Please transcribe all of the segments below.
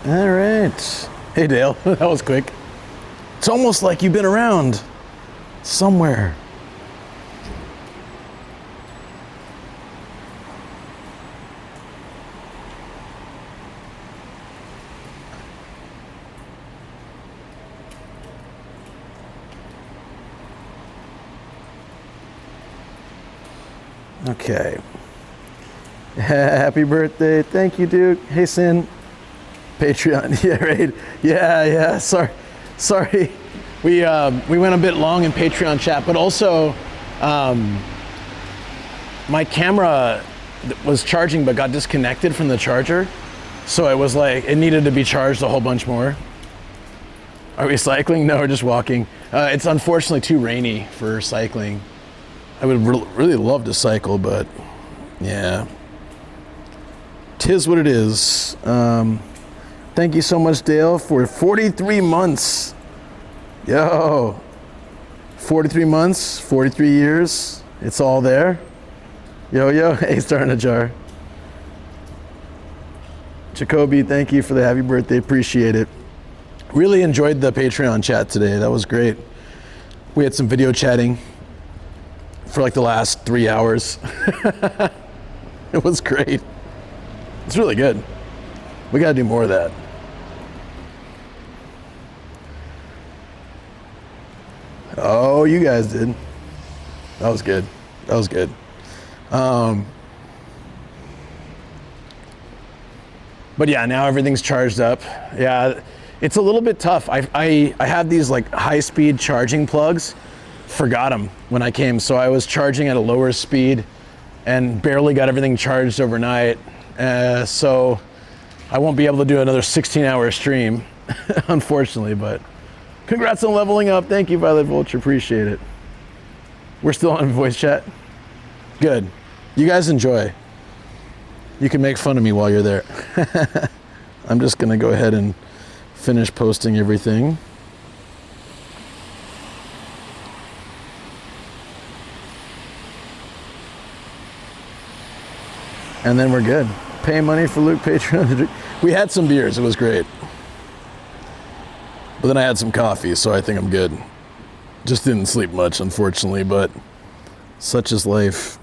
All right. Hey, Dale. That was quick. It's almost like you've been around somewhere. Okay. Happy birthday. Thank you, Duke. Hey, Sin. Patreon. Yeah, right. Yeah. Sorry. We went a bit long in Patreon chat, but also my camera was charging but got disconnected from the charger. So it was like, it needed to be charged a whole bunch more. Are we cycling? No, we're just walking. It's unfortunately too rainy for cycling. I would really love to cycle, but yeah. 'Tis what it is. Thank you so much, Dale, for 43 months. Yo, 43 months, 43 years. It's all there. Yo, hey, star in a jar. Jacoby, thank you for the happy birthday. Appreciate it. Really enjoyed the Patreon chat today. That was great. We had some video chatting for like the last 3 hours. It was great. It's really good. We gotta do more of that. Oh, you guys did. That was good. But yeah, now everything's charged up. Yeah, it's a little bit tough. I have these like high-speed charging plugs. Forgot them when I came, so I was charging at a lower speed and barely got everything charged overnight. So I won't be able to do another 16-hour stream, unfortunately, but congrats on leveling up. Thank you, Violet Vulture, appreciate it. We're still on voice chat? Good. You guys enjoy. You can make fun of me while you're there. I'm just gonna go ahead and finish posting everything. And then we're good. Pay money for Luke Patreon. We had some beers, it was great. But then I had some coffee, so I think I'm good. Just didn't sleep much, unfortunately, but such is life.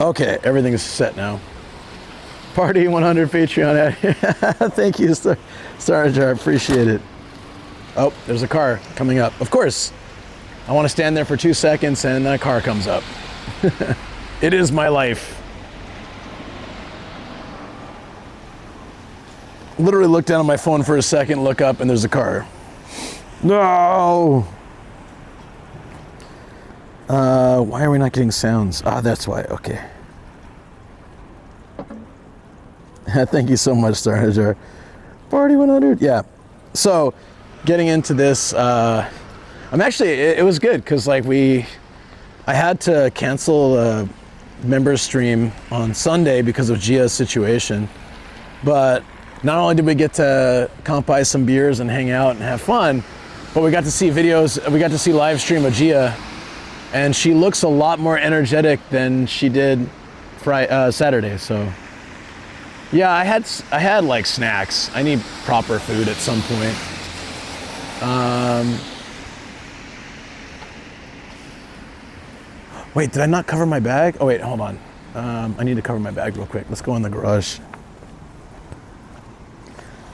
Okay, everything is set now. Party 100 Patreon. Thank you, Star Jar, appreciate it. Oh, there's a car coming up. Of course, I want to stand there for 2 seconds and then a car comes up. It is my life. Literally look down on my phone for a second, look up, and there's a car. No! Why are we not getting sounds? Ah, that's why, okay. Thank you so much, Star Jar. Party 100, yeah. So, getting into this, I'm actually, it was good, because like I had to cancel a members stream on Sunday because of Gia's situation, but not only did we get to comp by some beers and hang out and have fun, but we got to see videos, we got to see live stream of Gia, and she looks a lot more energetic than she did Saturday, so. Yeah, I had like snacks. I need proper food at some point. Wait, did I not cover my bag? Oh wait, hold on. I need to cover my bag real quick. Let's go in the garage.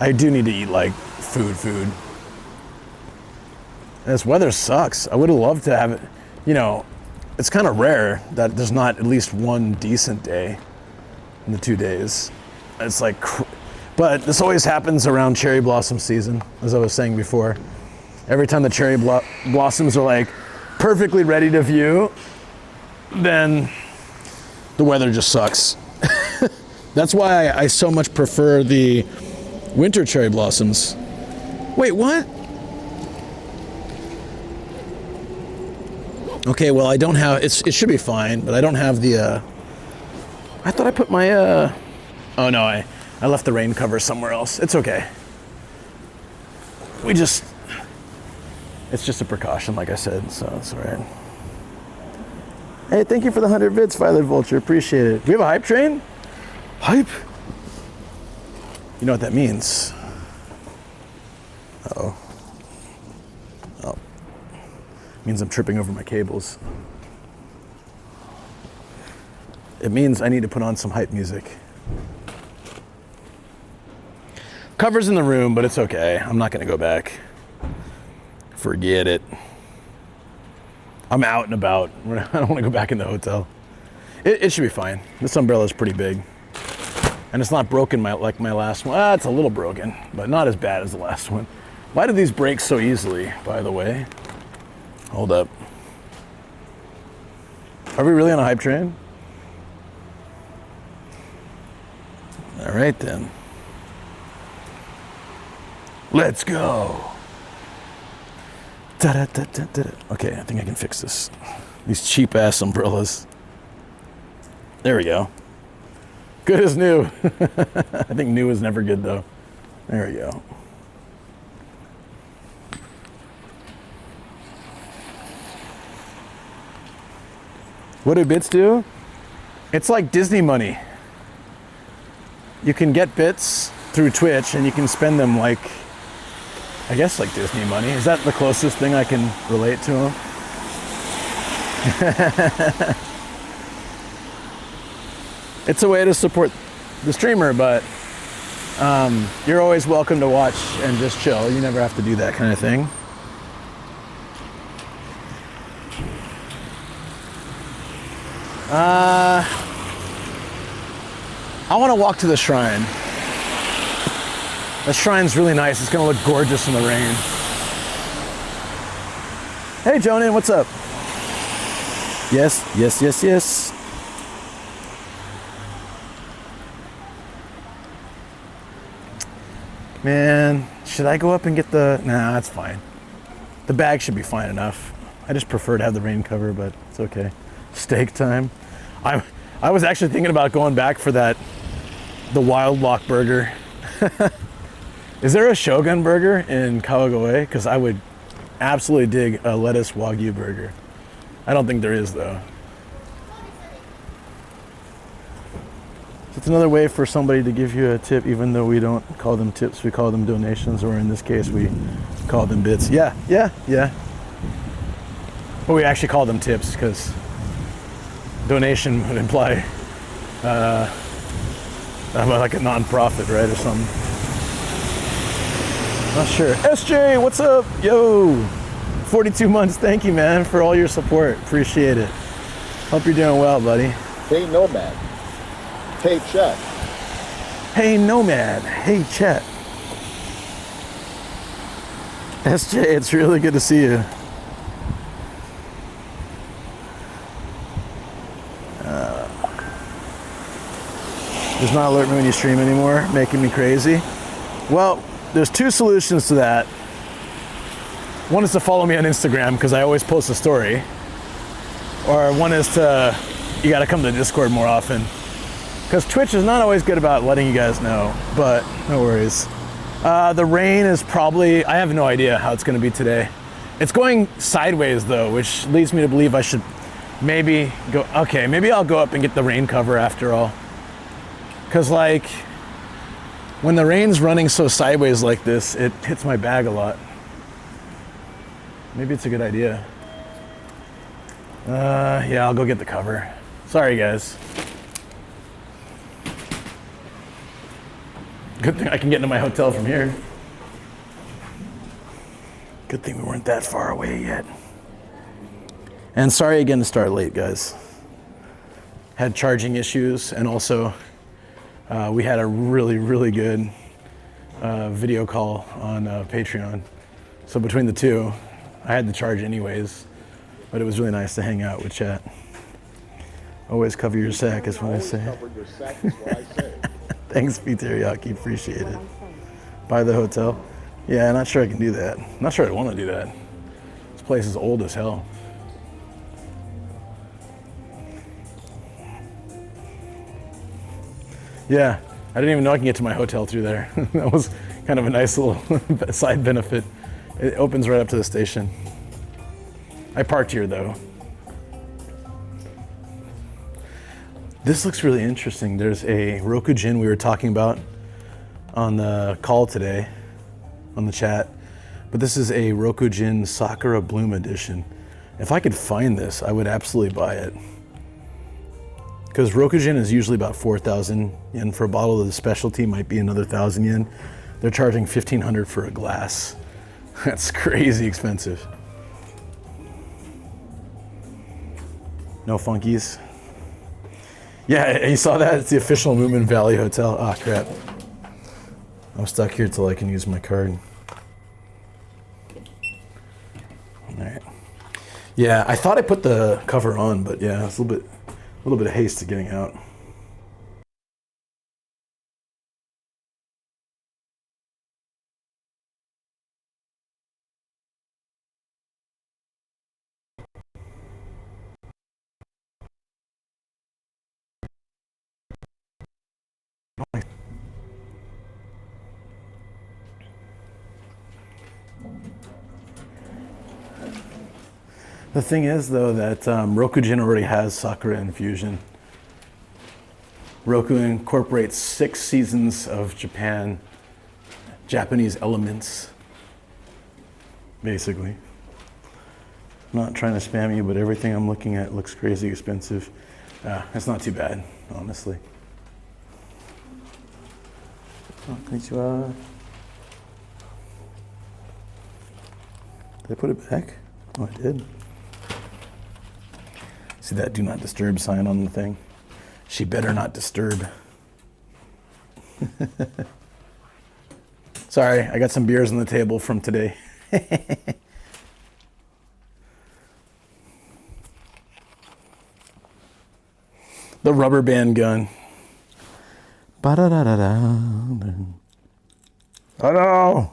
I do need to eat like food. This weather sucks. I would have loved to have it, you know, it's kind of rare that there's not at least one decent day in the 2 days. It's like, but this always happens around cherry blossom season, as I was saying before. Every time the cherry blossoms are like perfectly ready to view, then the weather just sucks. That's why I so much prefer the winter cherry blossoms. Wait, what? Okay, well I don't have, it should be fine, but I don't have the, I thought I put my, oh no, I left the rain cover somewhere else. It's okay. It's just a precaution, like I said, so it's all right. Hey, thank you for the 100 bits, Violet Vulture, appreciate it. Do we have a hype train? Hype? You know what that means? Uh-oh. Oh. It means I'm tripping over my cables. It means I need to put on some hype music. Cover's in the room, but it's okay. I'm not gonna go back. Forget it. I'm out and about. I don't wanna go back in the hotel. It should be fine. This umbrella is pretty big. And it's not broken like my last one. It's a little broken, but not as bad as the last one. Why do these break so easily, by the way? Hold up. Are we really on a hype train? All right then. Let's go. Da-da-da-da-da. Okay, I think I can fix this. These cheap ass umbrellas. There we go. Good as new. I think new is never good though. There we go. What do bits do? It's like Disney money. You can get bits through Twitch and you can spend them like, I guess like Disney money. Is that the closest thing I can relate to them? It's a way to support the streamer, but you're always welcome to watch and just chill. You never have to do that kind of thing. I want to walk to the shrine. The shrine's really nice. It's gonna look gorgeous in the rain. Hey, Jonan, what's up? Yes, yes, yes, yes. Man, should I go up and get the... Nah, that's fine. The bag should be fine enough. I just prefer to have the rain cover, but it's okay. Steak time. I was actually thinking about going back for the Wild Lock burger. Is there a Shogun burger in Kawagoe? Because I would absolutely dig a lettuce Wagyu burger. I don't think there is though. It's another way for somebody to give you a tip, even though we don't call them tips, we call them donations, or in this case, we call them bits. Yeah. But we actually call them tips because donation would imply like a non-profit, right, or something. Not sure. SJ, what's up? Yo, 42 months. Thank you, man, for all your support. Appreciate it. Hope you're doing well, buddy. Hey, Nomad. Hey, Chet. Hey, Nomad. Hey, Chet. SJ, it's really good to see you. Does not alert me when you stream anymore, making me crazy. Well, there's two solutions to that. One is to follow me on Instagram because I always post a story. Or one is you gotta come to Discord more often. Because Twitch is not always good about letting you guys know, but no worries. The rain is probably, I have no idea how it's gonna be today. It's going sideways though, which leads me to believe I should maybe go, okay, maybe I'll go up and get the rain cover after all. Because like, when the rain's running so sideways like this, it hits my bag a lot. Maybe it's a good idea. Yeah, I'll go get the cover. Sorry guys. Good thing I can get into my hotel from here. Good thing we weren't that far away yet. And sorry again to start late, guys. Had charging issues, and also we had a really, really good video call on Patreon. So between the two, I had to charge anyways, but it was really nice to hang out with chat. Always cover your sack is what I say. Cover your sack is what I say. Thanks, P-Teriyaki, appreciate it. Buy the hotel? Yeah, not sure I can do that. Not sure I want to do that. This place is old as hell. Yeah, I didn't even know I can get to my hotel through there. That was kind of a nice little side benefit. It opens right up to the station. I parked here though. This looks really interesting. There's a Rokujin we were talking about on the call today, on the chat. But this is a Rokujin Sakura Bloom edition. If I could find this, I would absolutely buy it. Because Rokujin is usually about 4,000 yen for a bottle. The specialty might be another 1,000 yen. They're charging 1,500 for a glass. That's crazy expensive. No funkies. Yeah, you saw that? It's the official Moomin Valley Hotel. Ah, crap. I'm stuck here till I can use my card. All right. Yeah, I thought I put the cover on, but yeah, it's a little bit of haste to getting out. The thing is, though, that Rokujin already has Sakura infusion. Roku incorporates 6 seasons of Japanese elements, basically. I'm not trying to spam you, but everything I'm looking at looks crazy expensive. It's not too bad, honestly. Oh, konnichiwa. Did I put it back? Oh, I did. See that do not disturb sign on the thing? She better not disturb. Sorry, I got some beers on the table from today. The rubber band gun. Ba-da-da-da-da. Oh no!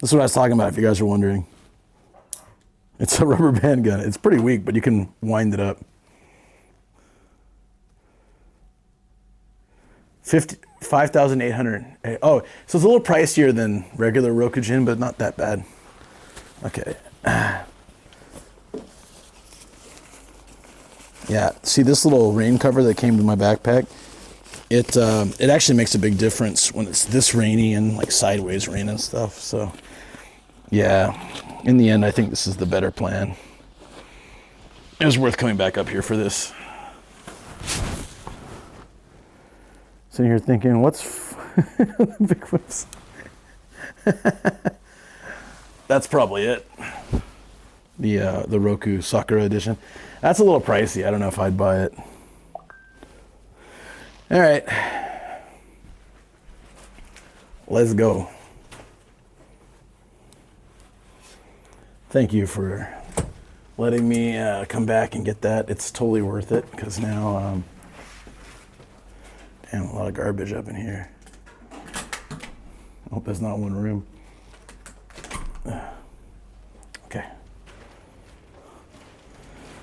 This is what I was talking about, if you guys are wondering. It's a rubber band gun. It's pretty weak, but you can wind it up. 5,800. Oh, so it's a little pricier than regular Rokujin, but not that bad. Okay. Yeah, see this little rain cover that came to my backpack? It actually makes a big difference when it's this rainy and like sideways rain and stuff. So yeah, in the end, I think this is the better plan. It was worth coming back up here for this. Sitting here thinking, what's big whips? That's probably it. The Roku Sakura edition. That's a little pricey. I don't know if I'd buy it. All right, let's go. Thank you for letting me come back and get that. It's totally worth it because now, damn, a lot of garbage up in here. I hope there's not one room. Okay.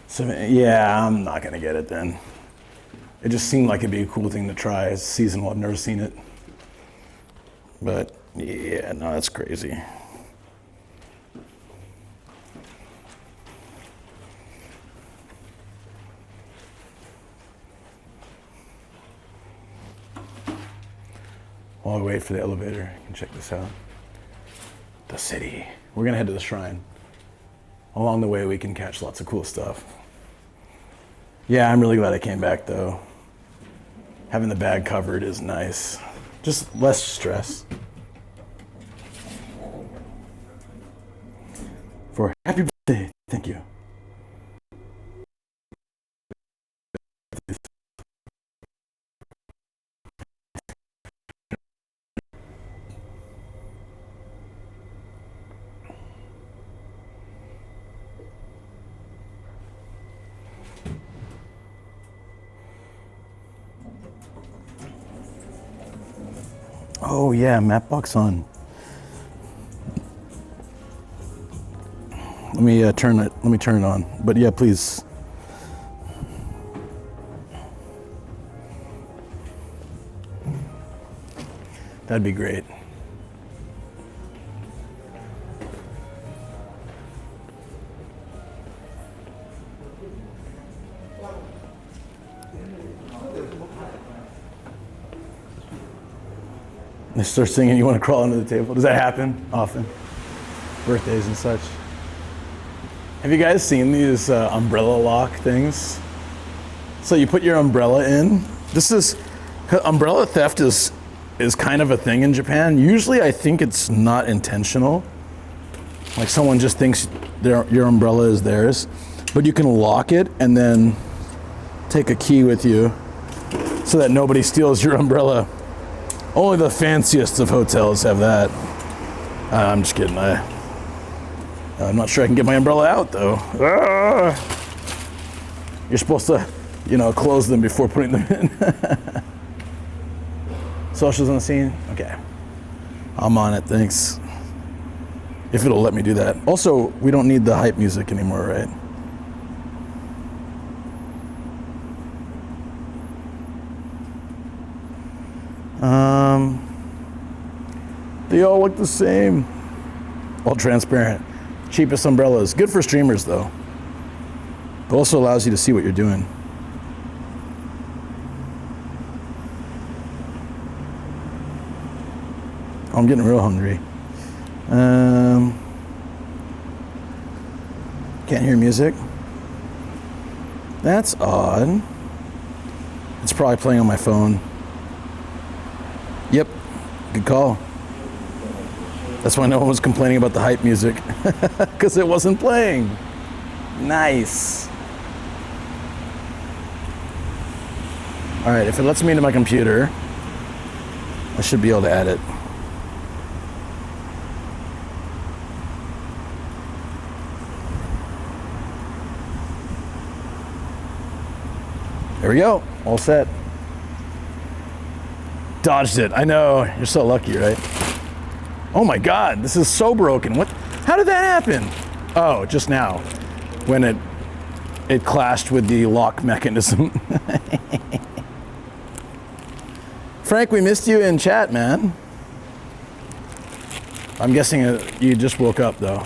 So yeah, I'm not gonna get it then. It just seemed like it'd be a cool thing to try. It's seasonal. I've never seen it. But yeah, no, that's crazy. While I wait for the elevator, you can check this out. The city. We're gonna head to the shrine. Along the way, we can catch lots of cool stuff. Yeah, I'm really glad I came back though. Having the bag covered is nice. Just less stress. For happy birthday, thank you. Oh yeah, Mapbox on. Let me turn it on. But yeah, please. That'd be great. They start singing, you want to crawl under the table. Does that happen often? Birthdays and such. Have you guys seen these umbrella lock things? So you put your umbrella in. Umbrella theft is kind of a thing in Japan. Usually I think it's not intentional. Like someone just thinks your umbrella is theirs. But you can lock it and then take a key with you so that nobody steals your umbrella. Only the fanciest of hotels have that. I'm just kidding. I'm not sure I can get my umbrella out though. You're supposed to, close them before putting them in. Socials on the scene? Okay. I'm on it, thanks. If it'll let me do that. Also, we don't need the hype music anymore, right? They all look the same. All transparent. Cheapest umbrellas. Good for streamers though. It also allows you to see what you're doing. I'm getting real hungry. Can't hear music. That's odd. It's probably playing on my phone. Yep, good call. That's why no one was complaining about the hype music, because it wasn't playing. Nice. All right, if it lets me into my computer, I should be able to add it. There we go, all set. Dodged it, I know, you're so lucky, right? Oh my God, this is so broken. How did that happen? Oh, just now, when it clashed with the lock mechanism. Frank, we missed you in chat, man. I'm guessing you just woke up though.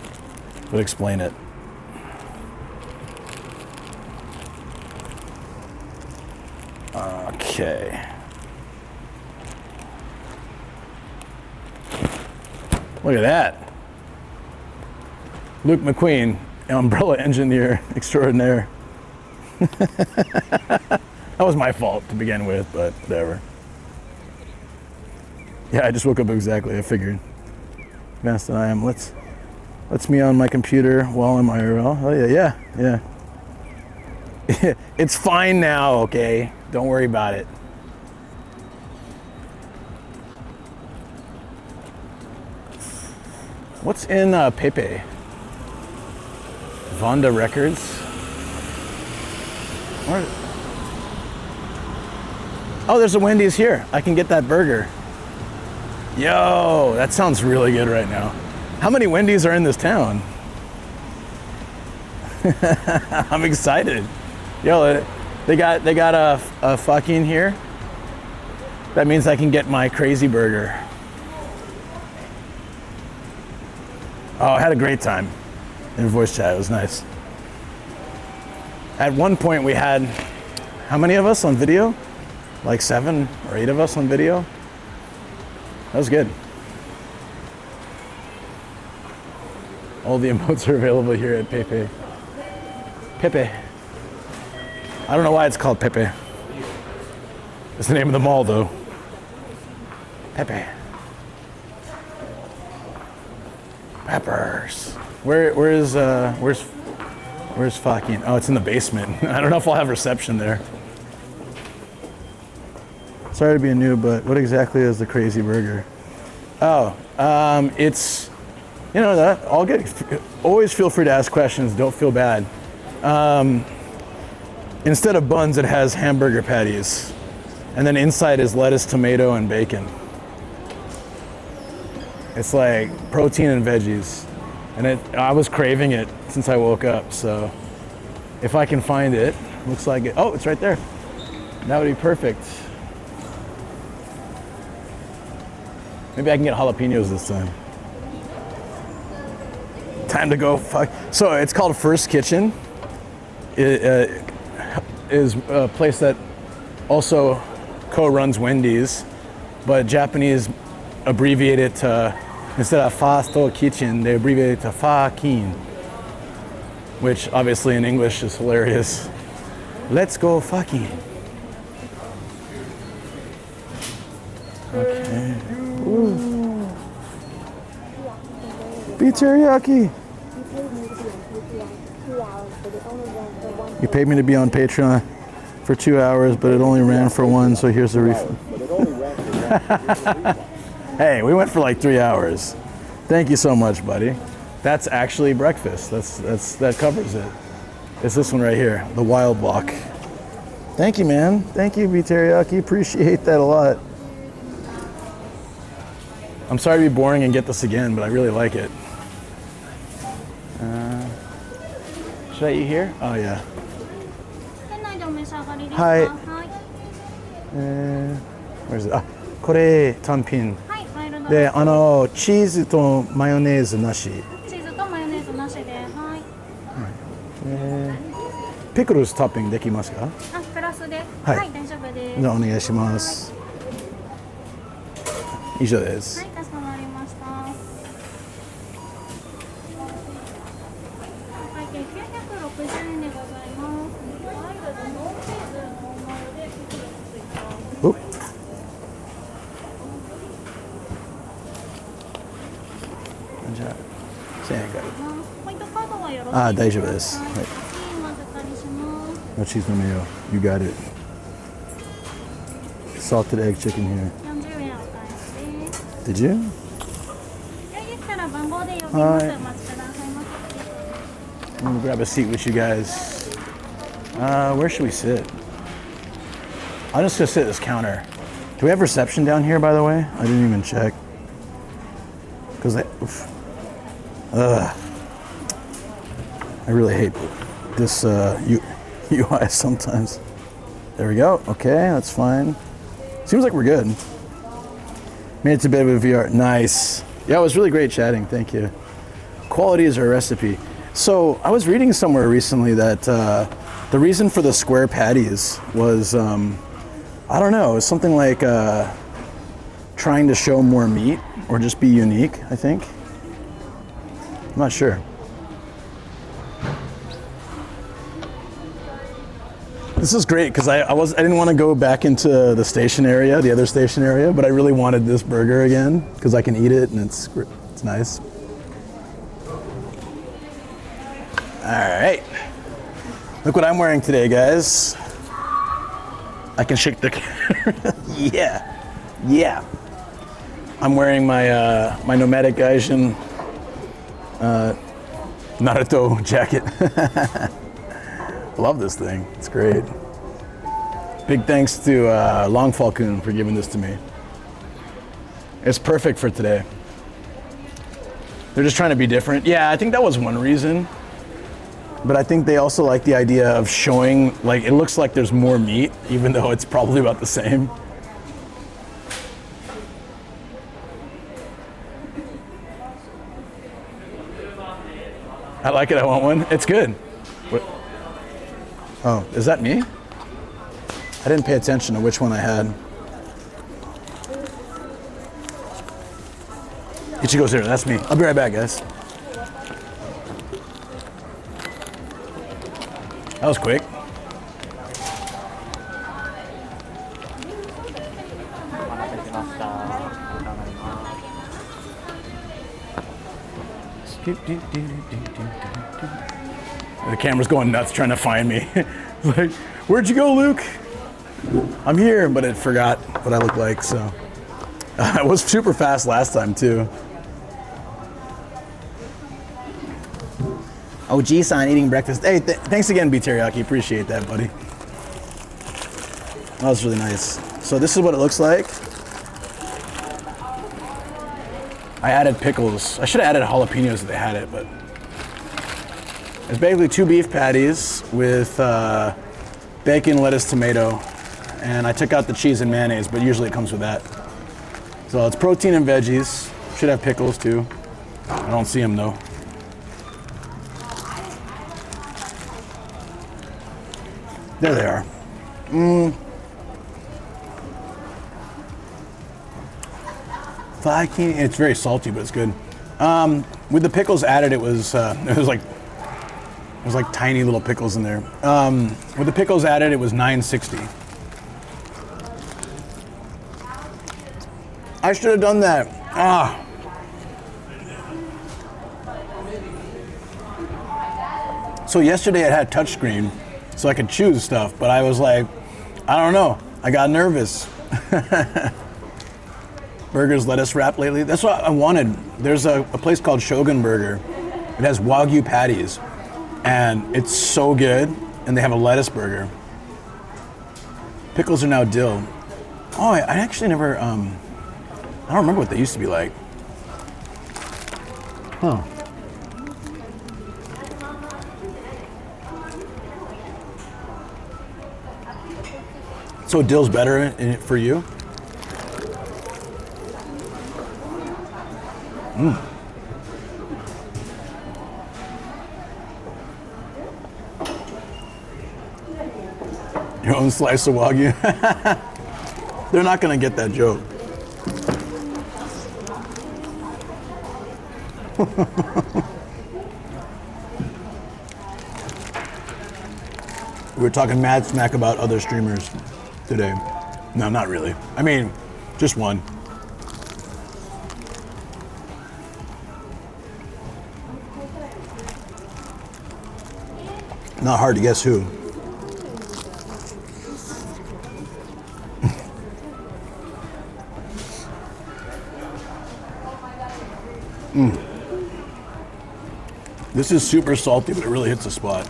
Would explain it. Okay. Look at that. Luke McQueen, umbrella engineer extraordinaire. That was my fault to begin with, but whatever. Yeah, I just woke up exactly, I figured. Advanced than I am. Let's me on my computer while I'm IRL. Oh yeah. It's fine now, okay? Don't worry about it. What's in PePe? Vonda Records? Oh, there's a Wendy's here. I can get that burger. Yo, that sounds really good right now. How many Wendy's are in this town? I'm excited. Yo, they got a fucking here. That means I can get my crazy burger. Oh, I had a great time in voice chat. It was nice. At one point we had, how many of us on video? Like 7 or 8 of us on video. That was good. All the emotes are available here at PePe. PePe. I don't know why it's called PePe. It's the name of the mall though. PePe. Peppers. Where's fucking? Oh, it's in the basement. I don't know if I'll have reception there. Sorry to be a noob, but what exactly is the crazy burger? Oh, it's, that. Always feel free to ask questions. Don't feel bad. Instead of buns, it has hamburger patties, and then inside is lettuce, tomato, and bacon. It's like protein and veggies. And I was craving it since I woke up, so if I can find it, looks like it. Oh, it's right there. That would be perfect. Maybe I can get jalapenos this time. Time to go fuck. So it's called First Kitchen. It is a place that also co-runs Wendy's, but Japanese abbreviate it to, instead of fast kitchen, they abbreviate it to fa-kin, which obviously in English is hilarious. Let's go fucking. Okay. Ooh. Beef teriyaki. You paid me to be on Patreon for 2 hours, but it only ran for 1, so here's the refund. Hey, we went for like 3 hours. Thank you so much, buddy. That's actually breakfast. That covers it. It's this one right here, the wild block. Thank you, man. Thank you, Beef teriyaki. Appreciate that a lot. I'm sorry to be boring and get this again, but I really like it. Should I eat here? Oh, yeah. Hi. Where is it? これ単品。で、チーズとマヨネーズなし。チーズとマヨネーズなしで、はい。ピクルストッピングできますか？あ、プラスで、はい、はい、大丈夫です。じゃあお願いします。以上です。はい、かしこまりました。お会計960円でございます。ワイルドノーチーズノーマルでピクルスついてます。お。じゃあ1000円から。ポイントカードはよろしいですか？あ、大丈夫です。はい。お預かりします。No cheese, no mayo. You got it. Salted egg chicken here. 40円お返しです。Did you? よいでしたら番号で呼びます。お待ちくださいませ。I'm gonna grab a seat with you guys. Where should we sit? I'm just gonna sit at this counter. Do we have reception down here, by the way? I didn't even check. Because I really hate this UI sometimes. There we go. Okay, that's fine. Seems like we're good. Made it to bed with VR. Nice. Yeah, it was really great chatting. Thank you. Quality is our recipe. So I was reading somewhere recently that the reason for the square patties was, I don't know, it was something like trying to show more meat or just be unique, I think. I'm not sure. This is great because I didn't want to go back into the station area, the other station area, but I really wanted this burger again because I can eat it and it's nice. All right, look what I'm wearing today, guys. I can shake the camera. yeah. I'm wearing my my nomadic Gaijin Naruto jacket. Love this thing. It's great. Big thanks to Longfall-kun for giving this to me. It's perfect for today. They're just trying to be different. Yeah, I think that was one reason. But I think they also like the idea of showing, like, it looks like there's more meat, even though it's probably about the same. I like it. I want one. It's good. What? Oh, is that me? I didn't pay attention to which one I had. Ichigo's here. That's me. I'll be right back, guys. That was quick. The camera's going nuts trying to find me. It's like, where'd you go, Luke? I'm here, but it forgot what I look like, so. I was super fast last time, too. Oh, G-san eating breakfast. Hey, thanks again, B Teriyaki. Appreciate that, buddy. That was really nice. So this is what it looks like. I added pickles. I should have added jalapenos if they had it, but. It's basically 2 beef patties with bacon, lettuce, tomato, and I took out the cheese and mayonnaise, but usually it comes with that. So it's protein and veggies. Should have pickles too. I don't see them though. There they are. Fucking, it's very salty, but it's good. With the pickles added, it was like tiny little pickles in there. With the pickles added, it was $9.60. I should have done that. So yesterday it had touchscreen, so I could choose stuff, but I was like, I don't know. I got nervous. Burgers, lettuce wrap lately. That's what I wanted. There's a place called Shogun Burger. It has Wagyu patties, and it's so good. And they have a lettuce burger. Pickles are now dill. Oh, I actually never. I don't remember what they used to be like. Huh. So dill's better in it for you? Your own slice of Wagyu? They're not gonna get that joke. We were talking mad smack about other streamers today. No, not really. I mean, just one. Not hard to guess who. This is super salty, but it really hits the spot.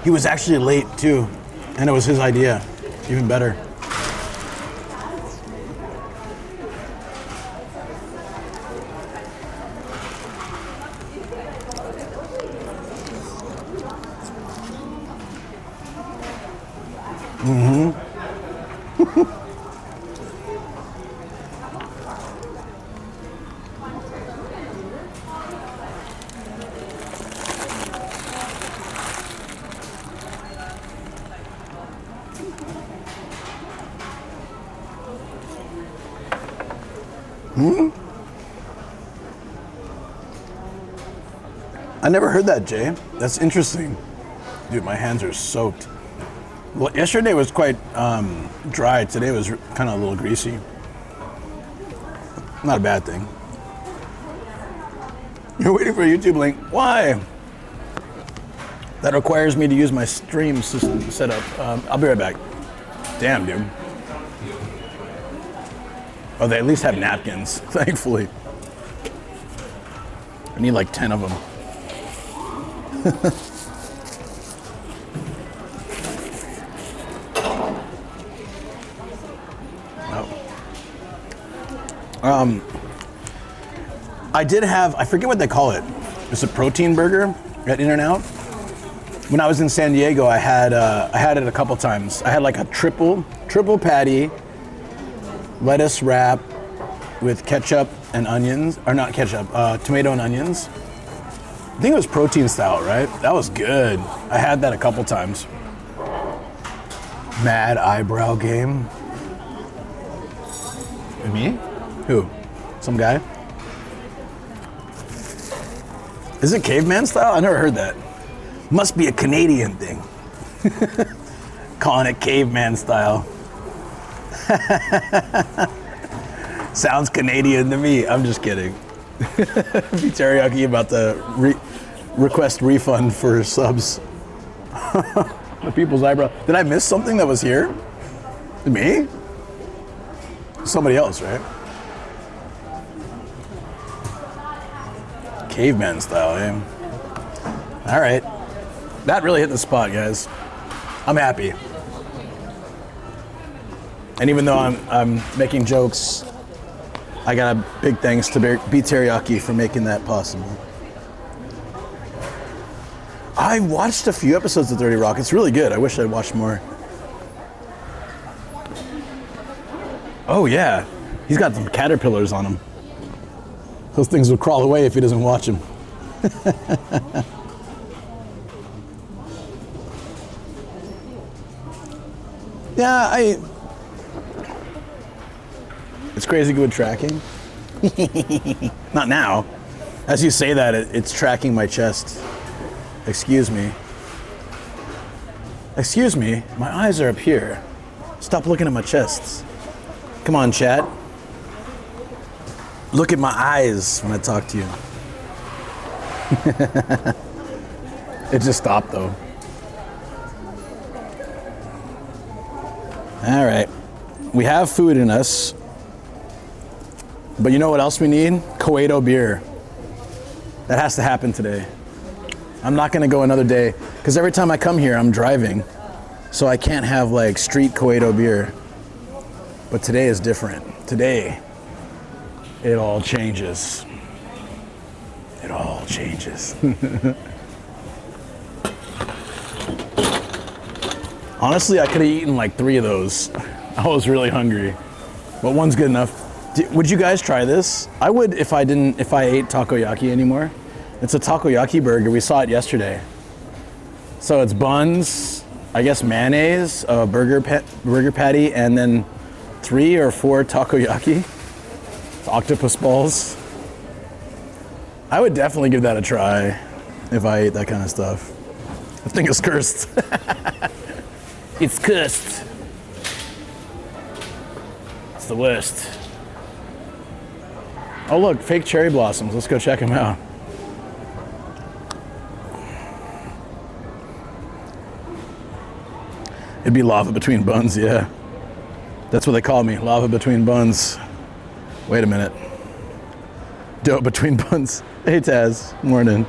He was actually late too, and it was his idea. Even better. I never heard that, Jay. That's interesting. Dude, my hands are soaked. Well, yesterday was quite dry. Today was kind of a little greasy. Not a bad thing. You're waiting for a YouTube link. Why? That requires me to use my stream system setup. I'll be right back. Damn, dude. Oh, they at least have napkins, thankfully. I need like 10 of them. I did have, I forget what they call it. It's a protein burger at In-N-Out. When I was in San Diego, I had it a couple times. I had like a triple patty, lettuce wrap with ketchup and onions, or not ketchup, tomato and onions. I think it was protein style, right? That was good. I had that a couple times. Mad eyebrow game. And me? Who? Some guy? Is it caveman style? I never heard that. Must be a Canadian thing. Calling it caveman style. Sounds Canadian to me. I'm just kidding. Be teriyaki about the request refund for subs. The people's eyebrow. Did I miss something that was here? Me? Somebody else, right? Caveman style, eh? All right. That really hit the spot, guys. I'm happy. And even though I'm making jokes, I got a big thanks to Be Teriyaki for making that possible. I watched a few episodes of 30 Rock. It's really good. I wish I'd watched more. Oh yeah, he's got some caterpillars on him. Those things will crawl away if he doesn't watch them. Yeah, it's crazy good tracking. Not now. As you say that, it's tracking my chest. Excuse me. Excuse me, my eyes are up here. Stop looking at my chest. Come on, chat. Look at my eyes when I talk to you. It just stopped though. All right, we have food in us, but you know what else we need? Kawagoe beer. That has to happen today. I'm not gonna go another day, because every time I come here, I'm driving, so I can't have like street Kawagoe beer. But today is different. Today, it all changes. It all changes. Honestly, I could have eaten like 3 of those. I was really hungry, but one's good enough. Would you guys try this? I would if I ate takoyaki anymore. It's a takoyaki burger. We saw it yesterday. So it's buns, I guess mayonnaise, a burger patty, and then 3 or 4 takoyaki. It's octopus balls. I would definitely give that a try if I ate that kind of stuff. I think it's cursed. It's cursed. It's the worst. Oh look, fake cherry blossoms. Let's go check them out. It'd be lava between buns, yeah. That's what they call me, lava between buns. Wait a minute. Dough between buns. Hey Taz, morning.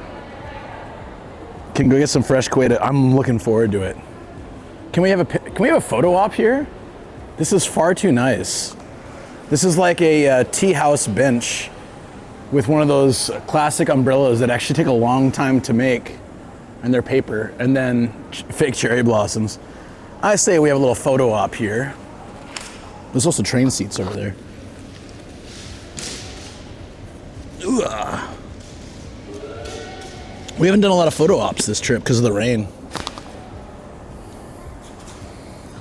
Can go get some fresh Kawagoe. I'm looking forward to it. Can we have a photo op here? This is far too nice. This is like a tea house bench with one of those classic umbrellas that actually take a long time to make, and they're paper, and then fake cherry blossoms. I say we have a little photo op here. There's also train seats over there. Ooh. We haven't done a lot of photo ops this trip because of the rain.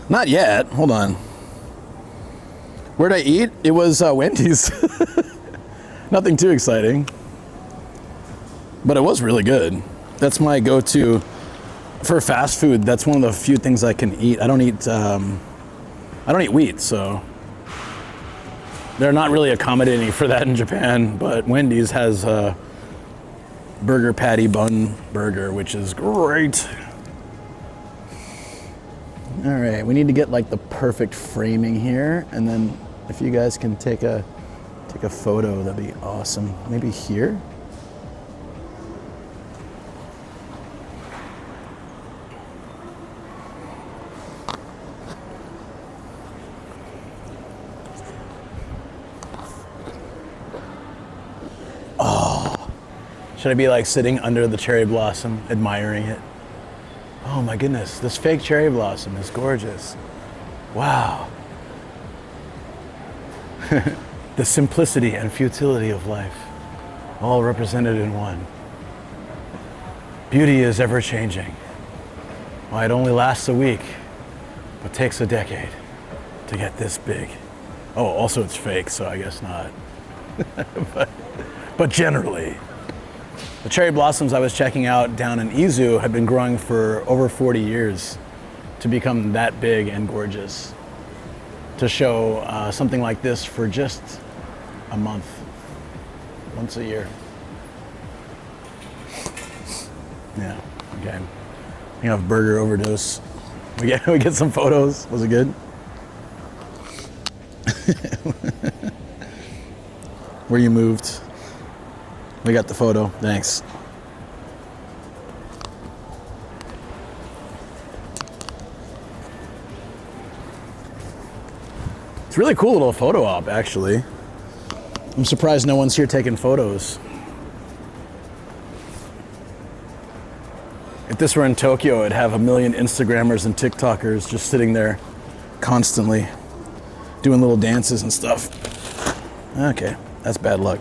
Not yet. Hold on. Where'd I eat? It was Wendy's. Nothing too exciting, but it was really good. That's my go-to for fast food. That's one of the few things I can eat. I don't eat wheat, so they're not really accommodating for that in Japan. But Wendy's has a burger patty bun burger, which is great. All right, we need to get like the perfect framing here, and then if you guys can take a photo, that'd be awesome. Maybe here. Oh, should I be like sitting under the cherry blossom, admiring it? Oh my goodness, this fake cherry blossom is gorgeous. Wow. The simplicity and futility of life, all represented in one. Beauty is ever changing. Well, it only lasts a week, but takes a decade to get this big. Oh, also it's fake, so I guess not. but generally. The cherry blossoms I was checking out down in Izu have been growing for over 40 years to become that big and gorgeous. To show something like this for just a month, once a year. Yeah, okay. You have burger overdose. We get some photos. Was it good? Where you moved? We got the photo. Thanks. It's a really cool little photo op, actually. I'm surprised no one's here taking photos. If this were in Tokyo, it'd have 1 million Instagrammers and TikTokers just sitting there constantly doing little dances and stuff. Okay, that's bad luck.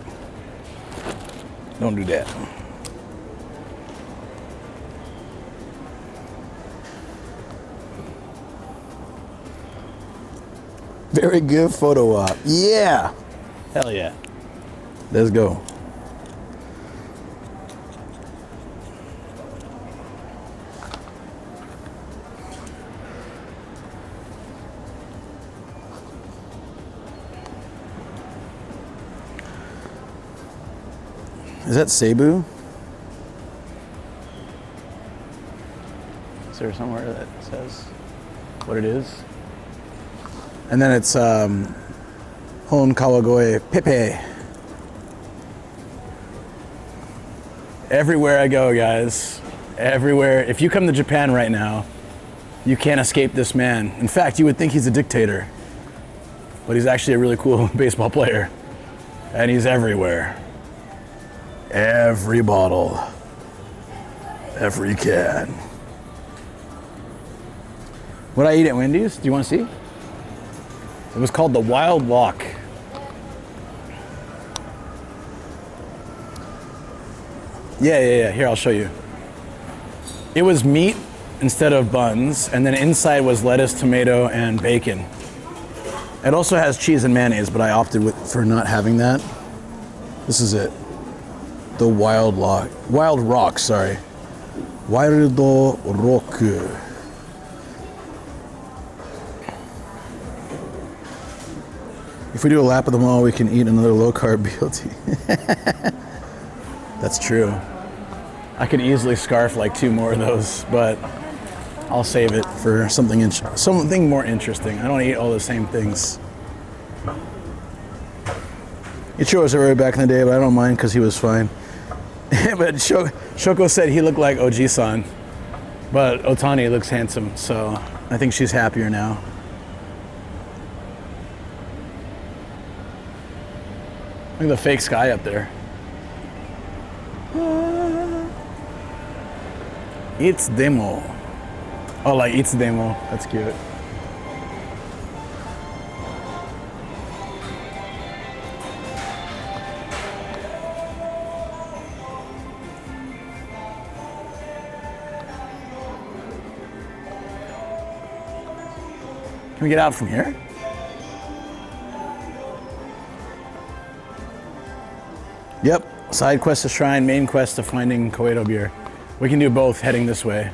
Don't do that. Very good photo op. Yeah. Hell yeah. Let's go. Is that Cebu? Is there somewhere that says what it is? And then it's Hon-Kawagoe, PePe. Everywhere I go, guys. Everywhere. If you come to Japan right now, you can't escape this man. In fact, you would think he's a dictator. But he's actually a really cool baseball player. And he's everywhere. Every bottle. Every can. What I eat at Wendy's? Do you want to see? It was called the Wild Walk. Yeah. Here, I'll show you. It was meat instead of buns, and then inside was lettuce, tomato, and bacon. It also has cheese and mayonnaise, but I opted for not having that. This is it. The Wild Rock. Wild Rock, sorry. Wild Rock. If we do a lap of the mall, we can eat another low-carb BLT. That's true. I could easily scarf like 2 more of those, but I'll save it for something more interesting. I don't eat all the same things. Ichiro was everywhere back in the day, but I don't mind because he was fine. But Shoko said he looked like Oji-san, but Otani looks handsome, so I think she's happier now. Look at the fake sky up there. It's demo. Oh, like it's demo. That's cute. Can we get out from here? Yep, side quest to shrine, main quest to finding Koedo beer. We can do both heading this way.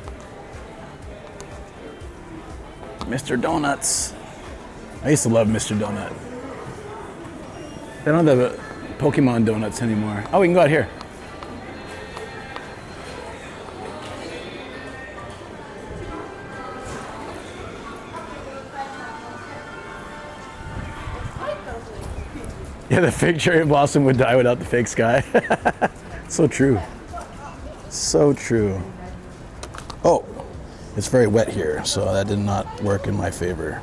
Mr. Donuts. I used to love Mr. Donut. They don't have the Pokemon donuts anymore. Oh, we can go out here. Yeah, the fake cherry blossom would die without the fake sky. So true. So true. Oh, it's very wet here, so that did not work in my favor.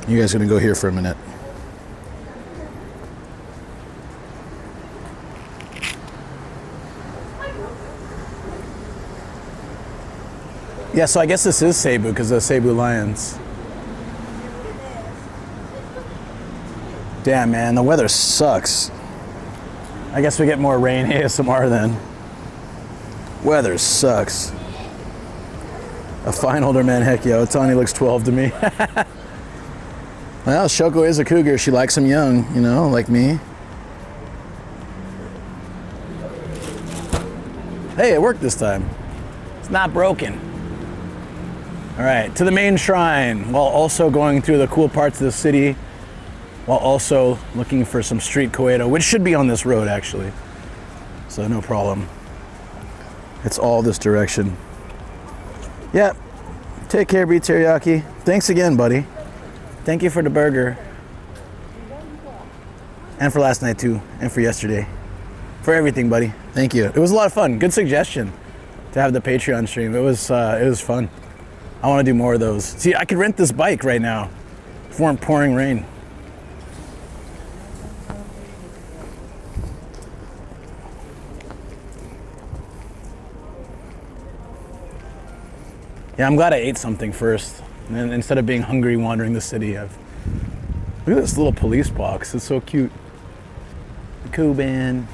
You guys gonna go here for a minute. Yeah, so I guess this is Cebu because of Cebu Lions. Damn, man, the weather sucks. I guess we get more rain ASMR then. Weather sucks. A fine older man, heck yeah. Otani looks 12 to me. Well, Shoko is a cougar. She likes him young, you know, like me. Hey, it worked this time. It's not broken. All right, to the main shrine, while also going through the cool parts of the city, while also looking for some street Koedo, which should be on this road, actually. So no problem. It's all this direction. Yep. Take care, B Teriyaki. Thanks again, buddy. Thank you for the burger. And for last night, too. And for yesterday. For everything, buddy. Thank you. It was a lot of fun. Good suggestion to have the Patreon stream. It was fun. I want to do more of those. See, I could rent this bike right now if it weren't pouring rain. Yeah, I'm glad I ate something first. And then instead of being hungry wandering the city, look at this little police box. It's so cute. Cuban.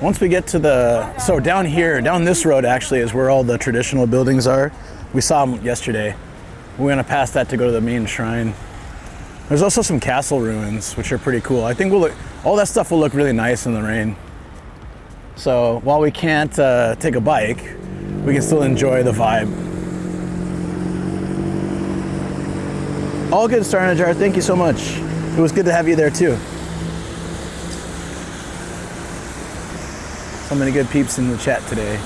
Once we get to so down here, down this road actually is where all the traditional buildings are. We saw them yesterday. We're gonna pass that to go to the main shrine. There's also some castle ruins, which are pretty cool. I think all that stuff will look really nice in the rain. So while we can't take a bike, we can still enjoy the vibe. All good, Star Jar. Thank you so much. It was good to have you there too. So many good peeps in the chat today.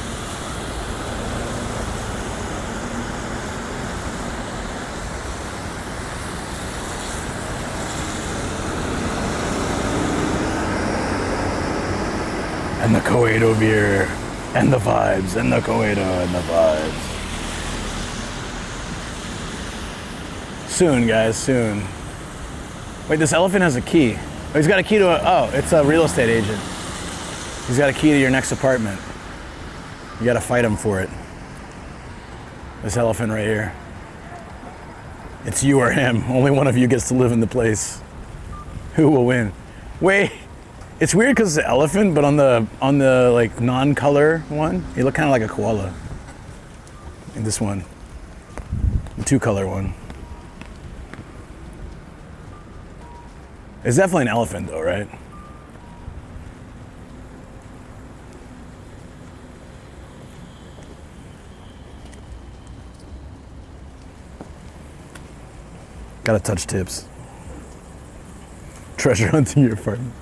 And the Koedo beer, and the vibes, and the Koedo, and the vibes. Soon, guys, soon. Wait, this elephant has a key. Oh, he's got a key to it's a real estate agent. He's got a key to your next apartment. You gotta fight him for it. This elephant right here. It's you or him. Only one of you gets to live in the place. Who will win? Wait. It's weird because it's an elephant, but on the like non-color one, you look kind of like a koala. In this one, the 2-color one. It's definitely an elephant, though, right? Gotta touch tips. Treasure hunting your apartment.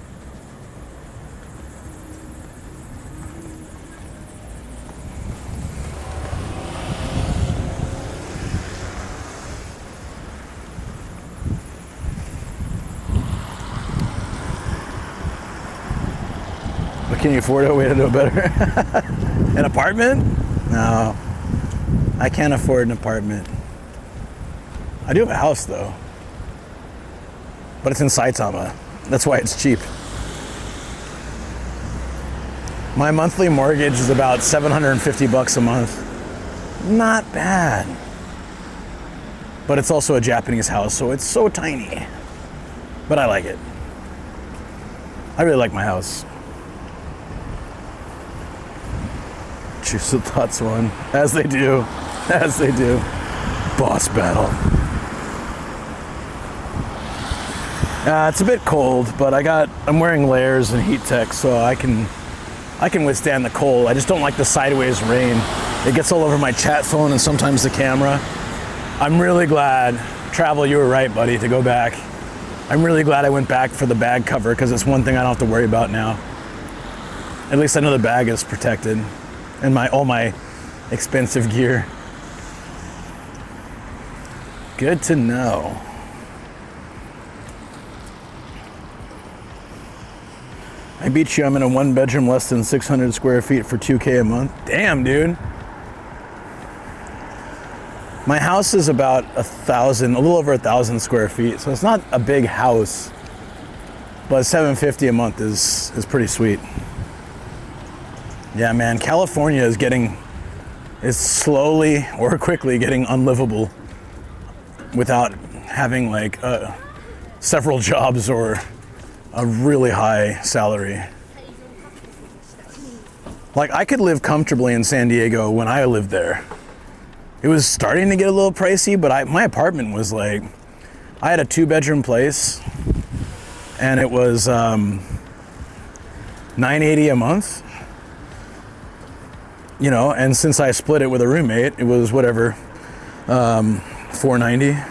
Can you afford a way to do it better? An apartment? No, I can't afford an apartment. I do have a house though, but it's in Saitama. That's why it's cheap. My monthly mortgage is about $750 a month. Not bad. But it's also a Japanese house, so it's so tiny. But I like it. I really like my house. Choose the thoughts one. As they do. As they do. Boss battle. It's a bit cold, but I'm wearing layers and heat tech, so I can withstand the cold. I just don't like the sideways rain. It gets all over my chat phone and sometimes the camera. I'm really glad, Travel, you were right, buddy, to go back. I'm really glad I went back for the bag cover because it's one thing I don't have to worry about now. At least I know the bag is protected and all my expensive gear. Good to know. I beat you. I'm in a 1-bedroom, less than 600 square feet for $2K a month. Damn, dude. My house is about a little over 1,000 square feet, so it's not a big house, but $750 a month is pretty sweet. Yeah, man, California is slowly or quickly getting unlivable without having like several jobs or a really high salary. Like I could live comfortably in San Diego when I lived there. It was starting to get a little pricey, but my apartment was like, I had a 2-bedroom place and it was $980 a month. You know, and since I split it with a roommate, it was whatever, $490.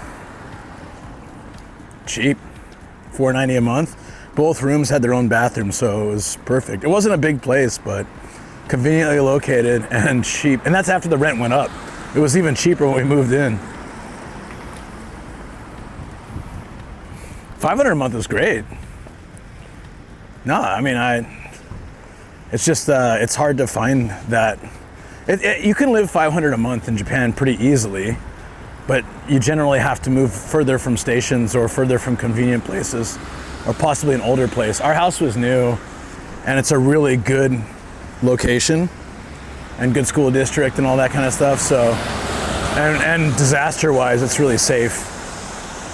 Cheap, $490 a month. Both rooms had their own bathroom, so it was perfect. It wasn't a big place, but conveniently located and cheap. And that's after the rent went up. It was even cheaper when we moved in. $500 a month is great. No, I mean, it's just, it's hard to find that. You can live $500 a month in Japan pretty easily, but you generally have to move further from stations or further from convenient places, or possibly an older place. Our house was new, and it's a really good location and good school district and all that kind of stuff. So And disaster-wise, it's really safe.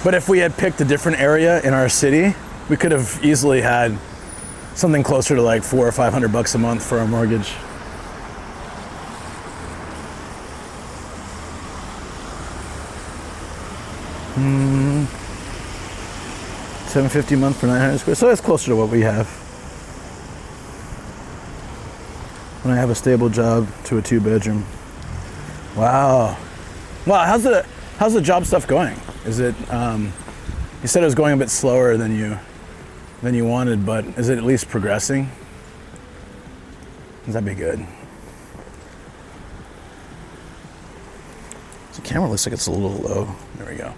But if we had picked a different area in our city, we could have easily had something closer to like $400 or $500 a month for our mortgage. $750 a month for 900 square. So that's closer to what we have. When I have a stable job to a 2-bedroom. Wow. Wow, how's the job stuff going? Is it you said it was going a bit slower than you wanted, but is it at least progressing? That'd be good. The camera looks like it's a little low. There we go.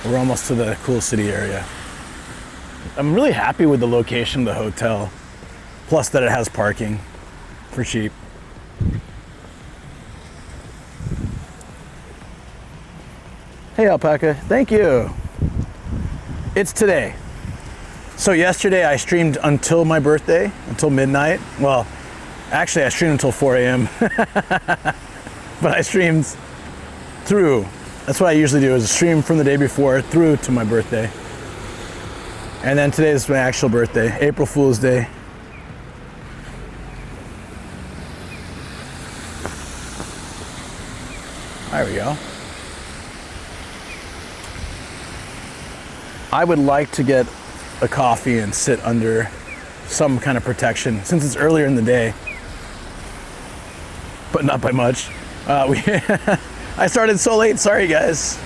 We're almost to the cool city area. I'm really happy with the location of the hotel, plus that it has parking for cheap. Hey, Alpaca, thank you. It's today. So yesterday I streamed until my birthday, until midnight. Well, actually I streamed until 4 a.m. But I streamed through. That's what I usually do, is stream from the day before through to my birthday. And then today is my actual birthday, April Fool's Day. There we go. I would like to get a coffee and sit under some kind of protection since it's earlier in the day, but not by much. I started so late, sorry guys.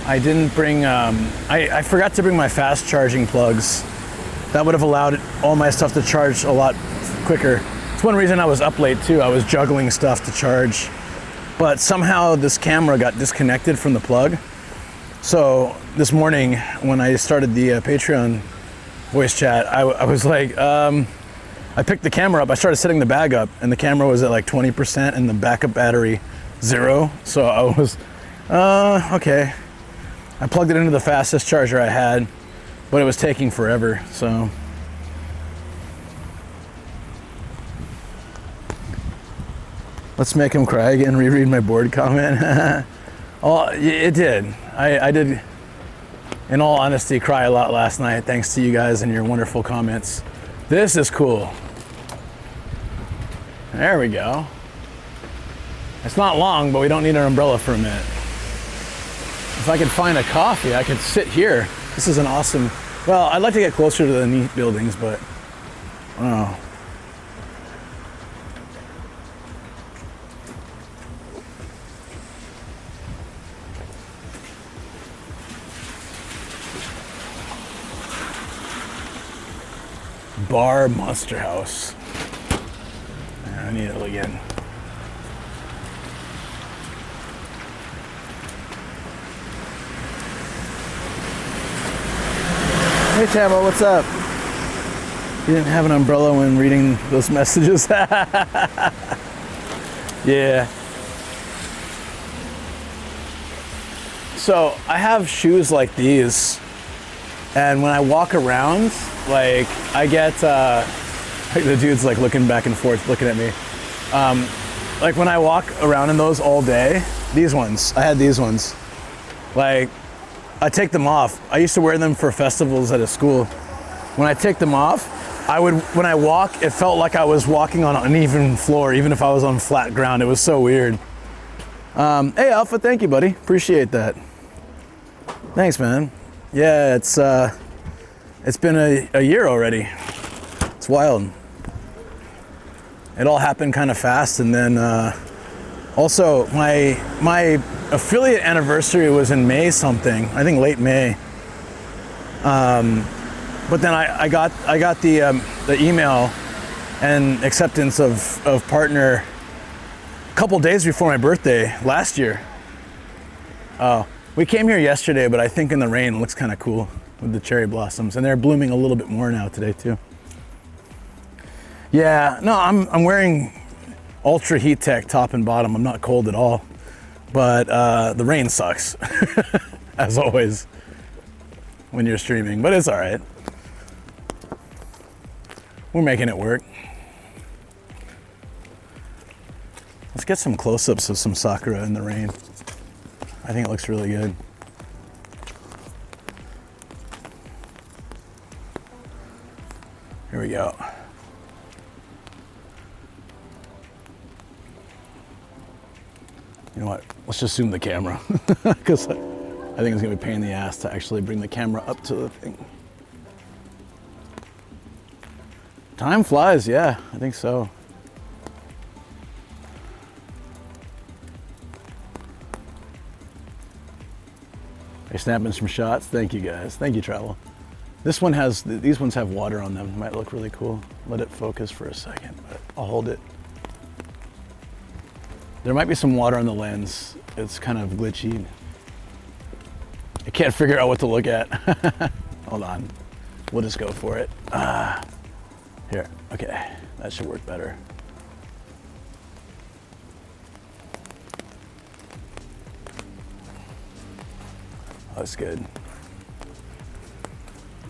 I didn't bring, I forgot to bring my fast charging plugs. That would have allowed all my stuff to charge a lot quicker. It's one reason I was up late too. I was juggling stuff to charge, but somehow this camera got disconnected from the plug. So this morning when I started the Patreon voice chat, I was like, I picked the camera up, I started setting the bag up, and the camera was at like 20% and the backup battery 0. So I was, okay. I plugged it into the fastest charger I had, but it was taking forever, so. Let's make him cry again, reread my board comment. Oh, it did. I did, in all honesty, cry a lot last night thanks to you guys and your wonderful comments. This is cool. There we go. It's not long, but we don't need an umbrella for a minute. If I could find a coffee, I could sit here. This is an awesome, well, I'd like to get closer to the neat buildings, but I don't know. Bar Monster House. I need it again. Hey Tamo, what's up? You didn't have an umbrella when reading those messages? Yeah. So I have shoes like these, and when I walk around, like I get, like the dude's like looking back and forth, looking at me. Like when I walk around in those all day, these ones, I had these ones. Like I take them off. I used to wear them for festivals at a school. When I take them off, when I walk, it felt like I was walking on an uneven floor, even if I was on flat ground. It was so weird. Hey Alpha, thank you buddy, appreciate that. Thanks man. Yeah, it's been a year already. It's wild. It all happened kind of fast, and then also my affiliate anniversary was in May something. I think late May. But then I got the email and acceptance of partner a couple days before my birthday last year. Oh, we came here yesterday, but I think in the rain it looks kind of cool with the cherry blossoms, and they're blooming a little bit more now today too. Yeah, no, I'm wearing ultra heat tech top and bottom. I'm not cold at all, but the rain sucks as always when you're streaming, but it's all right. We're making it work. Let's get some close-ups of some sakura in the rain. I think it looks really good. Here we go. You know what? Let's just zoom the camera because I think it's gonna be a pain in the ass to actually bring the camera up to the thing. Time flies, yeah, I think so. Hey, snapping some shots. Thank you guys. Thank you, Travel. This one has, these ones have water on them. It might look really cool. Let it focus for a second, but I'll hold it. There might be some water on the lens. It's kind of glitchy. I can't figure out what to look at. Hold on. We'll just go for it. Here, okay. That should work better. Oh, that's good.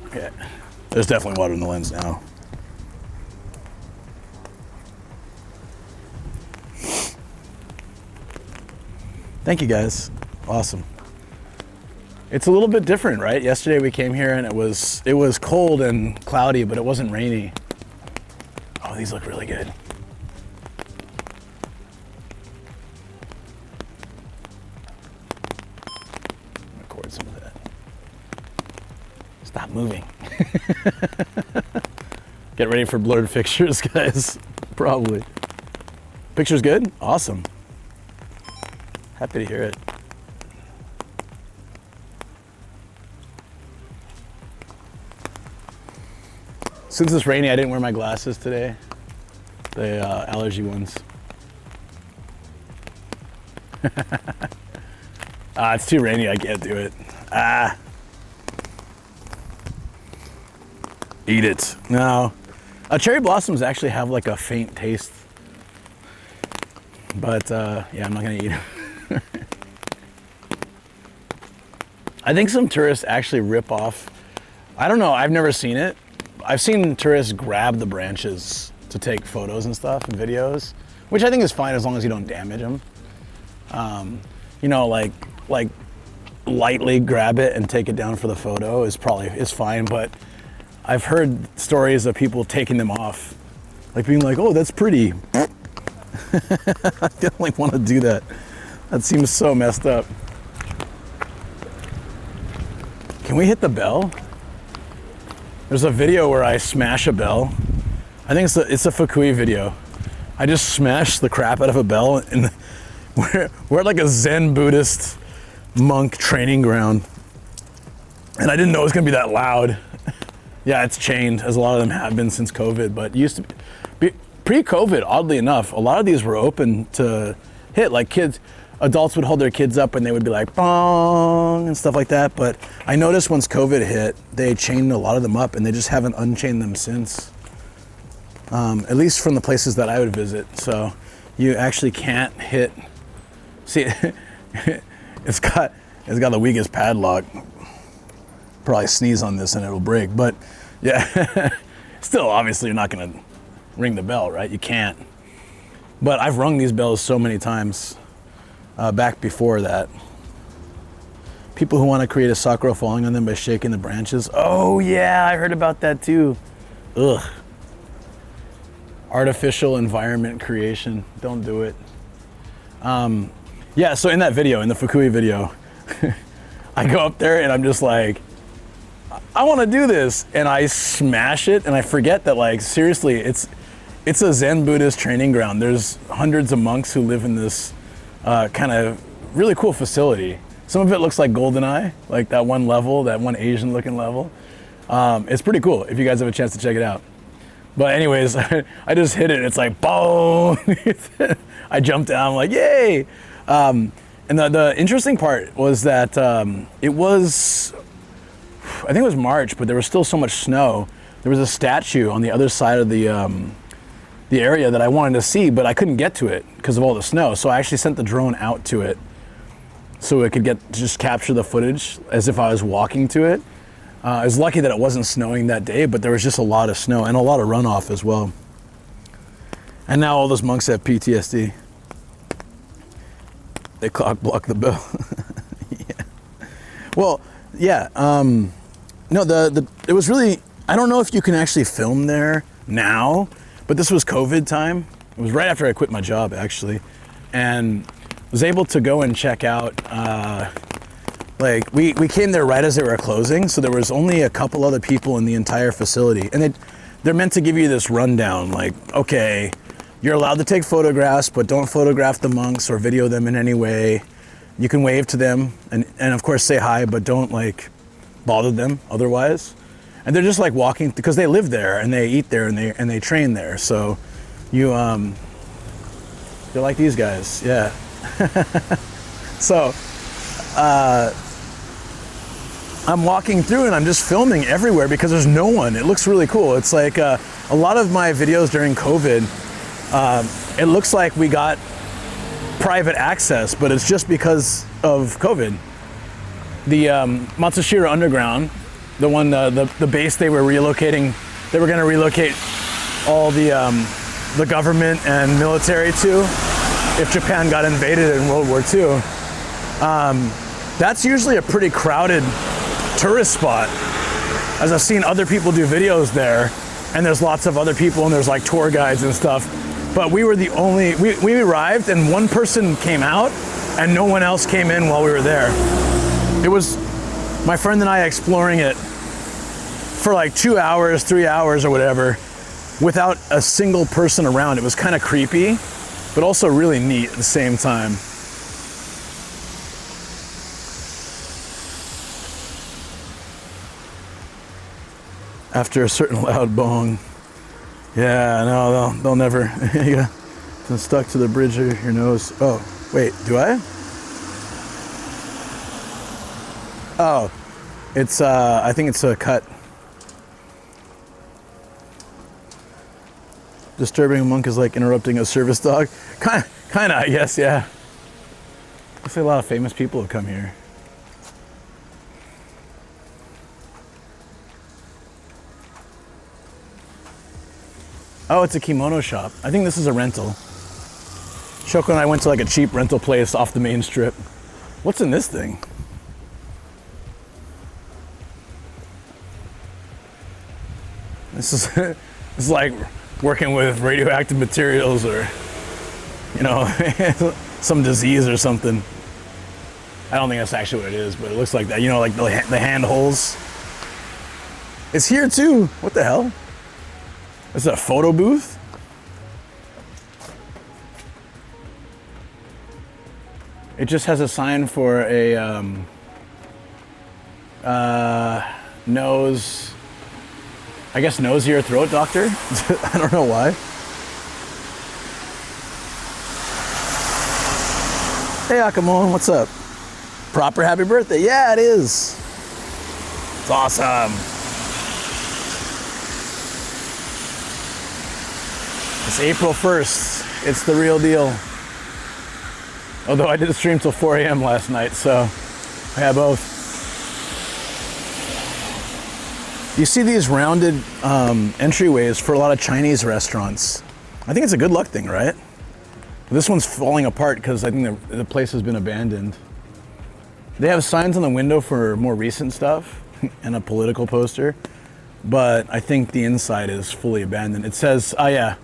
Okay. There's definitely water in the lens now. Thank you guys. Awesome. It's a little bit different, right? Yesterday we came here and it was cold and cloudy, but it wasn't rainy. Oh, these look really good. Record some of that. Stop moving. Get ready for blurred pictures, guys. Probably. Pictures good? Awesome. Happy to hear it. Since it's rainy, I didn't wear my glasses today. The allergy ones. It's too rainy, I can't do it. Eat it. No. Cherry blossoms actually have like a faint taste. But yeah, I'm not gonna eat it. I think some tourists actually rip off. I don't know, I've never seen it. I've seen tourists grab the branches to take photos and stuff and videos, which I think is fine as long as you don't damage them. You know, like lightly grab it and take it down for the photo is fine, but I've heard stories of people taking them off, like being like, oh, that's pretty. I definitely want to do that. That seems so messed up. Can we hit the bell? There's a video where I smash a bell. I think it's a Fukui video. I just smashed the crap out of a bell, and we're at like a Zen Buddhist monk training ground, and I didn't know it was gonna be that loud. Yeah, it's chained, as a lot of them have been since COVID, but it used to be pre-COVID. Oddly enough, a lot of these were open to hit. Like adults would hold their kids up and they would be like bong and stuff like that. But I noticed once COVID hit, they chained a lot of them up and they just haven't unchained them since. At least from the places that I would visit. So you actually can't hit. See, it's got the weakest padlock. Probably sneeze on this and it'll break. But yeah, still obviously you're not gonna ring the bell, right? You can't. But I've rung these bells so many times. Back before that. People who want to create a sakura falling on them by shaking the branches. Oh yeah, I heard about that too. Ugh. Artificial environment creation. Don't do it. Yeah, so in that video, in the Fukui video, I go up there and I'm just like, I want to do this. And I smash it and I forget that, like, seriously, it's a Zen Buddhist training ground. There's hundreds of monks who live in this kind of really cool facility. Some of it looks like GoldenEye, like that one level, that one Asian looking level. It's pretty cool if you guys have a chance to check it out. But anyways, I just hit it. It's like, boom. I jumped down, I'm like, yay. And the interesting part was that it was, I think it was March, but there was still so much snow. There was a statue on the other side of the area that I wanted to see, but I couldn't get to it because of all the snow. So I actually sent the drone out to it so it could just capture the footage as if I was walking to it. I was lucky that it wasn't snowing that day, but there was just a lot of snow and a lot of runoff as well. And now all those monks have PTSD. They clock block the bill. Yeah. Well, yeah. No, it was really, I don't know if you can actually film there now, but this was COVID time. It was right after I quit my job, actually. And was able to go and check out, like, we came there right as they were closing, so there was only a couple other people in the entire facility. And they're meant to give you this rundown, like, okay, you're allowed to take photographs, but don't photograph the monks or video them in any way. You can wave to them and of course say hi, but don't like bother them otherwise. And they're just like walking, because they live there and they eat there and they train there. So you, they're like these guys, yeah. So I'm walking through and I'm just filming everywhere because there's no one. It looks really cool. It's like a lot of my videos during COVID, it looks like we got private access, but it's just because of COVID. The Matsushiro Underground, the one, the base they were relocating, they were going to relocate all the government and military to if Japan got invaded in World War II. That's usually a pretty crowded tourist spot, as I've seen other people do videos there, and there's lots of other people and there's like tour guides and stuff. But we were the only, we arrived and one person came out and no one else came in while we were there. It was my friend and I exploring it for like 2 hours, 3 hours or whatever, without a single person around. It was kind of creepy, but also really neat at the same time. After a certain loud bong. Yeah, no, they'll never. Yeah, it's stuck to the bridge of your nose. Oh, wait, do I? Oh, it's, I think it's a cut. Disturbing a monk is like interrupting a service dog. Kinda, I guess, yeah. Looks like a lot of famous people have come here. Oh, it's a kimono shop. I think this is a rental. Shoko and I went to like a cheap rental place off the main strip. What's in this thing? This is like working with radioactive materials or, you know, some disease or something. I don't think that's actually what it is, but it looks like that. You know, like the hand holes. It's here too. What the hell? Is it a photo booth? It just has a sign for a nose, I guess nose, ear, throat doctor. I don't know why. Hey Akamon, what's up? Proper happy birthday. Yeah, it is. It's awesome. It's April 1st. It's the real deal. Although I did stream till 4 a.m. last night, so I have both. You see these rounded entryways for a lot of Chinese restaurants. I think it's a good luck thing, right? This one's falling apart because I think the place has been abandoned. They have signs on the window for more recent stuff and a political poster, but I think the inside is fully abandoned. It says, oh yeah,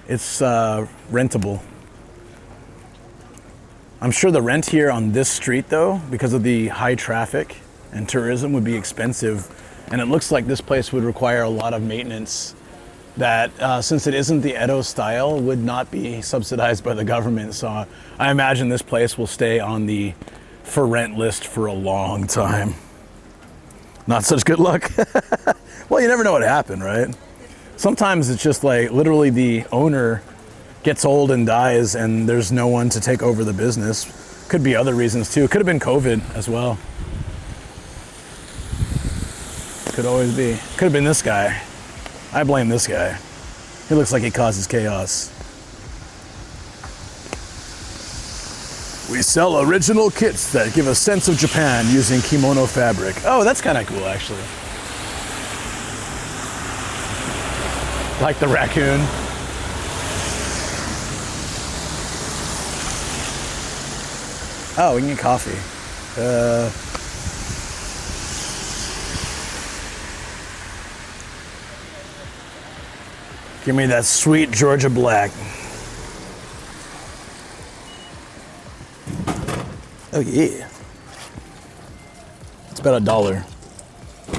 it's rentable. I'm sure the rent here on this street though, because of the high traffic and tourism, would be expensive. And it looks like this place would require a lot of maintenance that, since it isn't the Edo style, would not be subsidized by the government. So I imagine this place will stay on the for rent list for a long time. Not such good luck. Well, you never know what happened, right? Sometimes it's just like literally the owner gets old and dies and there's no one to take over the business. Could be other reasons too. Could have been COVID as well. Could always be. Could have been this guy. I blame this guy. He looks like he causes chaos. We sell original kits that give a sense of Japan using kimono fabric. Oh, that's kind of cool actually. Like the raccoon. Oh, we can get coffee. Give me that sweet Georgia Black. Oh yeah. It's about $1.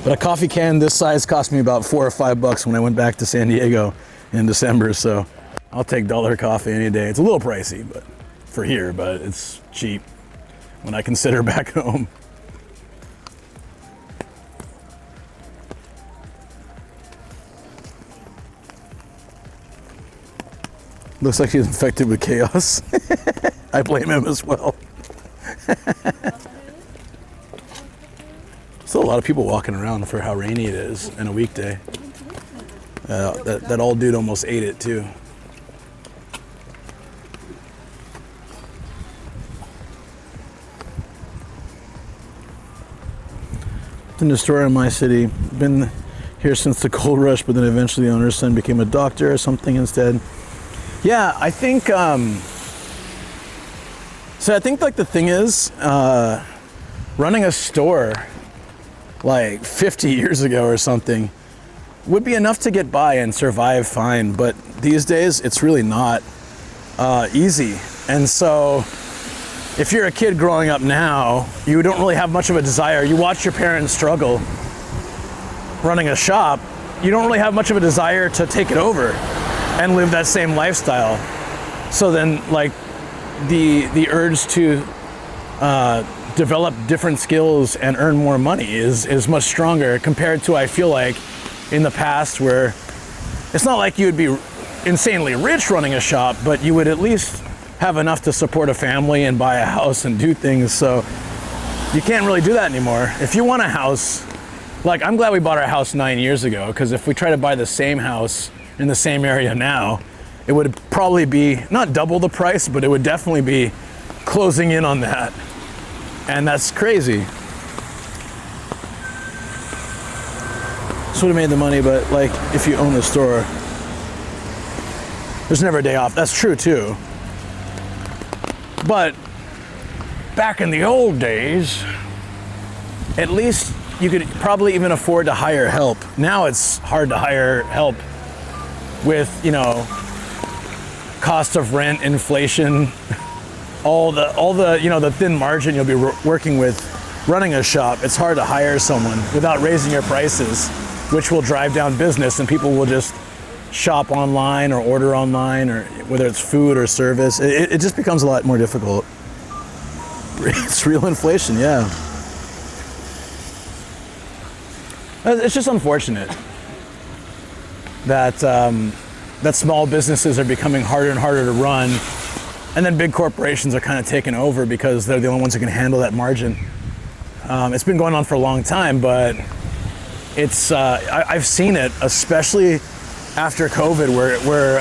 But a coffee can this size cost me about $4 or $5 when I went back to San Diego in December, so I'll take dollar coffee any day. It's a little pricey, but for here, but it's cheap when I consider back home. Looks like he's infected with chaos. I blame him as well. Still a lot of people walking around for how rainy it is in a weekday. That old dude almost ate it too. In the store in my city, been here since the gold rush, but then eventually the owner's son became a doctor or something instead. Yeah, I think, so I think like the thing is, running a store like 50 years ago or something would be enough to get by and survive fine, but these days it's really not easy. And so if you're a kid growing up now, you don't really have much of a desire. You watch your parents struggle running a shop, you don't really have much of a desire to take it over and live that same lifestyle. So then like the urge to develop different skills and earn more money is much stronger compared to, I feel like, in the past, where it's not like you'd be insanely rich running a shop, but you would at least have enough to support a family and buy a house and do things. So you can't really do that anymore. If you want a house, like I'm glad we bought our house 9 years ago, because if we try to buy the same house in the same area now, it would probably be not double the price, but it would definitely be closing in on that. And that's crazy. This would have made the money, but like if you own the store, there's never a day off. That's true too. But back in the old days, at least you could probably even afford to hire help. Now it's hard to hire help with, you know, cost of rent, inflation, all the you know, the thin margin you'll be working with running a shop. It's hard to hire someone without raising your prices, which will drive down business, and people will just shop online or order online, or whether it's food or service. It just becomes a lot more difficult. It's real inflation, yeah. It's just unfortunate that that small businesses are becoming harder and harder to run, and then big corporations are kind of taking over because they're the only ones who can handle that margin. It's been going on for a long time, but it's I've seen it, especially after COVID, where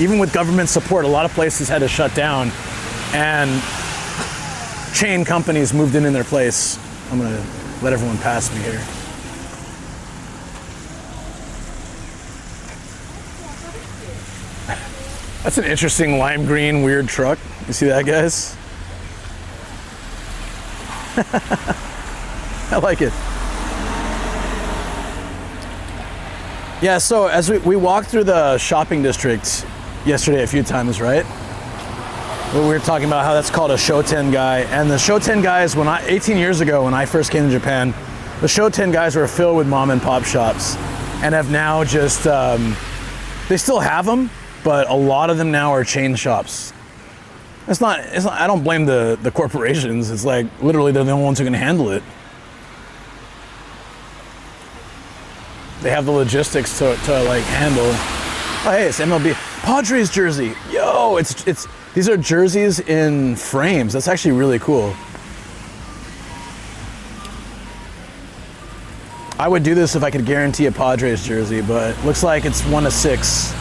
even with government support, a lot of places had to shut down, and chain companies moved in their place. I'm gonna let everyone pass me here. That's an interesting lime green weird truck. You see that, guys? I like it. Yeah, so as we walked through the shopping district yesterday a few times, right? We were talking about how that's called a Shoten guy. And the Shoten guys, 18 years ago when I first came to Japan, the Shoten guys were filled with mom and pop shops, and have now just, they still have them, but a lot of them now are chain shops. It's not, I don't blame the corporations. It's like, literally they're the only ones who can handle it. They have the logistics to like handle. Oh, hey, it's MLB. Padres jersey. Yo, these are jerseys in frames. That's actually really cool. I would do this if I could guarantee a Padres jersey, but looks like it's 1 of 6.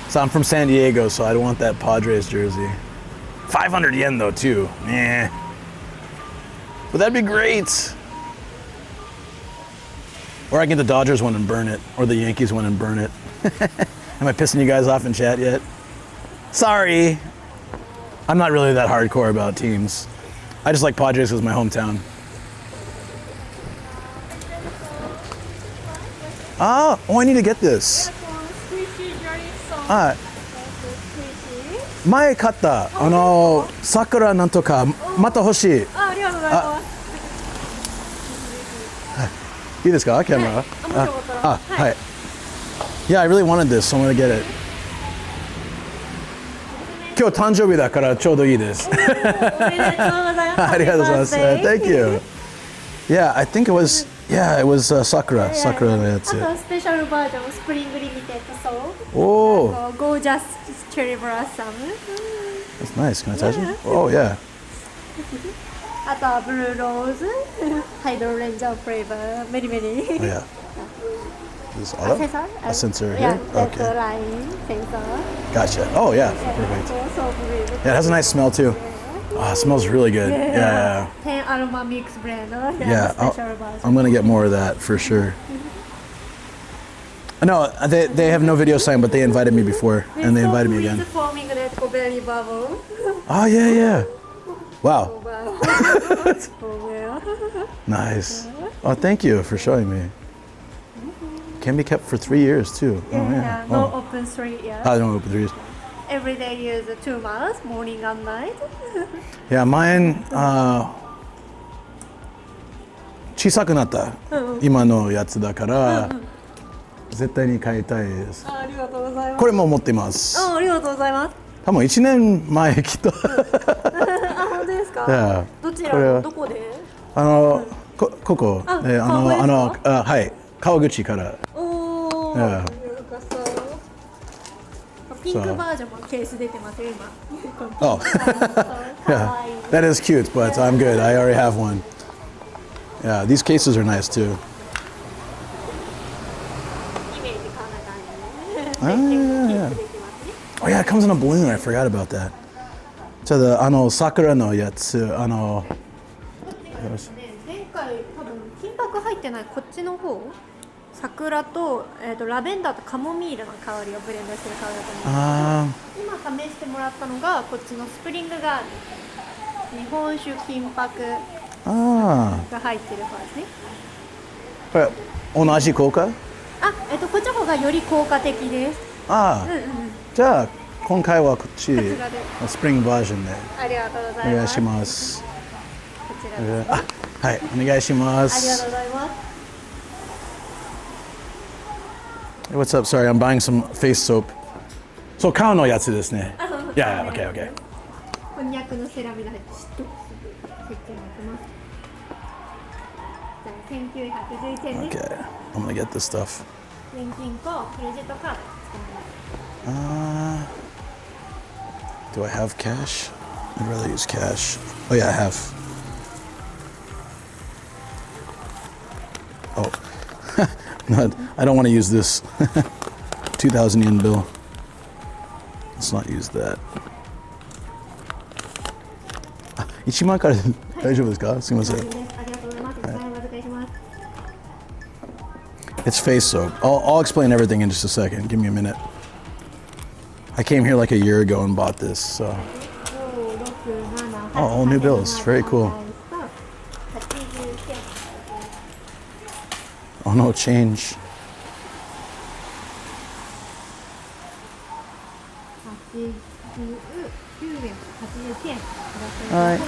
So I'm from San Diego, so I don't want that Padres jersey. 500 yen though, too. Nah. But that'd be great. Or I can get the Dodgers one and burn it, or the Yankees one and burn it. Am I pissing you guys off in chat yet? Sorry. I'm not really that hardcore about teams. I just like Padres because it's my hometown. Oh, I need to get this. はい。前買った桜なんとかまた欲しい。ありがとうございます。いいですか、キャメラ？もしよかったら。はい。Yeah, I really wanted this, so I'm gonna get it. 今日誕生日だからちょうどいいです。おめでとうございます。ありがとうございます。Thank you. Yeah, I think it was Sakura のやつ。あとスペシャルバージョンスプリングリミテッドソー。おお。ゴージャスチェリーブラッサム。That's nice. Can I touch it? Oh yeah. あとはブルーローズ、ハイドロレンジャーフレーバー、メリメリ。Oh yeah. This auto? A sensor here? Okay. Okay. Line sensor. Gotcha. Oh yeah. Perfect. Yeah, it has a nice smell too. Oh, it smells really good. Yeah. 10 aroma mix blend. Yeah. I'm gonna get more of that for sure. No, they have no video sign, but they invited me before, and they invited me again. Oh yeah. Wow. Nice. Oh, thank you for showing me. Can be kept for 3 years too. Yeah, no open 3 years. I don't open 3 years. Every day use 2 months, morning and night. Yeah, mine 小さくなった今のやつだから絶対に買いたいです。ありがとうございます。これも持ってます。ありがとうございます。多分1年前きっと。あ、本当ですか？ Yeah. どちらどこで？ここはい、川口から。おお。Yeah. ピンクバージョンもケース出てますよ今。Oh. Yeah. That is cute, but I'm good. I already have one. Yeah, these cases are nice too. イメージこんな感じで。Yeah. Oh yeah, it comes in a balloon. I forgot about that. じゃあ桜のやつ前回多分金箔入ってないこっちの方。桜と、ラベンダーとカモミールの香りをブレンドしてる香りだと思うんですけど、今試してもらったのがこっちのスプリングガーデン、日本酒金箔が入ってる方ですね。これ同じ効果？こっちの方がより効果的です。じゃあ今回はこっちスプリングバージョンでありがとうございます。お願いします。こちらですね。はい、お願いします。ありがとうございます。What's up? Sorry, I'm buying some face soap. そう、顔のやつですね。Yeah, okay, okay. こんにゃくのセラミが入ってしっとり設計になってます。じゃあ1911円です。Okay, I'm gonna get this stuff. 現金とクレジットカード使います。Do I have cash? I'd rather use cash. Oh yeah, I have. Oh. No, I don't want to use this 2,000 yen bill. Let's not use that. 1万から大丈夫ですか？すみません。ありがとうございます。お預かりします。It's face soap. I'll explain everything in just a second. Give me a minute. I came here like a year ago and bought this. So. Oh, all new bills. Very cool. Oh no, change. はい。こ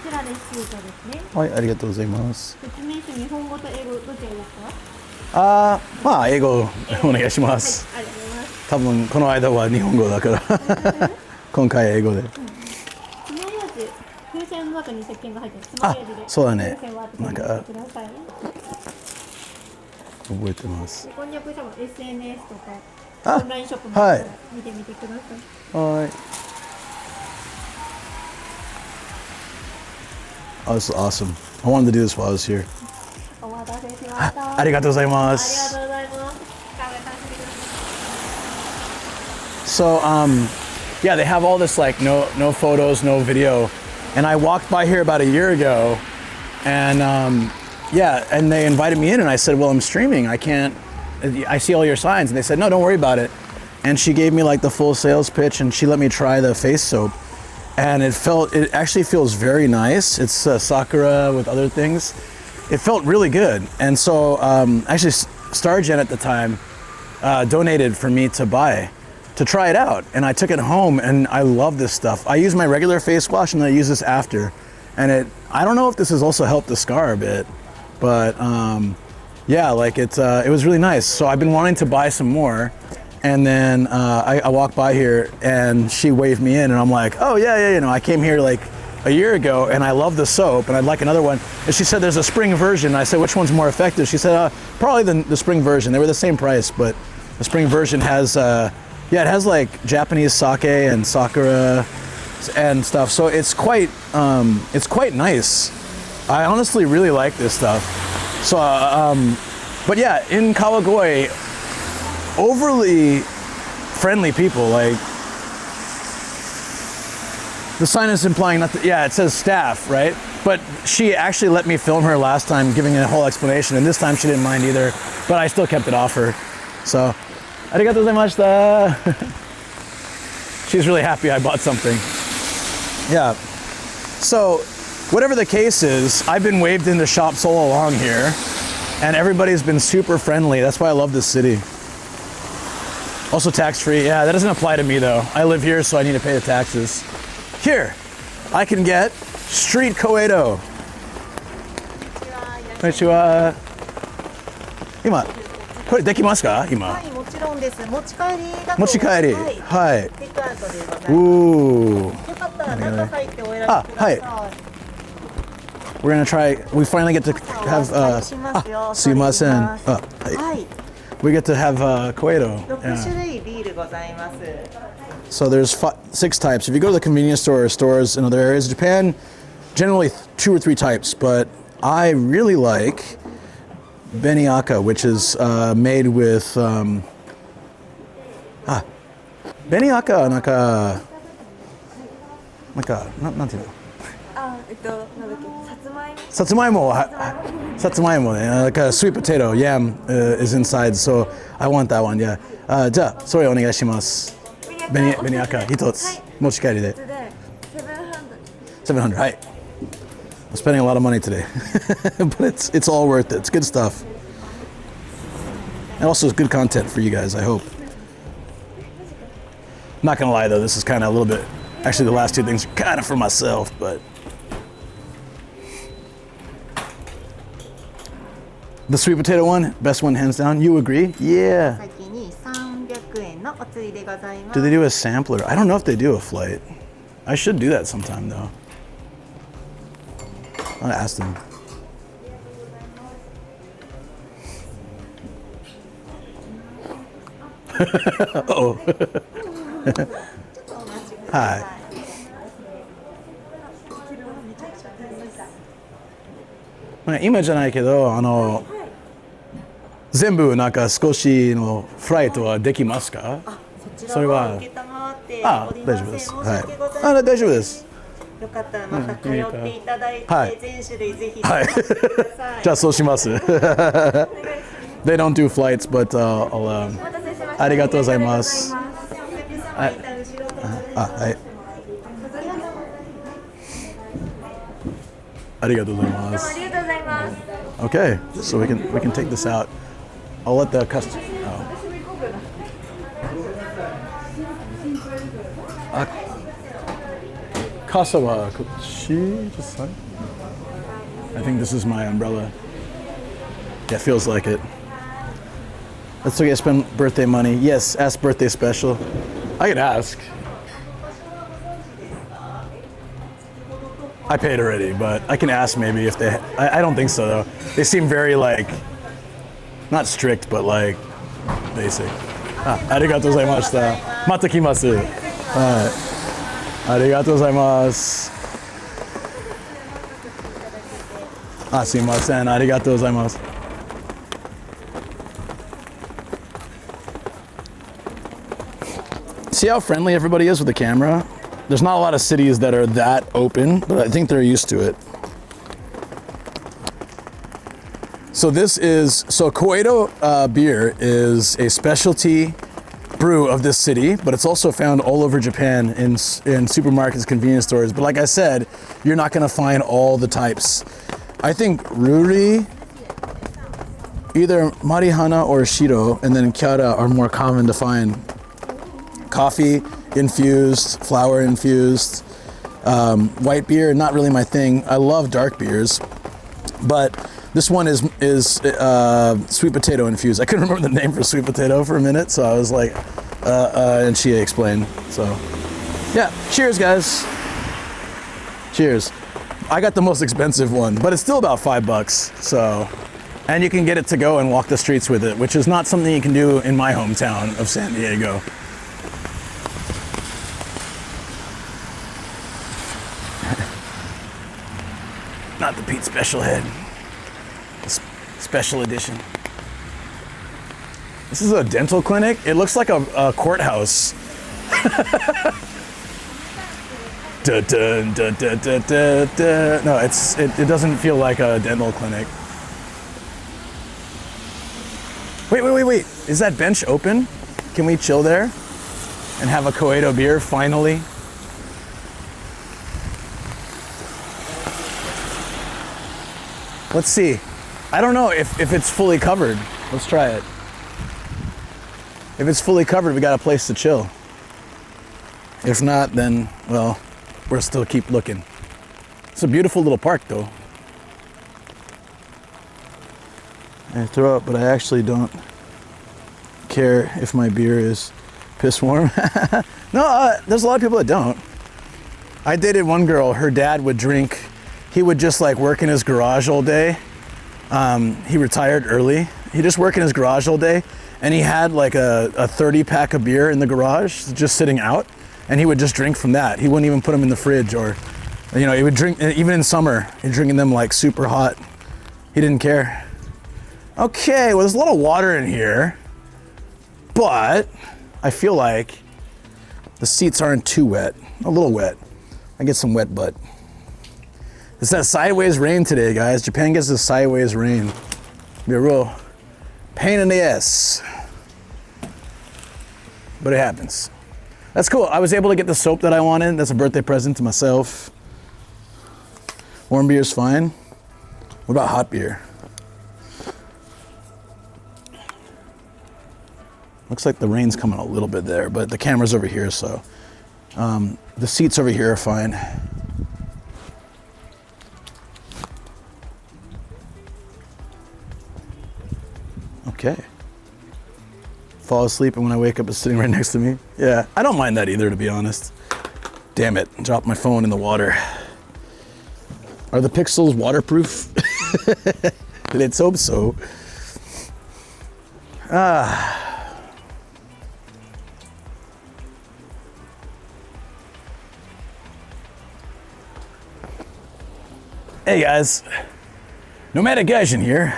ちらでシートですね。はい、ありがとうございます。説明書日本語と英語どちらですか？まあ英語お願いします。はい、ありがとうございます。多分この間は日本語だから今回英語で。爪楊枝、風船の中に石鹸が入ってる。爪楊枝で。そうだね。風船割ってなんかください。覚えてます。こんにゃくしゃも SNS とかオンラインショップも見てみてください。はい。Oh, this is awesome. I wanted to do this while I was here. お待たせしました。ありがとうございまありがす。とうございます。考えさせてください。 So, yeah, they have all this like no photos, no video, and I walked by here about a year ago, and yeah, and they invited me in, and I said, well, I'm streaming. I can't, I see all your signs. And they said, no, don't worry about it. And she gave me like the full sales pitch, and she let me try the face soap. And it actually feels very nice. It's sakura with other things. It felt really good. And so actually Stargen at the time donated for me to try it out. And I took it home, and I love this stuff. I use my regular face wash, and then I use this after. And I don't know if this has also helped the scar a bit, but yeah, like it was really nice. So I've been wanting to buy some more. And then I walked by here, and she waved me in, and I'm like, oh yeah, you know, I came here like a year ago, and I love the soap, and I'd like another one. And she said there's a spring version. I said, which one's more effective? She said, probably the spring version. They were the same price, but the spring version has, it has like Japanese sake and sakura and stuff. So it's quite nice. I honestly really like this stuff. So, but yeah, in Kawagoe, overly friendly people. Like the sign is implying not that, yeah, it says staff, right? But she actually let me film her last time giving a whole explanation, and this time she didn't mind either, but I still kept it off her. So, arigatou gozaimashita. She's really happy I bought something. Yeah. So, whatever the case is, I've been waved into shops all along here, and everybody's been super friendly. That's why I love this city. Also tax-free. Yeah, that doesn't apply to me though. I live here, so I need to pay the taxes. Here, I can get street Koedo. Konnichiwa. 今、これできますか？今。はい、もちろんです。持ち帰りだと。持ち帰り。はい。テイクアウトでございます。Ooh. よかったら中入ってお選びください。We're gonna try. We finally get to have. すいません。はい。We get to have Koedo. 6種類ビールございます。 So there's 6 types. If you go to the convenience store or stores in other areas, Japan, generally 2 or 3 types. But I really like Beniaka, which is made with Beniaka, なんていうの？なんだっけ、さつまいもね、like a sweet potato, yam is inside, so I want that one, yeah. じゃあ、それお願いします。ベニアカ1つ、持ち帰りで。700, はい。I'm spending a lot of money today, but it's all worth it. It's good stuff. And also it's good content for you guys, I hope. Not gonna lie though, this is kind of a little bit, actually the last 2 things are kind of for myself, but the sweet potato one, best one hands down. You agree? Yeah. 先に300円のおついでございます。 Do they do a sampler? I don't know if they do a flight. I should do that sometime though. I'll ask them. Uh-oh. Hi. 今じゃないけど、全部なんか少しのフライトはできますか？それは大丈夫です。はい。大丈夫です。よかったらまた通っていただいて、全種類ぜひはい。じゃあそうします。They don't do flights, but I'll ありがとうございます。はい。はい。ありがとうございます。Okay, so we can take this out. I'll let the customer. Casa wa she just signed? I think this is my umbrella. Yeah, feels like it. Let's look at spend birthday money. Yes, ask birthday special. I could ask. I paid already, but I can ask maybe if they. I don't think so though. They seem very like, not strict, but like basic. ありがとうございました。また来ます。はい。ありがとうございます。すいません。ありがとうございます。See how friendly everybody is with the camera? There's not a lot of cities that are that open, but I think they're used to it. So Koedo beer is a specialty brew of this city, but it's also found all over Japan in supermarkets, convenience stores. But like I said, you're not gonna find all the types. I think Ruri, either Marihana or Shiro, and then Kyara are more common to find. Coffee infused, flour infused, white beer, not really my thing. I love dark beers, but this one is sweet potato infused. I couldn't remember the name for sweet potato for a minute, so I was like, and she explained. So, yeah, cheers, guys. Cheers. I got the most expensive one, but it's still about $5. So, and you can get it to go and walk the streets with it, which is not something you can do in my hometown of San Diego. Not the Pete Special Head. Special edition. This is a dental clinic. It looks like a courthouse. Dun, dun, dun, dun, dun, dun, dun. No, it doesn't feel like a dental clinic. Wait. Is that bench open? Can we chill there and have a Koedo beer finally? Let's see. I don't know if it's fully covered. Let's try it. If it's fully covered, we got a place to chill. If not, then, well, we'll still keep looking. It's a beautiful little park, though. I throw up, but I actually don't care if my beer is piss warm. No, there's a lot of people that don't. I dated one girl, her dad would drink. He would just like work in his garage all day. He retired early. He'd just work in his garage all day, and he had like a 30 pack of beer in the garage just sitting out, and he would just drink from that. He wouldn't even put them in the fridge, or, you know, he would drink, even in summer, he'd drinking them like super hot. He didn't care. Okay, well, there's a lot of water in here, but I feel like the seats aren't too wet. A little wet. I get some wet butt. It's that sideways rain today, guys. Japan gets this sideways rain. Be a real pain in the ass. But it happens. That's cool. I was able to get the soap that I wanted. That's a birthday present to myself. Warm beer's fine. What about hot beer? Looks like the rain's coming a little bit there, but the camera's over here, so the seats over here are fine. Okay. Fall asleep and when I wake up it's sitting right next to me. Yeah, I don't mind that either, to be honest. Damn it, dropped my phone in the water. Are the pixels waterproof? Let's hope so. Hey guys, Nomadic Gaijin here.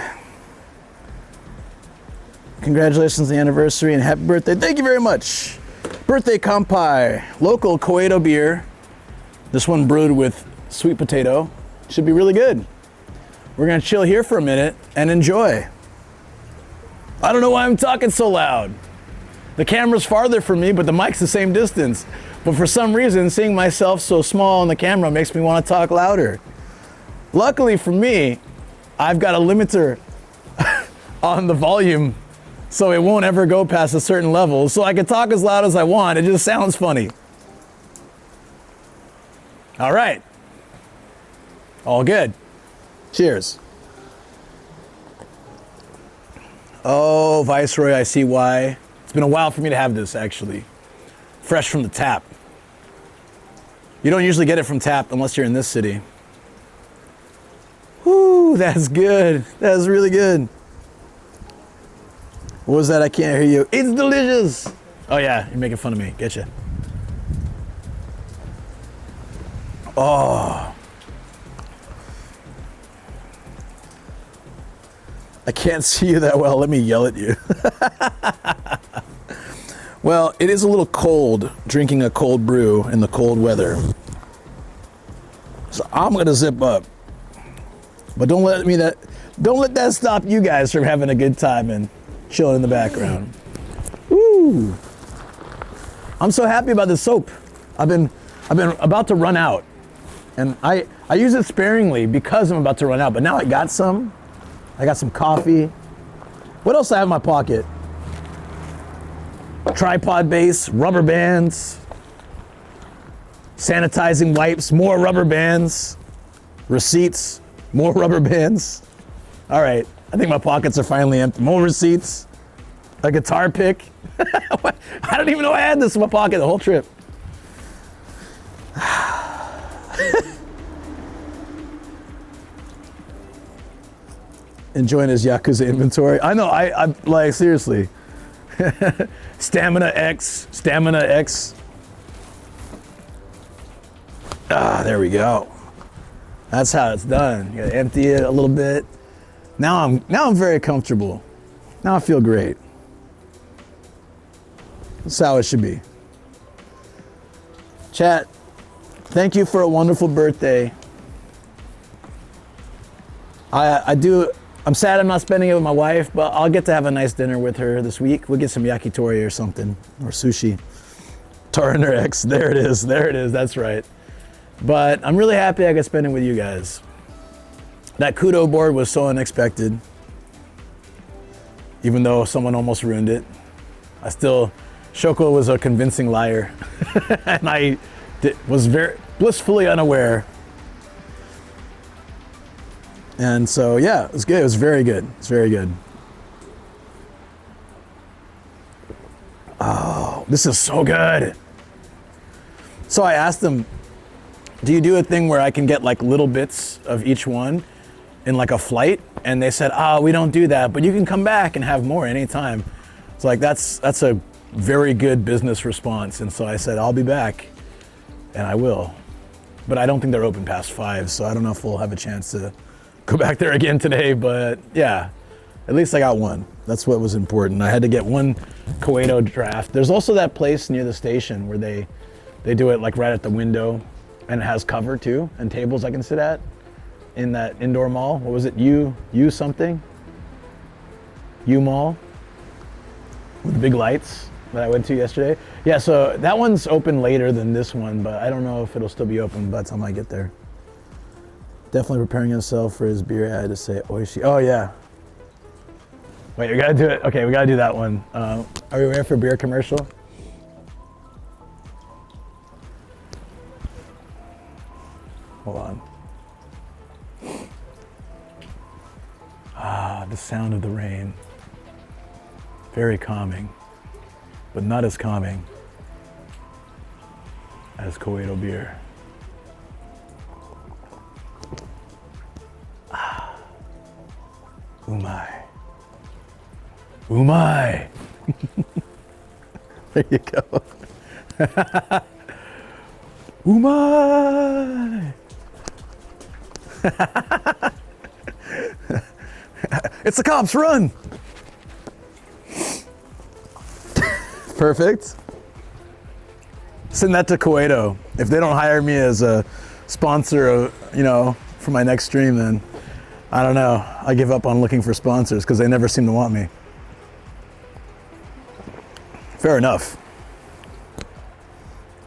Congratulations on the anniversary and happy birthday. Thank you very much. Birthday Kampai, local Koedo beer. This one brewed with sweet potato. Should be really good. We're gonna chill here for a minute and enjoy. I don't know why I'm talking so loud. The camera's farther from me, but the mic's the same distance. But for some reason, seeing myself so small on the camera makes me want to talk louder. Luckily for me, I've got a limiter on the volume, so it won't ever go past a certain level, so I can talk as loud as I want. It just sounds funny. All right. All good. Cheers. Oh, Viceroy, I see why. It's been a while for me to have this, actually. Fresh from the tap. You don't usually get it from tap unless you're in this city. Whoo, that's good. That's really good. What was that? I can't hear you. It's delicious. Oh yeah, you're making fun of me. Getcha. Oh. I can't see you that well. Let me yell at you. Well, it is a little cold drinking a cold brew in the cold weather. So I'm gonna zip up. But don't let that stop you guys from having a good time and chilling in the background. Woo! I'm so happy about this soap. I've been about to run out. And I use it sparingly because I'm about to run out, but now I got some. I got some coffee. What else I have in my pocket? Tripod base, rubber bands, sanitizing wipes, more rubber bands, receipts, more rubber bands. All right, I think my pockets are finally empty. More receipts, a guitar pick. I don't even know I had this in my pocket the whole trip. Enjoying his Yakuza inventory. I know, I like, seriously. Stamina X. Ah, there we go. That's how it's done. You gotta empty it a little bit. Now I'm very comfortable. Now I feel great. That's how it should be. Chat, thank you for a wonderful birthday. I'm sad I'm not spending it with my wife, but I'll get to have a nice dinner with her this week. We'll get some yakitori or something, or sushi. Turner X, there it is, that's right. But I'm really happy I got to spend it with you guys. That kudo board was so unexpected. Even though someone almost ruined it. Shoko was a convincing liar. And I was very blissfully unaware. And so, yeah, it was good. It was very good. It's very good. Oh, this is so good. So I asked them, do you do a thing where I can get like little bits of each one in like a flight? And they said, we don't do that, but you can come back and have more anytime. It's like, that's a very good business response. And so I said, I'll be back, and I will. But I don't think they're open past 5, so I don't know if we'll have a chance to go back there again today, but yeah, at least I got one. That's what was important. I had to get one Koedo draft. There's also that place near the station where they do it like right at the window, and it has cover too, and tables I can sit at in that indoor mall. What was it? U something? U Mall? With the big lights that I went to yesterday. Yeah, so that one's open later than this one, but I don't know if it'll still be open by the time I get there. Definitely preparing himself for his beer. I had to say oishi. Oh yeah. Wait, we gotta do it. Okay, we gotta do that one. Are we waiting for a beer commercial? Hold on. The sound of the rain. Very calming, but not as calming as Koedo beer. Umai. Umai. There you go. Umai. It's the cops, run. Perfect. Send that to Koedo. If they don't hire me as a sponsor of, for my next stream, then I don't know. I give up on looking for sponsors because they never seem to want me. Fair enough.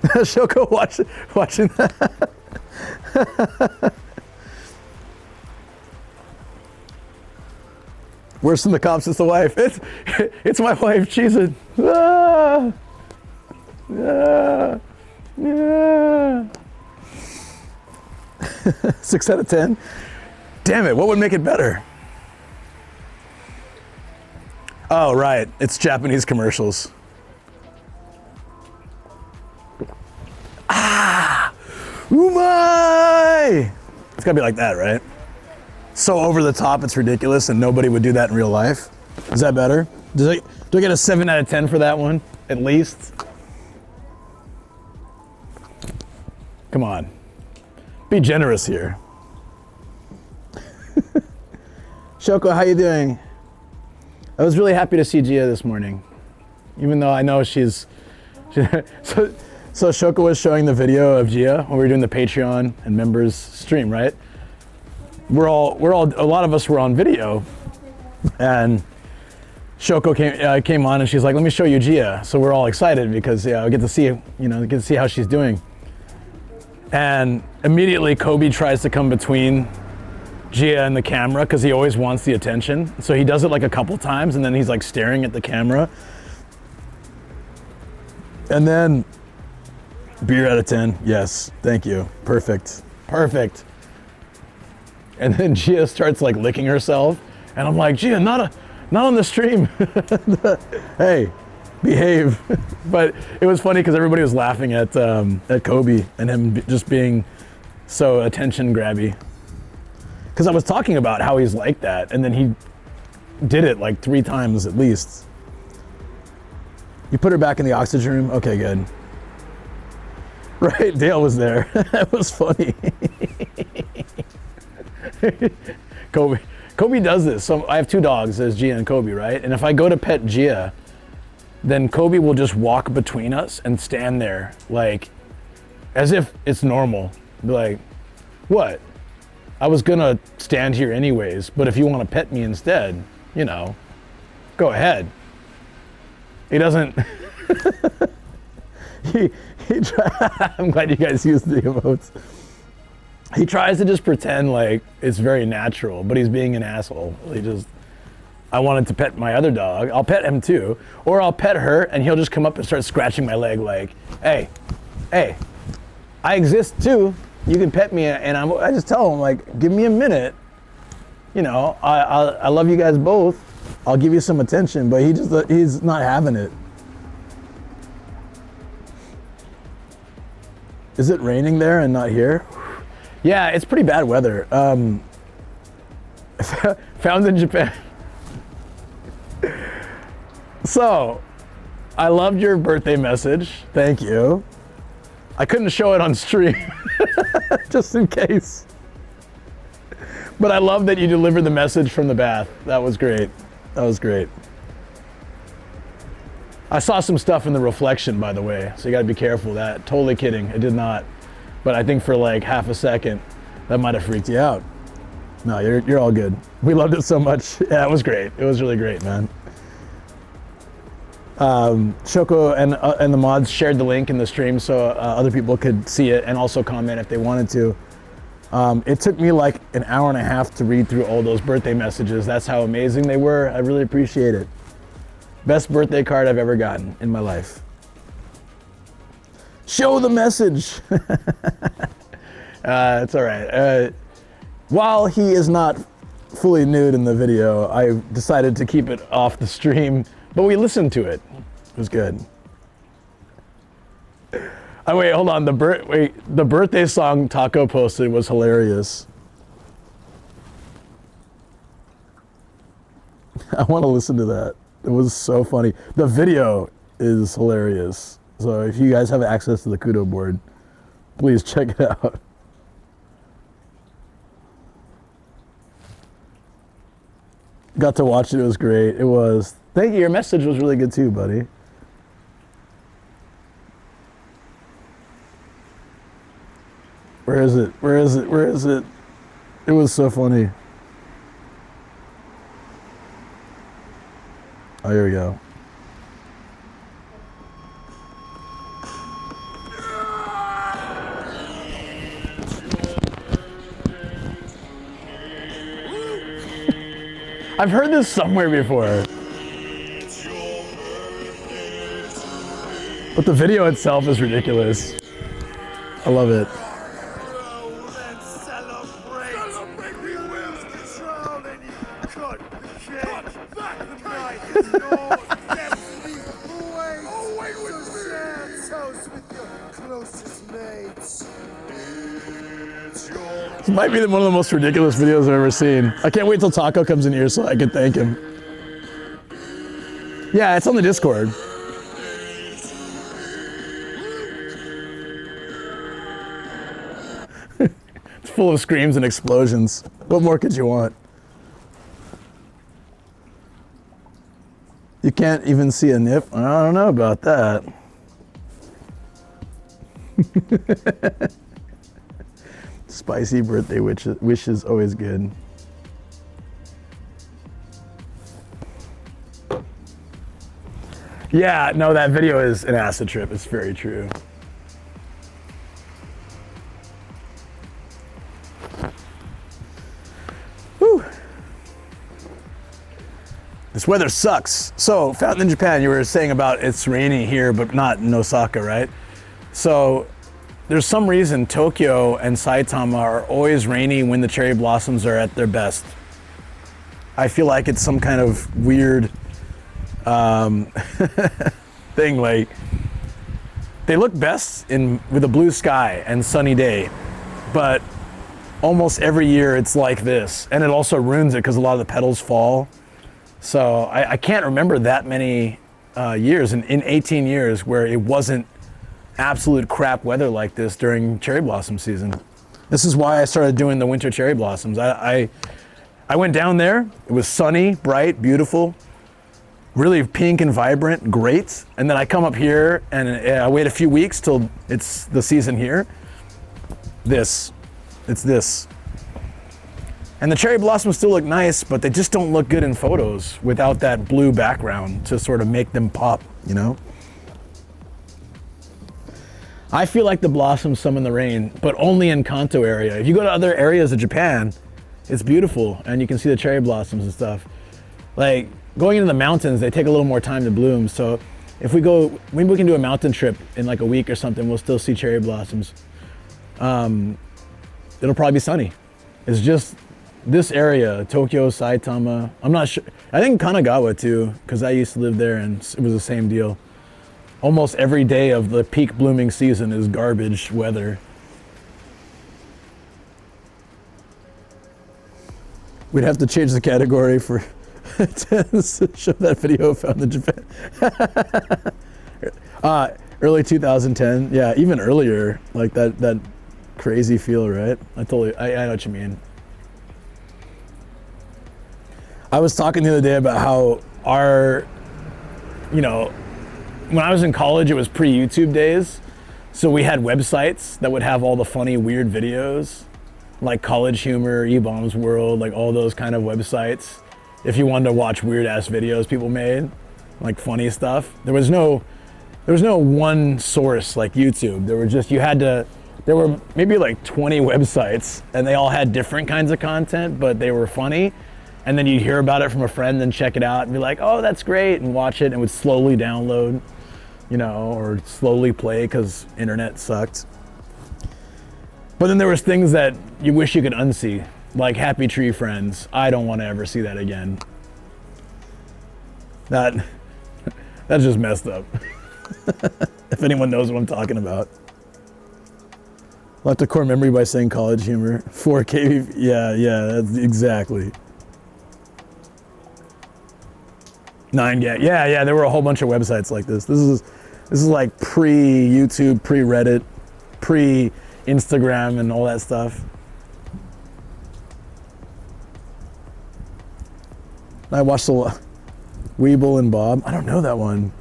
Shoko watching that. Worse than the cops, it's the wife. It's my wife cheesing. Ah, yeah, yeah. 6 out of 10. Damn it, what would make it better? Oh, right, it's Japanese commercials. Umai! It's gotta be like that, right? So over the top, it's ridiculous, and nobody would do that in real life. Is that better? Do I get a 7 out of 10 for that one, at least? Come on. Be generous here. Shoko, how you doing? I was really happy to see Gia this morning, even though I know so Shoko was showing the video of Gia when we were doing the Patreon and members stream, right? a lot of us were on video, and Shoko came on and she's like, let me show you Gia. So we're all excited because I get to see how she's doing. And immediately Kobe tries to come between Gia and the camera because he always wants the attention. So he does it like a couple times and then he's like staring at the camera. And then beer out of 10. Yes, thank you. Perfect. And then Gia starts like licking herself. And I'm like, Gia, not on the stream. Hey, behave. But it was funny because everybody was laughing at Kobe and him just being so attention grabby. Because I was talking about how he's like that, and then he did it like 3 times at least. You put her back in the oxygen room? Okay, good. Right, Dale was there. That was funny. Kobe does this. So I have 2 dogs, there's Gia and Kobe, right? And if I go to pet Gia, then Kobe will just walk between us and stand there like as if it's normal. Be like, what? I was gonna stand here anyways, but if you want to pet me instead, go ahead. He doesn't. I'm glad you guys used the emotes. He tries to just pretend like it's very natural, but he's being an asshole. I wanted to pet my other dog. I'll pet him too. Or I'll pet her and he'll just come up and start scratching my leg like, hey, I exist too. You can pet me. And I just tell him like, give me a minute. I love you guys both. I'll give you some attention, but he's not having it. Is it raining there and not here? Yeah, it's pretty bad weather. Found in Japan. So, I loved your birthday message. Thank you. I couldn't show it on stream, just in case. But I love that you delivered the message from the bath. That was great. I saw some stuff in the reflection, by the way, so you gotta be careful of that. Totally kidding, I did not. But I think for like half a second, that might have freaked you out. No, you're all good. We loved it so much. Yeah, it was great. It was really great, man. Shoko and the mods shared the link in the stream so other people could see it and also comment if they wanted to. It took me like an hour and a half to read through all those birthday messages. That's how amazing they were. I really appreciate it. Best birthday card I've ever gotten in my life. Show the message. It's all right. While he is not fully nude in the video, I decided to keep it off the stream, but we listened to it. It was good. Oh wait, hold on. The birthday song Taco posted was hilarious. I want to listen to that. It was so funny. The video is hilarious. So if you guys have access to the Kudo board, please check it out. Got to watch it. It was great. It was. Thank you. Your message was really good too, buddy. Where is it? Where is it? Where is it? It was so funny. Oh, here we go. I've heard this somewhere before. But the video itself is ridiculous. I love it. This might be one of the most ridiculous videos I've ever seen. I can't wait till Taco comes in here so I can thank him. Yeah, it's on the Discord. It's full of screams and explosions. What more could you want? You can't even see a nip? I don't know about that. Spicy birthday wish is always good. Yeah, no, that video is an acid trip. It's very true. Whew. This weather sucks. So, Fountain in Japan, you were saying about it's rainy here, but not in Osaka, right? So, there's some reason Tokyo and Saitama are always rainy when the cherry blossoms are at their best. I feel like it's some kind of weird thing. Like, they look best with a blue sky and sunny day, but almost every year it's like this, and it also ruins it because a lot of the petals fall. So I can't remember that many years in 18 years where it wasn't absolute crap weather like this during cherry blossom season. This is why I started doing the winter cherry blossoms. I went down there, it was sunny, bright, beautiful, really pink and vibrant, great. And then I come up here and I wait a few weeks till it's the season here. It's this. And the cherry blossoms still look nice, but they just don't look good in photos without that blue background to sort of make them pop, you know? I feel like the blossoms some in the rain, but only in Kanto area. If you go to other areas of Japan, it's beautiful and you can see the cherry blossoms and stuff. Like going into the mountains, they take a little more time to bloom. So if we go, maybe we can do a mountain trip in like a week or something, we'll still see cherry blossoms. It'll probably be sunny. It's just this area, Tokyo, Saitama, I'm not sure. I think Kanagawa too, because I used to live there and it was the same deal. Almost every day of the peak blooming season is garbage weather. We'd have to change the category for to show that video found in Japan. Early 2010, yeah, even earlier, like that crazy feel, right? I know what you mean. I was talking the other day about how when I was in college, it was pre-YouTube days. So we had websites that would have all the funny, weird videos, like College Humor, E-Bombs World, like all those kind of websites. If you wanted to watch weird ass videos people made, like funny stuff. There was no one source like YouTube. There were maybe like 20 websites and they all had different kinds of content, but they were funny. And then you'd hear about it from a friend and check it out and be like, oh, that's great, and watch it, and it would slowly download, or slowly play because internet sucked. But then there was things that you wish you could unsee, like Happy Tree Friends. I don't want to ever see that again. That's just messed up. If anyone knows what I'm talking about. Left a core memory by saying College Humor. 4K, yeah, that's exactly. 9gag, yeah, there were a whole bunch of websites like this. This is like pre-YouTube, pre-Reddit, pre-Instagram and all that stuff. I watched the Weeble and Bob. I don't know that one.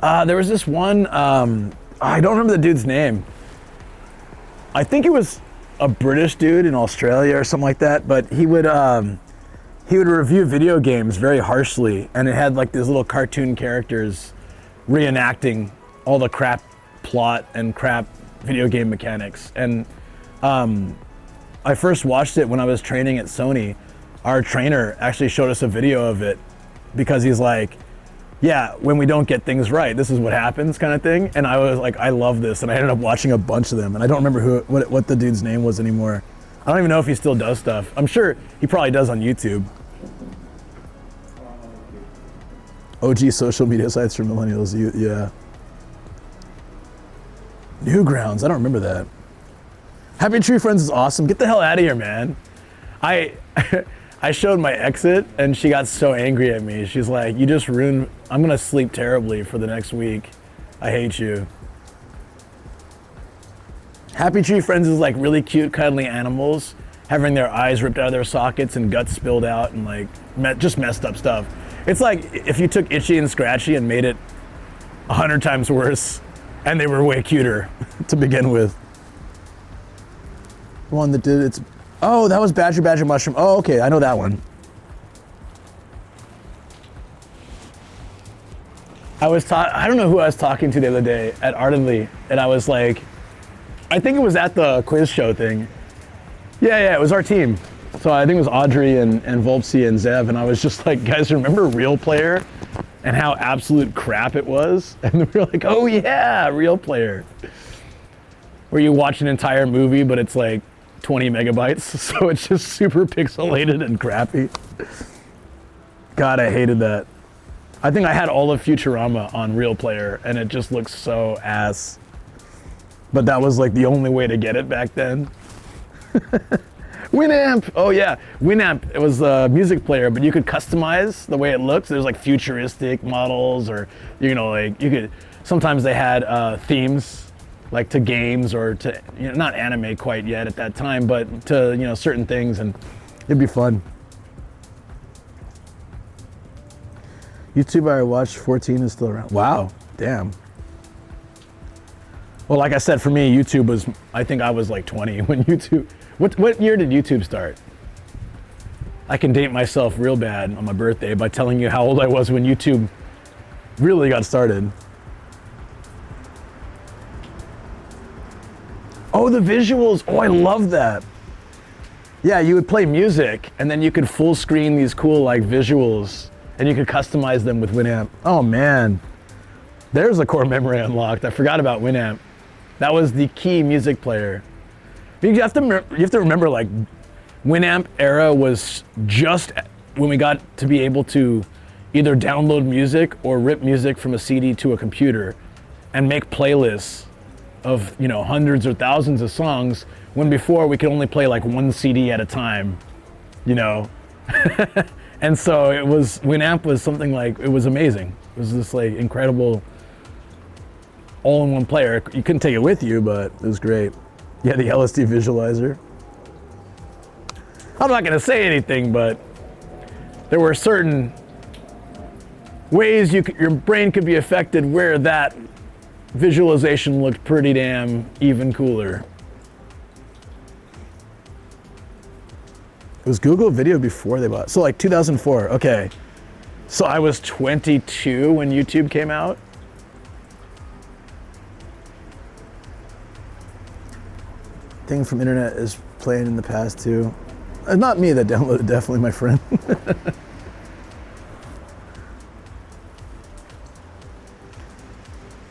There was this one, I don't remember the dude's name. I think it was a British dude in Australia or something like that, but he would review video games very harshly, and it had like these little cartoon characters reenacting all the crap plot and crap video game mechanics. And I first watched it when I was training at Sony. Our trainer actually showed us a video of it because he's like, yeah, when we don't get things right, this is what happens, kind of thing. And I was like, I love this, and I ended up watching a bunch of them, and I don't remember what the dude's name was anymore. I don't even know if he still does stuff. I'm sure he probably does on YouTube. OG social media sites for millennials, yeah. Newgrounds, I don't remember that. Happy Tree Friends is awesome. Get the hell out of here, man. I showed my exit and she got so angry at me. She's like, you just ruined, I'm gonna sleep terribly for the next week. I hate you. Happy Tree Friends is like really cute, cuddly animals having their eyes ripped out of their sockets and guts spilled out and like just messed up stuff. It's like if you took Itchy and Scratchy and made it 100 times worse. And they were way cuter to begin with. The one that did it's, oh, that was Badger Mushroom. Oh, okay, I know that one. I don't know who I was talking to the other day at Ardently, and I was like, I think it was at the quiz show thing. Yeah, it was our team. So I think it was Audrey and Volpsy and Zev, and I was just like, guys, remember Real Player and how absolute crap it was? And we were like, oh yeah, Real Player. Where you watch an entire movie, but it's like 20 megabytes, so it's just super pixelated and crappy. God, I hated that. I think I had all of Futurama on Real Player, and it just looks so ass. But that was like the only way to get it back then. Winamp! Oh yeah, Winamp, it was a music player, but you could customize the way it looks. There's like futuristic models, or, you know, like you could, sometimes they had themes, like to games or to, you know, not anime quite yet at that time, but to, you know, certain things, and it'd be fun. YouTube I watched 14 is still around. Wow, damn. Well, like I said, for me, YouTube was, I think I was like 20 when YouTube, what year did YouTube start? I can date myself real bad on my birthday by telling you how old I was when YouTube really got started. Oh, the visuals, oh, I love that. Yeah, you would play music and then you could full screen these cool like visuals and you could customize them with Winamp. Oh man, there's a core memory unlocked. I forgot about Winamp. That was the key music player. You have to remember, like, Winamp era was just when we got to be able to either download music or rip music from a CD to a computer and make playlists of, you know, hundreds or thousands of songs, when before we could only play like one CD at a time, you know. And so it was, Winamp was something like, it was amazing. It was this like incredible all-in-one player. You couldn't take it with you, but it was great. Yeah, the LSD visualizer. I'm not gonna say anything, but there were certain ways your brain could be affected where that visualization looked pretty damn even cooler. It was Google Video before they bought, so like 2004, okay. So I was 22 when YouTube came out. Thing from internet is playing in the past too. Not me that downloaded, definitely my friend.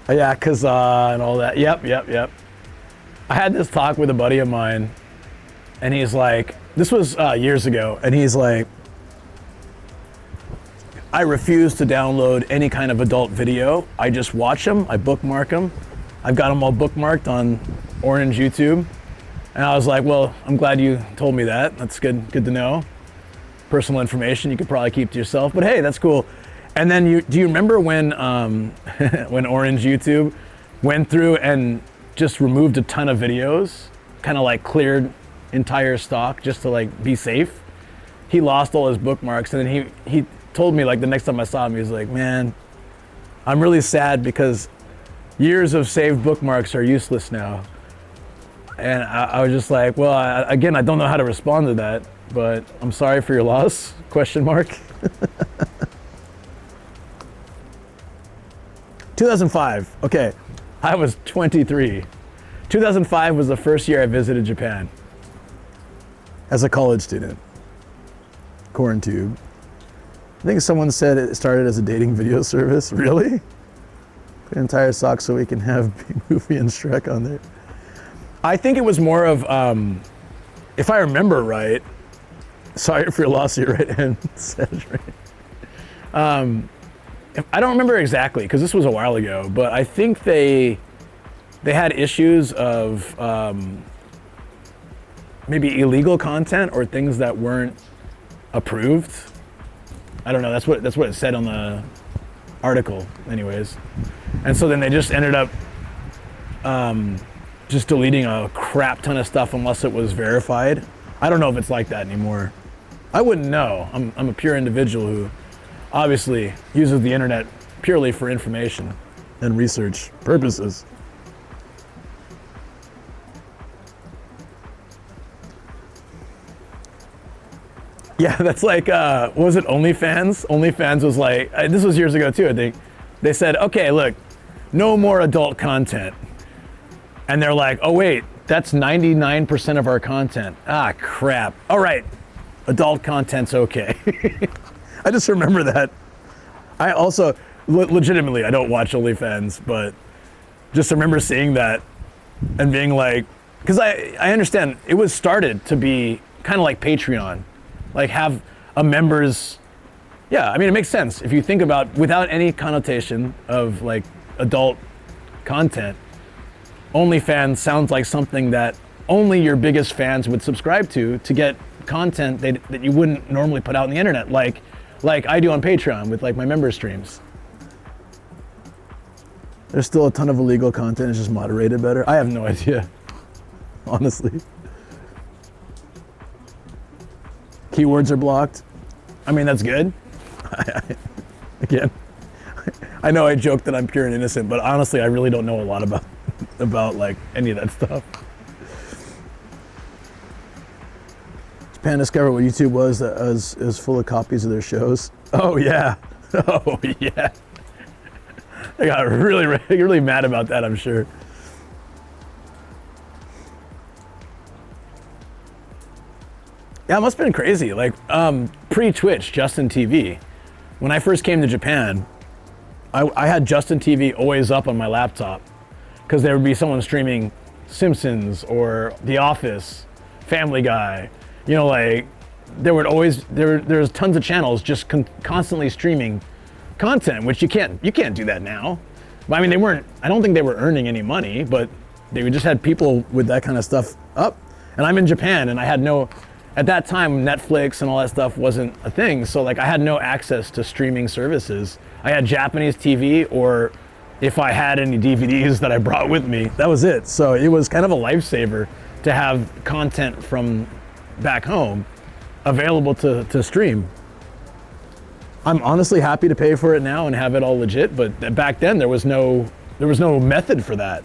Yeah, Kazaa and all that. Yep. I had this talk with a buddy of mine, and he's like, this was years ago, and he's like, I refuse to download any kind of adult video. I just watch them, I bookmark them. I've got them all bookmarked on Orange YouTube. And I was like, well, I'm glad you told me that. That's good to know. Personal information you could probably keep to yourself, but hey, that's cool. And then do you remember when when Orange YouTube went through and just removed a ton of videos, kind of like cleared entire stock just to like be safe? He lost all his bookmarks, and then he told me, like, the next time I saw him, he was like, man, I'm really sad because years of saved bookmarks are useless now. And I was just like, well, again, I don't know how to respond to that, but I'm sorry for your loss, question mark. 2005, okay, I was 23. 2005 was the first year I visited Japan as a college student. Quarantube. I think someone said it started as a dating video service. Really? Put an entire sock so we can have B-Movie and Shrek on there. I think it was more of, if I remember right, sorry for your loss of your right hand, I don't remember exactly, because this was a while ago, but I think they had issues of maybe illegal content or things that weren't approved. I don't know, that's what it said on the article anyways. And so then they just ended up just deleting a crap ton of stuff unless it was verified. I don't know if it's like that anymore. I wouldn't know. I'm a pure individual who obviously uses the internet purely for information and research purposes. Yeah, that's like, what was it, OnlyFans? OnlyFans was like, this was years ago too, I think. They said, okay, look, no more adult content. And they're like, oh wait, that's 99% of our content. Ah, crap. All right, adult content's okay. I just remember that. I also, legitimately, I don't watch OnlyFans, but just remember seeing that and being like, because I understand it was started to be kind of like Patreon, like have a members, yeah, I mean, it makes sense. If you think about, without any connotation of like adult content, OnlyFans sounds like something that only your biggest fans would subscribe to get content that you wouldn't normally put out on the internet, like I do on Patreon with like my member streams. There's still a ton of illegal content, it's just moderated better. I have no idea, honestly. Keywords are blocked. I mean, that's good. Again, I know I joke that I'm pure and innocent, but honestly, I really don't know a lot about like any of that stuff. Japan discovered what YouTube was that is full of copies of their shows. Oh yeah, oh yeah. I got really mad about that, I'm sure. Yeah, it must have been crazy. Like pre-Twitch, Justin TV. When I first came to Japan, I had Justin TV always up on my laptop because there would be someone streaming Simpsons or The Office, Family Guy. You know, like there's tons of channels just constantly streaming content, which you can't do that now. I mean, I don't think they were earning any money, but they just had people with that kind of stuff up. And I'm in Japan, and I had at that time, Netflix and all that stuff wasn't a thing, so like I had no access to streaming services. I had Japanese TV, or if I had any DVDs that I brought with me, that was it. So it was kind of a lifesaver to have content from back home available to stream. I'm honestly happy to pay for it now and have it all legit, but back then there was no method for that.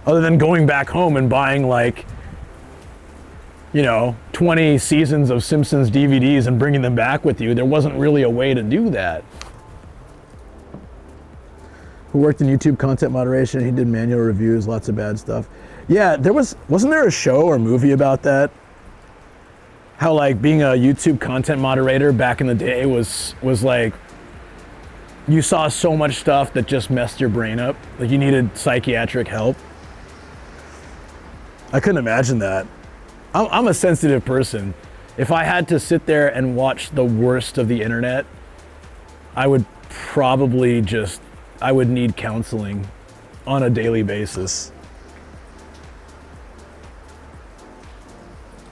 Other than going back home and buying like, 20 seasons of Simpsons DVDs and bringing them back with you. There wasn't really a way to do that. Who worked in YouTube content moderation? He did manual reviews, lots of bad stuff. Yeah, wasn't there a show or movie about that? How like being a YouTube content moderator back in the day was like, you saw so much stuff that just messed your brain up. Like you needed psychiatric help. I couldn't imagine that. I'm a sensitive person. If I had to sit there and watch the worst of the internet, I would probably I would need counseling on a daily basis.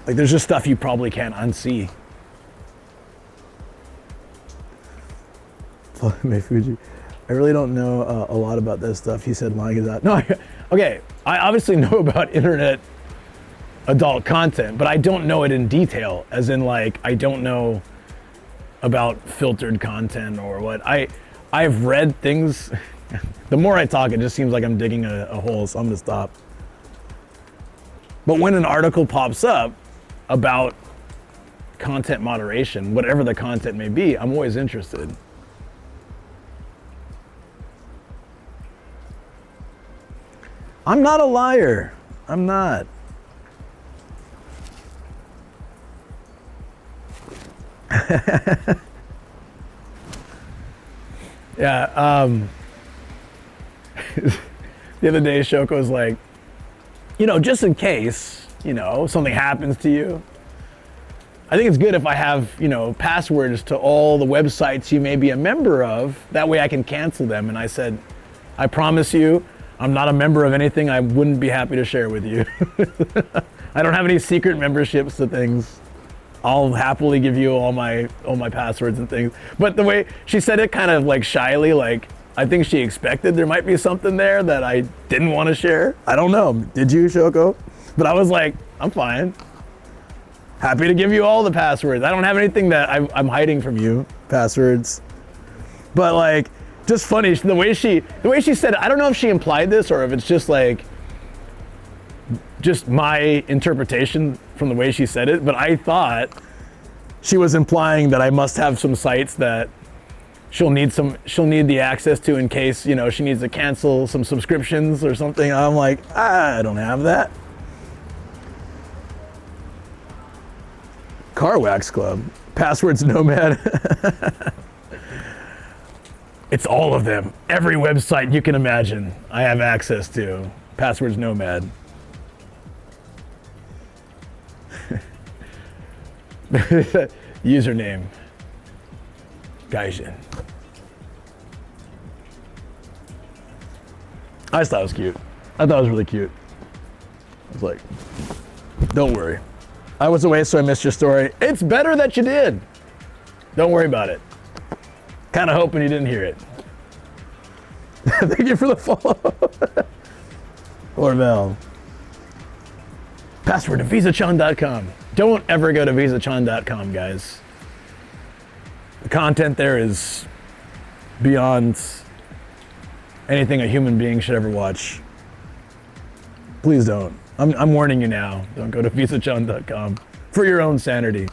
Like there's just stuff you probably can't unsee. Fuji, I really don't know a lot about this stuff. He said lying is out. No, okay, I obviously know about internet adult content, but I don't know it in detail, as in like I don't know about filtered content or what. I've read things. The more I talk, it just seems like I'm digging a hole, so I'm gonna stop. But when an article pops up about content moderation, whatever the content may be, I'm always interested. I'm not a liar. I'm not. Yeah, the other day Shoko was like, just in case, something happens to you, I think it's good if I have, passwords to all the websites you may be a member of. That way I can cancel them. And I said, I promise you, I'm not a member of anything I wouldn't be happy to share with you. I don't have any secret memberships to things. I'll happily give you all my passwords and things. But the way she said it kind of like shyly, like I think she expected there might be something there that I didn't want to share. I don't know. Did you, Shoko? But I was like, I'm fine. Happy to give you all the passwords. I don't have anything that I'm hiding from you, passwords. But like, just funny, the way she said it, I don't know if she implied this or if it's just like, just my interpretation from the way she said it, but I thought she was implying that I must have some sites that she'll need the access to in case, you know, she needs to cancel some subscriptions or something. I'm like, I don't have that. Car Wax Club. Passwords Nomad. It's all of them. Every website you can imagine, I have access to. Passwords Nomad. Username. Gaijin. I just thought it was cute. I thought it was really cute. I was like, don't worry. I was away, so I missed your story. It's better that you did. Don't worry about it. Kind of hoping you didn't hear it. Thank you for the follow. Orville. Password to visachan.com. Don't ever go to visachan.com, guys. The content there is beyond anything a human being should ever watch. Please don't. I'm warning you now. Don't go to visachan.com for your own sanity.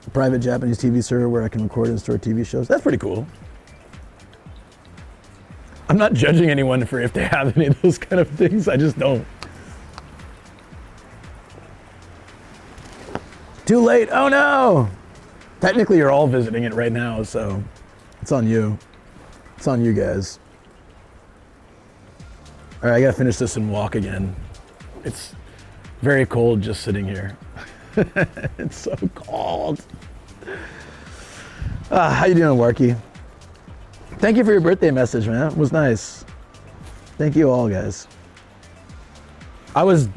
A private Japanese TV server where I can record and store TV shows. That's pretty cool. I'm not judging anyone for if they have any of those kind of things. I just don't. Too late. Oh no. Technically, you're all visiting it right now, so it's on you. It's on you guys. All right, I gotta finish this and walk again. It's very cold just sitting here. It's so cold. How you doing, Warky? Thank you for your birthday message, man. It was nice. Thank you all, guys. I was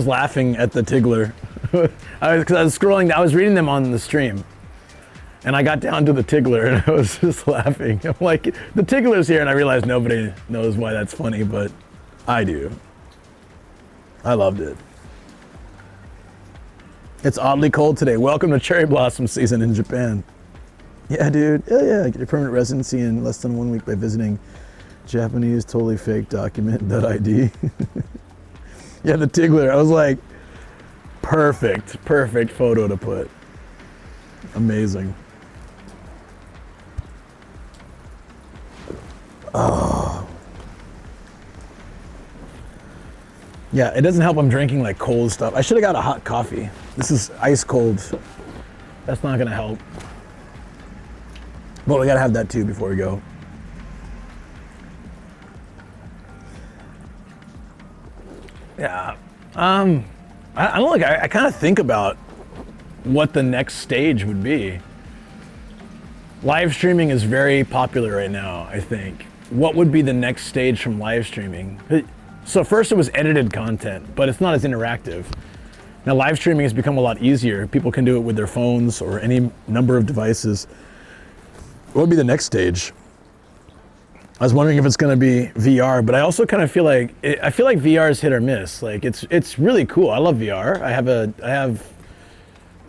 laughing at the Tigler. Because I was scrolling, I was reading them on the stream. And I got down to the Tigler and I was just laughing. I'm like, the Tigler's here, and I realized nobody knows why that's funny, but I do. I loved it. It's oddly cold today. Welcome to cherry blossom season in Japan. Yeah, dude. Yeah. Get a permanent residency in less than 1 week by visiting Japanese totally fake document.id. Yeah, the Tigler. I was like, perfect photo to put. Amazing. Oh. Yeah, it doesn't help I'm drinking like cold stuff. I should have got a hot coffee. This is ice cold. That's not gonna help. But we gotta have that too before we go. Yeah. I don't know, like I kind of think about what the next stage would be. Live streaming is very popular right now, I think. What would be the next stage from live streaming? So first it was edited content, but it's not as interactive. Now live streaming has become a lot easier. People can do it with their phones or any number of devices. What would be the next stage? I was wondering if it's going to be VR, but I also kind of feel like VR is hit or miss. Like it's really cool. I love VR. I have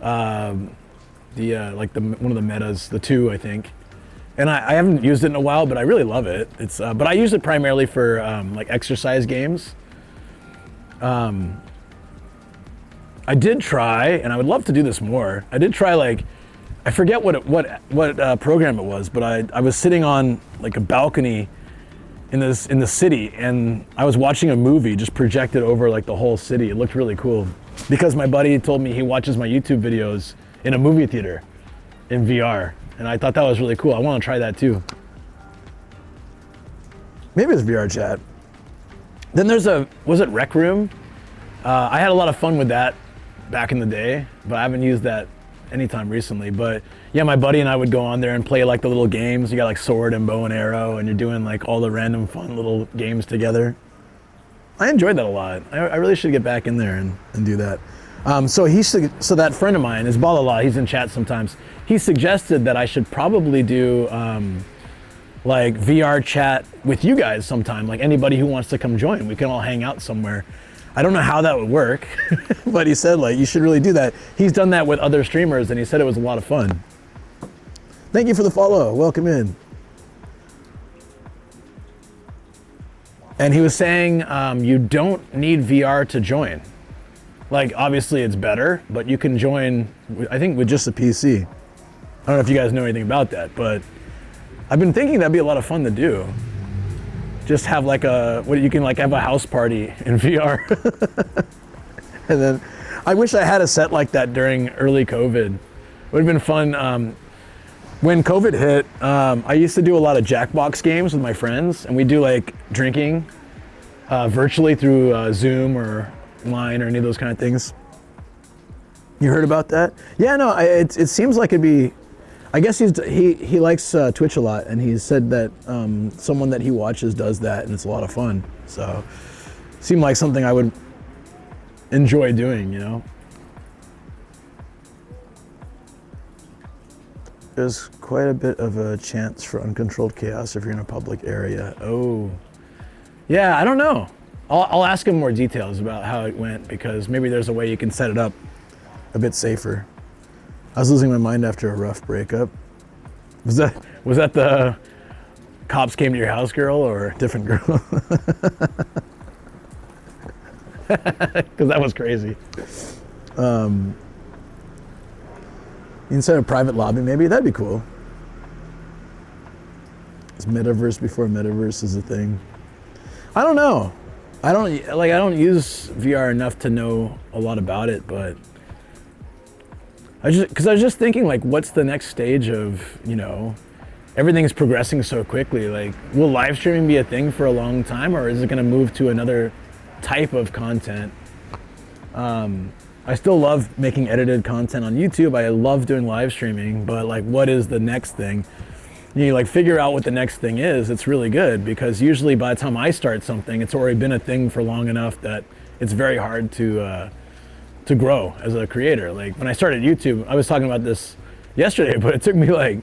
one of the metas, the 2, I think. And I haven't used it in a while, but I really love it. It's but I use it primarily for like exercise games. I did try, and I would love to do this more. I did try, like, I forget what program it was, but I was sitting on like a balcony in the city, and I was watching a movie just projected over like the whole city. It looked really cool because my buddy told me he watches my YouTube videos in a movie theater in VR. And I thought that was really cool. I want to try that too. Maybe it's VR chat. Then was it Rec Room? I had a lot of fun with that back in the day, but I haven't used that anytime recently. But yeah, my buddy and I would go on there and play like the little games. You got like sword and bow and arrow, and you're doing like all the random fun little games together. I enjoyed that a lot. I really should get back in there and do that. So that friend of mine is Balala. He's in chat sometimes. He suggested that I should probably do like VR chat with you guys sometime. Like anybody who wants to come join, we can all hang out somewhere. I don't know how that would work, but he said like you should really do that. He's done that with other streamers, and he said it was a lot of fun. Thank you for the follow. Welcome in. And he was saying you don't need VR to join. Like, obviously it's better, but you can join, I think, with just a PC. I don't know if you guys know anything about that, but I've been thinking that'd be a lot of fun to do. Just have like you can like have a house party in VR. And then I wish I had a set like that during early COVID. It would have been fun. When COVID hit, I used to do a lot of Jackbox games with my friends, and we do like drinking virtually through Zoom or Line or any of those kind of things. You heard about that? Yeah, no, it seems like it'd be, I guess he likes Twitch a lot, and he said that someone that he watches does that, and it's a lot of fun. So, seemed like something I would enjoy doing, you know? There's quite a bit of a chance for uncontrolled chaos if you're in a public area. Oh, yeah, I don't know. I'll ask him more details about how it went, because maybe there's a way you can set it up a bit safer. I was losing my mind after a rough breakup. Was that the cops came to your house girl or a different girl? Because that was crazy. Inside a private lobby, maybe that'd be cool. Is metaverse before metaverse is a thing? I don't know. I don't use VR enough to know a lot about it, but I was just thinking, like, what's the next stage of, you know, everything's progressing so quickly. Like, will live streaming be a thing for a long time, or is it going to move to another type of content? I still love making edited content on YouTube. I love doing live streaming, but like, what is the next thing? You like figure out what the next thing is. It's really good, because usually by the time I start something, it's already been a thing for long enough that it's very hard to grow as a creator. Like when I started YouTube, I was talking about this yesterday, but it took me like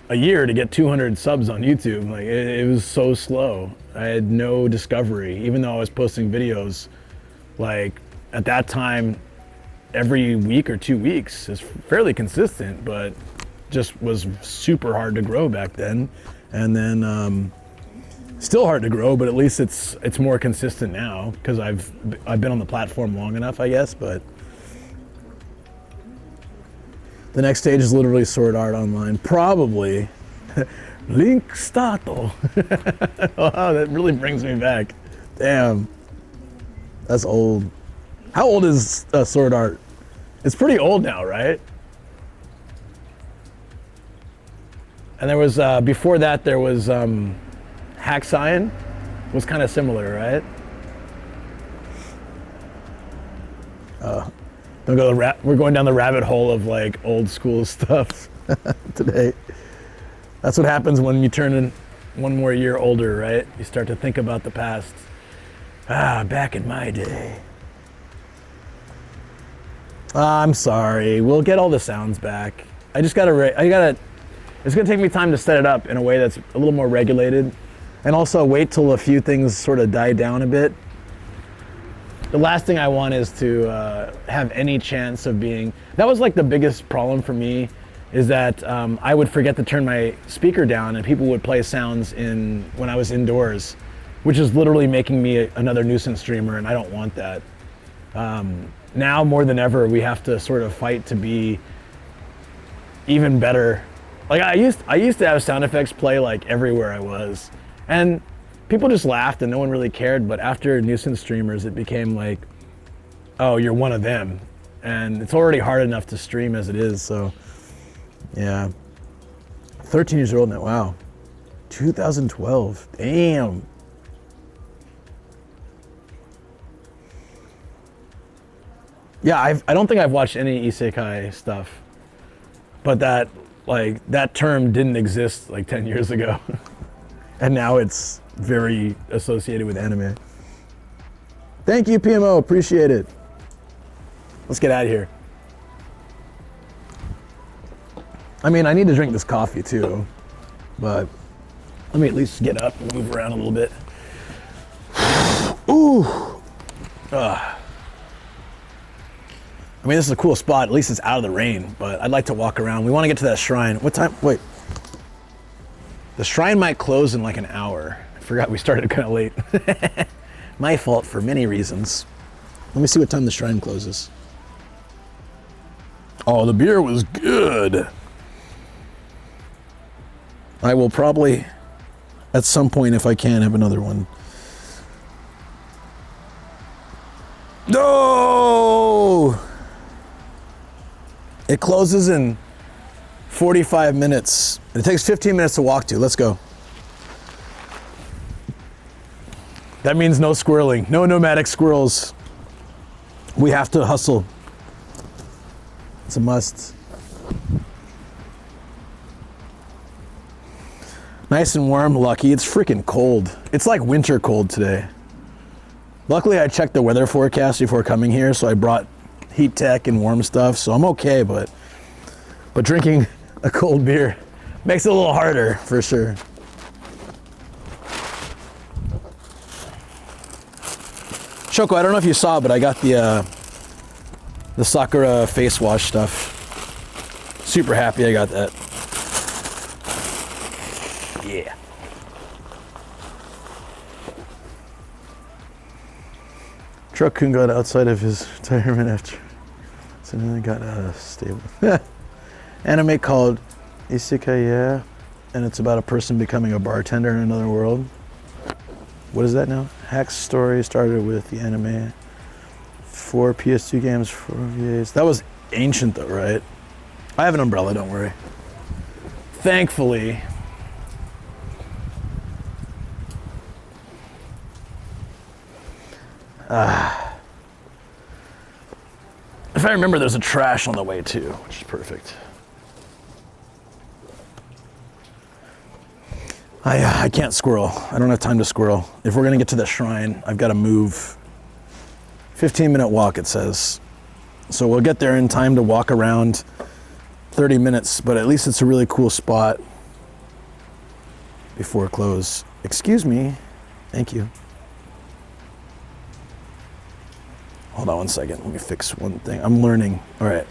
a year to get 200 subs on YouTube. Like it was so slow. I had no discovery, even though I was posting videos like at that time every week or 2 weeks. It's fairly consistent, but just was super hard to grow back then. And then still hard to grow, but at least it's more consistent now because I've been on the platform long enough, I guess. But the next stage is literally Sword Art Online, probably. Link Stato. Wow, that really brings me back. Damn, that's old. How old is Sword Art? It's pretty old now, right? And there was, before that, there was Hack-Sign, was kind of similar, right? Don't go we're going down the rabbit hole of like old school stuff today. That's what happens when you turn in one more year older, right? You start to think about the past. Back in my day. I'm sorry, we'll get all the sounds back. It's gonna take me time to set it up in a way that's a little more regulated, and also wait till a few things sort of die down a bit. The last thing I want is to have any chance of being, that was like the biggest problem for me, is that I would forget to turn my speaker down and people would play sounds when I was indoors, which is literally making me another nuisance streamer, and I don't want that. Now more than ever, we have to sort of fight to be even better. Like I used to have sound effects play like everywhere I was, and people just laughed and no one really cared. But after nuisance streamers, it became like, oh, you're one of them, and it's already hard enough to stream as it is. So yeah, 13 years old now. Wow, 2012. Damn. Yeah, I don't think I've watched any isekai stuff, but that term didn't exist like 10 years ago. And now it's very associated with anime. Thank you, PMO, appreciate it. Let's get out of here. I mean, I need to drink this coffee too, but let me at least get up and move around a little bit. Ooh. I mean, this is a cool spot. At least it's out of the rain, but I'd like to walk around. We want to get to that shrine. What time? Wait. The shrine might close in like an hour. I forgot we started kind of late. My fault for many reasons. Let me see what time the shrine closes. Oh, the beer was good. I will probably, at some point, if I can, have another one. No! It closes in 45 minutes. It takes 15 minutes to walk to. Let's go. That means no squirreling, no nomadic squirrels. We have to hustle. It's a must. Nice and warm, lucky. It's freaking cold. It's like winter cold today. Luckily, I checked the weather forecast before coming here, so I brought heat tech and warm stuff, so I'm okay, but drinking a cold beer makes it a little harder, for sure. Shoko, I don't know if you saw, but I got the Sakura face wash stuff. Super happy I got that. Yeah. Truck-kun got outside of his retirement after, so then I got stable. Anime called Isekai, yeah, and it's about a person becoming a bartender in another world. What is that now? Hack's story started with the anime. 4 PS2 games, 4 VAs. That was ancient though, right? I have an umbrella, don't worry. Thankfully. If I remember, there's a trash on the way too, which is perfect. I can't squirrel. I don't have time to squirrel. If we're gonna get to the shrine, I've got to move. 15-minute walk, it says. So we'll get there in time to walk around 30 minutes, but at least it's a really cool spot before close. Excuse me. Thank you. Hold on one second. Let me fix one thing. I'm learning. All right.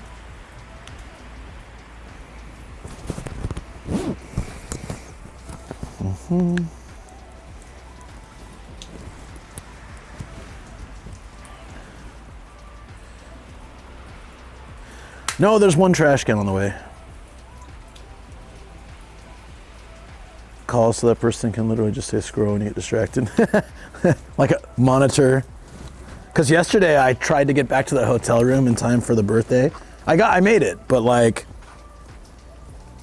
No, there's one trash can on the way. Call so that person can literally just say scroll when you get distracted. Like a monitor. Because yesterday I tried to get back to the hotel room in time for the birthday. I made it, but like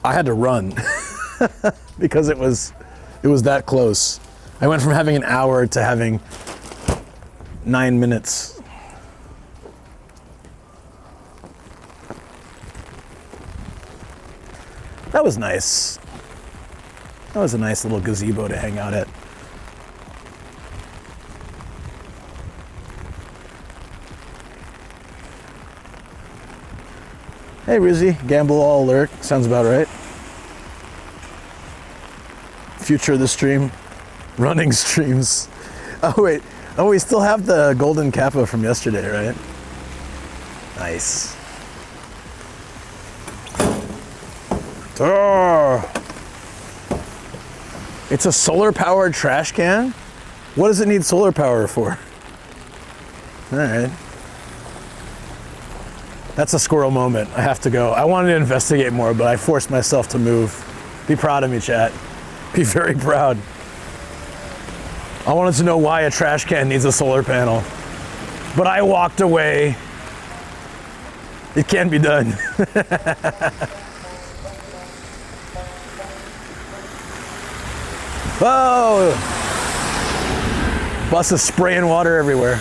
I had to run because it was that close. I went from having an hour to having 9 minutes. That was nice. That was a nice little gazebo to hang out at. Hey Rizzy, gamble all alert. Sounds about right. Future of the stream, running streams. Oh wait, oh we still have the golden kappa from yesterday, right? Nice. Oh. It's a solar powered trash can? What does it need solar power for? All right. That's a squirrel moment. I have to go. I wanted to investigate more, but I forced myself to move. Be proud of me, chat. Be very proud. I wanted to know why a trash can needs a solar panel, but I walked away. It can be done. Whoa! Bus is spraying water everywhere.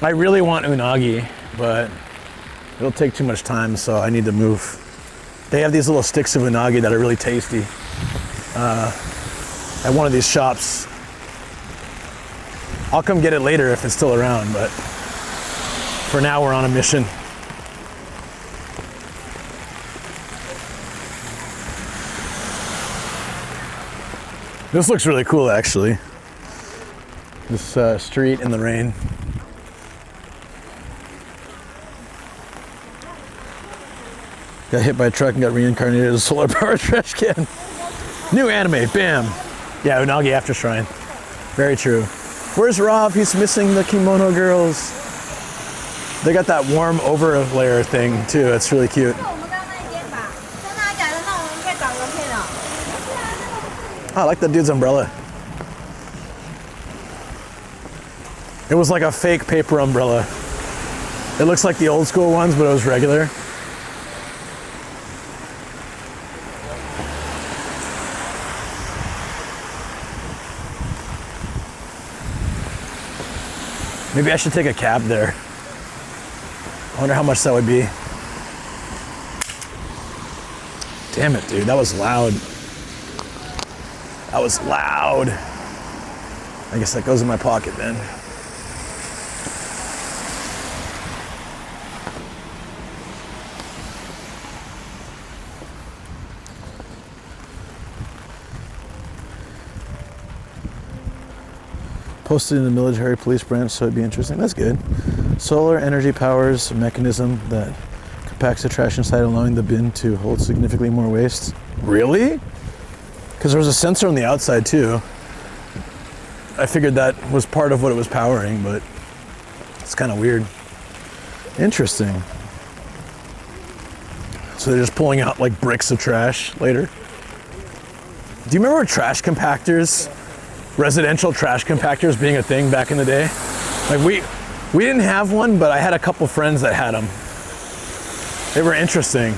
I really want unagi, but it'll take too much time, so I need to move. They have these little sticks of unagi that are really tasty at one of these shops. I'll come get it later if it's still around, but for now we're on a mission. This looks really cool, actually. This street in the rain. Got hit by a truck and got reincarnated as a solar powered trash can. New anime, bam. Yeah, Unagi after shrine. Very true. Where's Rob? He's missing the kimono girls. They got that warm over layer thing too. It's really cute. I like the dude's umbrella. It was like a fake paper umbrella. It looks like the old school ones, but it was regular. Maybe I should take a cab there. I wonder how much that would be. Damn it, dude, that was loud. That was loud. I guess that goes in my pocket then. Posted in the military police branch, so it'd be interesting. That's good. Solar energy powers a mechanism that compacts the trash inside, allowing the bin to hold significantly more waste. Really? Because there was a sensor on the outside too. I figured that was part of what it was powering, but it's kind of weird. Interesting. So they're just pulling out like bricks of trash later. Do you remember trash compactors? Residential trash compactors being a thing back in the day? Like we didn't have one, but I had a couple friends that had them. They were interesting.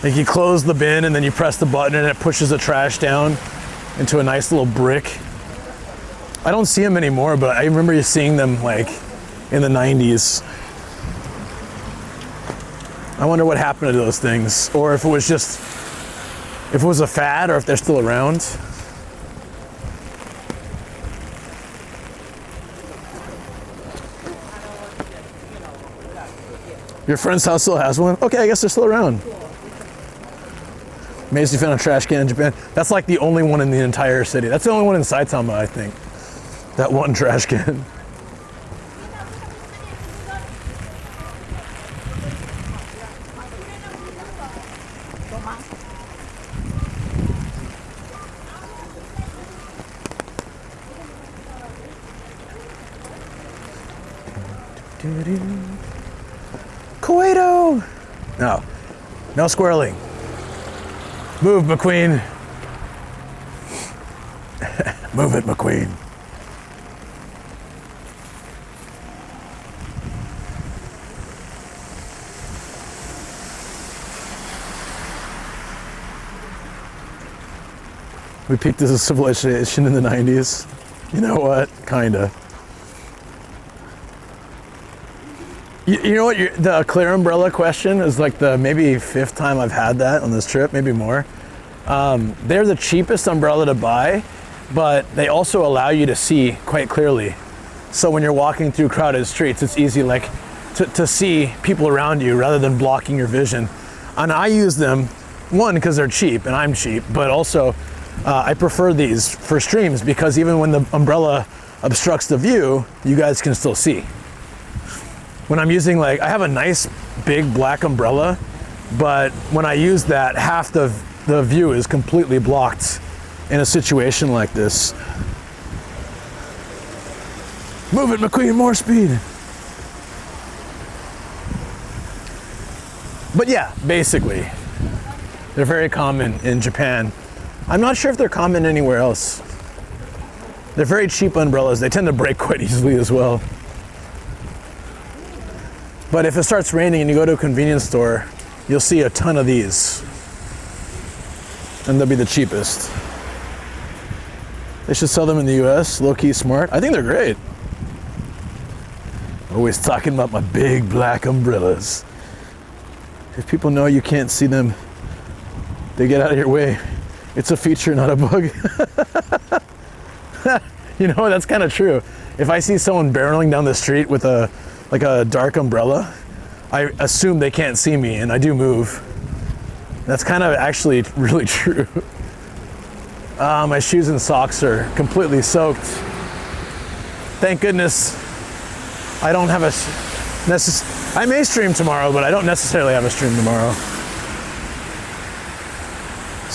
Like you close the bin and then you press the button and it pushes the trash down into a nice little brick. I don't see them anymore, but I remember you seeing them like in the 90s. I wonder what happened to those things, or if it was just, if it was a fad, or if they're still around. Your friend's house still has one? Okay, I guess they're still around. Amazed you found a trash can in Japan. That's like the only one in the entire city. That's the only one in Saitama, I think. That one trash can. Kuwait! No. No squirreling. Move, McQueen. Move it, McQueen. We peaked as a civilization in the 90s. You know what? Kinda. You know what, the clear umbrella question is like the maybe 5th time I've had that on this trip, maybe more. They're the cheapest umbrella to buy, but they also allow you to see quite clearly. So when you're walking through crowded streets, it's easy like to see people around you rather than blocking your vision. And I use them, one, because they're cheap and I'm cheap, but also I prefer these for streams because even when the umbrella obstructs the view, you guys can still see. When I'm using I have a nice big black umbrella, but when I use that, half the view is completely blocked in a situation like this. Move it, McQueen, more speed. But yeah, basically, they're very common in Japan. I'm not sure if they're common anywhere else. They're very cheap umbrellas. They tend to break quite easily as well. But if it starts raining and you go to a convenience store, you'll see a ton of these. And they'll be the cheapest. They should sell them in the US, low-key smart. I think they're great. Always talking about my big black umbrellas. If people know you can't see them, they get out of your way. It's a feature, not a bug. You know, that's kind of true. If I see someone barreling down the street with a dark umbrella, I assume they can't see me, and I do move. That's kind of actually really true. My shoes and socks are completely soaked. Thank goodness I don't have I may stream tomorrow, but I don't necessarily have a stream tomorrow.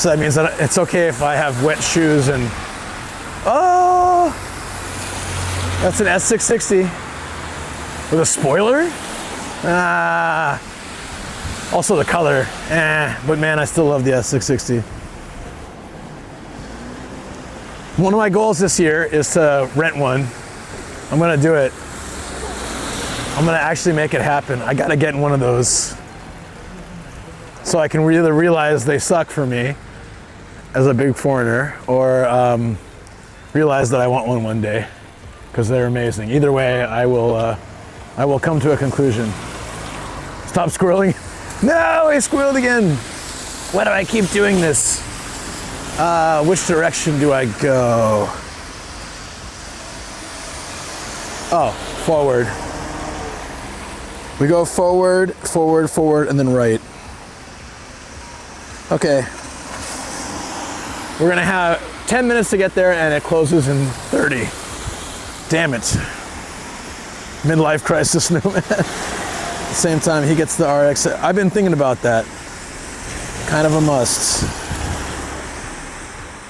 So that means that it's okay if I have wet shoes and, oh, that's an S660 with a spoiler. Also the color, but man, I still love the S660. One of my goals this year is to rent one. I'm gonna do it. I'm gonna actually make it happen. I gotta get in one of those so I can really realize they suck for me as a big foreigner, or realize that I want one day, because they're amazing. Either way, I will come to a conclusion. Stop squirreling. No, I squirreled again. Why do I keep doing this? Which direction do I go? Oh, forward. We go forward, forward, forward, and then right. Okay. We're gonna have 10 minutes to get there, and it closes in 30. Damn it. Midlife crisis, no man. At the same time, he gets the RX. I've been thinking about that. Kind of a must.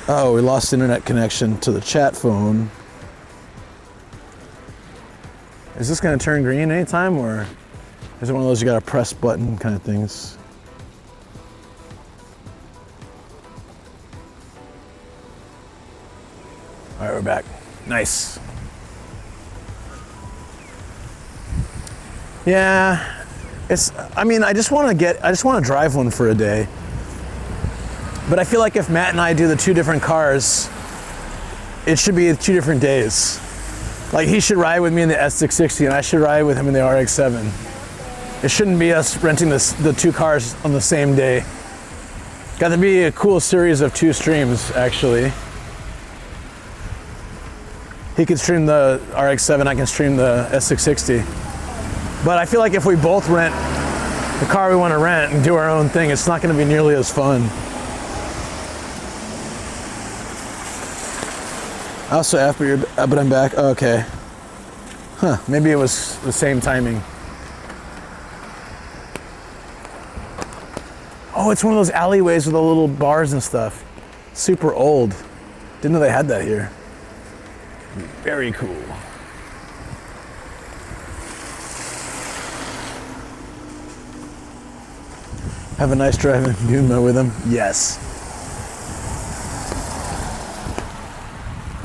Oh, we lost internet connection to the chat phone. Is this gonna turn green anytime, or is it one of those you gotta press button kind of things? All right, we're back. Nice. Yeah, I just want to drive one for a day. But I feel like if Matt and I do the two different cars, it should be 2 different days. Like, he should ride with me in the S660 and I should ride with him in the RX-7. It shouldn't be us renting the 2 cars on the same day. Got to be a cool series of 2 streams, actually. He could stream the RX-7, I can stream the S660. But I feel like if we both rent the car we want to rent and do our own thing, it's not going to be nearly as fun. Also, but I'm back. Oh, okay. Huh, maybe it was the same timing. Oh, it's one of those alleyways with the little bars and stuff. Super old. Didn't know they had that here. Very cool. Have a nice drive in Yuma with him? Yes.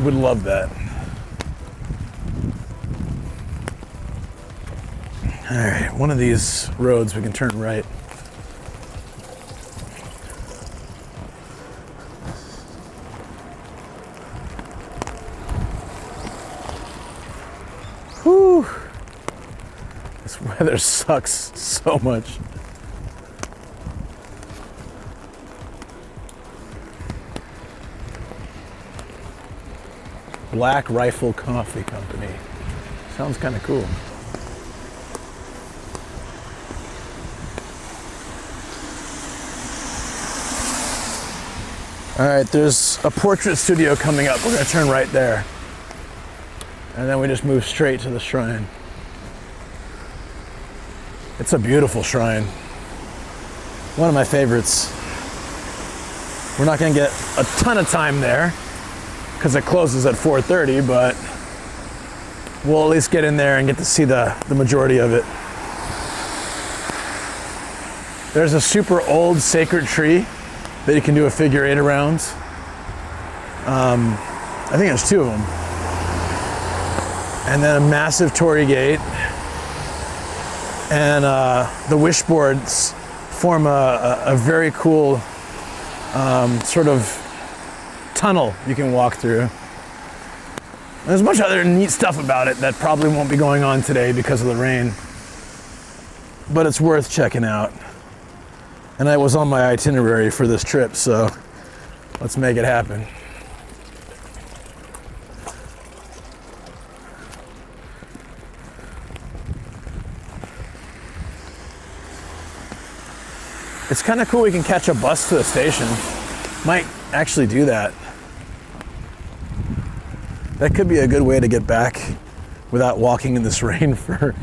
Would love that. All right, one of these roads we can turn right. Whew. This weather sucks so much. Black Rifle Coffee Company. Sounds kind of cool. All right, there's a portrait studio coming up. We're gonna turn right there. And then we just move straight to the shrine. It's a beautiful shrine. One of my favorites. We're not gonna get a ton of time there because it closes at 4:30, but we'll at least get in there and get to see the majority of it. There's a super old sacred tree that you can do a figure 8 around. I think there's 2 of them. And then a massive torii gate. And the wishboards form a very cool sort of tunnel you can walk through. And there's a bunch of other neat stuff about it that probably won't be going on today because of the rain. But it's worth checking out. And that was on my itinerary for this trip, so let's make it happen. It's kind of cool we can catch a bus to the station. Might actually do that. That could be a good way to get back without walking in this rain for,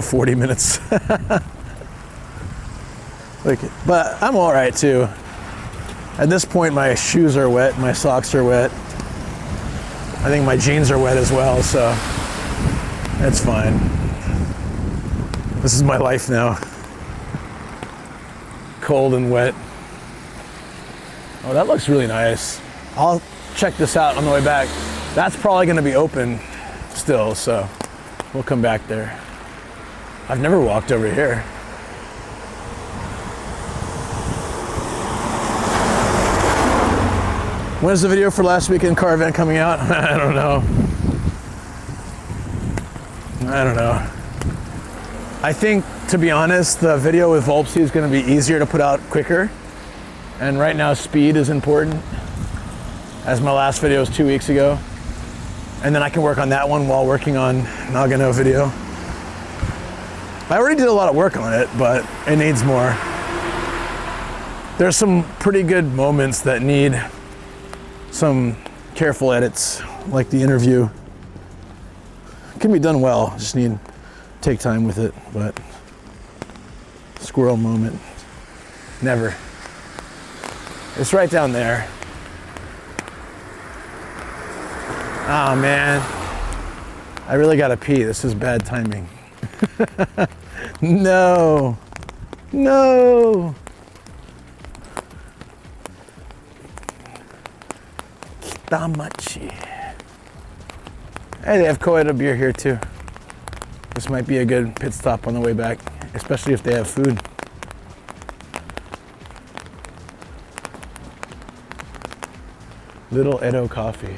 40 minutes. But I'm all right too. At this point, my shoes are wet, my socks are wet. I think my jeans are wet as well, so that's fine. This is my life now. Cold and wet. Oh, that looks really nice. I'll check this out on the way back. That's probably gonna be open still, so we'll come back there. I've never walked over here. When's the video for last weekend car event coming out? I don't know. I think, to be honest, the video with Volpsy is going to be easier to put out quicker. And right now, speed is important, as my last video was 2 weeks ago. And then I can work on that one while working on Nagano video. I already did a lot of work on it, but it needs more. There's some pretty good moments that need some careful edits, like the interview. It can be done well, just need to take time with it, but squirrel moment, never. It's right down there. Oh man, I really gotta pee. This is bad timing. No. Kitamachi. Hey, they have Koeda beer here too. This might be a good pit stop on the way back, especially if they have food. Little Edo coffee.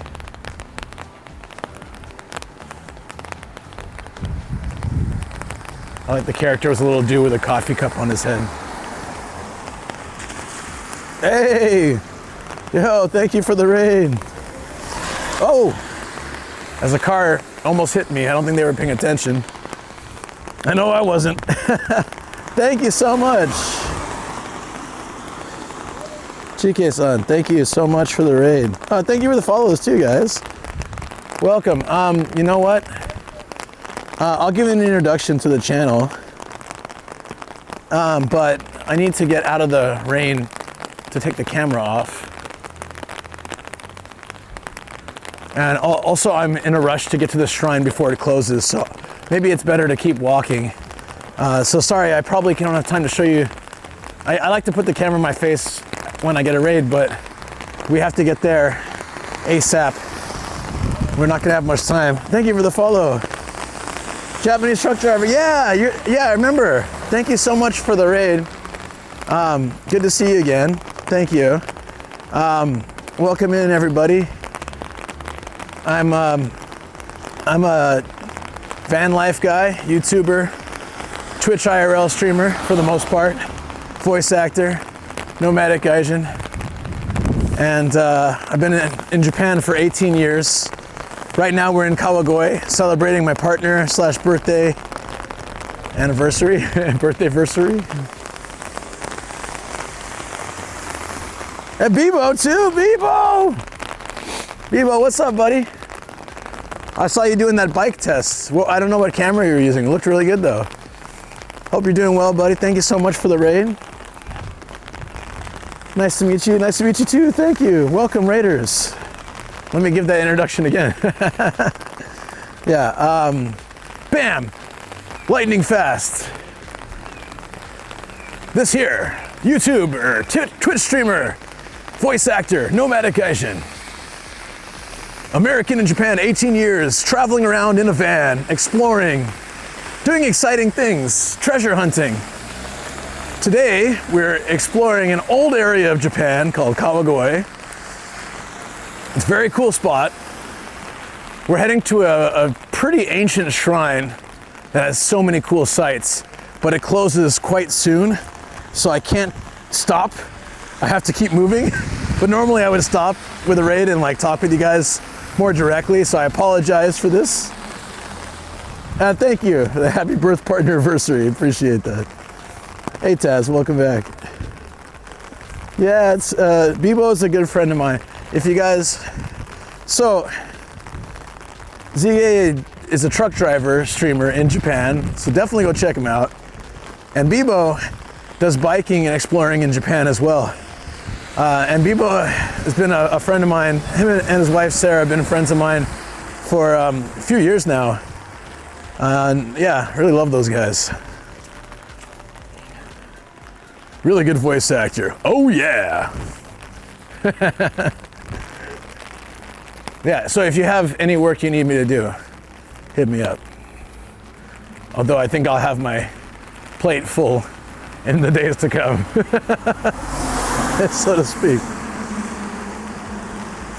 I like the character with a little dude with a coffee cup on his head. Hey! Yo, thank you for the raid. Oh! As a car almost hit me, I don't think they were paying attention. I know I wasn't. Thank you so much. Chike-san, thank you so much for the raid. Oh, thank you for the follows too, guys. Welcome. You know what? I'll give an introduction to the channel. But I need to get out of the rain to take the camera off. And also I'm in a rush to get to the shrine before it closes, so maybe it's better to keep walking. So sorry, I probably don't have time to show you. I like to put the camera in my face when I get a raid, but we have to get there ASAP. We're not gonna have much time. Thank you for the follow. Japanese truck driver, yeah, I remember. Thank you so much for the raid. Good to see you again. Thank you. Welcome in, everybody. I'm a van life guy, YouTuber, Twitch IRL streamer for the most part, voice actor, nomadic Gaijin, and I've been in Japan for 18 years. Right now we're in Kawagoe, celebrating my partner / birthday anniversary, birthday-versary. And Bebo too, Bebo, what's up, buddy? I saw you doing that bike test. Well, I don't know what camera you're using. It looked really good though. Hope you're doing well, buddy. Thank you so much for the raid. Nice to meet you. Nice to meet you too. Thank you. Welcome, Raiders. Let me give that introduction again. Yeah, bam, lightning fast. This here, YouTuber, Twitch streamer, voice actor, nomadic Gaijin. American in Japan, 18 years, traveling around in a van, exploring, doing exciting things, treasure hunting. Today, we're exploring an old area of Japan called Kawagoe. It's a very cool spot. We're heading to a pretty ancient shrine that has so many cool sights, but it closes quite soon, so I can't stop. I have to keep moving, but normally I would stop with a raid and like talk with you guys more directly, so I apologize for this. Thank you for the happy birth partner anniversary, appreciate that. Hey Taz, welcome back. Yeah, it's Bebo is a good friend of mine. If you guys, so Zige is a truck driver streamer in Japan, so definitely go check him out. And Bebo does biking and exploring in Japan as well. And Bibo has been a friend of mine. Him and his wife Sarah have been friends of mine for a few years now. And yeah, really love those guys. Really good voice actor. Oh yeah. Yeah, so if you have any work you need me to do, hit me up. Although I think I'll have my plate full in the days to come, so to speak.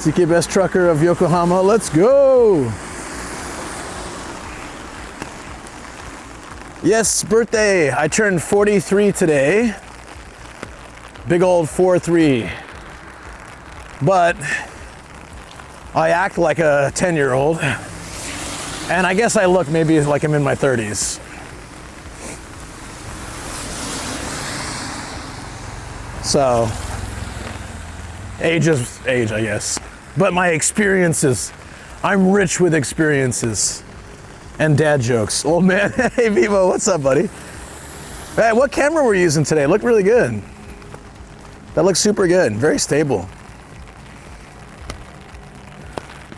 CK Best Trucker of Yokohama, let's go! Yes, birthday. I turned 43 today. Big old 4-3. But I act like a 10-year-old. And I guess I look maybe like I'm in my 30s. So, age is age, I guess. But my experiences, I'm rich with experiences and dad jokes. Old man, hey Vivo, what's up, buddy? Hey, what camera we're using today? Looked really good. That looks super good, very stable.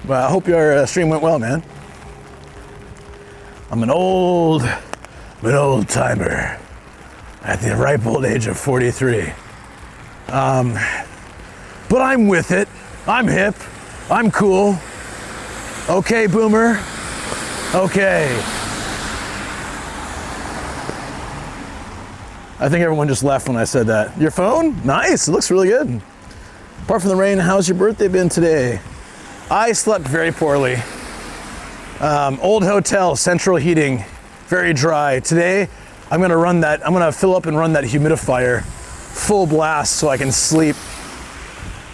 Well, I hope your stream went well, man. I'm an old timer at the ripe old age of 43. But I'm with it. I'm hip. I'm cool. Okay, boomer. Okay. I think everyone just left when I said that. Your phone? Nice. It looks really good. Apart from the rain, how's your birthday been today? I slept very poorly. Old hotel, central heating, very dry. Today, I'm gonna fill up and run that humidifier full blast so I can sleep.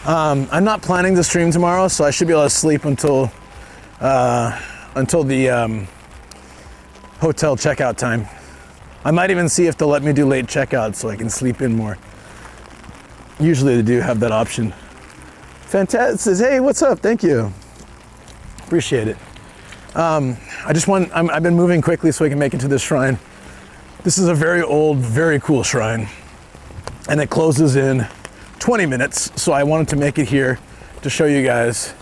I'm not planning to stream tomorrow, so I should be able to sleep until the hotel checkout time. I might even see if they'll let me do late checkout so I can sleep in more. Usually they do have that option. Fantastic says, hey, what's up? Thank you. Appreciate it. I've been moving quickly so I can make it to this shrine. This is a very old, very cool shrine. And it closes in 20 minutes. So I wanted to make it here to show you guys.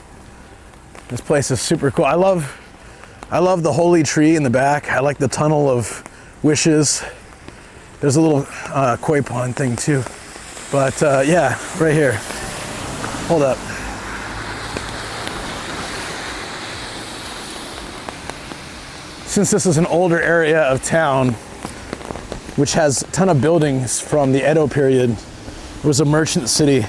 This place is super cool. I love the holy tree in the back. I like the tunnel of wishes. There's a little koi pond thing too. But yeah, right here. Hold up. Since this is an older area of town, which has a ton of buildings from the Edo period, it was a merchant city.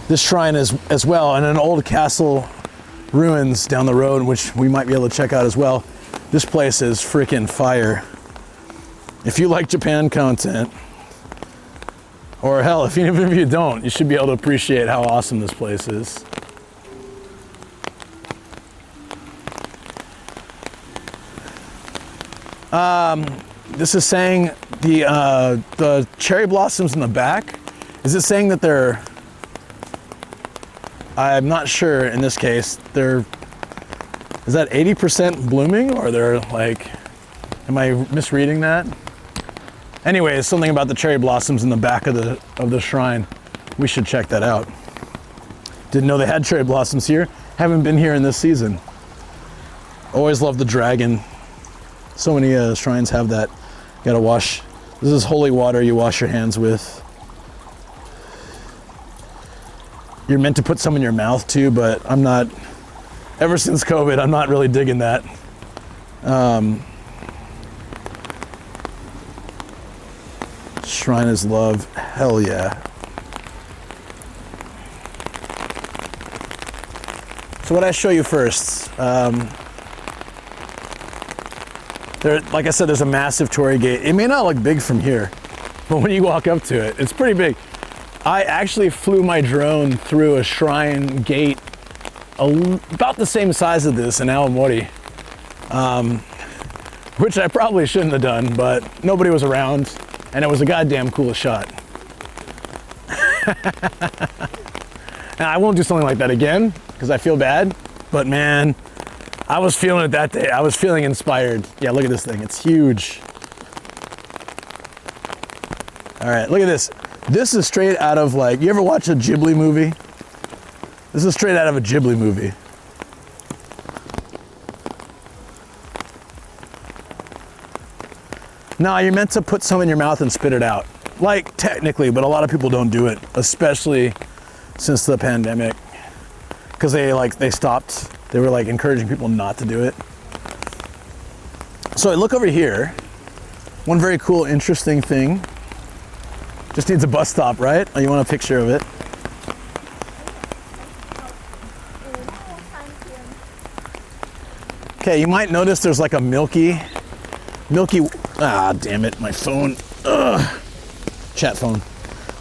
This shrine is as well, and an old castle ruins down the road, which we might be able to check out as well. This place is freaking fire. If you like Japan content, or hell, even if you don't, you should be able to appreciate how awesome this place is. This is saying the cherry blossoms in the back. Is it saying that they're? I'm not sure in this case. Is that 80% blooming, or they're like? Am I misreading that? Anyways, something about the cherry blossoms in the back of the shrine. We should check that out. Didn't know they had cherry blossoms here. Haven't been here in this season. Always love the dragon. So many shrines have that. You gotta wash. This is holy water you wash your hands with. You're meant to put some in your mouth too, but I'm not. Ever since COVID, I'm not really digging that. Shrine is love. Hell yeah. So what I show you first. Like I said, there's a massive torii gate. It may not look big from here, but when you walk up to it, it's pretty big. I actually flew my drone through a shrine gate about the same size of this in Aomori, which I probably shouldn't have done, but nobody was around, and it was a goddamn cool shot. And I won't do something like that again, because I feel bad, but man, I was feeling it that day. I was feeling inspired. Yeah, look at this thing. It's huge. All right, look at this. This is straight out of like, you ever watch a Ghibli movie? This is straight out of a Ghibli movie. No, you're meant to put some in your mouth and spit it out. Like technically, but a lot of people don't do it, especially since the pandemic. Because they stopped. They were like encouraging people not to do it. So I look over here. One very cool, interesting thing. Just needs a bus stop, right? Oh, you want a picture of it? Okay, you might notice there's like a milky, ah, damn it, my phone. Ugh. Chat phone.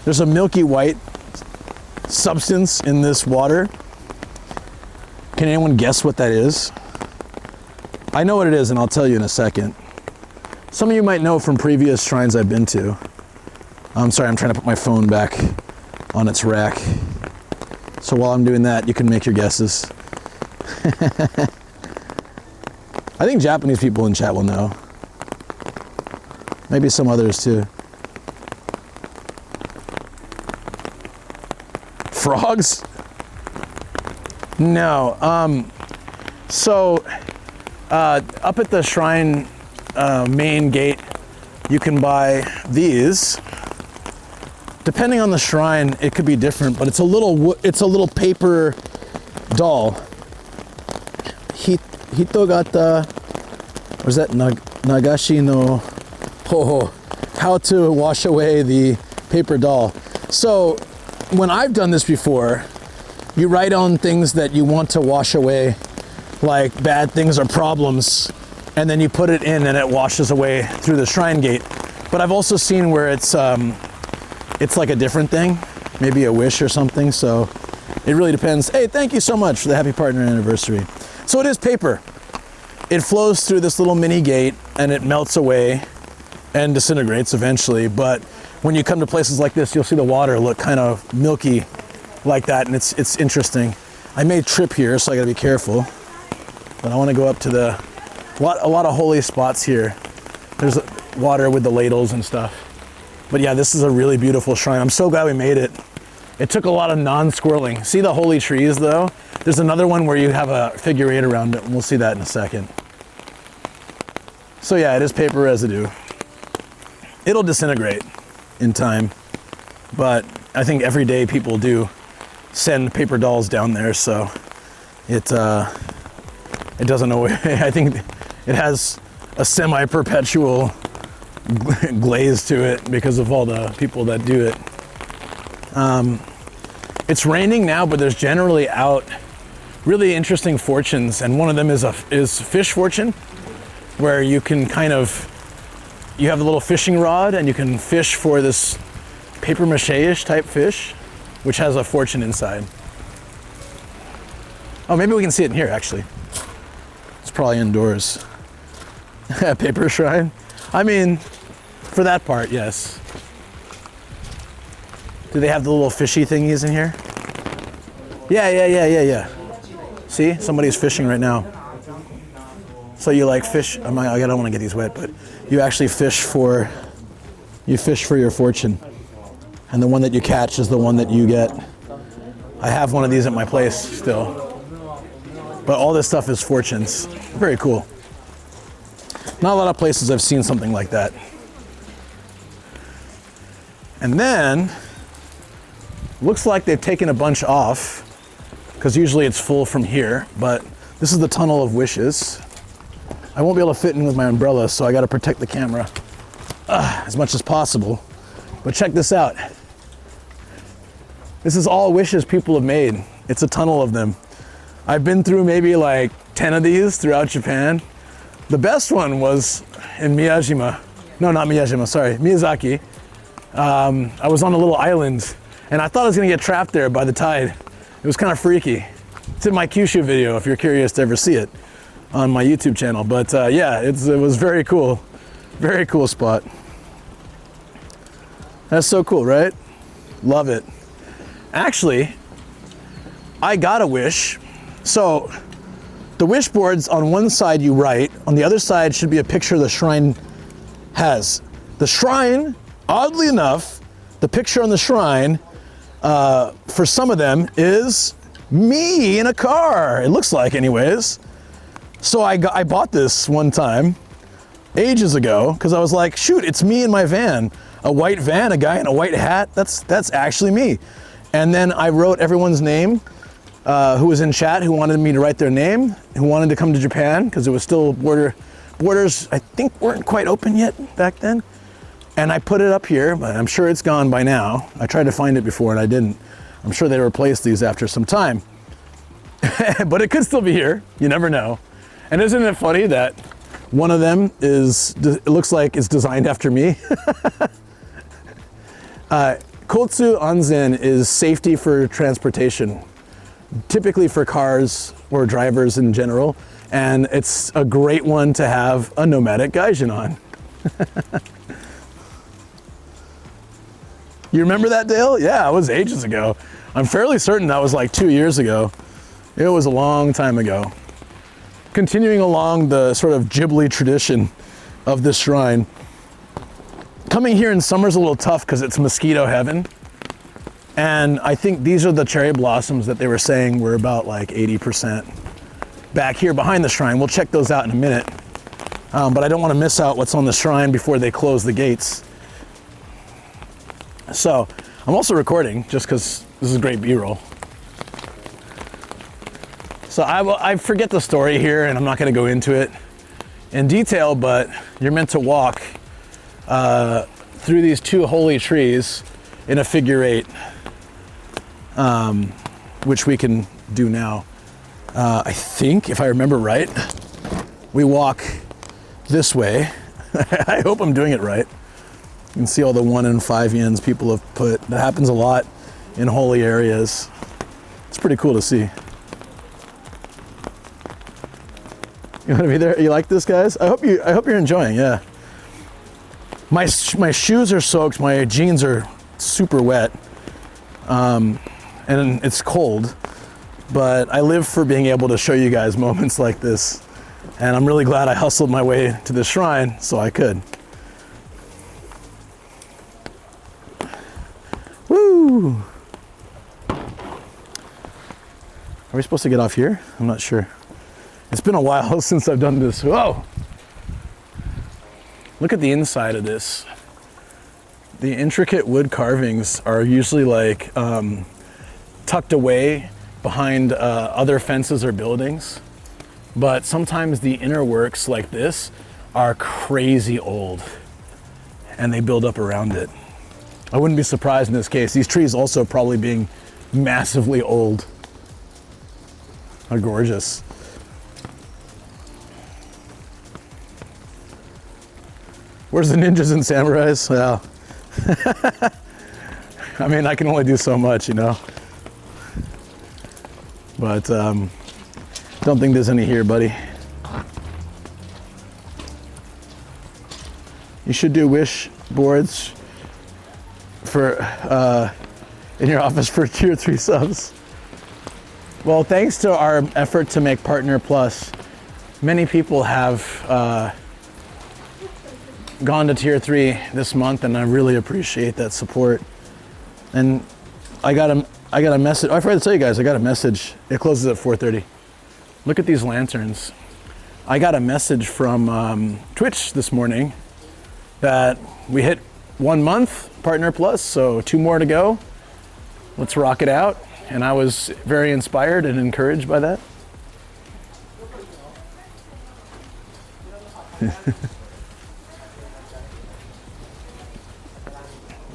There's a milky white substance in this water. Can anyone guess what that is? I know what it is, and I'll tell you in a second. Some of you might know from previous shrines I've been to. I'm sorry, I'm trying to put my phone back on its rack. So while I'm doing that, you can make your guesses. I think Japanese people in chat will know. Maybe some others too. Frogs? No. So up at the shrine main gate, you can buy these. Depending on the shrine, it could be different, but it's a little paper doll. Hitogata, or is that Nagashi no Hoho? How to wash away the paper doll. So when I've done this before, you write on things that you want to wash away, like bad things or problems, and then you put it in and it washes away through the shrine gate. But I've also seen where it's like a different thing, maybe a wish or something, so it really depends. Hey, thank you so much for the happy partner anniversary. So it is paper. It flows through this little mini gate and it melts away and disintegrates eventually, but when you come to places like this, you'll see the water look kind of milky like that, and it's interesting. I may trip here, so I gotta be careful, but I wanna go up to a lot of holy spots here. There's water with the ladles and stuff. But yeah, this is a really beautiful shrine. I'm so glad we made it. It took a lot of non-squirreling. See the holy trees though? There's another one where you have a figure 8 around it, and we'll see that in a second. So yeah, it is paper residue. It'll disintegrate in time, but I think every day people do send paper dolls down there, so it doesn't away. I think it has a semi-perpetual glaze to it because of all the people that do it. It's raining now, but there's generally out really interesting fortunes, and one of them is fish fortune, where you can you have a little fishing rod and you can fish for this paper mache-ish type fish, which has a fortune inside. Oh, maybe we can see it in here actually. It's probably indoors. Paper shrine. I mean, for that part, yes. Do they have the little fishy thingies in here? Yeah. See, somebody's fishing right now. So you like fish, I don't want to get these wet, but you actually fish for your fortune. And the one that you catch is the one that you get. I have one of these at my place still. But all this stuff is fortunes. Very cool. Not a lot of places I've seen something like that. And then, looks like they've taken a bunch off, because usually it's full from here, but this is the Tunnel of Wishes. I won't be able to fit in with my umbrella, so I gotta protect the camera as much as possible. But check this out. This is all wishes people have made. It's a tunnel of them. I've been through maybe like 10 of these throughout Japan. The best one was in Miyajima. No, not Miyajima, sorry, Miyazaki. I was on a little island and I thought I was gonna get trapped there by the tide. It was kind of freaky. It's in my Kyushu video if you're curious to ever see it on my YouTube channel. But yeah, it was very cool. Very cool spot. That's so cool, right? Love it. Actually, I got a wish. So the wish boards, on one side you write, on the other side should be a picture the shrine has. The shrine, oddly enough, the picture on the shrine, for some of them, is me in a car. It looks like, anyways. So I bought this one time, ages ago, because I was like, shoot, it's me in my van. A white van, a guy in a white hat, that's actually me. And then I wrote everyone's name who was in chat, who wanted me to write their name, who wanted to come to Japan, because it was still borders, I think, weren't quite open yet back then. And I put it up here, but I'm sure it's gone by now. I tried to find it before and I didn't. I'm sure they replaced these after some time. But it could still be here, you never know. And isn't it funny that one of them it looks like it's designed after me? Kotsu Anzen is safety for transportation, typically for cars or drivers in general. And it's a great one to have a nomadic gaijin on. You remember that, Dale? Yeah, it was ages ago. I'm fairly certain that was like 2 years ago. It was a long time ago. Continuing along the sort of Ghibli tradition of this shrine. Coming here in summer is a little tough because it's mosquito heaven. And I think these are the cherry blossoms that they were saying were about like 80% back here behind the shrine. We'll check those out in a minute. But I don't want to miss out what's on the shrine before they close the gates. So I'm also recording just because this is great B-roll. So I forget the story here and I'm not going to go into it in detail, but you're meant to walk through these two holy trees in a figure eight, which we can do now. I think, if I remember right, we walk this way. I hope I'm doing it right. You can see all the 1 and 5 yens people have put. That happens a lot in holy areas. It's pretty cool to see. You want to be there? You like this, guys? I hope you're enjoying. Yeah. My shoes are soaked. My jeans are super wet, and it's cold. But I live for being able to show you guys moments like this, and I'm really glad I hustled my way to the shrine so I could. Woo! Are we supposed to get off here? I'm not sure. It's been a while since I've done this. Whoa! Look at the inside of this. The intricate wood carvings are usually like tucked away behind other fences or buildings. But sometimes the inner works like this are crazy old and they build up around it. I wouldn't be surprised in this case. These trees also probably being massively old. How gorgeous. Where's the ninjas and samurais? Well, I mean, I can only do so much, you know. But don't think there's any here, buddy. You should do wish boards for in your office for tier 3 subs. Well, thanks to our effort to make Partner Plus, many people have gone to tier 3 this month, and I really appreciate that support. And I got a message. Oh, I forgot to tell you guys, I got a message. It closes at 4:30. Look at these lanterns. I got a message from Twitch this morning that we hit 1 month Partner Plus, so 2 more to go. Let's rock it out. And I was very inspired and encouraged by that.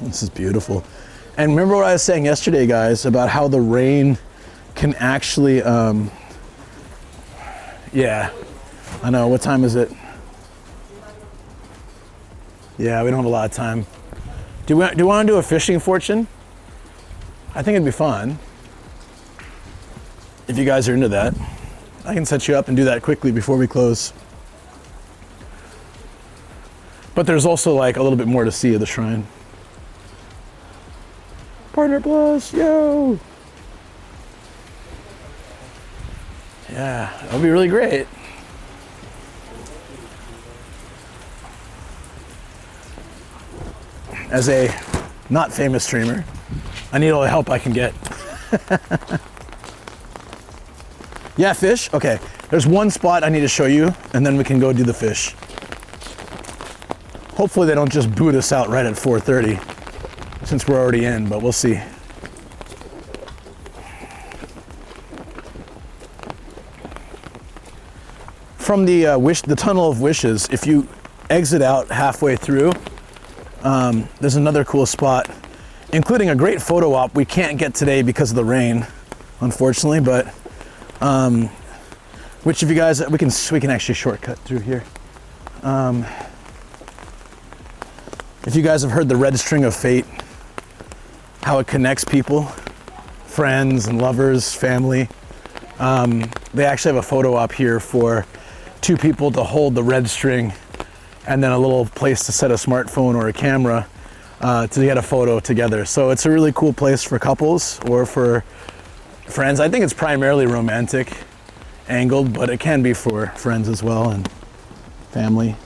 This is beautiful. And remember what I was saying yesterday, guys, about how the rain can actually, yeah, I know. What time is it? Yeah, we don't have a lot of time. Do you want to do a fishing fortune? I think it'd be fun. If you guys are into that, I can set you up and do that quickly before we close. But there's also like a little bit more to see of the shrine. Partner Plus, yo! Yeah, that'll be really great. As a not famous streamer. I need all the help I can get. Yeah, fish? Okay, there's one spot I need to show you, and then we can go do the fish. Hopefully they don't just boot us out right at 4:30, since we're already in, but we'll see. From the Tunnel of Wishes, if you exit out halfway through, there's another cool spot, including a great photo op we can't get today because of the rain, unfortunately, but which of you guys, we can actually shortcut through here. If you guys have heard the red string of fate, how it connects people, friends and lovers, family, they actually have a photo op here for two people to hold the red string and then a little place to set a smartphone or a camera to get a photo together. So it's a really cool place for couples or for friends. I think it's primarily romantic angled, but it can be for friends as well and family.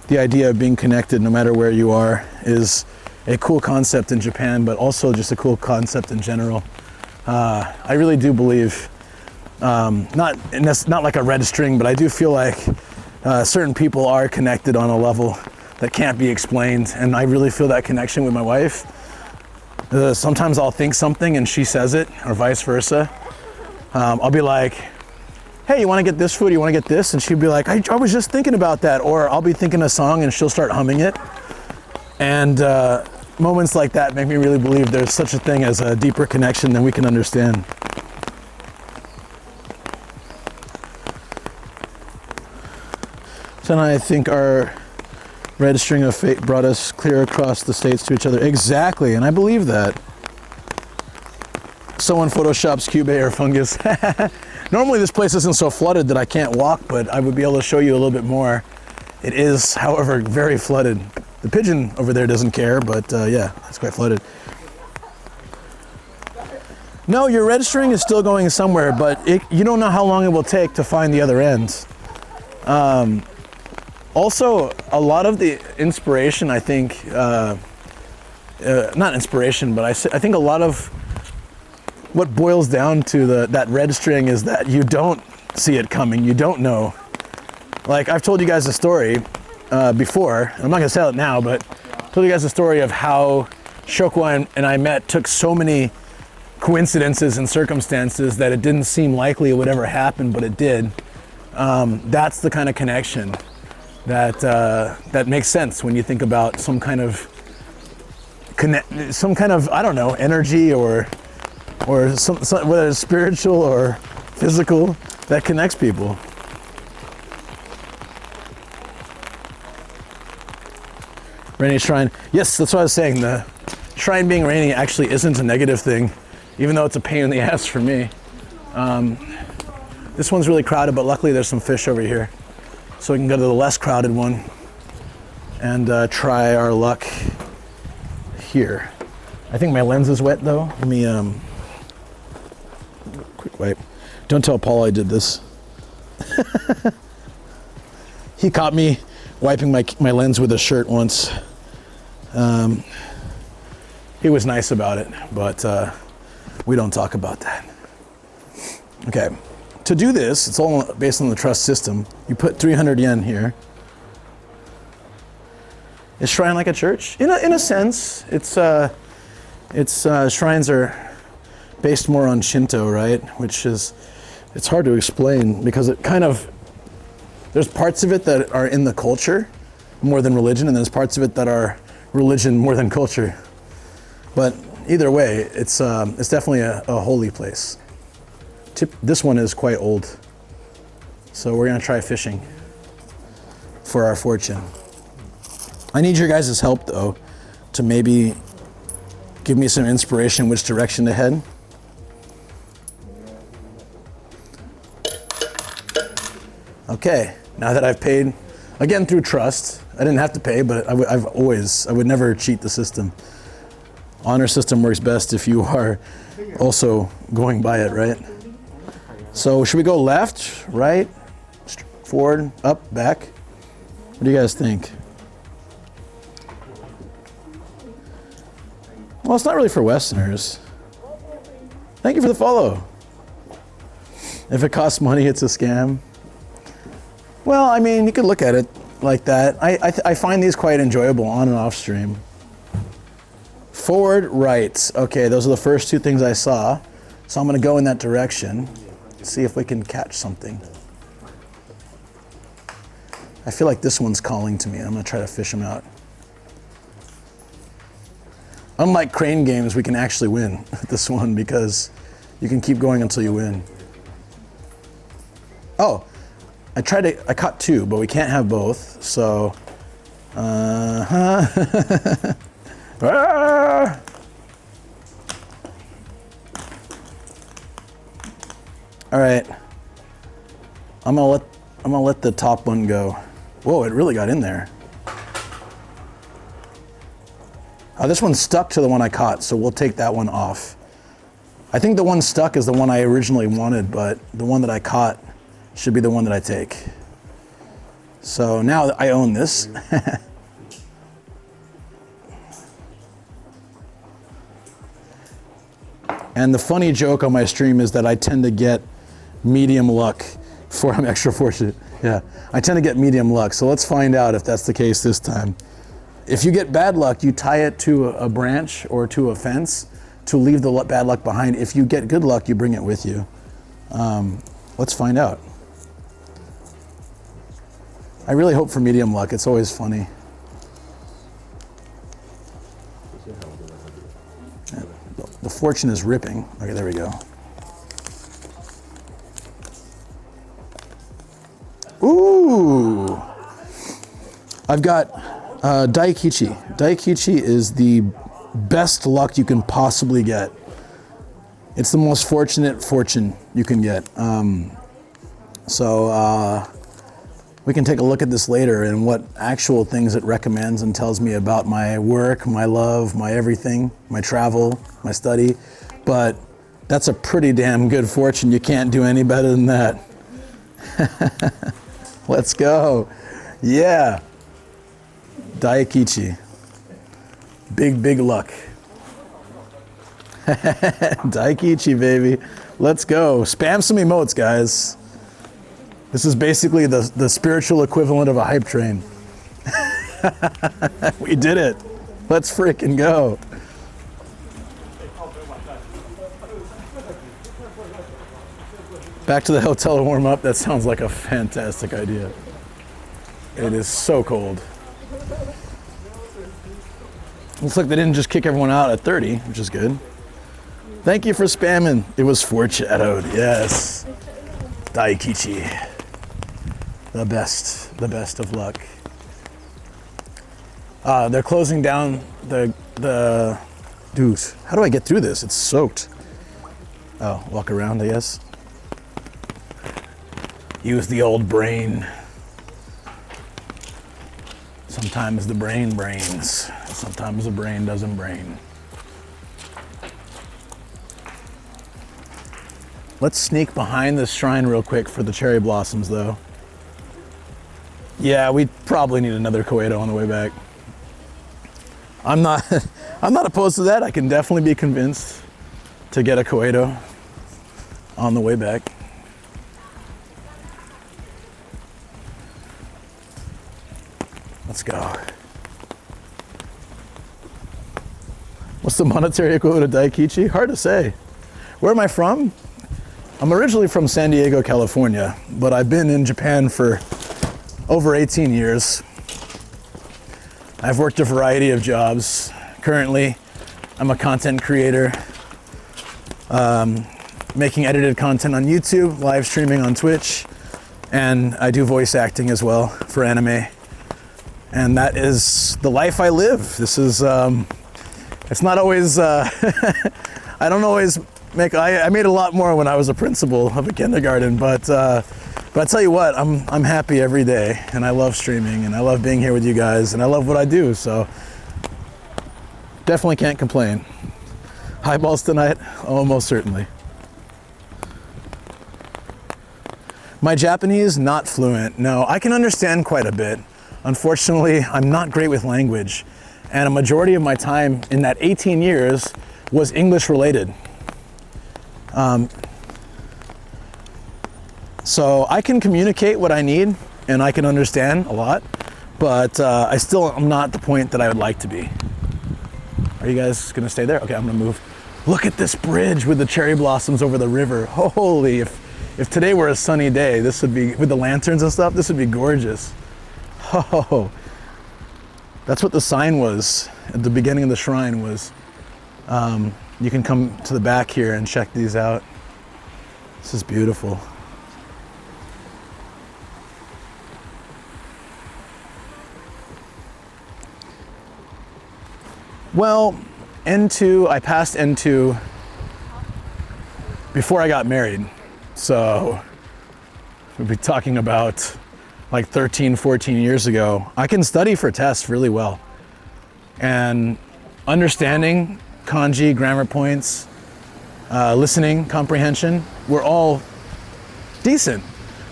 The idea of being connected no matter where you are is a cool concept in Japan, but also just a cool concept in general. I really do believe, not like a red string, but I do feel like certain people are connected on a level that can't be explained, and I really feel that connection with my wife. Sometimes I'll think something and she says it, or vice versa. I'll be like, hey, you want to get this food? You want to get this? And she'd be like, I was just thinking about that. Or I'll be thinking a song and she'll start humming it. And moments like that make me really believe there's such a thing as a deeper connection than we can understand. So I think our red string of fate brought us clear across the states to each other. Exactly, and I believe that. Someone photoshops cube air fungus. Normally this place isn't so flooded that I can't walk, but I would be able to show you a little bit more. It is, however, very flooded. The pigeon over there doesn't care, but yeah, it's quite flooded. No, your red string is still going somewhere, but you don't know how long it will take to find the other ends. Also, a lot of the inspiration, I think, not inspiration, but I think a lot of what boils down to that red string is that you don't see it coming, you don't know. Like, I've told you guys a story before, I'm not gonna tell it now, but I told you guys a story of how Shokwa and I met, took so many coincidences and circumstances that it didn't seem likely it would ever happen, but it did. That's the kind of connection that makes sense when you think about some kind of I don't know, energy or some whether it's spiritual or physical that connects people. Rainy shrine. Yes, that's what I was saying. The shrine being rainy actually isn't a negative thing, even though it's a pain in the ass for me. This one's really crowded, but luckily there's some fish over here. So we can go to the less crowded one and try our luck here. I think my lens is wet though. Let me quick wipe. Don't tell Paul I did this. He caught me wiping my lens with a shirt once. He was nice about it, but we don't talk about that. Okay, to do this, it's all based on the trust system. You put 300 yen here. Is shrine like a church? In a sense, it's shrines are based more on Shinto, right? Which is, it's hard to explain because it kind of, there's parts of it that are in the culture more than religion, and there's parts of it that are religion more than culture. But either way, it's definitely a holy place. This one is quite old, so we're gonna try fishing for our fortune. I need your guys' help though to maybe give me some inspiration which direction to head. Okay, now that I've paid, again through trust, I didn't have to pay, but I would never cheat the system. Honor system works best if you are also going by it, right? So should we go left, right, forward, up, back? What do you guys think? Well, it's not really for Westerners. Thank you for the follow. If it costs money, it's a scam. Well, I mean, you could look at it like that. I find these quite enjoyable on and off stream. Forward, right. Okay, those are the first two things I saw. So I'm gonna go in that direction, see if we can catch something. I feel like this one's calling to me. I'm gonna try to fish him out. Unlike crane games, we can actually win this one because you can keep going until you win. Oh, I caught two, but we can't have both, so. Ah! All right, I'm gonna let the top one go. Whoa, it really got in there. This one stuck to the one I caught, so we'll take that one off. I think the one stuck is the one I originally wanted, but the one that I caught should be the one that I take. So now I own this. And the funny joke on my stream is that I tend to get medium luck for I'm extra fortunate. Yeah, I tend to get medium luck. So let's find out if that's the case this time. If you get bad luck, you tie it to a branch or to a fence to leave the bad luck behind. If you get good luck, you bring it with you. Let's find out. I really hope for medium luck. It's always funny. The fortune is ripping. Okay, there we go. Ooh! I've got Daikichi. Daikichi is the best luck you can possibly get. It's the most fortunate fortune you can get. We can take a look at this later and what actual things it recommends and tells me about my work, my love, my everything, my travel, my study. But that's a pretty damn good fortune. You can't do any better than that. Let's go. Yeah. Daikichi. Big, big luck. Daikichi, baby. Let's go. Spam some emotes, guys. This is basically the spiritual equivalent of a hype train. We did it. Let's freaking go. Back to the hotel to warm up. That sounds like a fantastic idea. It is so cold. Looks like they didn't just kick everyone out at 30, which is good. Thank you for spamming. It was foreshadowed, yes. Daikichi. The best of luck. They're closing down the, dude, how do I get through this? It's soaked. Oh, walk around, I guess. Use the old brain. Sometimes the brain brains. Sometimes the brain doesn't brain. Let's sneak behind this shrine real quick for the cherry blossoms though. Yeah, we probably need another Koedo on the way back. I'm not opposed to that. I can definitely be convinced to get a Koedo on the way back. Let's go. What's the monetary equivalent of Daikichi? Hard to say. Where am I from? I'm originally from San Diego, California, but I've been in Japan for over 18 years. I've worked a variety of jobs. Currently, I'm a content creator, making edited content on YouTube, live streaming on Twitch, and I do voice acting as well for anime. And that is the life I live. This is, it's not always, I don't always I made a lot more when I was a principal of a kindergarten, but I tell you what, I'm happy every day, and I love streaming, and I love being here with you guys, and I love what I do, so definitely can't complain. Highballs tonight? Oh, most certainly. My Japanese, not fluent. No, I can understand quite a bit. Unfortunately, I'm not great with language, And a majority of my time in that 18 years was English related. So I can communicate what I need and I can understand a lot, but I still am not at the point that I would like to be. Are you guys gonna stay there? Okay, I'm gonna move. Look at this bridge with the cherry blossoms over the river. Holy, if today were a sunny day, this would be, with the lanterns and stuff, this would be gorgeous. Oh, that's what the sign was at the beginning of the shrine was. You can come to the back here and check these out. This is beautiful. Well, N2, I passed N2 before I got married. So we'll be talking about like 13, 14 years ago. I can study for tests really well. And understanding kanji, grammar points, listening, comprehension, were all decent.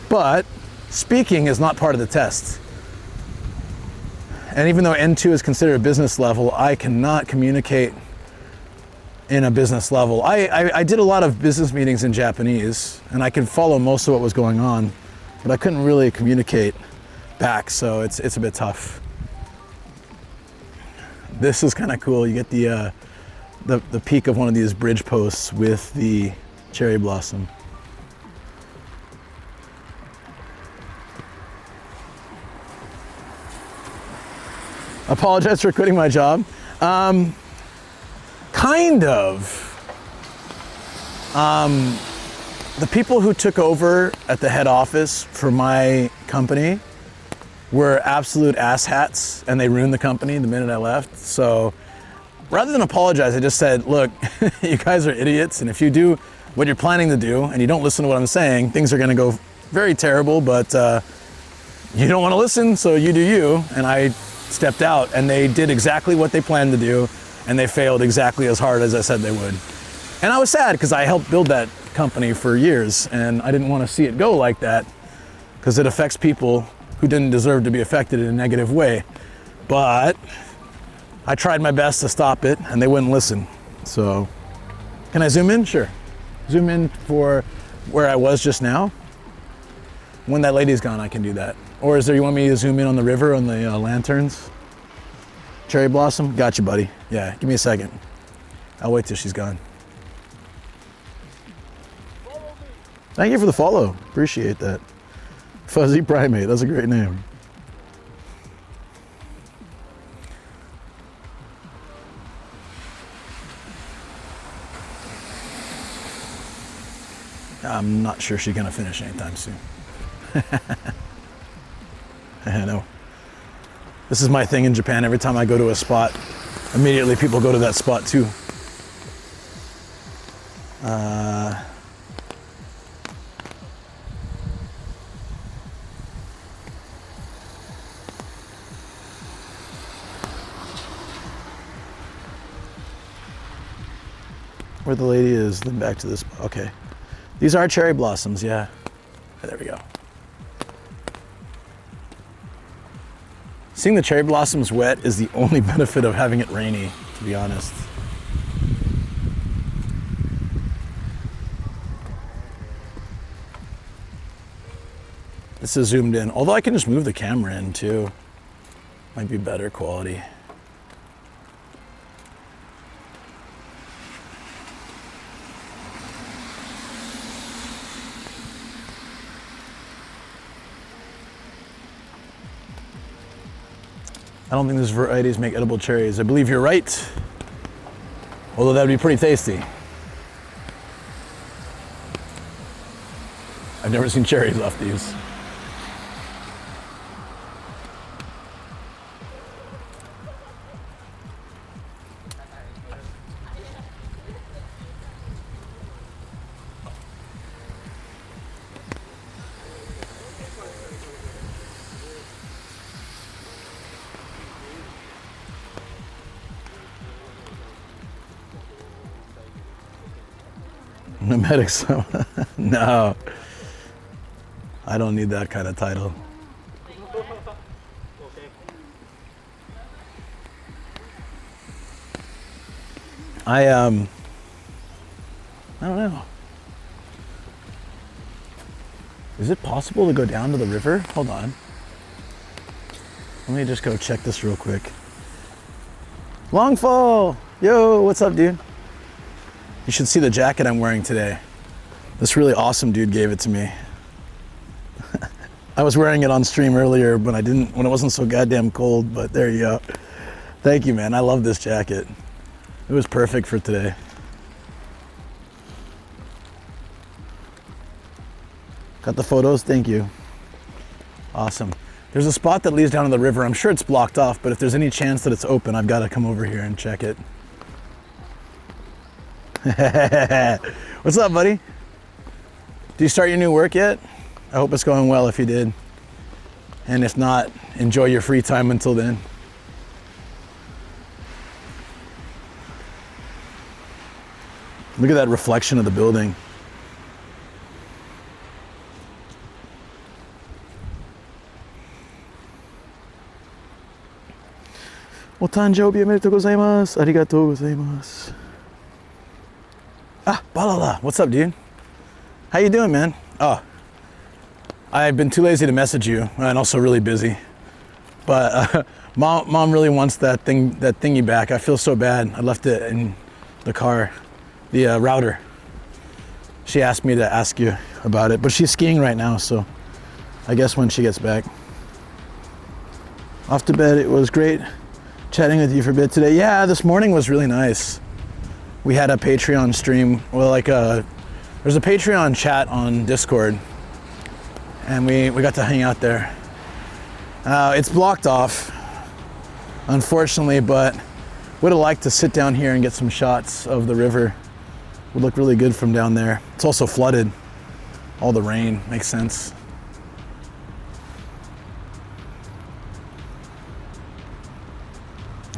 But speaking is not part of the test. And even though N2 is considered a business level, I cannot communicate in a business level. I did a lot of business meetings in Japanese, and I could follow most of what was going on, but I couldn't really communicate back, so it's a bit tough. This is kind of cool. You get the peak of one of these bridge posts with the cherry blossom. Apologize for quitting my job. Kind of. The people who took over at the head office for my company were absolute asshats, and they ruined the company the minute I left. So rather than apologize, I just said, look, you guys are idiots, and if you do what you're planning to do and you don't listen to what I'm saying, things are gonna go very terrible, but you don't wanna listen, so you do you. And I stepped out, and they did exactly what they planned to do, and they failed exactly as hard as I said they would. And I was sad because I helped build that company for years, and I didn't want to see it go like that because it affects people who didn't deserve to be affected in a negative way. But I tried my best to stop it, and they wouldn't listen. So, can I zoom in? Sure. Zoom in for where I was just now. When that lady's gone, I can do that. Or is there, you want me to zoom in on the river, on the lanterns? Cherry blossom? Got you, buddy. Yeah, give me a second. I'll wait till she's gone. Thank you for the follow. Appreciate that. Fuzzy Primate, that's a great name. I'm not sure she's gonna finish anytime soon. I know. This is my thing in Japan. Every time I go to a spot, immediately people go to that spot too. Where the lady is, then back to this. Okay. These are cherry blossoms, yeah. There we go. Seeing the cherry blossoms wet is the only benefit of having it rainy, to be honest. This is zoomed in, although I can just move the camera in too. Might be better quality. I don't think these varieties make edible cherries. I believe you're right. Although that would be pretty tasty. I've never seen cherries off these. Nomadic summer. No. I don't need that kind of title. I don't know. Is it possible to go down to the river? Hold on. Let me just go check this real quick. Longfall! Yo, what's up, dude? You should see the jacket I'm wearing today. This really awesome dude gave it to me. I was wearing it on stream earlier when it wasn't so goddamn cold, but there you go. Thank you, man. I love this jacket. It was perfect for today. Got the photos? Thank you. Awesome. There's a spot that leads down to the river. I'm sure it's blocked off, but if there's any chance that it's open, I've got to come over here and check it. What's up, buddy? Do you start your new work yet? I hope it's going well if you did. And if not, enjoy your free time until then. Look at that reflection of the building. O tanjoubi omedetou gozaimasu. Arigatou gozaimasu. Ah, Balala. What's up, dude? How you doing, man? Oh, I've been too lazy to message you, and also really busy. But mom really wants that thingy back. I feel so bad. I left it in the car, the router. She asked me to ask you about it, but she's skiing right now, so I guess when she gets back. Off to bed. It was great chatting with you for a bit today. Yeah, this morning was really nice. We had a Patreon stream. Well, there's a Patreon chat on Discord, and we got to hang out there. It's blocked off, unfortunately, but would have liked to sit down here and get some shots of the river. Would look really good from down there. It's also flooded. All the rain makes sense.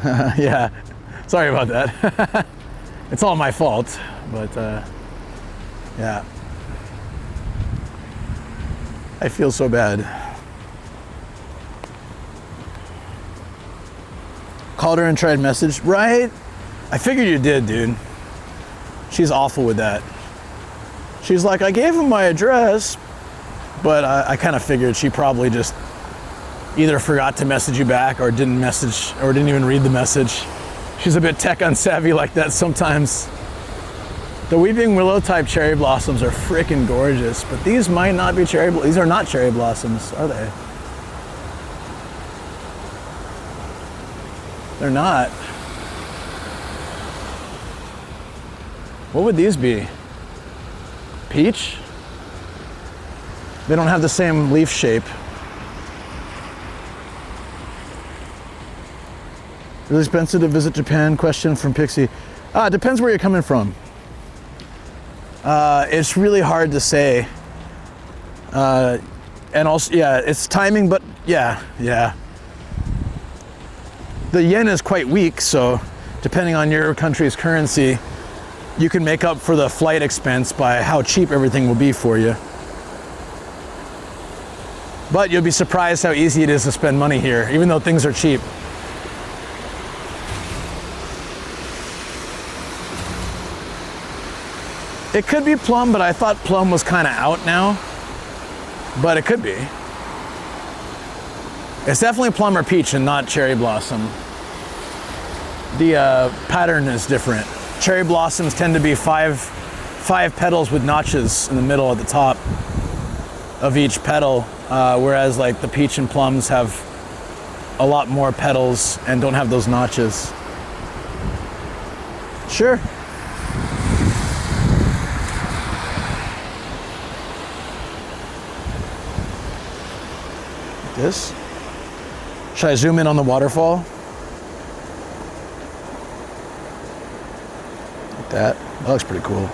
Yeah, sorry about that. It's all my fault, but yeah. I feel so bad. Called her and tried message, right? I figured you did, dude. She's awful with that. She's like, I gave him my address, but I kind of figured she probably just either forgot to message you back or didn't message or didn't even read the message. She's a bit tech unsavvy like that sometimes. The weeping willow type cherry blossoms are freaking gorgeous, but these might not be these are not cherry blossoms, are they? They're not. What would these be? Peach? They don't have the same leaf shape. Really expensive to visit Japan? Question from Pixie. It depends where you're coming from. It's really hard to say. And also, yeah, it's timing, but yeah. The yen is quite weak, so depending on your country's currency, you can make up for the flight expense by how cheap everything will be for you. But you'll be surprised how easy it is to spend money here, even though things are cheap. It could be plum, but I thought plum was kind of out now. But it could be. It's definitely plum or peach and not cherry blossom. The pattern is different. Cherry blossoms tend to be five petals with notches in the middle at the top of each petal, whereas like the peach and plums have a lot more petals and don't have those notches. Sure. This? Should I zoom in on the waterfall? Like that. That looks pretty cool.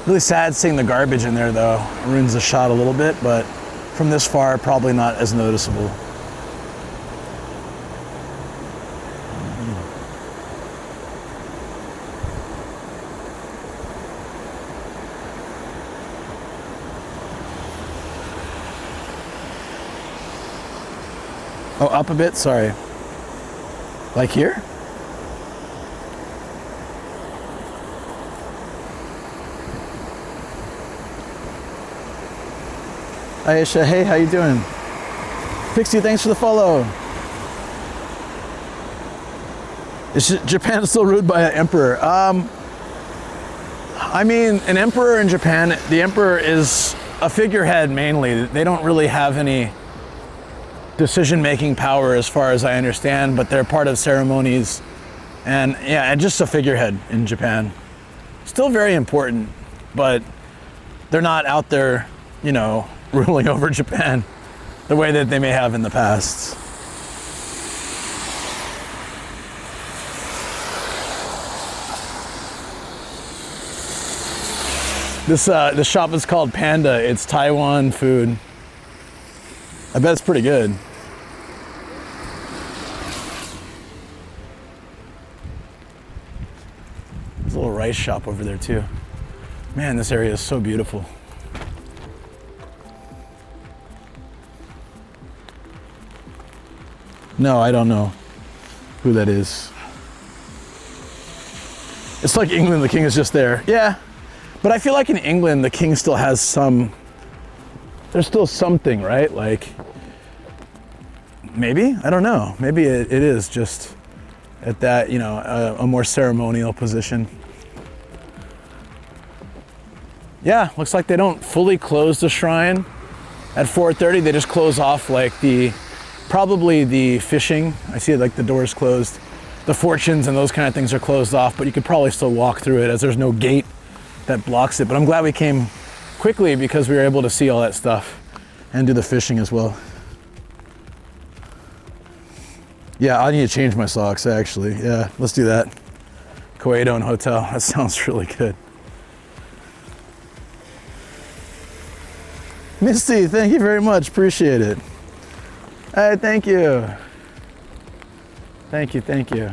Really sad seeing the garbage in there though. It ruins the shot a little bit, but from this far, probably not as noticeable. Oh, up a bit? Sorry. Like here? Aisha, hey, how you doing? Pixie, thanks for the follow. Is Japan still ruled by an emperor? I mean, an emperor in Japan, the emperor is a figurehead mainly. They don't really have any decision-making power as far as I understand, but they're part of ceremonies. And yeah, just a figurehead in Japan. Still very important, but they're not out there, you know, ruling over Japan the way that they may have in the past. This shop is called Panda. It's Taiwan food. I bet it's pretty good. There's a little rice shop over there too. Man, this area is so beautiful. No, I don't know who that is. It's like England, the king is just there. Yeah, but I feel like in England, the king still has some, there's still something, right? Like, maybe? I don't know. Maybe it is just at that, you know, a more ceremonial position. Yeah, looks like they don't fully close the shrine at 4:30. They just close off like probably the fishing. I see like the doors closed. The fortunes and those kind of things are closed off, but you could probably still walk through it as there's no gate that blocks it. But I'm glad we came quickly because we were able to see all that stuff and do the fishing as well. Yeah, I need to change my socks actually. Yeah, let's do that. Koedo Hotel, that sounds really good. Misty, thank you very much, appreciate it. Hey, thank you. Thank you, thank you.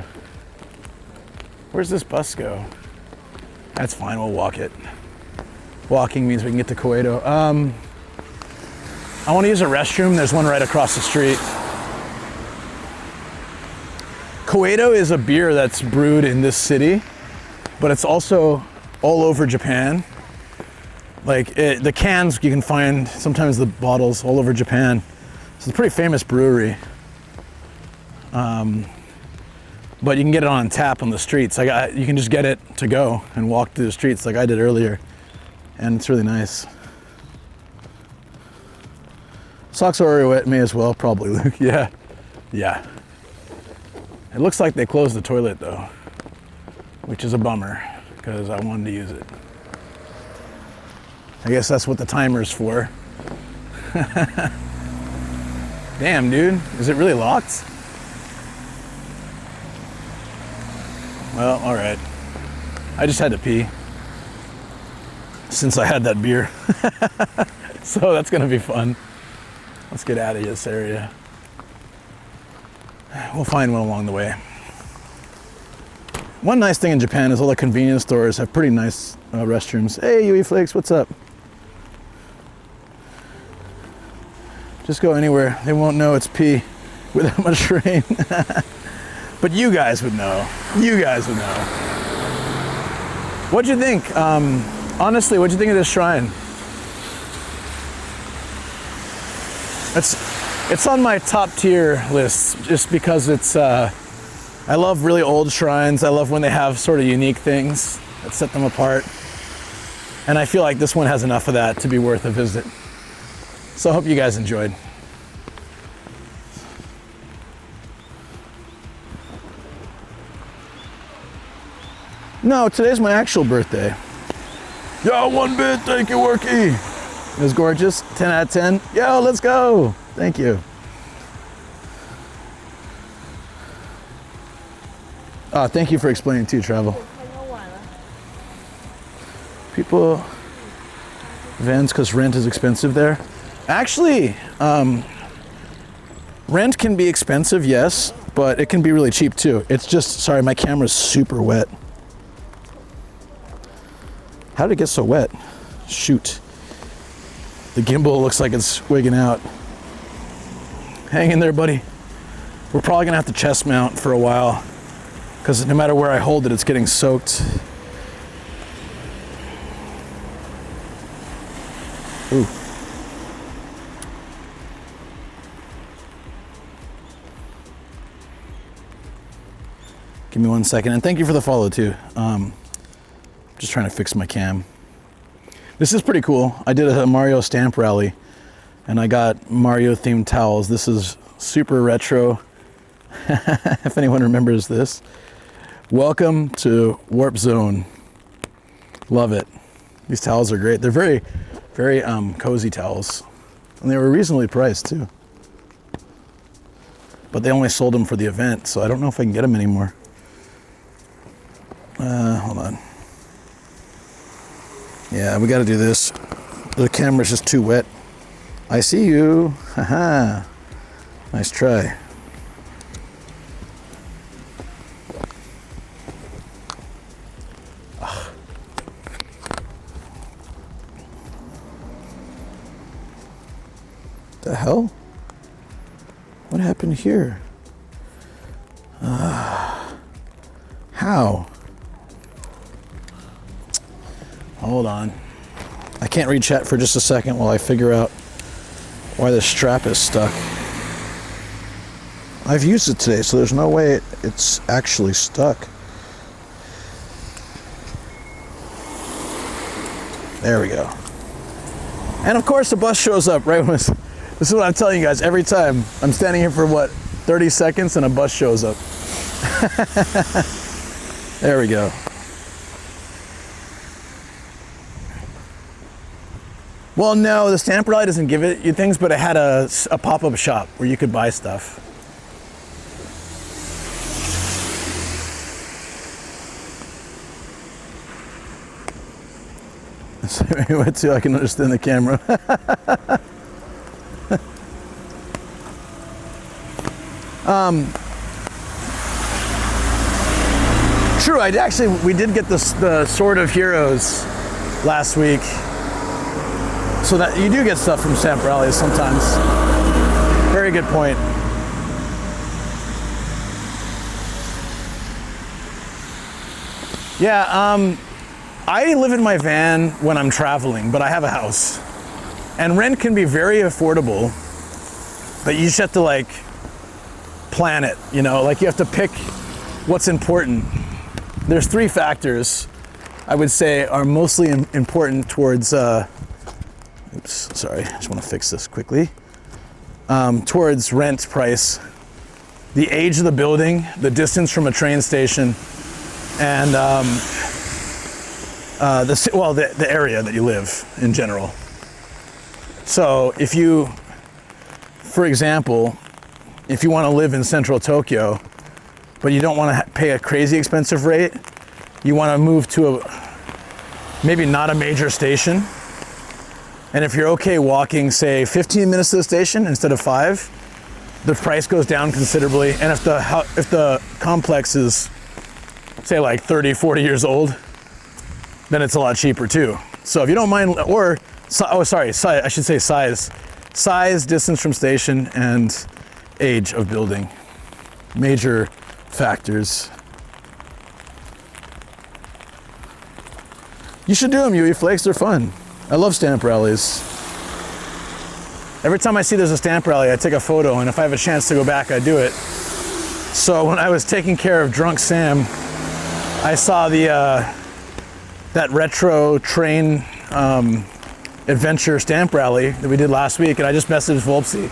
Where's this bus go? That's fine, we'll walk it. Walking means we can get to Koedo. I want to use a restroom. There's one right across the street. Koedo is a beer that's brewed in this city, but it's also all over Japan. Like the cans you can find, sometimes the bottles all over Japan. It's a pretty famous brewery. But you can get it on tap on the streets. You can just get it to go and walk through the streets like I did earlier. And it's really nice. Socks are already wet, may as well, probably, Luke. Yeah, yeah. It looks like they closed the toilet though, which is a bummer because I wanted to use it. I guess that's what the timer's for. Damn, dude, is it really locked? Well, all right. I just had to pee since I had that beer. So that's gonna be fun. Let's get out of this area. We'll find one along the way. One nice thing in Japan is all the convenience stores have pretty nice restrooms. Hey, Yui Flakes, what's up? Just go anywhere. They won't know it's pee with that much rain. But you guys would know. You guys would know. What'd you think? Honestly, what'd you think of this shrine? It's on my top tier list just because it's, I love really old shrines. I love when they have sort of unique things that set them apart. And I feel like this one has enough of that to be worth a visit. So I hope you guys enjoyed. No, today's my actual birthday. Yo, 1 bit, thank you, Worky. It was gorgeous, 10 out of 10. Yo, let's go. Thank you. Thank you for explaining too, Travel. People, vans, because rent is expensive there. Actually, rent can be expensive, yes, but it can be really cheap too. It's just, sorry, my camera's super wet. How did it get so wet? Shoot. The gimbal looks like it's wigging out. Hang in there, buddy. We're probably gonna have to chest mount for a while because no matter where I hold it, it's getting soaked. Ooh. Give me 1 second, and thank you for the follow too. Just trying to fix my cam. This is pretty cool. I did a Mario stamp rally, and I got Mario themed towels. This is super retro. If anyone remembers this. Welcome to Warp Zone. Love it. These towels are great. They're very, very cozy towels, and they were reasonably priced too. But they only sold them for the event, so I don't know if I can get them anymore. Hold on. Yeah, we got to do this. The camera's just too wet. I see you. Haha. Nice try. Ugh. The hell? What happened here? How? Hold on. I can't read chat for just a second while I figure out why the strap is stuck. I've used it today, so there's no way it's actually stuck. There we go. And of course the bus shows up right when this is what I'm telling you guys every time. I'm standing here for what, 30 seconds and a bus shows up. There we go. Well, no, the stamp rally doesn't give it you things, but it had a pop-up shop where you could buy stuff. What too? I can understand the camera. True, we did get the Sword of Heroes last week. So that you do get stuff from stamp rallies sometimes. Very good point. Yeah, I live in my van when I'm traveling, but I have a house. And rent can be very affordable, but you just have to like plan it, you know, like you have to pick what's important. There's 3 factors I would say are mostly important towards oops, sorry, I just want to fix this quickly. Towards rent price, the age of the building, the distance from a train station, and the area that you live in general. So if you, for example, if you want to live in central Tokyo, but you don't want to pay a crazy expensive rate, you want to move to maybe not a major station. And if you're okay walking, say 15 minutes to the station instead of 5, the price goes down considerably. And if the complex is, say, like 30, 40 years old, then it's a lot cheaper too. So if you don't mind, or, oh, sorry, I should say size. Size, distance from station, and age of building. Major factors. You should do them, Yui Flakes, they're fun. I love stamp rallies. Every time I see there's a stamp rally, I take a photo, and if I have a chance to go back, I do it. So when I was taking care of Drunk Sam, I saw that retro train adventure stamp rally that we did last week, and I just messaged Volpsy.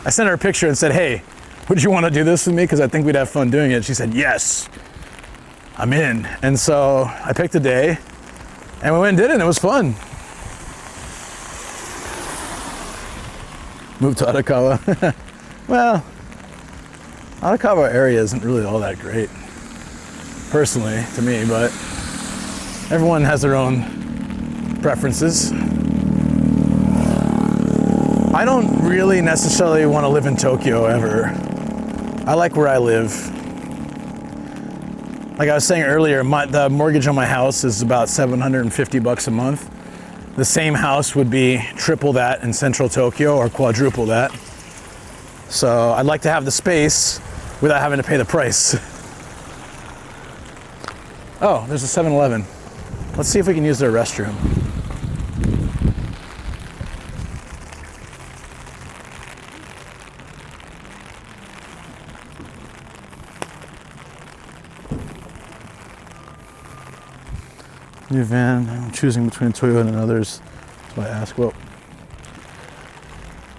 I sent her a picture and said, hey, would you want to do this with me? Because I think we'd have fun doing it. She said, yes, I'm in. And so I picked a day, and we went and did it, and it was fun. Moved to Arakawa. Well, Arakawa area isn't really all that great, personally, to me, but everyone has their own preferences. I don't really necessarily want to live in Tokyo ever. I like where I live. Like I was saying earlier, the mortgage on my house is about $750 a month. The same house would be triple that in central Tokyo or quadruple that. So I'd like to have the space, without having to pay the price. Oh, there's a 7-Eleven. Let's see if we can use their restroom. New van, I'm choosing between Toyota and others, so I ask, well,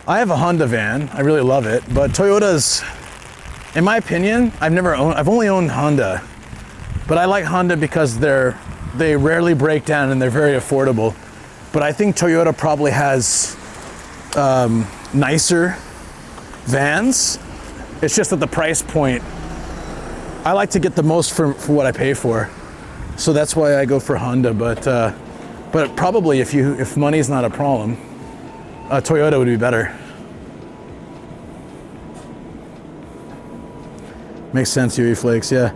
I have a Honda van, I really love it, but Toyotas, in my opinion, I've only owned Honda, but I like Honda because they rarely break down and they're very affordable. But I think Toyota probably has nicer vans. It's just at the price point, I like to get the most for what I pay for. So that's why I go for Honda, but probably if money's not a problem, Toyota would be better. Makes sense, UE Flakes, yeah.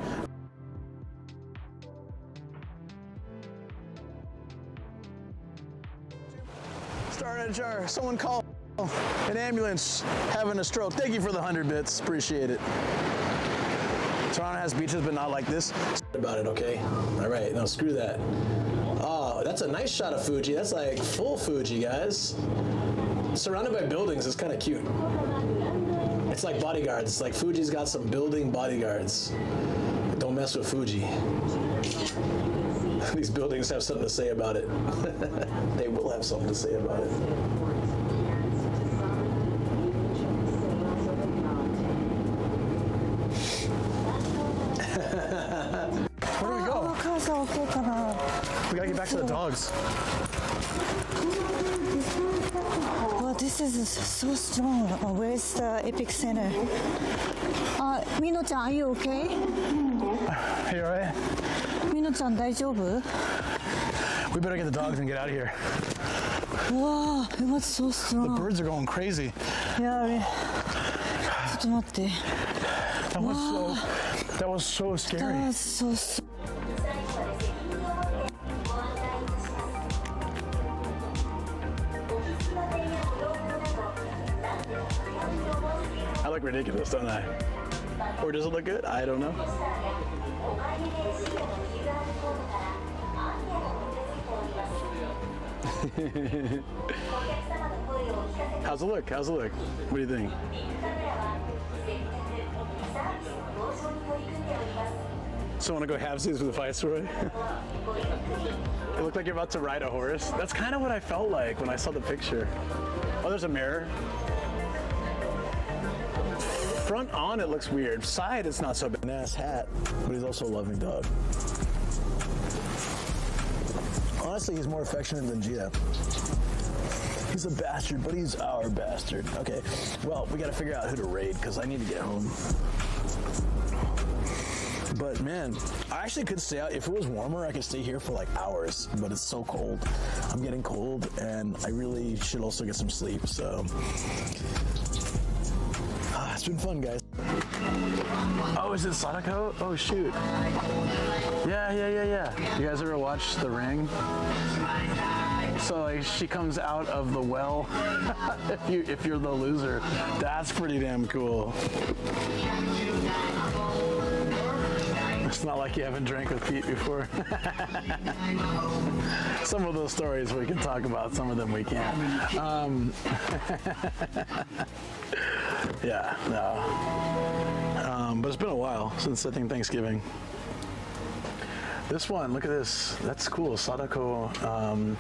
Started a jar. Someone call an ambulance having a stroke. Thank you for the 100 bits. Appreciate it. Toronto has beaches, but not like this. About it, okay? All right, no, screw that. Oh, that's a nice shot of Fuji. That's like full Fuji, guys. Surrounded by buildings is kind of cute. It's like bodyguards. It's like Fuji's got some building bodyguards. Don't mess with Fuji. These buildings have something to say about it. They will have something to say about it. Where do we go? We gotta get back to the dogs. Well, this is so strong. Where's the Epic Center? Mino-chan, are you okay? Hey, you alright? Mino-chan, 大丈夫? We better get the dogs and get out of here. Wow, it was so The strong. birds are going crazy. Yeah, ちょっと待って. That was so scary. That was so I look ridiculous, don't I? Or does it look good? I don't know. How's it look? How's it look? What do you think? So want to go halvesies with a Viceroy? It looked like you're about to ride a horse. That's kind of what I felt like when I saw the picture. Oh, there's a mirror. Front on, it looks weird. Side, it's not so bad. Nice hat, but he's also a loving dog. Honestly, he's more affectionate than Gia. He's a bastard, but he's our bastard. Okay, well, we gotta figure out who to raid, because I need to get home. But man, I actually could stay out. If it was warmer, I could stay here for like hours, but it's so cold. I'm getting cold, and I really should also get some sleep, so. It's been fun, guys. Oh, is it Sadako? Oh, shoot. Yeah. You guys ever watch The Ring? So like she comes out of the well if you're the loser. That's pretty damn cool. It's not like you haven't drank with Pete before. Some of those stories we can talk about, some of them we can't. Yeah, no. But it's been a while since I think Thanksgiving. This one, look at this. That's cool. Sadako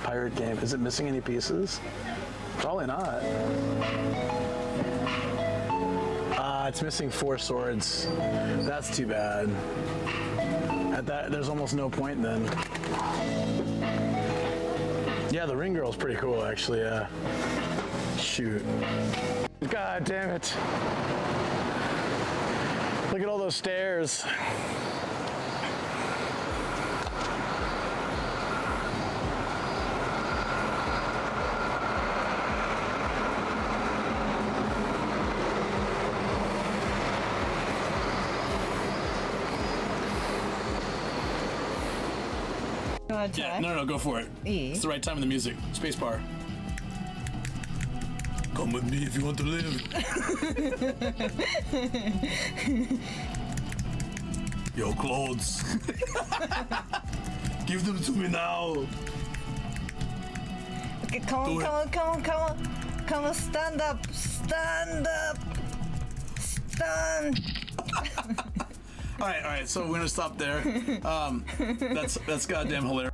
pirate game. Is it missing any pieces? Probably not. It's missing 4 swords. That's too bad. At that, there's almost no point then. Yeah, the ring girl's pretty cool, actually. Yeah. Shoot. God damn it. Look at all those stairs. Yeah, no, go for it. E? It's the right time in the music. Space bar. Go. Come with me if you want to live. Your clothes. Give them to me now. Okay, come on, stand up. All right. So we're gonna stop there. That's goddamn hilarious.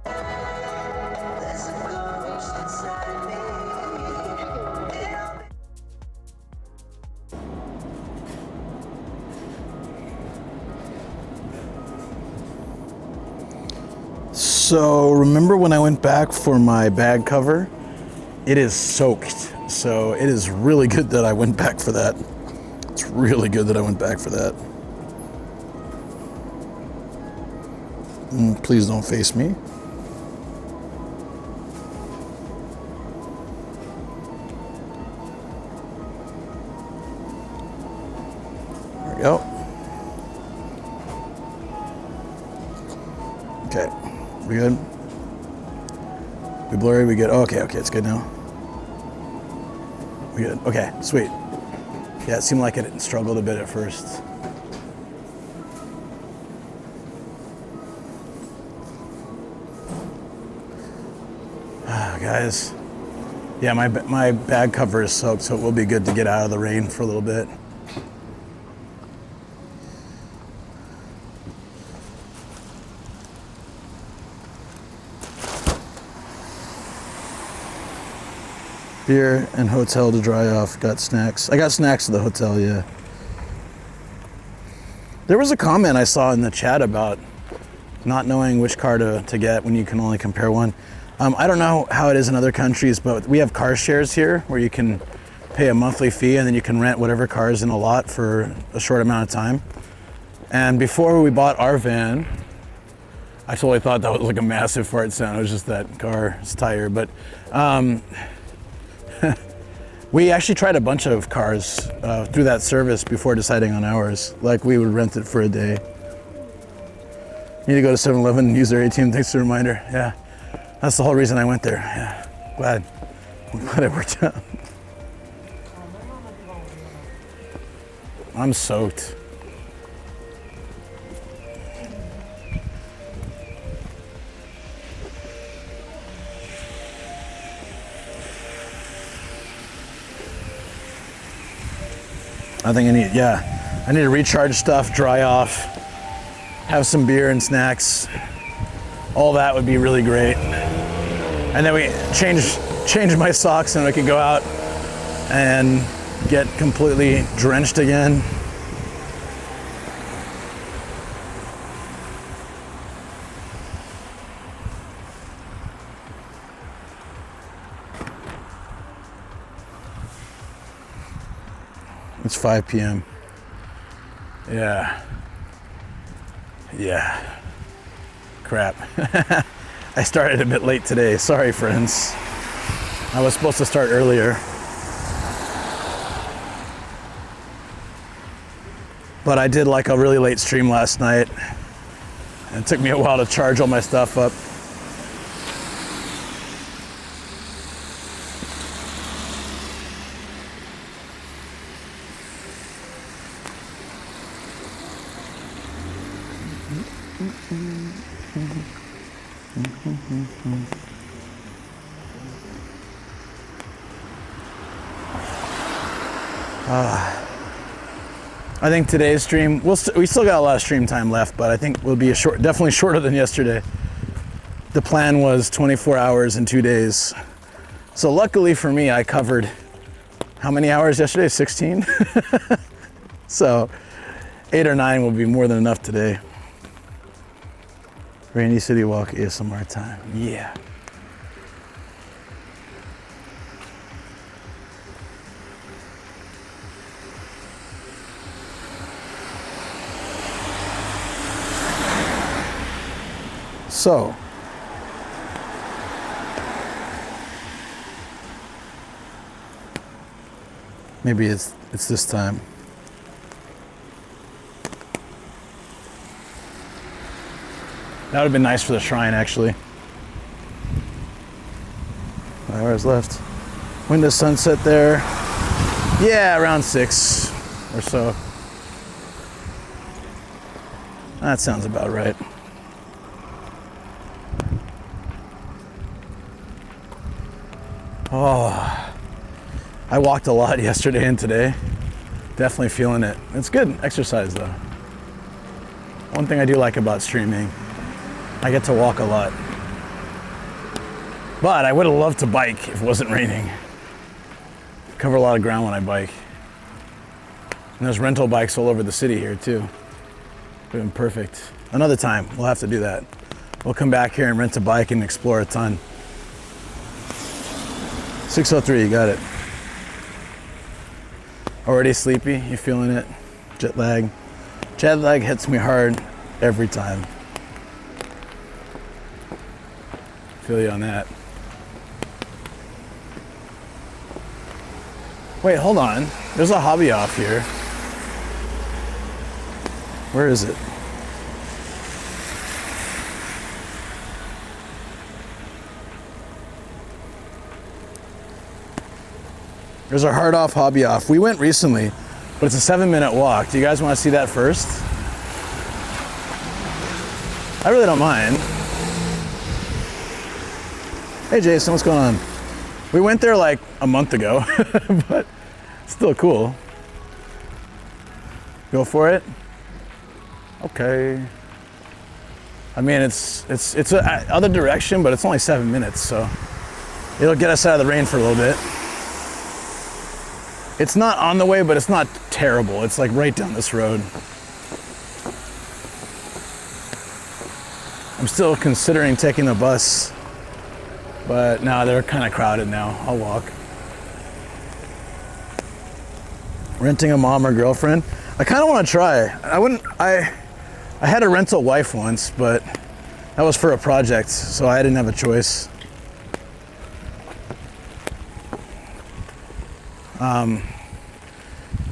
So remember when I went back for my bag cover? It is soaked. So it is really good that I went back for that. It's really good that I went back for that. Please don't face me. There we go. Okay, we good? We blurry, we good? Okay, it's good now. We good, okay, sweet. Yeah, it seemed like it struggled a bit at first. Guys, yeah, my bag cover is soaked, so it will be good to get out of the rain for a little bit. Beer and hotel to dry off. Got snacks. I got snacks at the hotel, yeah. There was a comment I saw in the chat about not knowing which car to get when you can only compare one. I don't know how it is in other countries, but we have car shares here where you can pay a monthly fee and then you can rent whatever car is in a lot for a short amount of time. And before we bought our van, I totally thought that was like a massive fart sound. It was just that car's tire. But we actually tried a bunch of cars through that service before deciding on ours. Like we would rent it for a day. Need to go to 7-Eleven and use their ATM. Thanks for the reminder. Yeah. That's the whole reason I went there. Yeah, glad it worked out. I'm soaked. I think I need to recharge stuff, dry off, have some beer and snacks. All that would be really great. And then we change my socks and we could go out and get completely drenched again. It's 5 p.m. Yeah. Crap. I started a bit late today. Sorry, friends. I was supposed to start earlier. But I did like a really late stream last night. And it took me a while to charge all my stuff up. I think today's stream, we still got a lot of stream time left, but I think we'll be definitely shorter than yesterday. The plan was 24 hours in 2 days. So luckily for me, I covered how many hours yesterday? 16? So 8 or 9 will be more than enough today. Rainy City Walk ASMR time. Yeah. So, maybe it's this time. That would have been nice for the shrine, actually. 5 hours left. Windows sunset there. Yeah, around 6 or so. That sounds about right. Oh, I walked a lot yesterday and today. Definitely feeling it. It's good exercise though. One thing I do like about streaming, I get to walk a lot. But I would have loved to bike if it wasn't raining. Cover a lot of ground when I bike. And there's rental bikes all over the city here too. Would have been perfect. Another time, we'll have to do that. We'll come back here and rent a bike and explore a ton. 6:03, you got it. Already sleepy, you feeling it? Jet lag. Jet lag hits me hard every time. Feel you on that. Wait, hold on. There's a hobby off here. Where is it? There's a hard off hobby off. We went recently, but it's a 7-minute walk. Do you guys want to see that first? I really don't mind. Hey Jason, what's going on? We went there like a month ago, but still cool. Go for it? Okay. I mean, it's a other direction, but it's only 7 minutes, so it'll get us out of the rain for a little bit. It's not on the way, but it's not terrible. It's like right down this road. I'm still considering taking the bus, but no, they're kind of crowded now. I'll walk. Renting a mom or girlfriend. I kind of want to try. I had a rental wife once, but that was for a project, so I didn't have a choice.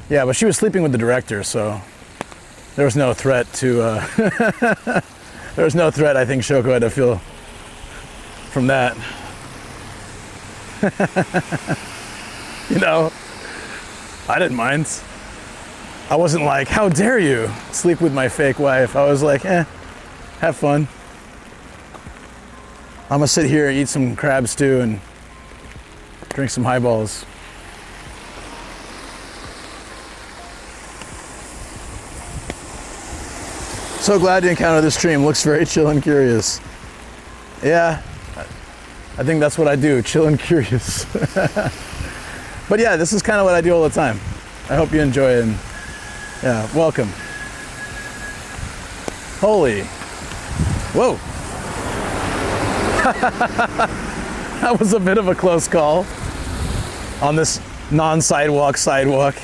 Yeah, but she was sleeping with the director, so there was no threat to, there was no threat I think Shoko had to feel from that. You know, I didn't mind. I wasn't like, how dare you sleep with my fake wife? I was like, have fun. I'm gonna sit here, eat some crab stew, and drink some highballs. So glad to encounter this stream. Looks very chill and curious. Yeah, I think that's what I do, chill and curious. But yeah, this is kind of what I do all the time. I hope you enjoy it. And yeah, welcome. Holy. Whoa. That was a bit of a close call on this non-sidewalk sidewalk.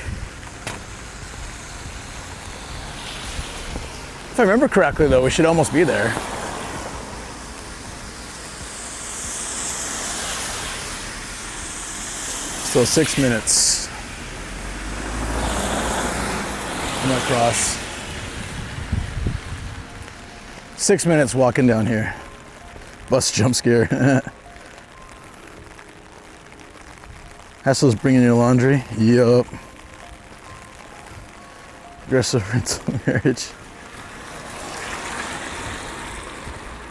If I remember correctly though, we should almost be there. So 6 minutes. I'm gonna cross. 6 minutes walking down here. Bus jump scare. Hassel's bringing your laundry. Yup. Aggressive rental marriage.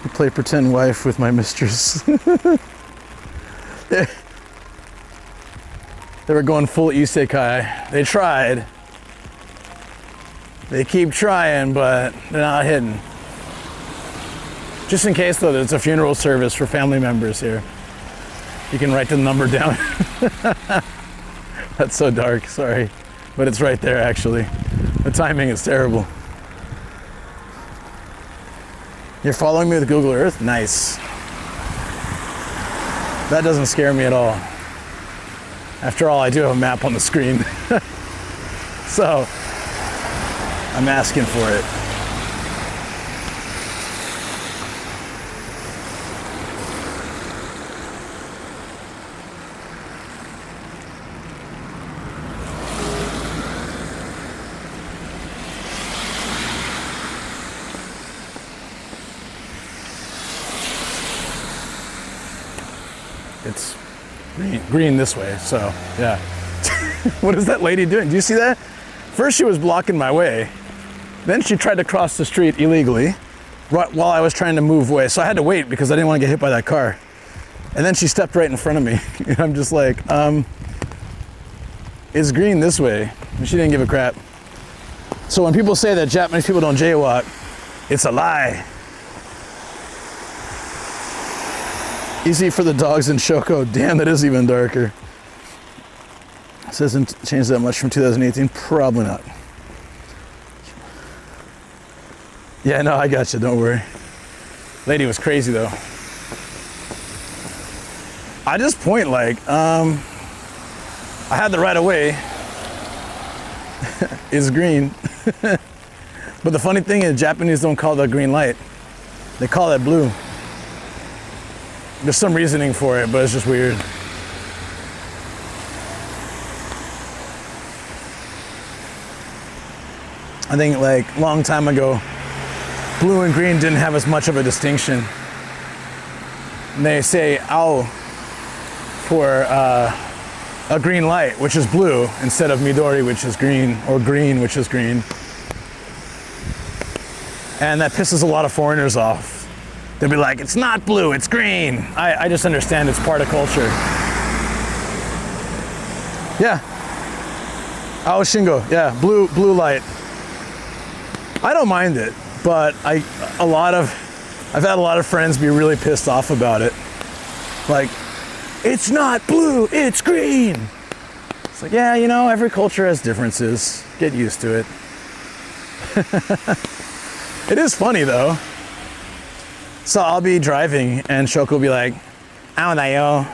I play pretend wife with my mistress. They were going full isekai. They tried. They keep trying, but they're not hitting. Just in case though, there's a funeral service for family members here. You can write the number down. That's so dark, sorry. But it's right there actually. The timing is terrible. You're following me with Google Earth? Nice. That doesn't scare me at all. After all, I do have a map on the screen. So, I'm asking for it. It's green this way, so yeah. What is that lady doing? Do you see that? First she was blocking my way. Then she tried to cross the street illegally while I was trying to move away. So I had to wait because I didn't want to get hit by that car. And then she stepped right in front of me. And I'm just like, it's green this way. And she didn't give a crap. So when people say that Japanese people don't jaywalk, it's a lie. Easy for the dogs in Shoko. Damn, that is even darker. This hasn't changed that much from 2018. Probably not. Yeah, no, I got you. Don't worry. Lady was crazy though. I just point like, I had the right of way. It's green. But the funny thing is, Japanese don't call that green light. They call that blue. There's some reasoning for it, but it's just weird. I think like long time ago, blue and green didn't have as much of a distinction. And they say "ao" for a green light, which is blue, instead of midori, which is green, or green, which is green. And that pisses a lot of foreigners off. They'll be like, it's not blue, it's green. I just understand it's part of culture. Yeah. Ao Shingo, yeah, blue light. I don't mind it, but I've had a lot of friends be really pissed off about it. Like, it's not blue, it's green. It's like, yeah, you know, every culture has differences. Get used to it. It is funny though. So I'll be driving and Shoko will be like, "Ao da yo."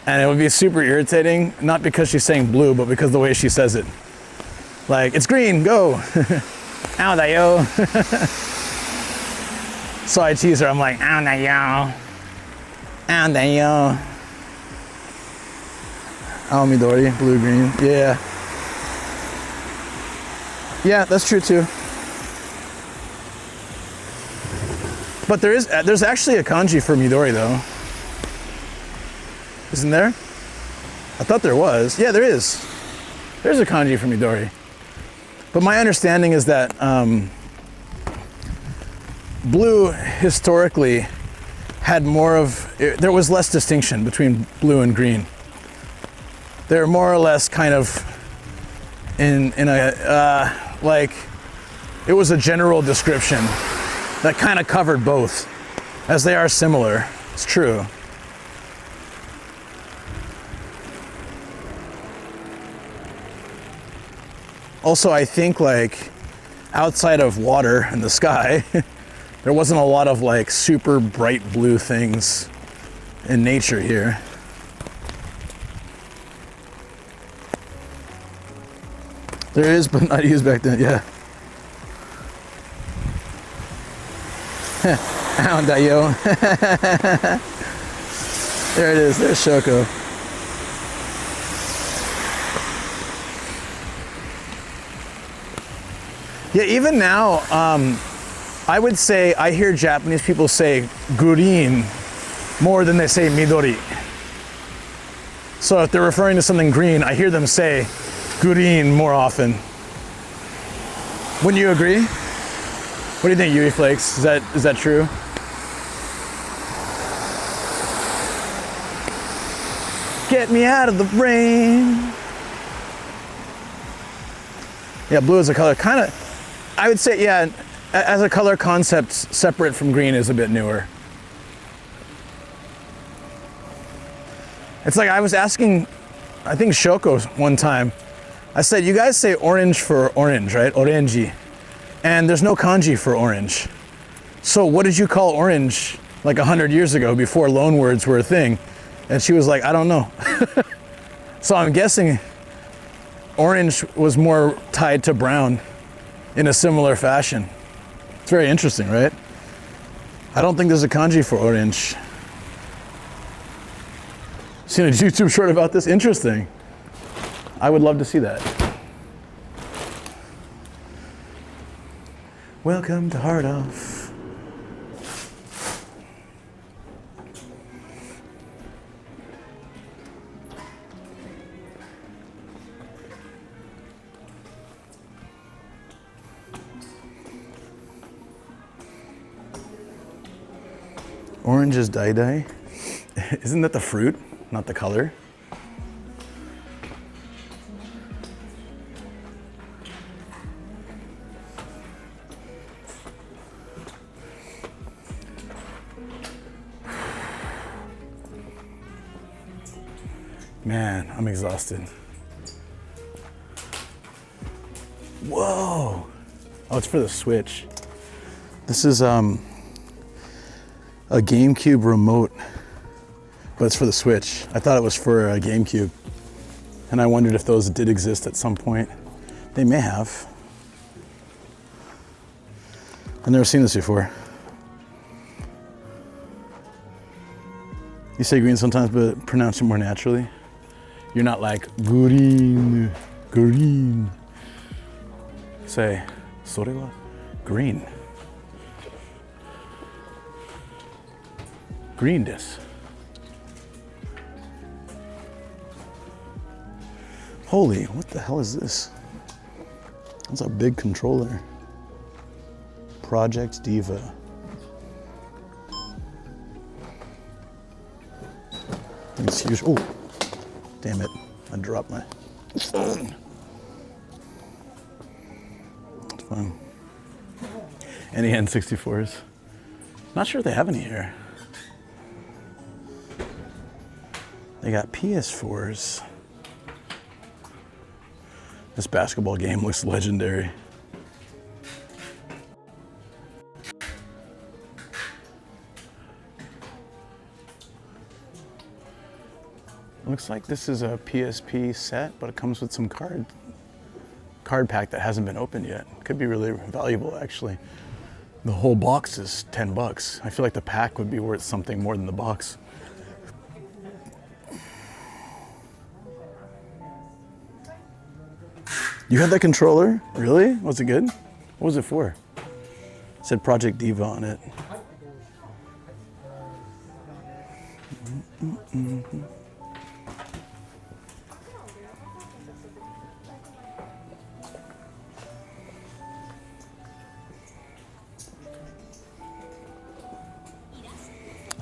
And it would be super irritating, not because she's saying blue, but because the way she says it. Like, it's green, go. "Ao da yo." So I tease her, I'm like, "Ao da yo. Ao da yo." Ao midori, blue, green, yeah. Yeah, that's true too. But there's actually a kanji for midori though. Isn't there? I thought there was. Yeah, there is. There's a kanji for midori. But my understanding is that blue historically had more of, there was less distinction between blue and green. They're more or less kind of in a, like, it was a general description that kind of covered both, as they are similar. It's true. Also, I think like outside of water and the sky, there wasn't a lot of like super bright blue things in nature here. There is, but not used back then, yeah. Ao da yo. There it is, there's Shoko. Yeah, even now, I would say I hear Japanese people say green more than they say midori. So if they're referring to something green, I hear them say green more often. Wouldn't you agree? What do you think, Yui Flakes? Is that true? Get me out of the rain. Yeah, blue as a color, kind of, I would say, yeah, as a color concept, separate from green is a bit newer. It's like I was asking, I think Shoko one time, I said, you guys say orange for orange, right? Orenji. And there's no kanji for orange. So what did you call orange like 100 years ago before loanwords were a thing? And she was like, I don't know. So I'm guessing orange was more tied to brown in a similar fashion. It's very interesting, right? I don't think there's a kanji for orange. Seen a YouTube short about this? Interesting. I would love to see that. Welcome to Hard Off. Orange is dai-dai. Isn't that the fruit, not the color? Man, I'm exhausted. Whoa! Oh, it's for the Switch. This is a GameCube remote, but it's for the Switch. I thought it was for a GameCube, and I wondered if those did exist at some point. They may have. I've never seen this before. You say green sometimes, but pronounce it more naturally. You're not like green, green. Say, それは green. Green desu. Holy, what the hell is this? That's a big controller. Project Diva. It's huge. Oh, damn it. I dropped my phone. It's fine. Any N64s? Not sure if they have any here. They got PS4s. This basketball game looks legendary. Looks like this is a PSP set, but it comes with some card pack that hasn't been opened yet. Could be really valuable, actually. The whole box is $10. I feel like the pack would be worth something more than the box. You had that controller? Really? Was it good? What was it for? It said Project Diva on it.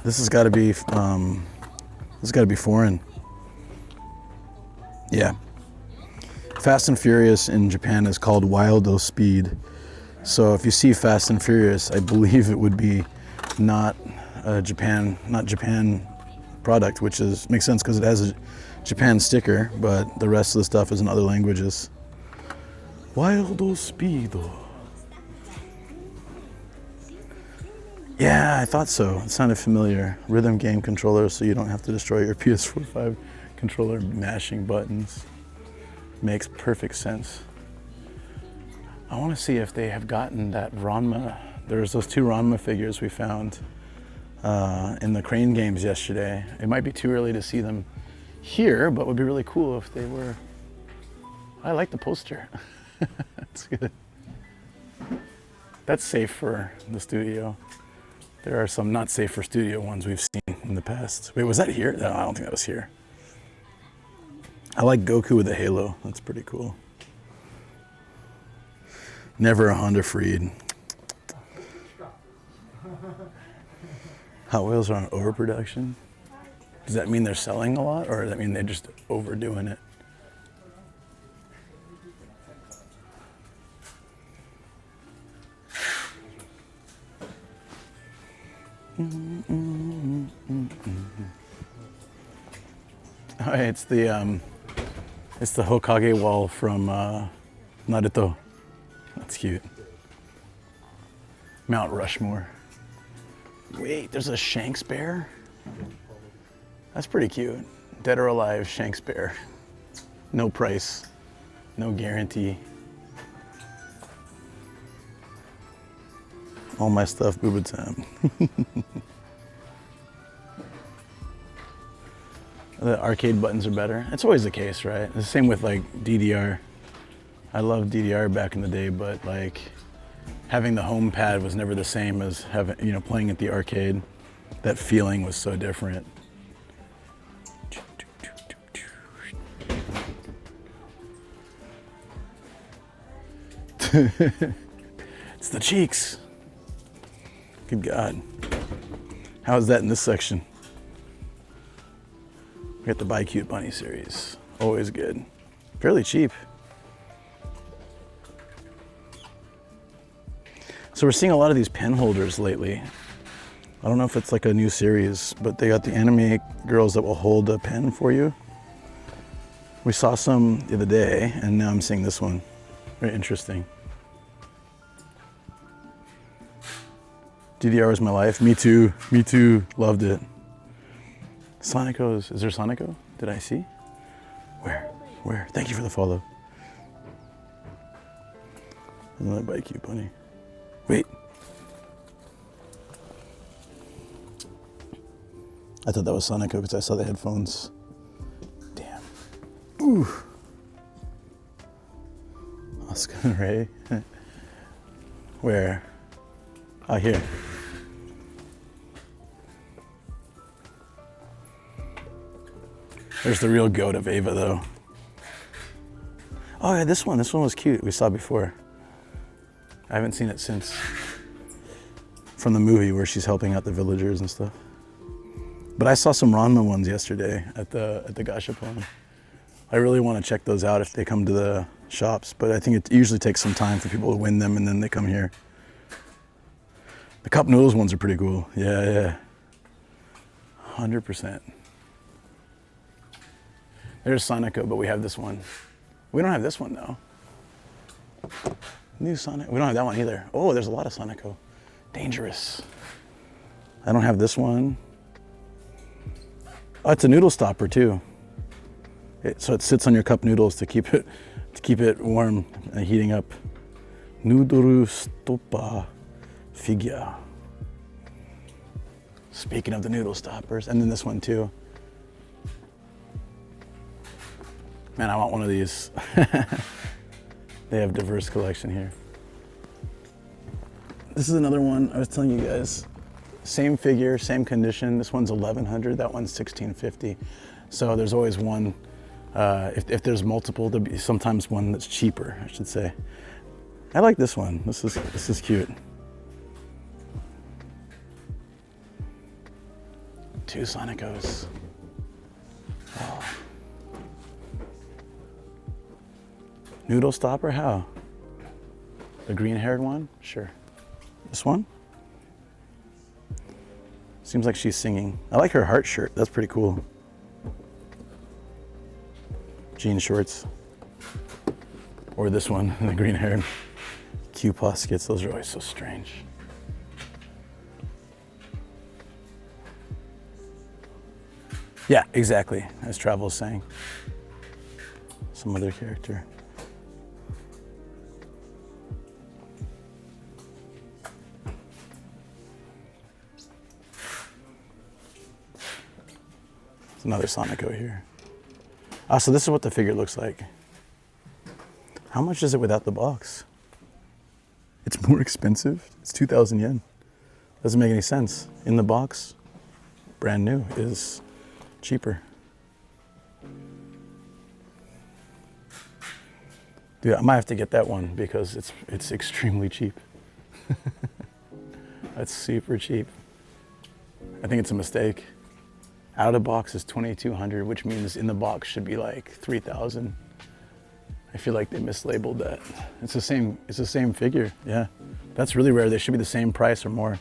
This has got to be foreign. Yeah. Fast and Furious in Japan is called Wildo Speed. So if you see Fast and Furious, I believe it would be not Japan product, which makes sense because it has a Japan sticker, but the rest of the stuff is in other languages. Wildo Speed. Yeah, I thought so. It sounded familiar. Rhythm game controller, so you don't have to destroy your PS4-5 controller mashing buttons. Makes perfect sense. I want to see if they have gotten that Ranma. There's those two Ranma figures we found in the Crane games yesterday. It might be too early to see them here, but it would be really cool if they were. I like the poster. That's good. That's safe for the studio. There are some not safe for studio ones we've seen in the past. Wait, was that here? No, I don't think that was here. I like Goku with a halo. That's pretty cool. Never a Honda Freed. Hot Wheels are on overproduction. Does that mean they're selling a lot, or does that mean they're just overdoing it? Oh, it's the Hokage wall from Naruto. That's cute. Mount Rushmore. Wait, there's a Shanks bear? That's pretty cute. Dead or alive Shanks bear. No price, no guarantee. All my stuff, booba time. The arcade buttons are better. It's always the case, right? It's the same with like DDR. I loved DDR back in the day, but like having the home pad was never the same as having, playing at the arcade. That feeling was so different. It's the cheeks. Good God. How's that in this section? We got the Buy Cute Bunny series. Always good. Fairly cheap. So we're seeing a lot of these pen holders lately. I don't know if it's like a new series, but they got the anime girls that will hold a pen for you. We saw some the other day, and now I'm seeing this one. Very interesting. DDR was my life. Me too. Me too. Loved it. Sonico's. Is there Sonico? Did I see? Where? Where? Thank you for the follow. Another Buy Cute Bunny. Wait. I thought that was Sonico because I saw the headphones. Damn. Ooh. Oscar and Ray. Where? Oh, here. There's the real goat of Ava, though. Oh, yeah, this one. This one was cute. We saw before. I haven't seen it since. From the movie where she's helping out the villagers and stuff. But I saw some Ranma ones yesterday at the Gashapon. I really want to check those out if they come to the shops, but I think it usually takes some time for people to win them and then they come here. The cup noodles ones are pretty cool. Yeah, yeah. 100%. There's Sonico, but we have this one. We don't have this one though. New Sonic. We don't have that one either. Oh, there's a lot of Sonico. Dangerous. I don't have this one. Oh, it's a noodle stopper too. So it sits on your cup noodles to keep it warm and heating up. Noodle stopper figure. Speaking of the noodle stoppers, and then this one too. Man, I want one of these. They have diverse collection here. This is another one I was telling you guys. Same figure, same condition. This one's 1100, that one's 1650. So there's always one, if there's multiple, there'll be sometimes one that's cheaper, I should say. I like this one. This is cute. 2 Sonicos. Oh. Noodle stopper, how? The green-haired one? Sure. This one? Seems like she's singing. I like her heart shirt. That's pretty cool. Jean shorts. Or this one, the green-haired Q-Plus skits. Those are always so strange. Yeah, exactly, as Travel's saying. Some other character. There's another Sonico here. Ah, so this is what the figure looks like. How much is it without the box? It's more expensive. It's 2,000 yen. Doesn't make any sense. In the box, brand new, is cheaper. Dude, I might have to get that one because it's extremely cheap. That's super cheap. I think it's a mistake. Out of box is 2,200, which means in the box should be like 3,000. I feel like they mislabeled that. It's the same figure, yeah. That's really rare. They should be the same price or more.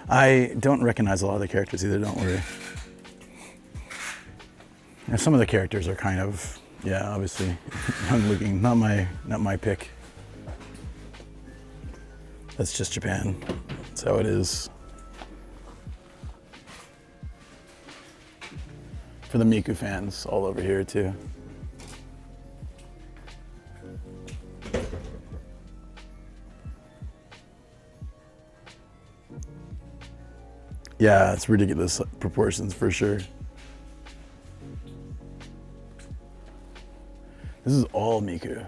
I don't recognize a lot of the characters either, don't worry. And some of the characters are kind of, yeah, obviously young looking. Not my pick. That's just Japan. That's how it is. For the Miku fans all over here too. Yeah, it's ridiculous proportions for sure. This is all Miku.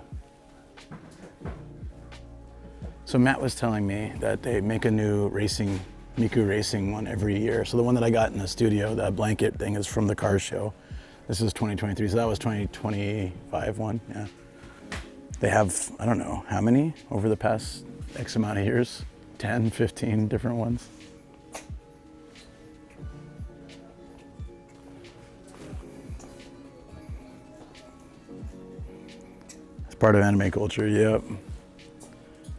So Matt was telling me that they make a new Miku racing one every year. So the one that I got in the studio, that blanket thing, is from the car show. This is 2023, so that was 2025 one, yeah. They have, I don't know, how many over the past X amount of years? 10, 15 different ones. It's part of anime culture, yep.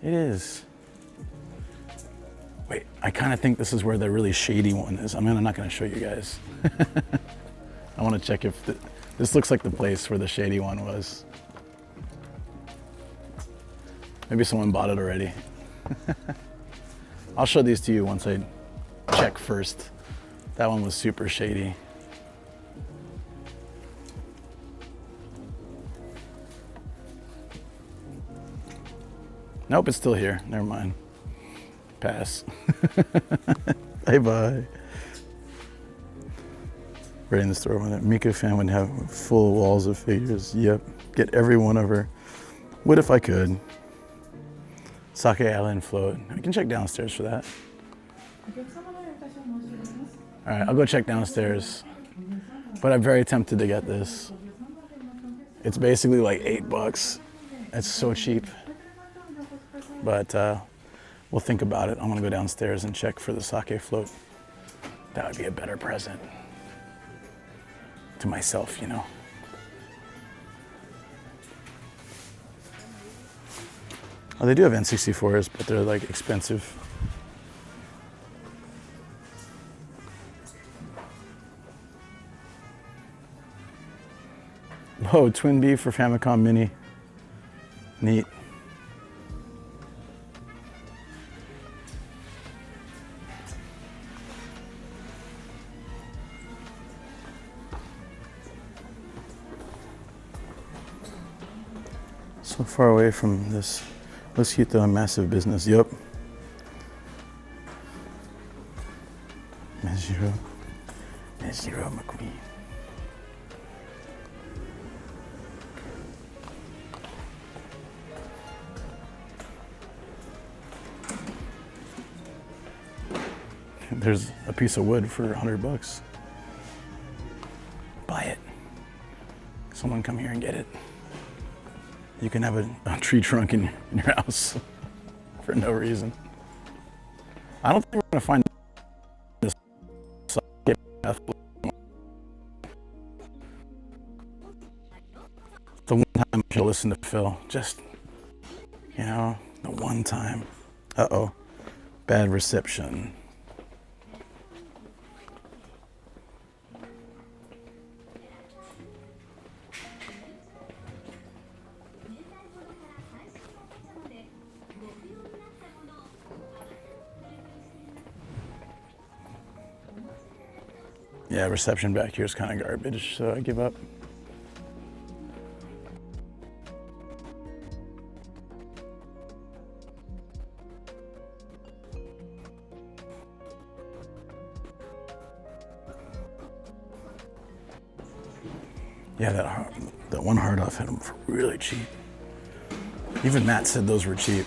It is. Wait, I kind of think this is where the really shady one is. I'm not going to show you guys. I want to check if this looks like the place where the shady one was. Maybe someone bought it already. I'll show these to you once I check first. That one was super shady. Nope, it's still here. Never mind. Pass. Bye-bye. Right in the store when a Mika fan would have full walls of figures. Yep, get every one of her. What if I could? Sake Island float. I can check downstairs for that. All right, I'll go check downstairs. But I'm very tempted to get this. It's basically like $8. It's so cheap. But we'll think about it. I'm gonna go downstairs and check for the sake float. That would be a better present to myself, you know. Oh, they do have N64s, but they're like expensive. Whoa, Twin B for Famicom Mini. Neat. So far away from this Loshito massive business. Yup. Mejiro McQueen. There's a piece of wood for $100. Buy it. Someone come here and get it. You can have a tree trunk in your house for no reason. I don't think we're gonna find this. The one time I should listen to Phil. Just, you know, the one time. Uh-oh, bad reception. Yeah, reception back here is kind of garbage, so I give up. Yeah, that one hard off had them for really cheap. Even Matt said those were cheap.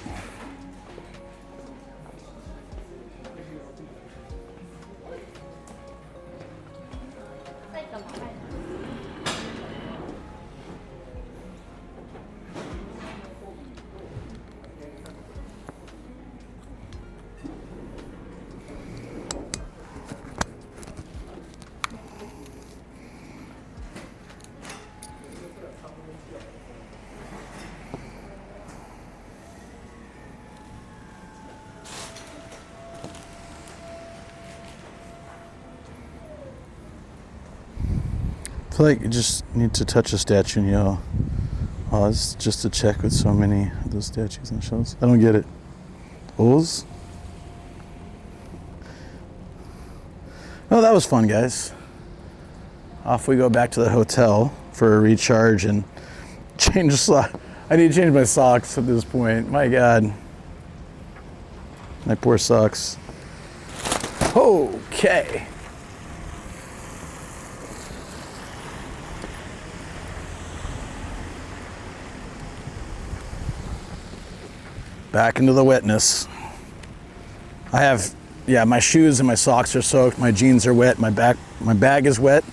I feel like you just need to touch a statue and yell, oh, it's just a check with so many of those statues and shells. I don't get it. O's? Oh, that was fun, guys. Off we go back to the hotel for a recharge and change socks. I need to change my socks at this point. My God. My poor socks. Okay. Back into the wetness. I have, yeah, my shoes and my socks are soaked, my jeans are wet, my bag is wet.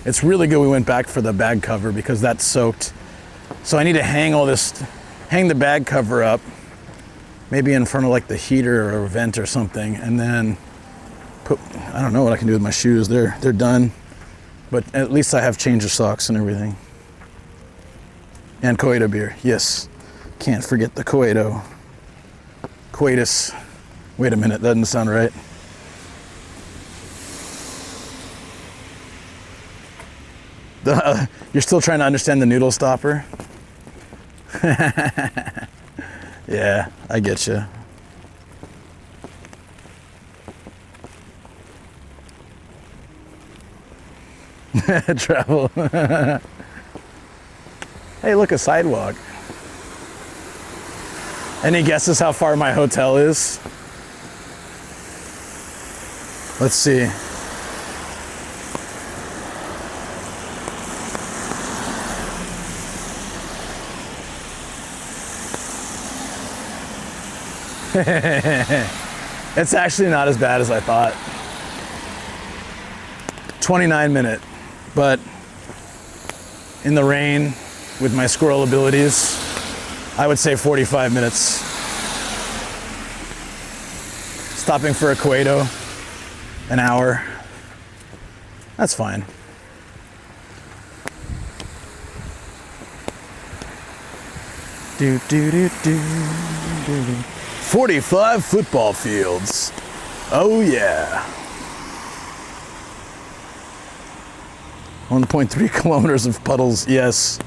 It's really good we went back for the bag cover because that's soaked. So I need to hang all this hang the bag cover up, maybe in front of like the heater or a vent or something, and then put, I don't know what I can do with my shoes. They're done, but at least I have change of socks and everything. And Koedo beer, yes. Can't forget the Koedo. Coitus. Wait a minute, that doesn't sound right. You're still trying to understand the noodle stopper? Yeah, I get you. Travel. Hey, look, a sidewalk. Any guesses how far my hotel is? Let's see. It's actually not as bad as I thought. 29-minute, but in the rain with my squirrel abilities, I would say 45 minutes. Stopping for a Koedo, an hour. That's fine. Do do do do do do. 45 football fields. Oh yeah. 1.3 kilometers of puddles, yes.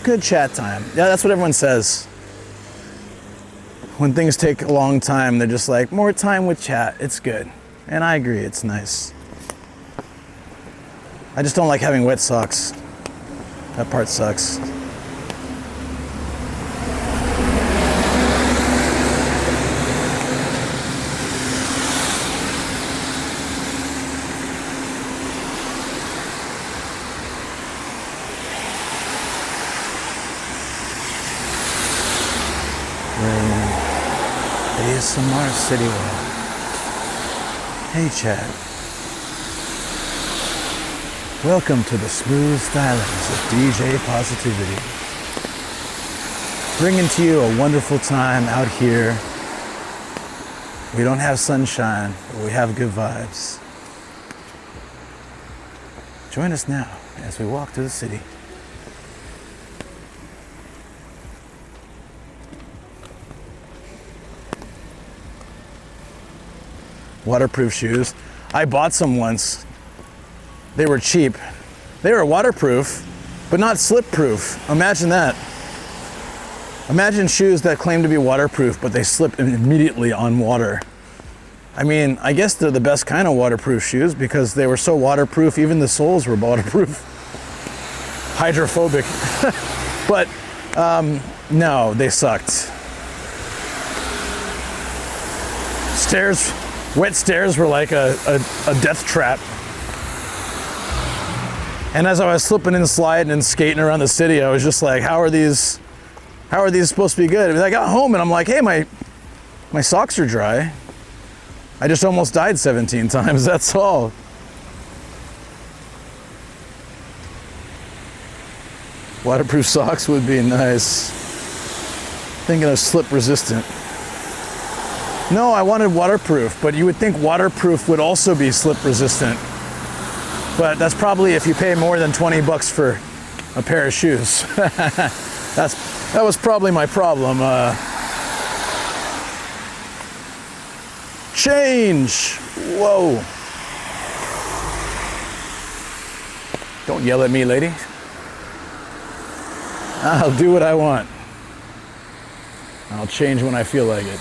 Good chat time. Yeah, that's what everyone says. When things take a long time, they're just like, more time with chat, it's good. And I agree, it's nice. I just don't like having wet socks. That part sucks. ASMR City Walk. Hey Chad. Welcome to the smooth stylings of DJ Positivity. Bringing to you a wonderful time out here. We don't have sunshine, but we have good vibes. Join us now as we walk through the city. Waterproof shoes. I bought some once. They were cheap. They were waterproof, but not slip-proof. Imagine that. Imagine shoes that claim to be waterproof, but they slip immediately on water. I mean, I guess they're the best kind of waterproof shoes because they were so waterproof, even the soles were waterproof. Hydrophobic. But no, they sucked. Wet stairs were like a death trap. And as I was slipping and sliding and skating around the city, I was just like, how are these supposed to be good? And I got home and I'm like, hey, my socks are dry. I just almost died 17 times, that's all. Waterproof socks would be nice. Thinking of slip resistant. No, I wanted waterproof, but you would think waterproof would also be slip resistant. But that's probably if you pay more than 20 bucks for a pair of shoes. That was probably my problem. Change! Whoa. Don't yell at me, lady. I'll do what I want. I'll change when I feel like it.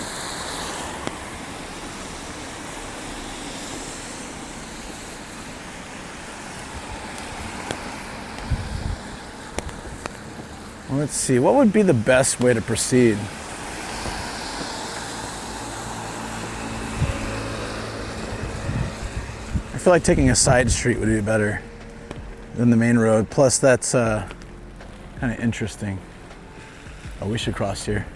Let's see, what would be the best way to proceed? I feel like taking a side street would be better than the main road. Plus, that's kind of interesting. Oh, we should cross here.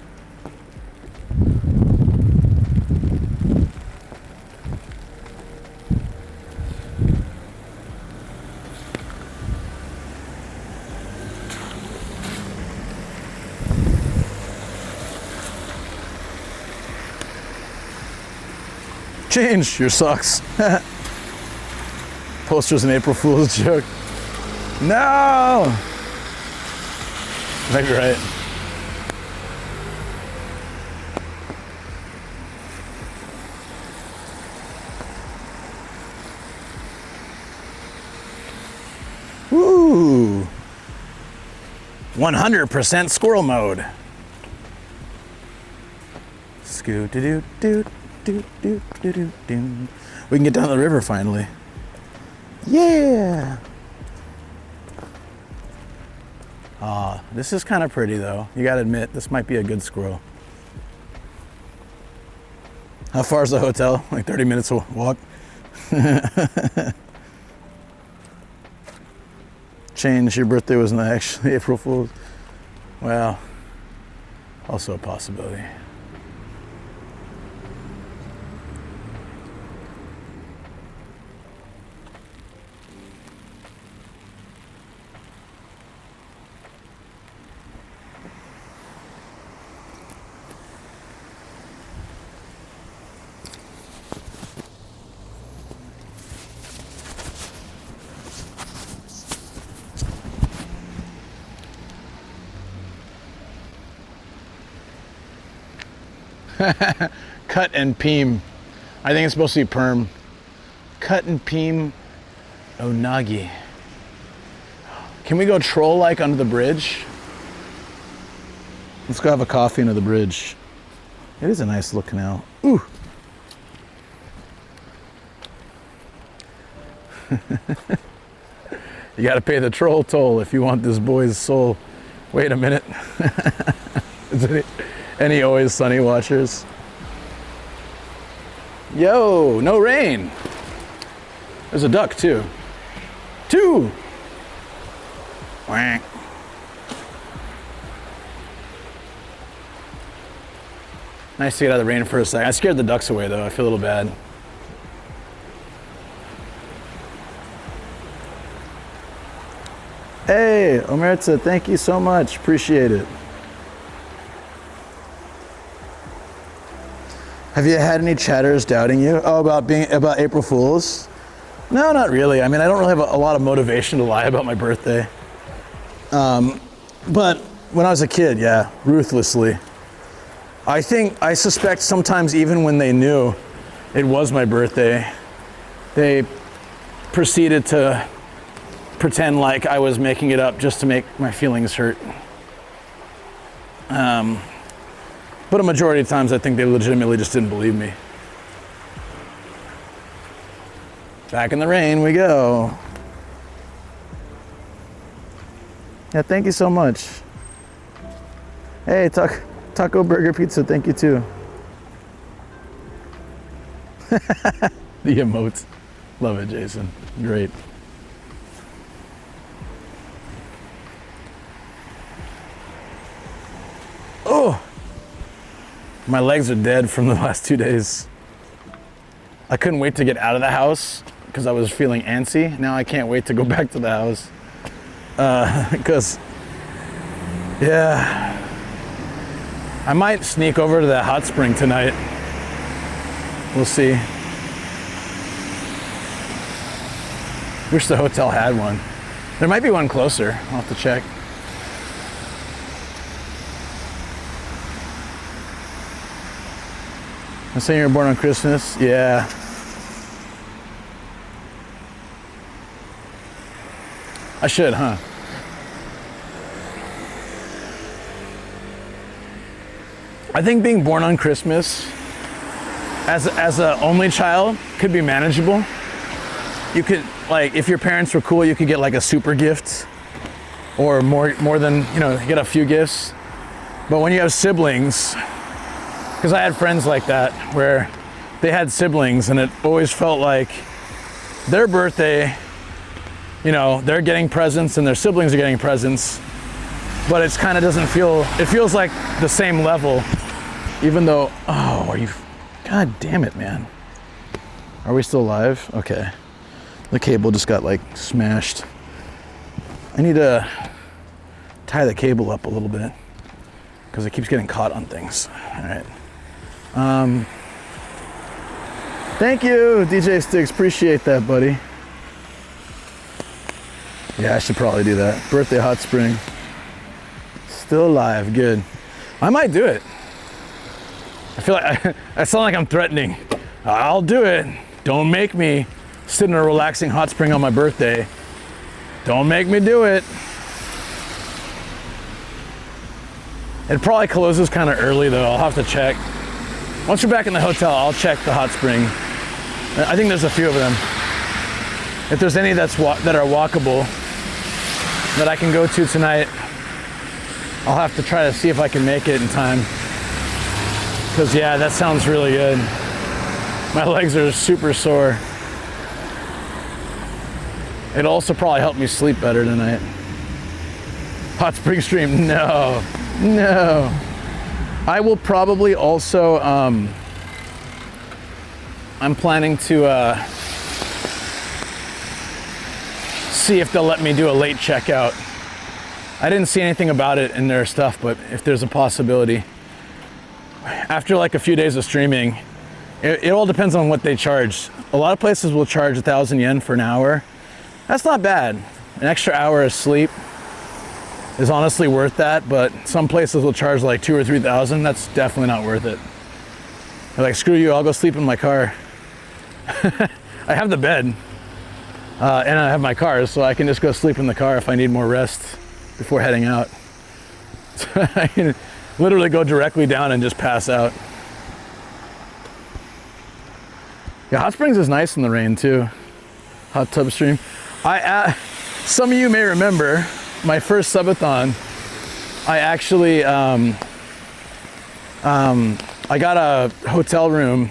Change your socks. Posters an April Fool's joke. No! Might be right. Woo! 100% squirrel mode. Scoot doo doo doo doo doo doo doo. We can get down to the river finally. Yeah! Ah, this is kind of pretty though. You gotta admit, this might be a good squirrel. How far is the hotel? Like 30 minutes walk? Change, your birthday wasn't actually April Fool's. Well, also a possibility. Cut and Peem. I think it's supposed to be perm. Cut and Peem Onagi. Can we go troll-like under the bridge? Let's go have a coffee under the bridge. It is a nice little canal. Ooh. You gotta pay the troll toll if you want this boy's soul. Wait a minute. Any Always Sunny watchers? Yo, no rain. There's a duck too. Two. Quack. Nice to get out of the rain for a second. I scared the ducks away though. I feel a little bad. Hey, Omerta, thank you so much. Appreciate it. Have you had any chatters doubting you? Oh, about April Fools? No, not really. I mean, I don't really have a lot of motivation to lie about my birthday. But when I was a kid, yeah, ruthlessly. I suspect sometimes even when they knew it was my birthday, they proceeded to pretend like I was making it up just to make my feelings hurt. But a majority of times I think they legitimately just didn't believe me. Back in the rain we go. Yeah, thank you so much. Hey, Taco Burger Pizza, thank you too. The emotes. Love it, Jason. Great. Oh! My legs are dead from the last 2 days. I couldn't wait to get out of the house because I was feeling antsy. Now I can't wait to go back to the house. Because, yeah. I might sneak over to that hot spring tonight. We'll see. Wish the hotel had one. There might be one closer. I'll have to check. I'm saying you were born on Christmas? Yeah. I should, huh? I think being born on Christmas as a only child could be manageable. You could, like, if your parents were cool, you could get like a super gift or more than, you know, get a few gifts. But when you have siblings, because I had friends like that where they had siblings and it always felt like their birthday, you know, they're getting presents and their siblings are getting presents, but it's kind of doesn't feel, it feels like the same level, even though, oh, are you, God damn it, man. Are we still live? Okay. The cable just got like smashed. I need to tie the cable up a little bit because it keeps getting caught on things. All right. Thank you, DJ Sticks. Appreciate that, buddy. Yeah, I should probably do that. Birthday hot spring. Still alive, good. I might do it. I feel like I sound like I'm threatening. I'll do it. Don't make me sit in a relaxing hot spring on my birthday. Don't make me do it. It probably closes kind of early though. I'll have to check. Once we're back in the hotel, I'll check the hot spring. I think there's a few of them. If there's any that are walkable that I can go to tonight, I'll have to try to see if I can make it in time. Because yeah, that sounds really good. My legs are super sore. It'll also probably help me sleep better tonight. Hot spring stream, no. I will probably also, I'm planning to see if they'll let me do a late checkout. I didn't see anything about it in their stuff, but if there's a possibility. After like a few days of streaming, it all depends on what they charge. A lot of places will charge 1,000 yen for an hour. That's not bad. An extra hour of sleep is honestly worth that, but some places will charge like 2,000 or 3,000. That's definitely not worth it. They're like, screw you, I'll go sleep in my car. I have the bed and I have my car, so I can just go sleep in the car if I need more rest before heading out. I can literally go directly down and just pass out. Yeah, hot springs is nice in the rain too. Hot tub stream. Some of you may remember my first subathon. I actually I got a hotel room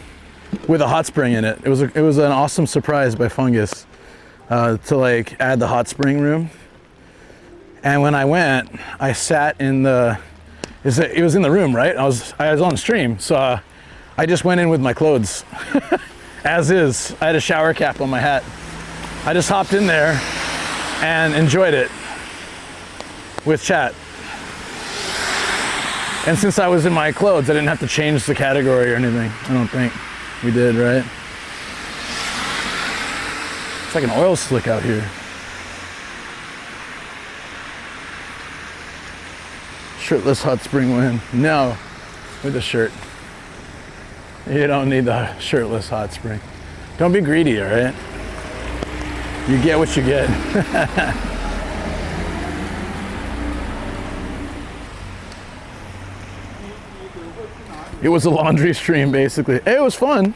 with a hot spring in it. It was an awesome surprise by Fungus to like add the hot spring room. And when I went, I sat in the. It was in the room, right? I was on stream, so I just went in with my clothes, as is. I had a shower cap on my hat. I just hopped in there and enjoyed it with chat. And since I was in my clothes, I didn't have to change the category or anything. I don't think we did, right? It's like an oil slick out here. Shirtless hot spring win. No, with a shirt. You don't need the shirtless hot spring. Don't be greedy, all right? You get what you get. It was a laundry stream, basically. It was fun.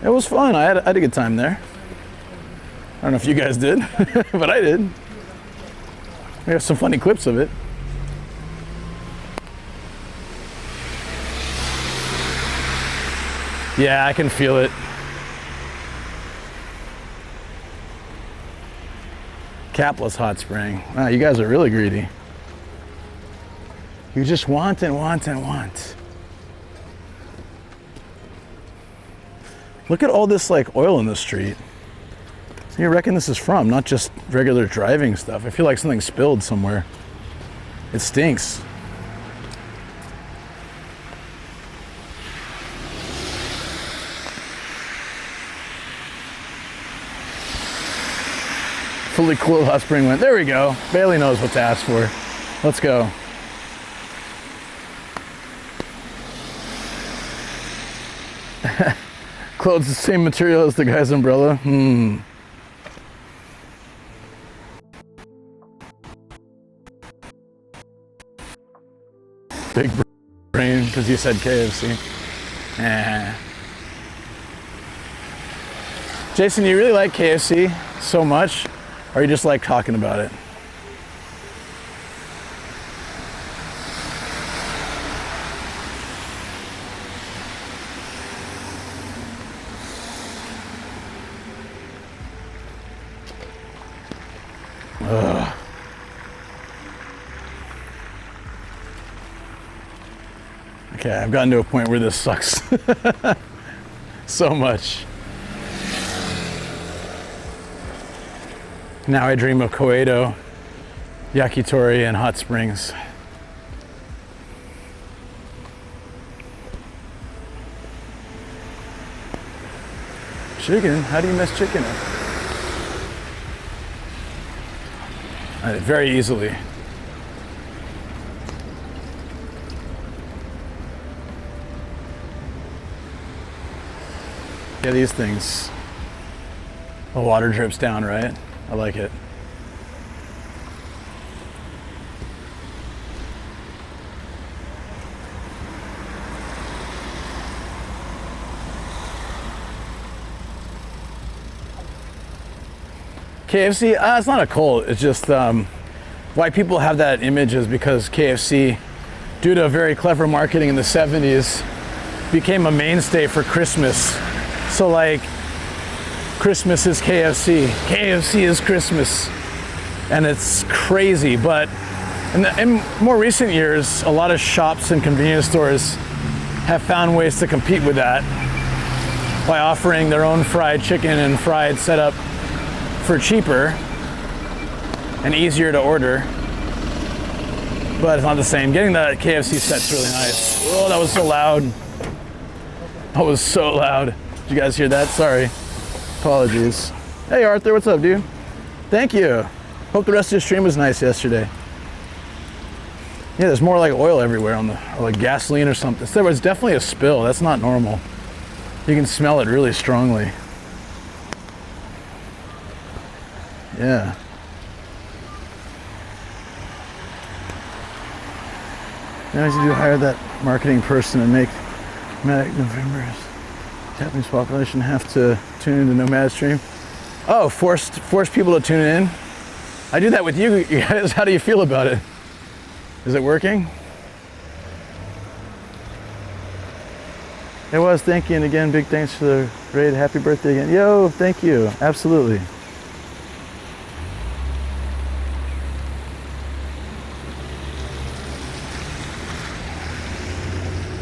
It was fun. I had a good time there. I don't know if you guys did, but I did. We have some funny clips of it. Yeah, I can feel it. Capless hot spring. Wow, you guys are really greedy. You just want and want and want. Look at all this like oil in the street. You reckon this is from, not just regular driving stuff. I feel like something spilled somewhere. It stinks. Fully cool hot spring went. There we go. Bailey knows what to ask for. Let's go. Clothes the same material as the guy's umbrella. Big brain because you said KFC. Jason, you really like KFC so much, or you just like talking about it? Ugh. Okay, I've gotten to a point where this sucks so much. Now I dream of Koedo, yakitori, and hot springs. Chicken? How do you mess chicken up? Very easily. Yeah, these things. The water drips down, right? I like it. KFC, it's not a cult. It's just why people have that image is because KFC, due to very clever marketing in the 70s, became a mainstay for Christmas. So like, Christmas is KFC, KFC is Christmas, and it's crazy. But in more recent years, a lot of shops and convenience stores have found ways to compete with that by offering their own fried chicken and fried setup for cheaper and easier to order, but it's not the same. Getting that KFC set's really nice. Oh, that was so loud. That was so loud. Did you guys hear that? Sorry. Apologies. Hey Arthur, what's up, dude? Thank you. Hope the rest of your stream was nice yesterday. Yeah, there's more like oil everywhere on or like gasoline or something. There was definitely a spill. That's not normal. You can smell it really strongly. Yeah. Now you do hire that marketing person and make November's Japanese population have to tune into Nomad stream. Oh, force people to tune in. I do that with you guys. How do you feel about it? Is it working? It was. Thank you, and again, big thanks for the raid. Happy birthday again. Yo, thank you. Absolutely.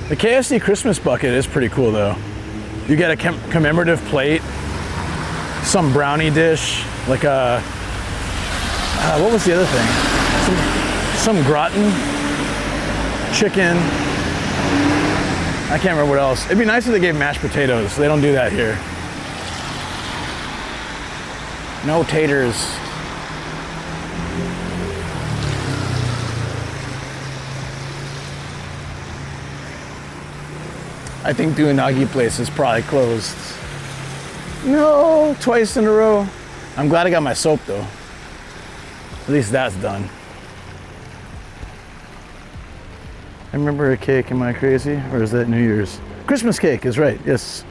The KFC Christmas bucket is pretty cool though. You get a commemorative plate, some brownie dish, like a, what was the other thing? Some gratin, chicken. I can't remember what else. It'd be nice if they gave mashed potatoes. They don't do that here. No taters. I think the unagi place is probably closed. No, twice in a row. I'm glad I got my soap though. At least that's done. I remember a cake, am I crazy? Or is that New Year's? Christmas cake is right, yes.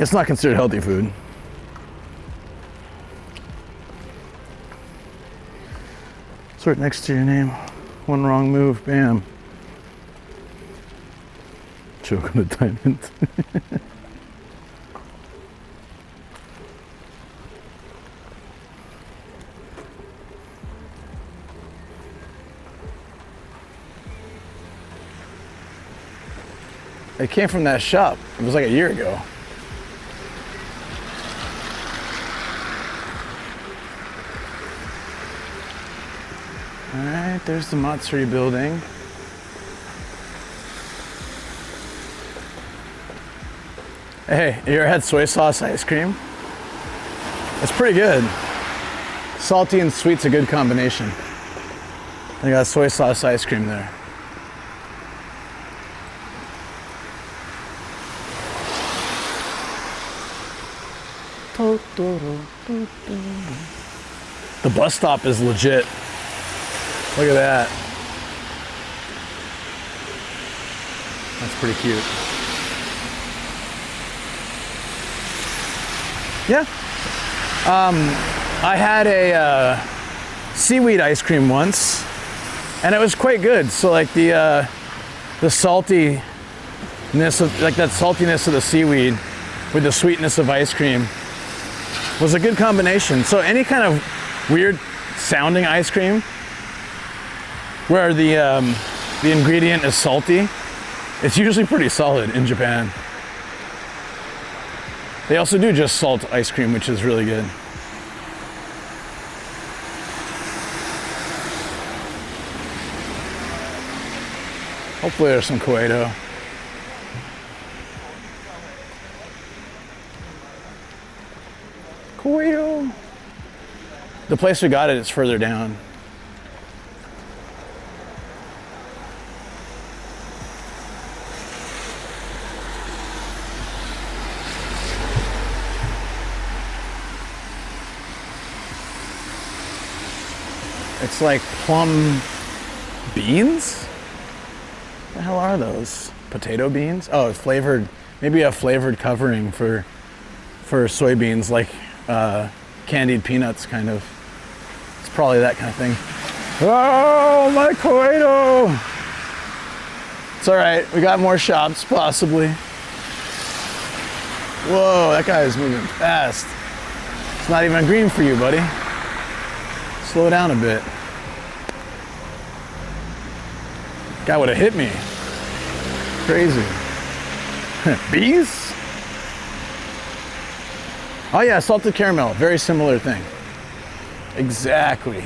It's not considered healthy food. Sort next to your name. One wrong move, bam. Choke on a diamond. It came from that shop. It was like a year ago. All right, there's the Matsuri building. Hey, you ever had soy sauce ice cream? It's pretty good. Salty and sweet's a good combination. They got soy sauce ice cream there. The bus stop is legit. Look at that. That's pretty cute. Yeah. I had a seaweed ice cream once, and it was quite good. So like the saltiness of that saltiness of the seaweed with the sweetness of ice cream was a good combination. So any kind of weird sounding ice cream where the ingredient is salty, it's usually pretty solid in Japan. They also do just salt ice cream, which is really good. Hopefully there's some Kawagoe. Koedo. The place we got it is further down. It's like plum beans? What the hell are those? Potato beans? Oh, flavored, maybe a flavored covering for soybeans, like candied peanuts, kind of. It's probably that kind of thing. Oh, my Koedo! It's all right, we got more shops, possibly. Whoa, that guy is moving fast. It's not even green for you, buddy. Slow down a bit. Guy would have hit me. Crazy. Bees? Oh yeah, salted caramel. Very similar thing. Exactly.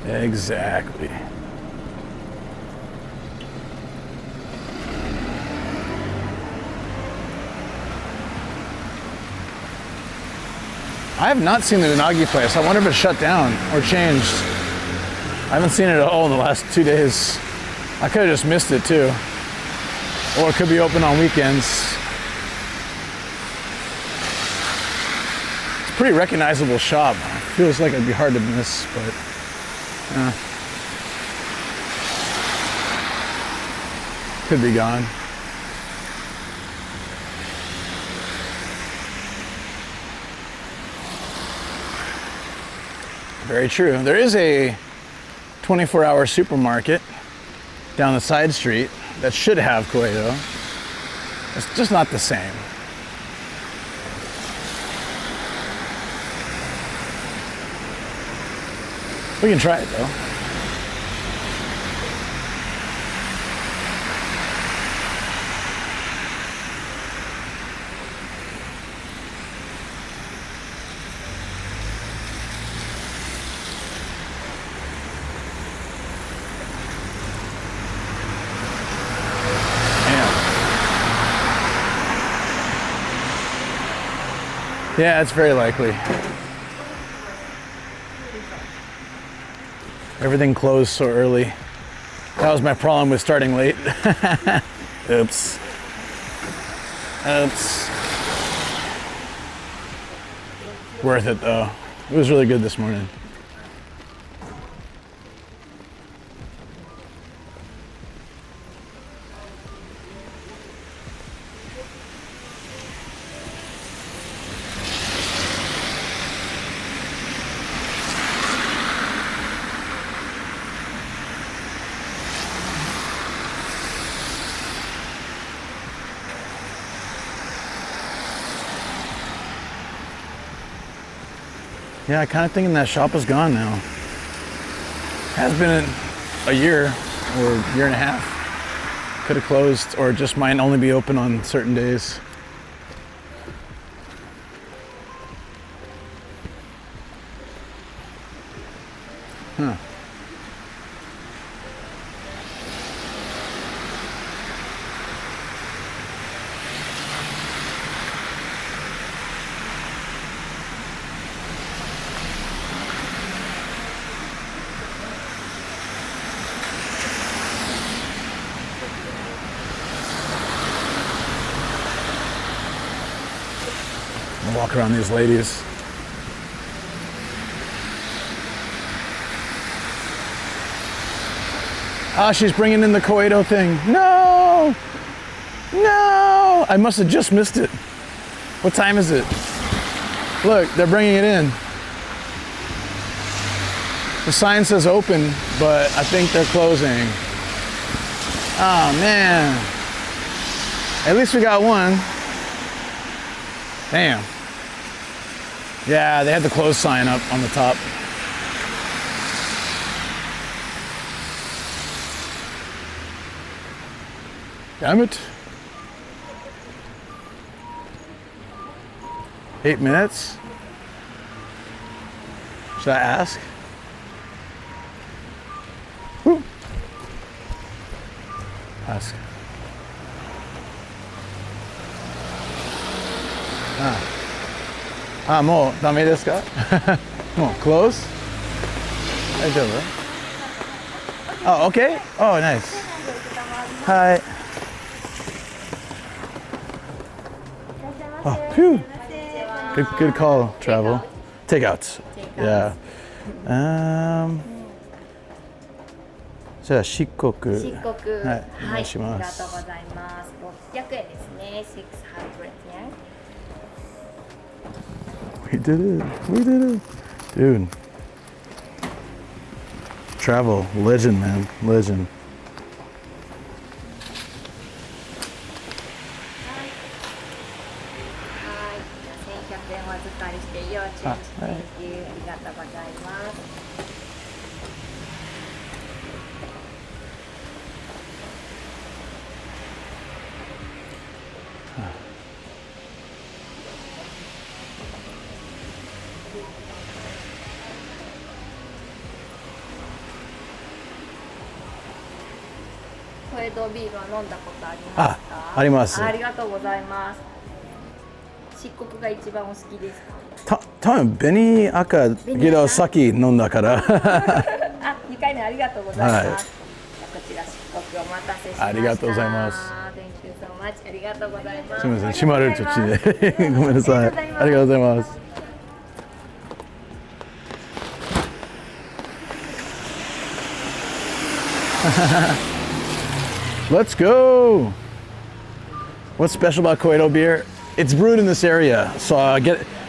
Exactly. I have not seen the unagi place. I wonder if it's shut down or changed. I haven't seen it at all in the last 2 days. I could have just missed it too. Or it could be open on weekends. It's a pretty recognizable shop. Feels like it'd be hard to miss, but could be gone. Very true. There is a 24-hour supermarket down the side street that should have Koedo. It's just not the same. We can try it though. Yeah, it's very likely. Everything closed so early. That was my problem with starting late. Oops. Oops. Worth it though. It was really good this morning. Yeah, I kind of thinking that shop is gone now. Has been a year or year and a half. Could have closed or just might only be open on certain days. Huh. Walk around these ladies. Ah, she's bringing in the Koedo thing. No! No! I must have just missed it. What time is it? Look, they're bringing it in. The sign says open, but I think they're closing. Oh, man. At least we got one. Damn. Yeah, they had the close sign up on the top. Damn it. 8 minutes? Should I ask? Woo. Ask. Moうダメですか？もう close? 大丈夫？ Oh, okay? Oh, nice. Hi. Oh, phew. Good call, travel. Takeouts. Yeah. じゃあ四国。四国。はい、お願いします。ありがとうございます。600円ですね。600 yen. We did it. We did it. Dude. Travel. Legend, man. Legend. はい。1100円お預かりして要注意。ありがとうございます。小江戸ビールは飲んだことありますか？あります。ありがとうございます。漆黒が一番お好きですか？多分紅赤けどさっき飲んだから。あ、2回目ありがとうございます。はい、じゃあこちら漆黒お待たせしました。ありがとうございます。Thank you so much. ありがとうございます。すみません、閉まる途中で。ごめんなさい。ありがとうございます。Let's go. What's special about Koedo beer? It's brewed in this area, so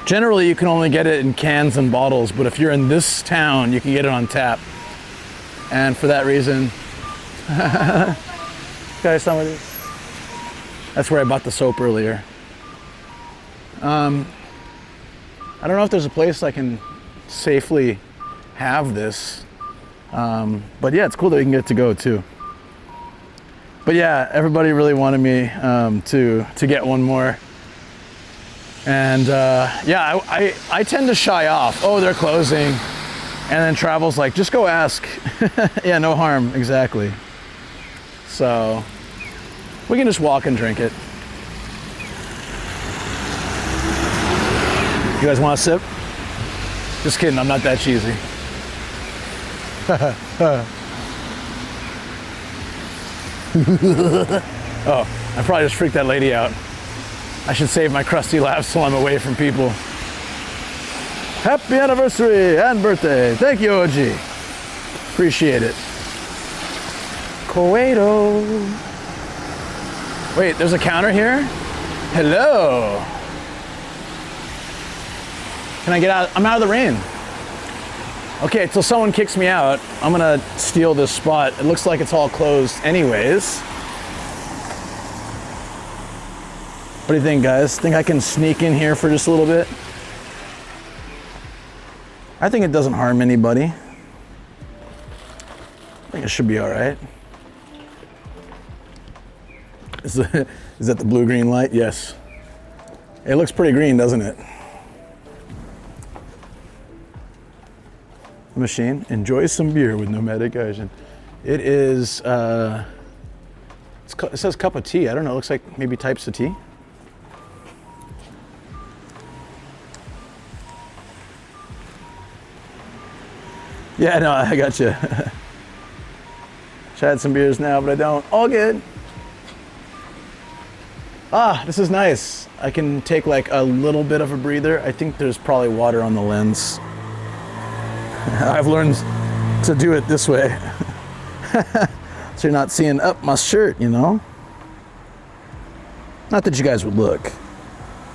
generally you can only get it in cans and bottles, but if you're in this town, you can get it on tap. And for that reason, guys, somebody. That's where I bought the soap earlier. I don't know if there's a place I can safely have this, but yeah, it's cool that we can get to go too. But yeah, everybody really wanted me to get one more. And yeah, I tend to shy off. Oh, they're closing. And then Travel's like, just go ask. Yeah, no harm, exactly. So we can just walk and drink it. You guys want a sip? Just kidding, I'm not that cheesy. Oh, I probably just freaked that lady out. I should save my crusty laughs till I'm away from people. Happy anniversary and birthday. Thank you, OG. Appreciate it. Koedo. Wait, there's a counter here? Hello. Can I get out? I'm out of the rain. Okay, till someone kicks me out, I'm gonna steal this spot. It looks like it's all closed anyways. What do you think, guys? Think I can sneak in here for just a little bit? I think it doesn't harm anybody. I think it should be all right. Is that the blue-green light? Yes. It looks pretty green, doesn't it? The machine. Enjoy some beer with Nomadic Asian. It is, it says cup of tea. I don't know, it looks like maybe types of tea. Yeah, no, I got you. Should I had some beers now, but I don't. All good. Ah, this is nice. I can take like a little bit of a breather. I think there's probably water on the lens. I've learned to do it this way. So you're not seeing up my shirt, you know? Not that you guys would look,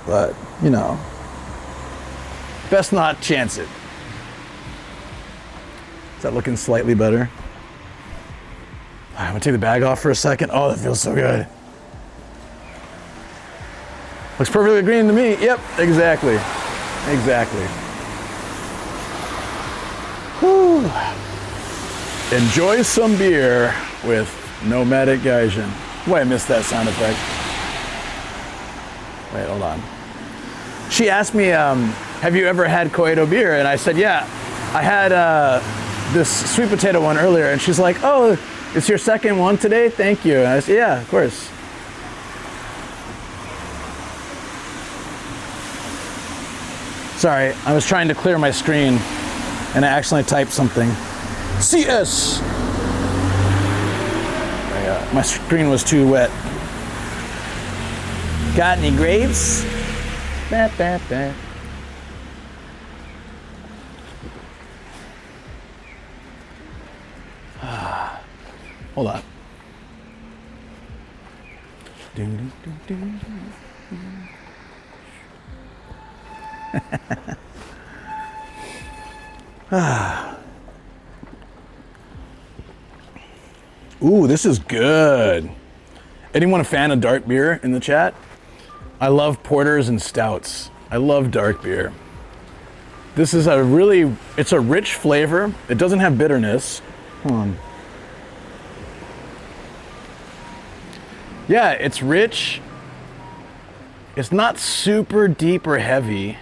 but you know, best not chance it. Is that looking slightly better? I'm gonna take the bag off for a second. Oh, that feels so good. Looks perfectly green to me. Yep, exactly. Exactly. Whew. Enjoy some beer with Nomadic Gaijin. Boy, I missed that sound effect. Wait, hold on. She asked me, have you ever had Koedo beer? And I said, yeah. I had this sweet potato one earlier, and she's like, oh, It's your second one today? Thank you. I said, yeah, of course. Sorry, I was trying to clear my screen and I accidentally typed something. CS! My screen was too wet. Got any grapes? Bah, bah, bah. Hold on. Ooh, this is good. Anyone a fan of dark beer in the chat? I love porters and stouts. I love dark beer. This is it's a rich flavor. It doesn't have bitterness. Hold on. Yeah, it's rich. It's not super deep or heavy.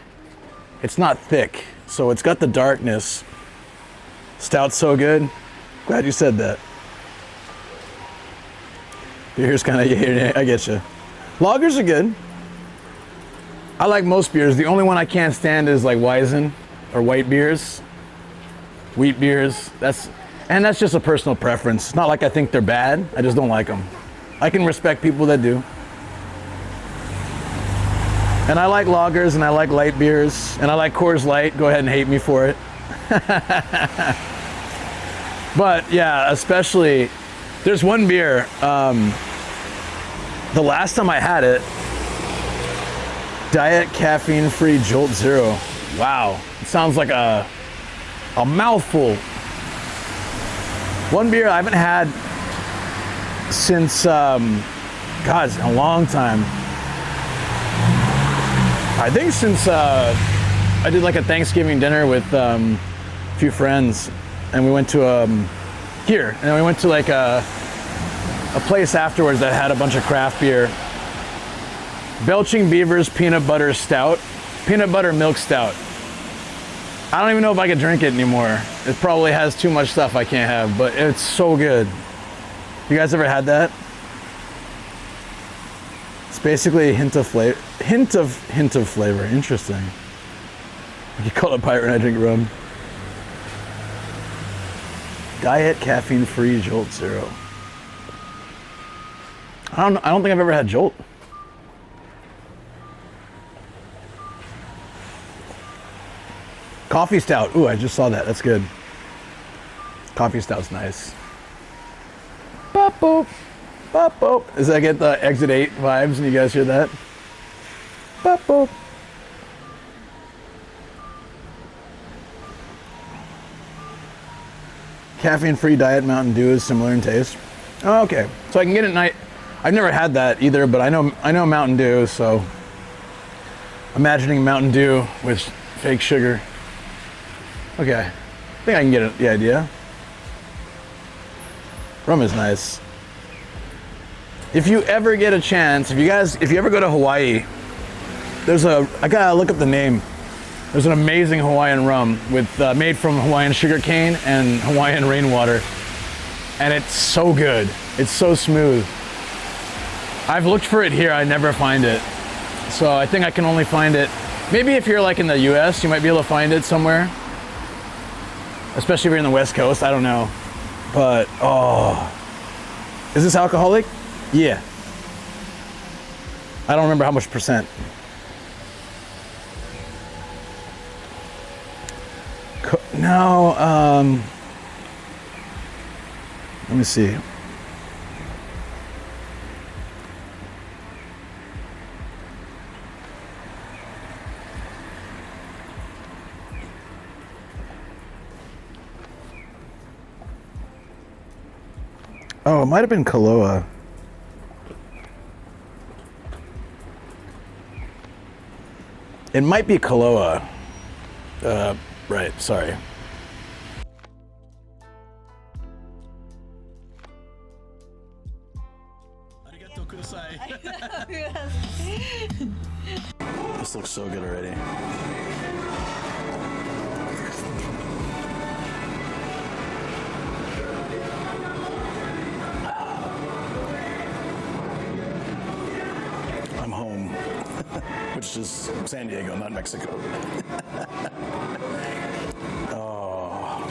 It's not thick, so it's got the darkness. Stout's so good. Glad you said that. Beer's kind of, I get you. Lagers are good. I like most beers. The only one I can't stand is like Weizen or white beers, wheat beers. That's just a personal preference. It's not like I think they're bad. I just don't like them. I can respect people that do. And I like lagers and I like light beers and I like Coors Light. Go ahead and hate me for it. But yeah, especially, there's one beer, the last time I had it, Diet Caffeine-Free Jolt Zero. Wow, it sounds like a mouthful. One beer I haven't had since, God, a long time. I think since I did like a Thanksgiving dinner with a few friends, and we went to here, and then we went to like a place afterwards that had a bunch of craft beer. Belching Beaver's Peanut Butter Stout, Peanut Butter Milk Stout. I don't even know if I could drink it anymore. It probably has too much stuff I can't have, but it's so good. You guys ever had that? It's basically a hint of flavor. Hint of flavor. Interesting. You call it pirate when I drink rum. Diet Caffeine-Free Jolt Zero. I don't think I've ever had Jolt. Coffee stout. Ooh, I just saw that. That's good. Coffee stout's nice. Bop boop. Bop boop. Does that get the Exit 8 vibes? And you guys hear that? Bop boop. Caffeine-free Diet Mountain Dew is similar in taste. Oh, okay. So I can get it at night. I've never had that either, but I know Mountain Dew, so imagining Mountain Dew with fake sugar. Okay, I think I can get the idea. Rum is nice. If you ever get a chance, if you ever go to Hawaii, I gotta look up the name. There's an amazing Hawaiian rum made from Hawaiian sugarcane and Hawaiian rainwater. And it's so good. It's so smooth. I've looked for it here, I never find it. So I think I can only find it, maybe if you're like in the US, you might be able to find it somewhere. Especially if you're in the West Coast, I don't know. But, oh. Is this alcoholic? Yeah. I don't remember how much percent. No, let me see. Oh, it might have been Kaloa. It might be Kaloa. Right, sorry. This looks so good already. which is San Diego, not Mexico. Oh.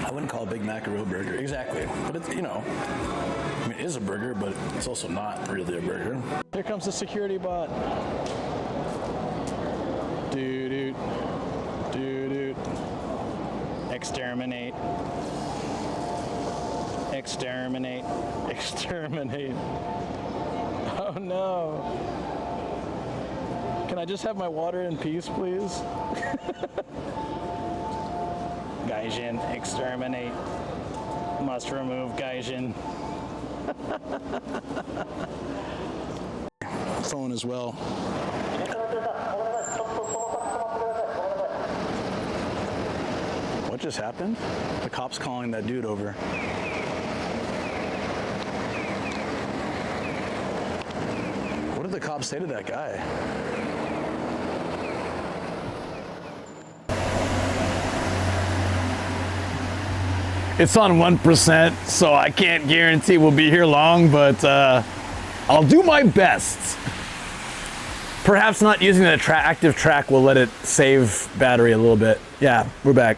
I wouldn't call a Big Mac a real burger. Exactly. But it's, you know, I mean, it is a burger, but it's also not really a burger. Here comes the security bot. Doo-doo. Doo-doo. Exterminate. Exterminate. Exterminate. Oh no. Can I just have my water in peace, please? Gaijin, exterminate. Must remove Gaijin. Phone as well. What just happened? The cop's calling that dude over. What did the cops say to that guy? It's on 1%, so I can't guarantee we'll be here long, but I'll do my best. Perhaps not using the active track will let it save battery a little bit. Yeah, we're back.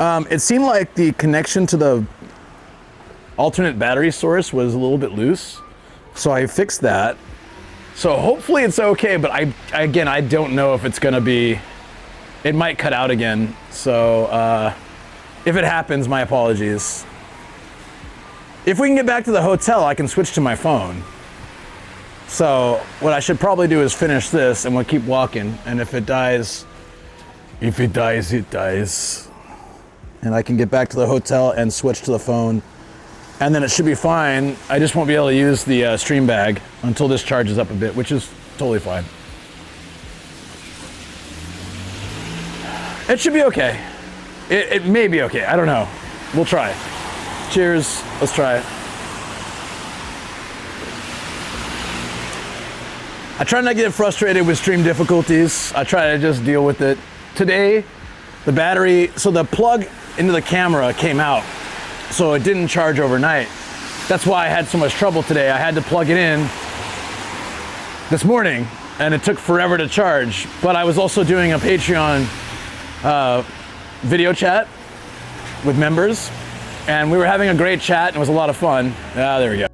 It seemed like the connection to the alternate battery source was a little bit loose, so I fixed that. So hopefully it's okay, but I don't know if it's gonna be, it might cut out again. So if it happens, my apologies. If we can get back to the hotel, I can switch to my phone. So what I should probably do is finish this and we'll keep walking. And if it dies, it dies. And I can get back to the hotel and switch to the phone. And then it should be fine. I just won't be able to use the stream bag until this charges up a bit, which is totally fine. It should be okay. It may be okay. I don't know. We'll try. Cheers. Let's try it. I try not to get frustrated with stream difficulties. I try to just deal with it. Today, the battery, so the plug into the camera came out, so it didn't charge overnight. That's why I had so much trouble today. I had to plug it in this morning, and it took forever to charge. But I was also doing a Patreon video chat with members, and we were having a great chat, and it was a lot of fun. Ah, there we go.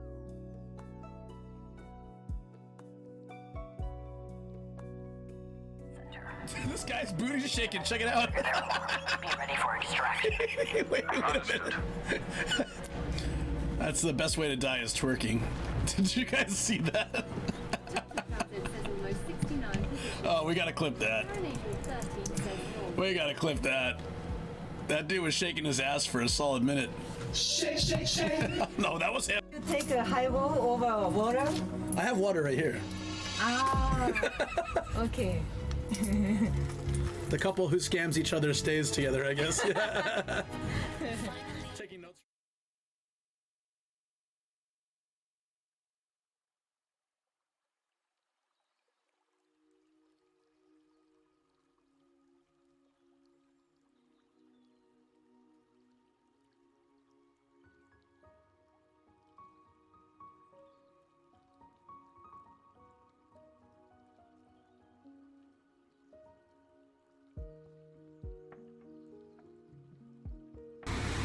This guy's booty's shaking. Check it out. Be ready for extraction. wait a minute. That's the best way to die is twerking. Did you guys see that? Oh, we gotta clip that. We gotta clip that. That dude was shaking his ass for a solid minute. Shake, shake, shake. No, that was him. You take a highball over water? I have water right here. Ah, okay. The couple who scams each other stays together, I guess. Taking notes.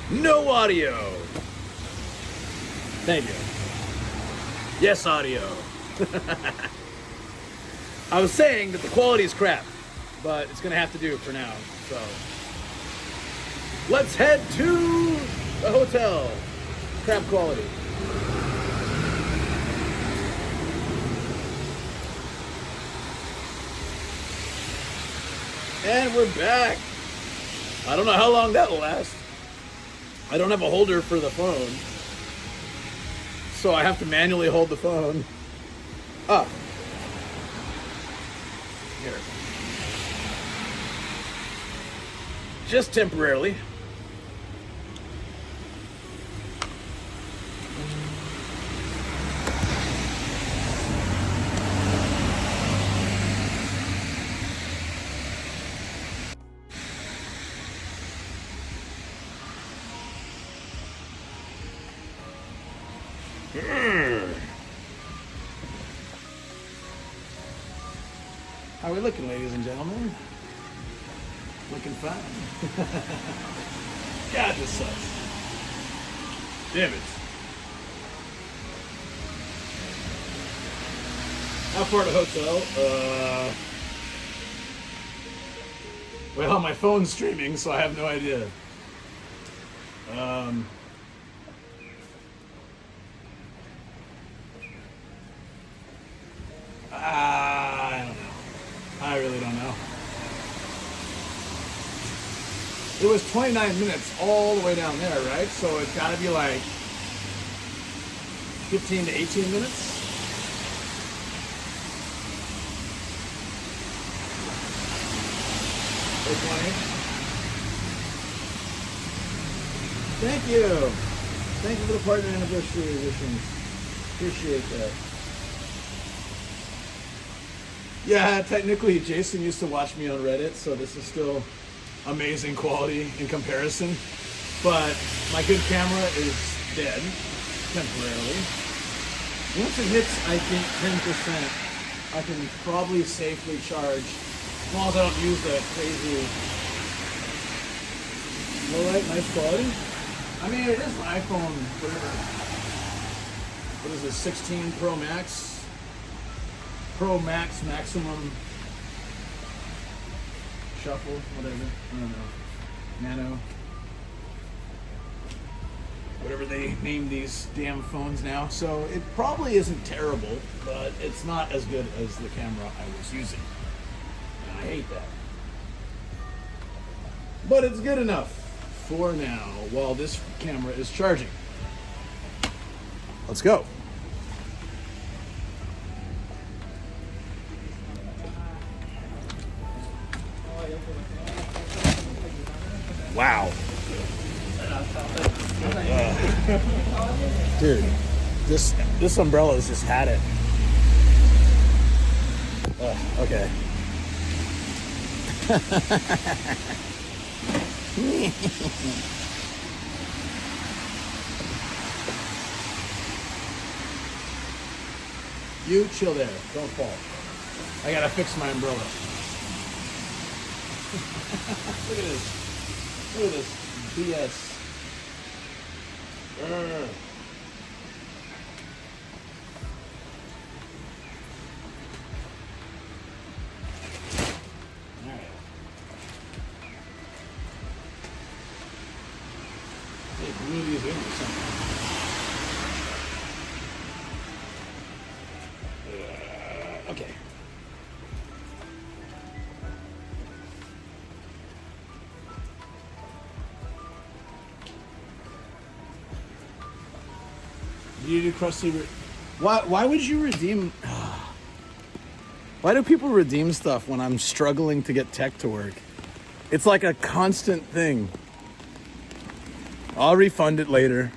No audio. Thank you. Yes, audio. I was saying that the quality is crap, but it's gonna have to do for now. So let's head to the hotel. Crap quality. And we're back. I don't know how long that'll last. I don't have a holder for the phone, so I have to manually hold the phone. Ah. Here. Just temporarily. How are we looking, ladies and gentlemen? Looking fine. God, this sucks. Damn it. How far to hotel? Well, my phone's streaming, so I have no idea. I don't know. I really don't know. It was 29 minutes all the way down there, right? So it's got to be like 15 to 18 minutes. Or 20. Thank you. Thank you for the partner anniversary editions. Appreciate that. Yeah, technically Jason used to watch me on Reddit, so this is still amazing quality in comparison. But my good camera is dead, temporarily. Once it hits, I think, 10%, I can probably safely charge, as long as I don't use that crazy... Alright, nice quality. I mean, it is an iPhone, whatever. What is this, 16 Pro Max? Pro Max Maximum Shuffle, whatever. I don't know. Nano. Whatever they name these damn phones now. So it probably isn't terrible, but it's not as good as the camera I was using. And I hate that. But it's good enough for now while this camera is charging. Let's go. Wow. Dude, this umbrella's just had it. Okay. You chill there. Don't fall. I gotta fix my umbrella. Look at this. Look at this BS. Alright. Hey, glue these in or something. Okay. You do crusty. Why would you redeem? Why do people redeem stuff when I'm struggling to get tech to work? It's like a constant thing. I'll refund it later.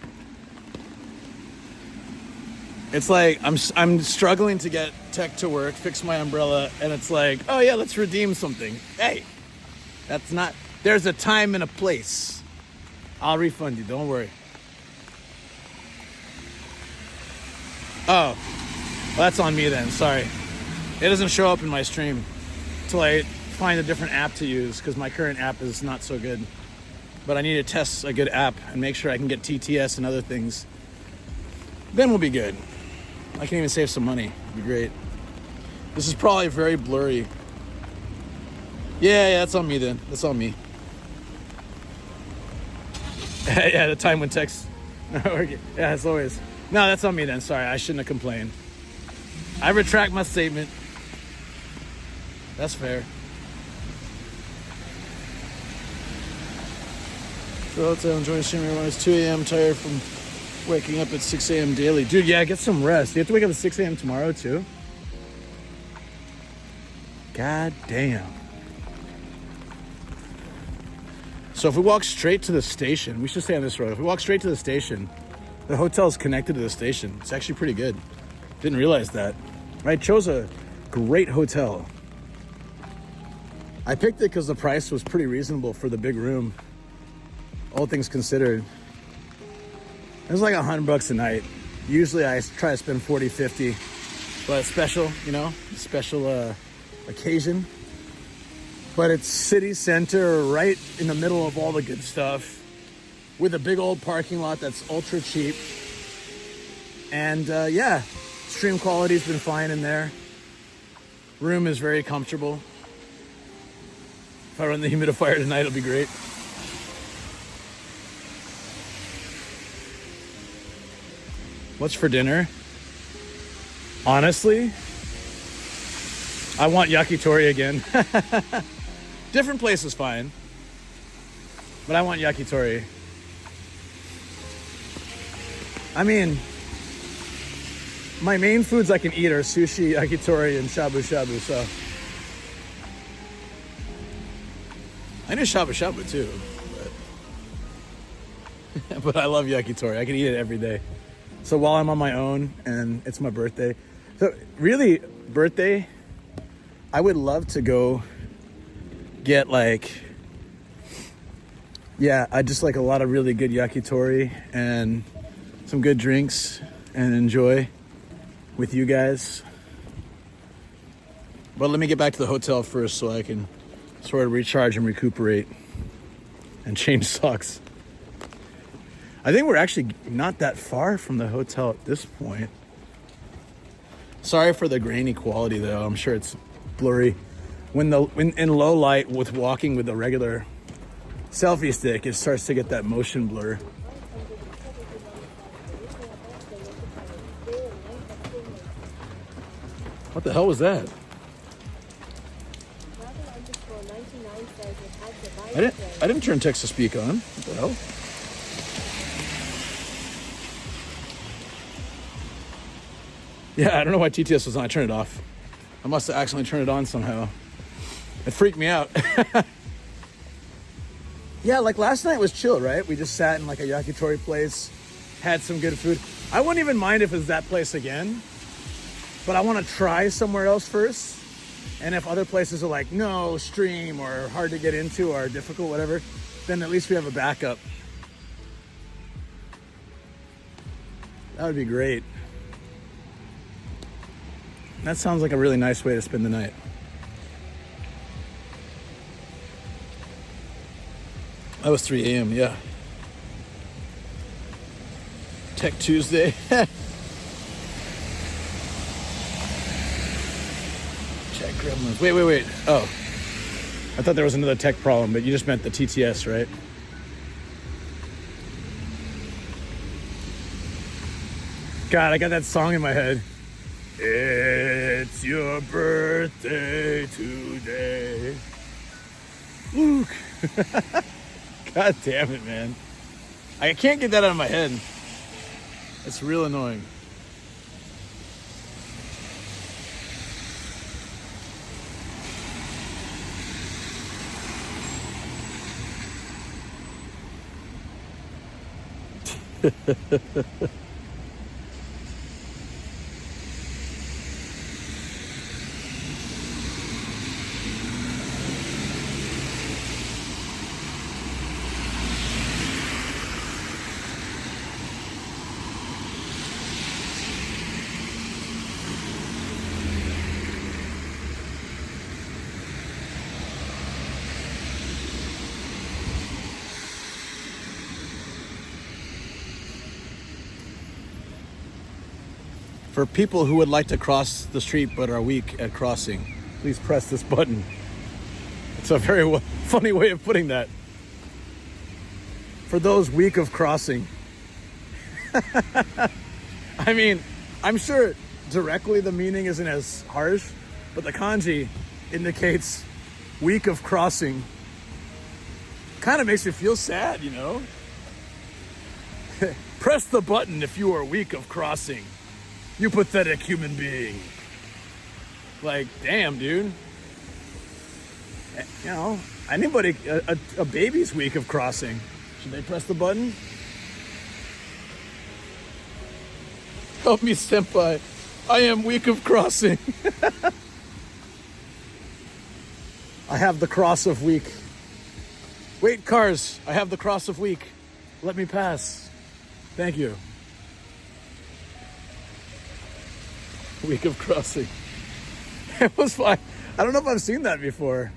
It's like I'm struggling to get tech to work, fix my umbrella, and it's like, oh yeah, let's redeem something. Hey, that's not. There's a time and a place. I'll refund you. Don't worry. Oh, well, that's on me then. Sorry. It doesn't show up in my stream until I find a different app to use because my current app is not so good. But I need to test a good app and make sure I can get TTS and other things. Then we'll be good. I can even save some money. It'd be great. This is probably very blurry. Yeah, that's on me then. That's on me. Yeah, the time when text. Yeah, as always. No, that's on me then. Sorry, I shouldn't have complained. I retract my statement. That's fair. So I'm enjoying streaming when it's 2 a.m. Tired from waking up at 6 a.m. daily. Dude, yeah, get some rest. You have to wake up at 6 a.m. tomorrow too? God damn. So if we walk straight to the station, we should stay on this road. If we walk straight to the station, the hotel's connected to the station. It's actually pretty good. Didn't realize that. I chose a great hotel. I picked it because the price was pretty reasonable for the big room. All things considered. It was like $100 a night. Usually I try to spend 40, 50. But special, you know, special occasion. But it's city center, right in the middle of all the good stuff, with a big old parking lot that's ultra cheap. And yeah, stream quality's been fine in there. Room is very comfortable. If I run the humidifier tonight, it'll be great. What's for dinner? Honestly, I want yakitori again. Different place is fine, but I want yakitori. I mean, my main foods I can eat are sushi, yakitori, and shabu shabu, so. I know shabu shabu too, but I love yakitori. I can eat it every day. So while I'm on my own and it's my birthday, so really, birthday, I would love to go get like, yeah, I just like a lot of really good yakitori and some good drinks and enjoy with you guys. But let me get back to the hotel first so I can sort of recharge and recuperate and change socks. I think we're actually not that far from the hotel at this point. Sorry for the grainy quality though. I'm sure it's blurry. When in low light with walking with the regular selfie stick, it starts to get that motion blur. What the hell was that? I didn't turn text to speak on. What the hell? Yeah, I don't know why TTS was on. I turned it off. I must have accidentally turned it on somehow. It freaked me out. Yeah, like last night was chill, right? We just sat in like a yakitori place, had some good food. I wouldn't even mind if it's that place again, but I want to try somewhere else first. And if other places are like, no, stream or hard to get into or difficult, whatever, then at least we have a backup. That would be great. That sounds like a really nice way to spend the night. That was 3 a.m., yeah. Tech Tuesday. Check gremlins. Wait. Oh. I thought there was another tech problem, but you just meant the TTS, right? God, I got that song in my head. It's your birthday today. Luke. God damn it, man. I can't get that out of my head. It's real annoying. For people who would like to cross the street but are weak at crossing, please press this button. It's a very funny way of putting that. For those weak of crossing. I mean, I'm sure directly the meaning isn't as harsh, but the kanji indicates weak of crossing. Kind of makes me feel sad, you know? Press the button if you are weak of crossing. You pathetic human being. Like, damn, dude. You know, anybody, a baby's weak of crossing. Should they press the button? Help me, senpai. I am weak of crossing. I have the cross of weak. Wait, cars. I have the cross of weak. Let me pass. Thank you. Week of crossing. It was fine. I don't know if I've seen that before.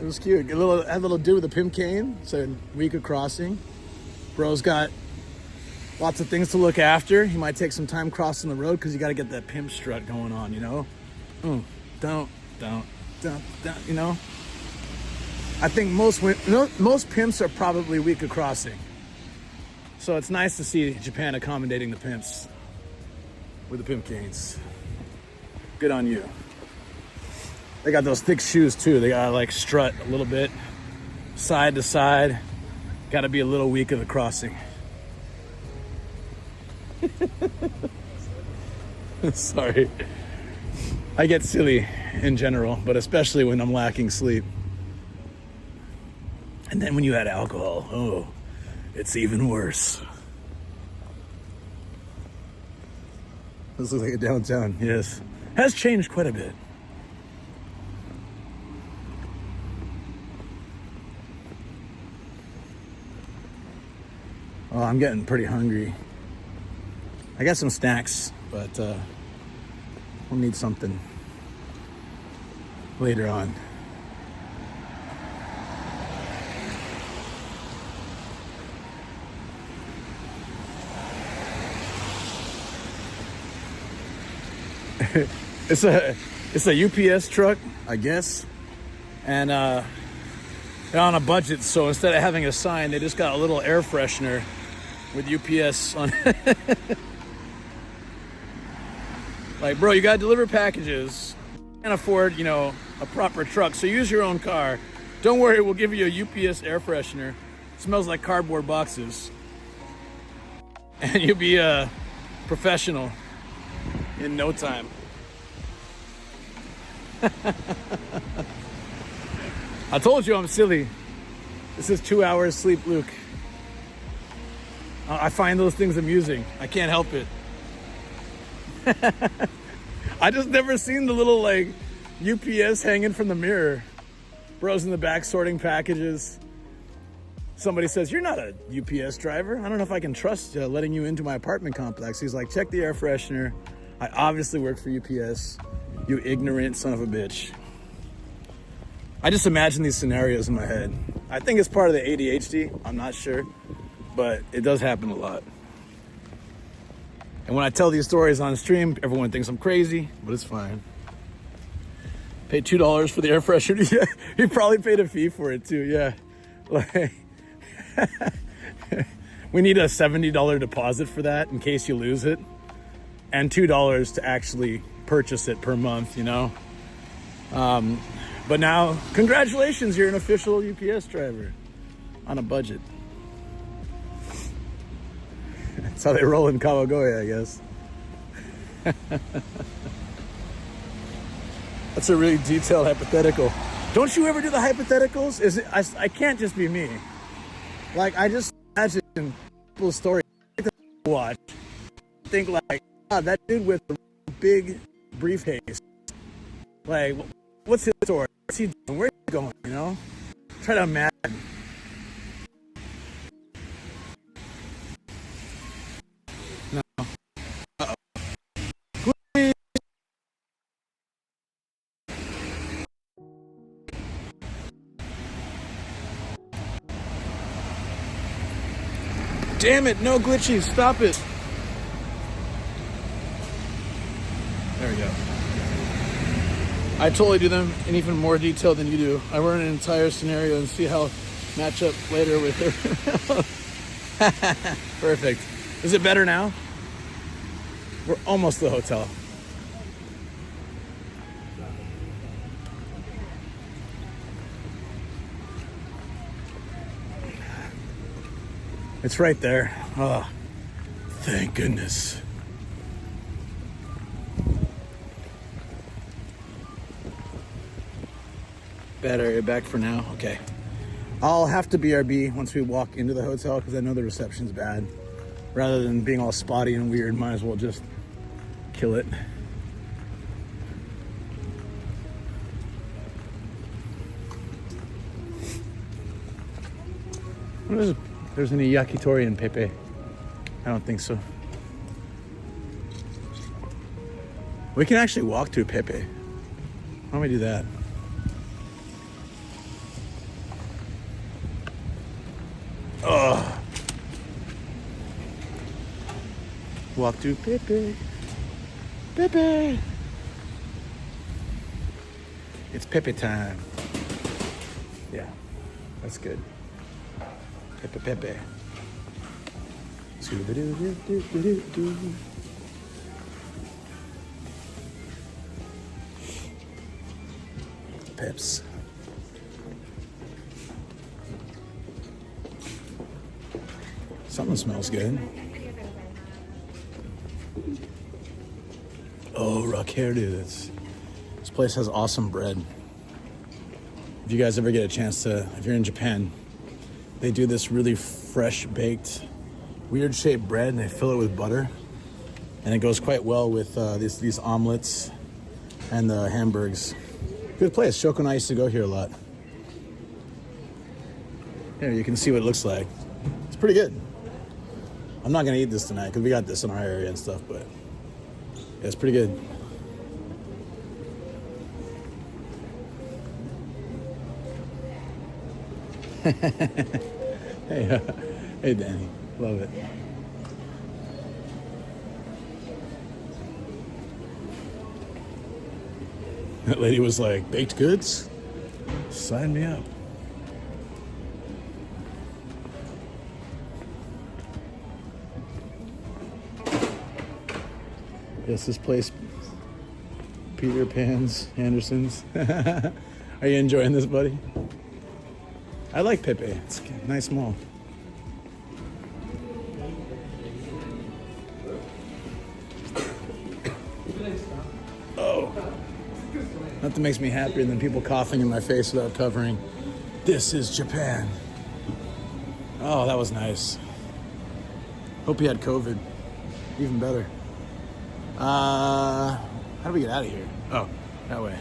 It was cute. Had a little dude with a pimp cane. Said week of crossing. Bro's got lots of things to look after. He might take some time crossing the road because you got to get that pimp strut going on, you know? Don't, you know? I think most pimps are probably weak of crossing. So it's nice to see Japan accommodating the pimps with the pimp canes. Good on you. They got those thick shoes too. They gotta like strut a little bit, side to side. Gotta be a little weak of the crossing. Sorry. I get silly in general, but especially when I'm lacking sleep. And then when you add alcohol, oh, it's even worse. This looks like a downtown, yes. Has changed quite a bit. Oh, I'm getting pretty hungry. I got some snacks, but we'll need something later on. It's a UPS truck, I guess, and they're on a budget. So instead of having a sign, they just got a little air freshener with UPS on it. Like, bro, you gotta deliver packages. Can't afford, you know, a proper truck, so use your own car. Don't worry, we'll give you a UPS air freshener. It smells like cardboard boxes, and you'll be a professional in no time. I told you I'm silly. This is 2 hours sleep, Luke. I find those things amusing. I can't help it. I just never seen the little like UPS hanging from the mirror. Bro's in the back sorting packages. Somebody says, "You're not a UPS driver. I don't know if I can trust letting you into my apartment complex." He's like, "Check the air freshener. I obviously work for UPS. You ignorant son of a bitch." I just imagine these scenarios in my head. I think it's part of the ADHD. I'm not sure, but it does happen a lot. And when I tell these stories on stream, everyone thinks I'm crazy, but it's fine. Paid $2 for the air freshener. Yeah, he probably paid a fee for it too. Yeah, like we need a $70 deposit for that in case you lose it, and $2 to actually purchase it per month. You know. But now, congratulations, you're an official UPS driver on a budget. That's how they roll in Kawagoe, I guess. That's a really detailed hypothetical. Don't you ever do the hypotheticals? Is it? I can't just be me. Like, I just imagine people's stories. Watch. Think like, that dude with the big briefcase. Like, what's his story? What's he doing? Where's he going? You know? Try to imagine. Damn it, no glitchies, stop it. There we go. I totally do them in even more detail than you do. I run an entire scenario and see how match up later with her. Perfect. Is it better now? We're almost to the hotel. It's right there. Oh, thank goodness. Bad area back for now. Okay. I'll have to BRB once we walk into the hotel because I know the reception's bad. Rather than being all spotty and weird, might as well just kill it. There's any yakitori in PePe. I don't think so. We can actually walk to PePe. Why don't we do that? Oh. Walk through PePe. PePe. It's PePe time. Yeah, that's good. PePe. Peps. Something smells good. Oh, rock hairdo. This place has awesome bread. If you guys ever get a chance to, if you're in Japan, they do this really fresh baked, weird shaped bread, and they fill it with butter, and it goes quite well with these omelets and the hamburgers. Good place. Shoko and I used to go here a lot. Here, you can see what it looks like. It's pretty good. I'm not gonna eat this tonight because we got this in our area and stuff, but yeah, it's pretty good. Hey, Danny, love it. That lady was like, baked goods? Sign me up. Yes, this place, Peter Pan's, Anderson's. Are you enjoying this, buddy? I like PePe. It's a nice mall. Oh. Nothing makes me happier than people coughing in my face without covering. This is Japan. Oh, that was nice. Hope you had COVID. Even better. How do we get out of here? Oh, that way.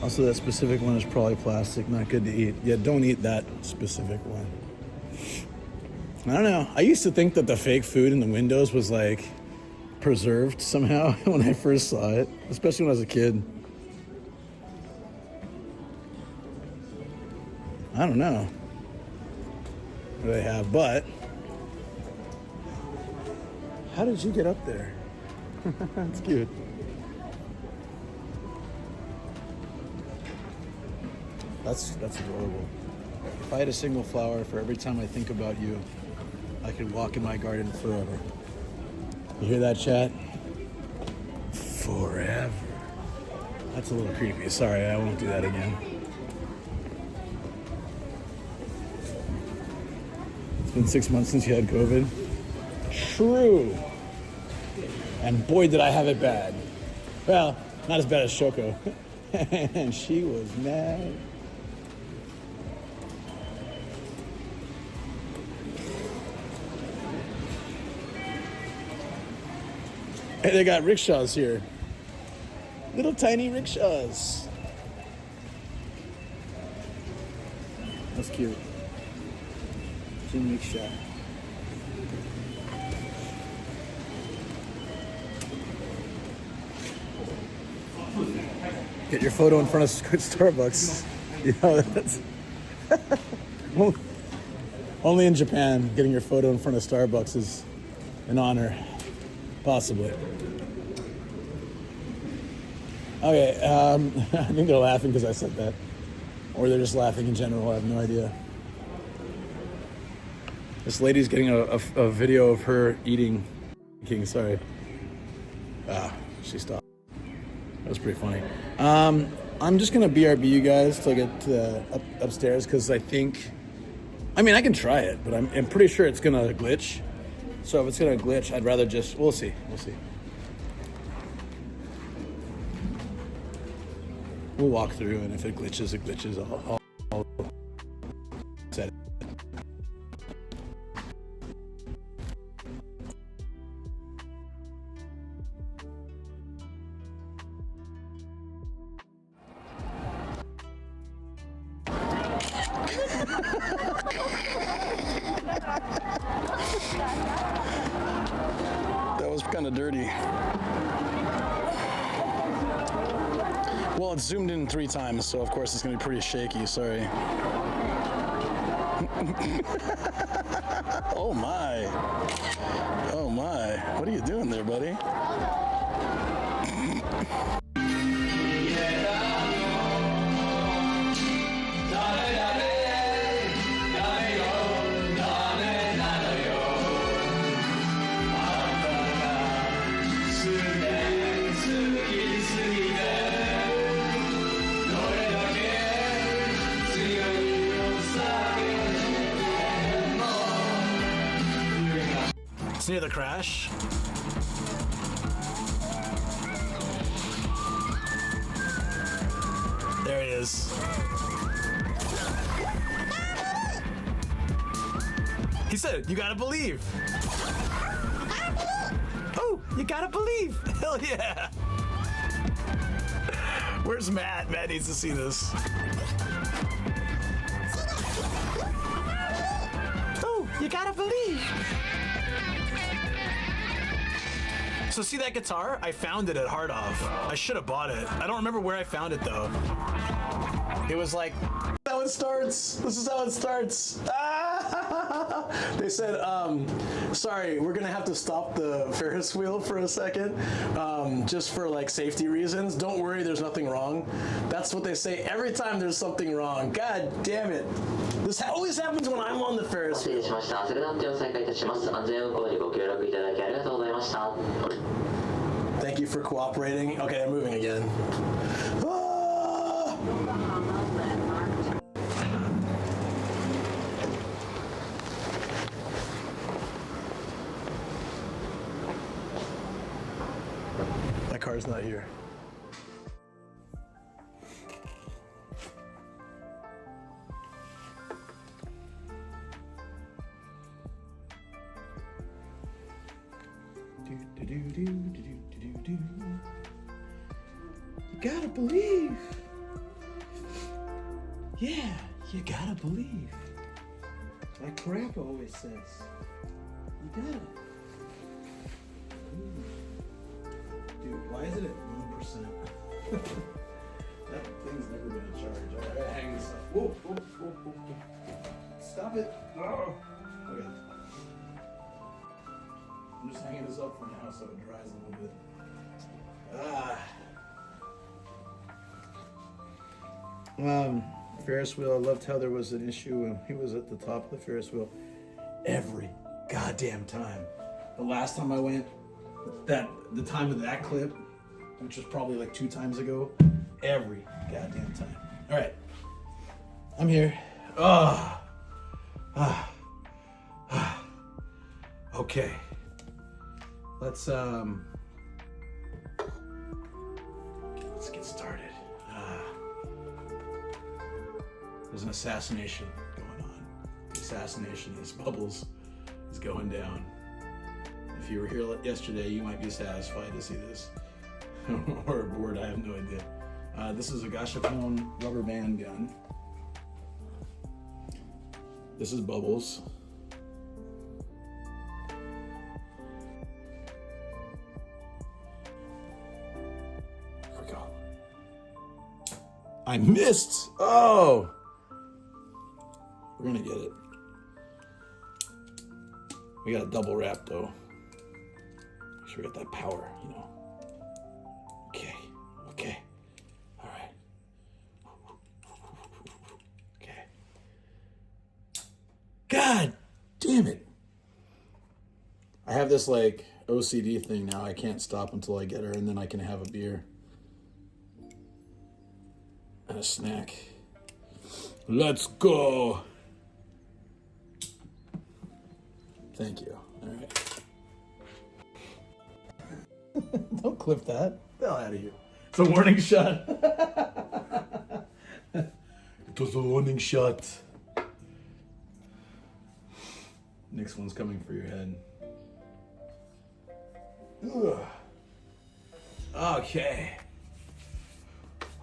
Also, that specific one is probably plastic, not good to eat. Yeah, don't eat that specific one. I don't know. I used to think that the fake food in the windows was like preserved somehow when I first saw it, especially when I was a kid. I don't know what they have, but how did you get up there? That's cute. That's adorable. If I had a single flower for every time I think about you, I could walk in my garden forever. You hear that, chat? Forever. That's a little creepy. Sorry, I won't do that again. It's been 6 months since you had COVID. True. And boy, did I have it bad. Well, not as bad as Shoko. And she was mad. Hey, they got rickshaws here. Little tiny rickshaws. That's cute. Shimmeichō. Get your photo in front of Starbucks. You know, that's only in Japan, getting your photo in front of Starbucks is an honor. Possibly. Okay, I think they're laughing because I said that. Or they're just laughing in general, I have no idea. This lady's getting a video of her eating. Sorry. She stopped. That was pretty funny. I'm just gonna BRB you guys till I get to upstairs because I can try it, but I'm pretty sure it's gonna glitch. So if it's gonna glitch, I'd rather we'll see. We'll walk through, and if it glitches, it glitches. I'll set it. That was kind of dirty. it's zoomed in 3 times, so of course it's gonna be pretty shaky. Sorry. Oh my. Oh my. What are you doing there, buddy? Near the crash. There it is. He said, "You gotta believe." Oh, you gotta believe. Hell yeah. Where's Matt? Matt needs to see this. Oh, you gotta believe. So see that guitar? I found it at Hard Off. I should have bought it. I don't remember where I found it though. It was like, how it starts. This is how it starts. Ah! They said, sorry, we're gonna have to stop the Ferris wheel for a second, just for like safety reasons. Don't worry, there's nothing wrong. That's what they say every time there's something wrong. God damn it. This always happens when I'm on the Ferris wheel. Thank you for cooperating. Okay, they're moving again. Ah! My car's not here. You gotta believe. Yeah, you gotta believe. Like Grandpa always says. You gotta. Dude, why is it at 1%? That thing's never been a charge. Alright, I gotta hang this up. Whoa, whoa, whoa, whoa, whoa. Stop it. Oh. Okay. I'm just hanging this up for now so it dries a little bit. Ferris wheel, I loved how there was an issue when he was at the top of the Ferris wheel every goddamn time. The last time I went, the time of that clip, which was probably like 2 times ago, every goddamn time. All right, I'm here. Okay. Let's get started. There's an assassination going on. The assassination of this Bubbles is going down. If you were here yesterday, you might be satisfied to see this. Or bored, I have no idea. This is a Gashapon rubber band gun. This is Bubbles. Here we go. I missed! Oh! We're gonna get it. We got a double wrap though. Make sure we got that power, you know. Okay, okay. All right. Okay. God damn it. I have this like OCD thing now. I can't stop until I get her and then I can have a beer. And a snack. Let's go. Thank you. All right. Don't clip that. Get the hell out of here. It's a warning shot. It was a warning shot. Next one's coming for your head. Ugh. Okay.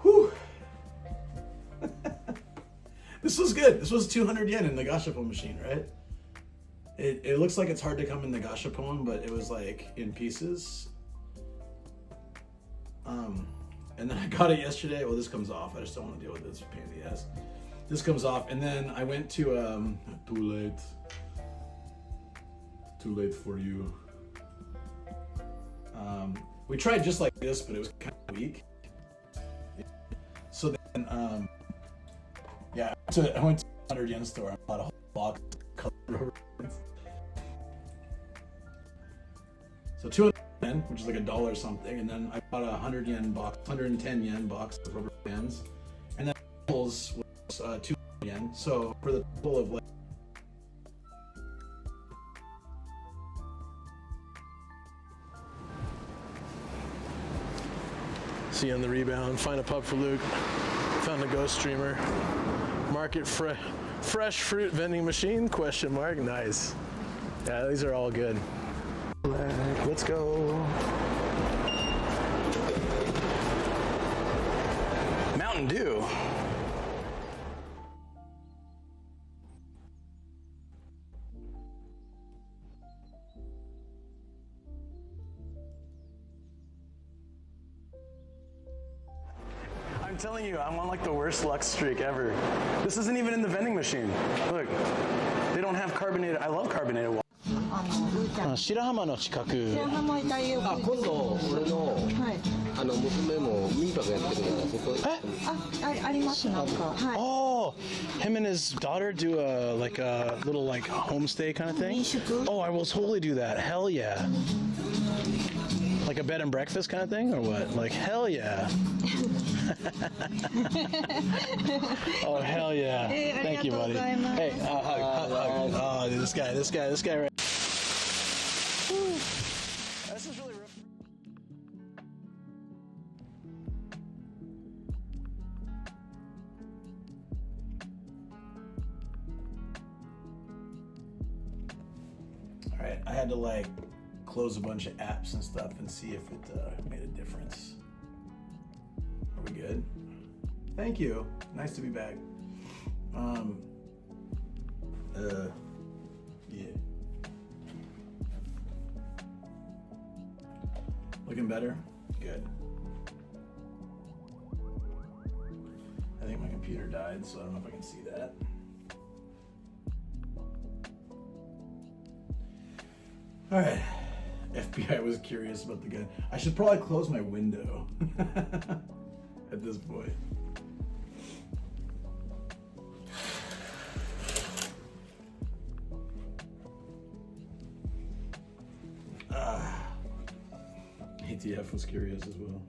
Whew. This was good. This was 200 yen in the gashapon machine, right? It looks like it's hard to come in the gashapon, but it was like in pieces. and then I got it yesterday. Well, this comes off. I just don't want to deal with this pain in the ass. This comes off, and then I went to too late for you. We tried just like this, but it was kind of weak. So then, yeah, I went to a 100 yen store. I bought a whole box of colored rubber bands. So 200 yen, which is like $1 something, and then I bought a 100 yen box, 110 yen box of rubber bands, and then was 200 yen. So for the total of like. See you on the rebound. Find a pub for Luke. Found a ghost streamer. Market fresh fruit vending machine? Question mark. Nice. Yeah, these are all good. Let's go. Mountain Dew. I'm telling you, I'm on like the worst luck streak ever. This isn't even in the vending machine. Look, they don't have carbonated. I love carbonated water. 白浜の近く。白浜イタリアあ、今度俺のはい娘も民泊やってるからそこ。ありますなんかはい Oh, him and his daughter do a like a little like homestay kind of thing. 民宿 Oh, I will totally do that. Hell yeah. Like a bed and breakfast kind of thing, or what? Like hell yeah. Oh hell yeah. Thank you, buddy. Hey, hug. Oh, dude, this guy right. This is really rough. All right, I had to like close a bunch of apps and stuff and see if it made a difference. Are we good? Thank you. Nice to be back. Yeah. Looking better? Good. I think my computer died, so I don't know if I can see that. All right. FBI was curious about the gun. I should probably close my window at this point. ATF was curious as well.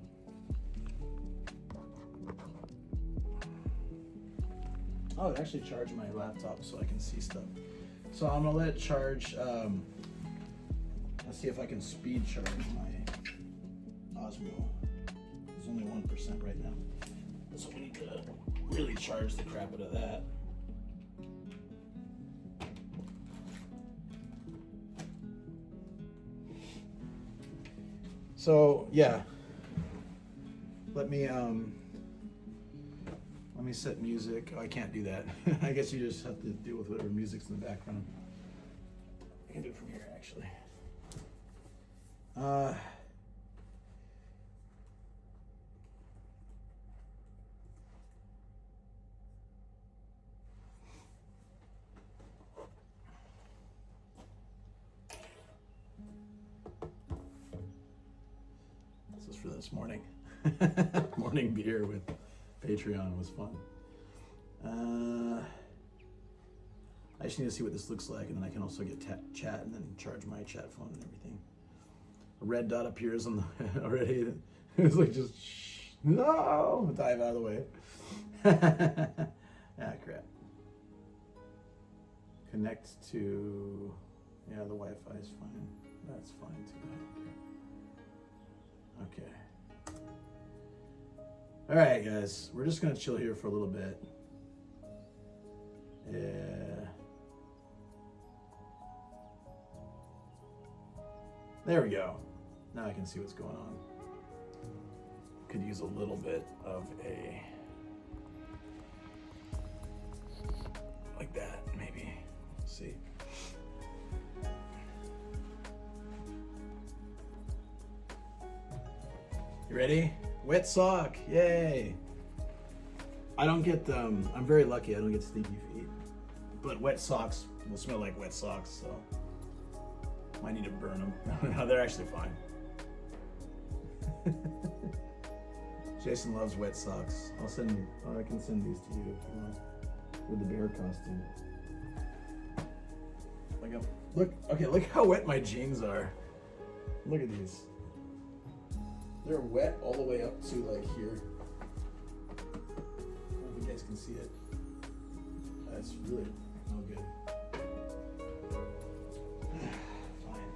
Oh, it actually charged my laptop so I can see stuff. So I'm gonna let it charge. Let's see if I can speed charge my Osmo. It's only 1% right now. So we need to really charge the crap out of that. So yeah, let me set music. Oh, I can't do that. I guess you just have to deal with whatever music's in the background. I can do it from here actually. This is for this morning. Morning beer with Patreon was fun. I just need to see what this looks like, and then I can also get chat and then charge my chat phone and everything. A red dot appears on the already. It was like just shh, no, dive out of the way. Ah, crap. Connect to, yeah, the Wi-Fi is fine. That's fine too. I don't care. Okay. All right, guys, we're just gonna chill here for a little bit. Yeah. There we go. Now I can see what's going on. Could use a little bit of a, like that, maybe. Let's see. You ready? Wet sock, yay! I don't get I'm very lucky. I don't get stinky feet, but wet socks will smell like wet socks, so might need to burn them. No, they're actually fine. Jason loves wet socks. I can send these to you if you want with the bear costume. Look how wet my jeans are. Look at these. They're wet all the way up to like here. I don't know if you guys can see it. That's really no good. Fine.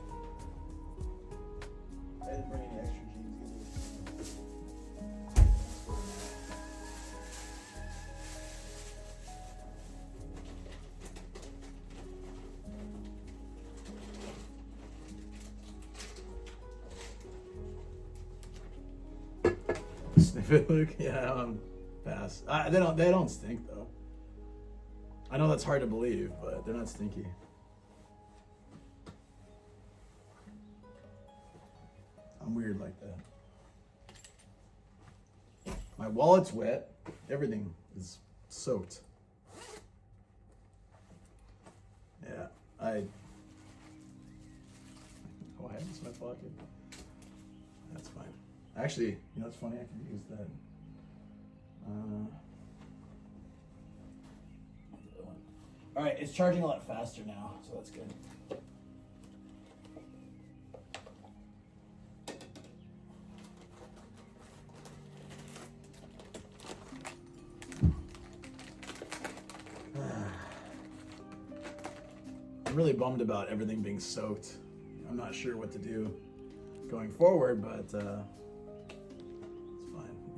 I didn't bring any extra jeans either. Sniff it, Luke. Yeah, pass. They don't stink though. I know that's hard to believe, but they're not stinky. I'm weird like that. My wallet's wet. Everything is soaked. Yeah, oh, I have this in my pocket. That's fine. Actually, you know what's funny? I can use that. All right, it's charging a lot faster now, so that's good. I'm really bummed about everything being soaked. I'm not sure what to do going forward, but it's fine.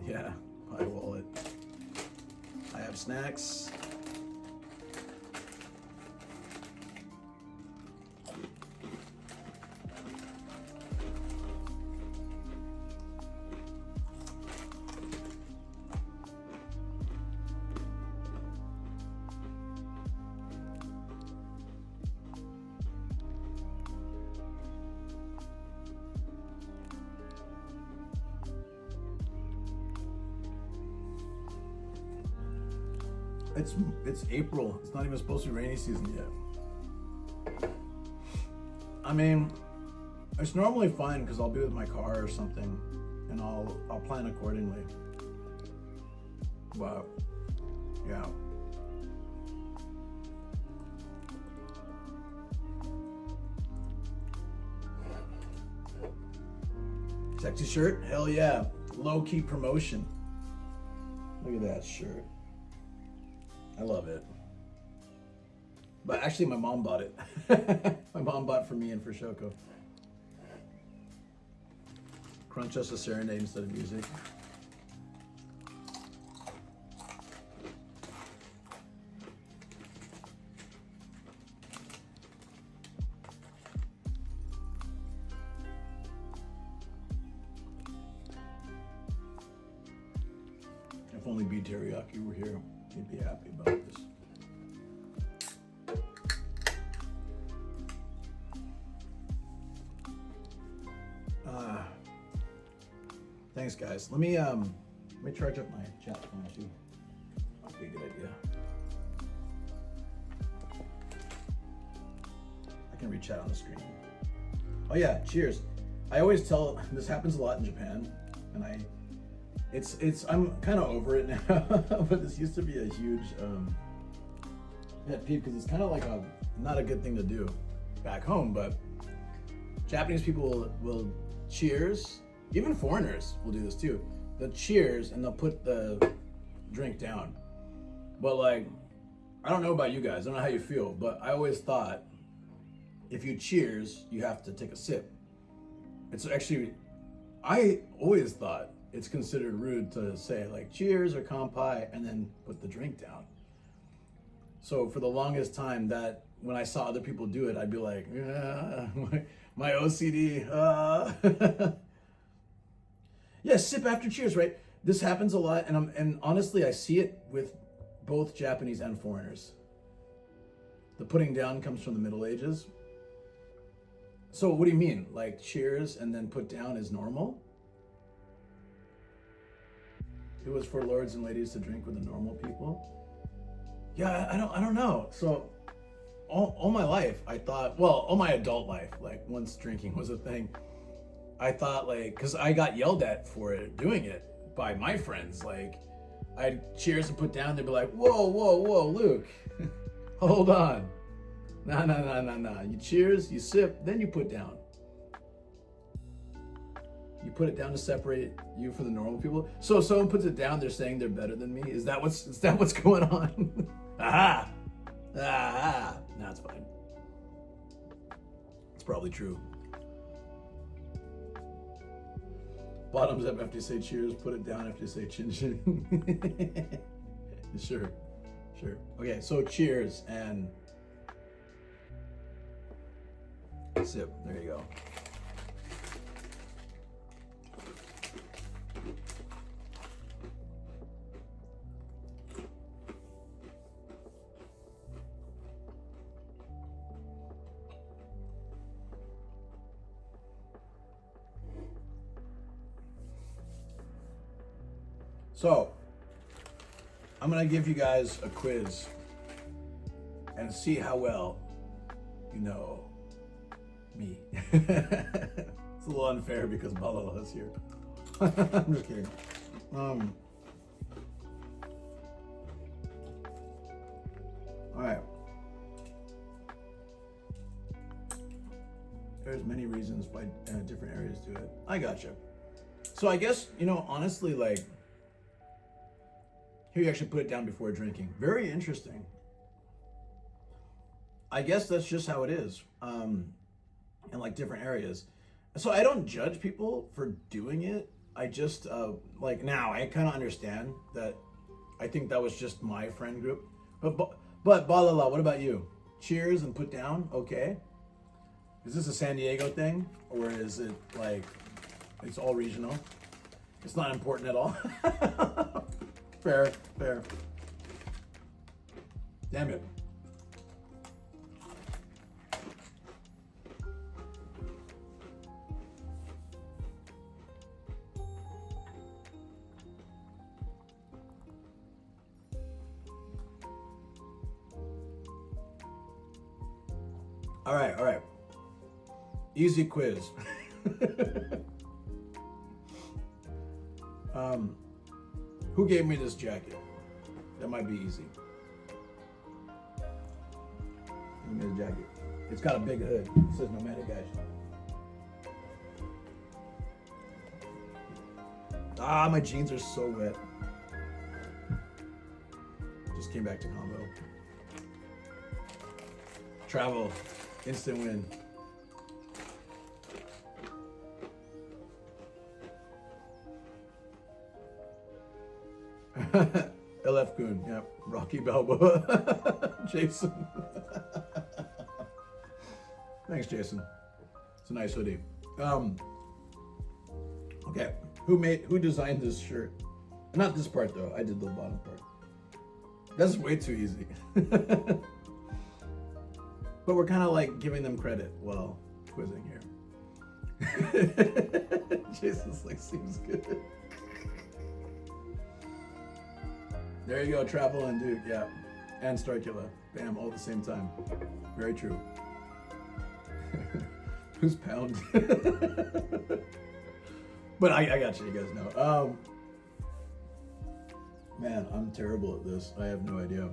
Yeah, my wallet. I have snacks. It's April. It's not even supposed to be rainy season yet. I mean, it's normally fine because I'll be with my car or something, and I'll plan accordingly. But yeah. Sexy shirt? Hell yeah. Low-key promotion. Look at that shirt. I love it. But actually my mom bought it. My mom bought it for me and for Shoko. Crunch us a serenade instead of music. If only beef teriyaki were here, he'd be happy about this. Thanks, guys. Let me charge up my chat phone too. Might be a good idea. I can read chat on the screen. Oh yeah, cheers. I always tell this happens a lot in Japan, and I'm kind of over it now. But this used to be a huge pet peeve because it's kind of like not a good thing to do back home. But Japanese people will cheers. Even foreigners will do this too. They'll cheers and they'll put the drink down. But like, I don't know about you guys. I don't know how you feel, but I always thought if you cheers, you have to take a sip. It's actually, I always thought it's considered rude to say like cheers or kanpai and then put the drink down. So for the longest time that when I saw other people do it, I'd be like, my OCD. Yeah, sip after cheers, right? This happens a lot, and honestly, I see it with both Japanese and foreigners. The putting down comes from the Middle Ages. So what do you mean? Like cheers and then put down is normal? it was for lords and ladies to drink with the normal people. Yeah, I don't know. So all my life I thought, well, all my adult life, like once drinking was a thing, I thought like, cause I got yelled at for it, doing it by my friends. Like I'd cheers and put down, they'd be like, whoa, Luke, hold on. Nah. You cheers, you sip, then you put down. You put it down to separate you from the normal people. So if someone puts it down, they're saying they're better than me. Is that what's going on? Aha! No, it's fine. It's probably true. Bottoms up after you say cheers. Put it down after you say chin chin. Sure. Okay, so cheers and sip. There you go. So, I'm gonna give you guys a quiz and see how well you know me. It's a little unfair because Balala's here. I'm just kidding. Alright. There's many reasons why different areas do it. I gotcha. So I guess, honestly, like, here you actually put it down before drinking. Very interesting. I guess that's just how it is in like different areas. So I don't judge people for doing it. I just like now I kind of understand that. I think that was just my friend group. But Balala, what about you? Cheers and put down, okay? Is this a San Diego thing, or is it like it's all regional? It's not important at all. Fair. Damn it. All right. Easy quiz. Who gave me this jacket? That might be easy. Give me this jacket. It's got a big hood. It says Nomadic Guys. My jeans are so wet. Just came back to combo. Travel, instant win. LF Goon, yep. Rocky Balboa. Jason. Thanks, Jason. It's a nice hoodie. Okay. Who designed this shirt? Not this part though. I did the bottom part. That's way too easy. But we're kind of like giving them credit while quizzing here. Jason's like, seems good. There you go, Travel and Duke, yeah. And Starkula. Bam, all at the same time. Very true. Who's Pound? But I got you guys know. Man, I'm terrible at this. I have no idea.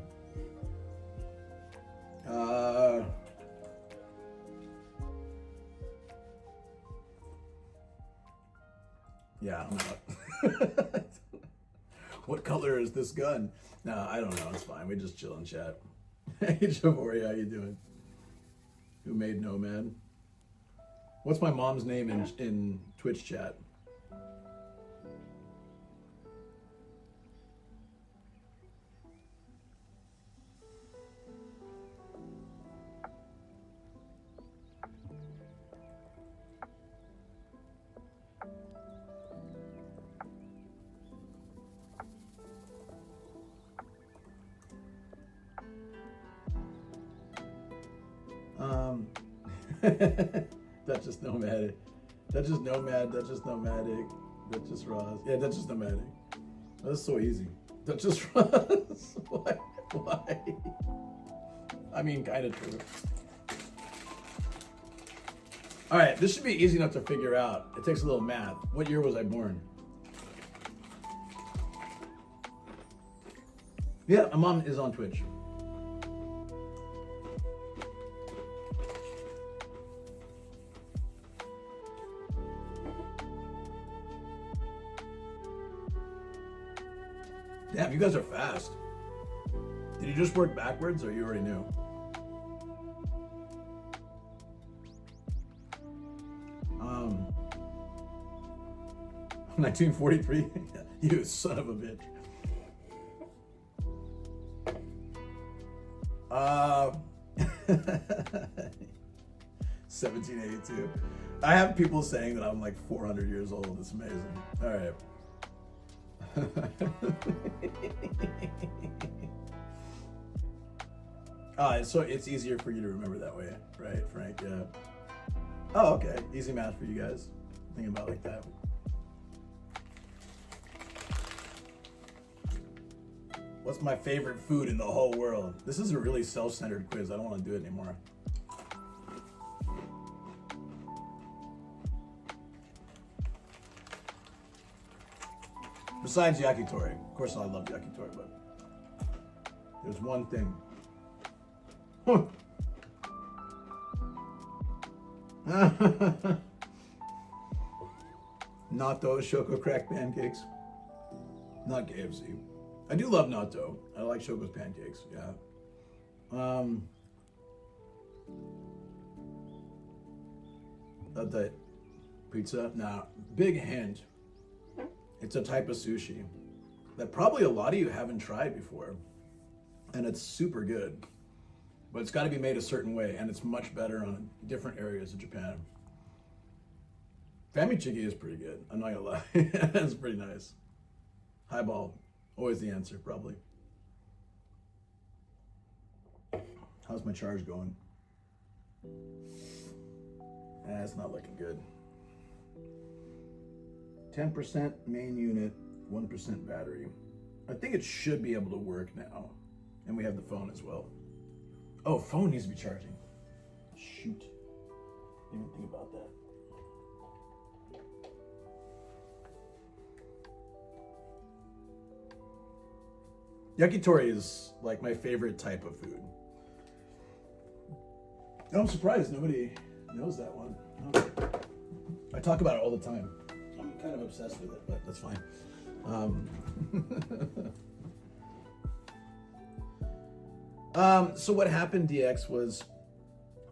Yeah, I'm out. What color is this gun? No, I don't know. It's fine. We just chill and chat. Hey, Javori, how you doing? Who made Nomad? What's my mom's name in Twitch chat? Duchess Nomadic. Duchess Nomad, Duchess Nomadic, Duchess Ross. Yeah, Duchess Nomadic. That's so easy. That just Why? I mean, kind of true. All right, this should be easy enough to figure out. It takes a little math. What year was I born? Yeah, my mom is on Twitch. Damn, you guys are fast. Did you just work backwards or you already knew? Um, 1943? You son of a bitch. 1782. I have people saying that I'm like 400 years old. It's amazing. All right. So it's easier for you to remember that way, right, Frank? Yeah. Oh, okay. Easy math for you guys. Think about it like that. What's my favorite food in the whole world? This is a really self-centered quiz. I don't want to do it anymore. Besides yakitori. Of course I love yakitori, but there's one thing. Natto Shoko crack pancakes. Not KFC. I do love natto. I like Shoko's pancakes, yeah. The pizza? Nah, big hint. It's a type of sushi that probably a lot of you haven't tried before. And it's super good. But it's got to be made a certain way, and it's much better on different areas of Japan. Famichigi is pretty good. I'm not gonna lie. It's pretty nice. Highball, always the answer, probably. How's my charge going? It's not looking good. 10% main unit, 1% battery. I think it should be able to work now. And we have the phone as well. Oh, phone needs to be charging. Shoot. Didn't even think about that. Yakitori is like my favorite type of food. I'm surprised nobody knows that one. Okay. I talk about it all the time. I'm kind of obsessed with it, but that's fine. So what happened, DX, was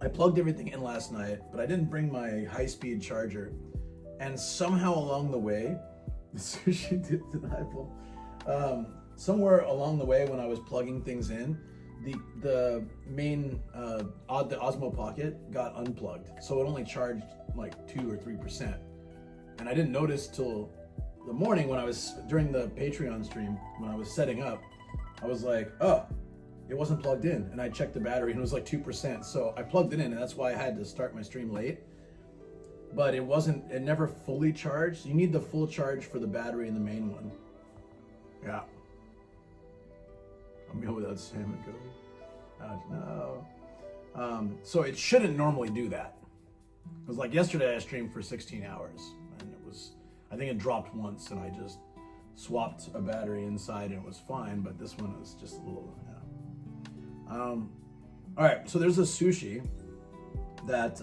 I plugged everything in last night, but I didn't bring my high-speed charger. And somehow along the way, the sushi dipped in highball. Somewhere along the way when I was plugging things in, the main the Osmo Pocket got unplugged, so it only charged like 2 or 3%. And I didn't notice till the morning when I was during the Patreon stream when I was setting up. I was like, oh, it wasn't plugged in, and I checked the battery and it was like 2%. So I plugged it in, and that's why I had to start my stream late. But it never fully charged. You need the full charge for the battery in the main one. Yeah. A meal without salmon curry. No. So it shouldn't normally do that. It was like yesterday I streamed for 16 hours, and I think it dropped once, and I just swapped a battery inside and it was fine, but this one is just a little, yeah. All right, so there's a sushi that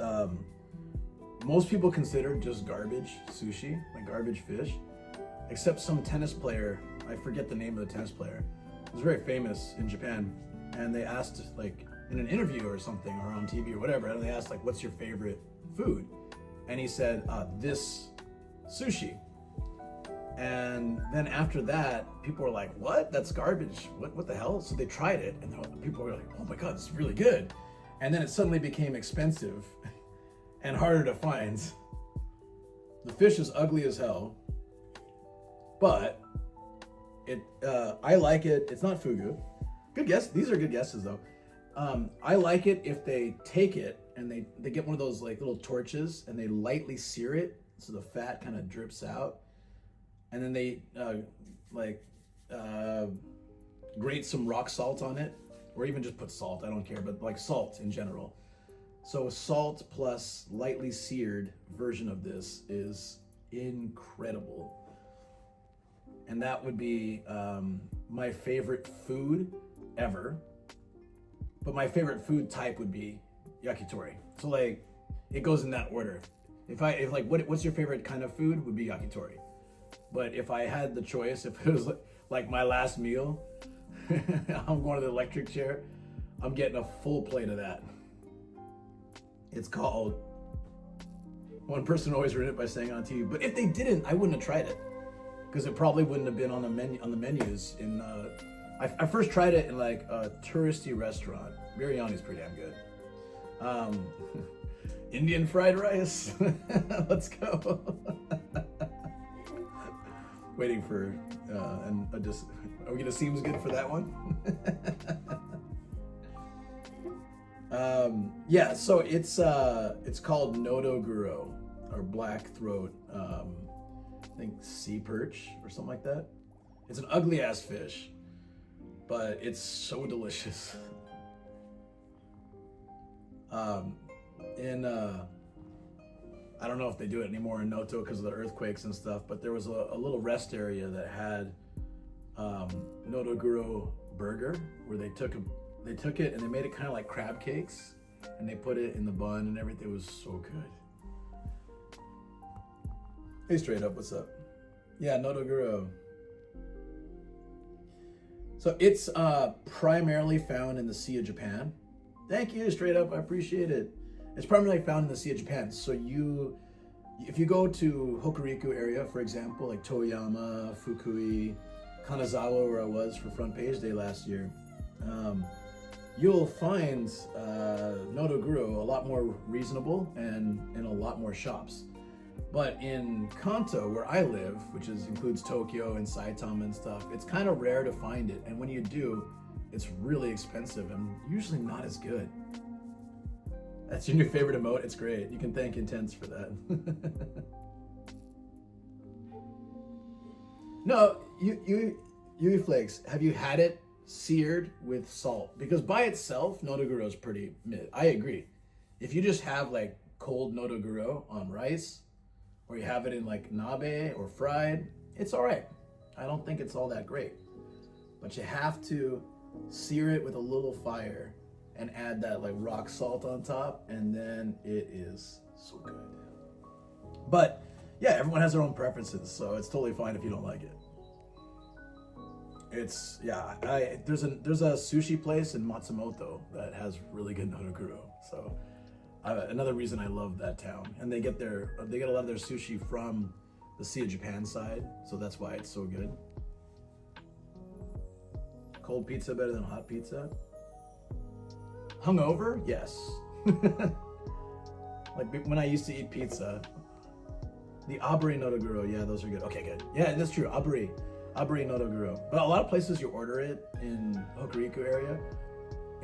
most people consider just garbage sushi, like garbage fish, except some tennis player, I forget the name of the tennis player, was very famous in Japan, and they asked, like, in an interview or something, or on TV or whatever, and they asked, like, what's your favorite food? And he said, this sushi. And then after that, people were like, what? That's garbage. What the hell? So they tried it, and people were like, oh my God, it's really good. And then it suddenly became expensive and harder to find. The fish is ugly as hell, but I like it. It's not fugu. Good guess. These are good guesses though. I like it if they take it and they get one of those like little torches and they lightly sear it so the fat kind of drips out, and then they like grate some rock salt on it, or even just put salt, I don't care, but like salt in general. So salt plus lightly seared version of this is incredible. And that would be my favorite food ever. But my favorite food type would be yakitori. So like, it goes in that order. If what's your favorite kind of food, would be yakitori. But if I had the choice, if it was like my last meal, I'm going to the electric chair, I'm getting a full plate of that. It's called, one person always ruined it by saying it on TV, but if they didn't, I wouldn't have tried it. Because it probably wouldn't have been on the menus in, I first tried it in like a touristy restaurant. Biryani's pretty damn good. Indian fried rice. Let's go. Waiting for, are we gonna seems good for that one? Yeah, so it's called Nodoguro, or black throat, I think sea perch or something like that. It's an ugly ass fish, but it's so delicious. I don't know if they do it anymore in Noto because of the earthquakes and stuff, but there was a little rest area that had Nodoguro burger, where they took it and they made it kind of like crab cakes, and they put it in the bun and everything. It was so good. Hey, straight up, what's up? Yeah, Nodoguro. So it's primarily found in the Sea of Japan. Thank you, straight up, I appreciate it. It's primarily found in the Sea of Japan. So if you go to Hokuriku area, for example, like Toyama, Fukui, Kanazawa, where I was for Front Page Day last year, you'll find Nodoguro a lot more reasonable and in a lot more shops. But in Kanto, where I live, which includes Tokyo and Saitama and stuff, it's kind of rare to find it. And when you do, it's really expensive and usually not as good. That's your new favorite emote? It's great. You can thank Intense for that. No, you flakes, have you had it seared with salt? Because by itself, Nodoguro is pretty mid. I agree. If you just have like cold Nodoguro on rice, or you have it in like nabe or fried, it's all right. I don't think it's all that great. But you have to sear it with a little fire and add that like rock salt on top, and then it is so good. But yeah, everyone has their own preferences, so it's totally fine if you don't like it. It's, yeah, there's a sushi place in Matsumoto that has really good Nodoguro. So another reason I love that town. And they get a lot of their sushi from the Sea of Japan side, so that's why it's so good. Cold pizza better than hot pizza? Hungover? Yes. Like when I used to eat pizza, the Aburi Nodoguro, yeah, those are good. Okay, good. Yeah, that's true. Aburi Nodoguro. But a lot of places you order it in Hokuriku area,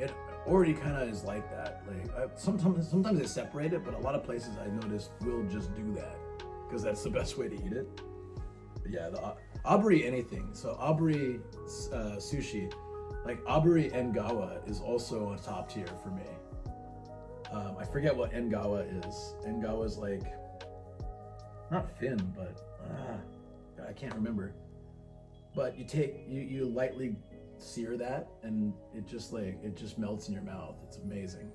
it already kind of is like that. Like sometimes they separate it, but a lot of places I noticed will just do that because that's the best way to eat it. But yeah, the Aburi anything. So Aburi sushi, like Aburi Engawa is also a top tier for me. I forget what Engawa is. Engawa is like, not fin, but I can't remember. But you lightly sear that, and it just melts in your mouth. It's amazing.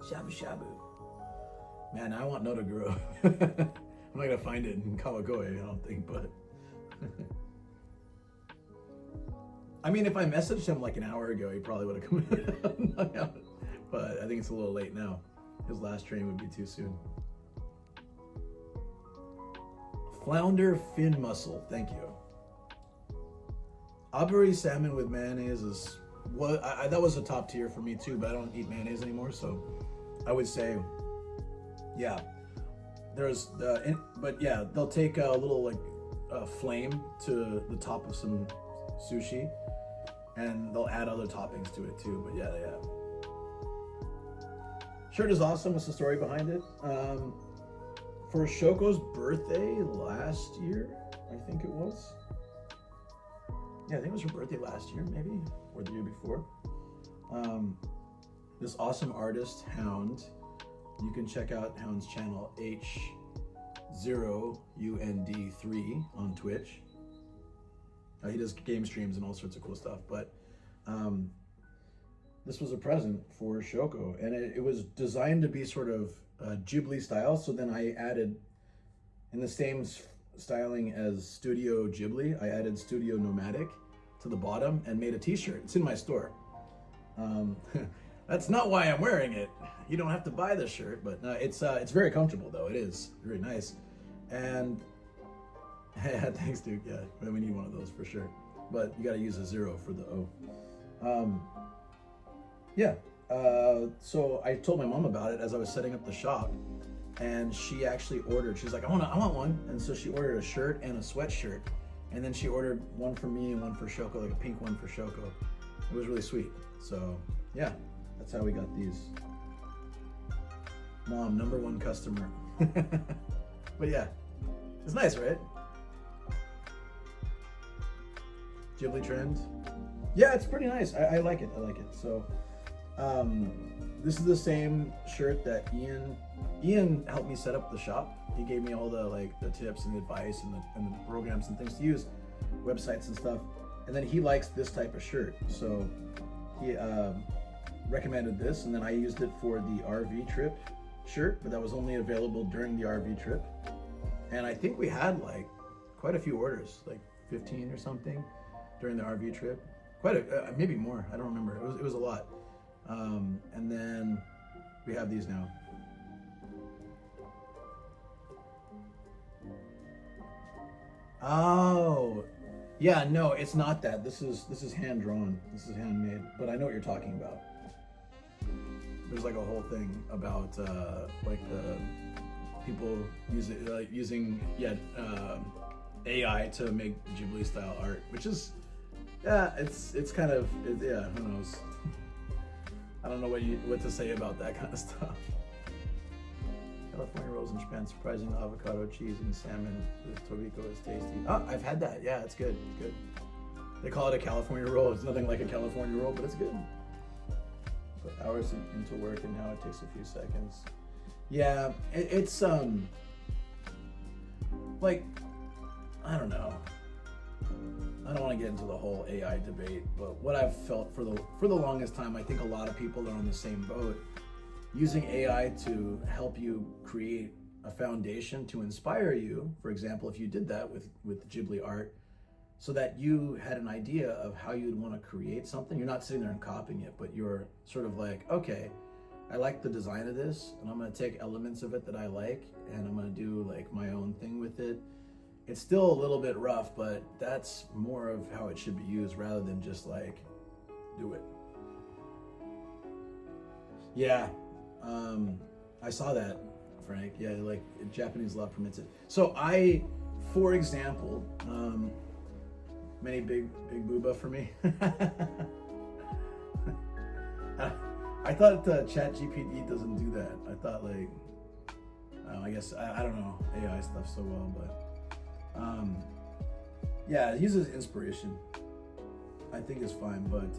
Shabu shabu. Man, I want Nodoguro. I'm not gonna find it in Kawagoe, I don't think, but I mean, if I messaged him like an hour ago, he probably would have come in. But I think it's a little late now. His last train would be too soon. Flounder fin mussel, thank you. Aburi salmon with mayonnaise is that was a top tier for me too, but I don't eat mayonnaise anymore, so I would say, yeah. But yeah, they'll take a little like flame to the top of some sushi, and they'll add other toppings to it too. But yeah. Shirt is awesome. What's the story behind it? For Shoko's birthday last year, I think it was. yeah, I think it was her birthday last year, maybe, or the year before. This awesome artist, Hound. You can check out Hound's channel, H0UND3 on Twitch. He does game streams and all sorts of cool stuff, but this was a present for Shoko, and it was designed to be sort of Ghibli style, so then I added, in the same styling as Studio Ghibli, I added Studio Nomadic to the bottom and made a t-shirt. It's in my store. That's not why I'm wearing it. You don't have to buy the shirt, but it's very comfortable though. It is very nice. And yeah, thanks, Duke. Yeah, we need one of those for sure. But you got to use a 0 for the O. So I told my mom about it as I was setting up the shop, and she actually ordered. She's like, I want one, and so she ordered a shirt and a sweatshirt, and then she ordered one for me and one for Shoko, like a pink one for Shoko. It was really sweet. So yeah, that's how we got these. Mom, #1 customer. But yeah, it's nice, right? Ghibli trend. Yeah, it's pretty nice. I like it. I like it. So this is the same shirt that Ian helped me set up the shop. He gave me all the tips and advice and the programs and things to use, websites and stuff. And then he likes this type of shirt, so he recommended this, and then I used it for the RV trip shirt, but that was only available during the RV trip. And I think we had quite a few orders, like 15 or something during the RV trip. Maybe more. I don't remember. It was a lot. And then we have these now. Oh, yeah. No, it's not that. This is hand drawn. This is handmade. But I know what you're talking about. There's a whole thing about the people using AI to make Ghibli style art, which is it's kind of who knows. I don't know what to say about that kind of stuff. California rolls in Japan, surprising avocado, cheese, and salmon with tobiko is tasty. Oh, I've had that. Yeah, it's good. It's good. They call it a California roll. It's nothing like a California roll, but it's good. Put hours into work, and now it takes a few seconds. Yeah, it's I don't know. I don't want to get into the whole AI debate, but what I've felt for the longest time, I think a lot of people are on the same boat. Using AI to help you create a foundation to inspire you. For example, if you did that with Ghibli art, so that you had an idea of how you'd want to create something. You're not sitting there and copying it, but you're sort of like, okay, I like the design of this, and I'm going to take elements of it that I like, and I'm going to do my own thing with it. It's still a little bit rough, but that's more of how it should be used rather than just do it. Yeah, I saw that, Frank. Yeah, Japanese law permits it. So for example, many big booba for me. I thought ChatGPT doesn't do that. I thought I guess I don't know AI stuff so well, but yeah, it uses inspiration. I think it's fine, but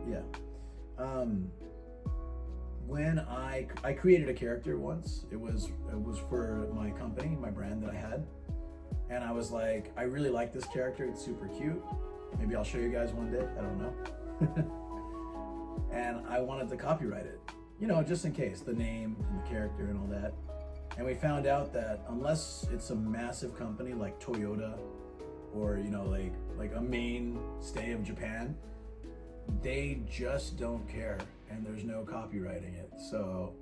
yeah. When I created a character once, it was for my company, my brand that I had, and I was like, I really like this character. It's super cute. Maybe I'll show you guys one day. I don't know. And I wanted to copyright it, just in case, the name and the character and all that. And we found out that unless it's a massive company like Toyota or, like a mainstay of Japan, they just don't care, and there's no copywriting it. So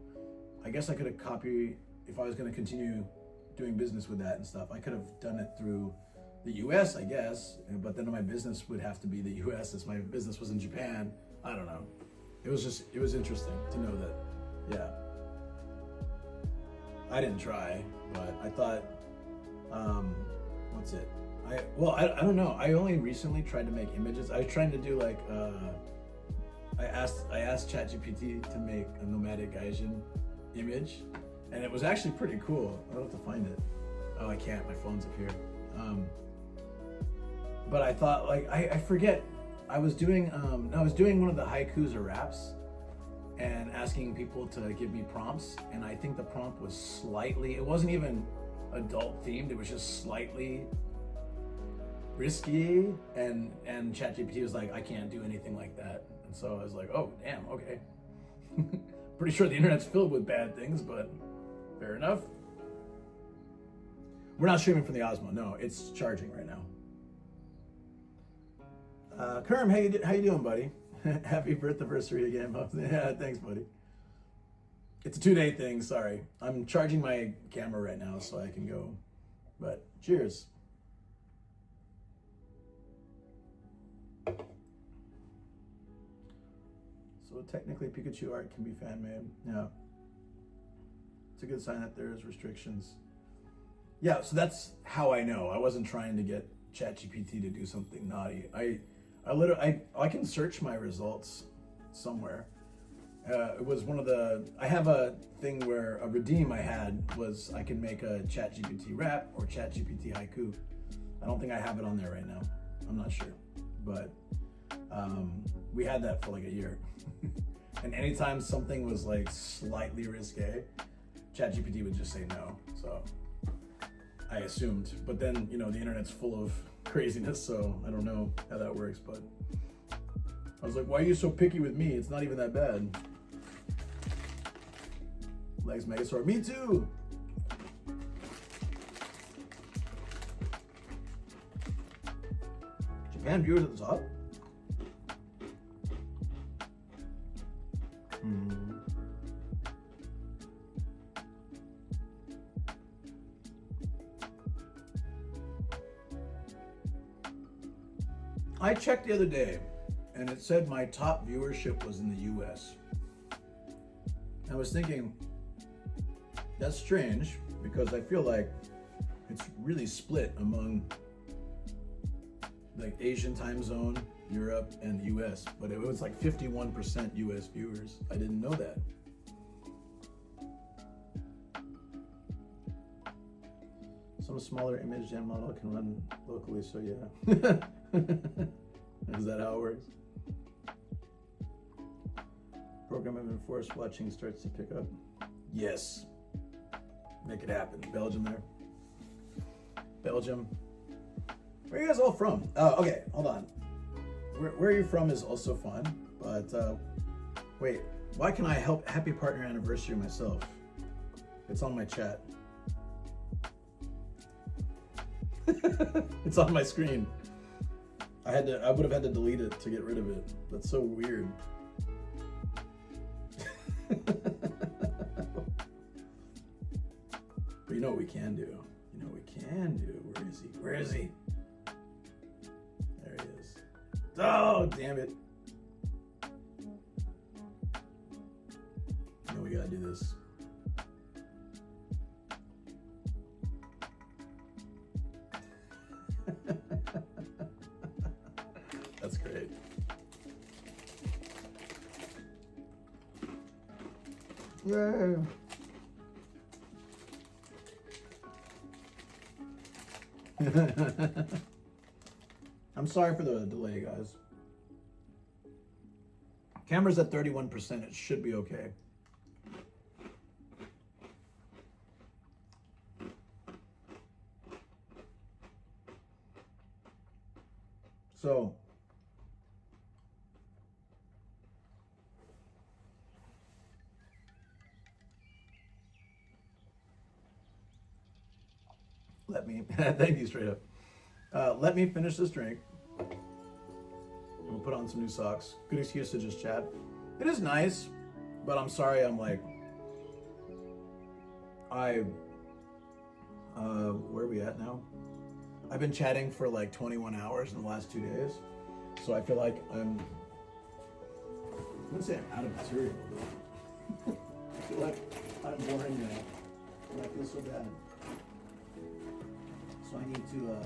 I guess I could have if I was going to continue doing business with that and stuff, I could have done it through the US, I guess, but then my business would have to be the US since my business was in Japan. I don't know. It was interesting to know that, yeah. I didn't try, but I thought, what's it? I don't know. I only recently tried to make images. I was trying to do I asked ChatGPT to make a nomadic Gaijin image, and it was actually pretty cool. I'll have to find it. Oh, I can't. My phone's up here. but I thought like I forget. I was doing one of the haikus or raps, and asking people to give me prompts, and I think the prompt was slightly. It wasn't even adult themed. It was just slightly risky, and ChatGPT was like, I can't do anything like that, and so I was like, oh damn, okay. Pretty sure the internet's filled with bad things, but fair enough. We're not streaming from the Osmo. No, it's charging right now. Kerm, how you doing, buddy? Happy birthday again. Yeah, thanks, buddy. It's a 2-day thing. Sorry, I'm charging my camera right now so I can go. But cheers. So technically, Pikachu art can be fan made. Yeah, it's a good sign that there's restrictions. Yeah, so that's how I know. I wasn't trying to get ChatGPT to do something naughty. I can search my results somewhere. It was one of the. I have a thing where a redeem I had was I can make a ChatGPT rap or ChatGPT haiku. I don't think I have it on there right now. I'm not sure, but we had that for like a year. And anytime something was like slightly risque, ChatGPT would just say no. So I assumed, but then the internet's full of craziness, so I don't know how that works. But I was like, why are you so picky with me? It's not even that bad. Legs Megasaur, me too. Japan viewers at the top. I checked the other day, and it said my top viewership was in the US. I was thinking, that's strange, because I feel like it's really split among like Asian time zone, Europe, and the US, but it was like 51% US viewers. I didn't know that. Some smaller image gen model can run locally, so yeah. Is that how it works? Program of enforced watching starts to pick up. Yes. Make it happen. Belgium there. Belgium. Where are you guys all from? Okay, hold on. Where you're from is also fun, but wait, why can I help happy partner anniversary myself? It's on my chat. It's on my screen. I would have had to delete it to get rid of it. That's so weird. But you know what we can do? Where is he? Where is he? There he is. Oh, damn it. You know we gotta do this. That's great. Yay. I'm sorry for the delay, guys. Camera's at 31%. It should be okay. So, let me, thank you straight up. Let me finish this drink. We'll put on some new socks. Good excuse to just chat. It is nice, but I'm sorry, I'm like, where are we at now? I've been chatting for like 21 hours in the last 2 days. So I feel like I'm gonna say I'm out of material. I feel like I'm boring now. And I feel so bad. So I need to,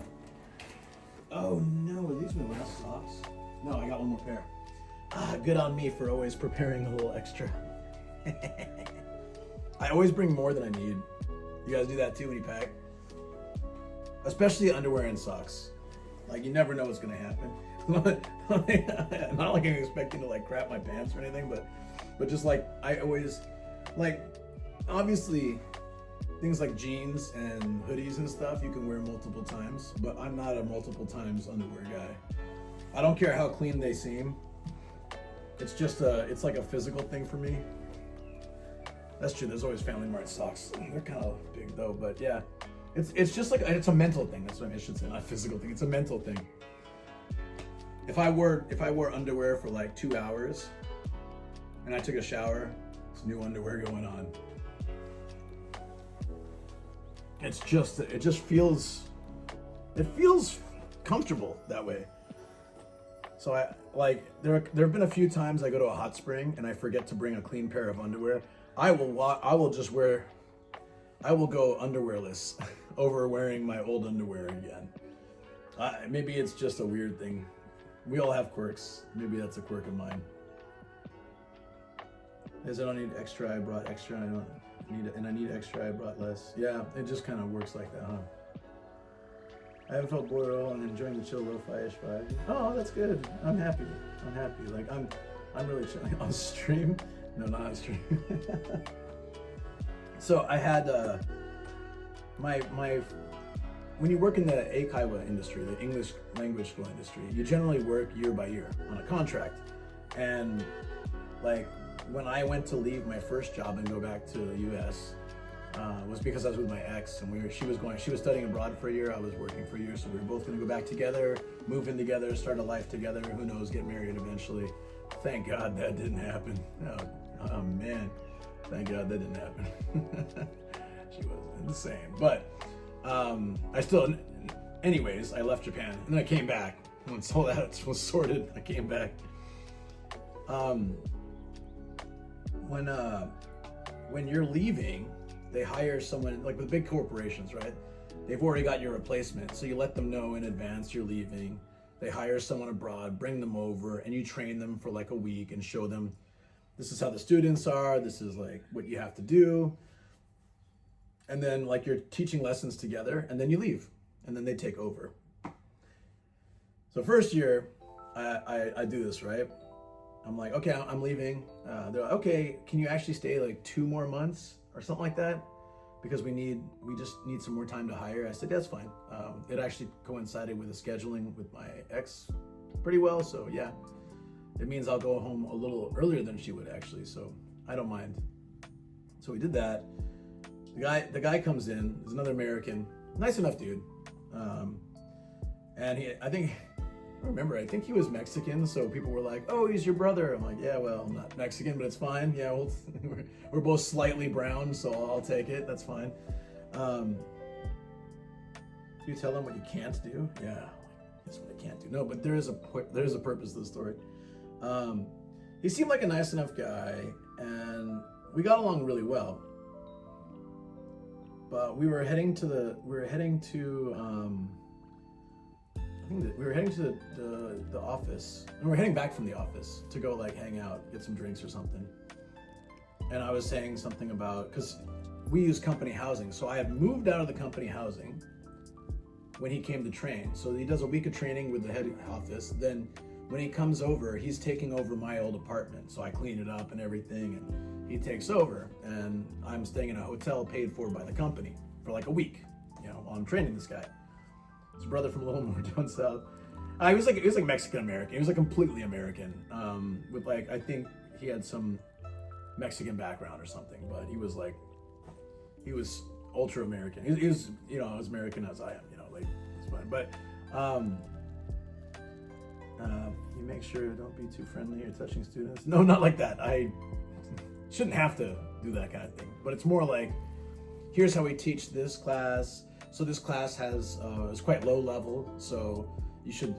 oh no, are these my last socks? No, I got one more pair. Good on me for always preparing a little extra. I always bring more than I need. You guys do that too when you pack? Especially underwear and socks. Like you never know what's gonna happen. Not like I'm expecting to like crap my pants or anything, but just like I always like obviously things like jeans and hoodies and stuff you can wear multiple times, but I'm not a multiple times underwear guy. I don't care how clean they seem. It's just it's like a physical thing for me. That's true. There's always Family Mart socks. They're kind of big though, but yeah, it's just like it's a mental thing. That's what I should say, not a physical thing. It's a mental thing. If I wore underwear for like 2 hours, and I took a shower, it's new underwear going on. It just feels comfortable that way. So I like there have been a few times I go to a hot spring and I forget to bring a clean pair of underwear. I will go underwearless over wearing my old underwear again. Maybe it's just a weird thing. We all have quirks. Maybe that's a quirk of mine. As I don't need extra, I brought extra. I don't need, and I need extra, I brought less. Yeah, it just kind of works like that, huh? I haven't felt bored at all and enjoying the chill lo-fi-ish vibe. Oh, that's good. I'm happy. Like I'm really chilling on stream. No, not on stream. So I had my when you work in the Hikawa industry, the English language school industry, you generally work year by year on a contract. And like when I went to leave my first job and go back to the US, was because I was with my ex and she was studying abroad for a year, I was working for a year, so we were both gonna go back together, move in together, start a life together, who knows, get married eventually. Thank God that didn't happen. Oh man, thank God that didn't happen. She was insane, but anyways, I left Japan and then I came back. Once all that was sorted, I came back. When you're leaving, they hire someone, like with big corporations, right? They've already got your replacement, so you let them know in advance you're leaving. They hire someone abroad, bring them over, and you train them for like a week and show them this is how the students are, this is like what you have to do. And then like you're teaching lessons together, and then you leave, and then they take over. So first year, I do this, right? I'm like, okay, I'm leaving. They're like, okay, can you actually stay like 2 more months or something like that? Because we just need some more time to hire. I said, that's fine. It actually coincided with the scheduling with my ex pretty well. So yeah, it means I'll go home a little earlier than she would actually. So I don't mind. So we did that. The guy comes in, he's another American, nice enough dude. And I think he was Mexican, so people were like, oh, he's your brother. I'm like, yeah, well, I'm not Mexican, but it's fine. Yeah, we're both slightly brown, so I'll take it. That's fine. Do you tell him what you can't do? Yeah, that's what I can't do. No, but there is a purpose to the story. He seemed like a nice enough guy, and we got along really well. But we were heading to the office, and we were heading back from the office to go like hang out, get some drinks or something. And I was saying something about, because we use company housing, so I had moved out of the company housing when he came to train. So he does a week of training with the head office. Then when he comes over, he's taking over my old apartment. So I clean it up and everything, and he takes over, and I'm staying in a hotel paid for by the company for like a week, while I'm training this guy. His brother from a little more down south. He was like Mexican American. He was like completely American, with like, I think he had some Mexican background or something, but he was ultra American. He was as American as I am, it's fine. But you make sure don't be too friendly or touching students. No, not like that. I shouldn't have to do that kind of thing, but it's more like, here's how we teach this class. So this class is quite low level, so you should,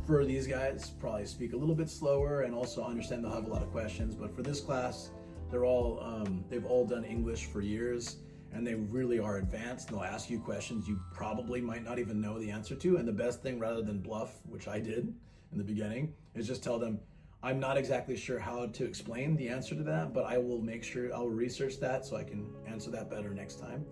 for these guys, probably speak a little bit slower and also understand they'll have a lot of questions. But for this class, they've all done English for years, and they really are advanced. They'll ask you questions you probably might not even know the answer to. And the best thing, rather than bluff, which I did in the beginning, is just tell them, I'm not exactly sure how to explain the answer to that, but I will make sure I'll research that so I can answer that better next time.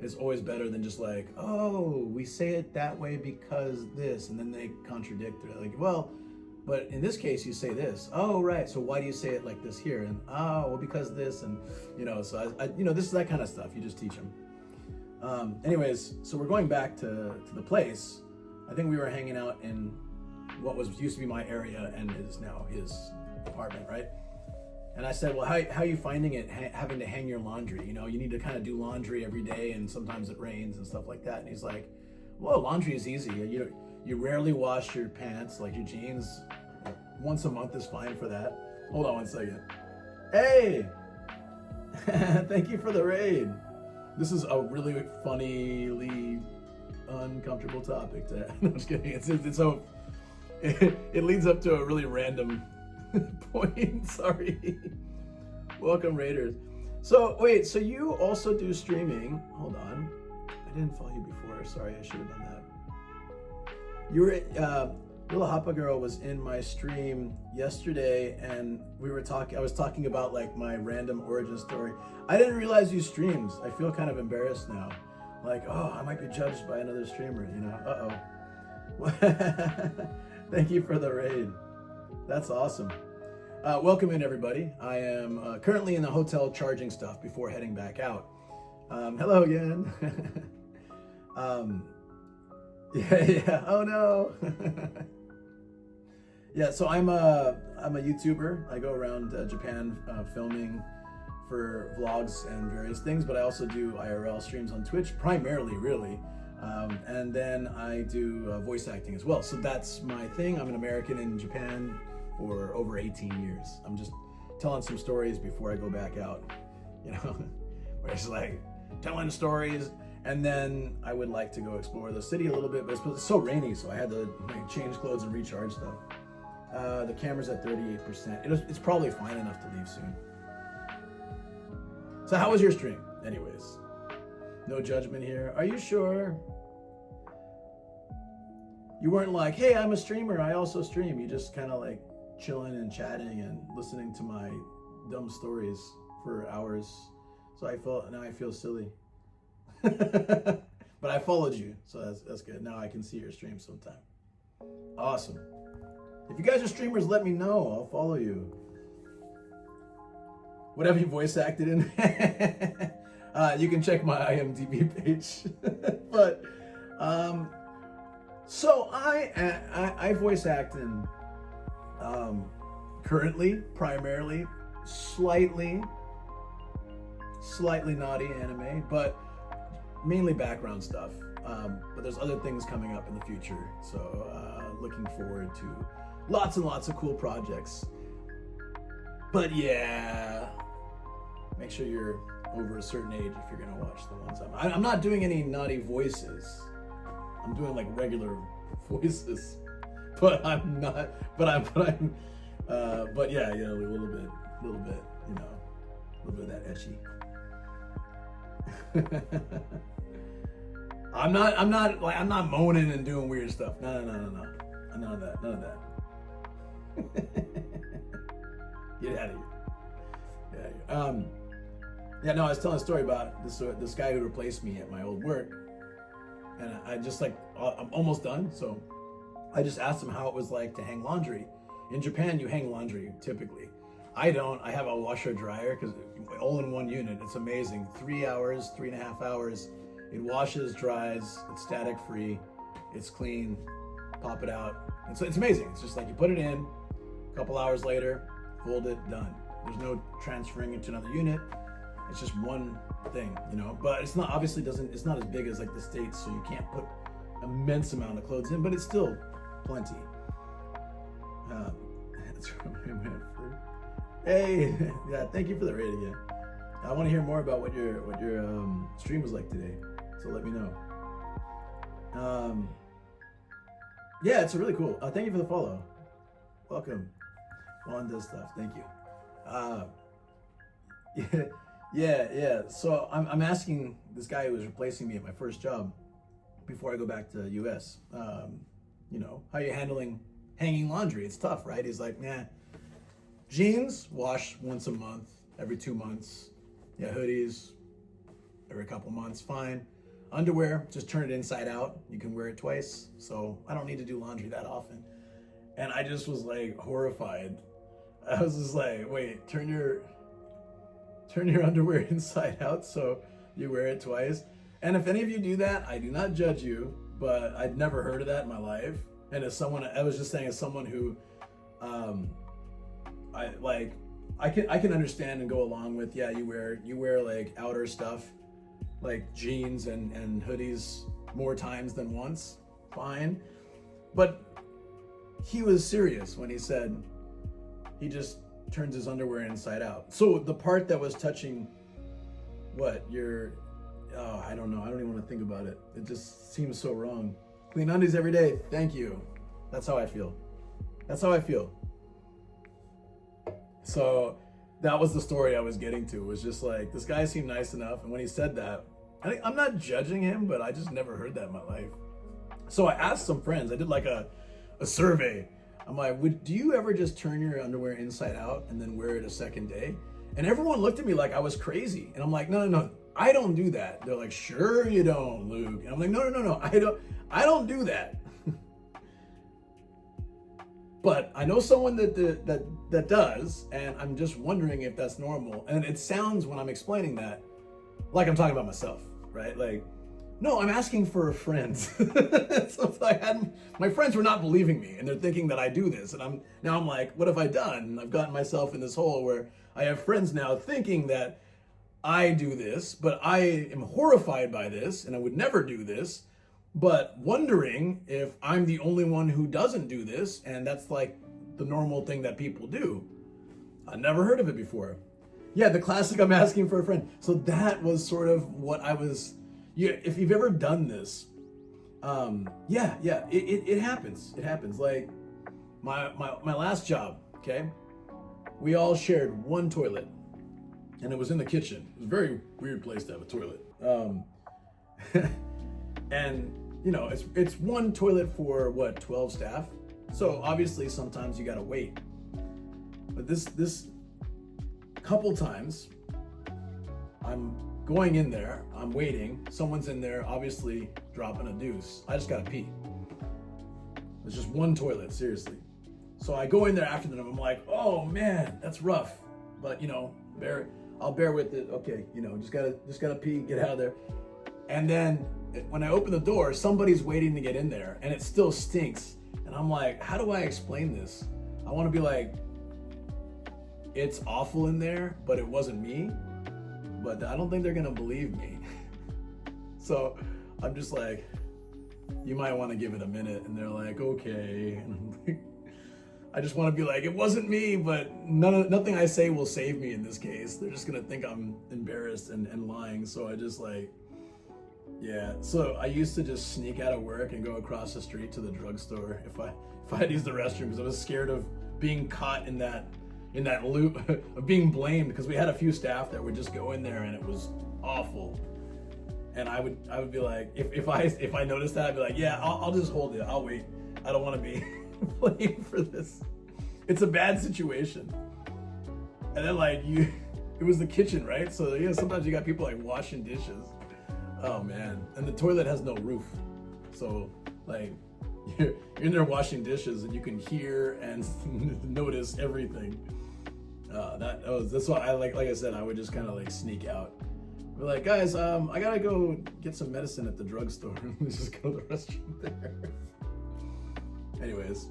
is always better than just like, oh, we say it that way because this, and then they contradict. They're like, well, but in this case you say this. Oh, right. So why do you say it like this here? And oh, well, because this, and so I this is that kind of stuff. You just teach them. Anyways, so we're going back to the place. I think we were hanging out in what used to be my area and is now his apartment, right? And I said, well, how are you finding it having to hang your laundry? You need to kind of do laundry every day, and sometimes it rains and stuff like that. And he's like, well, laundry is easy. You rarely wash your pants, like your jeans. Once a month is fine for that. Hold on one second. Hey! Thank you for the raid. This is a really funnily uncomfortable topic to no, I'm just kidding. It's so it leads up to a really random point. Sorry. Welcome, Raiders. So wait, so you also do streaming? Hold on, I didn't follow you before. Sorry, I should have done that. You were Little Hoppa Girl was in my stream yesterday, and I was talking about like my random origin story. I didn't realize you streamed. I feel kind of embarrassed now. Like, oh, I might be judged by another streamer, Uh-oh. Thank you for the raid. That's awesome. Welcome in, everybody. I am currently in the hotel charging stuff before heading back out. Hello again. Yeah. Oh no. Yeah. So I'm a YouTuber. I go around Japan filming for vlogs and various things, but I also do IRL streams on Twitch, primarily, really. And then I do voice acting as well. So that's my thing. I'm an American in Japan for over 18 years. I'm just telling some stories before I go back out, where it's like telling stories. And then I would like to go explore the city a little bit, but it's so rainy, so I had to change clothes and recharge stuff. The camera's at 38%. It's probably fine enough to leave soon. So how was your stream? Anyways, no judgment here. Are you sure? You weren't like, hey, I'm a streamer, I also stream. You just kind of like chilling and chatting and listening to my dumb stories for hours. So now I feel silly. But I followed you, so that's good. Now I can see your stream sometime. Awesome. If you guys are streamers, let me know. I'll follow you. Whatever you voice acted in. You can check my IMDb page. But so I voice act in currently, primarily, slightly naughty anime, but mainly background stuff. But there's other things coming up in the future, so looking forward to lots and lots of cool projects. But yeah, make sure you're over a certain age if you're gonna watch the ones I'm not doing any naughty voices. I'm doing like regular voices, but I'm not. But yeah, a little bit, a little bit of that etchy. I'm not moaning and doing weird stuff. No. None of that. Get out of here. Yeah, no, I was telling a story about this guy who replaced me at my old work, and I just I'm almost done, so I just asked him how it was like to hang laundry. In Japan, you hang laundry typically. I don't. I have a washer dryer because all in one unit. It's amazing. 3 hours, 3.5 hours. It washes, dries. It's static free. It's clean. Pop it out. And so it's amazing. It's just like you put it in. A couple hours later, fold it, done. There's no transferring it to another unit. It's just one thing, But it's not it's not as big as like the States, so you can't put immense amount of clothes in. But it's still plenty. That's Hey, yeah, thank you for the raid again. I want to hear more about what your stream was like today, so let me know. Yeah, it's really cool. Thank you for the follow. Welcome. Juan does stuff. Thank you. Yeah. So I'm asking this guy who was replacing me at my first job before I go back to the U.S. How are you handling hanging laundry? It's tough, right? He's like, nah. Jeans, wash once a month, every 2 months. Yeah, hoodies, every couple months, fine. Underwear, just turn it inside out. You can wear it twice, so I don't need to do laundry that often. And I just was like horrified. I was just like, wait, turn your underwear inside out so you wear it twice. And if any of you do that, I do not judge you, but I'd never heard of that in my life. And as someone, I was just saying, as someone who, I can understand and go along with, yeah, you wear like outer stuff, like jeans and hoodies more times than once, fine. But he was serious when he said he just turns his underwear inside out. So the part that was touching what I don't know. I don't even want to think about it. It just seems so wrong. Clean undies every day. Thank you. That's how I feel. So that was the story I was getting to. It was just like, this guy seemed nice enough. And when he said that, I'm not judging him, but I just never heard that in my life. So I asked some friends. I did like a survey. I'm like, do you ever just turn your underwear inside out and then wear it a second day? And everyone looked at me like I was crazy. And I'm like, no, I don't do that. They're like, sure you don't, Luke. And I'm like, no, I don't do that. But I know someone that does, and I'm just wondering if that's normal. And it sounds, when I'm explaining that, like I'm talking about myself, right? Like, no, I'm asking for friends. So my friends were not believing me, and they're thinking that I do this. And I'm like, what have I done? And I've gotten myself in this hole where I have friends now thinking that I do this, but I am horrified by this, and I would never do this, but wondering if I'm the only one who doesn't do this, and that's like the normal thing that people do. I never heard of it before. Yeah, the classic, I'm asking for a friend. So that was sort of what I was, if you've ever done this, it happens. It happens. Like my last job, okay? We all shared one toilet, and it was in the kitchen. It was a very weird place to have a toilet. And it's one toilet for 12 staff. So obviously sometimes you gotta wait. But this couple times, I'm going in there, I'm waiting, someone's in there, obviously dropping a deuce. I just gotta pee. There's just one toilet, seriously. So I go in there after them, I'm like, oh man, that's rough. But I'll bear with it. Okay, just gotta pee, get out of there. And then when I open the door, somebody's waiting to get in there, and it still stinks. And I'm like, how do I explain this? I want to be like, it's awful in there, but it wasn't me. But I don't think they're gonna believe me. So I'm just like, you might want to give it a minute. And they're like, okay. And I'm like, I just want to be like, it wasn't me, but nothing I say will save me in this case. They're just gonna think I'm embarrassed and lying. So I just like, yeah. So I used to just sneak out of work and go across the street to the drugstore if I had to use the restroom, because I was scared of being caught in that loop of being blamed, because we had a few staff that would just go in there and it was awful. And I would be like, if I noticed that, I'd be like, yeah, I'll just hold it. I'll wait. I don't want to be blamed for this. It's a bad situation. And then it was the kitchen, right? So sometimes you got people like washing dishes. Oh man. And the toilet has no roof. So you're in there washing dishes and you can hear and notice everything. That's why I like I said, I would just kind of sneak out. We're like, guys, I gotta go get some medicine at the drugstore. Let's just go to the restroom there. Anyways,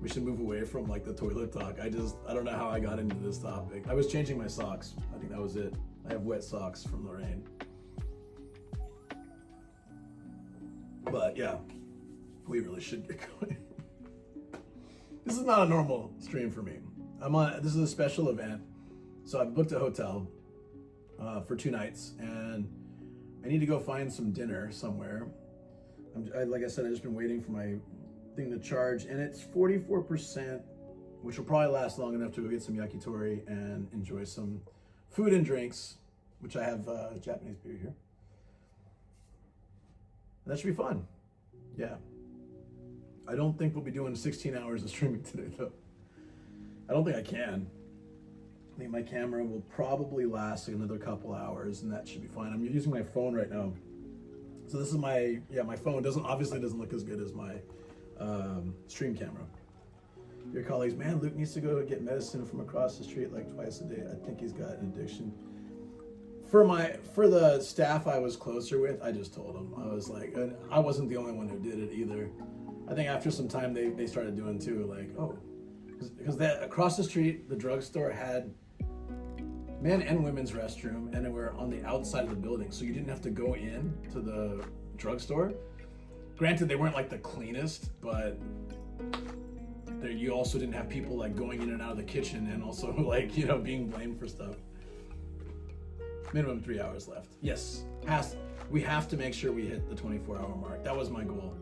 we should move away from the toilet talk. I don't know how I got into this topic. I was changing my socks. I think that was it. I have wet socks from the rain. But yeah, we really should get going. This is not a normal stream for me. This is a special event. So I've booked a hotel for 2 nights, and I need to go find some dinner somewhere. Like I said, I've just been waiting for my thing to charge, and it's 44%, which will probably last long enough to go get some yakitori and enjoy some food and drinks, which I have Japanese beer here. And that should be fun. Yeah. I don't think we'll be doing 16 hours of streaming today, though. I don't think I can. I think my camera will probably last another couple hours, and that should be fine. I'm using my phone right now. So this is my phone obviously doesn't look as good as my stream camera. Your colleagues, man, Luke needs to go get medicine from across the street like twice a day. I think he's got an addiction. For the staff I was closer with, I just told them. I was like, and I wasn't the only one who did it either. I think after some time they started doing too, like, oh, because that across the street, the drugstore had men and women's restroom, and they were on the outside of the building, so you didn't have to go in to the drugstore. Granted, they weren't like the cleanest, but you also didn't have people like going in and out of the kitchen and also like, you know, being blamed for stuff. Minimum 3 hours left. Yes, we have to make sure we hit the 24-hour mark. That was my goal.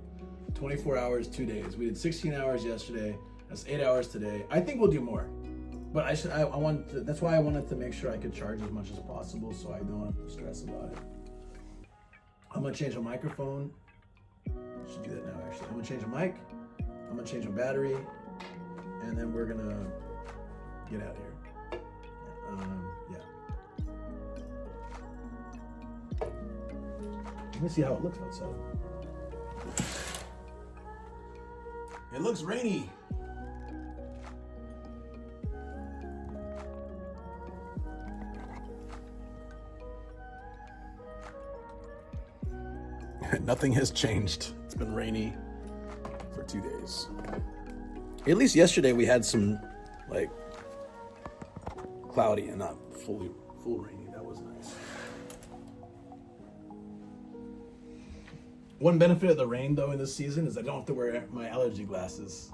24 hours, 2 days. We did 16 hours yesterday. That's 8 hours today. I think we'll do more. But that's why I wanted to make sure I could charge as much as possible so I don't have to stress about it. I'm gonna change the microphone. Should do that now actually. I'm gonna change the mic. I'm gonna change the battery. And then we're gonna get out of here. Yeah. Let me see how it looks outside. It looks rainy. Nothing has changed. It's been rainy for 2 days. At least yesterday we had some like cloudy and not full rainy. That was nice. One benefit of the rain though in this season is I don't have to wear my allergy glasses.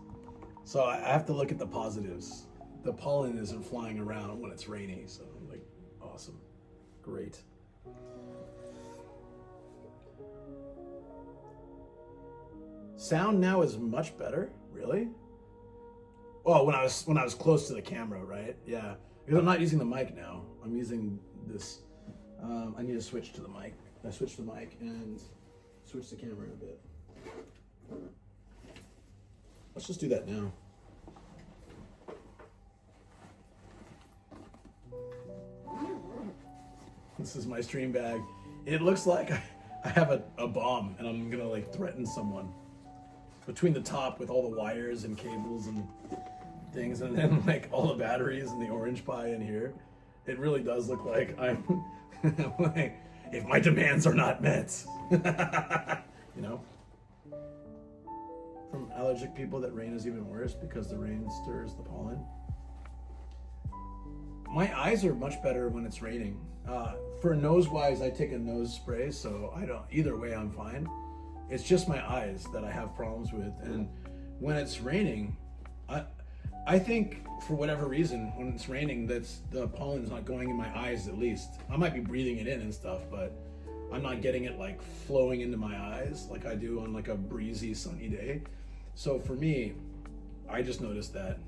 So I have to look at the positives. The pollen isn't flying around when it's rainy, so I'm like, awesome. Great. Sound now is much better, really? Oh, when I was close to the camera, right? Yeah, because I'm not using the mic now. I'm using this. I need to switch to the mic. I switched the mic and switch the camera a bit. Let's just do that now. This is my stream bag. It looks like I have a bomb and I'm gonna like threaten someone. Between the top with all the wires and cables and things, and then like all the batteries and the orange pie in here, it really does look like I'm like, if my demands are not met, you know. From allergic people, that rain is even worse because the rain stirs the pollen. My eyes are much better when it's raining. For nose-wise, I take a nose spray, so I don't. Either way, I'm fine. It's just my eyes that I have problems with, and when it's raining, I think for whatever reason, when it's raining, that's the pollen's not going in my eyes. At least I might be breathing it in and stuff, but I'm not getting it like flowing into my eyes like I do on like a breezy, sunny day. So for me, I just noticed that.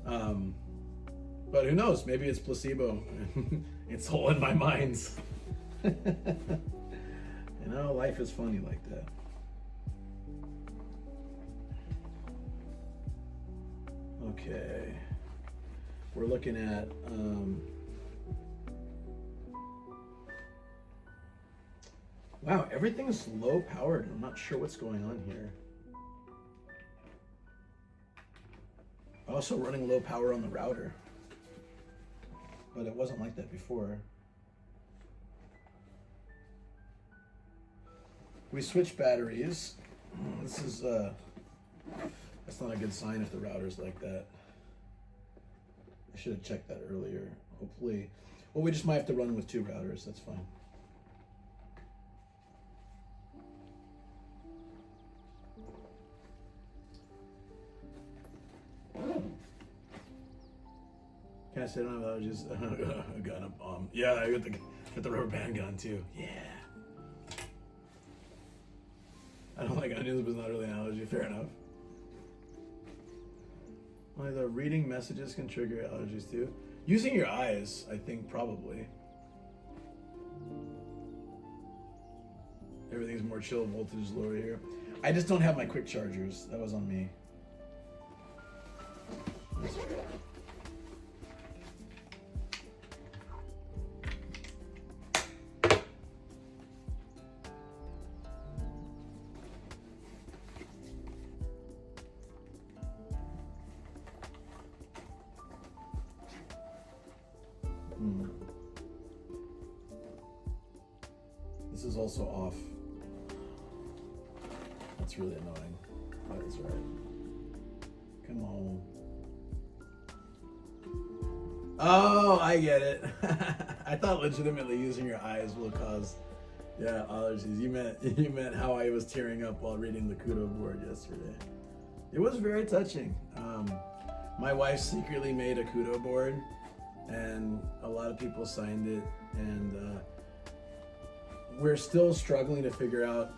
But who knows? Maybe it's placebo. It's all in my minds. You know, life is funny like that. Okay, we're looking at wow, everything's low powered. I'm not sure what's going on here. Also running low power on the router, but it wasn't like that before. We switched batteries. This is that's not a good sign if the router's like that. I should have checked that earlier. Hopefully, well, we just might have to run with 2 routers. That's fine. Can I say I don't have allergies? A gun, a bomb. Yeah, I got the rubber band gun too. Yeah. I don't like onions, but it's not really an allergy. Fair enough. Only the reading messages can trigger allergies too. Using your eyes, I think, probably. Everything's more chill, voltage is lower here. I just don't have my quick chargers. That was on me. This is also off. That's really annoying. That is right. Come on. Oh, I get it. I thought legitimately using your eyes will cause, allergies. You meant how I was tearing up while reading the Kudo board yesterday. It was very touching. My wife secretly made a Kudo board, and a lot of people signed it, and we're still struggling to figure out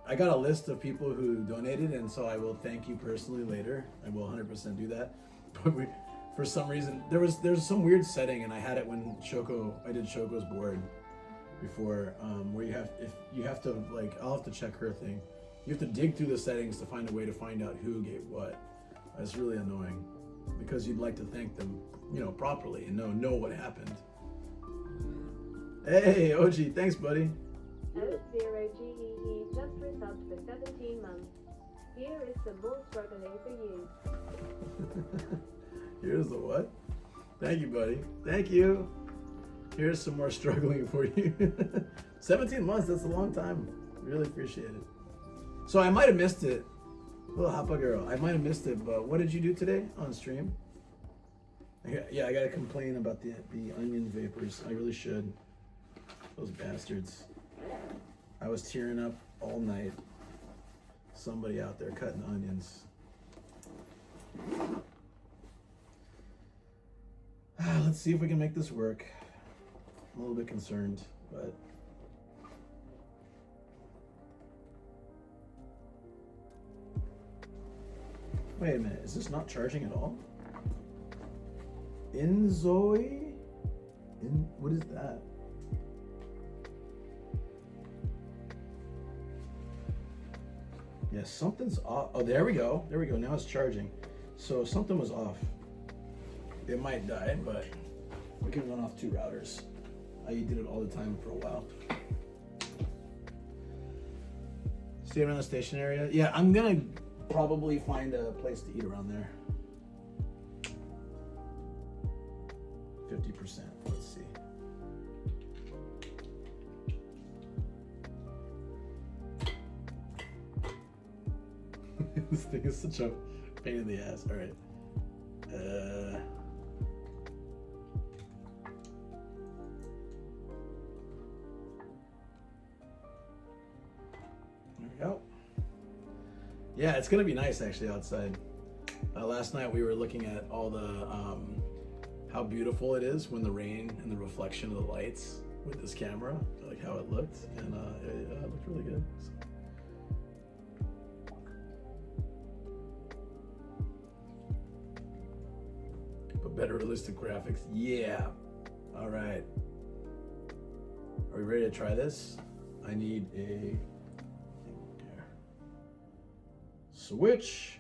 I got a list of people who donated, and so I will thank you personally later. I will 100% do that. But for some reason, there's some weird setting, and I had it when I did Shoko's board before, where you have to I'll have to check her thing. You have to dig through the settings to find a way to find out who gave what. That's really annoying, because you'd like to thank them, properly and know what happened. Hey, OG, thanks, buddy. 0GEE just resubbed for 17 months. Here is some more struggling for you. Here's the what? Thank you, buddy. Thank you. Here's some more struggling for you. 17 months, that's a long time. Really appreciate it. So I might have missed it. Little Hoppa girl, I might have missed it, but what did you do today on stream? Yeah, I gotta complain about the onion vapors. I really should. Those bastards. I was tearing up all night. Somebody out there cutting onions. Let's see if we can make this work. I'm a little bit concerned, but wait a minute, is this not charging at all? Inzoi? What is that? Yeah, something's off. Oh, there we go. There we go. Now it's charging. So something was off. It might die, but we can run off 2 routers. I did it all the time for a while. Stay around the station area? Yeah, I'm gonna probably find a place to eat around there. 50%. Let's see. This thing is such a pain in the ass. All right. There we go. Yeah, it's gonna be nice actually outside. Last night we were looking at all the how beautiful it is when the rain and the reflection of the lights with this camera, like how it looked, and it looked really good. So. But better realistic graphics, yeah. All right. Are we ready to try this? I need a switch.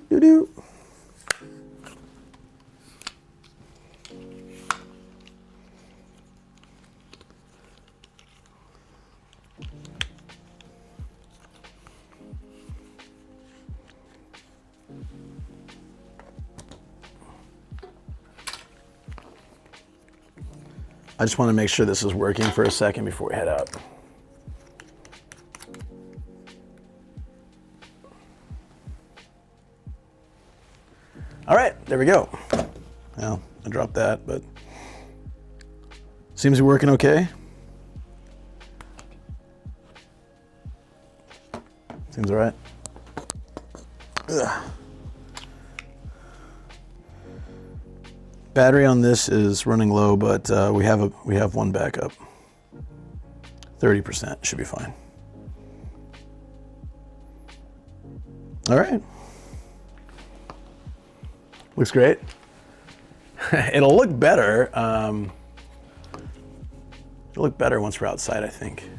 Do. I just want to make sure this is working for a second before we head out. All right, there we go. Well, I dropped that, but seems to be working okay. Seems all right. Ugh. Battery on this is running low, but we have one backup. 30% should be fine. All right. Looks great. It'll look better. It'll look better once we're outside, I think.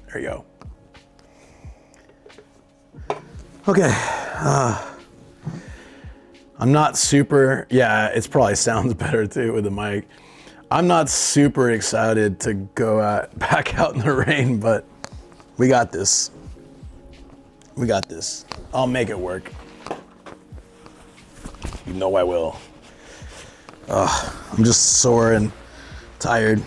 There you go. Okay. I'm not super, yeah, it probably sounds better too with the mic. I'm not super excited to go back out in the rain, but we got this. We got this. I'll make it work. You know I will. I'm just sore and tired.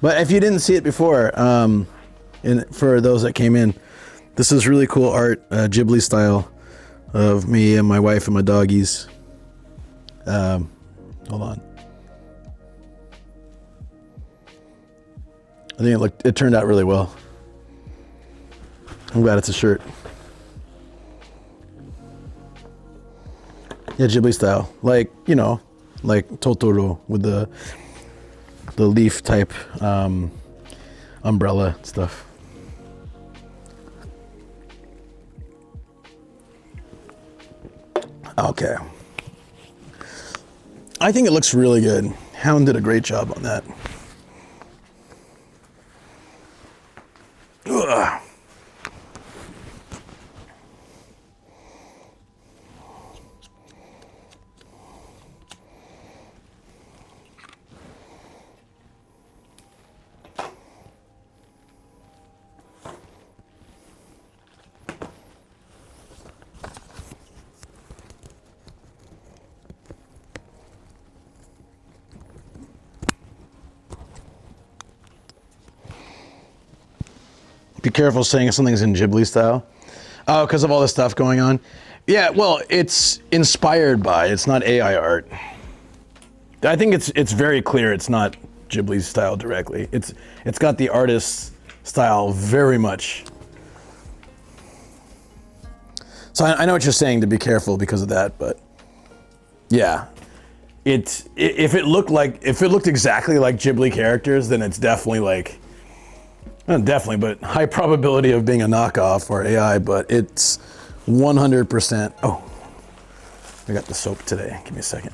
But if you didn't see it before, for those that came in, this is really cool art, Ghibli style, of me and my wife and my doggies. Hold on. I think it turned out really well. I'm glad it's a shirt. Yeah, Ghibli style, like, you know, like Totoro with the leaf type umbrella stuff. Okay. I think it looks really good. Hound did a great job on that. Ugh. Be careful saying something's in Ghibli style. Oh, because of all the stuff going on. Yeah, well, it's inspired by. It's not AI art. I think it's very clear it's not Ghibli style directly. It's got the artist's style very much. So I know what you're saying to be careful because of that, but yeah, if it looked exactly like Ghibli characters, then it's definitely like. Not definitely, but high probability of being a knockoff or AI, but it's 100%. Oh, I got the soap today. Give me a second.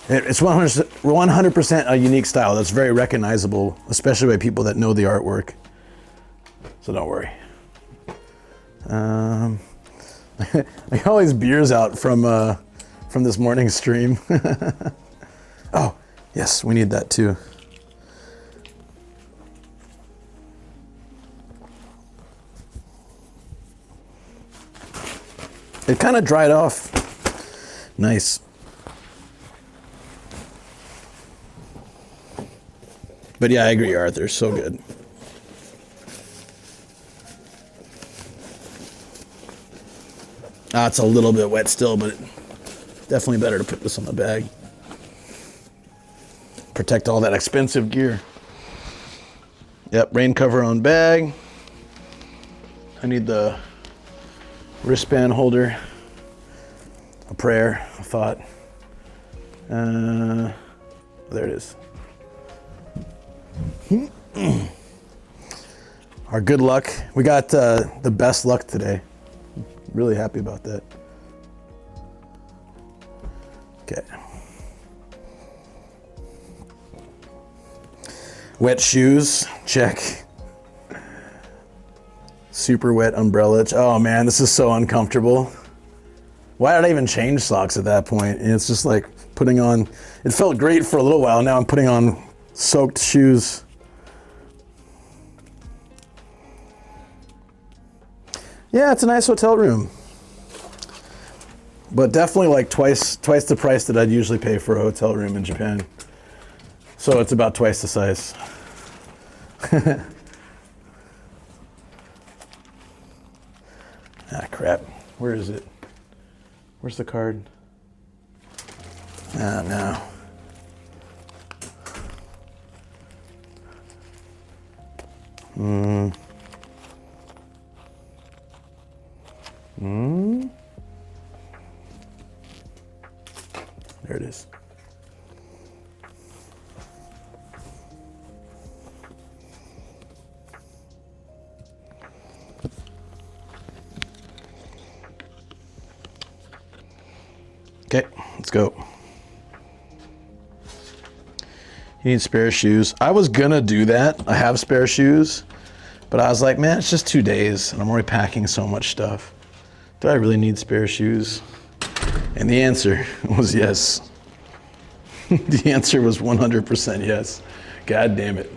It's 100% a unique style that's very recognizable, especially by people that know the artwork. So don't worry. I got all these beers out from this morning's stream. Oh, yes, we need that too. It kind of dried off. Nice. But yeah, I agree, Arthur. So good. It's a little bit wet still, but definitely better to put this on the bag. Protect all that expensive gear. Yep, rain cover on bag. I need the wristband holder, a prayer, a thought. There it is. Our good luck. We got the best luck today. Really happy about that. Okay. Wet shoes, check. Super wet umbrella. Oh man, this is so uncomfortable. Why did I even change socks at that point? And it's just like putting on, it felt great for a little while. Now I'm putting on soaked shoes. Yeah, it's a nice hotel room. But definitely like twice the price that I'd usually pay for a hotel room in Japan. So it's about twice the size. Ah, crap. Where is it? Where's the card? Ah, no. There it is. Okay, let's go. You need spare shoes. I was gonna do that. I have spare shoes, But I was like, man, it's just 2 days and I'm already packing so much stuff. Do I really need spare shoes? And the answer was yes. The answer was 100% yes. God damn it.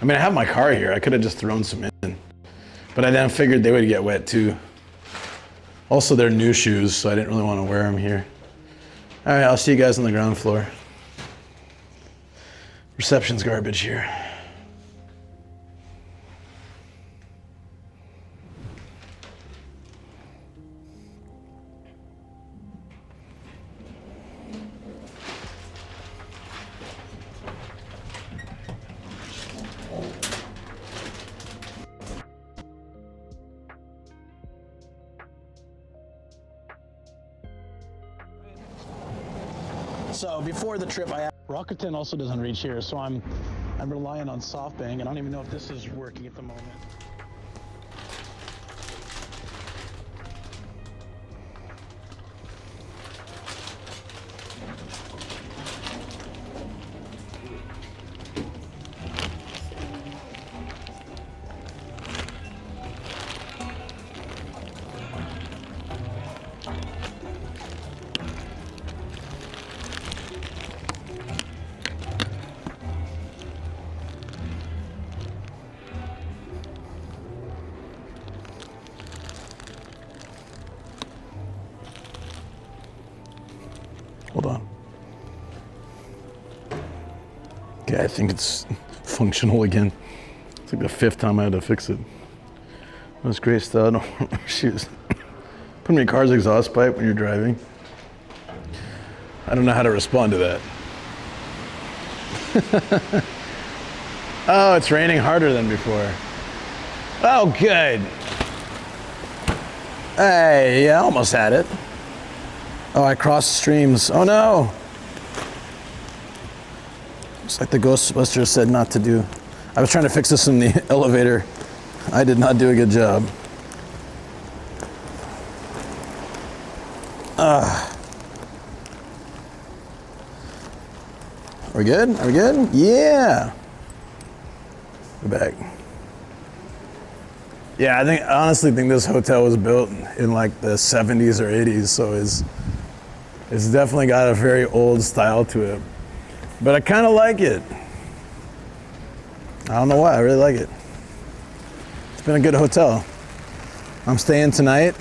I mean, I have my car here. I could have just thrown some in. But I then figured they would get wet too. Also, they're new shoes, so I didn't really want to wear them here. All right, I'll see you guys on the ground floor. Reception's garbage here. So before the trip, Rakuten also doesn't reach here, so I'm relying on SoftBank, and I don't even know if this is working at the moment. Hold on. Okay, I think it's functional again. It's like the 5th time I had to fix it. That's great stuff. Shoes. Put in your car's exhaust pipe when you're driving. I don't know how to respond to that. Oh, it's raining harder than before. Oh, good. Hey, yeah, I almost had it. Oh, I crossed streams. Oh no! It's like the Ghostbusters said not to do. I was trying to fix this in the elevator. I did not do a good job. Are we good? Are we good? Yeah! We're back. Yeah, I honestly think this hotel was built in like the 70s or 80s, so it's definitely got a very old style to it. But I kind of like it. I don't know why, I really like it. It's been a good hotel. I'm staying tonight.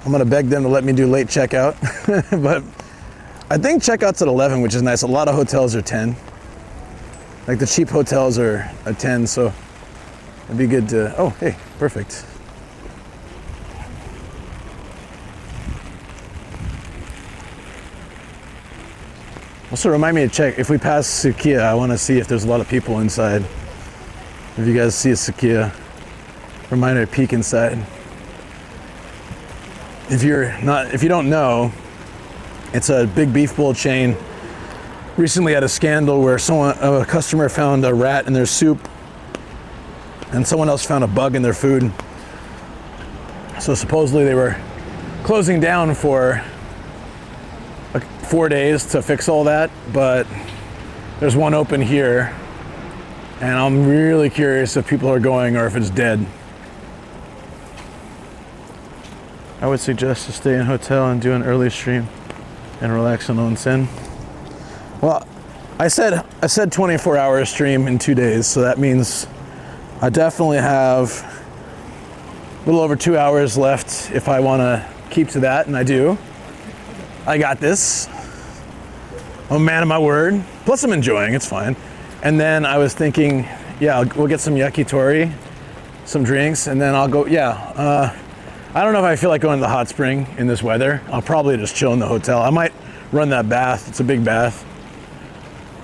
I'm gonna beg them to let me do late checkout. But I think checkout's at 11, which is nice. A lot of hotels are 10. Like the cheap hotels are at 10, so it'd be good to, oh, hey, perfect. Also remind me to check, if we pass Sukiya, I want to see if there's a lot of people inside. If you guys see a Sukiya, remind me to peek inside. If you don't know, it's a big beef bowl chain. Recently had a scandal where a customer found a rat in their soup and someone else found a bug in their food. So supposedly they were closing down for 4 days to fix all that, but there's one open here and I'm really curious if people are going or if it's dead. I would suggest to stay in a hotel and do an early stream and relax on onsen. Well, I said 24-hour stream in 2 days, so that means I definitely have a little over 2 hours left if I want to keep to that, and I do. I got this. I'm a man of my word. Plus I'm enjoying, it's fine. And then I was thinking, yeah, we'll get some yakitori, some drinks, and then I'll go, I don't know if I feel like going to the hot spring in this weather. I'll probably just chill in the hotel. I might run that bath, it's a big bath.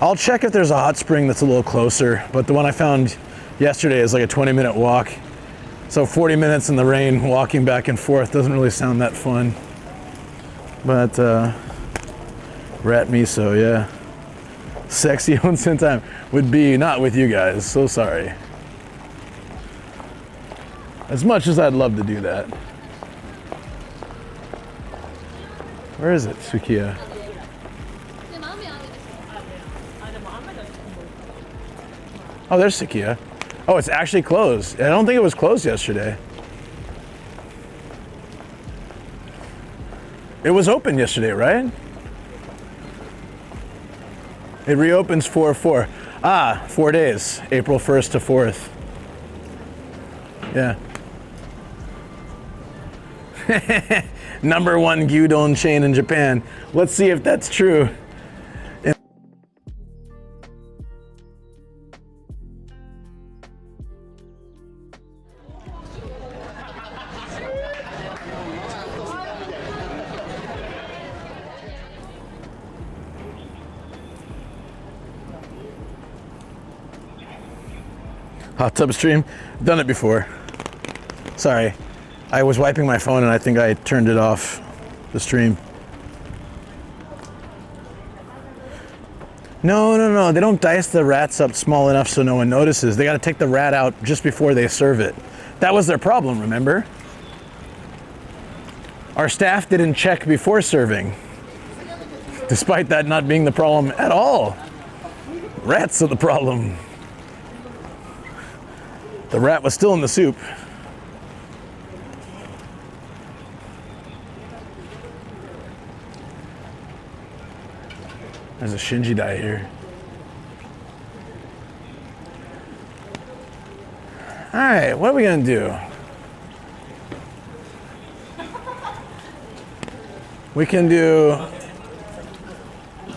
I'll check if there's a hot spring that's a little closer, but the one I found yesterday is like a 20-minute walk. So 40 minutes in the rain walking back and forth doesn't really sound that fun. But rat miso, yeah. Sexy onsen time would be not with you guys, so sorry. As much as I'd love to do that. Where is it, Sukiya? Oh, there's Sukiya. Oh, it's actually closed. I don't think it was closed yesterday. It was open yesterday, right? It reopens 4/4. 4 days. April 1st to 4th. Yeah. #1 gyudon chain in Japan. Let's see if that's true. Hot tub stream, done it before. Sorry, I was wiping my phone and I think I turned it off, the stream. No, they don't dice the rats up small enough so no one notices. They gotta take the rat out just before they serve it. That was their problem, remember? Our staff didn't check before serving, despite that not being the problem at all. Rats are the problem. The rat was still in the soup. There's a Shinji die here. All right, what are we gonna do? We can do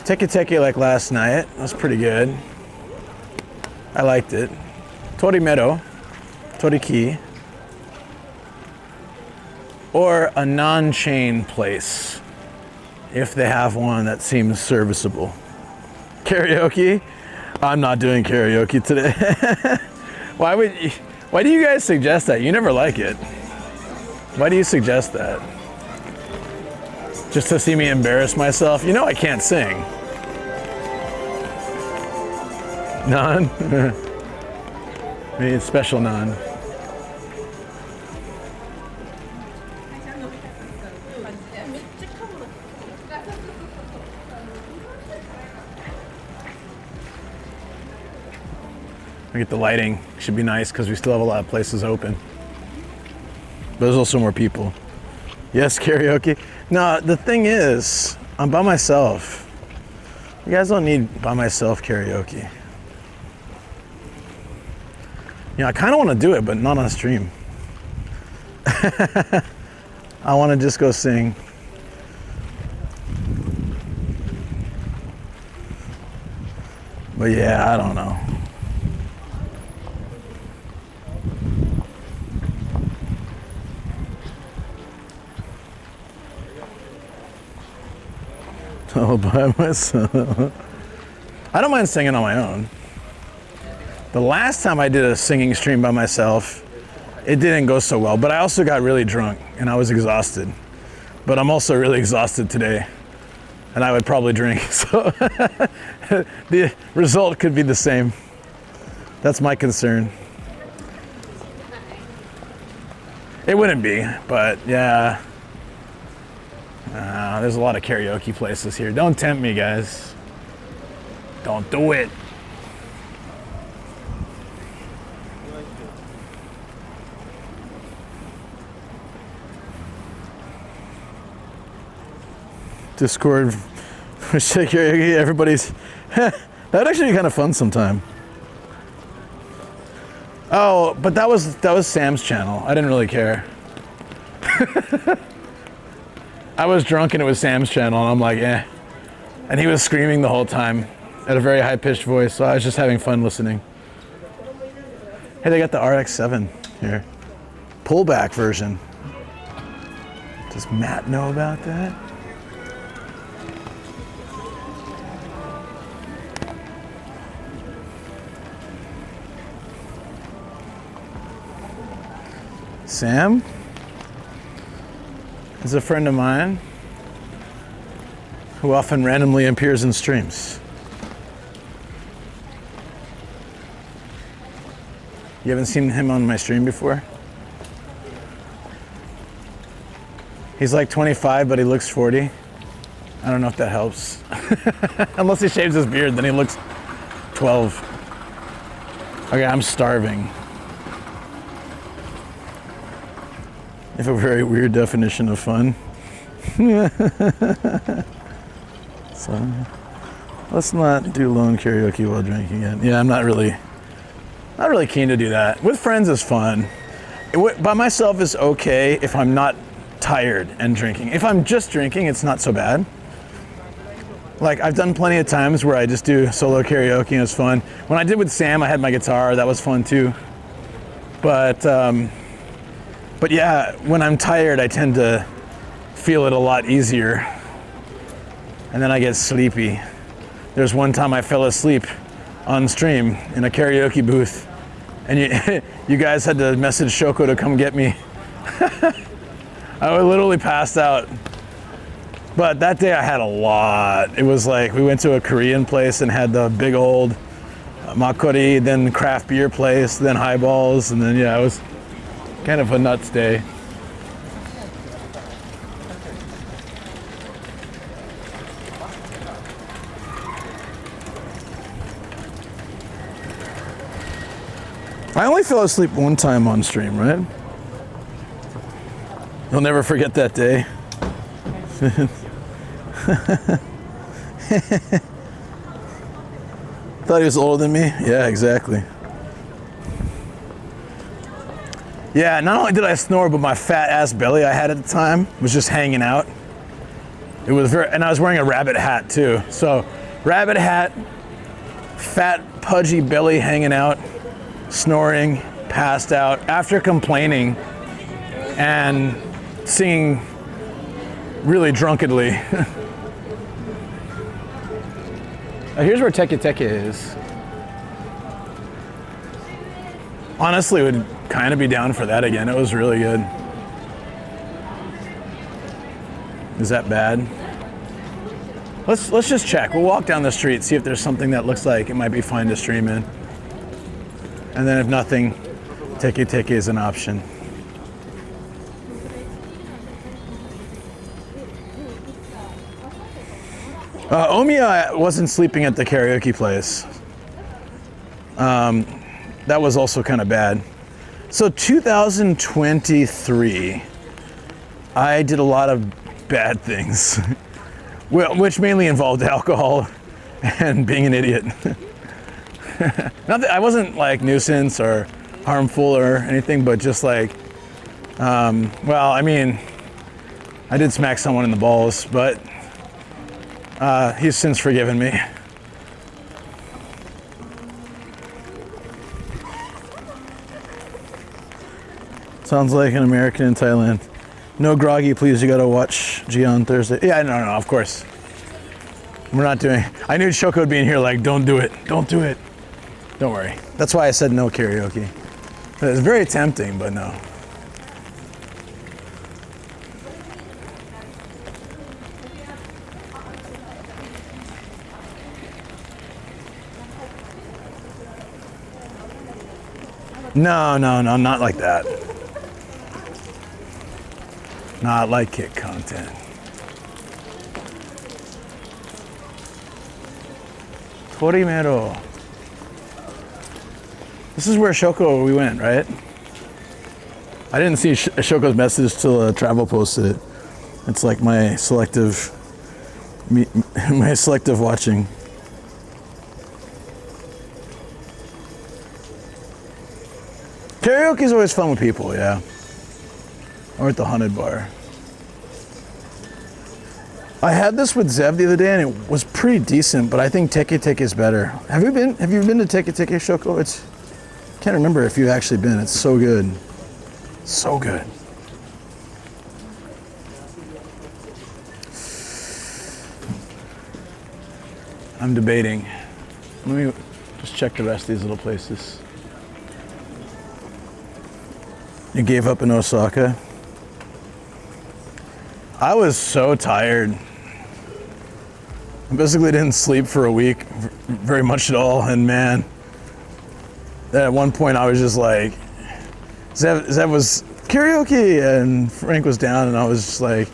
Teketeke like last night. That's pretty good. I liked it. Torimero. Toriki, or a non-chain place if they have one that seems serviceable. Karaoke? I'm not doing karaoke today. Why do you guys suggest that? You never like it. Why do you suggest that? Just to see me embarrass myself? You know I can't sing. None? Maybe it's special none. I get the lighting. Should be nice because we still have a lot of places open. But there's also more people. Yes, karaoke. No, the thing is, I'm by myself. You guys don't need by myself karaoke. I kind of want to do it, but not on stream. I want to just go sing. But yeah, I don't know. All by myself. I don't mind singing on my own. The last time I did a singing stream by myself, it didn't go so well, but I also got really drunk and I was exhausted. But I'm also really exhausted today and I would probably drink, so the result could be the same. That's my concern. It wouldn't be, but yeah. There's a lot of karaoke places here. Don't tempt me, guys. Don't do it. Discord for karaoke, everybody's that would actually be kind of fun sometime. Oh, but that was Sam's channel. I didn't really care. I was drunk and it was Sam's channel and I'm like, eh. And he was screaming the whole time at a very high-pitched voice, so I was just having fun listening. Hey, they got the RX-7 here. Pullback version. Does Matt know about that? Sam is a friend of mine who often randomly appears in streams. You haven't seen him on my stream before? He's like 25, but he looks 40. I don't know if that helps. Unless he shaves his beard, then he looks 12. Okay, I'm starving. You have a very weird definition of fun. So, let's not do lone karaoke while drinking it. Yeah, I'm not really keen to do that. With friends is fun. By myself is okay if I'm not tired and drinking. If I'm just drinking, it's not so bad. Like, I've done plenty of times where I just do solo karaoke and it's fun. When I did with Sam, I had my guitar, that was fun too. But yeah, when I'm tired, I tend to feel it a lot easier. And then I get sleepy. There's one time I fell asleep on stream in a karaoke booth, and you guys had to message Shoko to come get me. I literally passed out. But that day I had a lot. It was like we went to a Korean place and had the big old makgeolli, then craft beer place, then highballs, and then yeah, it was kind of a nuts day. I only fell asleep one time on stream, right? You'll never forget that day. Thought he was older than me? Yeah, exactly. Yeah, not only did I snore, but my fat ass belly I had at the time was just hanging out. It was and I was wearing a rabbit hat too. So, rabbit hat, fat pudgy belly hanging out, snoring, passed out after complaining and singing really drunkenly. Here's where Teketeke is. Honestly, would kind of be down for that again. It was really good. Is that bad? Let's just check. We'll walk down the street, see if there's something that looks like it might be fine to stream in. And then if nothing, Teketeke is an option. Omiya wasn't sleeping at the karaoke place. That was also kind of bad. So 2023, I did a lot of bad things, which mainly involved alcohol and being an idiot. Not that I wasn't like nuisance or harmful or anything, but just like, well, I mean, I did smack someone in the balls, but he's since forgiven me. Sounds like an American in Thailand. No groggy, please. You gotta watch G on Thursday. Yeah, no, of course. We're not doing. I knew Shoko would be in here like, don't do it, don't do it. Don't worry. That's why I said no karaoke. It was very tempting, but no. No, not like that. Not like kick content. Torimero. This is where Shoko we went, right? I didn't see Shoko's message till Travel posted it. It's like my selective watching. Karaoke is always fun with people, yeah. Or at the Haunted Bar. I had this with Zev the other day and it was pretty decent, but I think Teketeke is better. Have you been to Teketeke, Shoko? Can't remember if you've actually been. It's so good. So good. I'm debating. Let me just check the rest of these little places. You gave up in Osaka? I was so tired. I basically didn't sleep for a week, very much at all, and man, at one point I was just like, Zev was karaoke and Frank was down and I was just like,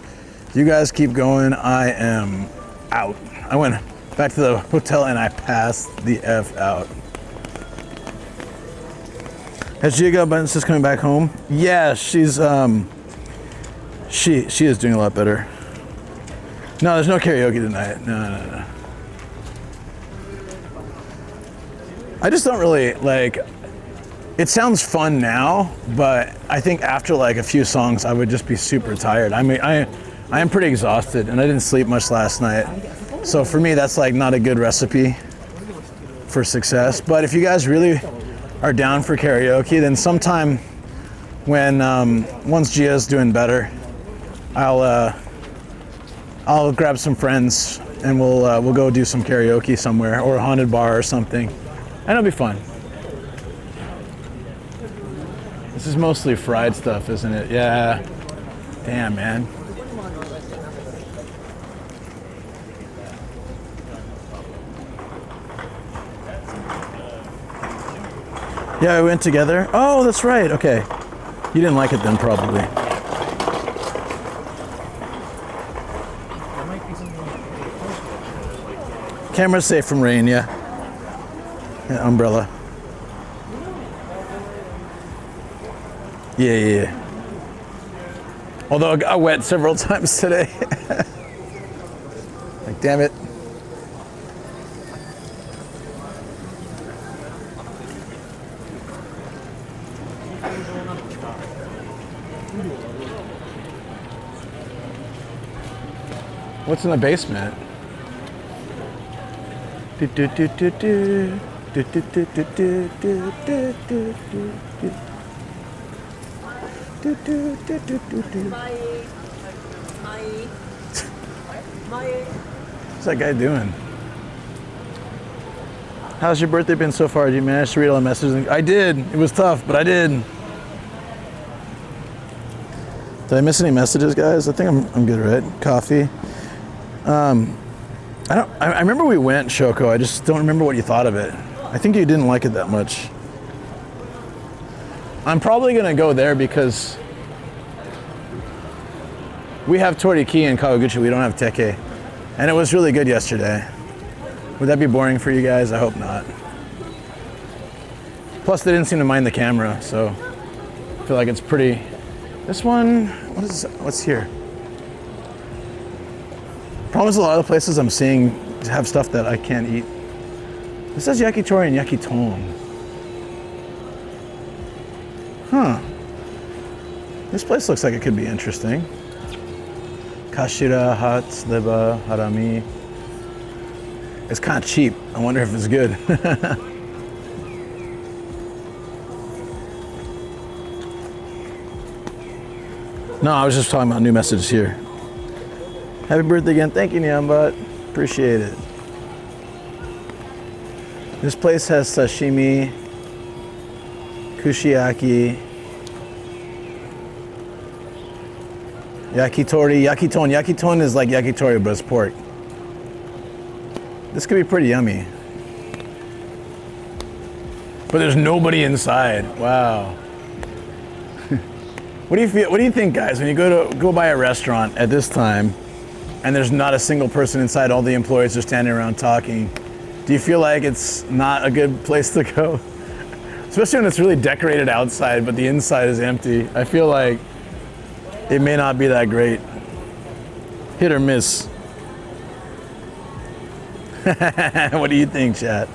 you guys keep going, I am out. I went back to the hotel and I passed the F out. Has Gia got buttons just coming back home? Yeah, she's she is doing a lot better. No, there's no karaoke tonight. No. I just don't really like. It sounds fun now, but I think after like a few songs, I would just be super tired. I mean, I am pretty exhausted, and I didn't sleep much last night. So for me, that's like not a good recipe for success. But if you guys really are down for karaoke, then sometime when once Gia's doing better, I'll grab some friends and we'll go do some karaoke somewhere or a haunted bar or something, and it'll be fun. This is mostly fried stuff, isn't it? Yeah. Damn, man. Yeah, we went together. Oh, that's right. Okay. You didn't like it then, probably. Camera's safe from rain, yeah. Yeah, umbrella. Yeah. Although I got wet several times today. Like, damn it. What's in the basement? What's that guy doing? How's your birthday been so far? Did you manage to read all the messages? I did. It was tough, but I did. Did I miss any messages, guys? I think I'm good, right? Coffee. I remember we went, Shoko. I just don't remember what you thought of it. I think you didn't like it that much. I'm probably gonna go there because we have Toriki and Kawaguchi. We don't have Teke, and it was really good yesterday. Would that be boring for you guys? I hope not. Plus, they didn't seem to mind the camera, so I feel like it's pretty. This one, what's here? Problem is, a lot of the places I'm seeing have stuff that I can't eat. This says yakitori and yakiton. Huh. This place looks like it could be interesting. Kashira, hot, sliba, harami. It's kind of cheap. I wonder if it's good. No, I was just talking about new messages here. Happy birthday again. Thank you, Nyambot. Appreciate it. This place has sashimi, kushiyaki, yakitori, yakiton. Yakiton is like yakitori, but it's pork. This could be pretty yummy. But there's nobody inside. Wow. What do you feel? What do you think, guys, when you go by a restaurant at this time, and there's not a single person inside? All the employees are standing around talking. Do you feel like it's not a good place to go? Especially when it's really decorated outside, but the inside is empty. I feel like it may not be that great. Hit or miss. What do you think, chat?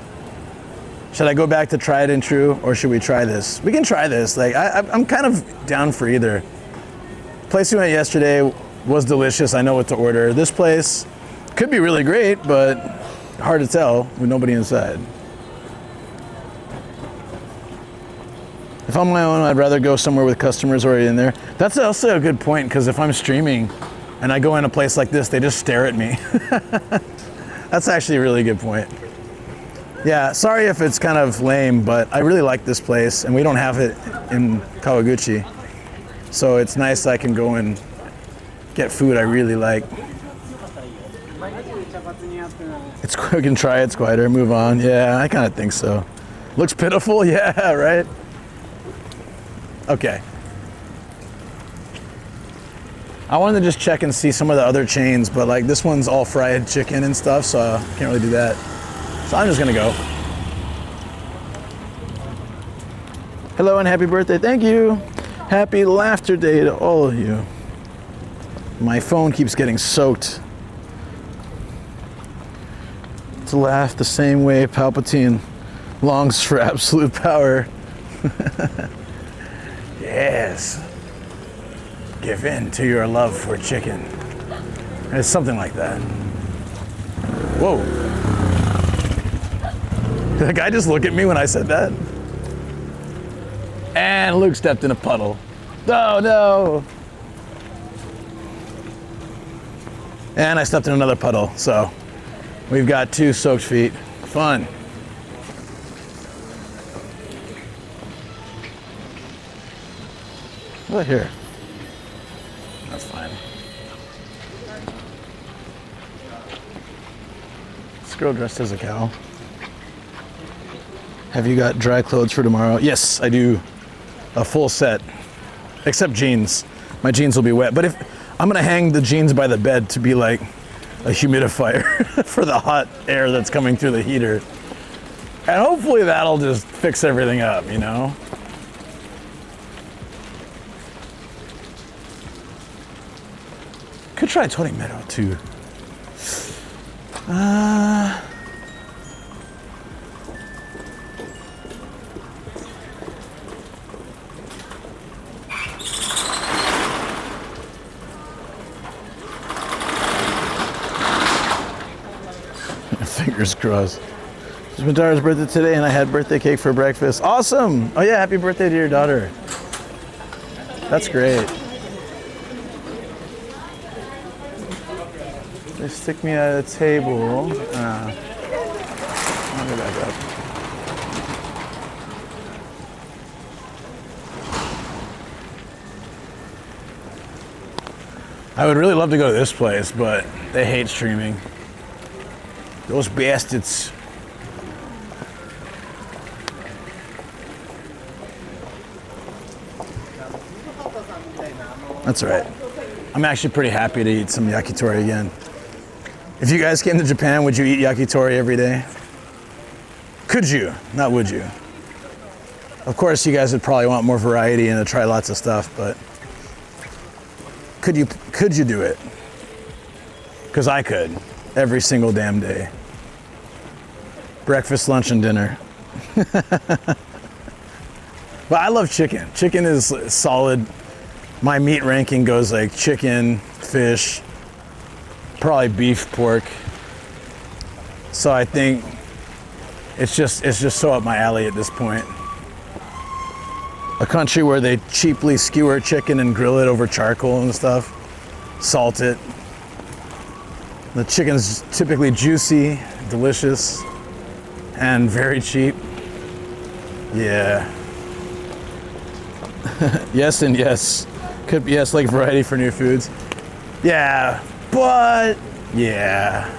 Should I go back to Tried and True, or should we try this? We can try this. Like I'm kind of down for either. Place we went yesterday was delicious. I know what to order. This place could be really great, but hard to tell with nobody inside. If I'm on my own, I'd rather go somewhere with customers already in there. That's also a good point, because if I'm streaming and I go in a place like this, they just stare at me. That's actually a really good point. Yeah, sorry if it's kind of lame, but I really like this place, and we don't have it in Kawaguchi. So it's nice I can go and get food I really like. It's we can try it's quieter, move on. Yeah, I kind of think so. Looks pitiful, yeah, right? Okay. I wanted to just check and see some of the other chains, but like this one's all fried chicken and stuff, so I can't really do that. So I'm just gonna go. Hello and happy birthday. Thank you. Happy laughter day to all of you. My phone keeps getting soaked. To laugh the same way Palpatine longs for absolute power. Yes. Give in to your love for chicken. It's something like that. Whoa. Did the guy just look at me when I said that? And Luke stepped in a puddle. Oh no! And I stepped in another puddle, so we've got 2 soaked feet. Fun. What here? That's fine. This girl dressed as a cow. Have you got dry clothes for tomorrow? Yes, I do. A full set. Except jeans. My jeans will be wet. But if I'm gonna hang the jeans by the bed to be like a humidifier for the hot air that's coming through the heater. And hopefully that'll just fix everything up, you know? Could try Torimero too. Fingers crossed. It's my daughter's birthday today and I had birthday cake for breakfast. Awesome! Oh yeah, happy birthday to your daughter. That's great. They stick me at a table. I'll go back up. I would really love to go to this place, but they hate streaming. Those bastards. That's all right. I'm actually pretty happy to eat some yakitori again. If you guys came to Japan, would you eat yakitori every day? Could you? Not would you. Of course, you guys would probably want more variety and to try lots of stuff, but could you do it? Because I could. Every single damn day. Breakfast, lunch, and dinner. But I love chicken. Chicken is solid. My meat ranking goes like chicken, fish, probably beef, pork. So I think it's just so up my alley at this point. A country where they cheaply skewer chicken and grill it over charcoal and stuff, salt it. The chicken's typically juicy, delicious, and very cheap. Yeah. Yes and yes. Could be yes, like variety for new foods. Yeah, but yeah.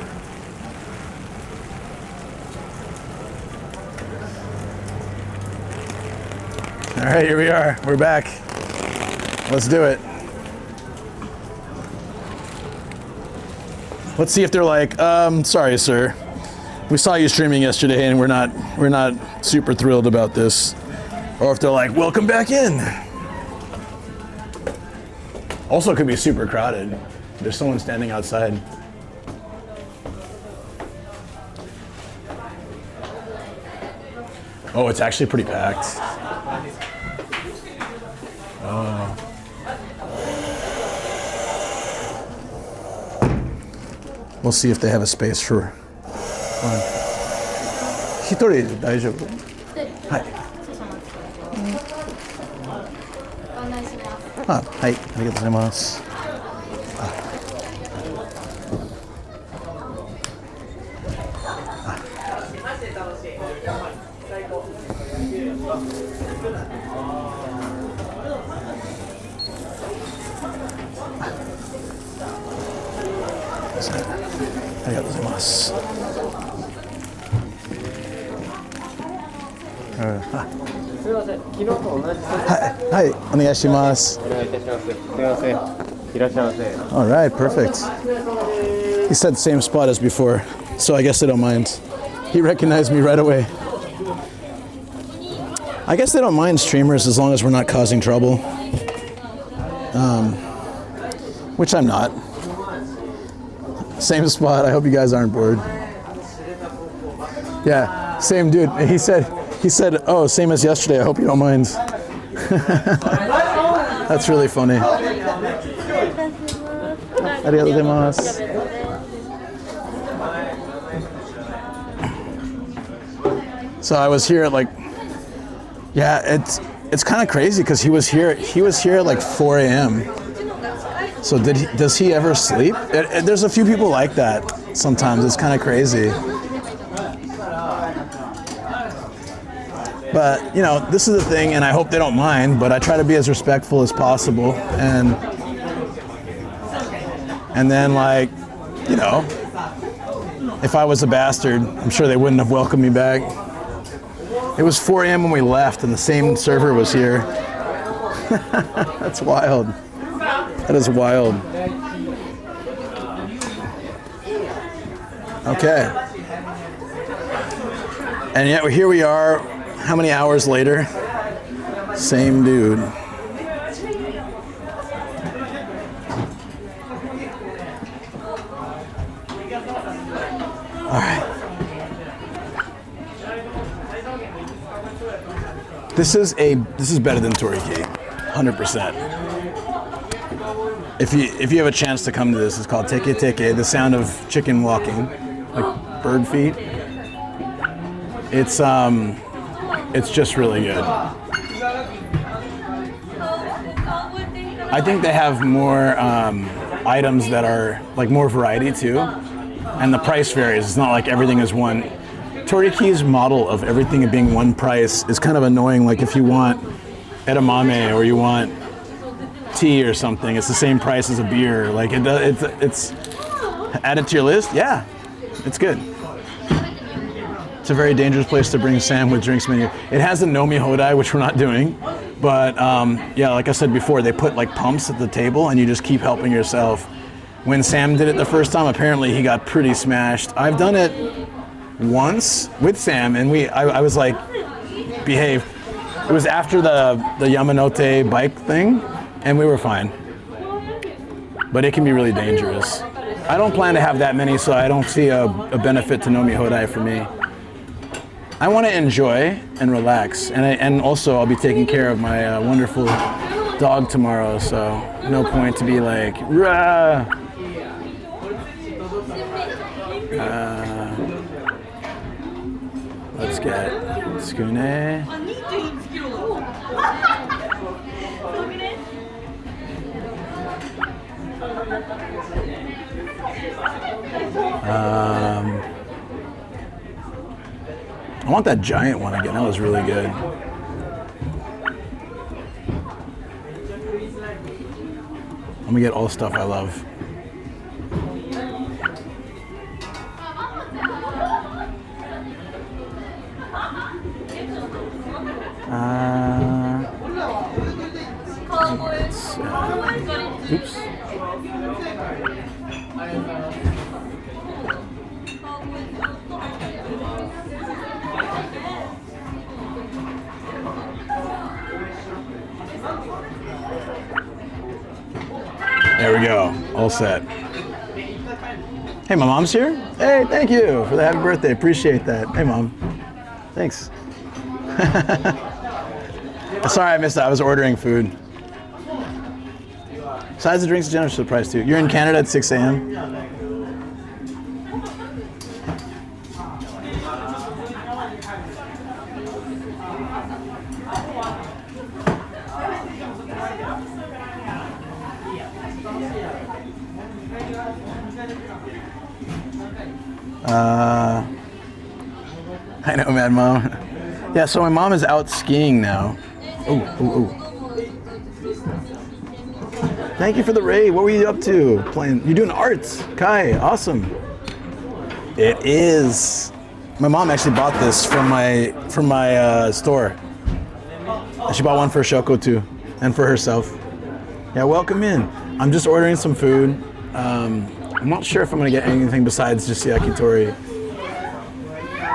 All right, here we are. We're back. Let's do it. Let's see if they're like, sorry, sir. We saw you streaming yesterday and we're not super thrilled about this. Or if they're like, welcome back in. Also, it could be super crowded. There's someone standing outside. Oh, it's actually pretty packed. Oh. We'll see if they have a space for one. 一人で大丈夫？はい。あ、はい、ありがとうございます。ありがとうございます。すみません、昨日と同じ。はい、はい、お願いします。お願いいたします。すみません。いらっしゃいませ。 All right, perfect. He said the same spot as before, so I guess they don't mind. He recognized me right away. I guess they don't mind streamers as long as we're not causing trouble. Which I'm not. Same spot. I hope you guys aren't bored. Yeah, same dude. He said, oh, same as yesterday. I hope you don't mind. That's really funny. Arigatou gozaimasu. So I was here at like, yeah, it's kind of crazy because he was here at like 4 a.m. So does he ever sleep? There's a few people like that sometimes. It's kind of crazy. But, you know, this is the thing, and I hope they don't mind, but I try to be as respectful as possible. And then, like, you know, if I was a bastard, I'm sure they wouldn't have welcomed me back. It was 4 a.m. when we left, and the same server was here. That's wild. That is wild. Okay. And yet here we are, how many hours later? Same dude. All right. This is better than Toriki, 100%. If you have a chance to come to this, it's called Teketeke, the sound of chicken walking, like bird feet. It's just really good. I think they have more items that are like more variety too, and the price varies. It's not like everything is one. Toriki's model of everything being one price is kind of annoying. Like if you want edamame or you want tea or something, it's the same price as a beer. Like it's add it to your list. Yeah, it's good. It's a very dangerous place to bring Sam with drinks menu. It has a Nomi Hodai, which we're not doing, but yeah, like I said before, they put like pumps at the table and you just keep helping yourself. When Sam did it the first time, apparently he got pretty smashed. I've done it once with Sam, and I was like, behave. It was after the Yamanote bike thing, and we were fine. But it can be really dangerous. I don't plan to have that many, so I don't see a benefit to Nomi Hodai for me. I want to enjoy and relax, and also I'll be taking care of my wonderful dog tomorrow, so no point to be like, rah! Let's get Tsukune. I want that giant one again. That was really good. Let me get all stuff I love. Oops. There we go, all set. Hey, my mom's here? Hey, thank you for the happy birthday, appreciate that. Hey, Mom, thanks. Sorry I missed that, I was ordering food. Size of drinks is generous to the price too. You're in Canada at 6 a.m.? I know, Mad Mom. Yeah, so my mom is out skiing now. Oh. Thank you for the raid. What were you up to? Playing? You're doing arts. Kai, awesome. It is. My mom actually bought this from my store. She bought one for Shoko too, and for herself. Yeah, welcome in. I'm just ordering some food. I'm not sure if I'm gonna get anything besides just yakitori.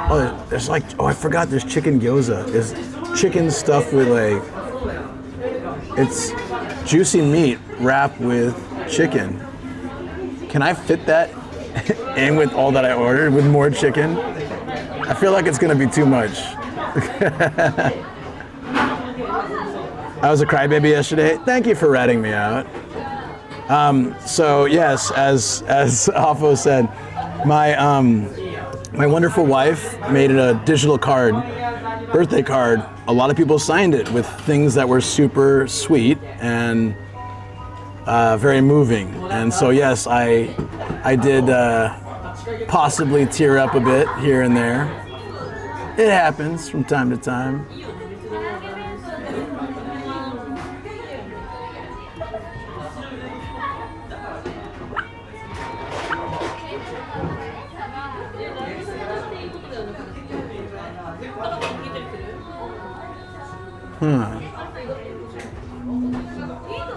Oh, there's like, I forgot there's chicken gyoza. There's chicken stuffed with like, it's juicy meat wrapped with chicken. Can I fit that in with all that I ordered with more chicken? I feel like it's gonna be too much. I was a crybaby yesterday. Thank you for ratting me out. So yes, as Afo said, my wonderful wife made it a digital card, birthday card. A lot of people signed it with things that were super sweet and very moving. And so yes, I did possibly tear up a bit here and there. It happens from time to time.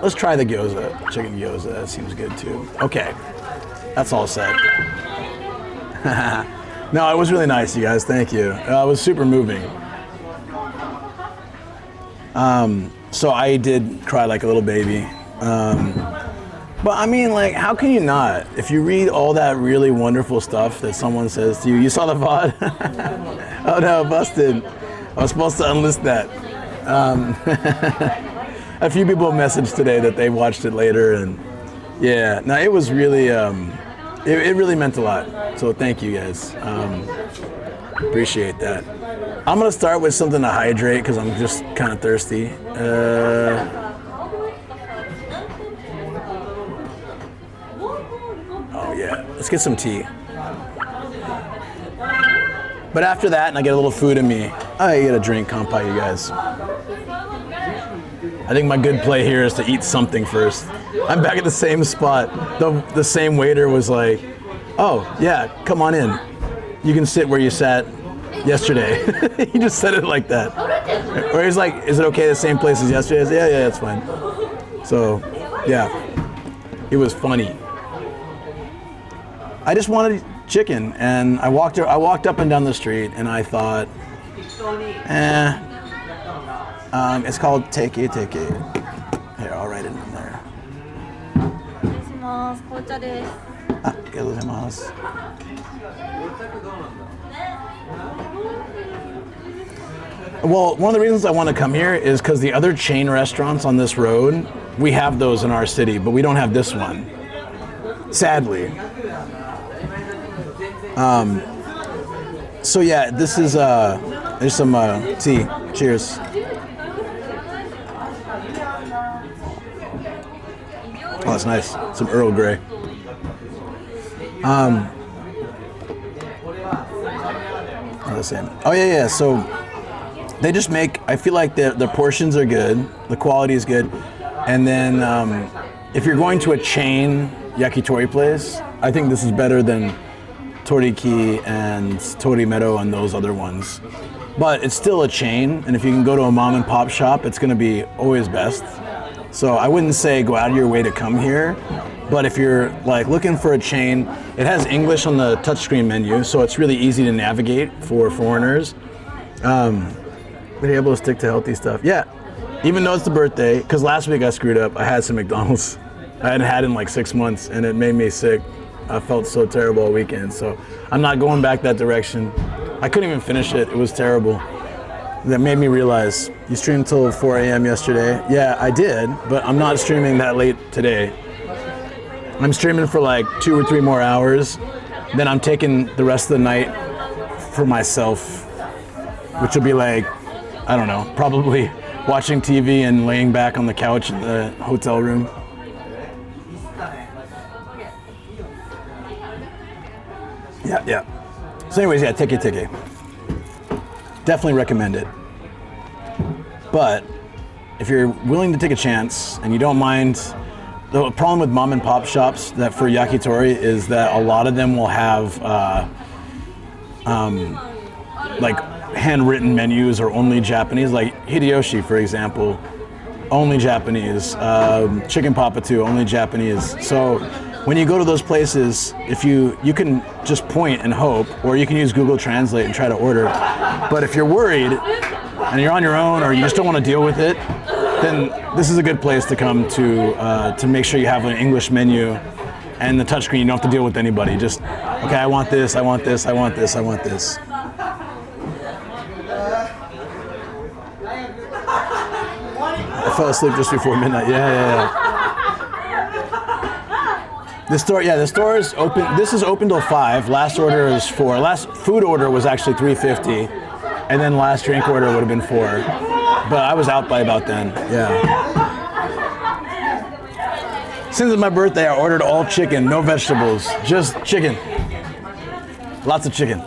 Let's try the gyoza, chicken gyoza. That seems good too. Okay, that's all set. No, it was really nice, you guys. Thank you. It was super moving. So I did cry like a little baby. But I mean, like, how can you not? If you read all that really wonderful stuff that someone says to you, you saw the VOD? Oh no, busted. I was supposed to unlist that. A few people messaged today that they watched it later, and yeah, no, it was really, it really meant a lot. So thank you guys. Appreciate that. I'm gonna start with something to hydrate because I'm just kind of thirsty. Oh yeah, let's get some tea. But after that, and I get a little food in me, I get a drink, kampai, you guys. I think my good play here is to eat something first. I'm back at the same spot. The same waiter was like, oh, yeah, come on in. You can sit where you sat yesterday. He just said it like that. Or he's like, is it okay the same place as yesterday? I said, yeah, it's fine. So, yeah, it was funny. I just wanted chicken, and I walked up and down the street, and I thought, it's called Teketeke. Here, I'll write it in there. Well, one of the reasons I want to come here is because the other chain restaurants on this road, we have those in our city, but we don't have this one, sadly. So yeah, this is there's some tea. Cheers. Oh, that's nice. Some Earl Grey. The same. Oh yeah. So they just make. I feel like the portions are good. The quality is good. And then if you're going to a chain yakitori place, I think this is better than Toriki and Torimedo and those other ones. But it's still a chain, and if you can go to a mom and pop shop, it's gonna be always best. So I wouldn't say go out of your way to come here, but if you're like looking for a chain, it has English on the touchscreen menu, so it's really easy to navigate for foreigners. They're able to stick to healthy stuff. Yeah, even though it's the birthday, because last week I screwed up, I had some McDonald's. I hadn't had it in like 6 months, and it made me sick. I felt so terrible all weekend, so I'm not going back that direction. I couldn't even finish it. It was terrible. That made me realize, you streamed till 4 a.m. yesterday? Yeah, I did, but I'm not streaming that late today. I'm streaming for like 2 or 3 more hours. Then I'm taking the rest of the night for myself, which will be like, I don't know, probably watching TV and laying back on the couch in the hotel room. Yeah. So anyways, yeah, Teketeke. Definitely recommend it. But if you're willing to take a chance and you don't mind, the problem with mom and pop shops that for yakitori is that a lot of them will have like handwritten menus or only Japanese. Like Hideyoshi, for example, only Japanese. Chicken papa too, only Japanese. So when you go to those places, if you can just point and hope, or you can use Google Translate and try to order. But if you're worried and you're on your own, or you just don't want to deal with it, then this is a good place to come to make sure you have an English menu and the touchscreen. You don't have to deal with anybody. Just, okay, I want this, I want this, I want this, I want this. I fell asleep just before midnight. Yeah. The store is open. This is open till 5. Last order is 4. Last food order was actually $3.50, and then last drink order would have been 4. But I was out by about then. Yeah. Since it's my birthday, I ordered all chicken, no vegetables, just chicken. Lots of chicken.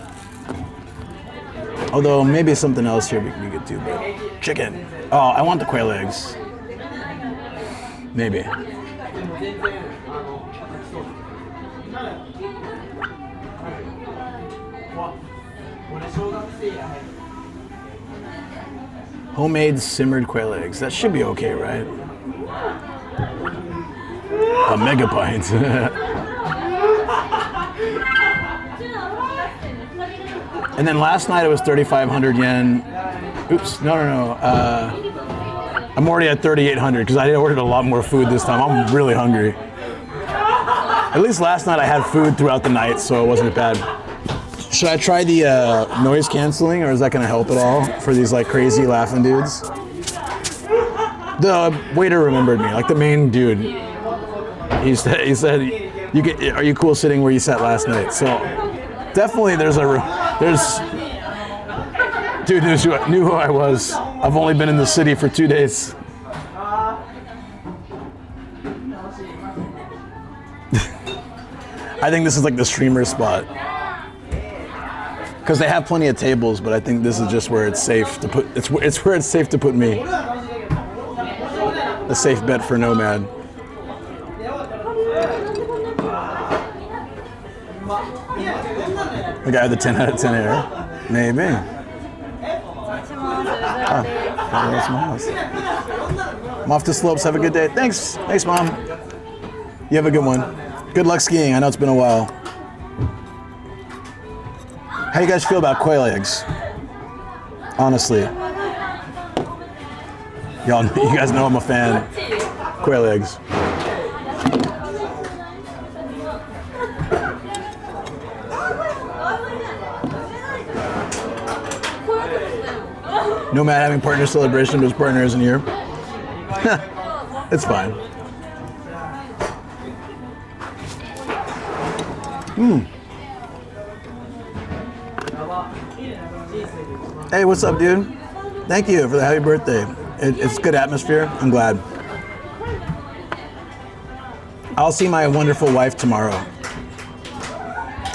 Although maybe something else here we could do, but chicken. Oh, I want the quail eggs. Maybe. Homemade simmered quail eggs. That should be okay, right? A mega pint. And then last night it was 3,500 yen. Oops, no. I'm already at 3,800 because I ordered a lot more food this time. I'm really hungry. At least last night I had food throughout the night, so it wasn't bad. Should I try the noise canceling, or is that gonna help at all for these like crazy laughing dudes? The waiter remembered me, like the main dude. He said, are you cool sitting where you sat last night? So definitely there's dude knew who I was. I've only been in the city for 2 days. I think this is like the streamer spot. Because they have plenty of tables, but I think this is just where it's safe to put, it's where it's safe to put me. A safe bet for Nomad. The guy with the 10 out of 10 hair? Maybe. Oh, that's my house. I'm off to Slopes. Have a good day. Thanks, Mom. You have a good one. Good luck skiing. I know it's been a while. How you guys feel about quail eggs? Honestly. You guys know I'm a fan. Quail eggs. Nomad having partner celebration, but his partner isn't here. It's fine. Hey, what's up, dude? Thank you for the happy birthday. It's good atmosphere. I'm glad. I'll see my wonderful wife tomorrow.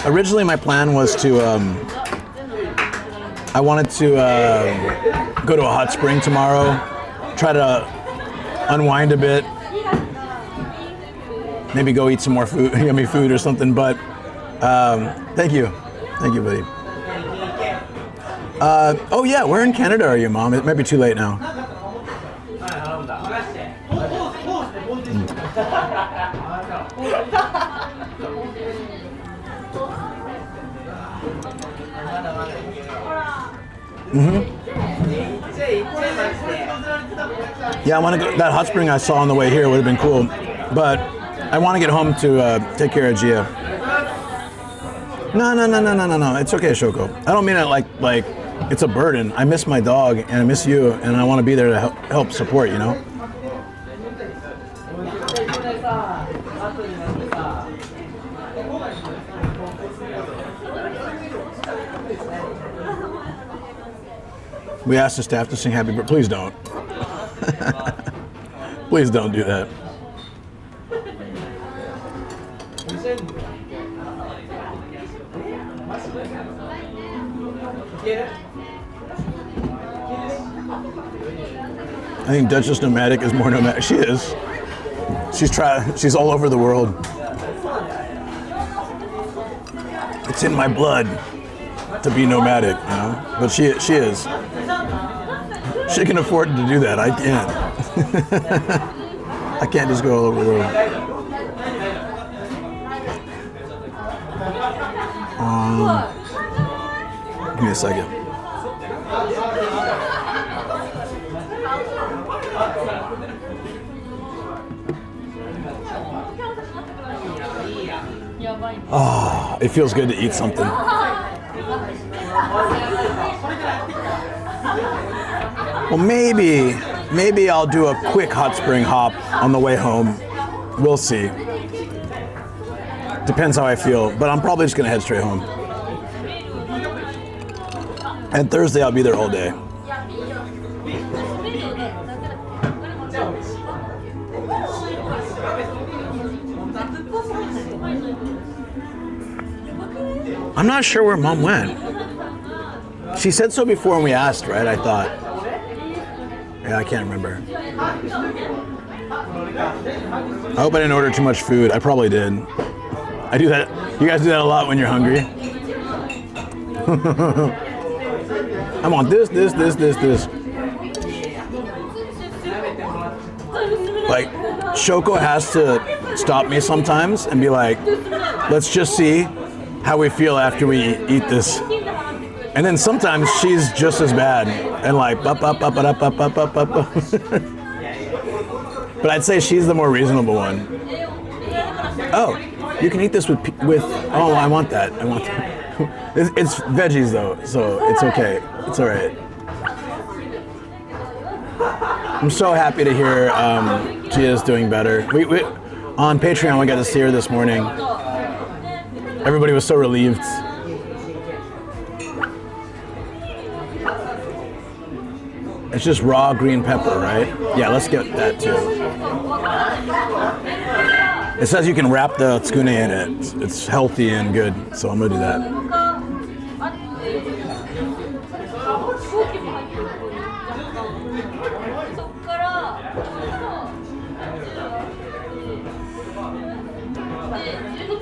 Originally, my plan was to, I wanted to go to a hot spring tomorrow, try to unwind a bit, maybe go eat some more food, yummy food or something, but thank you, buddy. Oh yeah, where in Canada are you, Mom? It might be too late now. Yeah, I want to go. That hot spring I saw on the way here would have been cool, but I want to get home to take care of Gia. No. It's okay, Shoko. I don't mean it like it's a burden. I miss my dog and I miss you, and I want to be there to help support, you know? We asked the staff to sing happy birthday. Please don't. Please don't do that. I think Duchess Nomadic is more nomadic. She is. She's all over the world. It's in my blood to be nomadic, you know? But she is. She can afford to do that. I can't. I can't just go all over the road. Give me a second. Oh, it feels good to eat something. Well, maybe I'll do a quick hot spring hop on the way home. We'll see. Depends how I feel, but I'm probably just gonna head straight home. And Thursday I'll be there all day. I'm not sure where Mom went. She said so before when we asked, right? I thought. Yeah, I can't remember. I hope I didn't order too much food. I probably did. I do that. You guys do that a lot when you're hungry. I want this. Like, Shoko has to stop me sometimes and be like, let's just see how we feel after we eat this. And then sometimes she's just as bad and like, but I'd say she's the more reasonable one. Oh, you can eat this with oh, I want that. It's veggies though, so it's okay. It's all right. I'm so happy to hear Gia's doing better. We on Patreon we got to see her this morning. Everybody was so relieved. It's just raw green pepper, right? Yeah, let's get that too. It says you can wrap the tsukune in it. It's healthy and good, so I'm gonna do that.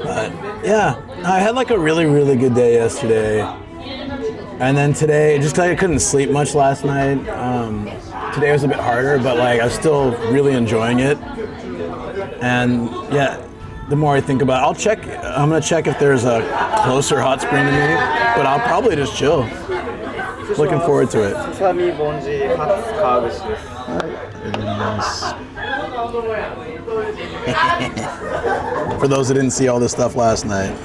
But yeah, I had like a really, really good day yesterday. And then today, just like I couldn't sleep much last night. Today was a bit harder, but like I was still really enjoying it. And yeah, the more I think about it, I'm gonna check if there's a closer hot spring to me, but I'll probably just chill. Looking forward to it. For those that didn't see all this stuff last night.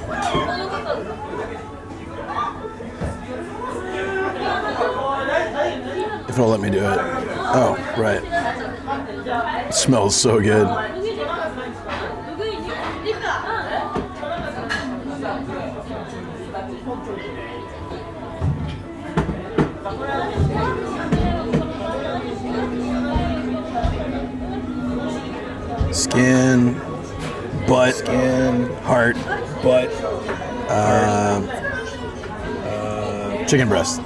If it'll let me do it. Oh, right. It smells so good. Skin, butt, heart, butt, chicken breast.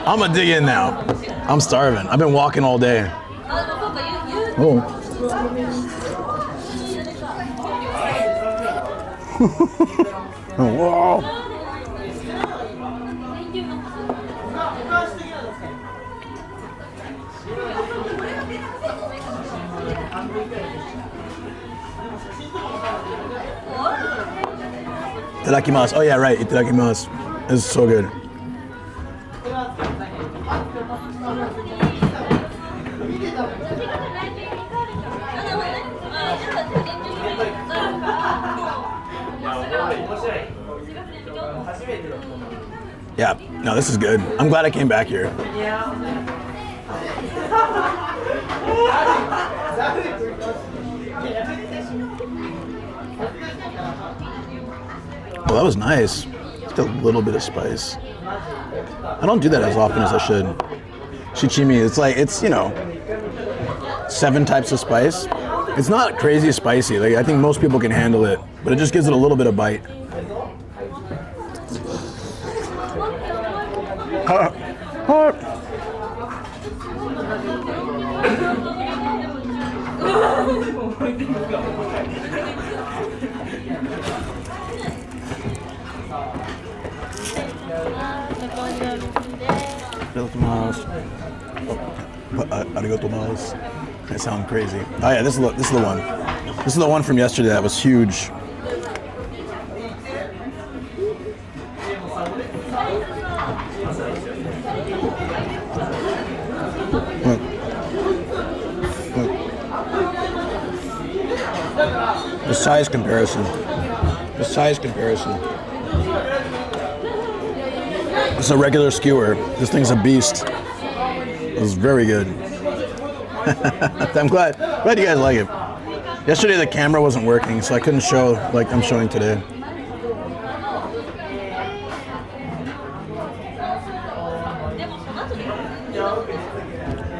I'm gonna dig in now. I'm starving. I've been walking all day. Oh. Oh, whoa. Itadakimasu. Oh yeah, right. Itadakimasu. This is so good. Yeah, no, this is good. I'm glad I came back here. Well, that was nice. Just a little bit of spice. I don't do that as often as I should. Shichimi, it's you know, 7 types of spice. It's not crazy spicy. Like I think most people can handle it, but it just gives it a little bit of bite. Arigatou. I sound crazy. Oh yeah, this is the one. This is the one from yesterday that was huge. Look. The size comparison. It's a regular skewer. This thing's a beast. It was very good. I'm glad you guys like it. Yesterday the camera wasn't working, so I couldn't show like I'm showing today.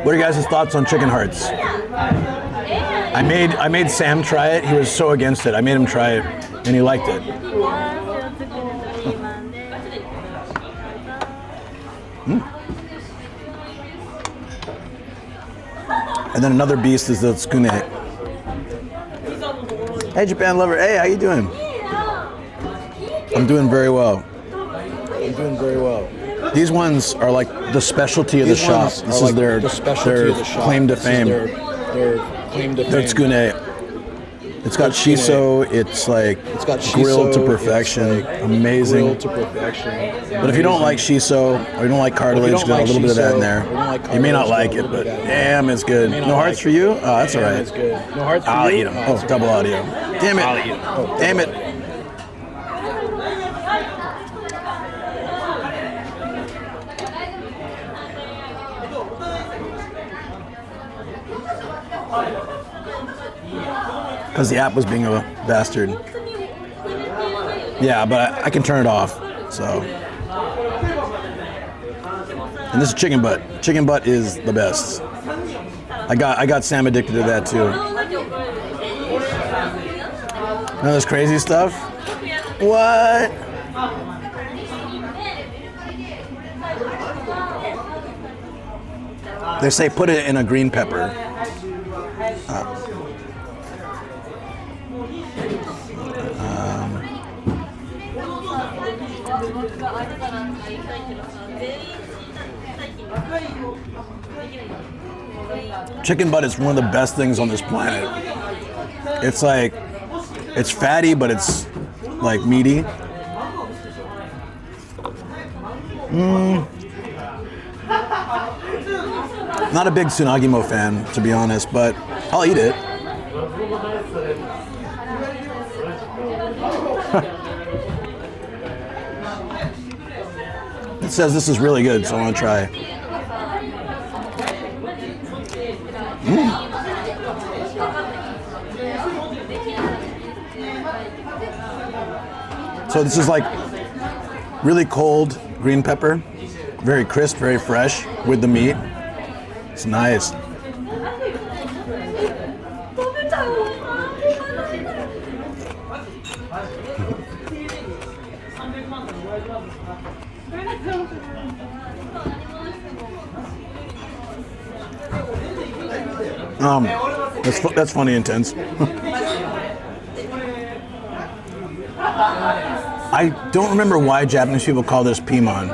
What are you guys' thoughts on chicken hearts? I made Sam try it. He was so against it. I made him try it, and he liked it. And then another beast is the tsukune. Hey, Japan lover. Hey, how you doing? I'm doing very well. These ones are like the specialty of the shop. This is their claim to fame. Their tsukune. It's got shiso. It's grilled to perfection. Amazing. But if you don't like shiso or you don't like cartilage, there's a little bit of that in there. You may not like it, but damn, it's good. No hearts for you? Oh, that's all right. I'll eat them. Oh, double audio. Damn it. Damn it. Because the app was being a bastard. Yeah, but I can turn it off, so. And this is chicken butt. Chicken butt is the best. I got Sam addicted to that too. None of this crazy stuff? What? They say put it in a green pepper. Chicken butt is one of the best things on this planet. It's fatty, but it's like meaty. Not a big Tsunagimo fan, to be honest, but I'll eat it. It says this is really good, so I want to try. So this is like really cold green pepper, very crisp, very fresh with the meat. It's nice. That's funny and tense. I don't remember why Japanese people call this piman,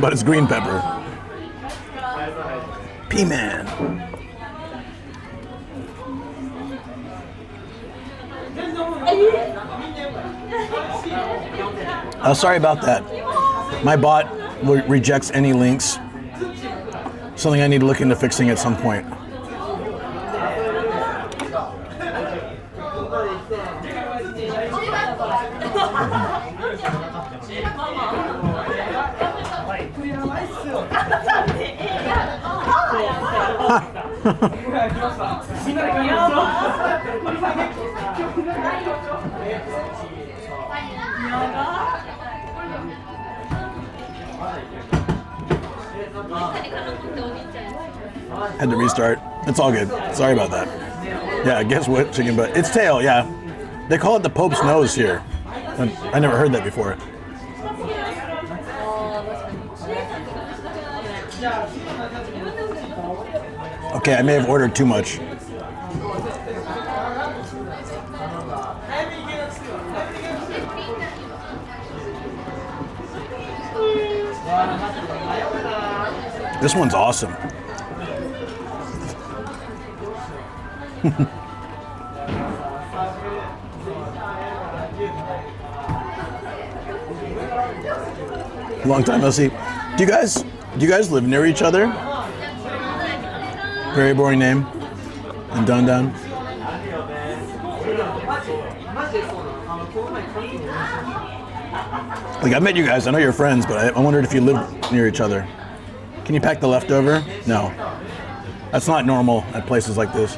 but it's green pepper. Piman. Sorry about that. My bot rejects any links. Something I need to look into fixing at some point. Had to restart. It's all good. Sorry about that. Yeah, guess what? Chicken butt. It's tail, yeah. They call it the Pope's nose here. I never heard that before. Okay, I may have ordered too much. This one's awesome. Long time no see. Do you guys live near each other? Very boring name. And Don. Like, I met you guys, I know you're friends, but I wondered if you live near each other. Can you pack the leftover? No. That's not normal at places like this.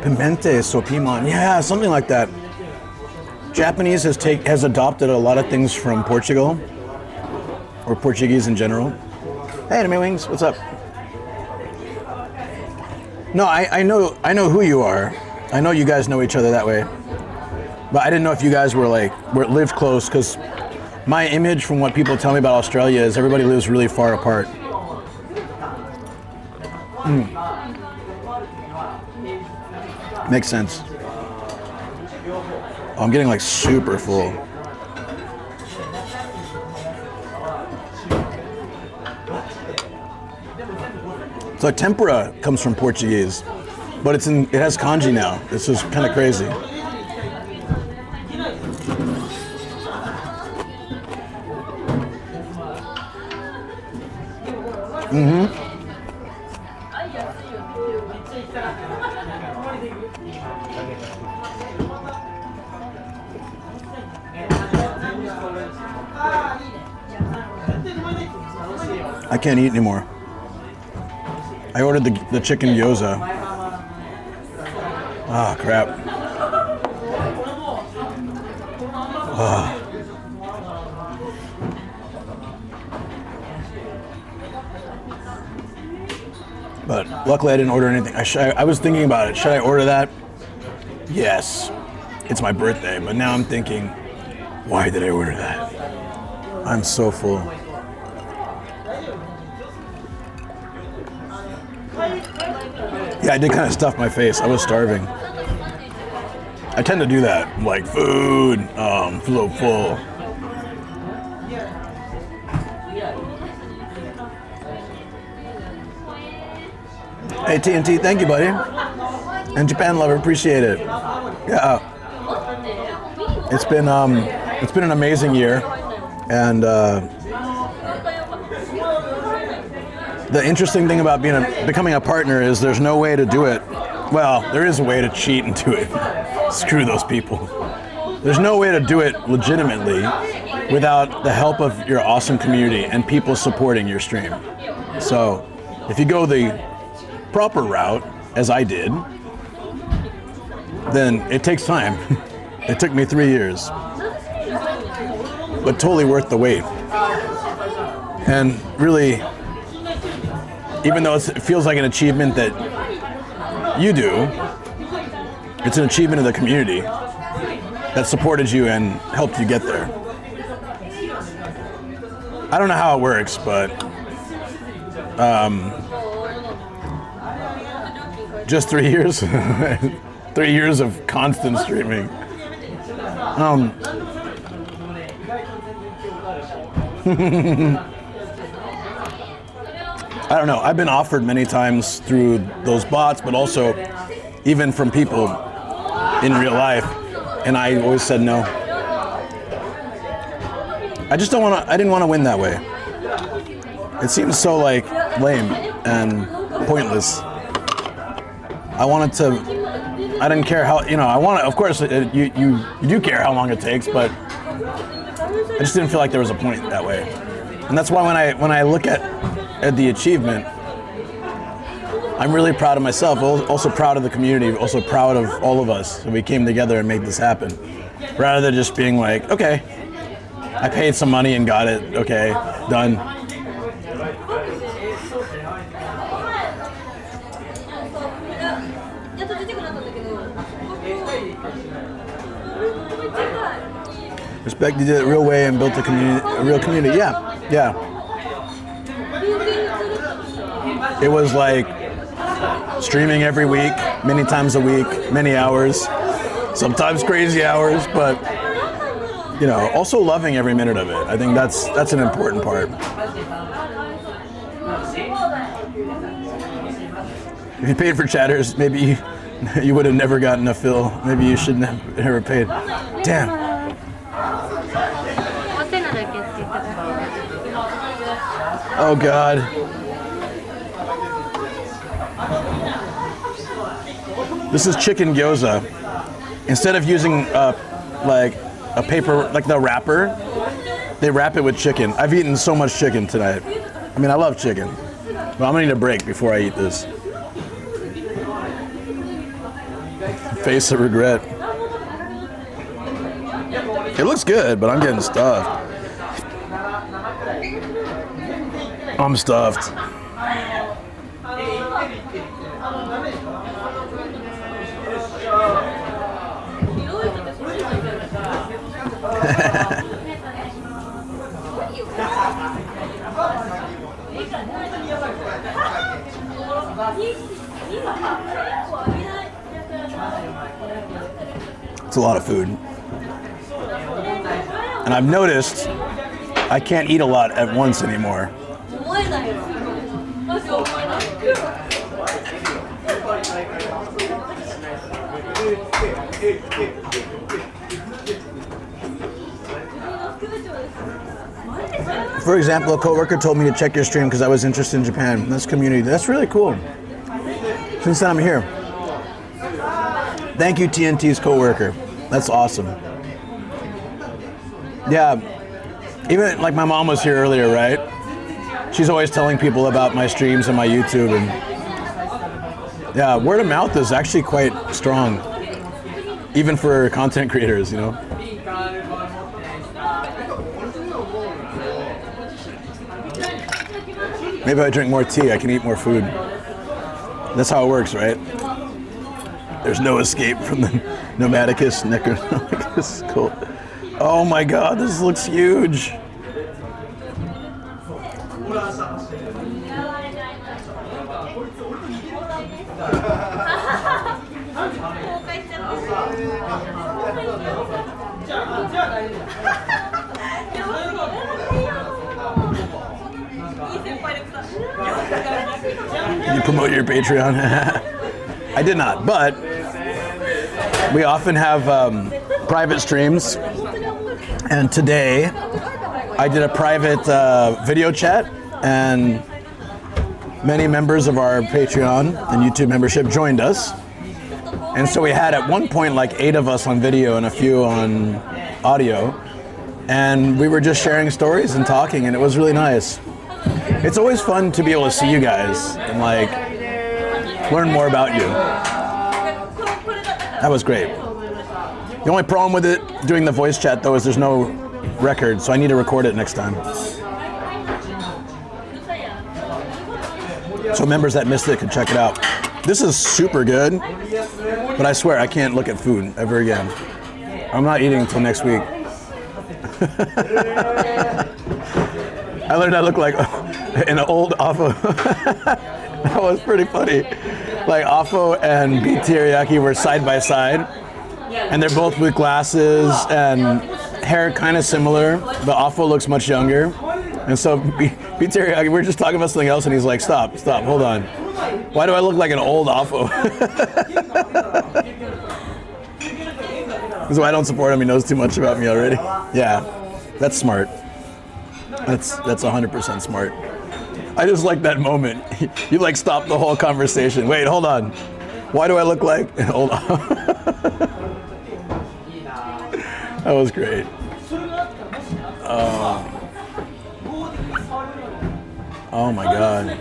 Pimente sopimon. Yeah, something like that. Japanese has adopted a lot of things from Portugal, or Portuguese in general. Hey, Anime Wings, what's up? No, I know who you are. I know you guys know each other that way. But I didn't know if you guys lived close, because my image from what people tell me about Australia is everybody lives really far apart. Makes sense. Oh, I'm getting like super full. So tempura comes from Portuguese, but it has kanji now. This is kind of crazy. I can't eat anymore. I ordered the chicken gyoza. Ah, crap. Ah. But luckily I didn't order anything. I was thinking about it. Should I order that? Yes. It's my birthday, but now I'm thinking, why did I order that? I'm so full. Yeah, I did kind of stuff my face. I was starving. I tend to do that. I'm like, food, so full. Hey, TNT, thank you, buddy. And Japan Lover, appreciate it. Yeah. It's been an amazing year. And the interesting thing about becoming a partner is there's no way to do it. Well, there is a way to cheat and do it. Screw those people. There's no way to do it legitimately without the help of your awesome community and people supporting your stream. So if you go the proper route, as I did, then it takes time. It took me 3 years. But totally worth the wait. And really, even though it feels like an achievement that you do, it's an achievement of the community that supported you and helped you get there. I don't know how it works, but just 3 years. 3 years of constant streaming. I don't know. I've been offered many times through those bots, but also even from people in real life, and I always said no. I just don't want to. I didn't want to win that way. It seems so like lame and pointless. I didn't care how. I want to. Of course, you do care how long it takes, but I just didn't feel like there was a point that way. And that's why when I look at the achievement, I'm really proud of myself, also proud of the community, also proud of all of us that we came together and made this happen. Rather than just being like, okay, I paid some money and got it, okay, done. Respect, you did it real way and built a real community. Yeah. It was like streaming every week, many times a week, many hours, Sometimes crazy hours, but you know, also loving every minute of it. I think that's an important part. If you paid for chatters, maybe you would have never gotten a fill. Maybe you shouldn't have never paid. Damn. Oh God. This is chicken gyoza. Instead of using like a paper, like the wrapper, they wrap it with chicken. I've eaten so much chicken tonight. I mean, I love chicken, but I'm gonna need a break before I eat this. Face of regret. It looks good, but I'm getting stuffed. I'm stuffed. It's a lot of food. And I've noticed I can't eat a lot at once anymore. For example, a coworker told me to check your stream because I was interested in Japan. That's community. That's really cool. Since then I'm here. Thank you, TNT's coworker. That's awesome. Yeah, even like my mom was here earlier, right? She's always telling people about my streams and my YouTube, and yeah, word of mouth is actually quite strong, even for content creators, you know. Maybe if I drink more tea, I can eat more food. That's how it works, right? There's no escape from the Nomadicus Necronomicus cult. Oh my God, this looks huge. You promote your Patreon? I did not, but we often have private streams. And today, I did a private video chat, and many members of our Patreon and YouTube membership joined us. And so we had at one point like 8 of us on video and a few on audio. And we were just sharing stories and talking, and it was really nice. It's always fun to be able to see you guys and like learn more about you. That was great. The only problem with it, doing the voice chat though, is there's no record, so I need to record it next time. So members that missed it can check it out. This is super good, but I swear I can't look at food ever again. I'm not eating until next week. I learned I look like an old Afo. That was pretty funny. Like Afo and beef teriyaki were side by side, and they're both with glasses and hair kind of similar, but Afo looks much younger. And so beef teriyaki, we were just talking about something else, and he's like, stop, hold on. Why do I look like an old Afo? So I don't support him, he knows too much about me already. Yeah, that's smart. That's 100% smart. I just like that moment. You like stop the whole conversation. Wait, hold on. Why do I look like? Hold on. That was great. Oh my God.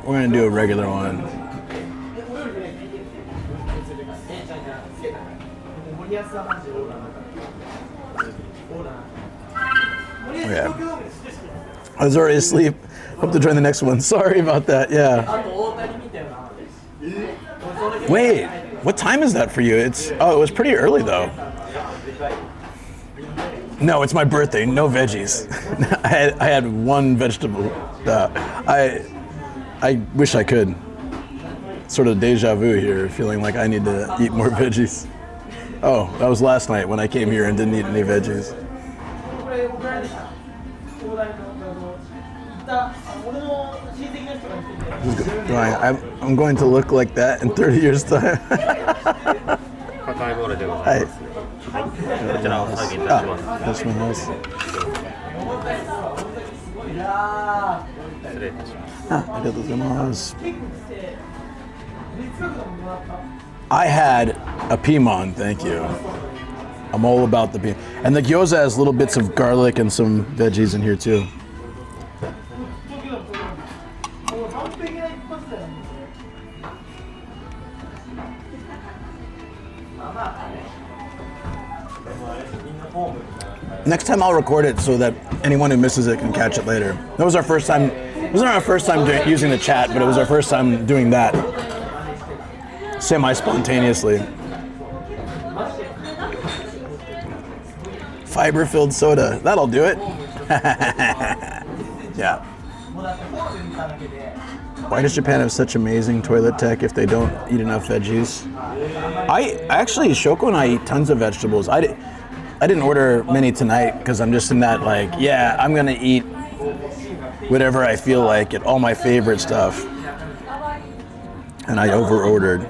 We're gonna do a regular one. Okay. I was already asleep. Hope to join the next one. Sorry about that. Yeah. Wait, what time is that for you? It was pretty early though. No, it's my birthday. No veggies. I had one vegetable. I wish I could. Sort of deja vu here, feeling like I need to eat more veggies. Oh, that was last night when I came here and didn't eat any veggies. I'm going to look like that in 30 years' time. ハイボールでございます。こちらをお下げいたします。失礼いたします。失礼いたします。ありがとうございます。I had a Piemon, thank you. I'm all about the Piemon. And the gyoza has little bits of garlic and some veggies in here too. Next time I'll record it so that anyone who misses it can catch it later. That was our first time. It wasn't our first time using the chat, but it was our first time doing that semi-spontaneously. Fiber-filled soda. That'll do it. Yeah. Why does Japan have such amazing toilet tech if they don't eat enough veggies? Shoko and I eat tons of vegetables. I didn't order many tonight because I'm just in that like, yeah, I'm gonna eat whatever I feel like, all my favorite stuff. And I over-ordered.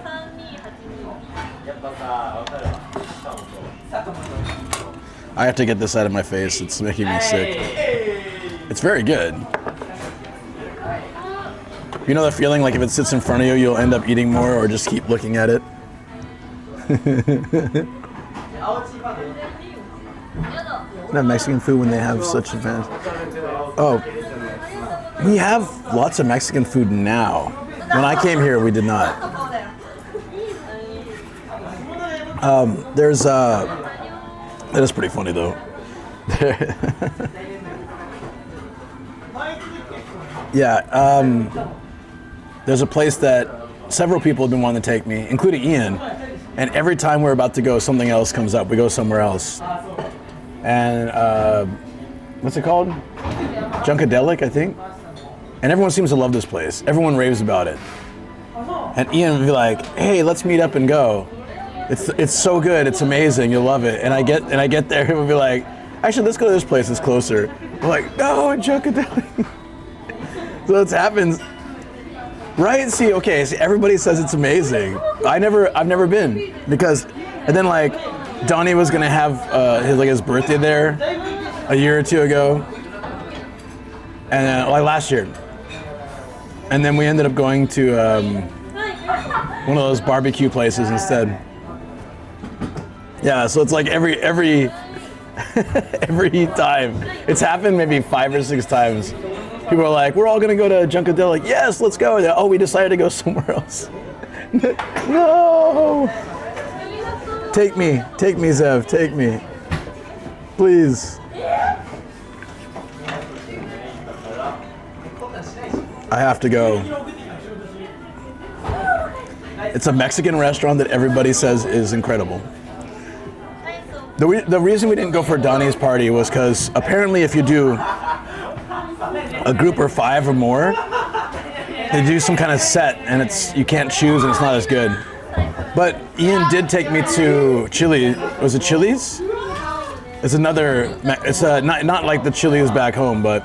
I have to get this out of my face. It's making me sick. It's very good. You know the feeling like if it sits in front of you, you'll end up eating more or just keep looking at it? Isn't that Mexican food when they have such advanced? Oh, we have lots of Mexican food now. When I came here, we did not. That is pretty funny though. Yeah, there's a place that several people have been wanting to take me, including Ian. And every time we're about to go, something else comes up. We go somewhere else. And what's it called? Junkadelic, I think. And everyone seems to love this place. Everyone raves about it. And Ian would be like, "Hey, let's meet up and go. It's so good. It's amazing. You'll love it." And I get there, and we'll be like, "Actually, let's go to this place. It's closer." We're like, "No, Junkadelic." So it happens. Right? See, everybody says it's amazing. I've never been because, and then like, Donnie was gonna have his birthday there a year or two ago, and like last year, and then we ended up going to one of those barbecue places instead. Yeah, so it's like every every time it's happened maybe 5 or 6 times. People are like, "We're all gonna go to Junkadelic." Yes, let's go. Oh, we decided to go somewhere else. No. Take me, Zev, take me. Please. I have to go. It's a Mexican restaurant that everybody says is incredible. The reason we didn't go for Donnie's party was because apparently if you do a group or 5 or more, they do some kind of set and you can't choose and it's not as good. But Ian did take me to Chili. Was it Chili's? It's not like the Chili's back home, but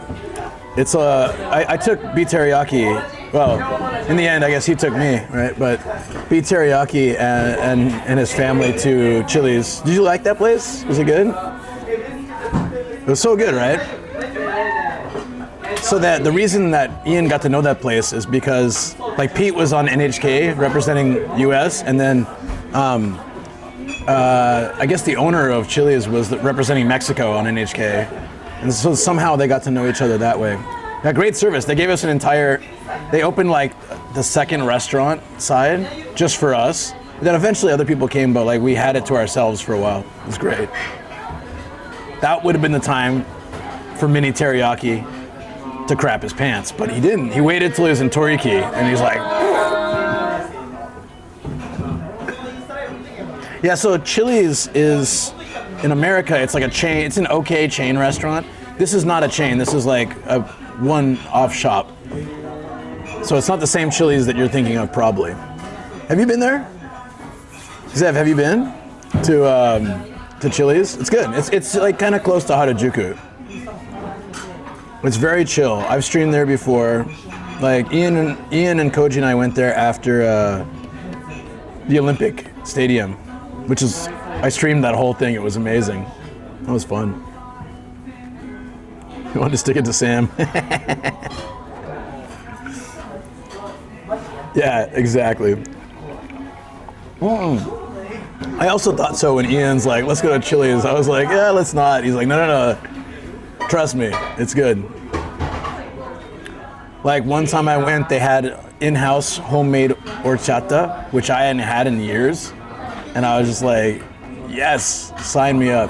it's I took beef teriyaki. Well, in the end, I guess he took me, right? But beef teriyaki and his family to Chili's. Did you like that place? Was it good? It was so good, right? So that the reason that Ian got to know that place is because like Pete was on NHK representing US, and then I guess the owner of Chili's was representing Mexico on NHK, and so somehow they got to know each other that way. Yeah, great service. They gave us they opened like the second restaurant side just for us. Then eventually other people came, but like we had it to ourselves for a while. It was great. That would have been the time for Mini Teriyaki to crap his pants, but he didn't. He waited till he was in Toriki, and he's like, yeah. So Chili's is in America, it's like a chain. It's an okay chain restaurant. This is not a chain. This is like a one-off shop. So it's not the same Chili's that you're thinking of, probably. Have you been there? Zev, have you been to Chili's? It's good. It's like kind of close to Harajuku. It's very chill. I've streamed there before. Like Ian and Koji and I went there after the Olympic Stadium, which is, I streamed that whole thing. It was amazing. That was fun. You wanted to stick it to Sam? Yeah, exactly. I also thought so when Ian's like, let's go to Chili's. I was like, yeah, let's not. He's like, no. Trust me, it's good. Like one time I went, they had in-house homemade horchata, which I hadn't had in years. And I was just like, yes, sign me up.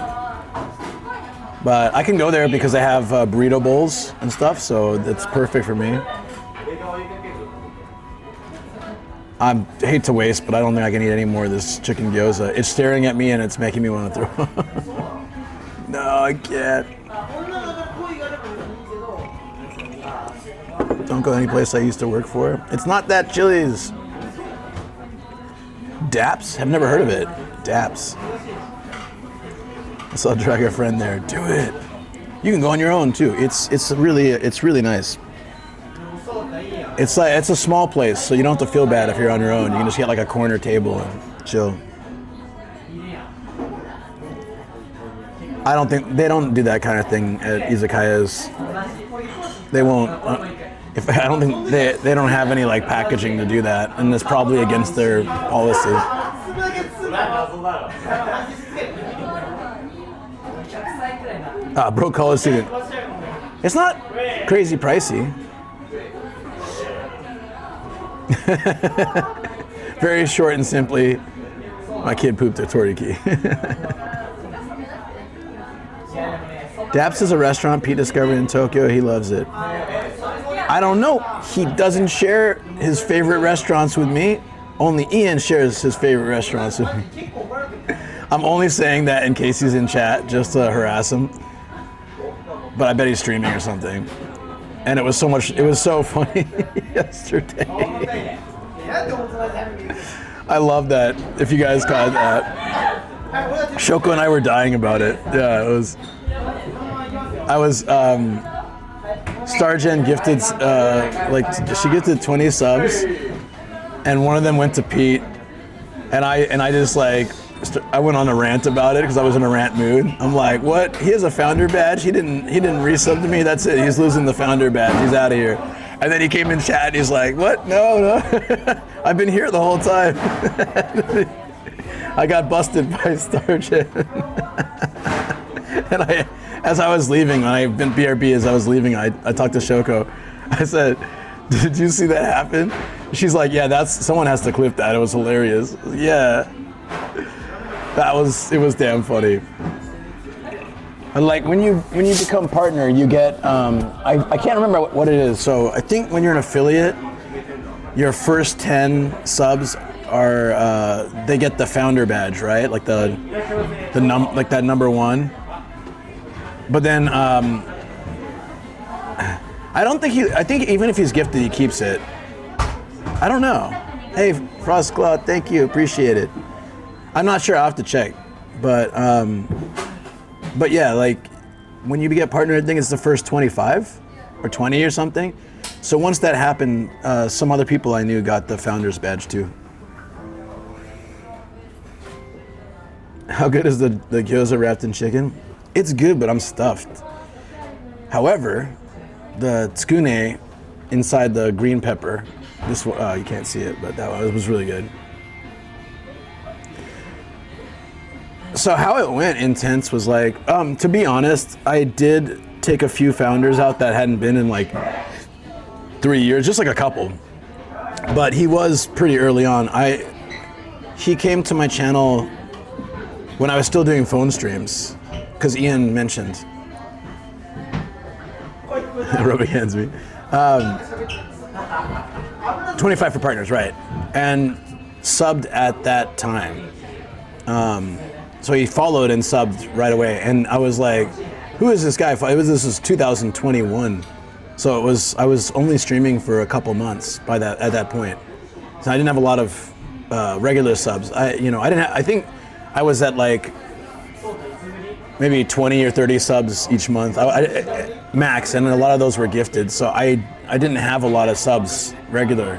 But I can go there because they have burrito bowls and stuff, so that's perfect for me. I hate to waste, but I don't think I can eat any more of this chicken gyoza. It's staring at me and it's making me want to throw up. No, I can't. Don't go any place I used to work for. It's not that Chili's. Daps? I've never heard of it. Daps. I saw drag a friend there. Do it. You can go on your own too. It's really nice. It's a small place, so you don't have to feel bad if you're on your own. You can just get like a corner table and chill. I don't think they don't do that kind of thing at izakayas. They won't. I don't think they don't have any like packaging to do that, and it's probably against their policy. Bro college student. It's not crazy pricey. Very short and simply, my kid pooped a toriki. Daps is a restaurant Pete discovered in Tokyo. He loves it. I don't know. He doesn't share his favorite restaurants with me. Only Ian shares his favorite restaurants with me. I'm only saying that in case he's in chat, just to harass him. But I bet he's streaming or something. And it was so funny yesterday. I love that. If you guys caught that. Shoko and I were dying about it. Yeah, I was Stargen gifted she gifted 20 subs, and one of them went to Pete, and I just like I went on a rant about it because I was in a rant mood. I'm like, what? He has a founder badge. He didn't resub to me. That's it. He's losing the founder badge. He's out of here. And then he came in chat and he's like, what? No. I've been here the whole time. I got busted by Stargen. And as I was leaving, when I've been BRB, as I was leaving, I talked to Shoko. I said, did you see that happen? She's like, yeah, someone has to clip that. It was hilarious. Yeah. It was damn funny. And like when you become partner, you get I can't remember what it is. So I think when you're an affiliate, your first 10 subs are they get the founder badge, right? Like like that number one. But then I think even if he's gifted, he keeps it. I don't know. Hey, Frostclaw, thank you, appreciate it. I'm not sure, I'll have to check. But yeah, like when you get partner, I think it's the first 25 or 20 or something. So once that happened, some other people I knew got the founder's badge too. How good is the gyoza wrapped in chicken? It's good, but I'm stuffed. However, the tsukune inside the green pepper, this one, you can't see it, but that one, it was really good. So how it went intense was like, to be honest, I did take a few founders out that hadn't been in like 3 years, just like a couple. But he was pretty early on. He came to my channel when I was still doing phone streams, because Ian mentioned. Rubbing hands me. 25 for partners, right. And subbed at that time. so he followed and subbed right away, and I was like, who is this guy? This was 2021, so I was only streaming for a couple months at that point, so I didn't have a lot of regular subs. I think I was at like maybe 20 or 30 subs each month, max, and a lot of those were gifted, so I didn't have a lot of subs regular.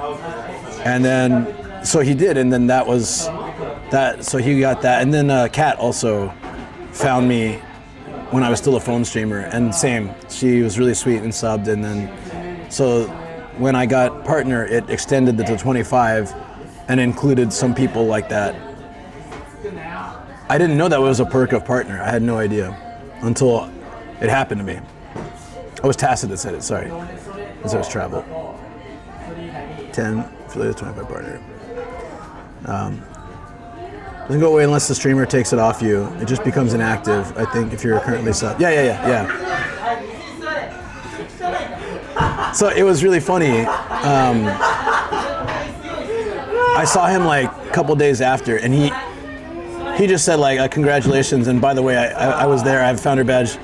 And then, so he did, and then that was that, so he got that. And then Kat also found me when I was still a phone streamer, and same, she was really sweet and subbed, and then, so when I got partner, it extended it to 25 and included some people like that. I didn't know that was a perk of partner. I had no idea until it happened to me. I was Tacit that said it, sorry, as I was travel. 10 affiliate, 25 partner. Doesn't go away unless the streamer takes it off you. It just becomes inactive, I think, if you're currently sub. Yeah. So it was really funny. I saw him like a couple days after, and he just said like, congratulations, and by the way, I was there, I have a founder badge,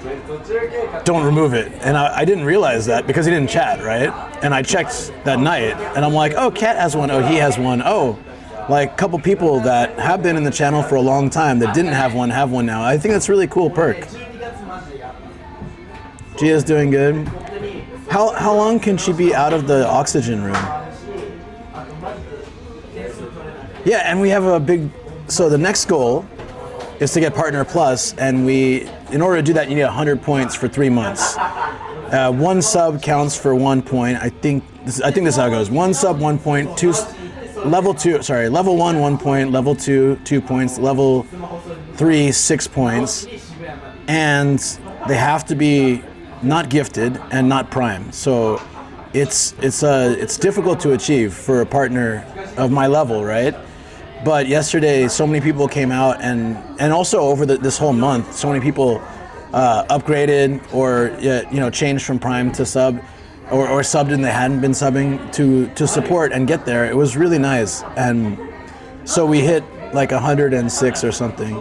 don't remove it. And I didn't realize that because he didn't chat, right? And I checked that night, and I'm like, oh, Kat has one, oh, he has one, oh, like a couple people that have been in the channel for a long time that didn't have one now. I think that's a really cool perk. Gia's doing good. How long can she be out of the oxygen room? Yeah, and we have a big, so the next goal is to get Partner Plus, and in order to do that, you need 100 points for 3 months. One sub counts for 1 point. I think this is how it goes. One sub, 1 point. Level 1, 1 point. Level 2, 2 points. Level 3, 6 points. And they have to be not gifted and not prime. So it's difficult to achieve for a partner of my level, right? But yesterday, so many people came out, and also over this whole month, so many people upgraded or changed from prime to sub, or subbed and they hadn't been subbing to support and get there. It was really nice, and so we hit like 106 or something.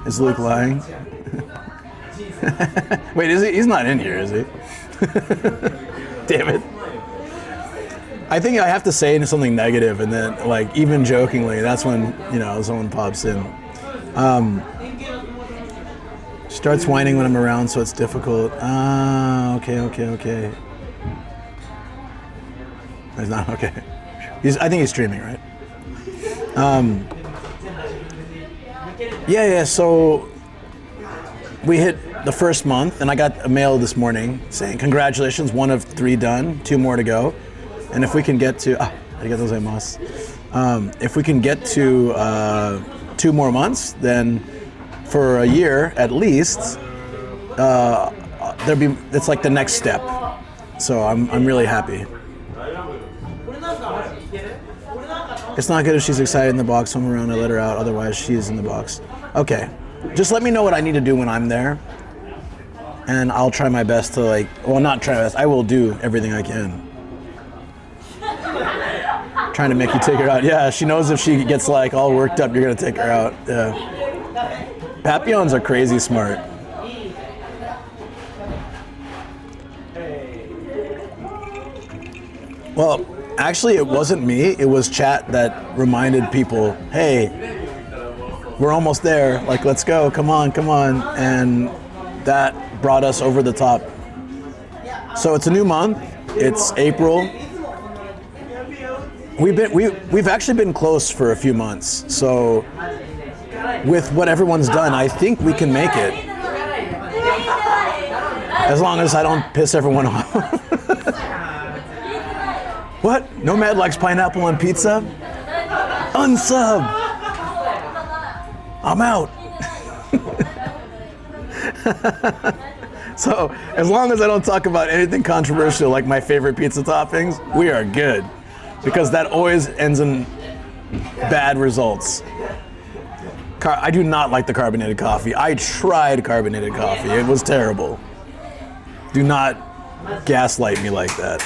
Is Luke lying? Wait, is he? He's not in here, is he? Damn it. I think I have to say something negative, and then, like, even jokingly, that's when, someone pops in. Starts whining when I'm around, so it's difficult. Okay. He's not okay. I think he's streaming, right? Yeah, so we hit the first month, and I got a mail this morning saying, congratulations, 1 of 3 done, 2 more to go. And if we can get to, if we can get to 2 more months, then for a year at least, it's like the next step. So I'm really happy. It's not good if she's excited in the box. When I'm around, I let her out. Otherwise, she's in the box. Okay, just let me know what I need to do when I'm there, and I'll try my best to not try my best. I will do everything I can. Trying to make you take her out. Yeah, she knows if she gets all worked up, you're gonna take her out. Yeah. Papillons are crazy smart. Well, actually it wasn't me, it was chat that reminded people, hey, we're almost there, let's go, come on. And that brought us over the top. So it's a new month, it's April. We've actually been close for a few months, so with what everyone's done, I think we can make it. As long as I don't piss everyone off. What? Nomad likes pineapple on pizza? Unsub! I'm out. So, as long as I don't talk about anything controversial like my favorite pizza toppings, we are good. Because that always ends in bad results. I do not like the carbonated coffee. I tried carbonated coffee. It was terrible. Do not gaslight me like that.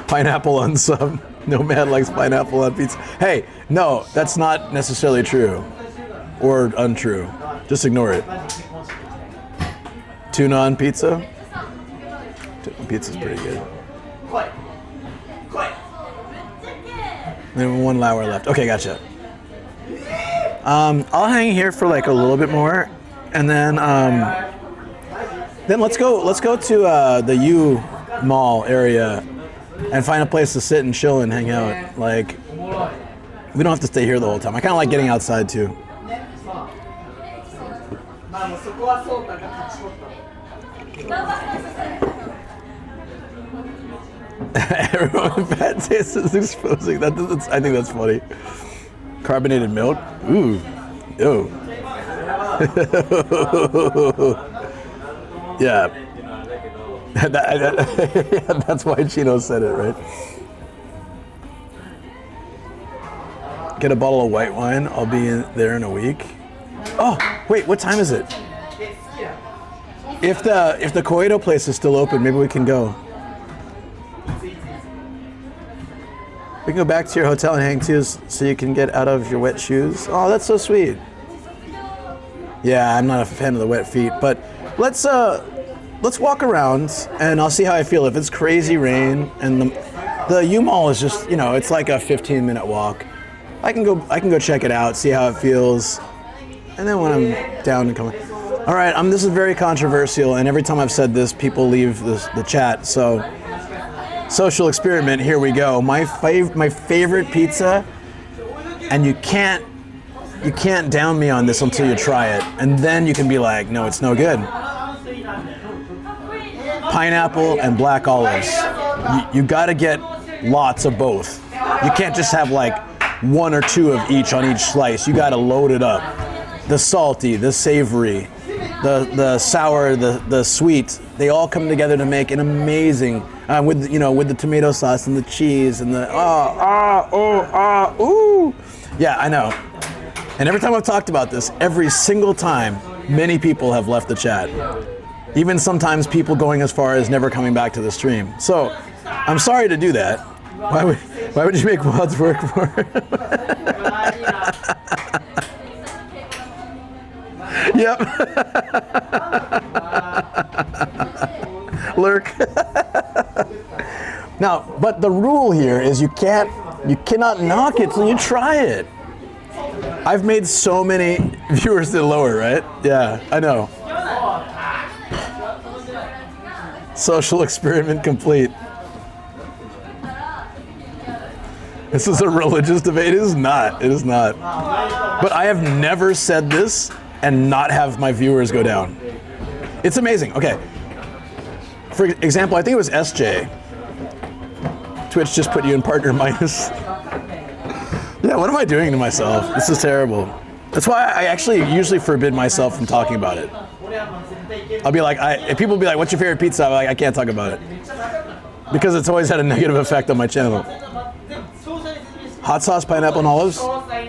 Pineapple unsub. No man likes pineapple on pizza. Hey, no, that's not necessarily true or untrue. Just ignore it. Tuna on pizza? Pizza's pretty good. Then 1 hour left. Okay, gotcha. I'll hang here for like a little bit more, and then let's go to the U Mall area and find a place to sit and chill and hang out. Like, we don't have to stay here the whole time. I kind of like getting outside too. Everyone bad taste is exposing. I think that's funny. Carbonated milk? Ooh. Ew. Yeah. That's why Chino said it, right? Get a bottle of white wine. I'll be there in a week. Oh, wait, what time is it? If the Koedo place is still open, maybe we can go. We can go back to your hotel and hang too, so you can get out of your wet shoes. Oh, that's so sweet. Yeah, I'm not a fan of the wet feet, but let's walk around and I'll see how I feel. If it's crazy rain and the U Mall is just, it's like a 15-minute walk. I can go check it out, see how it feels, and then when I'm down and coming. All right, this is very controversial, and every time I've said this, people leave the chat. So, social experiment. Here we go. My favorite pizza, and you can't down me on this until you try it, and then you can be like, no, it's no good. Pineapple and black olives. You got to get lots of both. You can't just have like 1 or 2 of each on each slice. You got to load it up. The salty, the savory, the sour, the sweet. They all come together to make an amazing with the tomato sauce and the cheese and the ooh. Yeah, I know. And every time I've talked about this, every single time, many people have left the chat. Even sometimes people going as far as never coming back to the stream. So I'm sorry to do that. Why would you make mods work for it? Yep. Lurk. Now, but the rule here is you cannot knock it till you try it. I've made so many viewers that lower, right? Yeah, I know. Social experiment complete. This is a religious debate. It is not. It is not. But I have never said this and not have my viewers go down. It's amazing. Okay. For example, I think it was SJ. Twitch just put you in partner minus. Yeah, what am I doing to myself? This is terrible. That's why I actually usually forbid myself from talking about it. I'll be like, if people be like, what's your favorite pizza? I'm like, I can't talk about it. Because it's always had a negative effect on my channel. Hot sauce, pineapple, and olives?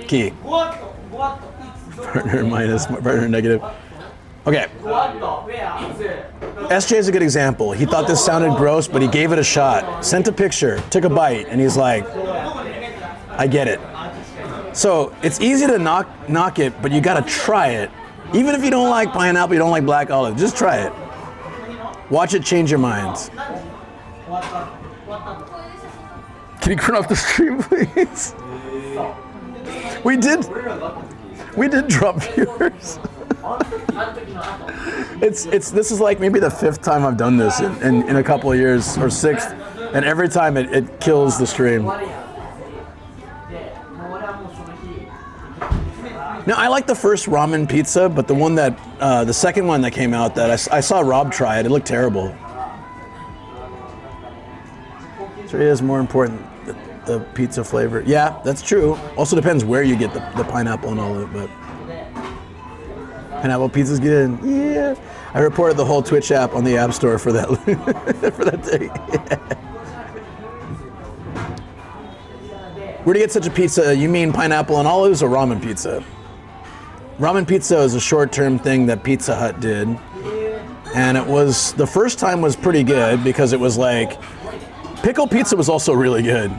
Key. Partner minus, partner negative. Okay. SJ is a good example. He thought this sounded gross, but he gave it a shot. Sent a picture, took a bite, and he's like, I get it. So it's easy to knock it, but you gotta try it. Even if you don't like pineapple, you don't like black olive, just try it. Watch it change your mind. Can you turn off the stream, please? We did drop viewers. This is like maybe the 5th time I've done this in a couple of years, or 6th, and every time it kills the stream. Now, I like the first ramen pizza, but the second one that came out that I saw Rob try it looked terrible. So it is more important, the pizza flavor. Yeah, that's true. Also depends where you get the pineapple and all of it, but pineapple pizza's good. Yeah. I reported the whole Twitch app on the App Store for that for that day. Yeah. Where to get such a pizza? You mean pineapple and olives or ramen pizza? Ramen pizza is a short-term thing that Pizza Hut did. And the first time was pretty good because it was like, pickle pizza was also really good.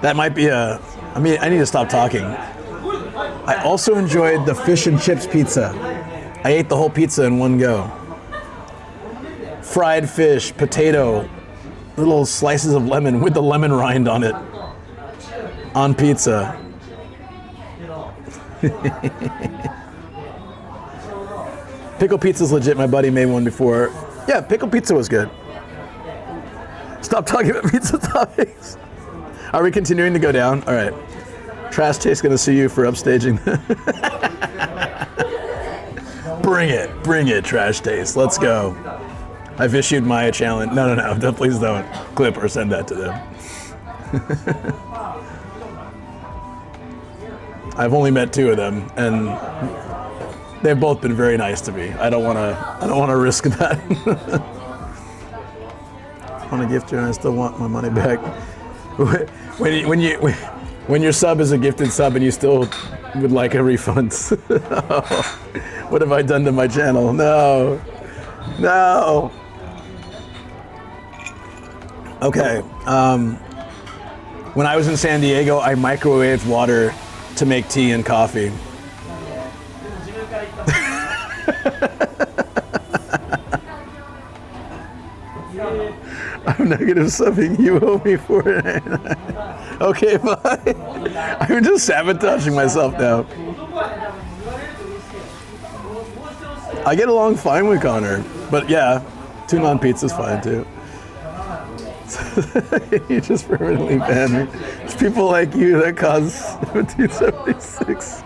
That might be I need to stop talking. I also enjoyed the fish and chips pizza. I ate the whole pizza in one go. Fried fish, potato, little slices of lemon with the lemon rind on it. On pizza. Pickle pizza's legit. My buddy made one before. Yeah, pickle pizza was good. Stop talking about pizza topics. Are we continuing to go down? All right. Trash Taste gonna sue you for upstaging. Bring it, Trash Taste. Let's go. I've issued my challenge. No, please don't clip or send that to them. I've only met 2 of them, and they've both been very nice to me. I don't wanna risk that. I want to gift you, and I still want my money back. When your sub is a gifted sub and you still would like a refund. What have I done to my channel? No. Okay. When I was in San Diego, I microwaved water to make tea and coffee. I'm negative subbing. You owe me $4.99. Okay, bye. I'm just sabotaging myself now. I get along fine with Connor, but yeah, tuna on pizza's fine too. You just permanently banned me. It's people like you that cause 1776.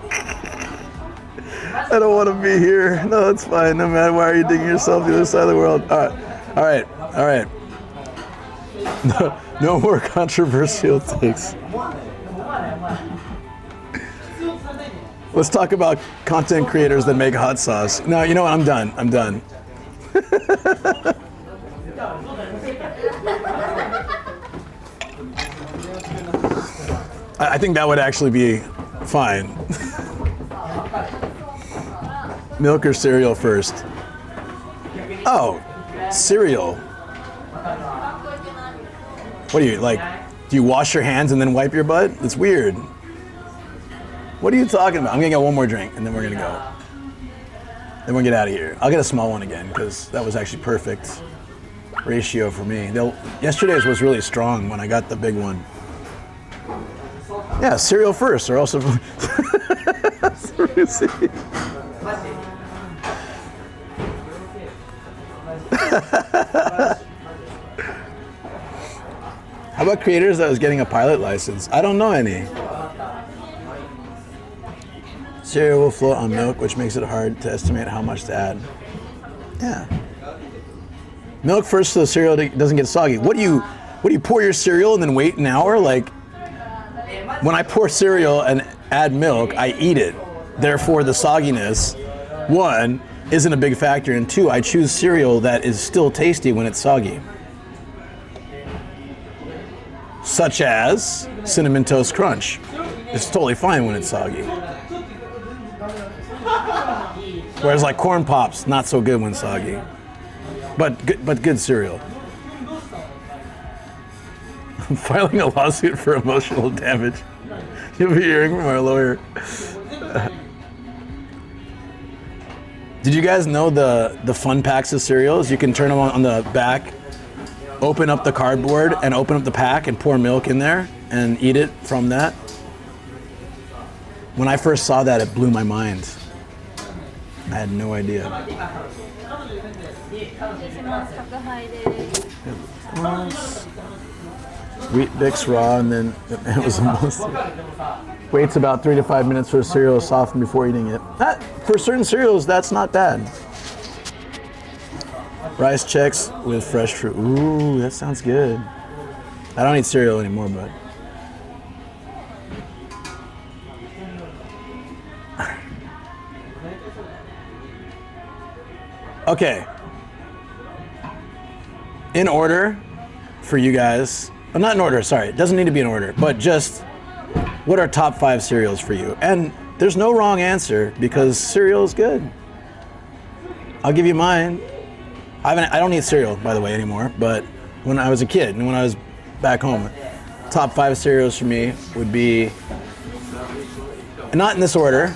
I don't want to be here. No, it's fine. No matter why are you digging yourself the other side of the world. All right. No more controversial takes. Let's talk about content creators that make hot sauce. No, you know what? I'm done. I think that would actually be fine. Milk or cereal first? Oh, cereal. What do you, like, do you wash your hands and then wipe your butt? It's weird. What are you talking about? I'm gonna get one more drink and then we're gonna go. Then we'll get out of here. I'll get a small one again because that was actually perfect ratio for me. Yesterday's was really strong when I got the big one. Yeah, cereal first or also... How about creators that was getting a pilot license? I don't know any. Cereal will float on milk, which makes it hard to estimate how much to add. Yeah. Milk first so the cereal doesn't get soggy. What do you pour your cereal and then wait an hour? Like, when I pour cereal and add milk, I eat it. Therefore, the sogginess, 1, isn't a big factor, and 2, I choose cereal that is still tasty when it's soggy. Such as Cinnamon Toast Crunch. It's totally fine when it's soggy. Whereas like Corn Pops, not so good when soggy. But good cereal. I'm filing a lawsuit for emotional damage. You'll be hearing from our lawyer. Did you guys know the fun packs of cereals? You can turn them on the back, open up the cardboard and open up the pack and pour milk in there and eat it from that. When I first saw that, it blew my mind. I had no idea. Wheat Bix raw, and then it was almost... Waits about 3 to 5 minutes for the cereal to soften before eating it. For certain cereals, that's not bad. Rice Chex with fresh fruit. Ooh, that sounds good. I don't eat cereal anymore, but... Okay. In order for you guys, well, not in order, sorry, it doesn't need to be in order, but just what are top 5 cereals for you? And there's no wrong answer because cereal is good. I'll give you mine. I don't eat cereal, by the way, anymore, but when I was a kid and when I was back home, top 5 cereals for me would be, not in this order,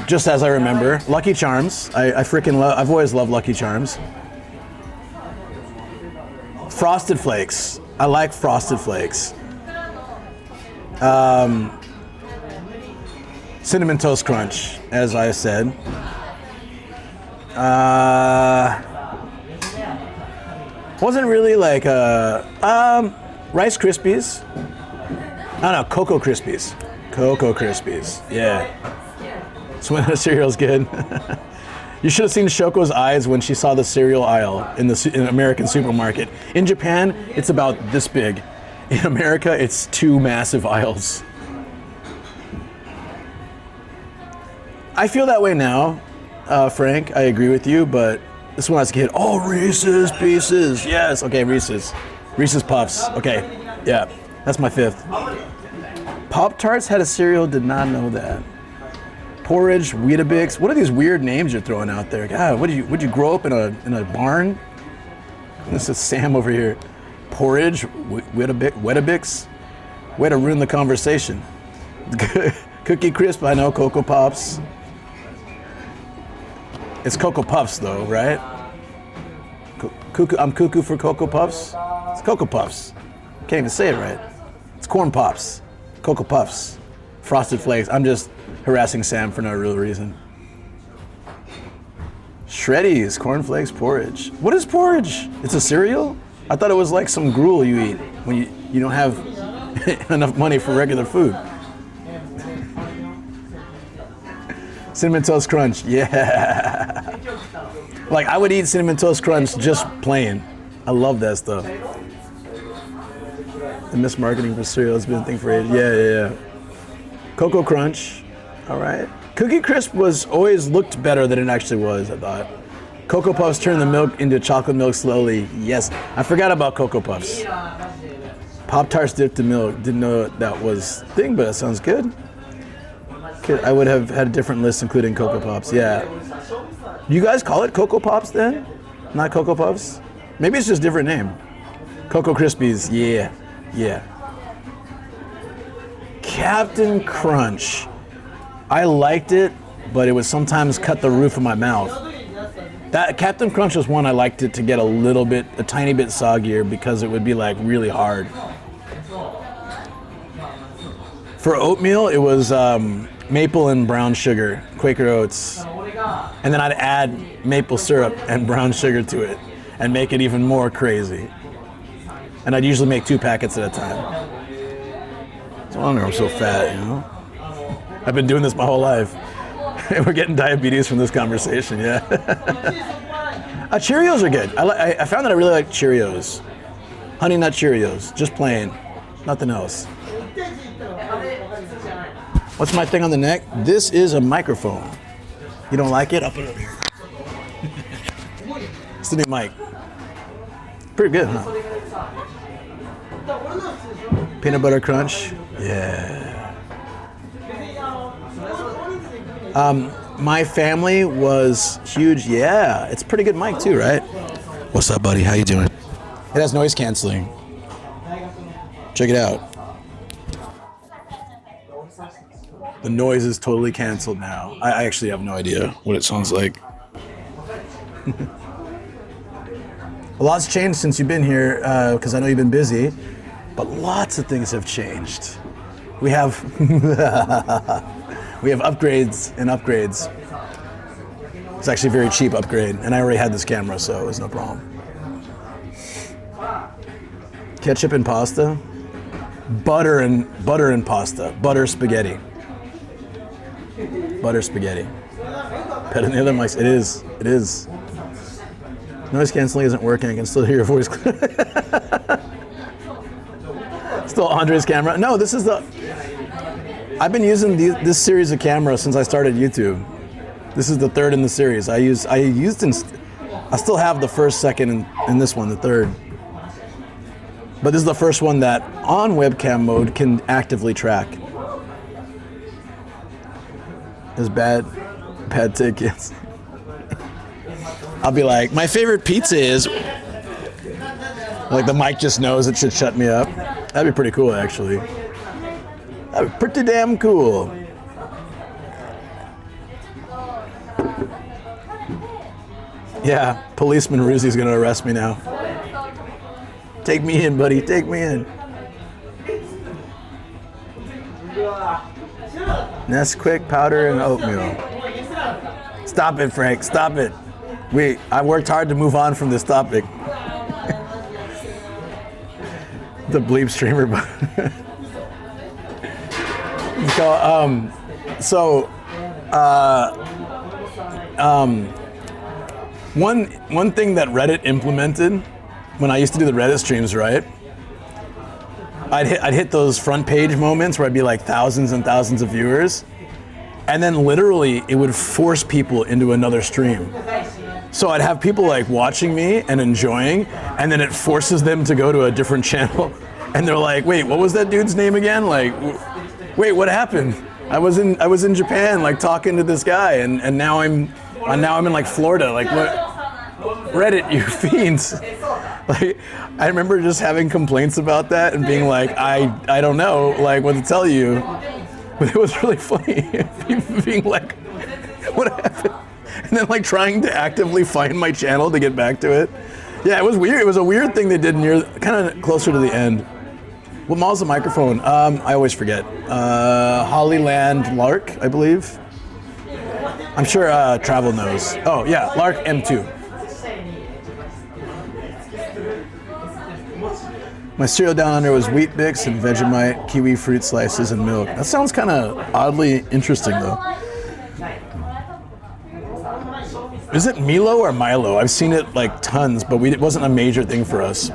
just as I remember. Lucky Charms. I freaking love. I've always loved Lucky Charms. Frosted Flakes. I like Frosted Flakes. Cinnamon Toast Crunch, as I said. Wasn't really like Rice Krispies. I don't know, Cocoa Krispies. Cocoa Krispies, yeah. So when the cereal's good. You should have seen Shoko's eyes when she saw the cereal aisle in an American supermarket. In Japan, it's about this big. In America, it's 2 massive aisles. I feel that way now, Frank. I agree with you, but this is when I was a kid. Oh, Reese's Pieces. Yes. Okay, Reese's. Reese's Puffs. Okay. Yeah. That's my 5th. Pop-Tarts had a cereal. Did not know that. Porridge, Weetabix. What are these weird names you're throwing out there? God, would you grow up in a barn? This is Sam over here. Porridge, Weetabix. Way to ruin the conversation. Cookie Crisp, I know. Cocoa Pops. It's Cocoa Puffs though, right? I'm cuckoo for Cocoa Puffs. It's Cocoa Puffs. Can't even say it right. It's Corn Pops. Cocoa Puffs. Frosted Flakes. I'm just harassing Sam for no real reason. Shreddies, cornflakes, porridge. What is porridge? It's a cereal? I thought it was like some gruel you eat when you don't have enough money for regular food. Cinnamon Toast Crunch, yeah. Like I would eat Cinnamon Toast Crunch just plain. I love that stuff. The mismarketing for cereal has been a thing for ages. Yeah. Cocoa Crunch, all right. Cookie Crisp was always looked better than it actually was, I thought. Cocoa Puffs turned the milk into chocolate milk slowly. Yes, I forgot about Cocoa Puffs. Pop-Tarts dipped in milk. Didn't know that was a thing, but that sounds good. I would have had a different list including Cocoa Pops, yeah. You guys call it Cocoa Pops then? Not Cocoa Puffs? Maybe it's just a different name. Cocoa Krispies, yeah. Captain Crunch. I liked it, but it would sometimes cut the roof of my mouth. That Captain Crunch was one I liked it to get a tiny bit soggier because it would be like really hard. For oatmeal, it was maple and brown sugar, Quaker Oats. And then I'd add maple syrup and brown sugar to it and make it even more crazy. And I'd usually make 2 packets at a time. No wonder I'm so fat, you know? I've been doing this my whole life. And we're getting diabetes from this conversation, yeah. Cheerios are good. I found that I really like Cheerios. Honey Nut Cheerios, just plain, nothing else. What's my thing on the neck? This is a microphone. You don't like it? I'll put it over here. It's the new mic. Pretty good, huh? Peanut Butter Crunch. Yeah. My family was huge. Yeah, it's a pretty good mic too, right? What's up, buddy? How you doing? It has noise canceling. Check it out. The noise is totally canceled now. I actually have no idea what it sounds like. A lot's changed since you've been here, because I know you've been busy, but lots of things have changed. We have upgrades and upgrades. It's actually a very cheap upgrade, and I already had this camera, so it was no problem. Ketchup and pasta, butter and pasta, butter spaghetti. Better than the other mics. It is. Noise canceling isn't working. I can still hear your voice. Still Andre's camera. No, this is I've been using this series of cameras since I started YouTube. This is the 3rd in the series. I still have the 1st, 2nd, and this one, the 3rd. But this is the first one that on webcam mode can actively track. There's bad tickets. I'll be like, my favorite pizza is, like the mic just knows it should shut me up. That'd be pretty cool, actually. That'd be pretty damn cool. Yeah, policeman Ruzi's gonna arrest me now. Take me in, buddy. Take me in. Nesquik powder and oatmeal. Stop it, Frank. Stop it. I worked hard to move on from this topic. The bleep streamer. One thing that Reddit implemented when I used to do the Reddit streams, right? I'd hit those front page moments where I'd be like thousands and thousands of viewers, and then literally it would force people into another stream. So I'd have people like watching me and enjoying, and then it forces them to go to a different channel, and they're like, "Wait, what was that dude's name again? Like, wait, what happened? I was in Japan, like talking to this guy, and now I'm in like Florida. Like, what? Reddit, you fiends!" Like, I remember just having complaints about that and being like, I don't know, like, what to tell you. But it was really funny. People being like, what happened? And then like trying to actively find my channel to get back to it. Yeah, it was weird. It was a weird thing they did kind of closer to the end. What model's the microphone? I always forget. Hollyland Lark, I believe. I'm sure Travel knows. Oh yeah, Lark M2. My cereal down under was Wheat Bix and Vegemite, kiwi fruit slices, and milk. That sounds kind of oddly interesting, though. Is it Milo or Milo? I've seen it like tons, but it wasn't a major thing for us.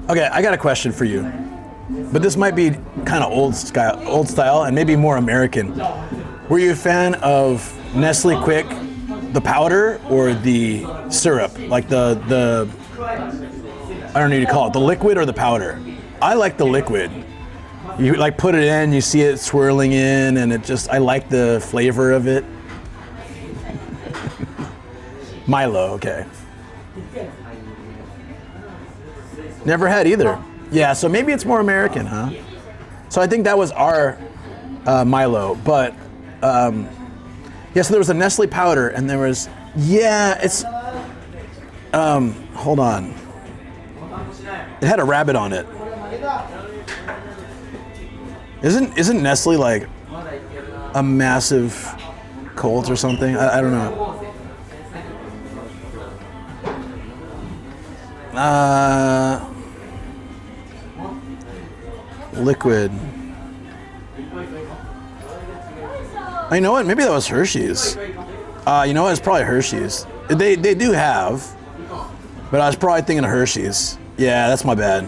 Okay, I got a question for you, but this might be kind of old style, and maybe more American. Were you a fan of Nestle Quick, the powder, or the syrup, like the I don't know what you call it, the liquid or the powder? I like the liquid. You like put it in, you see it swirling in, and I like the flavor of it. Milo, okay. Never had either. Yeah, so maybe it's more American, huh? So I think that was our Milo, but yeah, so there was a Nestle powder, and there was, hold on. It had a rabbit on it. Isn't Nestle like a massive cult or something? I don't know. Liquid. You know what? Maybe that was Hershey's. You know what? It's probably Hershey's. They do have, but I was probably thinking of Hershey's. Yeah, that's my bad.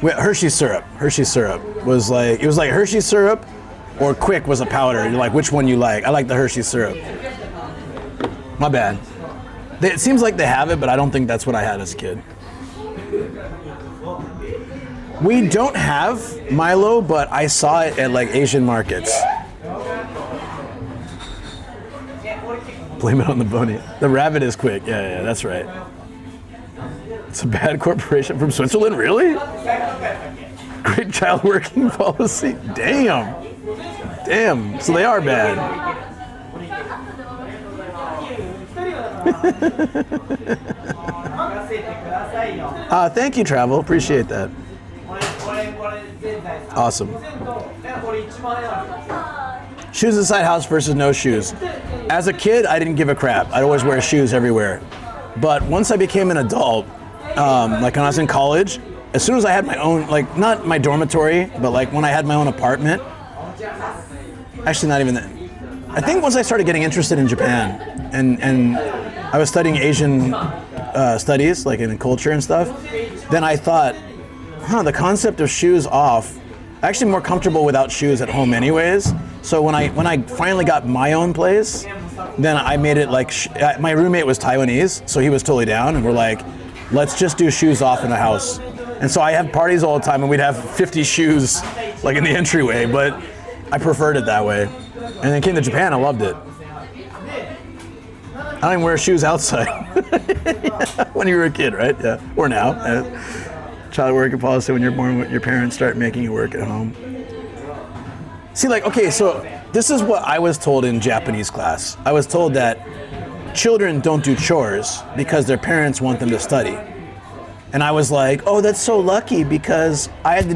Wait, Hershey syrup. Hershey syrup was like, it was like Hershey syrup or Quick was a powder. You're like, which one you like? I like the Hershey syrup. My bad. It seems like they have it, but I don't think that's what I had as a kid. We don't have Milo, but I saw it at like Asian markets. Blame it on the bunny. The rabbit is Quick. Yeah, that's right. It's a bad corporation from Switzerland, really? Great child working policy. Damn. So they are bad. Thank you, Travel. Appreciate that. Awesome. Shoes inside house versus no shoes. As a kid, I didn't give a crap. I'd always wear shoes everywhere. But once I became an adult, like when I was in college, as soon as I had my own, like not my dormitory, but like when I had my own apartment, actually not even that. I think once I started getting interested in Japan and I was studying Asian studies, like in culture and stuff, then I thought, the concept of shoes off, actually more comfortable without shoes at home anyways. So when I finally got my own place, then I made it like, my roommate was Taiwanese, so he was totally down, and we're like, let's just do shoes off in the house. And so I had parties all the time, and we'd have 50 shoes like in the entryway, but I preferred it that way. And then came to Japan, I loved it. I don't even wear shoes outside. When you were a kid, right? Yeah, or now. Child work policy, when you're born, your parents start making you work at home. See, like, okay, so this is what I was told in Japanese class. I was told that children don't do chores because their parents want them to study. And I was like, oh, that's so lucky because I had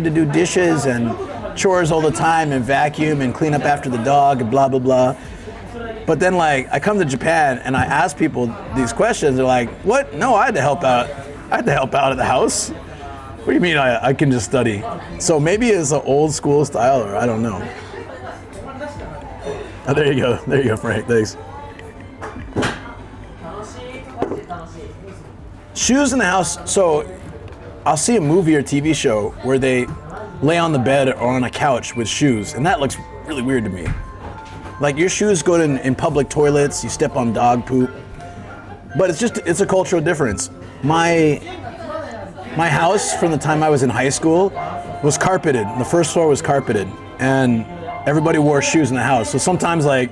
to do dishes and chores all the time and vacuum and clean up after the dog and blah, blah, blah. But then, like, I come to Japan and I ask people these questions. They're like, what? No, I had to help out. I had to help out at the house. What do you mean I can just study? So maybe it's an old school style, or I don't know. Oh, there you go. There you go, Frank. Thanks. Shoes in the house. So I'll see a movie or TV show where they lay on the bed or on a couch with shoes, and that looks really weird to me. Like, your shoes go in public toilets, you step on dog poop. But it's a cultural difference. My house from the time I was in high school was carpeted. The first floor was carpeted, and everybody wore shoes in the house. So sometimes, like,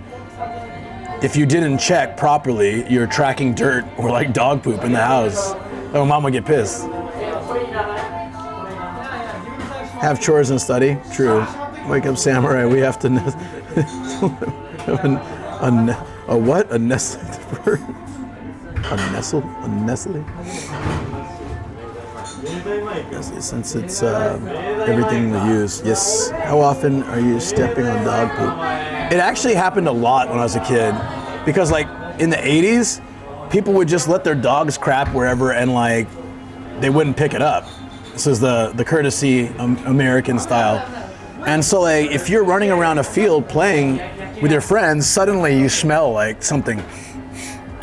if you didn't check properly, you're tracking dirt or like dog poop in the house. Oh, mom would get pissed. Have chores and study? True. Wake up, samurai. We have to a what? A nestle? A nestle? A nestle? Since it's everything we use. Yes. How often are you stepping on dog poop? It actually happened a lot when I was a kid, because like in the 80s, people would just let their dogs crap wherever and like they wouldn't pick it up. This is the courtesy American style. And so like if you're running around a field playing with your friends, suddenly you smell like something.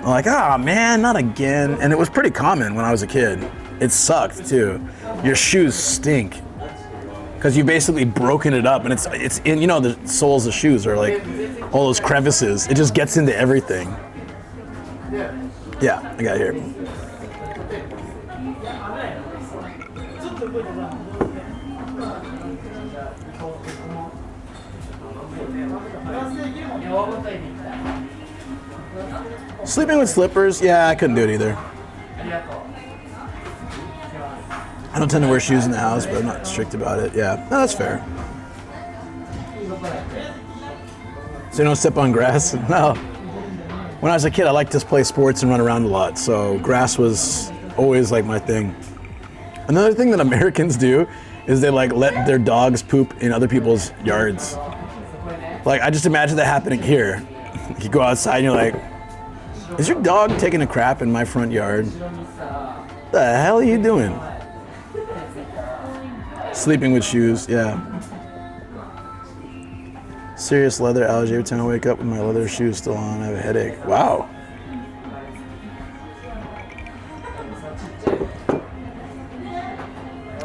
Like, ah, man, not again. And it was pretty common when I was a kid. It sucked too. Your shoes stink because you basically broken it up, and it's in, you know, the soles of shoes are like all those crevices. It just gets into everything. Yeah, I got it here. Sleeping with slippers? Yeah, I couldn't do it either. I don't tend to wear shoes in the house, but I'm not strict about it. Yeah, no, that's fair. So you don't step on grass? No. When I was a kid, I liked to play sports and run around a lot, so grass was always like my thing. Another thing that Americans do is they like let their dogs poop in other people's yards. Like, I just imagine that happening here. You go outside and you're like, is your dog taking a crap in my front yard? What the hell are you doing? Sleeping with shoes, yeah. Serious leather allergy. Every time I wake up with my leather shoes still on, I have a headache. Wow.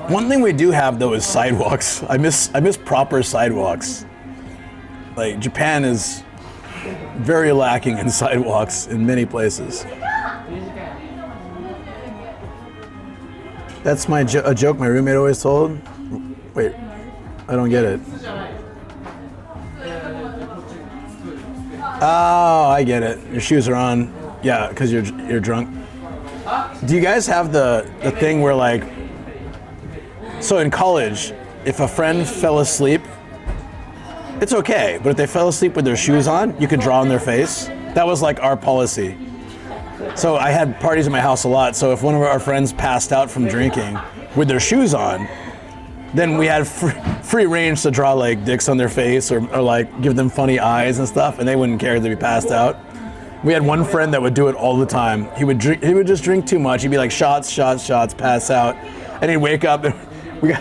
One thing we do have though is sidewalks. I miss proper sidewalks. Like, Japan is very lacking in sidewalks in many places. That's a joke my roommate always told. Wait, I don't get it. Oh, I get it. Your shoes are on. Yeah, because you're drunk. Do you guys have the thing where, like, so in college, if a friend fell asleep, it's okay, but if they fell asleep with their shoes on, you could draw on their face. That was like our policy. So I had parties at my house a lot, so if one of our friends passed out from drinking with their shoes on, then we had free range to draw like dicks on their face or like give them funny eyes and stuff, and they wouldn't care that we passed out. We had one friend that would do it all the time. He would just drink too much. He'd be like shots, pass out, and he'd wake up.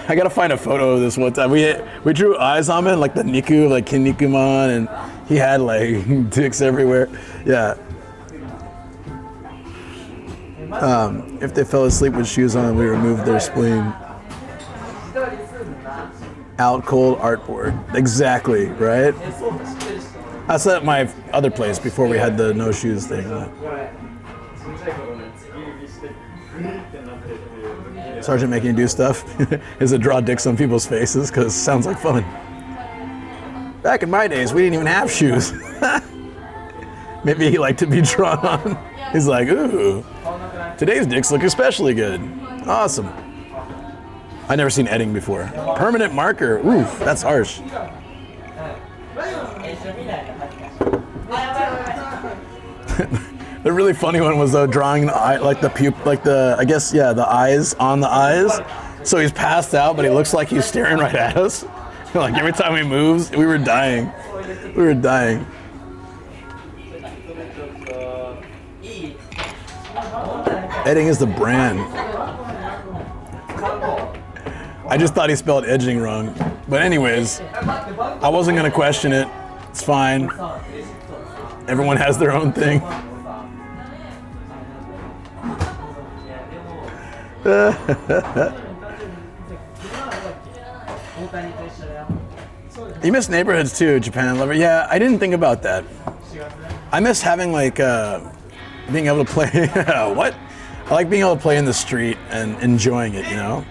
I gotta find a photo of this one time. We drew eyes on him, like the Niku, like Kinnikuman, and he had like dicks everywhere. Yeah. If they fell asleep with shoes on, we removed their spleen. Out cold artboard. Exactly, right? That's at my other place before we had the no shoes thing. Sergeant making you do stuff is to draw dicks on people's faces because it sounds like fun. Back in my days, we didn't even have shoes. Maybe he liked to be drawn on. He's like, ooh, today's dicks look especially good. Awesome. I've never seen Edding before. Permanent marker. Oof, that's harsh. The really funny one was though drawing the eye, like the I guess the eyes on the eyes. So he's passed out, but he looks like he's staring right at us. Like every time he moves, we were dying. We were dying. Edding is the brand. I just thought he spelled edging wrong. But anyways, I wasn't gonna question it. It's fine. Everyone has their own thing. You miss neighborhoods too, Japan lover. Yeah, I didn't think about that. I miss having like being able to play. What? I like being able to play in the street and enjoying it. You know.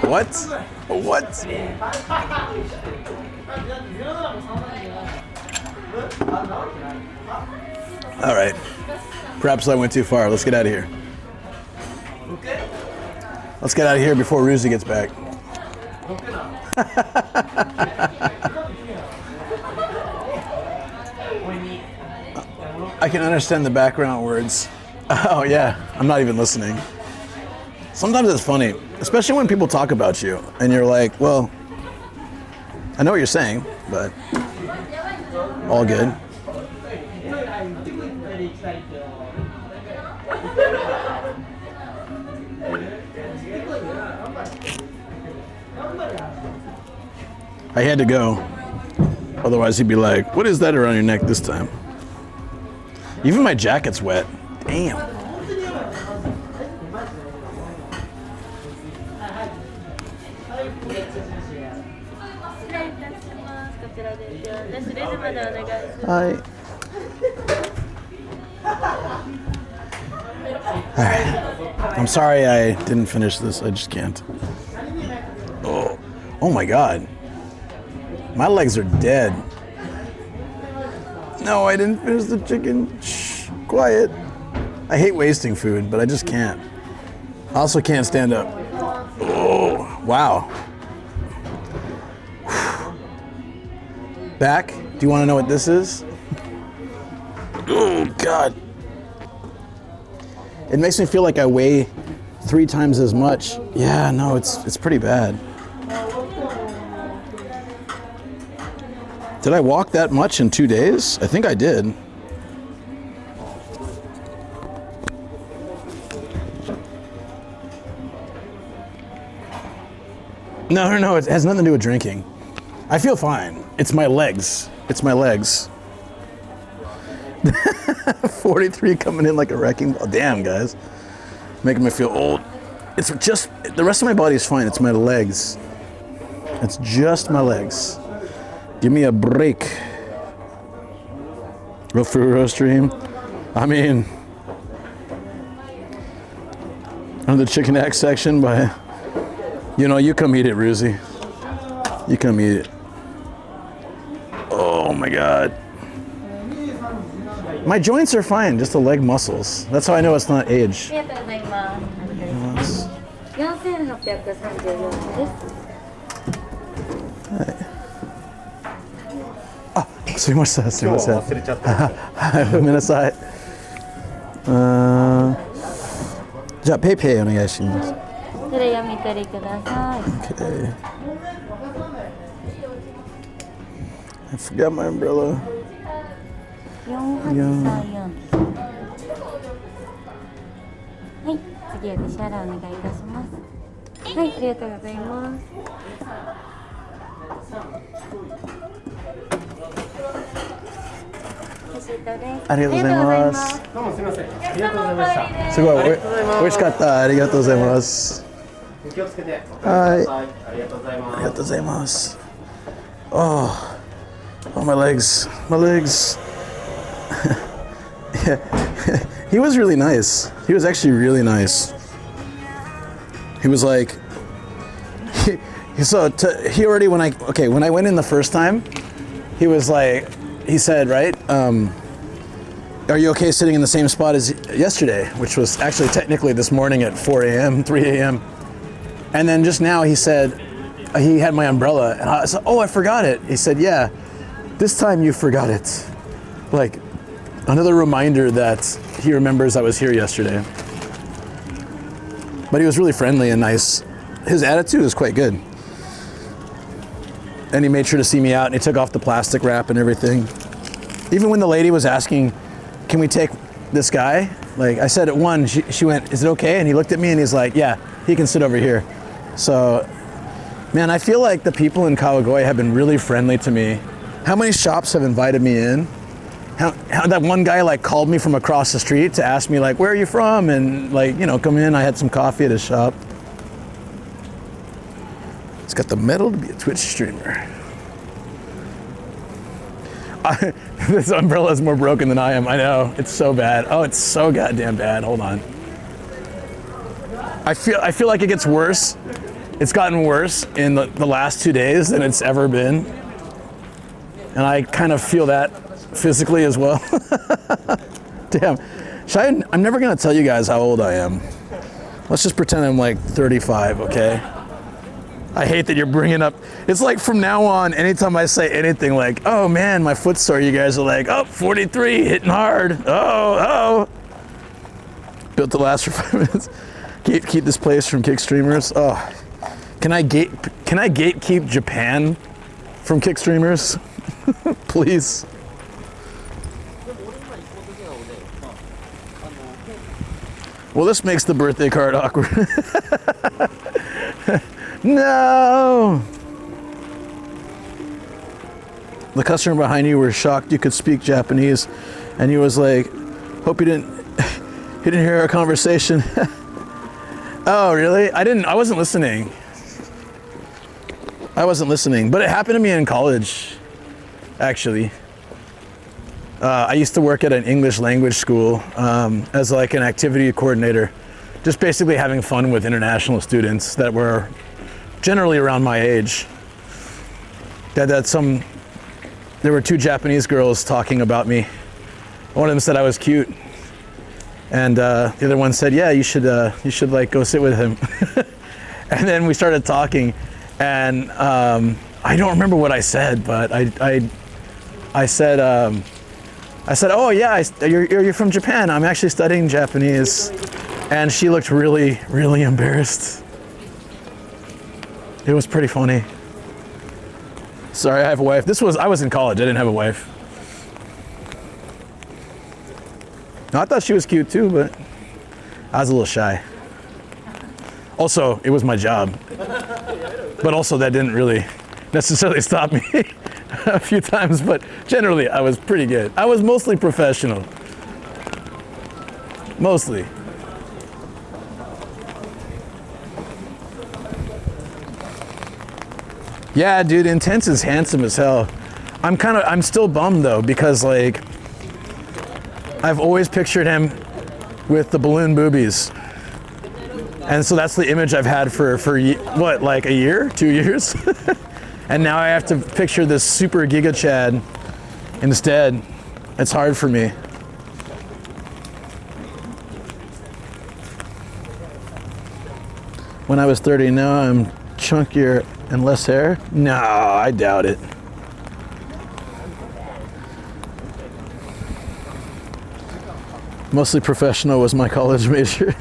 What? What? All right. Perhaps I went too far. Let's get out of here. Let's get out of here before Ruzi gets back. I can understand the background words. Oh yeah, I'm not even listening. Sometimes it's funny, especially when people talk about you and you're like, well, I know what you're saying, but all good. I had to go. Otherwise he'd be like, what is that around your neck this time? Even my jacket's wet. Damn. Hi. Alright. I'm sorry I didn't finish this. I just can't. Oh my god. My legs are dead. No, I didn't finish the chicken. Shh, quiet. I hate wasting food, but I just can't. I also can't stand up. Oh, wow. Back? Do you want to know what this is? Oh, God. It makes me feel like I weigh 3 times as much. Yeah, no, it's pretty bad. Did I walk that much in 2 days? I think I did. No, it has nothing to do with drinking. I feel fine. It's my legs. It's my legs. 43 coming in like a wrecking ball. Damn, guys. Making me feel old. It's just, the rest of my body is fine. It's my legs. It's just my legs. Give me a break. Go Furo stream. I mean, on the chicken egg section, but you know, you come eat it, Ruzi. You come eat it. Oh my God. My joints are fine, just the leg muscles. That's how I know it's not age. Yes. Ah, すいません、すいません。忘れちゃった。ごめんなさい。じゃあペイペイお願いします。それ読み取りください。Okay. I forgot my umbrella. 4834です。はい、次はデシャラお願いいたします。はい、ありがとうございます。ありがとうございます。どうもすみません。ありがとうございました。すごい美味しかった。ありがとうございます。気をつけて。はい。ありがとうございます。ありがとうございます。Oh, my legs, my legs. Yeah, he was really nice. He was actually really nice. He was like, he already when I went in the first time, he was like, he said, right, are you okay sitting in the same spot as yesterday, which was actually technically this morning at 4 a.m., 3 a.m. And then just now he said, he had my umbrella, and I said, oh, I forgot it. He said, yeah, this time you forgot it. Like, another reminder that he remembers I was here yesterday. But he was really friendly and nice. His attitude was quite good. And he made sure to see me out, and he took off the plastic wrap and everything. Even when the lady was asking, can we take this guy? Like I said at one, she went, is it okay? And he looked at me and he's like, yeah, he can sit over here. So, man, I feel like the people in Kawagoe have been really friendly to me. How many shops have invited me in? How that one guy like called me from across the street to ask me like, where are you from? And like, you know, come in, I had some coffee at his shop. He's got the metal to be a Twitch streamer. This umbrella is more broken than I am. I know, it's so bad. Oh, it's so goddamn bad. Hold on. I feel like it gets worse. It's gotten worse in the last 2 days than it's ever been. And I kind of feel that physically as well. Damn. I'm never gonna tell you guys how old I am. Let's just pretend I'm like 35, okay? I hate that you're bringing up, it's like from now on, anytime I say anything like, oh man, my foot's sore, you guys are like, oh, 43, hitting hard, oh. Built to last for 5 minutes. Keep this place from kick streamers. Oh, can I gatekeep Japan from kick streamers? Please. Well, this makes the birthday card awkward. No! The customer behind you were shocked you could speak Japanese, and he was like, hope he didn't hear our conversation. Oh, really? I wasn't listening. But it happened to me in college, actually. I used to work at an English language school as like an activity coordinator, just basically having fun with international students that were generally around my age. There were 2 Japanese girls talking about me. One of them said I was cute, and the other one said, yeah, you should like go sit with him. And then we started talking, and I don't remember what I said, but I said, oh yeah, you're from Japan. I'm actually studying Japanese. And she looked really, really embarrassed. It was pretty funny. Sorry, I have a wife. I was in college, I didn't have a wife. I thought she was cute too, but I was a little shy. Also, it was my job. But also that didn't really necessarily stop me a few times, but generally I was pretty good. I was mostly professional. Mostly. Yeah, dude, Intense is handsome as hell. I'm still bummed though, because like, I've always pictured him with the balloon boobies. And so that's the image I've had for what, like a year, 2 years? And now I have to picture this super Giga Chad instead. It's hard for me. When I was 30, now I'm chunkier and less hair? No, I doubt it. Mostly professional was my college major.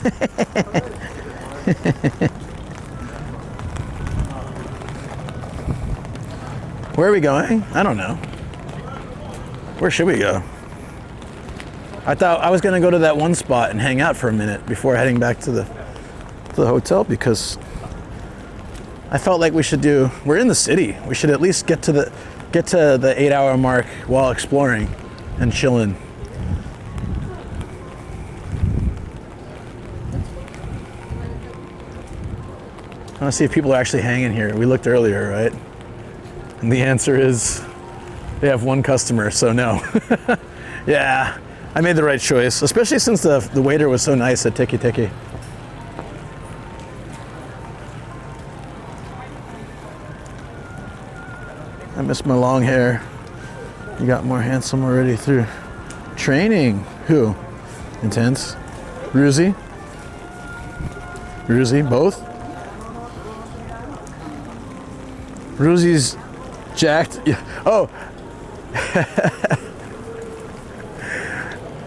Where are we going? I don't know. Where should we go? I thought I was gonna go to that one spot and hang out for a minute before heading back to the hotel, because I felt like we're in the city. We should at least get to the 8-hour mark while exploring and chilling. I want to see if people are actually hanging here. We looked earlier, right? And the answer is they have one customer, so no. Yeah, I made the right choice, especially since the waiter was so nice at Teketeke. I miss my long hair. You got more handsome already through training. Who? Intense? Ruzi? Ruzi, both? Ruzi's jacked. Yeah. Oh.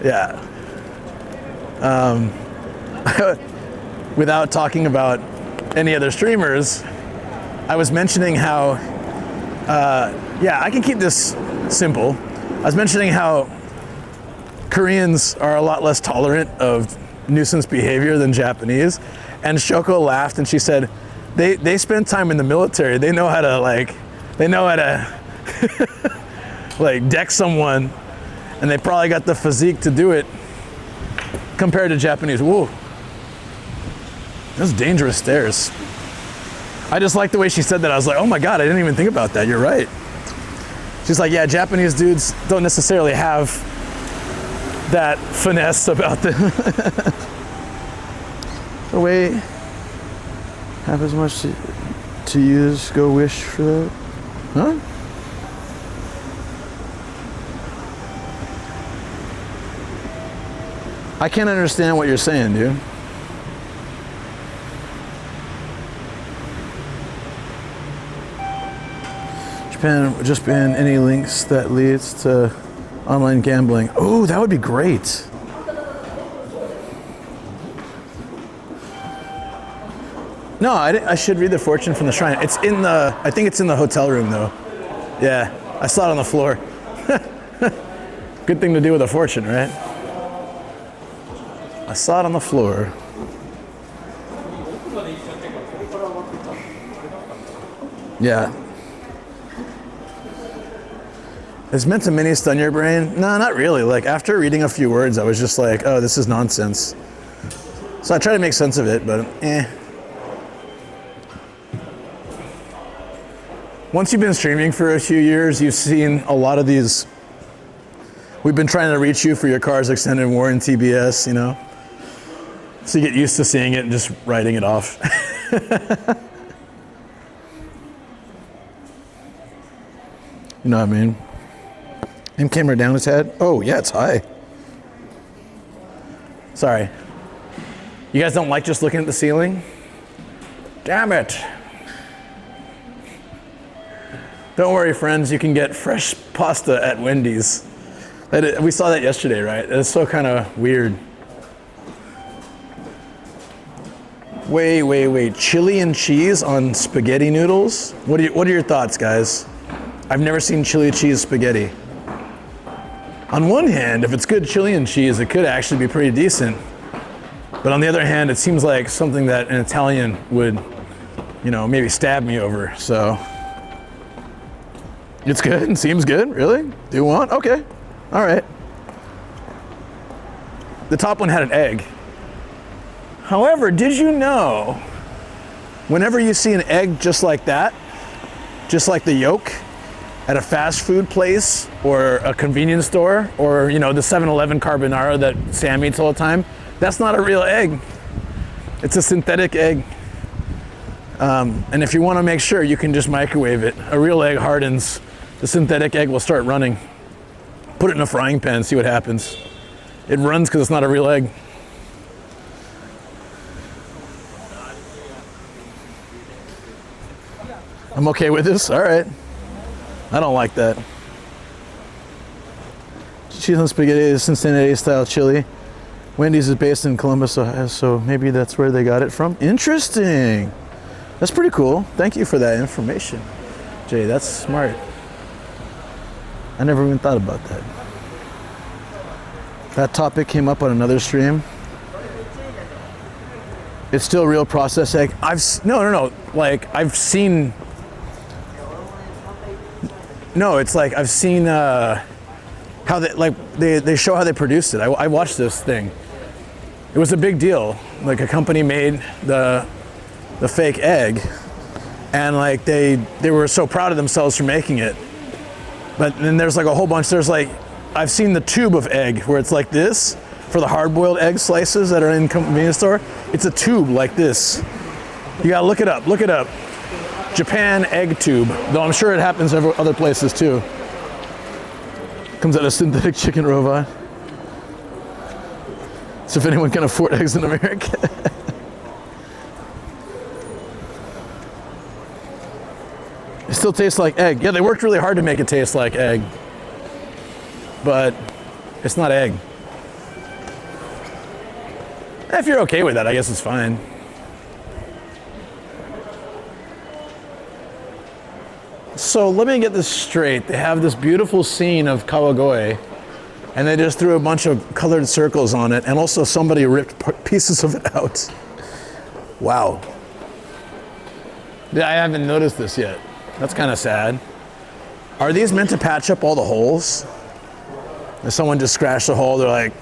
Yeah. Without talking about any other streamers, I was mentioning how, yeah, I can keep this simple. I was mentioning how Koreans are a lot less tolerant of nuisance behavior than Japanese, and Shoko laughed and she said, they spend time in the military. They know how to like deck someone, and they probably got the physique to do it compared to Japanese. Whoa, those dangerous stairs. I just like the way she said that. I was like, oh my God, I didn't even think about that. You're right. She's like, yeah, Japanese dudes don't necessarily have that finesse about them. The way, have as much to use, go wish for that. Huh? I can't understand what you're saying, dude. Japan just ban any links that leads to online gambling. Oh, that would be great. No, I should read the fortune from the shrine. It's in the, I think it's in the hotel room though. Yeah, I saw it on the floor. Good thing to do with a fortune, right? I saw it on the floor. Yeah. It's meant to mini stun your brain? No, not really. Like after reading a few words, I was just like, oh, this is nonsense. So I try to make sense of it, but Once you've been streaming for a few years, you've seen a lot of these. We've been trying to reach you for your car's extended warranty BS, you know? So you get used to seeing it and just writing it off. You know what I mean? Aim camera down his head. Oh, yeah, it's high. Sorry. You guys don't like just looking at the ceiling? Damn it. Don't worry, friends. You can get fresh pasta at Wendy's. We saw that yesterday, right? It's so kind of weird. Wait. Chili and cheese on spaghetti noodles? What are your thoughts, guys? I've never seen chili cheese spaghetti. On one hand, if it's good chili and cheese, it could actually be pretty decent. But on the other hand, it seems like something that an Italian would, you know, maybe stab me over, so. It's good and seems good, really? Do you want? Okay, all right. The top one had an egg. However, did you know, whenever you see an egg just like that, just like the yolk, at a fast food place or a convenience store or, you know, the 7-Eleven carbonara that Sam eats all the time, that's not a real egg. It's a synthetic egg. And if you want to make sure, you can just microwave it. A real egg hardens. The synthetic egg will start running. Put it in a frying pan, see what happens. It runs because it's not a real egg. I'm okay with this, all right. I don't like that. Cheese on spaghetti is Cincinnati style chili. Wendy's is based in Columbus, Ohio, so maybe that's where they got it from. Interesting. That's pretty cool. Thank you for that information, Jay. That's smart. I never even thought about that. That topic came up on another stream. It's still real processed egg. No. Like I've seen. No, it's like I've seen how they show how they produced it. I watched this thing. It was a big deal. Like a company made the fake egg, and like they were so proud of themselves for making it. But then there's like a whole bunch. There's like I've seen the tube of egg where it's like this for the hard-boiled egg slices that are in convenience store. It's a tube like this. You gotta look it up. Look it up. Japan egg tube, though I'm sure it happens other places too. Comes out of synthetic chicken robot. So if anyone can afford eggs in America. It still tastes like egg. Yeah, they worked really hard to make it taste like egg. But it's not egg. If you're okay with that, I guess it's fine. So let me get this straight. They have this beautiful scene of Kawagoe, and they just threw a bunch of colored circles on it, and also somebody ripped pieces of it out. Wow. Yeah, I haven't noticed this yet. That's kind of sad. Are these meant to patch up all the holes? If someone just scratched a hole, they're like,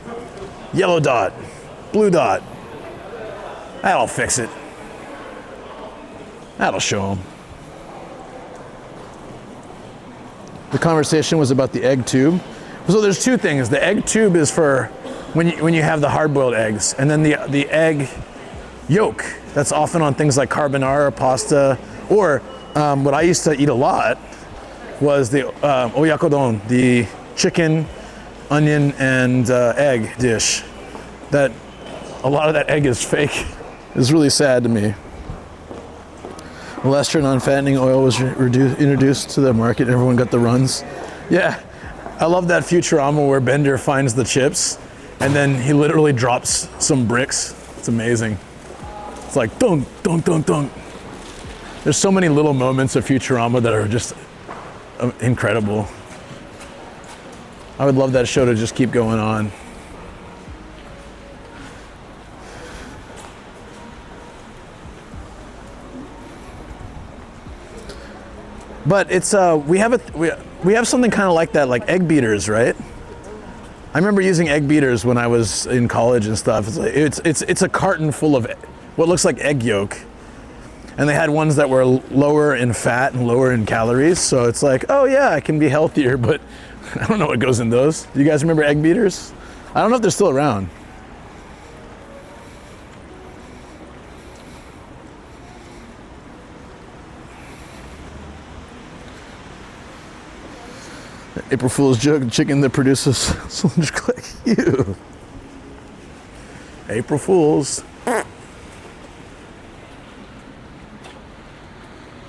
yellow dot, blue dot. That'll fix it. That'll show them. The conversation was about the egg tube. So there's two things. The egg tube is for when you have the hard-boiled eggs, and then the egg yolk. That's often on things like carbonara, pasta, or what I used to eat a lot was the oyakodon, the chicken, onion, and egg dish. That a lot of that egg is fake. It's really sad to me. Last year, non-fattening oil was introduced to the market. Everyone got the runs. Yeah, I love that Futurama where Bender finds the chips, and then he literally drops some bricks. It's amazing. It's like dunk, dunk, dunk, dunk. There's so many little moments of Futurama that are just incredible. I would love that show to just keep going on. But it's we have something kind of like that, like egg beaters, right? I remember using egg beaters when I was in college and stuff. It's a carton full of what looks like egg yolk, and they had ones that were lower in fat and lower in calories. So it's like, oh yeah, I can be healthier, but I don't know what goes in those. Do you guys remember egg beaters? I don't know if they're still around. April Fool's joke, chicken that produces cylindrical egg. Ew. April Fool's.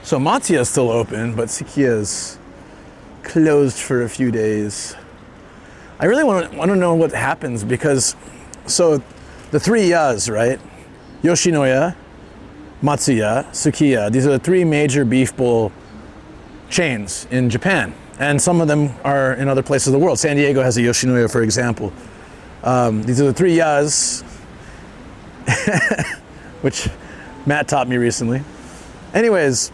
So Matsuya is still open, but Sukiya is closed for a few days. I really want to know what happens because, so the three yas, right? Yoshinoya, Matsuya, Sukiya. These are the three major beef bowl chains in Japan. And some of them are in other places of the world. San Diego has a Yoshinoya, for example. These are the three yas, which Matt taught me recently. Anyways,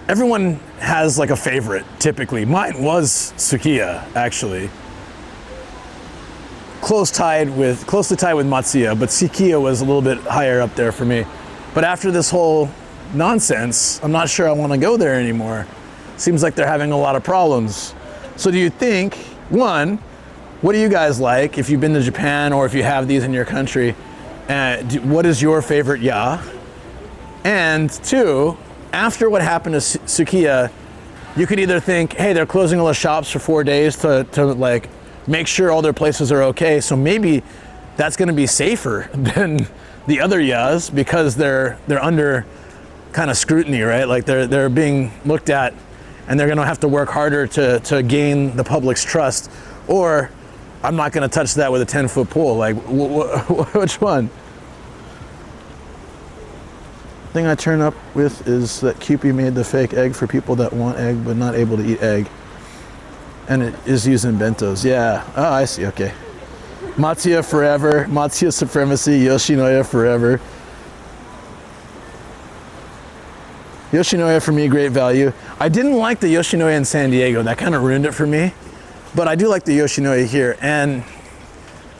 everyone has like a favorite, typically. Mine was Sukiya, actually. Closely tied with Matsuya, but Sukiya was a little bit higher up there for me. But after this whole nonsense, I'm not sure I want to go there anymore. Seems like they're having a lot of problems. So do you think, one, what do you guys like if you've been to Japan or if you have these in your country? What is your favorite ya? And two, after what happened to Sukiya, you could either think, hey, they're closing all the shops for 4 days to like make sure all their places are okay. So maybe that's going to be safer than the other yas because they're under kind of scrutiny, right? Like they're being looked at, and they're going to have to work harder to gain the public's trust. Or I'm not going to touch that with a 10-foot pole. Like, which one? The thing I turn up with is that PePe made the fake egg for people that want egg but not able to eat egg. And it is used in bentos. Yeah. Oh, I see. Okay. Matsuya forever. Matsuya supremacy. Yoshinoya forever. Yoshinoya for me, great value. I didn't like the Yoshinoya in San Diego. That kind of ruined it for me. But I do like the Yoshinoya here. And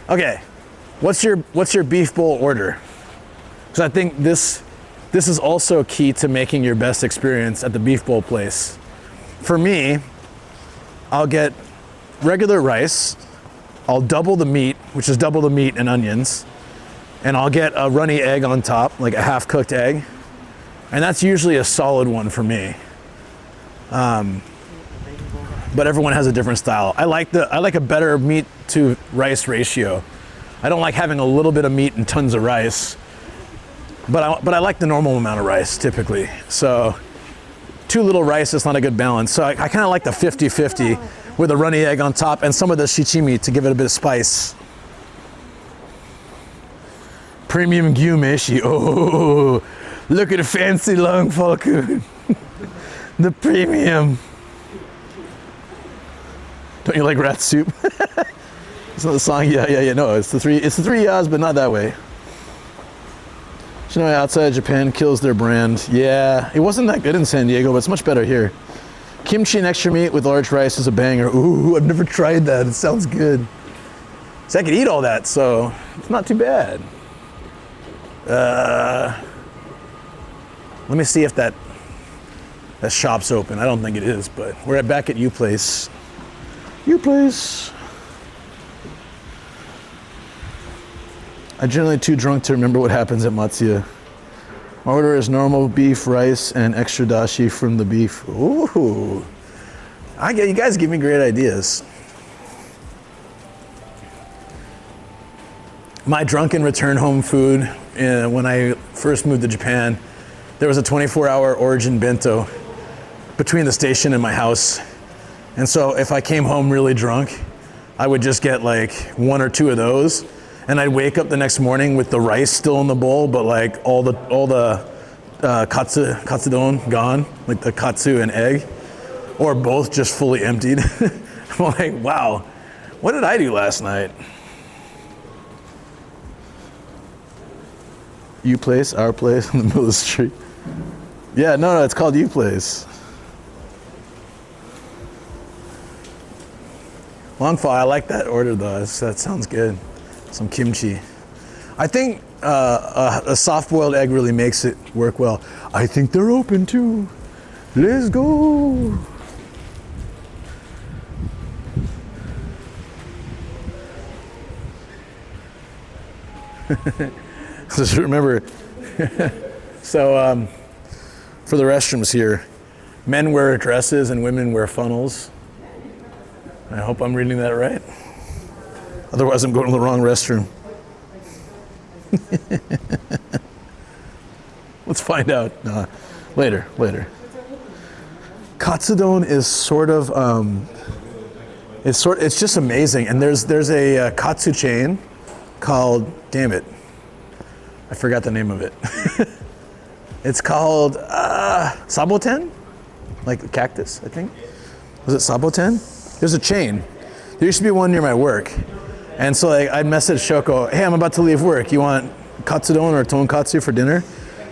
okay, what's your beef bowl order? Because I think this is also key to making your best experience at the beef bowl place. For me, I'll get regular rice. I'll double the meat, which is double the meat and onions. And I'll get a runny egg on top, like a half-cooked egg. And that's usually a solid one for me. but everyone has a different style. I like a better meat to rice ratio. I don't like having a little bit of meat and tons of rice, but I like the normal amount of rice typically. So too little rice is not a good balance. So I kind of like the 50-50 with a runny egg on top and some of the shichimi to give it a bit of spice. Premium gyu meshi. Oh, look at the fancy long falcon. The premium. Don't you like rat soup? It's not the song. Yeah. No, it's the three yas, but not that way. You know, outside Japan kills their brand. Yeah, it wasn't that good in San Diego, but it's much better here. Kimchi and extra meat with large rice is a banger. Ooh, I've never tried that. It sounds good. So I could eat all that, so it's not too bad. Let me see if that shop's open. I don't think it is, but we're back at U Place. U Place. I'm generally too drunk to remember what happens at Matsuya. My order is normal beef, rice, and extra dashi from the beef. Ooh. You guys give me great ideas. My drunken return home food, when I first moved to Japan, there was a 24-hour origin bento between the station and my house. And so if I came home really drunk, I would just get like 1 or 2 of those. And I'd wake up the next morning with the rice still in the bowl, but like all the katsudon gone, like the katsu and egg, or both just fully emptied. I'm like, wow, what did I do last night? U Place, our place, in the middle of the street. Yeah, no, it's called U Place. Longfall, I like that order though. That sounds good. Some kimchi. I think a soft-boiled egg really makes it work well. I think they're open too. Let's go. Just remember, so for the restrooms here, men wear dresses and women wear funnels. I hope I'm reading that right. Otherwise, I'm going to the wrong restroom. Let's find out. Later. Katsudon is sort of, it's just amazing. And there's a katsu chain called, damn it, I forgot the name of it. It's called Saboten, like the cactus, I think. Was it Saboten? There's a chain. There used to be one near my work. And so I'd message Shoko, hey, I'm about to leave work. You want katsudon or tonkatsu for dinner?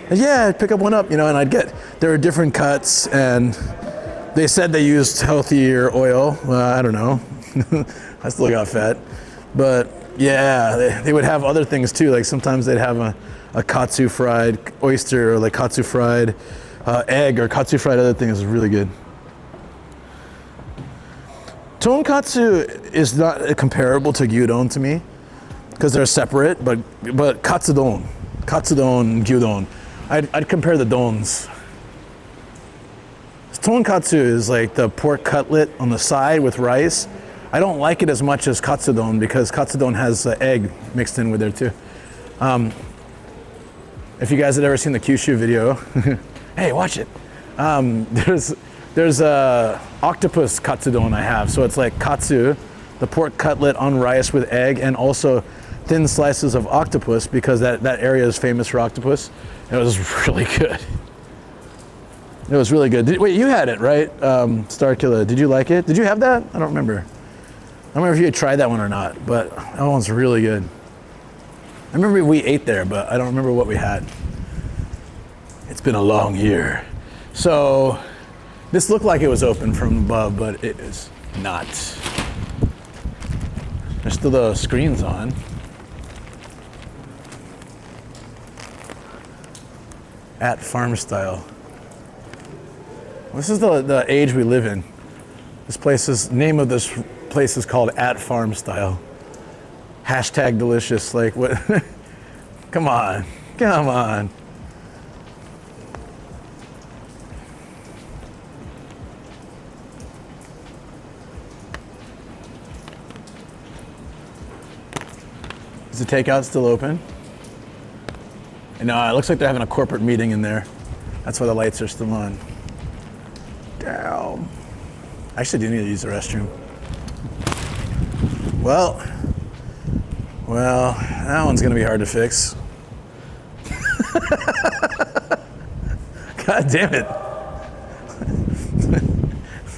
And yeah, I'd pick up one up, and there were different cuts, and they said they used healthier oil. Well, I don't know. I still got fat. But yeah, they would have other things too. Like sometimes they'd have a katsu fried oyster or like katsu fried egg or katsu fried other things. It's really good. Tonkatsu is not comparable to gyudon to me because they're separate, but katsudon, gyudon, I'd compare the dons. Tonkatsu is like the pork cutlet on the side with rice. I don't like it as much as katsudon because katsudon has egg mixed in with there too. If you guys had ever seen the Kyushu video, hey, watch it. There's a octopus katsudon I have. So it's like katsu, the pork cutlet on rice with egg, and also thin slices of octopus because that area is famous for octopus. It was really good. It was really good. Wait, you had it, right? Starkilla, did you like it? Did you have that? I don't remember. I don't remember if you had tried that one or not, but that one's really good. I remember we ate there, but I don't remember what we had. It's been a long year. So, this looked like it was open from above, but it is not. There's still the screens on. At farm style. This is the age we live in. Name of this place is called At Farm Style. Hashtag delicious, like what? Come on. Is the takeout still open? No, it looks like they're having a corporate meeting in there. That's why the lights are still on. Damn. I actually do need to use the restroom. Well, that one's gonna be hard to fix. God damn it.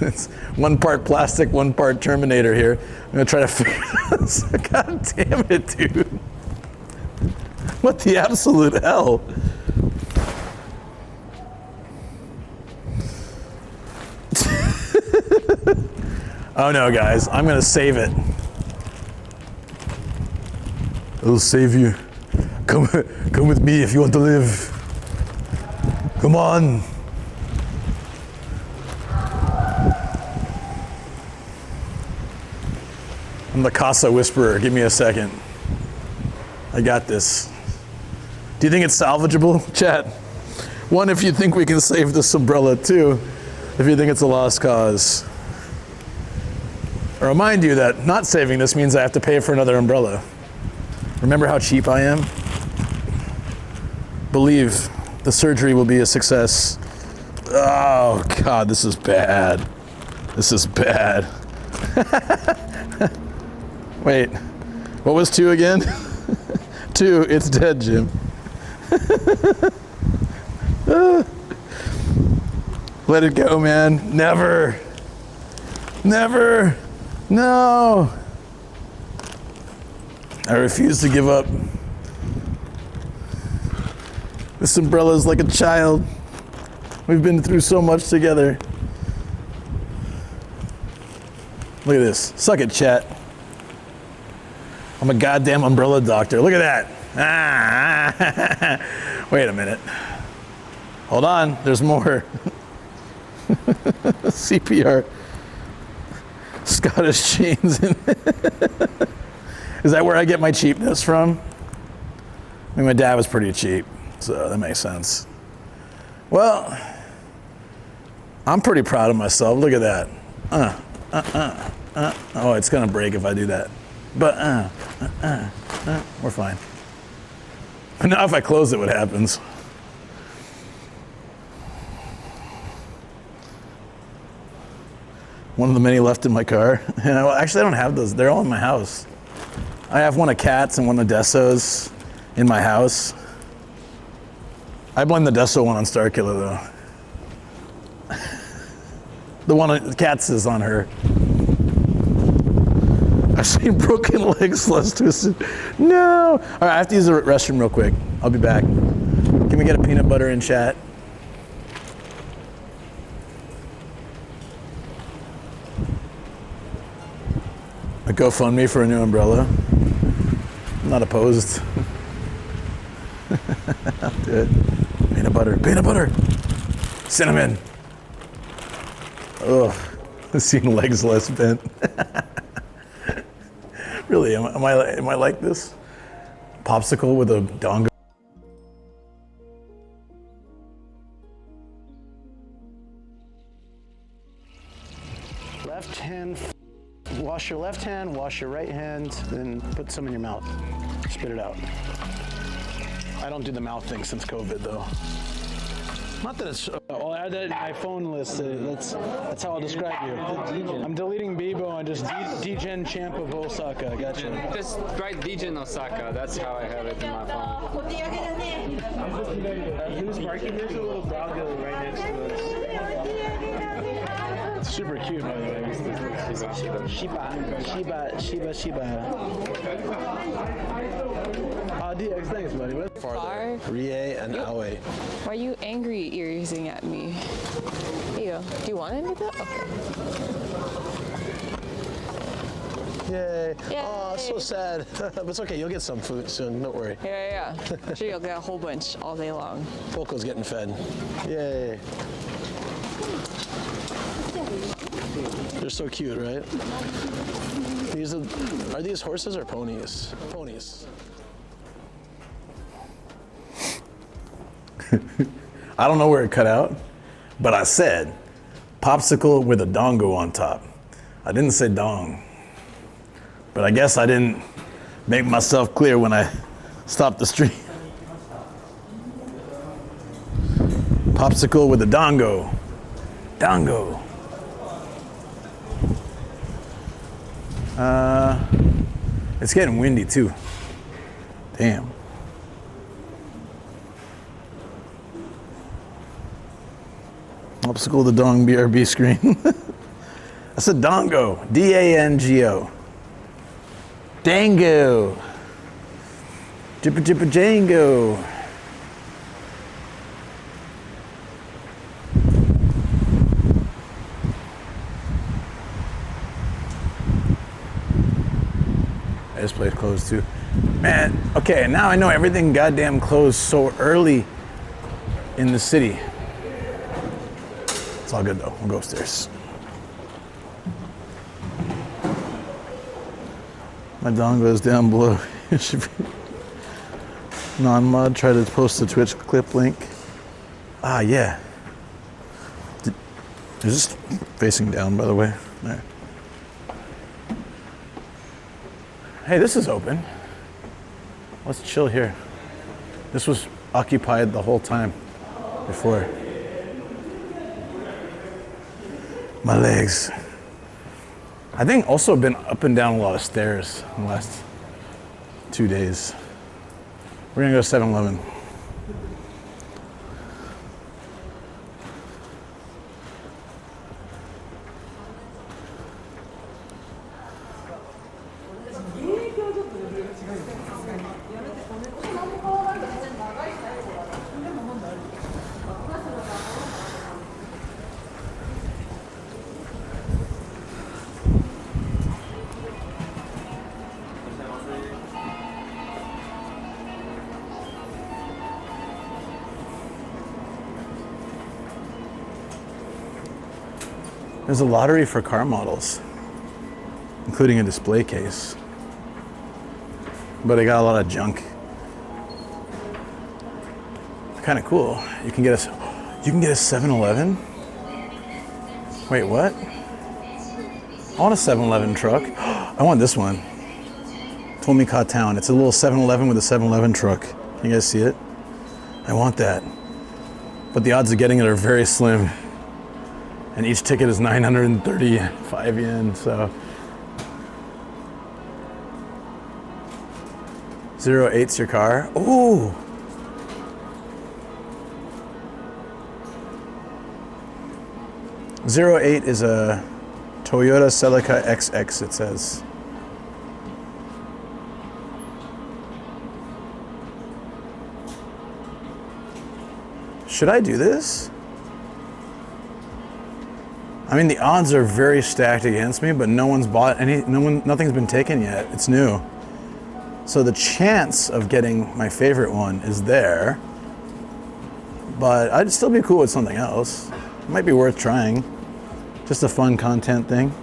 It's one part plastic, one part Terminator here. I'm gonna try to figure this. God damn it, dude. What the absolute hell? Oh no, guys, I'm gonna save it. I'll save you. Come with me if you want to live. Come on. I'm the Casa Whisperer. Give me a second. I got this. Do you think it's salvageable, chat? 1, if you think we can save this umbrella. 2, if you think it's a lost cause. I remind you that not saving this means I have to pay for another umbrella. Remember how cheap I am? Believe the surgery will be a success. Oh God, this is bad. This is bad. Wait, what was 2 again? 2, it's dead, Jim. Let it go, man. Never. Never. No. I refuse to give up. This umbrella is like a child. We've been through so much together. Look at this. Suck it, chat. I'm a goddamn umbrella doctor. Look at that. Ah. Wait a minute. Hold on. There's more. CPR. Scottish chains. Is that where I get my cheapness from? I mean, my dad was pretty cheap, so that makes sense. Well, I'm pretty proud of myself. Look at that. Oh, it's gonna break if I do that. But we're fine. Now if I close it, what happens? One of the many left in my car. Well, actually, I don't have those. They're all in my house. I have one of Kat's and one of Desso's in my house. I blame the Desso one on Starkiller, though. The one on Kat's is on her. I've seen broken legs less twisted. No! All right, I have to use the restroom real quick. I'll be back. Can we get a peanut butter in chat? A GoFundMe for a new umbrella. I'm not opposed. I'll do it. Peanut butter. Peanut butter! Cinnamon! Ugh. I've seen legs less bent. Really, am I like this? Popsicle with a dongo? Left hand, wash your left hand, wash your right hand, then put some in your mouth. Spit it out. I don't do the mouth thing since COVID, though. Not that it's. I'll add that in my phone list. That's how I'll describe you. I'm deleting Bebo and just Degen Champ of Osaka. Gotcha. Just write Degen Osaka. That's how I have it in my phone. Who's barking? There's a little doggo right next to us. It's super cute, by the way. Shiba. DX, thanks, buddy. Farther. Rie and Aoi. Why are you angry earing at me? Here you go. Do you want any of that? Okay. Yay. Oh, so sad. But it's okay, you'll get some food soon, don't worry. Yeah. Sure, you'll get a whole bunch all day long. Poco's getting fed. Yay. They're so cute, right? Are these horses or ponies? Ponies. I don't know where it cut out, but I said popsicle with a dongo on top. I didn't say dong, but I guess I didn't make myself clear when I stop the stream. Popsicle with a dongo. Dongo. It's getting windy too. Damn. Popsicle the Dong BRB screen. I said Dongo. D-A-N-G-O. Dango. Jippa Jippa Jango. This place closed too. Man, okay, now I know everything goddamn closed so early in the city. It's all good though, we'll go upstairs. My dongo's down below. It should be non-mod, try to post the Twitch clip link. Ah, yeah. Is this facing down, by the way? There. Hey, this is open. Let's chill here. This was occupied the whole time before. My legs. I think also been up and down a lot of stairs in the last 2 days. We're gonna go to 7-Eleven. There's a lottery for car models, including a display case. But I got a lot of junk. Kind of cool. You can get a 7-Eleven? Wait, what? I want a 7-Eleven truck. I want this one. Tomika Town. It's a little 7-Eleven with a 7-Eleven truck. Can you guys see it? I want that. But the odds of getting it are very slim. And each ticket is 935 yen, so. 08's your car. Ooh. '08 is a Toyota Celica XX, it says. Should I do this? I mean, the odds are very stacked against me, but no one's bought any, nothing's been taken yet. It's new. So the chance of getting my favorite one is there, but I'd still be cool with something else. It might be worth trying. Just a fun content thing.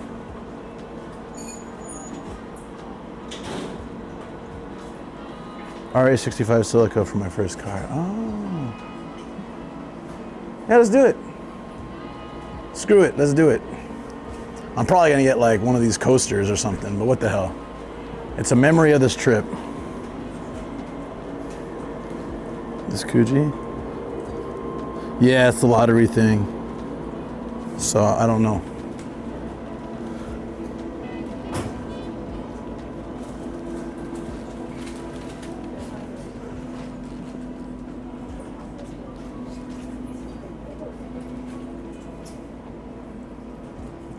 RA65 Silico for my first car. Oh. Yeah, let's do it. Screw it, let's do it. I'm probably gonna get like one of these coasters or something, but what the hell. It's a memory of this trip. This Kuji? Yeah, it's the lottery thing. So I don't know.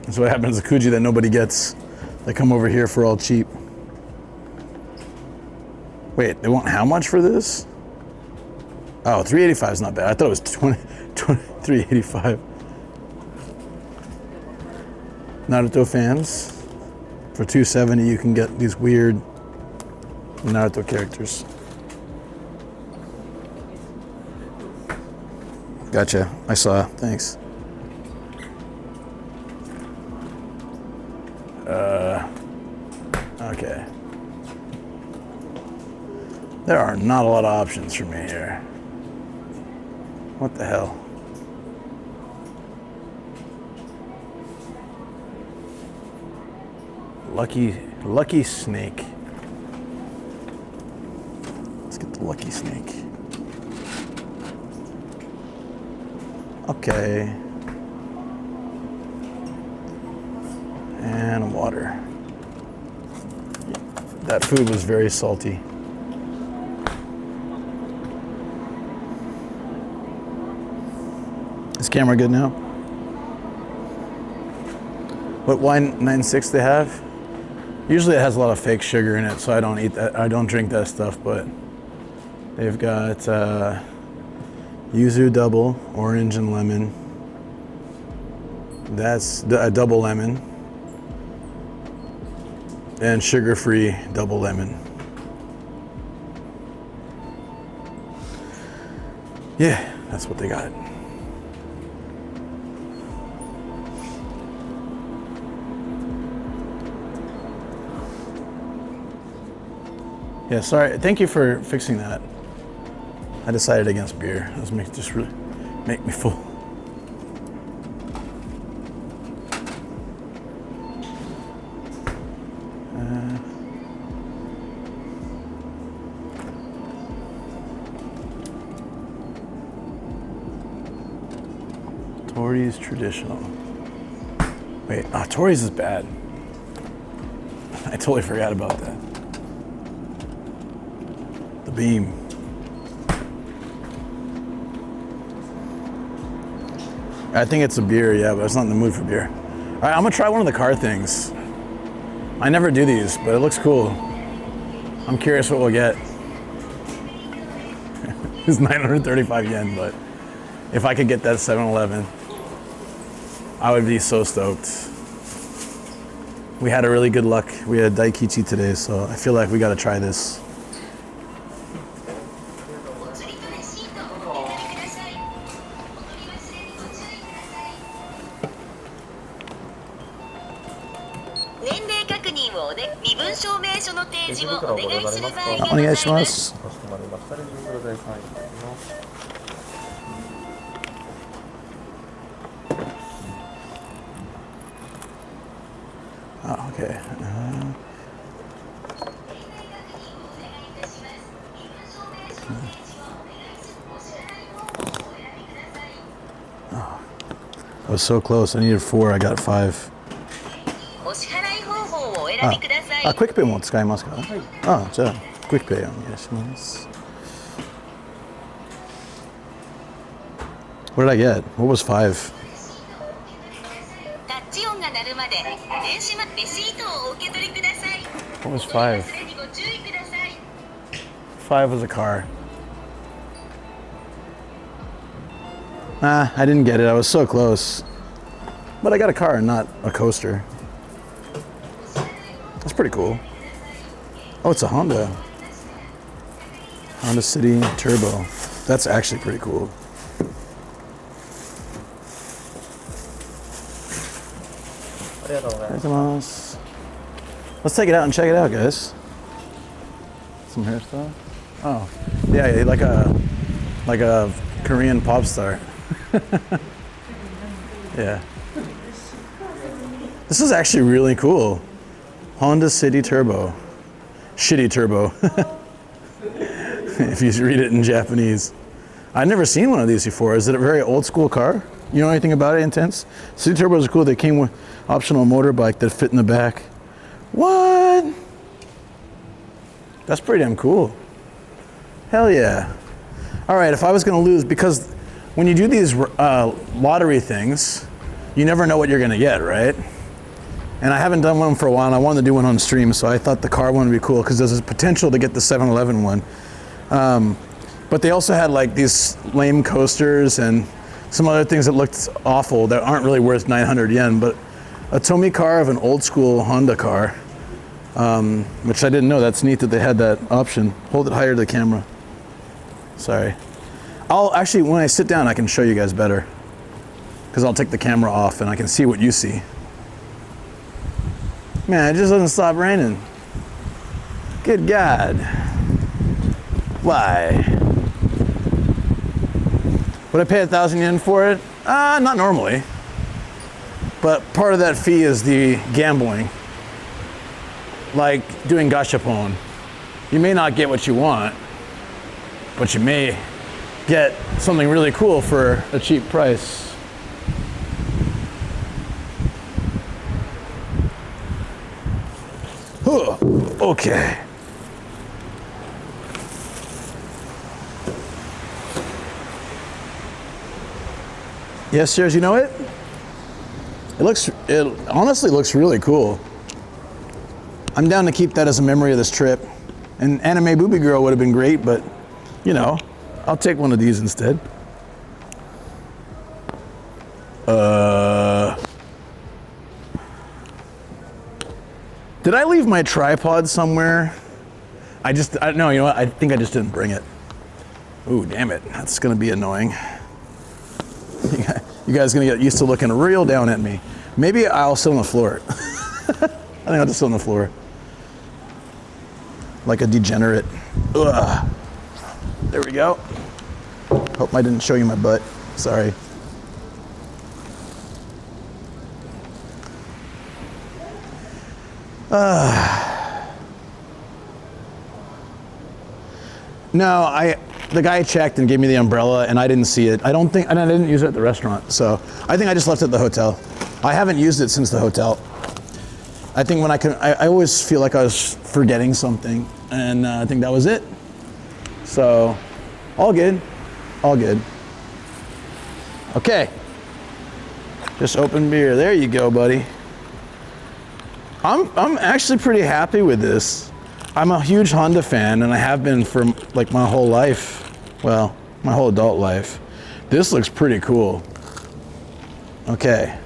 That's what happens to Kuji that nobody gets. They come over here for all cheap. Wait, they want how much for this? Oh, 385 is not bad. I thought it was 385. Naruto fans, for 270 you can get these weird Naruto characters. Gotcha, I saw, thanks. Okay. There are not a lot of options for me here. What the hell? Lucky snake. Lucky snake. Okay. And water. That food was very salty. Is camera good now? What wine 9.6 they have? Usually it has a lot of fake sugar in it, so I don't eat that. I don't drink that stuff, but they've got yuzu double, orange and lemon. That's a double lemon. And sugar-free double lemon. Yeah, that's what they got. Yeah, sorry. Thank you for fixing that. I decided against beer. It was just really make me full. Tori's traditional. Wait, Tori's is bad. I totally forgot about that. The beam. I think it's a beer, yeah, but it's not in the mood for beer. All right, I'm gonna try one of the car things. I never do these, but it looks cool. I'm curious what we'll get. It's 935 yen, but if I could get that 7-Eleven, I would be so stoked. We had a really good luck. We had Daikichi today, so I feel like we gotta try this. Oh, okay. Oh, I was so close. I needed 4. I got 5. Quick Pay も使いますか？じゃあ Quick Pay お願いします。What did I get? What was 5? What was 5? 5 was a car. I didn't get it. I was so close. But I got a car and not a coaster. That's pretty cool. Oh, it's a Honda. Honda City Turbo. That's actually pretty cool. Let's take it out and check it out, guys. Some hair stuff. Oh, yeah, like a Korean pop star. Yeah. This is actually really cool. Honda City Turbo. Shitty Turbo. If you read it in Japanese. I've never seen one of these before. Is it a very old school car? You know anything about it, Intense? City Turbos are cool. They came with optional motorbike that fit in the back. What? That's pretty damn cool. Hell yeah. All right, if I was gonna lose, because when you do these lottery things, you never know what you're gonna get, right? And I haven't done one for a while, and I wanted to do one on stream, so I thought the car one would be cool, because there's a potential to get the 7-Eleven one. But they also had like these lame coasters and some other things that looked awful that aren't really worth 900 yen, but a Tomy car of an old school Honda car, which I didn't know. That's neat that they had that option. Hold it higher to the camera. Sorry. I'll actually, when I sit down, I can show you guys better, because I'll take the camera off and I can see what you see. Man, it just doesn't stop raining. Good God. Why? Would I pay 1,000 yen for it? Not normally. But part of that fee is the gambling. Like doing gashapon. You may not get what you want, but you may get something really cool for a cheap price. Okay. Yes, sirs, you know it? It honestly looks really cool. I'm down to keep that as a memory of this trip. And Anime Booby Girl would have been great, but you know, I'll take one of these instead. Did I leave my tripod somewhere? No, you know what? I think I just didn't bring it. Ooh, damn it. That's gonna be annoying. You guys are gonna get used to looking real down at me. Maybe I'll sit on the floor. I think I'll just sit on the floor. Like a degenerate. Ugh. There we go. Hope I didn't show you my butt. Sorry. No, the guy checked and gave me the umbrella and I didn't see it. I didn't use it at the restaurant. So I think I just left it at the hotel. I haven't used it since the hotel. I think I always feel like I was forgetting something, and I think that was it. So, all good, all good. Okay, just open beer. There you go, buddy. I'm actually pretty happy with this. I'm a huge Honda fan, and I have been for like my whole life. Well, my whole adult life. This looks pretty cool. Okay.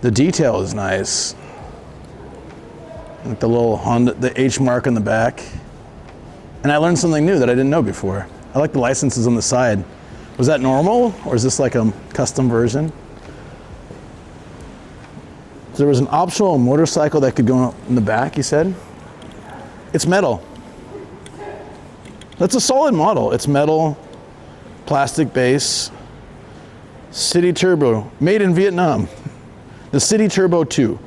The detail is nice. Like the little Honda, the H mark on the back. And I learned something new that I didn't know before. I like the licenses on the side. Was that normal, or is this like a custom version? So there was an optional motorcycle that could go in the back, you said? It's metal. That's a solid model. It's metal, plastic base, City Turbo, made in Vietnam. The City Turbo 2.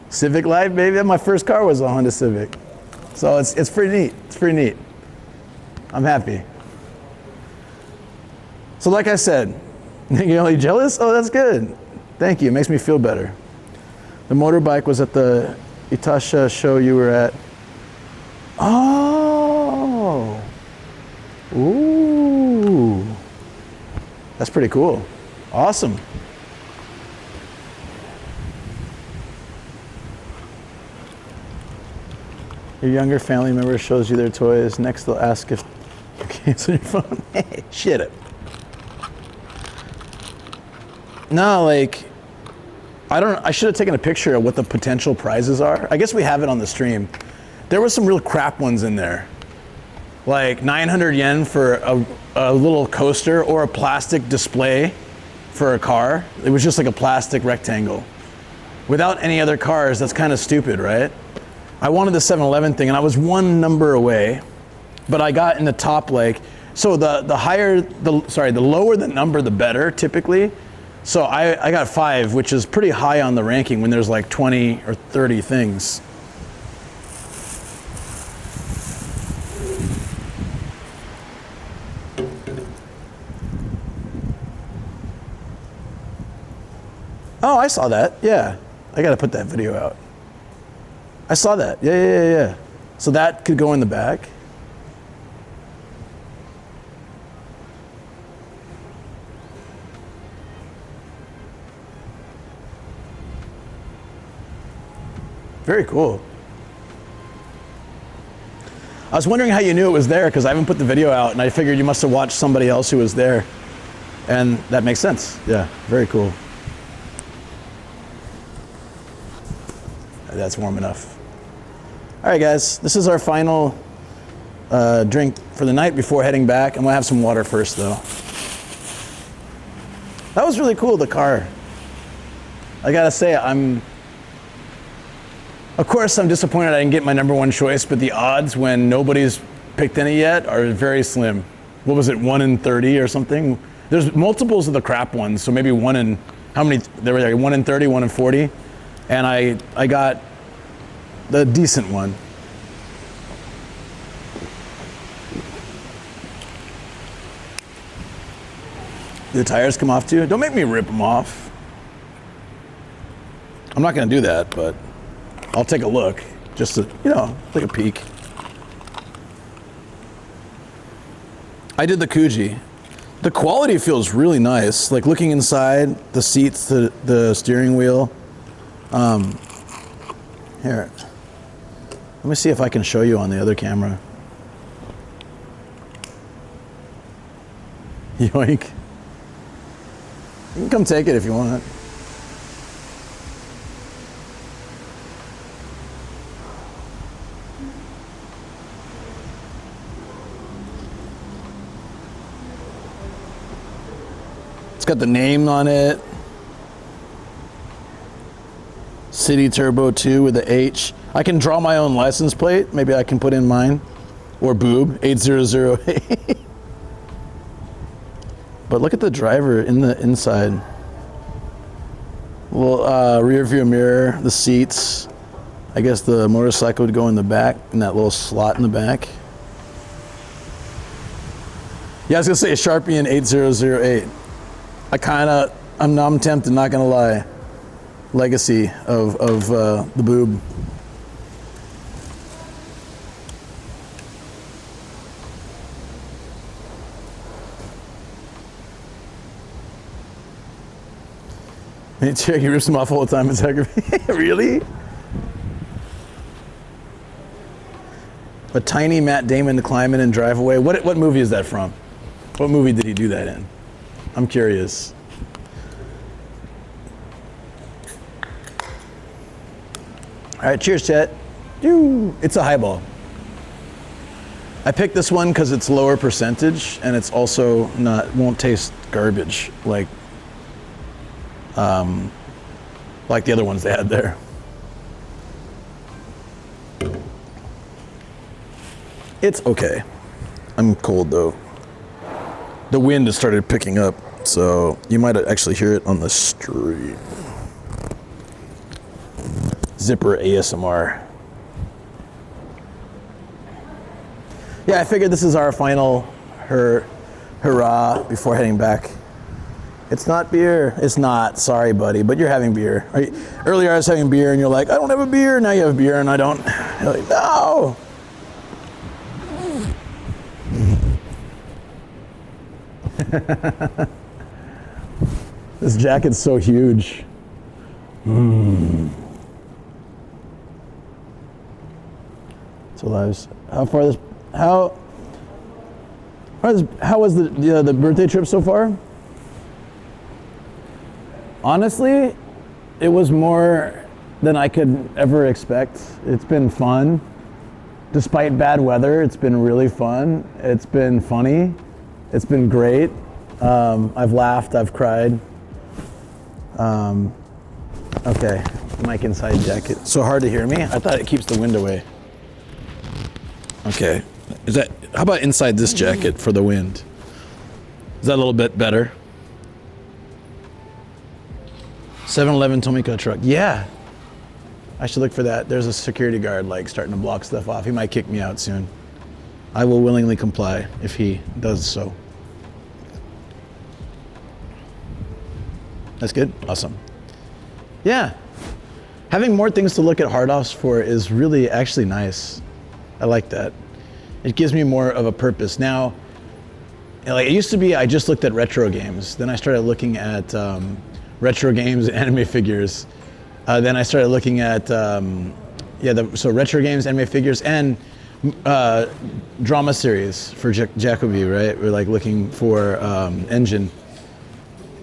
Civic Life, baby. My first car was a Honda Civic. So it's pretty neat. It's pretty neat. I'm happy. So like I said, you're only jealous? Oh, that's good. Thank you. It makes me feel better. The motorbike was at the Itasha show you were at. Oh. Ooh. That's pretty cool. Awesome. Your younger family member shows you their toys. Next, they'll ask if you cancel your phone. Hey, shit it. No, like, I should have taken a picture of what the potential prizes are. I guess we have it on the stream. There were some real crap ones in there. Like 900 yen for a little coaster or a plastic display for a car. It was just like a plastic rectangle. Without any other cars, that's kind of stupid, right? I wanted the 7-Eleven thing, and I was one number away, but I got in the top, like, so the lower the number, the better, typically. So I got 5, which is pretty high on the ranking when there's like 20 or 30 things. Oh, I saw that, yeah. I gotta put that video out. I saw that, yeah. So that could go in the back. Very cool. I was wondering how you knew it was there because I haven't put the video out and I figured you must have watched somebody else who was there. And that makes sense, yeah, very cool. That's warm enough. All right, guys, this is our final drink for the night before heading back. I'm gonna have some water first, though. That was really cool, the car. I gotta say, of course, I'm disappointed I didn't get my #1 choice, but the odds when nobody's picked any yet are very slim. What was it, 1 in 30 or something? There's multiples of the crap ones, so maybe 1 in, how many, there were 1 in 30, 1 in 40, and I got the decent one. The tires come off too? Don't make me rip them off. I'm not gonna do that, but I'll take a look just to, take a peek. I did the Kuji. The quality feels really nice. Like looking inside, the seats, the steering wheel. Here, let me see if I can show you on the other camera. Yoink. You can come take it if you want. It's got the name on it. City Turbo 2 with the H. I can draw my own license plate. Maybe I can put in mine. Or boob, 8008. But look at the driver in the inside. Little rear view mirror, the seats. I guess the motorcycle would go in the back, in that little slot in the back. Yeah, I was gonna say a Sharpie in 8008. I'm tempted, not gonna lie. Legacy of the boob. He rips them off all the time. It's aggravating. Really? A tiny Matt Damon to climb in and drive away. What movie is that from? What movie did he do that in? I'm curious. All right, cheers, Chet. It's a highball. I picked this one because it's lower percentage and it's also won't taste garbage like the other ones they had there. It's okay. I'm cold though. The wind has started picking up, so you might actually hear it on the street. Zipper ASMR. Yeah, I figured this is our final hurrah before heading back. It's not beer. It's not. Sorry, buddy, but you're having beer. Earlier I was having beer and you're like, I don't have a beer. Now you have beer and I don't. You're like, no. This jacket's so huge. So lives. How was the birthday trip so far? Honestly, it was more than I could ever expect. It's been fun. Despite bad weather, it's been really fun. It's been funny. It's been great. I've laughed, I've cried. Okay, mic inside jacket. So hard to hear me? I thought it keeps the wind away. Okay, how about inside this jacket for the wind? Is that a little bit better? 7-Eleven Tomika truck, yeah. I should look for that. There's a security guard starting to block stuff off. He might kick me out soon. I will willingly comply if he does so. That's good, awesome. Yeah, having more things to look at hard offs for is really actually nice. I like that. It gives me more of a purpose. Now, it used to be I just looked at retro games. Then I started looking at retro games and anime figures. Then I started looking at, so retro games, anime figures, and drama series for Jacoby, right? We're looking for engine.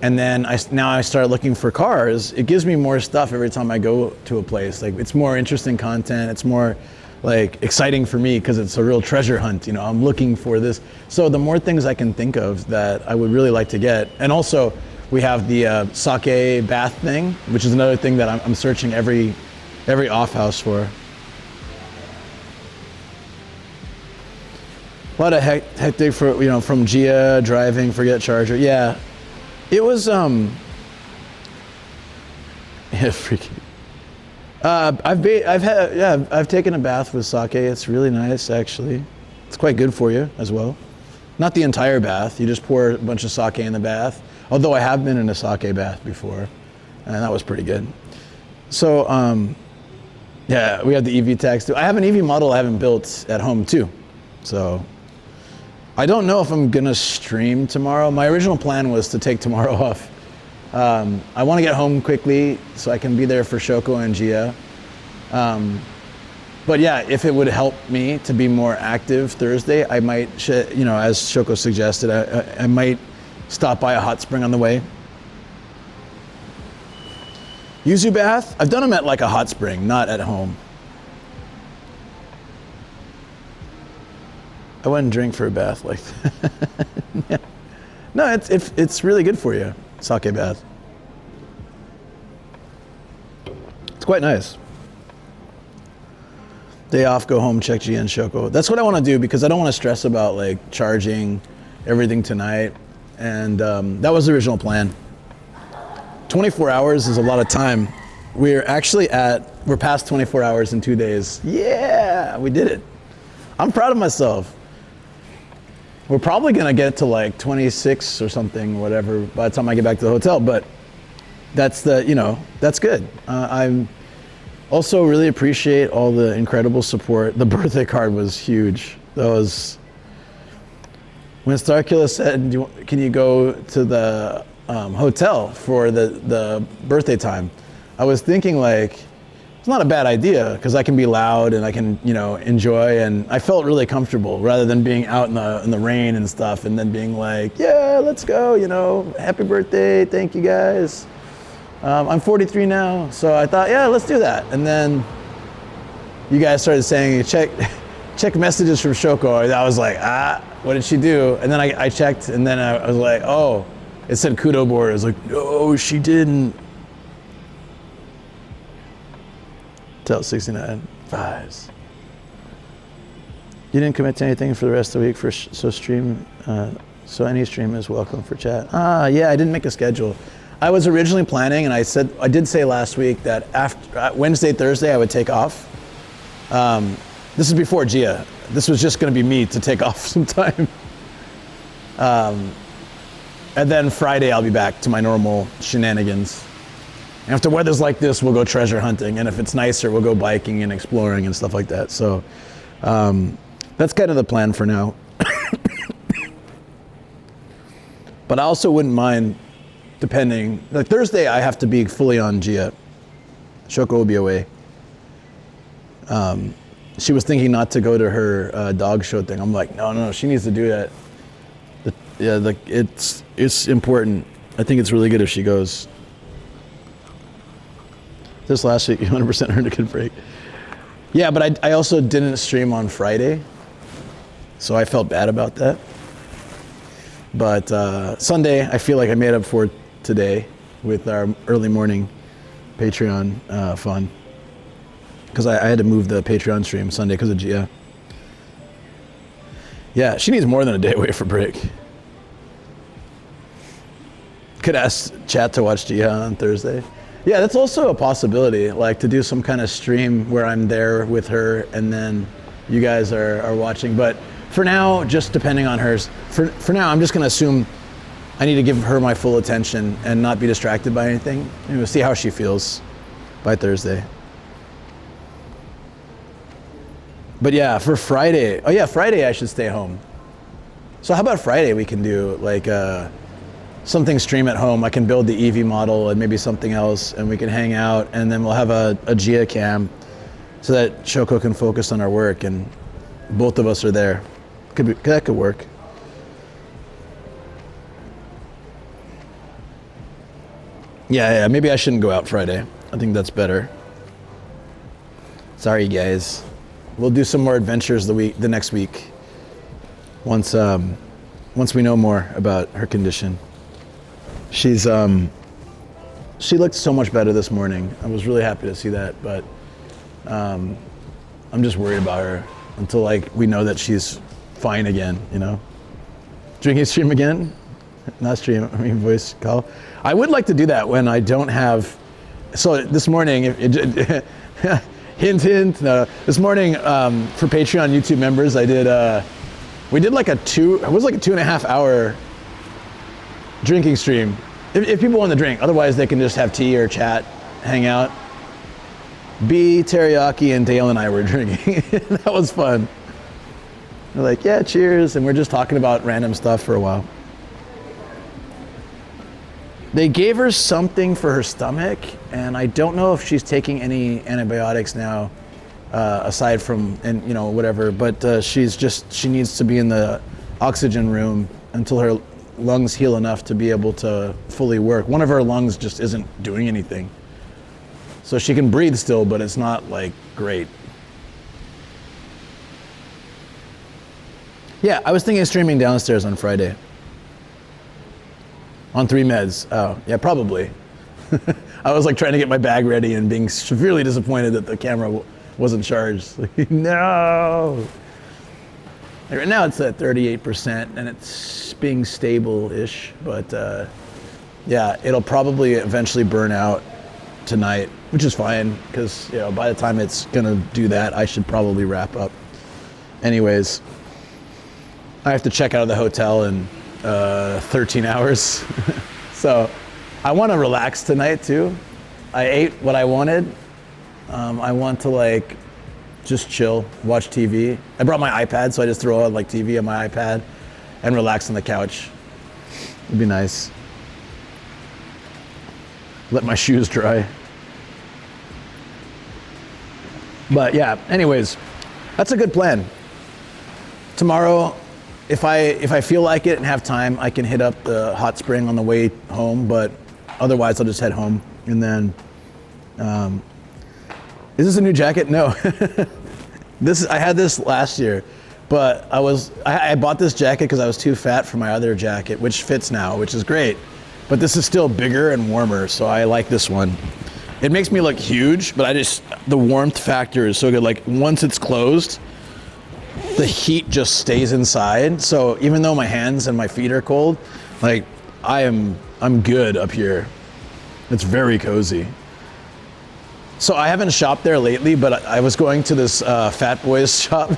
And then now I started looking for cars. It gives me more stuff every time I go to a place. It's more interesting content. It's more exciting for me because it's a real treasure hunt. I'm looking for this. So the more things I can think of that I would really like to get. And also we have the sake bath thing, which is another thing that I'm searching every off house for. A lot of hectic for, from Gia driving, forget charger. Yeah. It was freaky. I've taken a bath with sake. It's really nice, actually. It's quite good for you as well. Not the entire bath. You just pour a bunch of sake in the bath. Although I have been in a sake bath before, and that was pretty good. So, yeah, we have the EV tags too. I have an EV model I haven't built at home too. So, I don't know if I'm gonna stream tomorrow. My original plan was to take tomorrow off. I want to get home quickly so I can be there for Shoko and Gia. But yeah, if it would help me to be more active Thursday, I might, as Shoko suggested, I might stop by a hot spring on the way. Yuzu bath, I've done them at like a hot spring, not at home. I wouldn't drink for a bath like that. Yeah. No, it's really good for you, sake bath. It's quite nice. Day off, go home, check Gia and Shoko. That's what I want to do because I don't want to stress about like charging everything tonight. And that was the original plan. 24 hours is a lot of time. We're past 24 hours in 2 days. Yeah, we did it. I'm proud of myself. We're probably gonna get to like 26 or something, whatever, by the time I get back to the hotel, but that's that's good. I'm also really appreciate all the incredible support. The birthday card was huge. That was, when Starkilla said, can you go to the hotel for the birthday time? I was thinking like, it's not a bad idea because I can be loud and I can, enjoy, and I felt really comfortable rather than being out in the rain and stuff and then being like, yeah, let's go, happy birthday, thank you guys. I'm 43 now, so I thought, yeah, let's do that. And then you guys started saying, check messages from Shoko. And I was like, what did she do? And then I checked, and then I was like, oh, it said kudo board. I was like, no, she didn't. Tell 69 fives. You didn't commit to anything for the rest of the week so any stream is welcome for chat. Yeah, I didn't make a schedule. I was originally planning, and I did say last week that after Wednesday, Thursday, I would take off. This is before Gia. This was just going to be me to take off some time. And then Friday, I'll be back to my normal shenanigans. And if the weather's like this, we'll go treasure hunting. And if it's nicer, we'll go biking and exploring and stuff like that. So that's kind of the plan for now. But I also wouldn't mind, depending, like Thursday, I have to be fully on Gia. Shoko will be away. She was thinking not to go to her dog show thing. I'm like, no, she needs to do that. It's important. I think it's really good if she goes. This last week, you 100% earned a good break. Yeah, but I also didn't stream on Friday, so I felt bad about that. But Sunday, I feel like I made up for today with our early morning Patreon fun. Because I had to move the Patreon stream Sunday because of Gia. Yeah, she needs more than a day away for break. Could ask chat to watch Gia on Thursday. Yeah, that's also a possibility, like to do some kind of stream where I'm there with her and then you guys are watching. But for now, just depending on hers, for now, I'm just gonna assume I need to give her my full attention and not be distracted by anything. And we'll see how she feels by Thursday. But yeah, for Friday, Friday I should stay home. So how about Friday we can do like something stream at home. I can build the EV model and maybe something else, and we can hang out, and then we'll have a Gia cam so that Shoko can focus on our work and both of us are there. That could work. Yeah, maybe I shouldn't go out Friday. I think that's better. Sorry guys. We'll do some more adventures the next week. Once we know more about her condition. She looked so much better this morning. I was really happy to see that, but I'm just worried about her until like we know that she's fine again, Drinking stream again? Not stream, I mean voice call. I would like to do that when I don't have, so this morning, hint, this morning for Patreon YouTube members, I did, we did like a 2.5 hour drinking stream. If people want to drink, otherwise they can just have tea or chat, hang out. B, Teriyaki, and Dale and I were drinking. That was fun. We're like, yeah, cheers, and we're just talking about random stuff for a while. They gave her something for her stomach, and I don't know if she's taking any antibiotics now, aside from, and you know, whatever, but she needs to be in the oxygen room until her lungs heal enough to be able to fully work. One of her lungs just isn't doing anything. So she can breathe still, but it's not like great. Yeah, I was thinking of streaming downstairs on Friday. On 3 meds. Oh, yeah, probably. I was like trying to get my bag ready and being severely disappointed that the camera wasn't charged. Like, no! Like right now it's at 38% and it's being stable-ish, but yeah, it'll probably eventually burn out tonight, which is fine because, you know, by the time it's gonna do that, I should probably wrap up. Anyways, I have to check out of the hotel in 13 hours. So I want to relax tonight too. I ate what I wanted. I want to like just chill, watch TV. I brought my iPad, so I just throw on like TV on my iPad and relax on the couch. It'd be nice. Let my shoes dry. But yeah, anyways, that's a good plan. Tomorrow, if I feel like it and have time, I can hit up the hot spring on the way home, but otherwise I'll just head home. And then, is this a new jacket? No. I had this last year, but I bought this jacket because I was too fat for my other jacket, which fits now, which is great. But this is still bigger and warmer, so I like this one. It makes me look huge, but the warmth factor is so good. Like once it's closed, the heat just stays inside. So even though my hands and my feet are cold, like I'm good up here. It's very cozy. So I haven't shopped there lately, but I was going to this Fat Boys shop.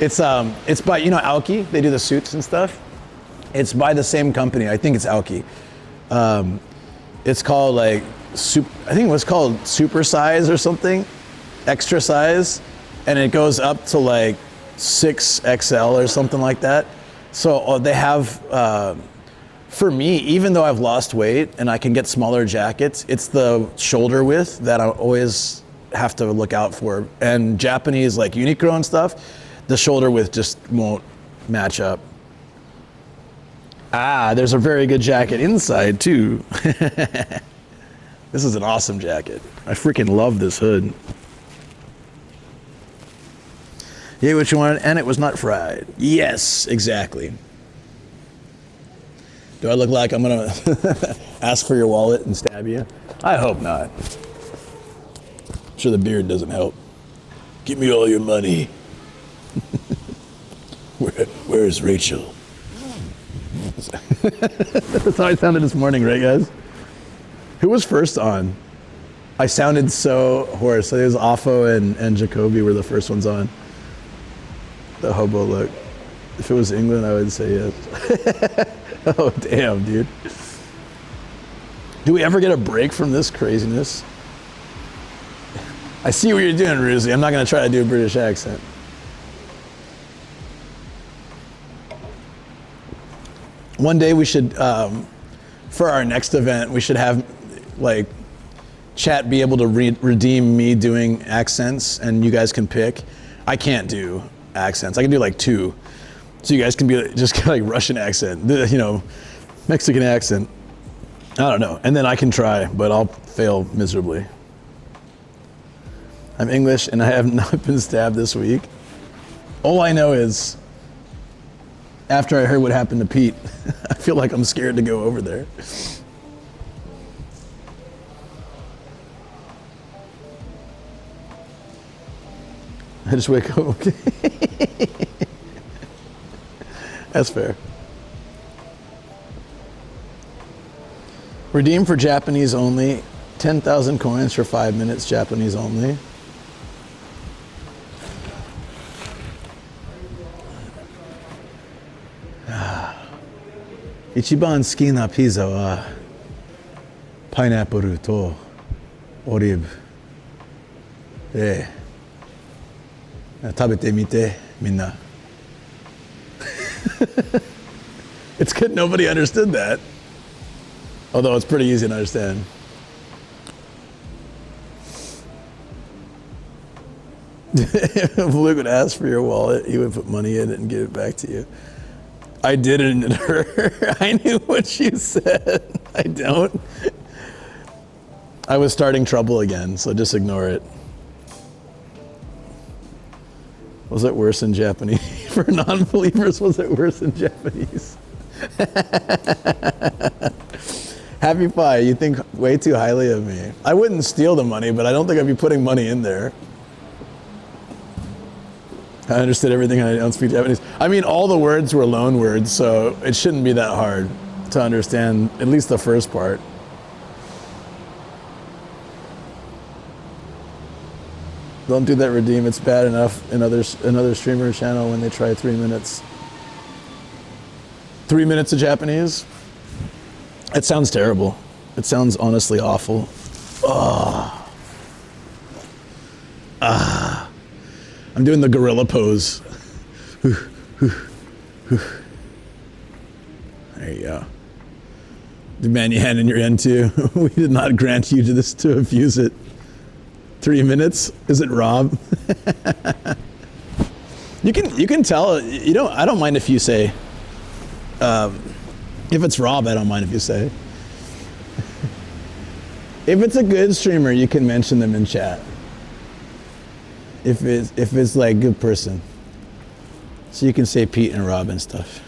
It's by, you know, Aoki. They do the suits and stuff. It's by the same company. I think it's Aoki. It's called like I think it was called Super Size or something, extra size, and it goes up to like 6XL or something like that. So they have. For me, even though I've lost weight and I can get smaller jackets, it's the shoulder width that I always have to look out for. And Japanese, like Uniqlo and stuff, the shoulder width just won't match up. Ah, there's a very good jacket inside too. This is an awesome jacket. I freaking love this hood. Yeah, what you wanted, and it was not fried. Yes, exactly. Do I look like I'm gonna ask for your wallet and stab you? I hope not. I'm sure the beard doesn't help. Give me all your money. Where is Rachel? That's how I sounded this morning, right, guys? Who was first on? I sounded so hoarse. It was Afo and Jacoby were the first ones on. The hobo look. If it was England, I would say yes. Oh, damn, dude. Do we ever get a break from this craziness? I see what you're doing, Ruzi. I'm not going to try to do a British accent. One day we should, for our next event, we should have, like, chat be able to redeem me doing accents, and you guys can pick. I can't do accents. I can do, like, 2. So you guys can be just like Russian accent, you know, Mexican accent. I don't know. And then I can try, but I'll fail miserably. I'm English and I have not been stabbed this week. All I know is after I heard what happened to Pete, I feel like I'm scared to go over there. I just wake up, okay. That's fair. Redeem for Japanese only. 10,000 coins for 5 minutes, Japanese only. 一番好きなピザはパイナップルとオリーブで食べてみてみんな。It's good nobody understood that. Although it's pretty easy to understand. If Luke would ask for your wallet, he would put money in it and give it back to you. I didn't at her. I knew what you said. I don't. I was starting trouble again, so just ignore it. Was it worse in Japanese? For non-believers, was it worse in Japanese? Happy Pie, you think way too highly of me. I wouldn't steal the money, but I don't think I'd be putting money in there. I understood everything and I don't speak Japanese. I mean, all the words were loan words, so it shouldn't be that hard to understand at least the first part. Don't do that, Redeem. It's bad enough in another streamer channel when they try 3 minutes. 3 minutes of Japanese? It sounds terrible. It sounds honestly awful. I'm doing the gorilla pose. There you go. Demand your hand in your N2. We did not grant you to abuse it. 3 minutes? Is it Rob? You can tell. I don't mind if you say. If it's Rob, I don't mind if you say. If it's a good streamer, you can mention them in chat. If it's like good person, so you can say Pete and Rob and stuff.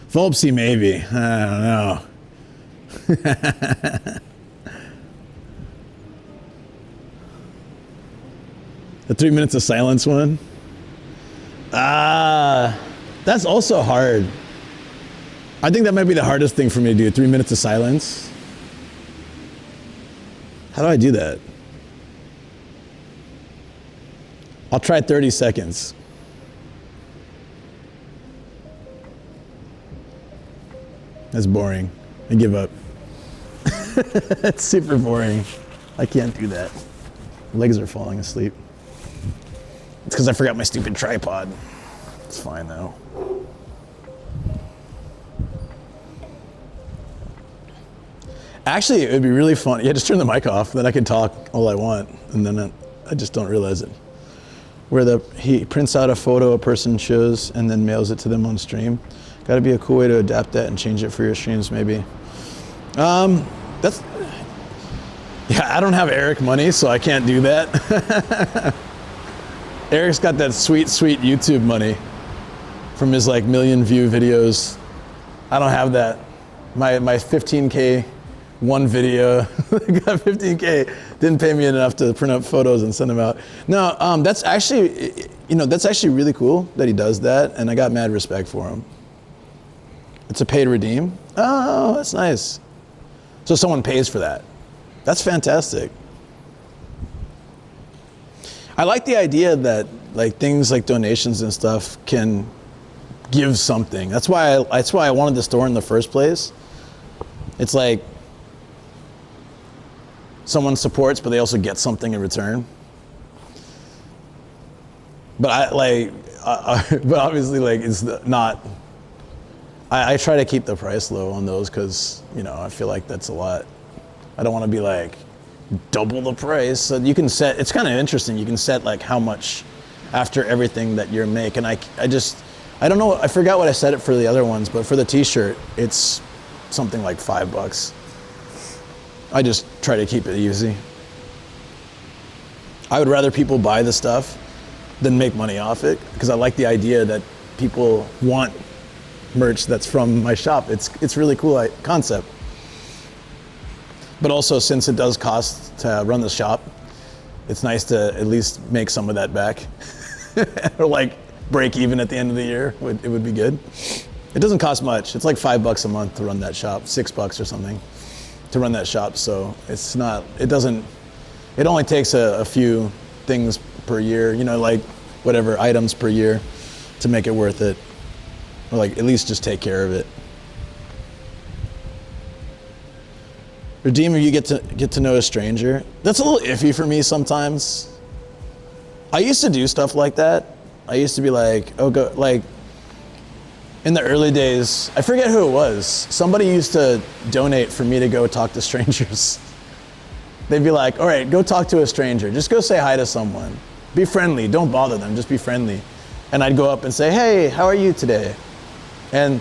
Volpsy maybe. I don't know. The 3 minutes of silence one. That's also hard. I think that might be the hardest thing for me to do. 3 minutes of silence. How do I do that? I'll try 30 seconds. That's boring. I give up. It's super boring. I can't do that. Legs are falling asleep. It's because I forgot my stupid tripod. It's fine though. Actually, it would be really fun. Yeah, just turn the mic off, then I can talk all I want, and then I just don't realize it. Where he prints out a photo a person shows and then mails it to them on stream. Got to be a cool way to adapt that and change it for your streams, maybe. Yeah, I don't have Eric money, so I can't do that. Eric's got that sweet YouTube money from his like million view videos. I don't have that. My 15K one video got 15K, didn't pay me enough to print up photos and send them out. No, that's actually really cool that he does that, and I got mad respect for him. It's a pay to redeem. Oh, that's nice. So someone pays for that. That's fantastic. I like the idea that like things like donations and stuff can give something. That's why I wanted the store in the first place. It's like someone supports, but they also get something in return. But but obviously, like it's not. I try to keep the price low on those because I feel like that's a lot. I don't want to be like double the price. So you can set. It's kind of interesting. You can set like how much after everything that you make. And I don't know. I forgot what I set it for the other ones, but for the T-shirt, it's something like $5. I just try to keep it easy. I would rather people buy the stuff than make money off it because I like the idea that people want merch that's from my shop. It's really cool concept. But also, since it does cost to run the shop, it's nice to at least make some of that back. Or like break even at the end of the year. It would be good. It doesn't cost much. It's like $5 a month to run that shop, $6 or something to run that shop. So it's not, it only takes a few things per year, like whatever items per year. to make it worth it, or like at least just take care of it. Redeemer, you get to know a stranger. That's a little iffy for me sometimes. I used to do stuff like that. I used to be like, oh, go, like, in the early days, I forget who it was. Somebody used to donate for me to go talk to strangers. They'd be like, all right, go talk to a stranger. Just go say hi to someone. Be friendly, don't bother them, just be friendly. And I'd go up and say, hey, how are you today? And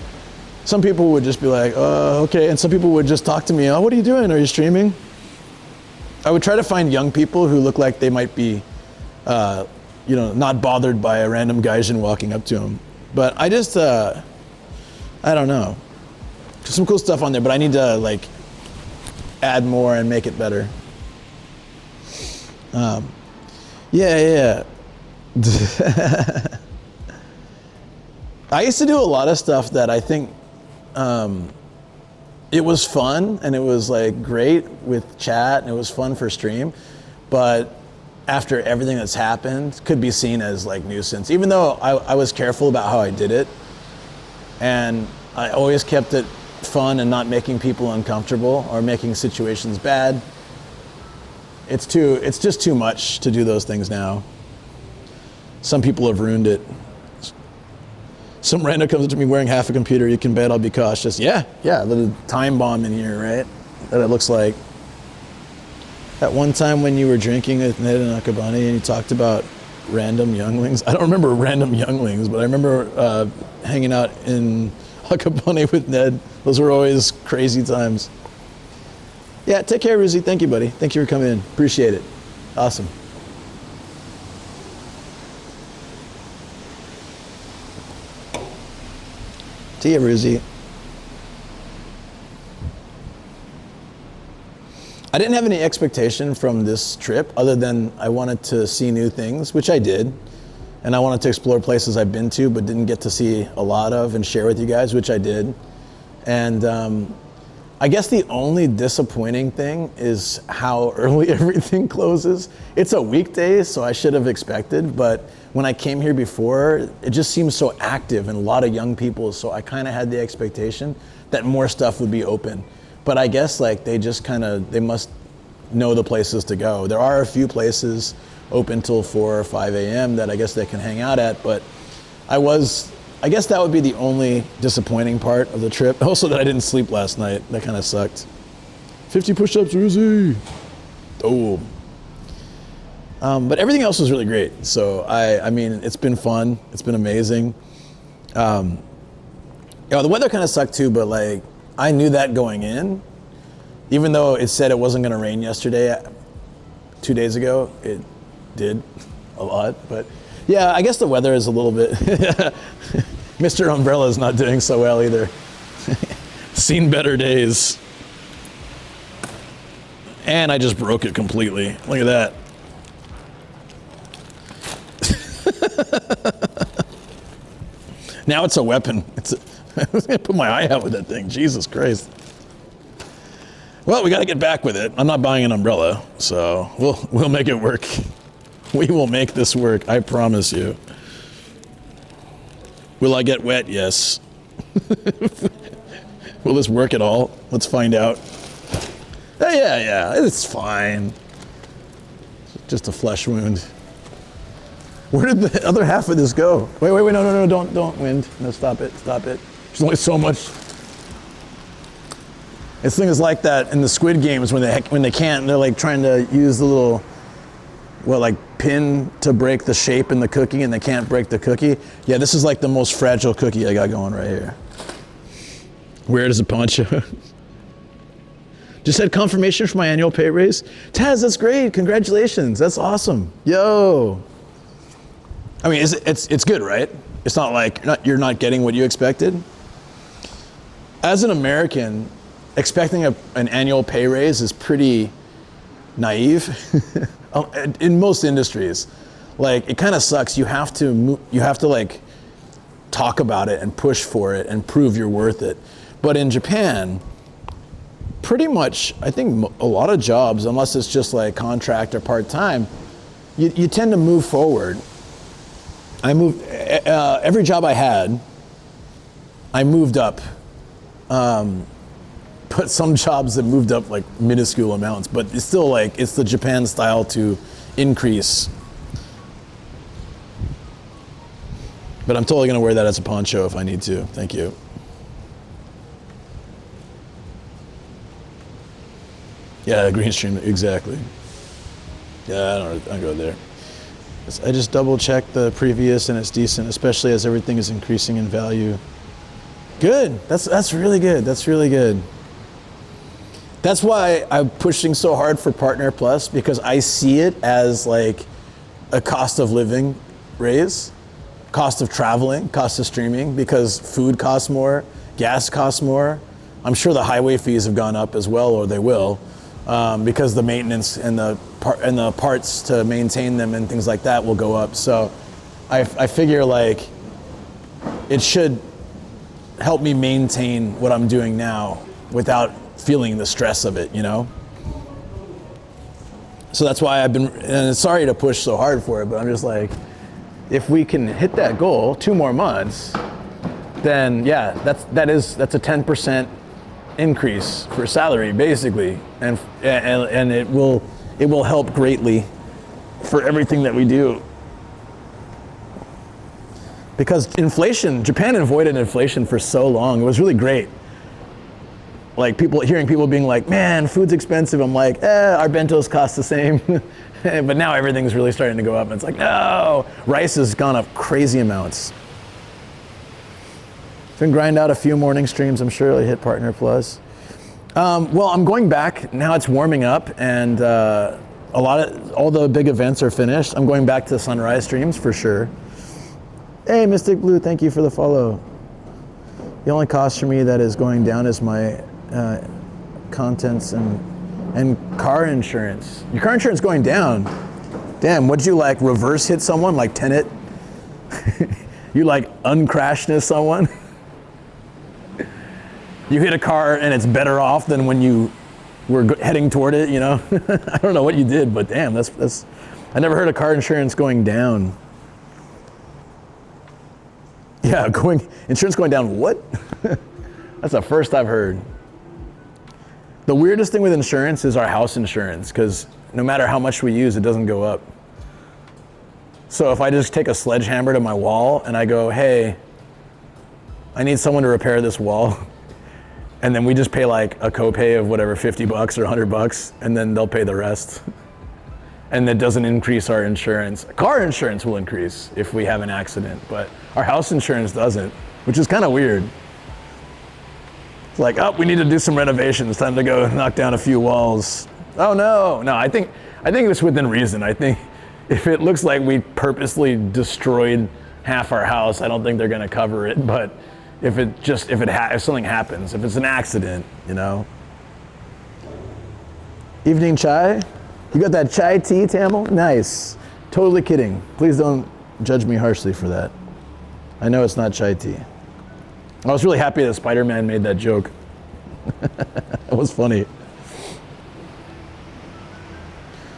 some people would just be like, okay. And some people would just talk to me, oh, what are you doing? Are you streaming? I would try to find young people who look like they might be, not bothered by a random gaijin walking up to them. But I just, I don't know. There's some cool stuff on there, but I need to like add more and make it better. Yeah. I used to do a lot of stuff that I think it was fun and it was like great with chat and it was fun for stream, but after everything that's happened could be seen as like nuisance, even though I was careful about how I did it and I always kept it fun and not making people uncomfortable or making situations bad. It's just too much to do those things now. Some people have ruined it. Some random comes up to me wearing half a computer, you can bet I'll be cautious. Yeah, the time bomb in here, right? That it looks like. At one time when you were drinking with Ned and Akabane and you talked about random younglings. I don't remember random younglings, but I remember hanging out in Akabane with Ned. Those were always crazy times. Yeah, take care, Ruzi. Thank you, buddy. Thank you for coming in. Appreciate it. Awesome. See ya, Ruzi. I didn't have any expectation from this trip other than I wanted to see new things, which I did. And I wanted to explore places I've been to but didn't get to see a lot of and share with you guys, which I did. And I guess the only disappointing thing is how early everything closes. It's a weekday, so I should have expected, but when I came here before, it just seems so active and a lot of young people, so I kind of had the expectation that more stuff would be open. But I guess like they must know the places to go. There are a few places open till 4 or 5 a.m. that I guess they can hang out at, but I guess that would be the only disappointing part of the trip. Also that I didn't sleep last night. That kind of sucked. 50 push-ups, Ruzi. Oh. But everything else was really great. So I mean, it's been fun. It's been amazing. The weather kind of sucked too, but like I knew that going in. Even though it said it wasn't going to rain yesterday, 2 days ago, it did a lot. But yeah, I guess the weather is a little bit. Mr. Umbrella is not doing so well either. Seen better days. And I just broke it completely. Look at that. Now it's a weapon. I was gonna put my eye out with that thing. Jesus Christ. Well, we got to get back with it. I'm not buying an umbrella, so we'll make it work. We will make this work. I promise you. Will I get wet? Yes. Will this work at all? Let's find out. Yeah, it's fine. Just a flesh wound. Where did the other half of this go? Wait, no, don't wind. No, stop it. There's only so much. This thing is like that in the Squid Games when they can't, they're like trying to use the little, pin to break the shape in the cookie and they can't break the cookie. Yeah, this is like the most fragile cookie I got going right here. Where is the poncho? Just had confirmation for my annual pay raise. Taz, that's great. Congratulations. That's awesome. Yo. I mean, it's good, right? It's not like you're not getting what you expected. As an American, expecting an annual pay raise is pretty naive in most industries. Like, it kind of sucks. You have to like talk about it and push for it and prove you're worth it. But in Japan, pretty much, I think a lot of jobs, unless it's just like contract or part-time, you tend to move forward. I moved, every job I had, I moved up. But some jobs have moved up like minuscule amounts, but it's still like, it's the Japan style to increase. But I'm totally gonna wear that as a poncho if I need to. Thank you. Yeah, green stream, exactly. Yeah, I don't go there. I just double checked the previous and it's decent, especially as everything is increasing in value. Good, that's really good, that's really good. That's why I'm pushing so hard for Partner Plus, because I see it as like a cost of living raise, cost of traveling, cost of streaming, because food costs more, gas costs more. I'm sure the highway fees have gone up as well, or they will, because the maintenance and the parts to maintain them and things like that will go up. So I figure like it should help me maintain what I'm doing now without feeling the stress of it, you know? So that's why I've been, and sorry to push so hard for it, but I'm just like, if we can hit that goal 2 more months, then yeah, that's a 10% increase for salary basically, and it will help greatly for everything that we do. Because inflation, Japan avoided inflation for so long. It was really great. Like hearing people being like, man, food's expensive. I'm like, our bentos cost the same. But now everything's really starting to go up. And it's like, no, rice has gone up crazy amounts. Can grind out a few morning streams. I'm sure it'll hit Partner Plus. Well, I'm going back. Now it's warming up and all the big events are finished. I'm going back to sunrise streams for sure. Hey, Mystic Blue, thank you for the follow. The only cost for me that is going down is my contents and car insurance. Your car insurance going down. Damn, what'd you like reverse hit someone, like Tenet? You like uncrashness someone? You hit a car and it's better off than when you were heading toward it, you know? I don't know what you did, but damn, that's I never heard of car insurance going down. Yeah, insurance going down, what? That's the first I've heard. The weirdest thing with insurance is our house insurance, because no matter how much we use, it doesn't go up. So if I just take a sledgehammer to my wall and I go, hey, I need someone to repair this wall, and then we just pay like a copay of whatever, $50 or $100, and then they'll pay the rest. And that doesn't increase our insurance. Car insurance will increase if we have an accident, but our house insurance doesn't, which is kind of weird. It's like, oh, we need to do some renovations. Time to go knock down a few walls. Oh no, I think it's within reason. I think if it looks like we purposely destroyed half our house, I don't think they're gonna cover it. But if something happens, if it's an accident, you know. Evening chai. You got that chai tea, Tamil? Nice. Totally kidding. Please don't judge me harshly for that. I know it's not chai tea. I was really happy that Spider-Man made that joke. It was funny.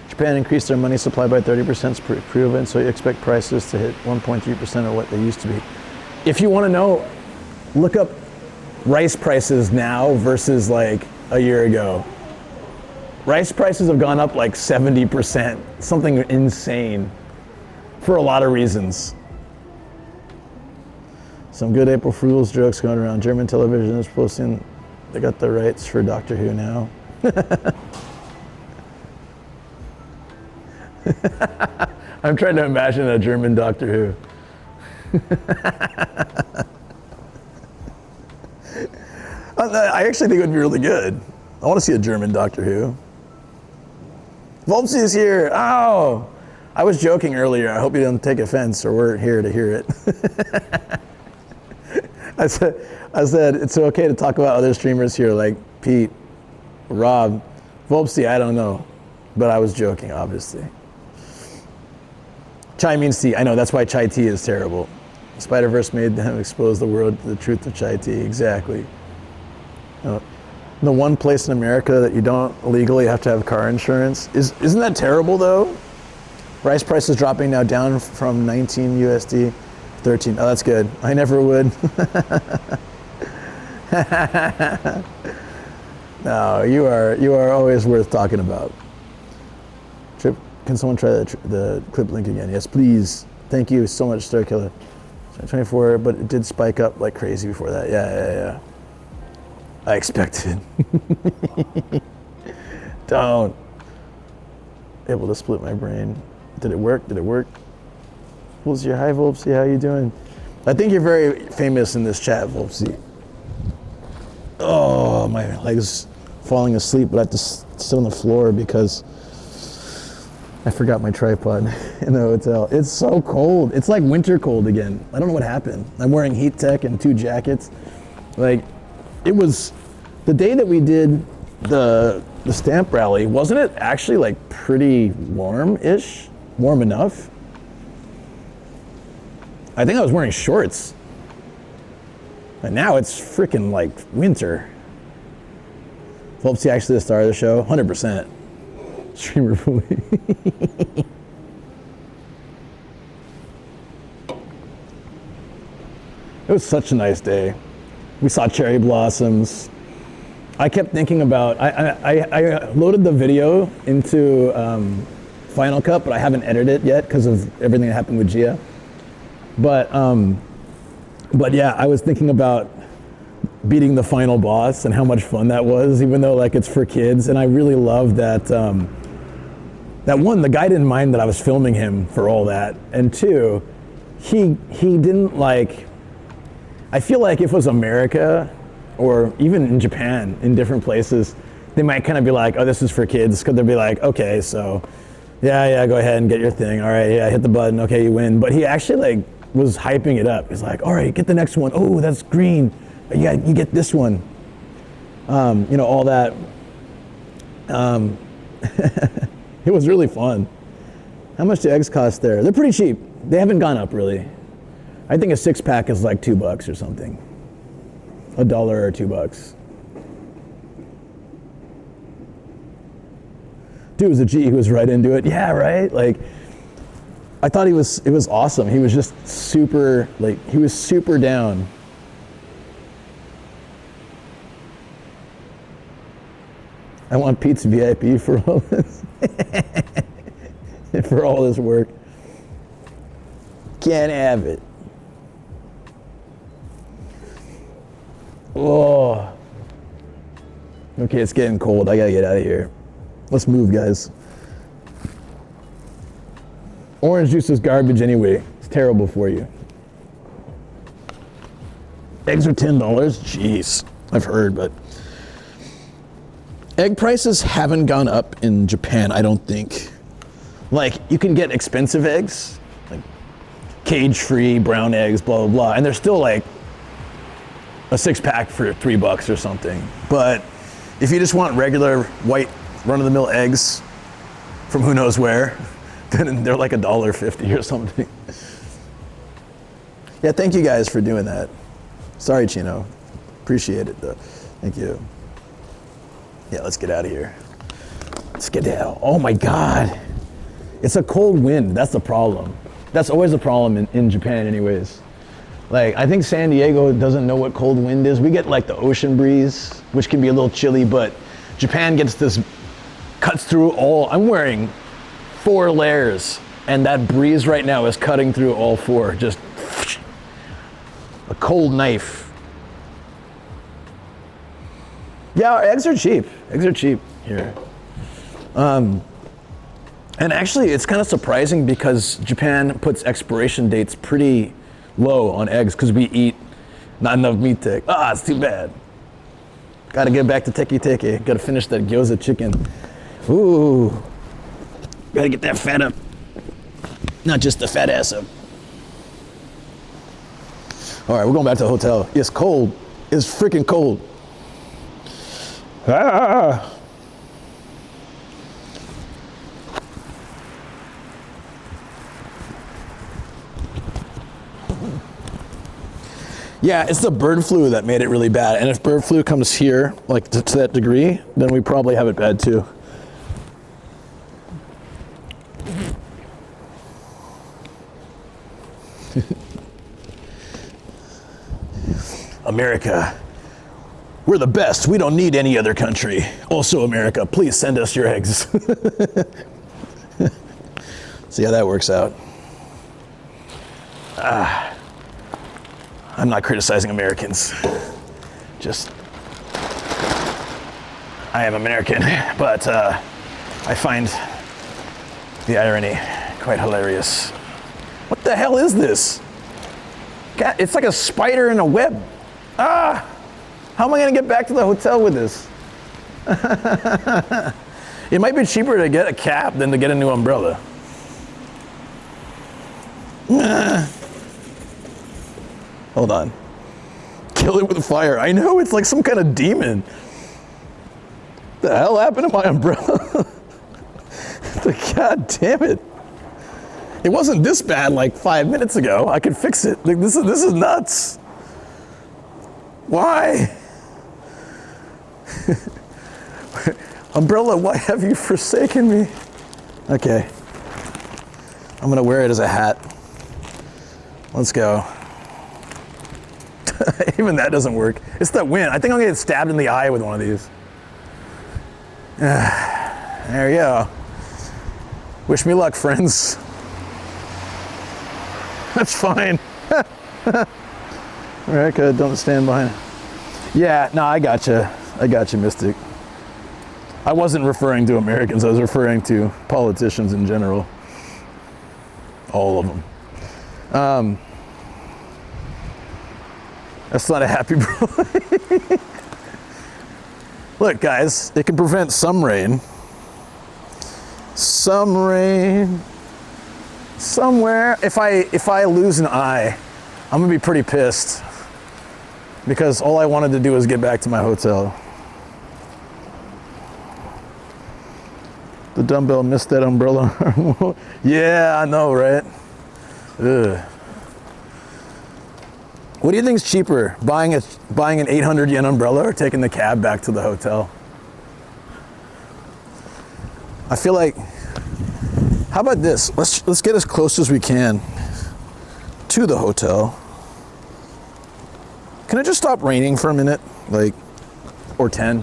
Japan increased their money supply by 30% pre-event, so you expect prices to hit 1.3% of what they used to be. If you want to know, look up rice prices now versus like a year ago. Rice prices have gone up like 70%, something insane, for a lot of reasons. Some good April Fool's jokes going around. German television is posting, they got the rights for Doctor Who now. I'm trying to imagine a German Doctor Who. I actually think it would be really good. I want to see a German Doctor Who. Volpsy is here. Oh, I was joking earlier. I hope you don't take offense, or we're here to hear it. I said it's okay to talk about other streamers here, like Pete, Rob, Volpsy. I don't know, but I was joking, obviously. Chai means tea. I know, that's why chai tea is terrible. Spider-Verse made them expose the world to the truth of chai tea. Exactly. The one place in America that you don't legally have to have car insurance isn't that terrible though? Rice price is dropping now, down from 19 USD, 13. Oh, that's good. I never would. No, you are always worth talking about. Trip, can someone try the clip link again? Yes, please. Thank you so much, Star Killer. 24, but it did spike up like crazy before that. Yeah. I expected. Don't. Able to split my brain. Did it work? Volpsy, hi Volpsy, how you doing? I think you're very famous in this chat, Volpsy. Oh, my leg's falling asleep, but I have to sit on the floor because I forgot my tripod in the hotel. It's so cold. It's like winter cold again. I don't know what happened. I'm wearing heat tech and 2 jackets. Like, it was the day that we did the stamp rally, wasn't it actually like pretty warm-ish? Warm enough? I think I was wearing shorts. And now it's freaking like winter. Volpsy actually the star of the show? 100%. Streamer bully. It was such a nice day. We saw cherry blossoms. I kept thinking about, I loaded the video into Final Cut, but I haven't edited it yet because of everything that happened with Gia. But yeah, I was thinking about beating the final boss and how much fun that was, even though like it's for kids. And I really love that, that one, the guy didn't mind that I was filming him for all that. And 2, he didn't like, I feel like if it was America or even in Japan, in different places, they might kind of be like, oh, this is for kids. Cause they'll be like, okay, so yeah, go ahead and get your thing. All right, yeah, hit the button, okay, you win. But he actually like was hyping it up. He's like, all right, get the next one. Oh, that's green. Yeah, you get this one. You know, all that. It was really fun. How much do eggs cost there? They're pretty cheap. They haven't gone up really. I think a 6-pack is like $2 or something. $1 or $2. Dude was a G, he was right into it. Yeah, right? Like, I thought it was awesome. He was just super, like, he was super down. I want Pete's VIP for all this. For all this work. Can't have it. Oh. Okay, it's getting cold. I gotta get out of here. Let's move, guys. Orange juice is garbage anyway. It's terrible for you. Eggs are $10? Jeez, I've heard, but egg prices haven't gone up in Japan, I don't think. Like, you can get expensive eggs, like cage-free brown eggs, blah, blah, blah, and they're still like a 6-pack for $3 or something. But if you just want regular white run-of-the-mill eggs from who knows where, then they're like $1.50 or something. Yeah, thank you guys for doing that. Sorry, Chino. Appreciate it though. Thank you. Yeah, let's get out of here. Let's get down. Oh my God. It's a cold wind. That's the problem. That's always a problem in Japan anyways. Like, I think San Diego doesn't know what cold wind is. We get like the ocean breeze, which can be a little chilly, but Japan gets this, cuts through all, I'm wearing 4 layers, and that breeze right now is cutting through all 4, just a cold knife. Yeah, our eggs are cheap. Eggs are cheap here. And actually, it's kind of surprising because Japan puts expiration dates pretty low on eggs because we eat not enough meat tech. Ah, it's too bad. Got to get back to Teketeke. Got to finish that gyoza chicken. Ooh. Got to get that fat up. Not just the fat ass up. All right, we're going back to the hotel. It's cold. It's freaking cold. Ah. Yeah, it's the bird flu that made it really bad. And if bird flu comes here, like to that degree, then we probably have it bad too. America, we're the best. We don't need any other country. Also, America, please send us your eggs. See how that works out. I'm not criticizing Americans. Just, I am American, but I find the irony quite hilarious. What the hell is this? God, it's like a spider in a web. How am I gonna get back to the hotel with this? It might be cheaper to get a cap than to get a new umbrella. Hold on. Kill it with fire. I know, it's like some kind of demon. The hell happened to my umbrella? God damn it. It wasn't this bad like 5 minutes ago. I could fix it. Like, this is nuts. Why? Umbrella, why have you forsaken me? Okay. I'm gonna wear it as a hat. Let's go. Even that doesn't work. It's that wind. I think I'm gonna get stabbed in the eye with one of these. There you go. Wish me luck, friends. That's fine. America, don't stand behind. Yeah, no, I gotcha. I gotcha, Mystic. I wasn't referring to Americans. I was referring to politicians in general. All of them. That's not a happy boy. Look, guys, it can prevent some rain. Some rain. Somewhere. If I lose an eye, I'm gonna be pretty pissed. Because all I wanted to do was get back to my hotel. The dumbbell missed that umbrella. Yeah, I know, right? Ugh. What do you think is cheaper, buying an 800 yen umbrella or taking the cab back to the hotel? I feel like, how about this? Let's get as close as we can to the hotel. Can it just stop raining for a minute? Like, or 10?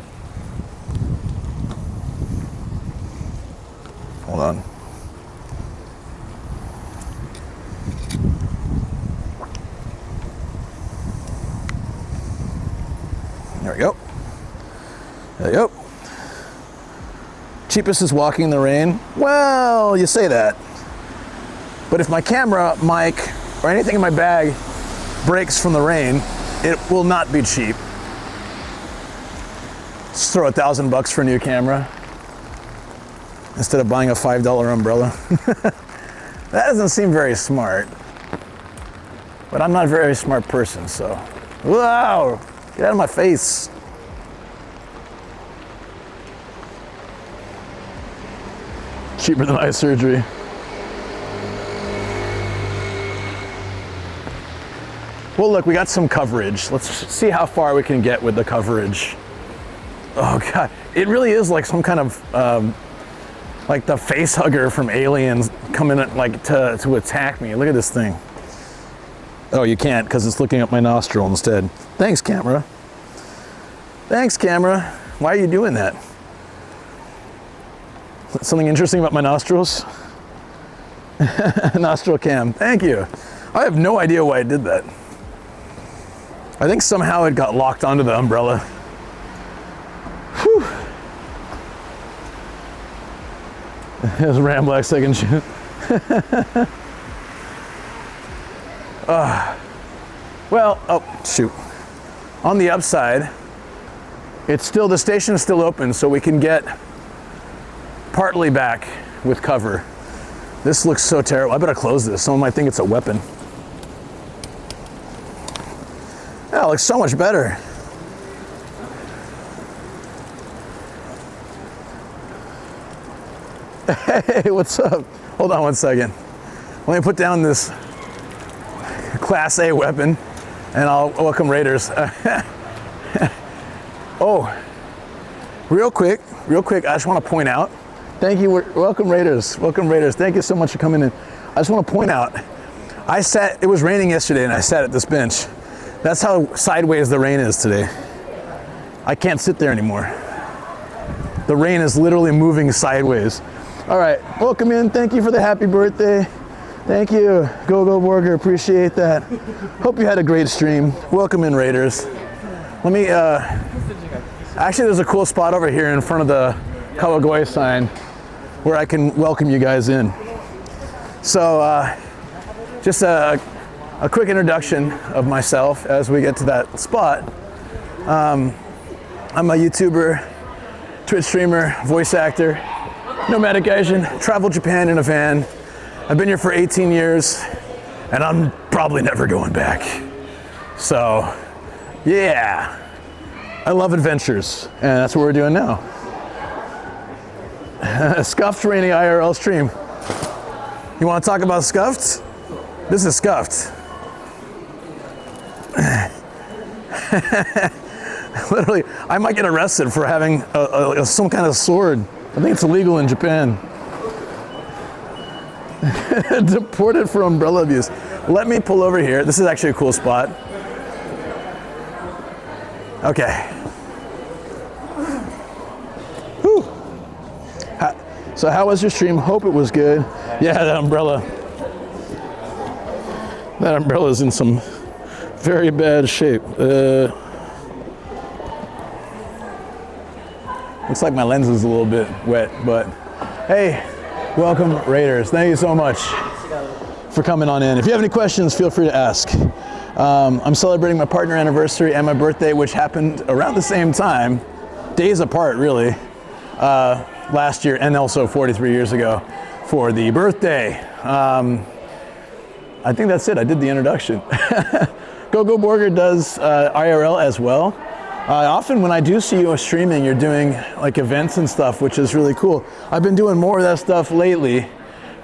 Hold on. There we go. There you go. Cheapest is walking in the rain. Well, you say that. But if my camera, mic, or anything in my bag breaks from the rain, it will not be cheap. Just throw $1,000 for a new camera instead of buying a $5 umbrella. That doesn't seem very smart. But I'm not a very smart person, so. Wow! Get out of my face. Cheaper than eye surgery. Well, look, we got some coverage. Let's see how far we can get with the coverage. Oh God, it really is like some kind of, like the face hugger from Aliens coming like to attack me. Look at this thing. Oh, you can't because it's looking up my nostril instead. Thanks, camera. Thanks, camera. Why are you doing that? Something interesting about my nostrils? Nostril cam. Thank you. I have no idea why it did that. I think somehow it got locked onto the umbrella. Whew. It was Ram Black second shoot. Well, oh shoot. On the upside, the station is still open, so we can get partly back with cover. This looks so terrible. I better close this. Someone might think it's a weapon. Yeah, it looks so much better. Hey, what's up? Hold on one second. Let me put down this Class A weapon and I'll welcome Raiders. Oh, real quick, I just want to point out, thank you, welcome Raiders, Thank you so much for coming in. I just want to point out, It was raining yesterday and I sat at this bench. That's how sideways the rain is today. I can't sit there anymore. The rain is literally moving sideways. All right, welcome in. Thank you for the happy birthday. Thank you, Go Burger, appreciate that. Hope you had a great stream. Welcome in, Raiders. Let me, actually there's a cool spot over here in front of the Kawagoe sign where I can welcome you guys in. So, just a quick introduction of myself as we get to that spot. I'm a YouTuber, Twitch streamer, voice actor, nomadic Asian, traveled Japan in a van. I've been here for 18 years and I'm probably never going back. So, yeah, I love adventures and that's what we're doing now. Scuffed rainy IRL stream. You want to talk about scuffed? This is scuffed. Literally, I might get arrested for having some kind of sword. I think it's illegal in Japan. Deported for umbrella abuse. Let me pull over here. This is actually a cool spot. Okay. Whew. So how was your stream? Hope it was good. Yeah, that umbrella. That umbrella's in some very bad shape. Looks like my lens is a little bit wet, but hey, welcome Raiders. Thank you so much for coming on in. If you have any questions, feel free to ask. I'm celebrating my partner anniversary and my birthday, which happened around the same time, days apart really, last year and also 43 years ago for the birthday. I think that's it. I did the introduction. Go Burger does IRL as well. Often when I do see you streaming, you're doing like events and stuff, which is really cool. I've been doing more of that stuff lately,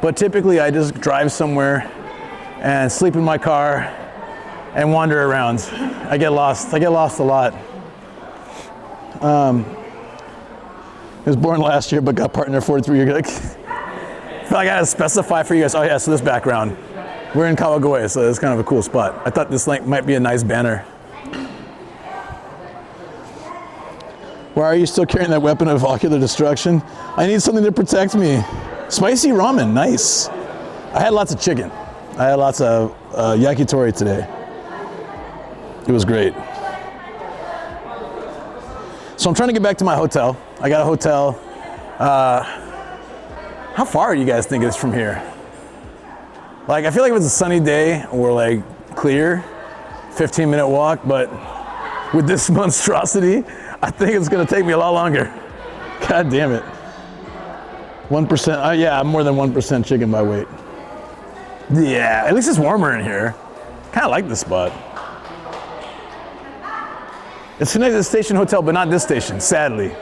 but typically I just drive somewhere and sleep in my car and wander around. I get lost a lot. I was born last year, but got partner 43 years ago. I feel like I gotta specify for you guys. Oh yeah, so this background. We're in Kawagoe, so it's kind of a cool spot. I thought this might be a nice banner. Why are you still carrying that weapon of ocular destruction? I need something to protect me. Spicy ramen, nice. I had lots of chicken. I had lots of yakitori today. It was great. So I'm trying to get back to my hotel. I got a hotel. How far do you guys think it's from here? Like, I feel like if it's a sunny day or like clear, 15-minute walk, but with this monstrosity, I think it's gonna take me a lot longer. God damn it. 1%, yeah, I'm more than 1% chicken by weight. Yeah, at least it's warmer in here. Kinda like this spot. It's connected to the station hotel, but not this station, sadly.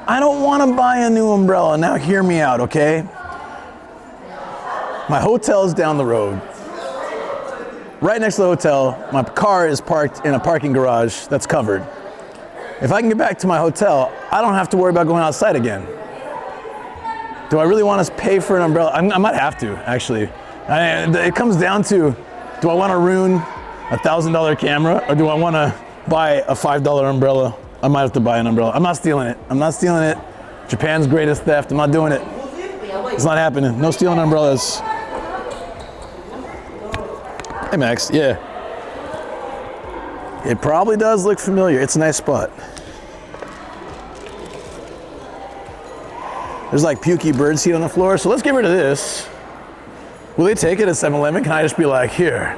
I don't wanna buy a new umbrella. Now hear me out, okay? My hotel is down the road. Right next to the hotel, my car is parked in a parking garage that's covered. If I can get back to my hotel, I don't have to worry about going outside again. Do I really want to pay for an umbrella? I might have to, actually. It comes down to, do I want to ruin a $1,000 camera or do I want to buy a $5 umbrella? I might have to buy an umbrella. I'm not stealing it. I'm not stealing it. Japan's greatest theft. I'm not doing it. It's not happening. No stealing umbrellas. Hey Max, yeah. It probably does look familiar. It's a nice spot. There's like pukey birdseed on the floor, so let's get rid of this. Will they take it at 7-Eleven? Can I just be like, here,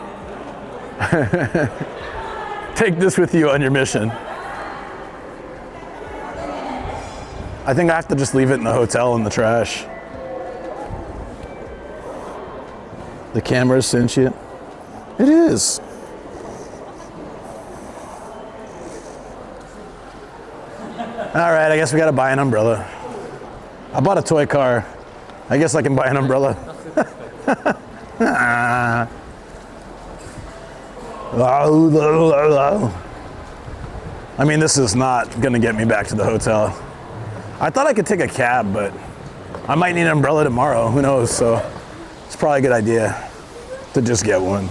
take this with you on your mission? I think I have to just leave it in the hotel in the trash. The camera's sentient. It is. All right, I guess we gotta buy an umbrella. I bought a toy car. I guess I can buy an umbrella. I mean, this is not gonna get me back to the hotel. I thought I could take a cab, but I might need an umbrella tomorrow. Who knows? So it's probably a good idea to just get one.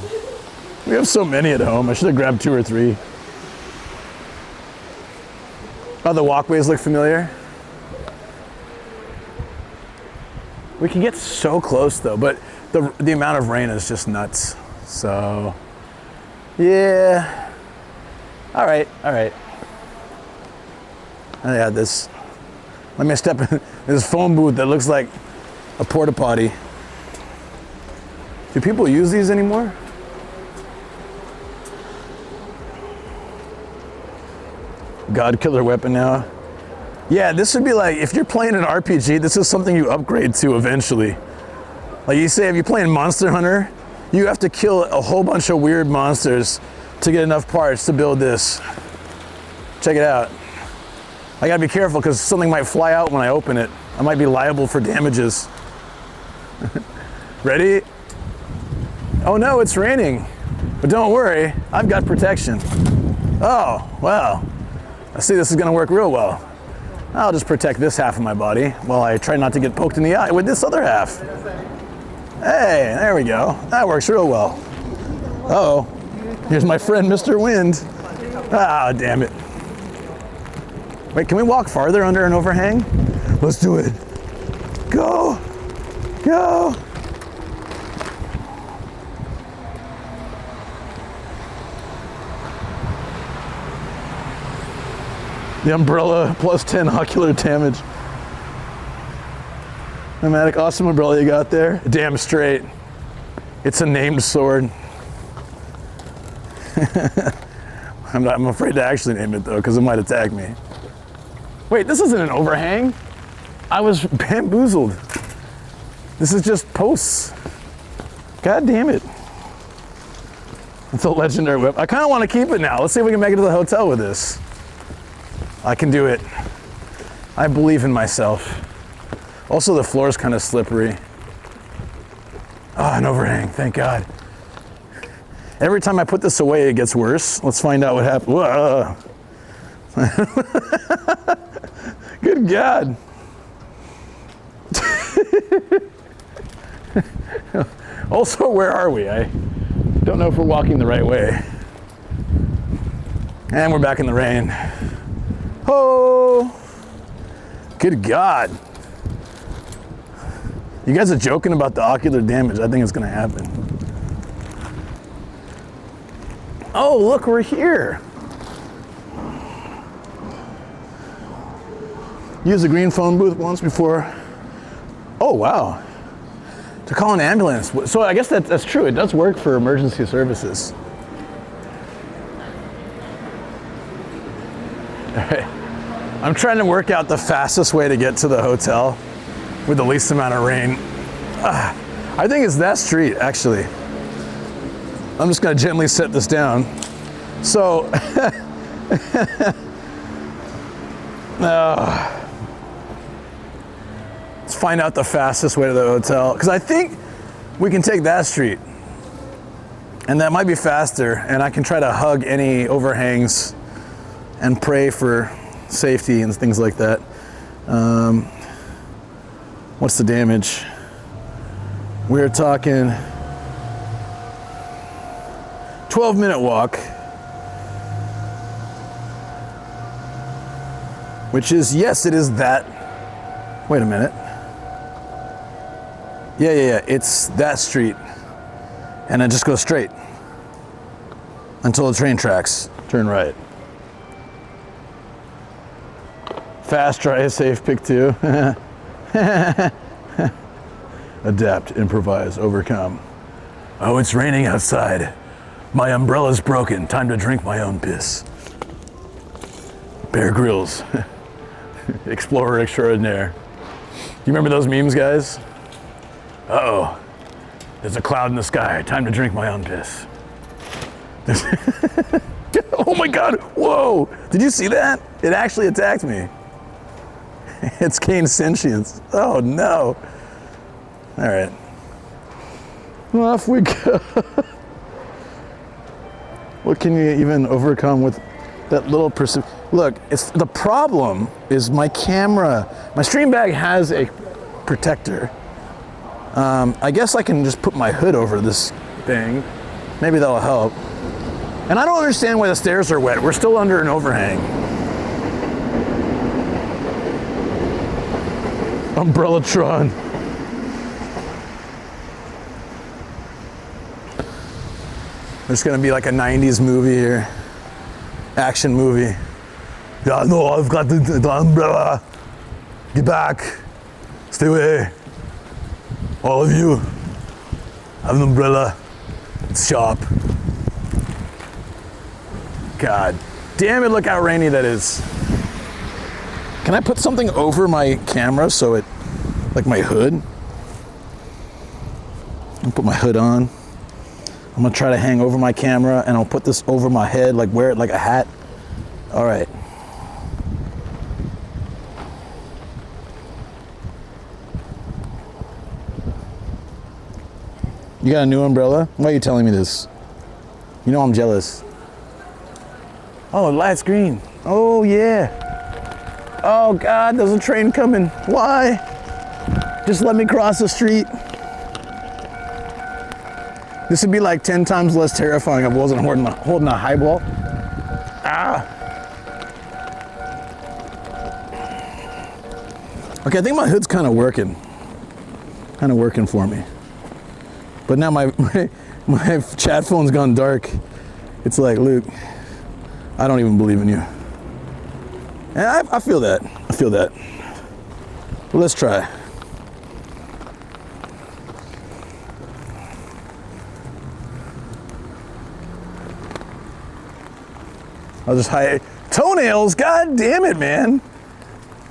We have so many at home. I should have grabbed 2 or 3. Oh, the walkways look familiar. We can get so close though, but the amount of rain is just nuts. So, yeah. All right. I had this. Let me step in this phone booth that looks like a porta potty. Do people use these anymore? God killer weapon now. Yeah, this would be like, if you're playing an RPG, this is something you upgrade to eventually. Like you say, if you're playing Monster Hunter, you have to kill a whole bunch of weird monsters to get enough parts to build this. Check it out. I gotta be careful because something might fly out when I open it. I might be liable for damages. Ready? Oh no, it's raining. But don't worry, I've got protection. Oh, wow. I see this is gonna work real well. I'll just protect this half of my body while I try not to get poked in the eye with this other half. Hey, there we go. That works real well. Uh-oh, here's my friend, Mr. Wind. Ah, damn it. Wait, can we walk farther under an overhang? Let's do it. Go, go. The umbrella plus 10 ocular damage. Nomadic, awesome umbrella you got there. Damn straight. It's a named sword. I'm afraid to actually name it though, because it might attack me. Wait, this isn't an overhang. I was bamboozled. This is just posts. God damn it. It's a legendary whip. I kind of want to keep it now. Let's see if we can make it to the hotel with this. I can do it. I believe in myself. Also, the floor is kind of slippery. Ah, an overhang, thank God. Every time I put this away, it gets worse. Let's find out what happened. Whoa. Good God. Also, where are we? I don't know if we're walking the right way. And we're back in the rain. Oh, good God. You guys are joking about the ocular damage. I think it's gonna happen. Oh, look, we're here. Used the green phone booth once before. Oh, wow. To call an ambulance. So I guess that's true. It does work for emergency services. All right. I'm trying to work out the fastest way to get to the hotel with the least amount of rain. I think it's that street, actually. I'm just gonna gently set this down. So, let's find out the fastest way to the hotel. Because I think we can take that street. And that might be faster. And I can try to hug any overhangs and pray for safety and things like that. What's the damage? We're talking 12-minute walk, which is, yes, it is that. Wait a minute. Yeah, it's that street. And then just go straight until the train tracks turn right. Fast, try, safe, pick 2. Adapt, improvise, overcome. Oh, it's raining outside. My umbrella's broken. Time to drink my own piss. Bear Grylls. Explorer extraordinaire. Do you remember those memes, guys? Uh-oh. There's a cloud in the sky. Time to drink my own piss. Oh my God, whoa. Did you see that? It actually attacked me. It's gained sentience. Oh no. All right. Off we go. What can you even overcome with That little look, it's the problem is my camera. My stream bag has a protector. I guess I can just put my hood over this thing. Maybe that'll help. And I don't understand why the stairs are wet. We're still under an overhang. Umbrellatron. There's gonna be like a 90s movie here. Action movie. Yeah, no, I've got the umbrella. Get back. Stay away. All of you. I have an umbrella. It's sharp. God damn it, look how rainy that is. Can I put something over my camera so it, like my hood? I'll put my hood on. I'm gonna try to hang over my camera and I'll put this over my head, like wear it like a hat. All right. You got a new umbrella? Why are you telling me this? You know I'm jealous. Oh, the light's green. Oh yeah. Oh God, there's a train coming. Why? Just let me cross the street. This would be like 10 times less terrifying if I wasn't holding a highball. Ah. Okay, I think my hood's kind of working for me. But now my chat phone's gone dark. It's like, Luke, I don't even believe in you. And I feel that. I feel that. But let's try. I'll just hide toenails. God damn it, man!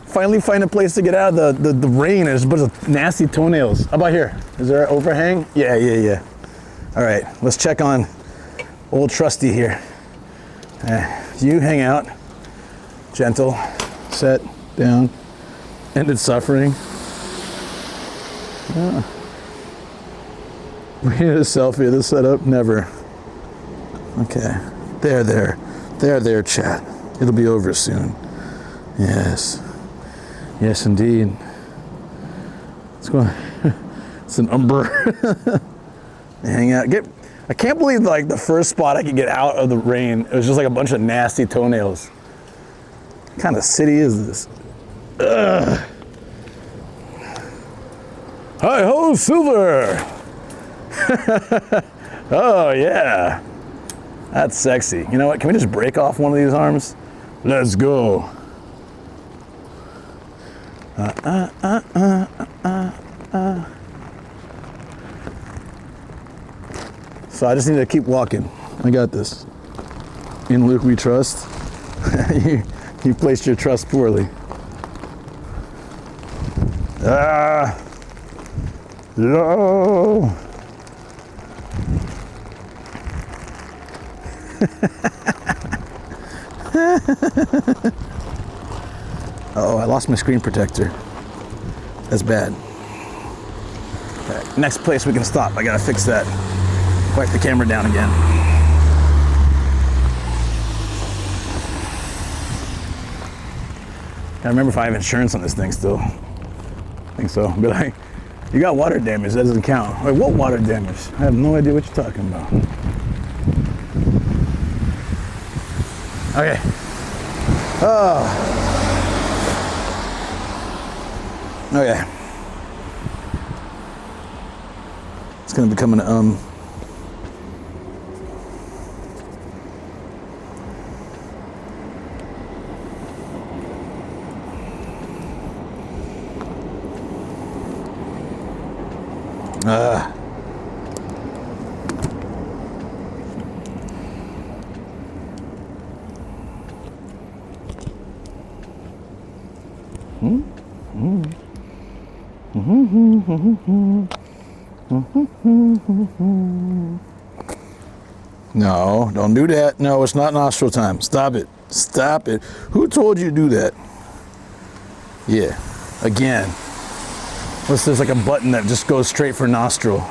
Finally find a place to get out of the rain. There's a bunch of nasty toenails. How about here? Is there an overhang? Yeah. All right, let's check on old trusty here. You hang out. Gentle, set, down, ended suffering. Yeah. We need a selfie of this setup? Never. Okay, there, chat. It'll be over soon. Yes, indeed. Let's go. It's an umber. Hang out. I can't believe like the first spot I could get out of the rain, it was just like a bunch of nasty toenails. What kind of city is this? Ugh. Hi ho, Silver! Oh yeah, that's sexy. You know what? Can we just break off one of these arms? Let's go. So I just need to keep walking. I got this. In Luke we trust. You placed your trust poorly. No. Oh, I lost my screen protector. That's bad. Okay, next place we can stop. I gotta fix that. Wipe the camera down again. I remember if I have insurance on this thing still. I think so. Be like, you got water damage, that doesn't count. Wait, what water damage? I have no idea what you're talking about. Okay. Oh. Okay. It's gonna become an No, don't do that. No, it's not nostril time. Stop it. Stop it. Who told you to do that? Yeah, again. Unless there's like a button that just goes straight for nostril.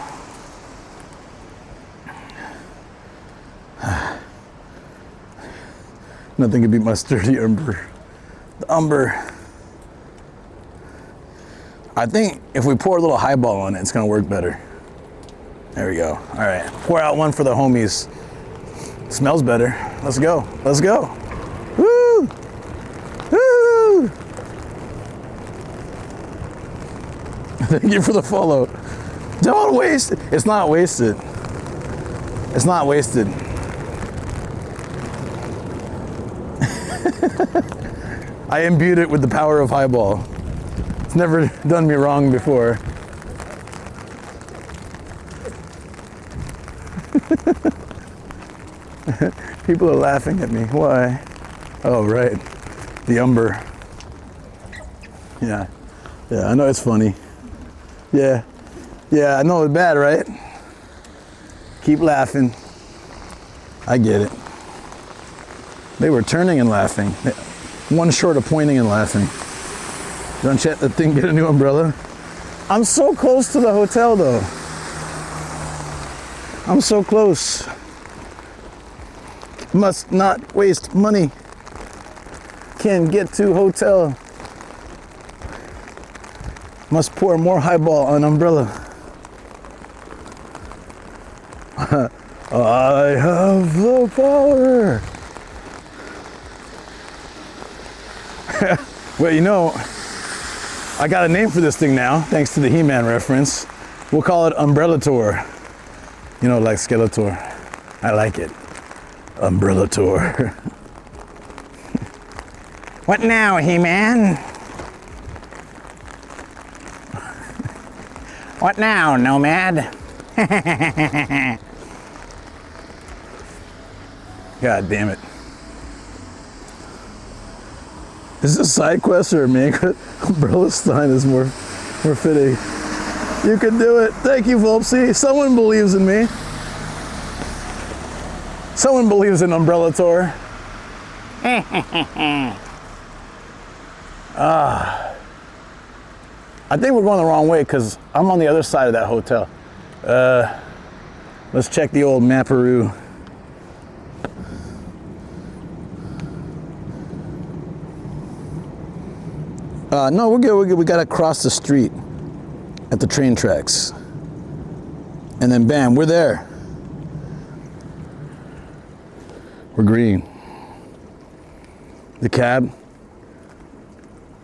Nothing can beat my sturdy umber. The umber. I think if we pour a little highball on it, it's gonna work better. There we go. All right, pour out one for the homies. Smells better. Let's go. Let's go. Woo! Woo! Thank you for the follow. Don't waste it. It's not wasted. It's not wasted. I imbued it with the power of highball. It's never done me wrong before. People are laughing at me. Why? Oh, right. The umber. Yeah. Yeah, I know it's funny. Yeah. Yeah, I know it's bad, right? Keep laughing. I get it. They were turning and laughing. One short of pointing and laughing. Don't chat that thing, get a new umbrella. I'm so close to the hotel though. I'm so close. Must not waste money. Can get to hotel. Must pour more highball on umbrella. I have the power. Well, you know, I got a name for this thing now, thanks to the He-Man reference. We'll call it Umbrella-tor. You know, like Skeletor. I like it. Umbrella-tor. What now, He-Man? What now, Nomad? God damn it. Is this a side quest or a main quest? Umbrella Stein is more fitting. You can do it. Thank you, Volpsy. Someone believes in me. Someone believes in Umbrella-tor. I think we're going the wrong way because I'm on the other side of that hotel. Let's check the old Maparoo. No, we're good, we're good. We gotta cross the street at the train tracks. And then bam, we're there. We're green. The cab?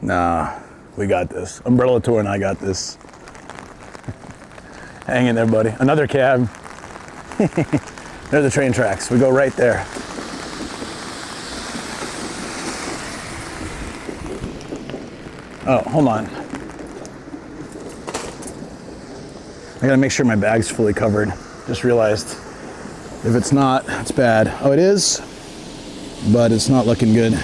Nah, we got this. Umbrella-tor and I got this. Hang in there, buddy. Another cab. There's the train tracks. We go right there. Oh, hold on. I gotta make sure my bag's fully covered. Just realized if it's not, it's bad. Oh, it is, but it's not looking good.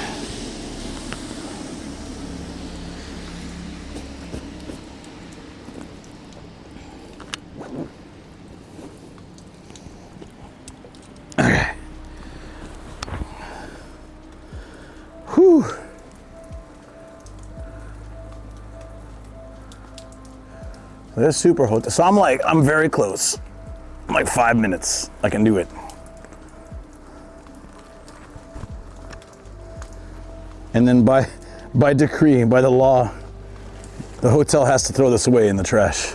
Okay. Whew. This super hotel. So I'm very close. I'm like 5 minutes. I can do it. And then by decree, by the law, the hotel has to throw this away in the trash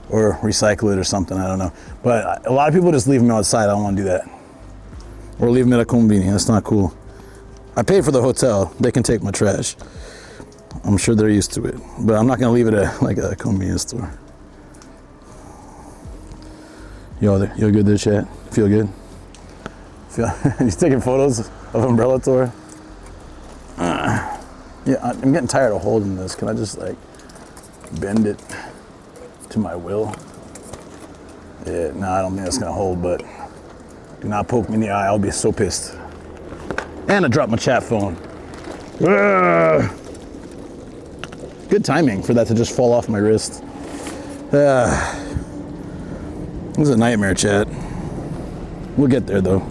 or recycle it or something. I don't know. But a lot of people just leave them outside. I don't want to do that. Or leave them at a combini. That's not cool. I paid for the hotel. They can take my trash. I'm sure they're used to it, but I'm not gonna leave it at like a convenience store. Yo, good there, chat? Feel good? You taking photos of Umbrella-tor? Yeah, I'm getting tired of holding this. Can I just like bend it to my will? Yeah, no, I don't think that's gonna hold, but do not poke me in the eye. I'll be so pissed. And I dropped my chat phone. Good timing for that to just fall off my wrist. This is a nightmare, chat. We'll get there though.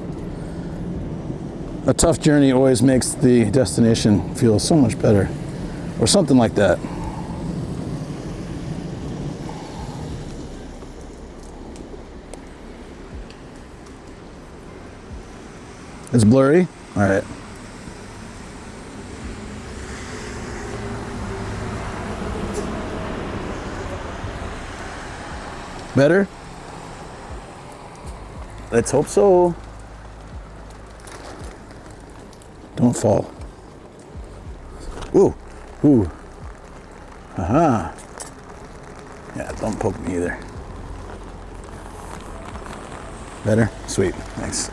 A tough journey always makes the destination feel so much better. Or something like that. It's blurry? All right. Better? Let's hope so. Don't fall. Ooh, ooh. Uh-huh. Yeah, don't poke me either. Better? Sweet, thanks.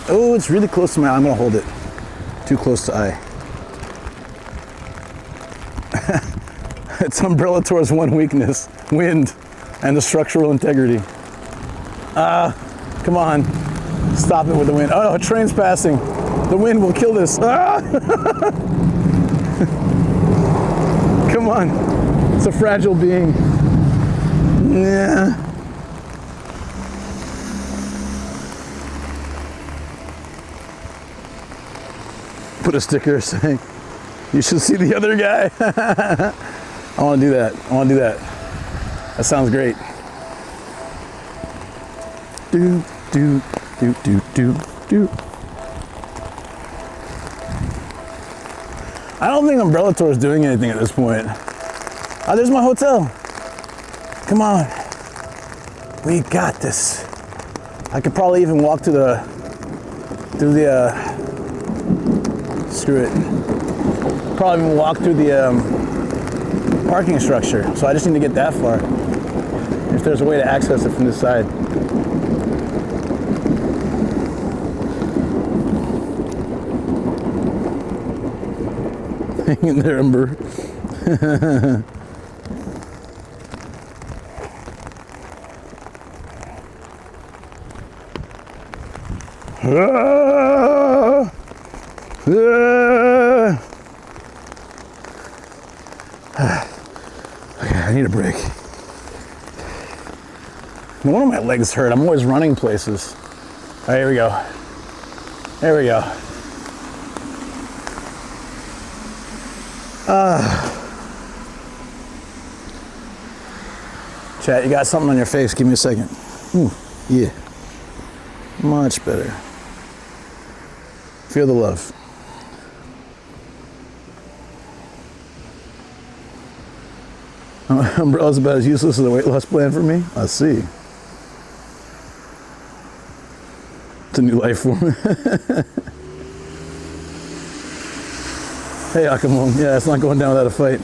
Oh, it's really close to my eye. I'm gonna hold it. Too close to eye. It's Umbrellatore's one weakness, wind and the structural integrity. Come on, stop it with the wind. Oh no, a train's passing. The wind will kill this. Ah! Come on, it's a fragile being. Yeah. Put a sticker saying, you should see the other guy. I want to do that. I want to do that. That sounds great. Do, do, do, do, do, do. I don't think Umbrellatore is doing anything at this point. Oh, there's my hotel. Come on. We got this. I could probably even walk to the, screw it. Probably even walk through the parking structure. So I just need to get that far. If there's a way to access it from this side. Hang in there, Umber. Okay, I need a break. One of my legs hurt. I'm always running places. All right, here we go. There we go. Chat, you got something on your face. Give me a second. Ooh, yeah. Much better. Feel the love. Umbrella's about as useless as a weight loss plan for me? I see. It's a new life form. Hey, Akamon. Yeah, it's not going down without a fight.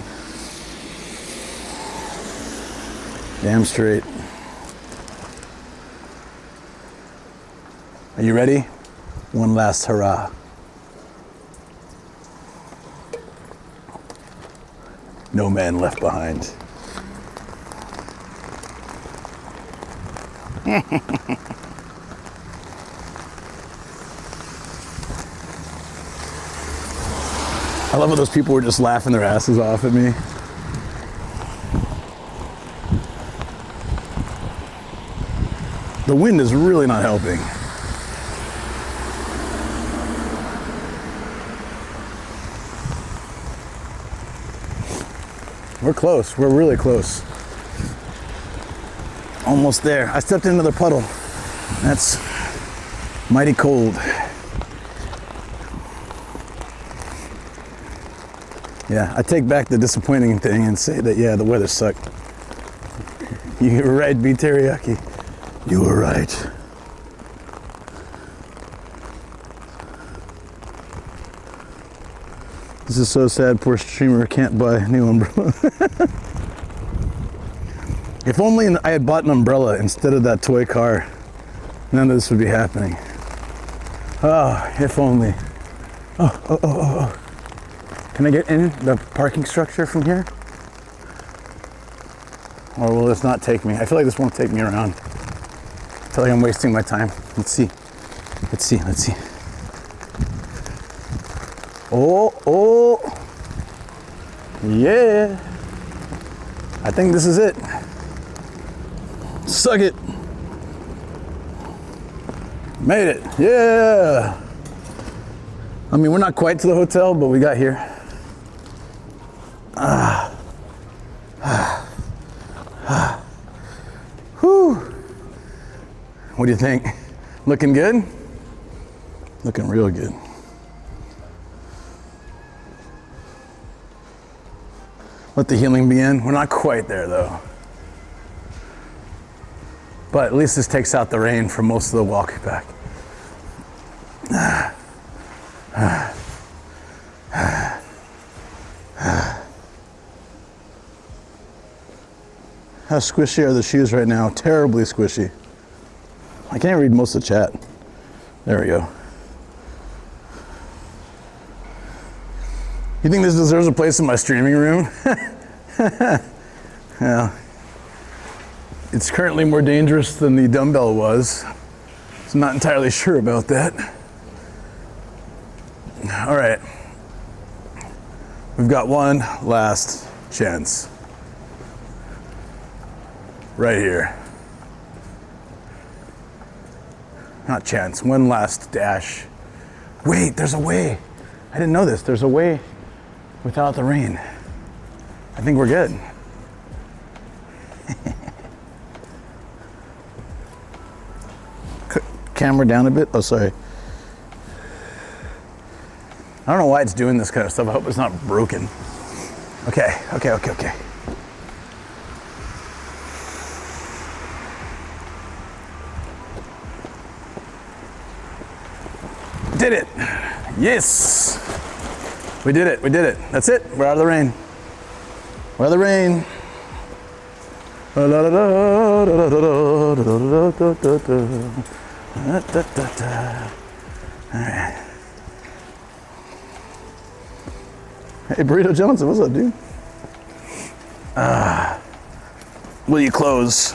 Damn straight. Are you ready? One last hurrah. No man left behind. I love how those people were just laughing their asses off at me. The wind is really not helping. We're close. We're really close. Almost there. I stepped in another puddle. That's mighty cold. Yeah, I take back the disappointing thing and say that, yeah, the weather sucked. You were right, B. Teriyaki. You were right. This is so sad, poor streamer can't buy a new umbrella. If only I had bought an umbrella instead of that toy car, none of this would be happening. Oh, if only. Oh. Can I get in the parking structure from here? Or will this not take me? I feel like this won't take me around. I feel like I'm wasting my time. Let's see. Oh. Yeah. I think this is it. Suck it. Made it. Yeah. I mean, we're not quite to the hotel, but we got here. Whew. What do you think? Looking good? Looking real good. Let the healing begin. We're not quite there though. But at least this takes out the rain for most of the walk back. How squishy are the shoes right now? Terribly squishy. I can't read most of the chat. There we go. You think this deserves a place in my streaming room? Yeah. It's currently more dangerous than the dumbbell was. So I'm not entirely sure about that. All right. We've got one last chance. Right here. Not chance, one last dash. Wait, there's a way. I didn't know this. There's a way without the rain. I think we're good. Camera down a bit. Oh, sorry. I don't know why it's doing this kind of stuff. I hope it's not broken. Okay. Did it. Yes. We did it. That's it. We're out of the rain. We're out of the rain. All right. Hey, Burrito Johnson, what's up, dude? Will you close?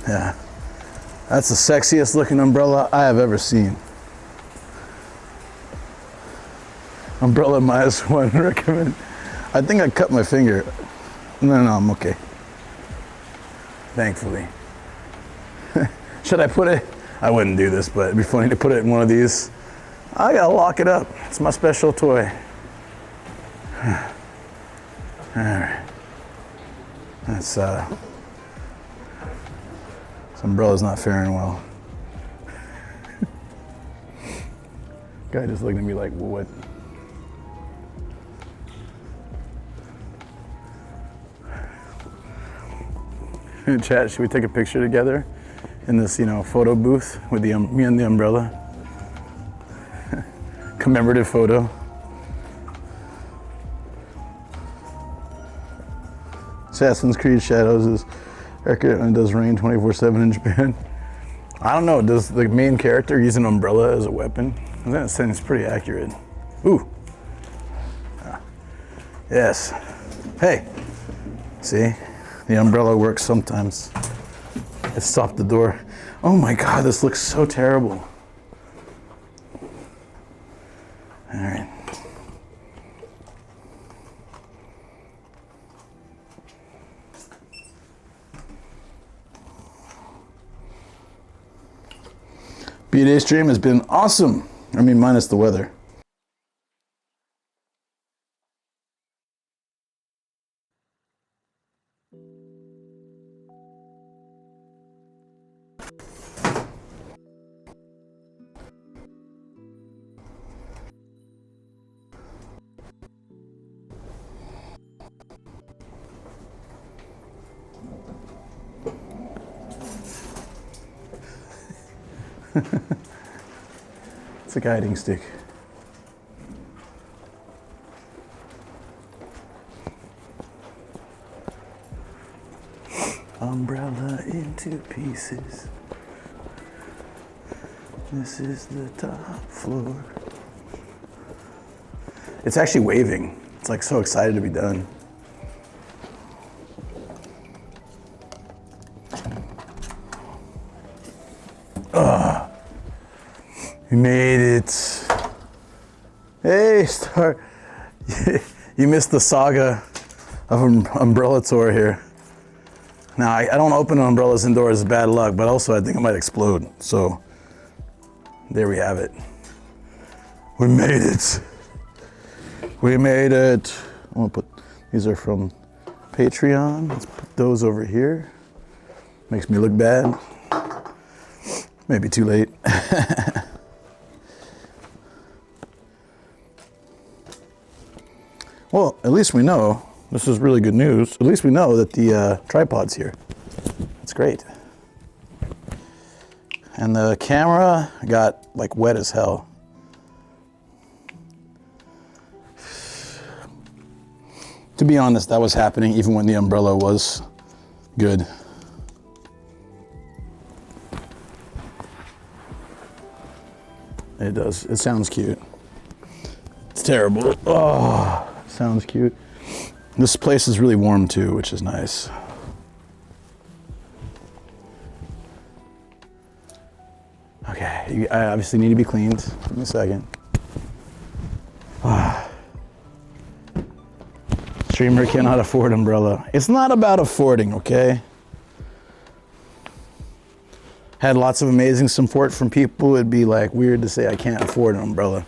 Yeah. That's the sexiest looking umbrella I have ever seen. Umbrella -1 recommend. I think I cut my finger. No, I'm okay. Thankfully. Should I put it? I wouldn't do this, but it'd be funny to put it in one of these. I gotta lock it up. It's my special toy. All right. That's this umbrella's not faring well. Guy just looking at me like, what? In chat, should we take a picture together in this, photo booth with me and the umbrella? Commemorative photo. Assassin's Creed Shadows is accurate and does rain 24/7 in Japan. I don't know, does the main character use an umbrella as a weapon? That seems pretty accurate. Ooh. Yes. Hey, see? The umbrella works sometimes. It stopped the door. Oh my God, this looks so terrible. All right. B-Day stream has been awesome. I mean, minus the weather. It's a guiding stick. Umbrella into pieces. This is the top floor. It's actually waving. It's like so excited to be done. We made it. Hey, Star. You missed the saga of umbrella tour here. Now, I don't open umbrellas indoors, it's bad luck, but also I think it might explode. So, there we have it. We made it. We made it. I'm gonna put, these are from Patreon. Let's put those over here. Makes me look bad. Maybe too late. Well, at least we know This is really good news. At least we know that the tripod's here. That's great. And the camera got like wet as hell. To be honest, that was happening even when the umbrella was good. It does. It sounds cute. It's terrible. Oh, sounds cute. This place is really warm too, which is nice. Okay, I obviously need to be cleaned. Give me a second. Streamer cannot afford umbrella. It's not about affording, okay? Had lots of amazing support from people. It'd be like weird to say I can't afford an umbrella.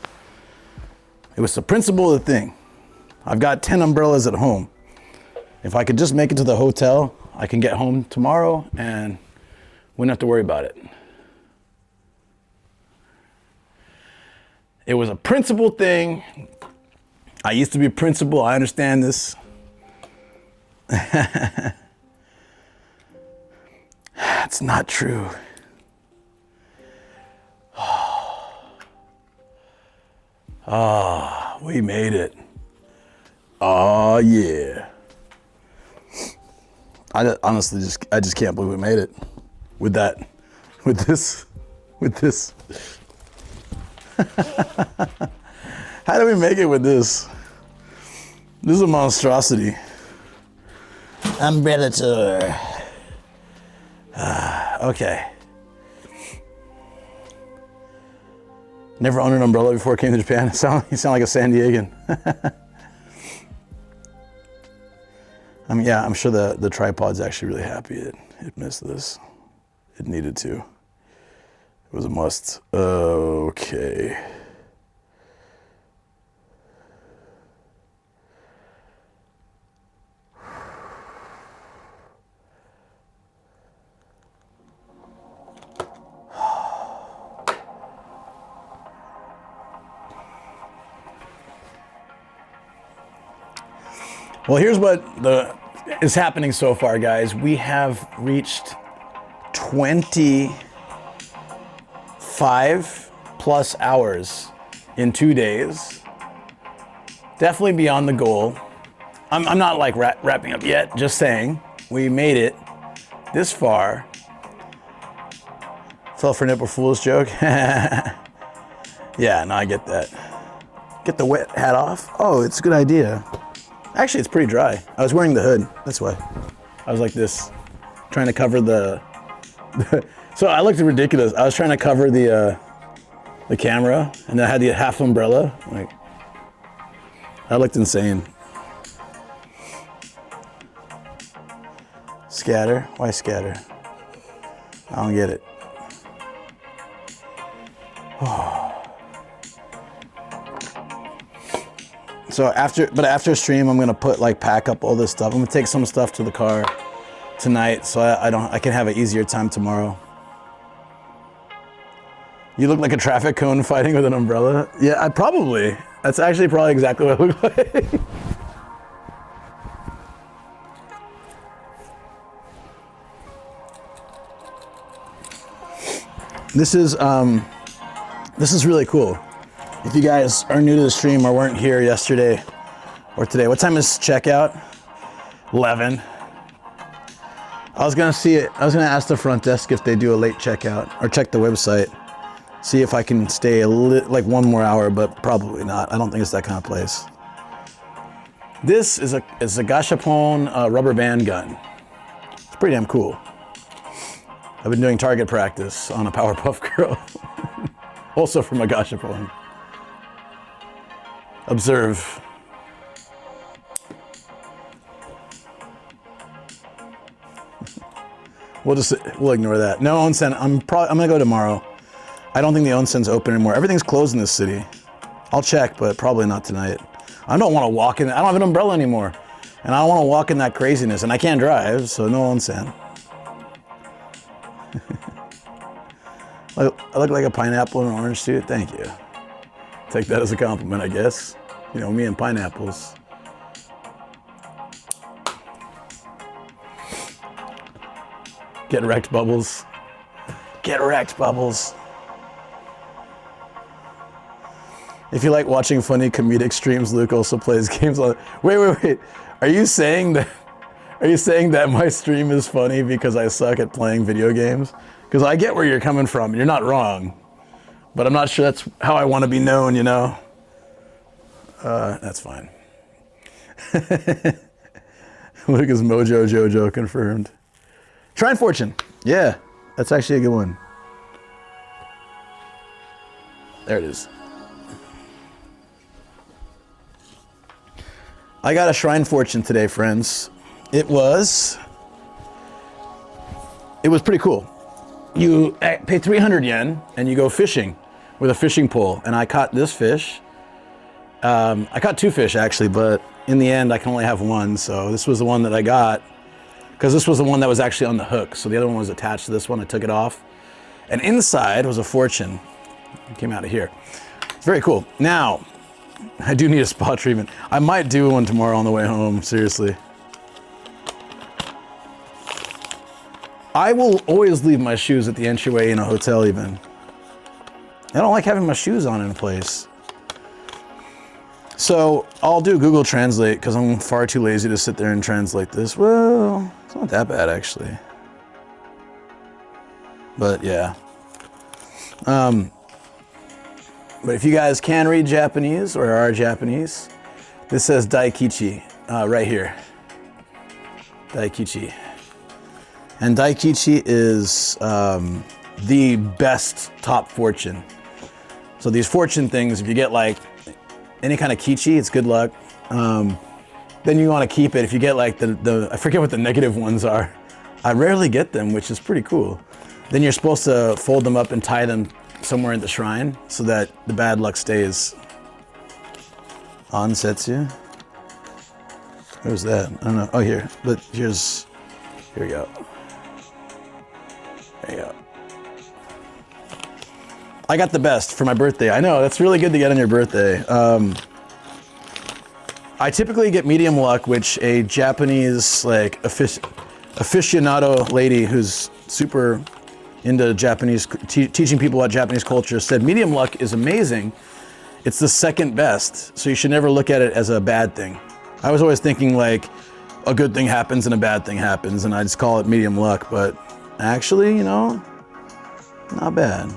It was the principle of the thing. I've got 10 umbrellas at home. If I could just make it to the hotel, I can get home tomorrow and wouldn't have to worry about it. It was a principle thing. I used to be a principal. I understand this. It's not true. Ah, we made it. Oh yeah. I just can't believe we made it with this. How do we make it with this? This is a monstrosity. Umbrella tour. Okay. Never owned an umbrella before I came to Japan. You sound like a San Diegan. Yeah, I'm sure the tripod's actually really happy it missed this. It needed to. It was a must. Okay. Well, here's what is happening so far, guys. We have reached 25 plus hours in 2 days. Definitely beyond the goal. I'm not like wrapping up yet, just saying. We made it this far. Fell for an April Fool's joke. Yeah, no, I get that. Get the wet hat off? Oh, it's a good idea. Actually, it's pretty dry. I was wearing the hood, that's why. I was like this, trying to cover the so I looked ridiculous. I was trying to cover the camera, and I had the half umbrella. Like, I looked insane. Scatter? Why scatter? I don't get it. So after stream, I'm gonna pack up all this stuff. I'm gonna take some stuff to the car tonight, so I can have an easier time tomorrow. You look like a traffic cone fighting with an umbrella. Yeah, that's actually probably exactly what I look like. This is really cool. If you guys are new to the stream or weren't here yesterday or today, what time is checkout? 11. I was gonna ask the front desk if they do a late checkout, or check the website, see if I can stay like 1 more hour, but probably not. I don't think it's that kind of place. This is a gashapon rubber band gun. It's pretty damn cool. I've been doing target practice on a Powerpuff Girl, also from a gashapon. Observe. We'll ignore that. No onsen. I'm gonna go tomorrow. I don't think the onsen's open anymore. Everything's closed in this city. I'll check, but probably not tonight. I don't want to walk in. I don't have an umbrella anymore, and I don't want to walk in that craziness. And I can't drive, so no onsen. I look like a pineapple in an orange suit. Thank you. Take that as a compliment, I guess. You know, me and pineapples. Get wrecked, Bubbles. Get wrecked, Bubbles. If you like watching funny comedic streams, Luke also plays games on. Wait. Are you saying that my stream is funny because I suck at playing video games? Because I get where you're coming from. You're not wrong. But I'm not sure that's how I want to be known, you know? That's fine. Lucas Mojo Jojo confirmed. Shrine Fortune. Yeah, that's actually a good one. There it is. I got a Shrine Fortune today, friends. It was pretty cool. You pay 300 yen and you go fishing with a fishing pole. And I caught this fish. I caught 2 fish actually, but in the end I can only have 1. So this was the one that I got because this was the one that was actually on the hook. So the other one was attached to this one. I took it off. And inside was a fortune. It came out of here. It's very cool. Now, I do need a spa treatment. I might do one tomorrow on the way home, seriously. I will always leave my shoes at the entryway in a hotel even. I don't like having my shoes on in a place. So I'll do Google Translate because I'm far too lazy to sit there and translate this. Well, it's not that bad actually. But yeah. But if you guys can read Japanese or are Japanese, this says Daikichi right here. Daikichi. And Daikichi is the best top fortune. So these fortune things, if you get like any kind of kichi, it's good luck. Then you want to keep it. If you get like I forget what the negative ones are. I rarely get them, which is pretty cool. Then you're supposed to fold them up and tie them somewhere in the shrine so that the bad luck stays. Onsetsu. Where's that? I don't know. Oh, here. But here we go. There you go. I got the best for my birthday. I know, that's really good to get on your birthday. I typically get medium luck, which a Japanese like aficionado lady who's super into Japanese, teaching people about Japanese culture said medium luck is amazing. It's the second best, so you should never look at it as a bad thing. I was always thinking like a good thing happens and a bad thing happens, and I just call it medium luck, but actually, you know, not bad.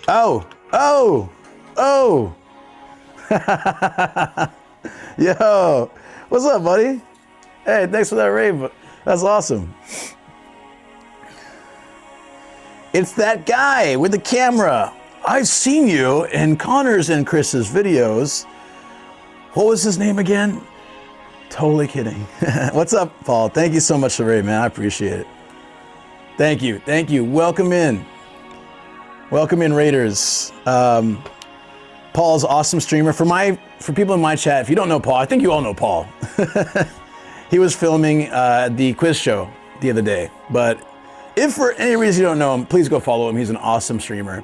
Oh! Yo, what's up, buddy? Hey, thanks for that rave. That's awesome. It's that guy with the camera. I've seen you in Connor's and Chris's videos. What was his name again? Totally kidding. What's up, Paul? Thank you so much for the rave, man. I appreciate it. Thank you. Welcome in, Raiders. Paul's awesome streamer. For people in my chat, if you don't know Paul, I think you all know Paul. He was filming the quiz show the other day. But if for any reason you don't know him, please go follow him. He's an awesome streamer,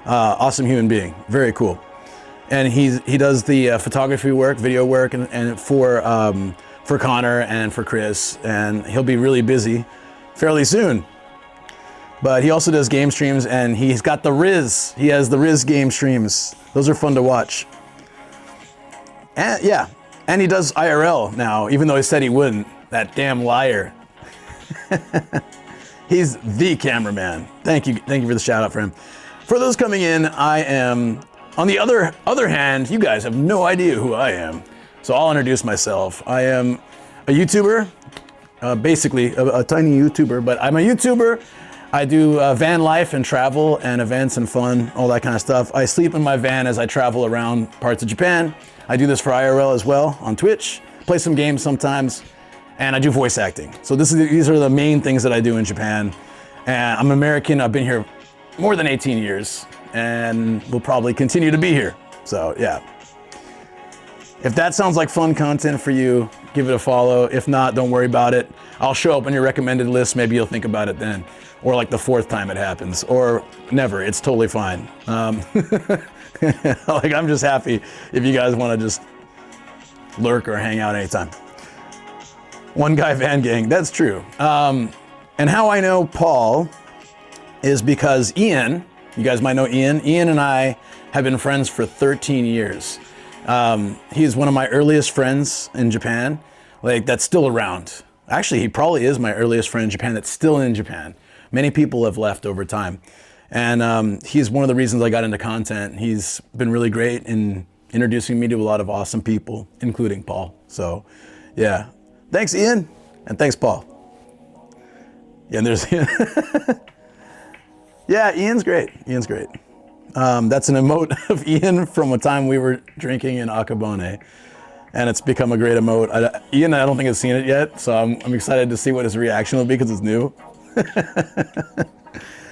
awesome human being, very cool. And he does the photography work, video work, and for Connor and for Chris. And he'll be really busy fairly soon. But he also does game streams, and he's got the Riz. He has the Riz game streams. Those are fun to watch. And yeah, and he does IRL now, even though he said he wouldn't. That damn liar. He's the cameraman. Thank you for the shout out for him. For those coming in, I am, on the other hand, you guys have no idea who I am. So I'll introduce myself. I am a YouTuber, basically a tiny YouTuber, but I'm a YouTuber. I do van life and travel and events and fun, all that kind of stuff. I sleep in my van as I travel around parts of Japan. I do this for IRL as well on Twitch, play some games sometimes, and I do voice acting. So these are the main things that I do in Japan. And I'm American, I've been here more than 18 years and will probably continue to be here. So yeah. If that sounds like fun content for you, give it a follow. If not, don't worry about it. I'll show up on your recommended list. Maybe you'll think about it then. Or like the 4th time it happens, or never. It's totally fine. Like I'm just happy if you guys want to just lurk or hang out anytime. One guy van gang, that's true. And how I know Paul is because Ian, you guys might know Ian. Ian and I have been friends for 13 years. He's one of my earliest friends in Japan, like that's still around. Actually, he probably is my earliest friend in Japan that's still in Japan. Many people have left over time. And he's one of the reasons I got into content. He's been really great in introducing me to a lot of awesome people, including Paul. So yeah, thanks Ian, and thanks Paul. Yeah, and there's Ian. Yeah, Ian's great. Ian's great. That's an emote of Ian from a time we were drinking in Akabone. And it's become a great emote. Ian, I don't think has seen it yet, so I'm excited to see what his reaction will be because it's new.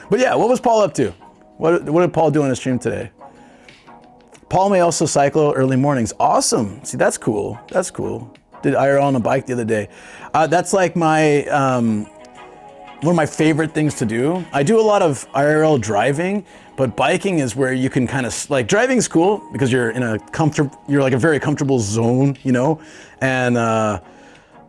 But yeah, what was Paul up to? What did Paul do on his stream today? Paul may also cycle early mornings. Awesome. See, that's cool. That's cool. Did IRL on a bike the other day. That's like my one of my favorite things to do. I do a lot of IRL driving, but biking is where you can kind of like driving's cool because you're in you're like a very comfortable zone, you know, and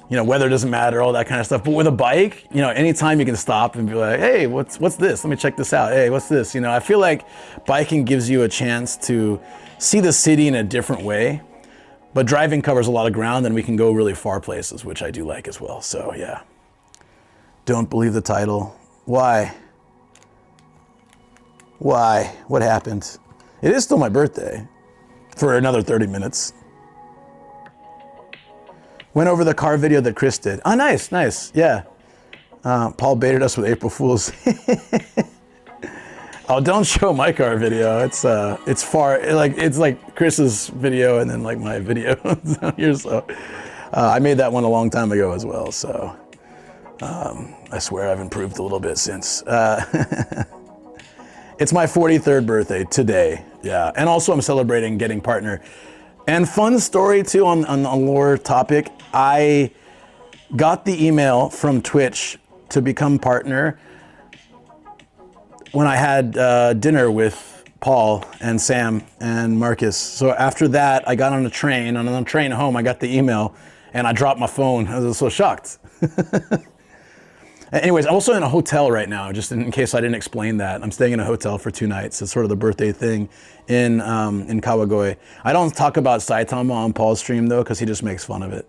you know, weather doesn't matter, all that kind of stuff. But with a bike, you know, anytime you can stop and be like, hey, what's this? Let me check this out. Hey, what's this? You know, I feel like biking gives you a chance to see the city in a different way, but driving covers a lot of ground and we can go really far places, which I do like as well. So yeah. Don't believe the title. Why? Why? What happened? It is still my birthday for another 30 minutes. Went over the car video that Chris did. Oh, nice, nice, yeah. Paul baited us with April Fools. Oh, don't show my car video. It's far, it's like Chris's video and then like my video here. So I made that one a long time ago as well. So I swear I've improved a little bit since. It's my 43rd birthday today. Yeah, and also I'm celebrating getting partner. And fun story too on a lore topic. I got the email from Twitch to become partner when I had dinner with Paul and Sam and Marcus. So after that, I got on a train. On the train home, I got the email and I dropped my phone. I was so shocked. Anyways, I'm also in a hotel right now, just in case I didn't explain that. I'm staying in a hotel for 2 nights. It's sort of the birthday thing in Kawagoe. I don't talk about Saitama on Paul's stream though, because he just makes fun of it.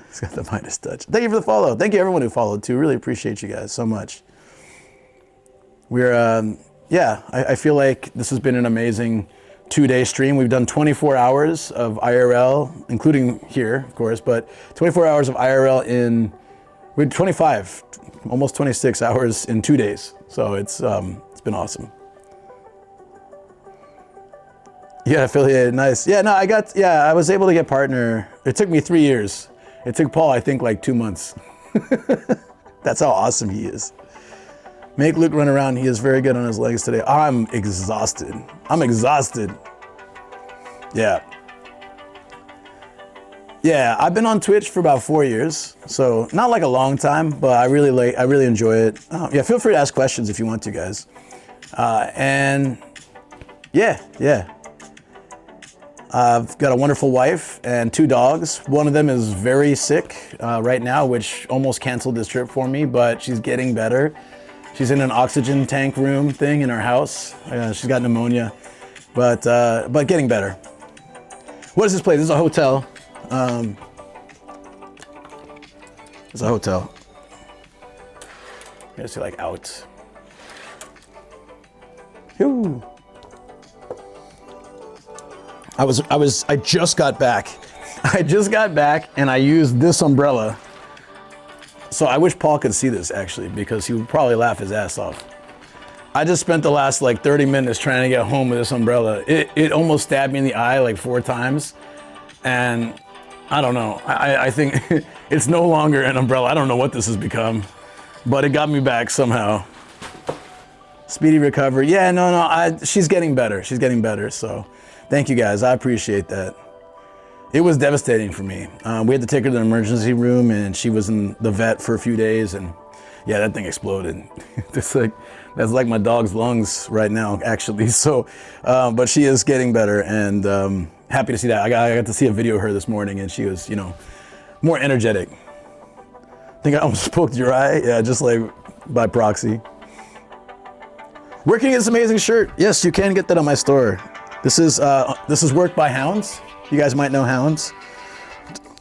He's got the Midas touch. Thank you for the follow. Thank you everyone who followed too. Really appreciate you guys so much. We're, yeah, I feel like this has been an amazing 2-day stream. We've done 24 hours of IRL, including here, of course, but 24 hours of IRL we had 25, almost 26 hours in 2 days. So it's been awesome. Yeah, affiliated, nice. Yeah, no, I was able to get partner. It took me 3 years. It took Paul, I think, like 2 months. That's how awesome he is. Make Luke run around. He is very good on his legs today. I'm exhausted. Yeah. Yeah, I've been on Twitch for about 4 years, so not like a long time, but I really enjoy it. Yeah, feel free to ask questions if you want to, guys. And yeah. I've got a wonderful wife and 2 dogs. One of them is very sick right now, which almost canceled this trip for me, but she's getting better. She's in an oxygen tank room thing in our house. She's got pneumonia, but getting better. What is this place? This is a hotel. It's a hotel. I gotta say like out. Whew. I just got back. I just got back and I used this umbrella. So I wish Paul could see this actually, because he would probably laugh his ass off. I just spent the last like 30 minutes trying to get home with this umbrella. It almost stabbed me in the eye like 4 times. And I don't know. I think it's no longer an umbrella. I don't know what this has become, but it got me back somehow. Speedy recovery. Yeah, no. She's getting better. She's getting better. So thank you guys. I appreciate that. It was devastating for me. We had to take her to the emergency room and she was in the vet for a few days and yeah, that thing exploded. That's like my dog's lungs right now, actually. So, but she is getting better and happy to see that. I got to see a video of her this morning and she was, more energetic. think I almost poked your eye. Yeah, just like by proxy. Where can you get this amazing shirt? Yes, you can get that on my store. This is work by Hounds. You guys might know Hounds.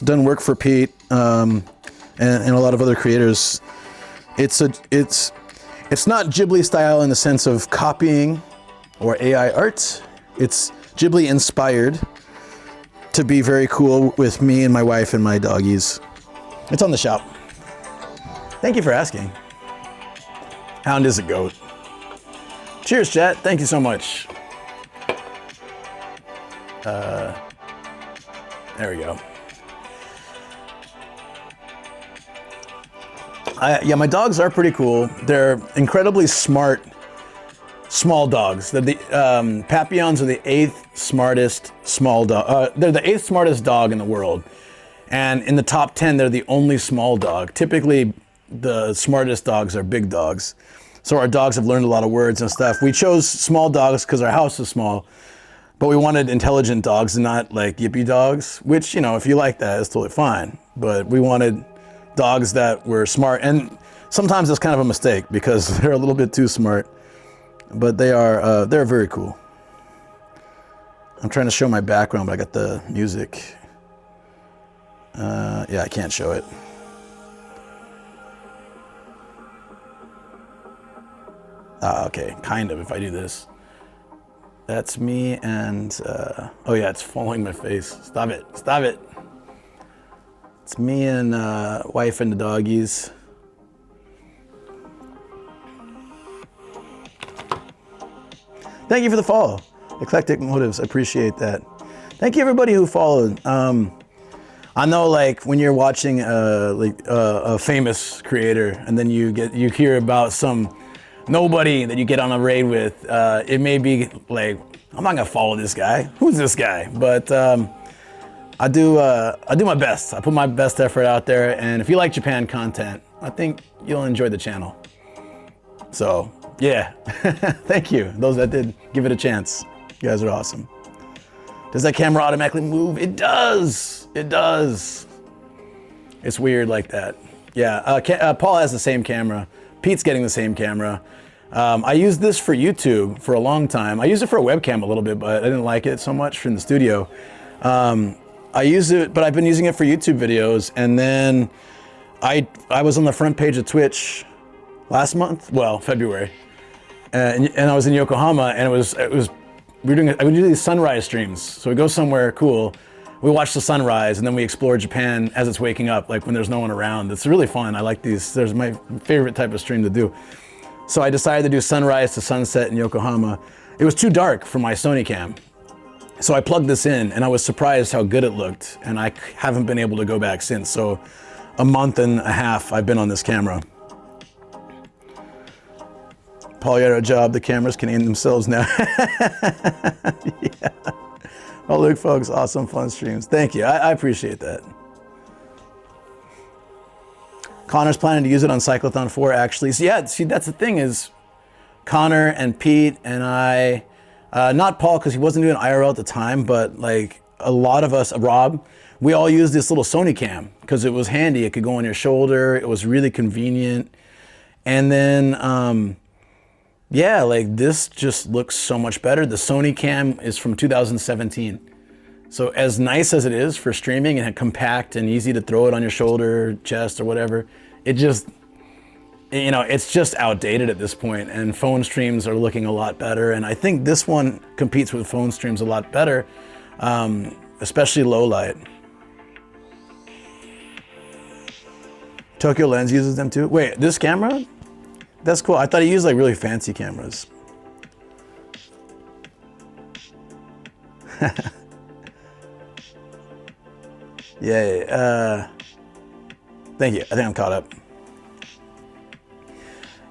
Done work for Pete and a lot of other creators. It's not Ghibli style in the sense of copying or AI art. It's Ghibli inspired to be very cool with me and my wife and my doggies. It's on the shop. Thank you for asking. Hound is a goat. Cheers, chat. Thank you so much. There we go. Yeah, my dogs are pretty cool. They're incredibly smart, small dogs. The Papillons are the 8th smartest small dog. They're the 8th smartest dog in the world. And in the top 10, they're the only small dog. Typically, the smartest dogs are big dogs. So our dogs have learned a lot of words and stuff. We chose small dogs because our house is small, but we wanted intelligent dogs and not like yippy dogs, which, you know, if you like that, it's totally fine. But we wanted dogs that were smart, and sometimes it's kind of a mistake because they're a little bit too smart, but they're very cool. I'm trying to show my background, but I got the music. Yeah, I can't show it. Okay, kind of, if I do this. That's me and, oh yeah, it's following my face. Stop it, stop it. It's me and wife and the doggies. Thank you for the follow. Eclectic Motives, I appreciate that. Thank you everybody who followed. I know, like, when you're watching a famous creator and then you hear about some nobody that you get on a raid with, it may be like, I'm not gonna follow this guy. Who's this guy? But I do my best. I put my best effort out there, and if you like Japan content, I think you'll enjoy the channel. So yeah, thank you. Those that did give it a chance. You guys are awesome. Does that camera automatically move? It does. It does. It's weird like that. Yeah, Paul has the same camera. Pete's getting the same camera. I used this for YouTube for a long time. I used it for a webcam a little bit, but I didn't like it so much in the studio. I use it, but I've been using it for YouTube videos. And then I was on the front page of Twitch last month, well, February, and I was in Yokohama, and I would do these sunrise streams. So we go somewhere cool, we watch the sunrise, and then we explore Japan as it's waking up, like when there's no one around. It's really fun. I like these. There's my favorite type of stream to do. So I decided to do sunrise to sunset in Yokohama. It was too dark for my Sony cam. So I plugged this in, and I was surprised how good it looked, and I haven't been able to go back since. So a month and a half I've been on this camera. Paul, you had a job. The cameras can name themselves now. Yeah. Oh, look, folks, awesome, fun streams. Thank you. I appreciate that. Connor's planning to use it on Cyclothon 4, actually. So yeah, see, that's the thing is, Connor and Pete and I, not Paul, because he wasn't doing IRL at the time, but like a lot of us, Rob, we all used this little Sony cam because it was handy. It could go on your shoulder. It was really convenient. And then, yeah, like this just looks so much better. The Sony cam is from 2017. So as nice as it is for streaming and compact and easy to throw it on your shoulder, chest, or whatever, it just, you know, it's just outdated at this point, and phone streams are looking a lot better. And I think this one competes with phone streams a lot better, especially low light. Tokyo Lens uses them too. Wait, this camera? That's cool. I thought he used like really fancy cameras. Yeah. Thank you. I think I'm caught up.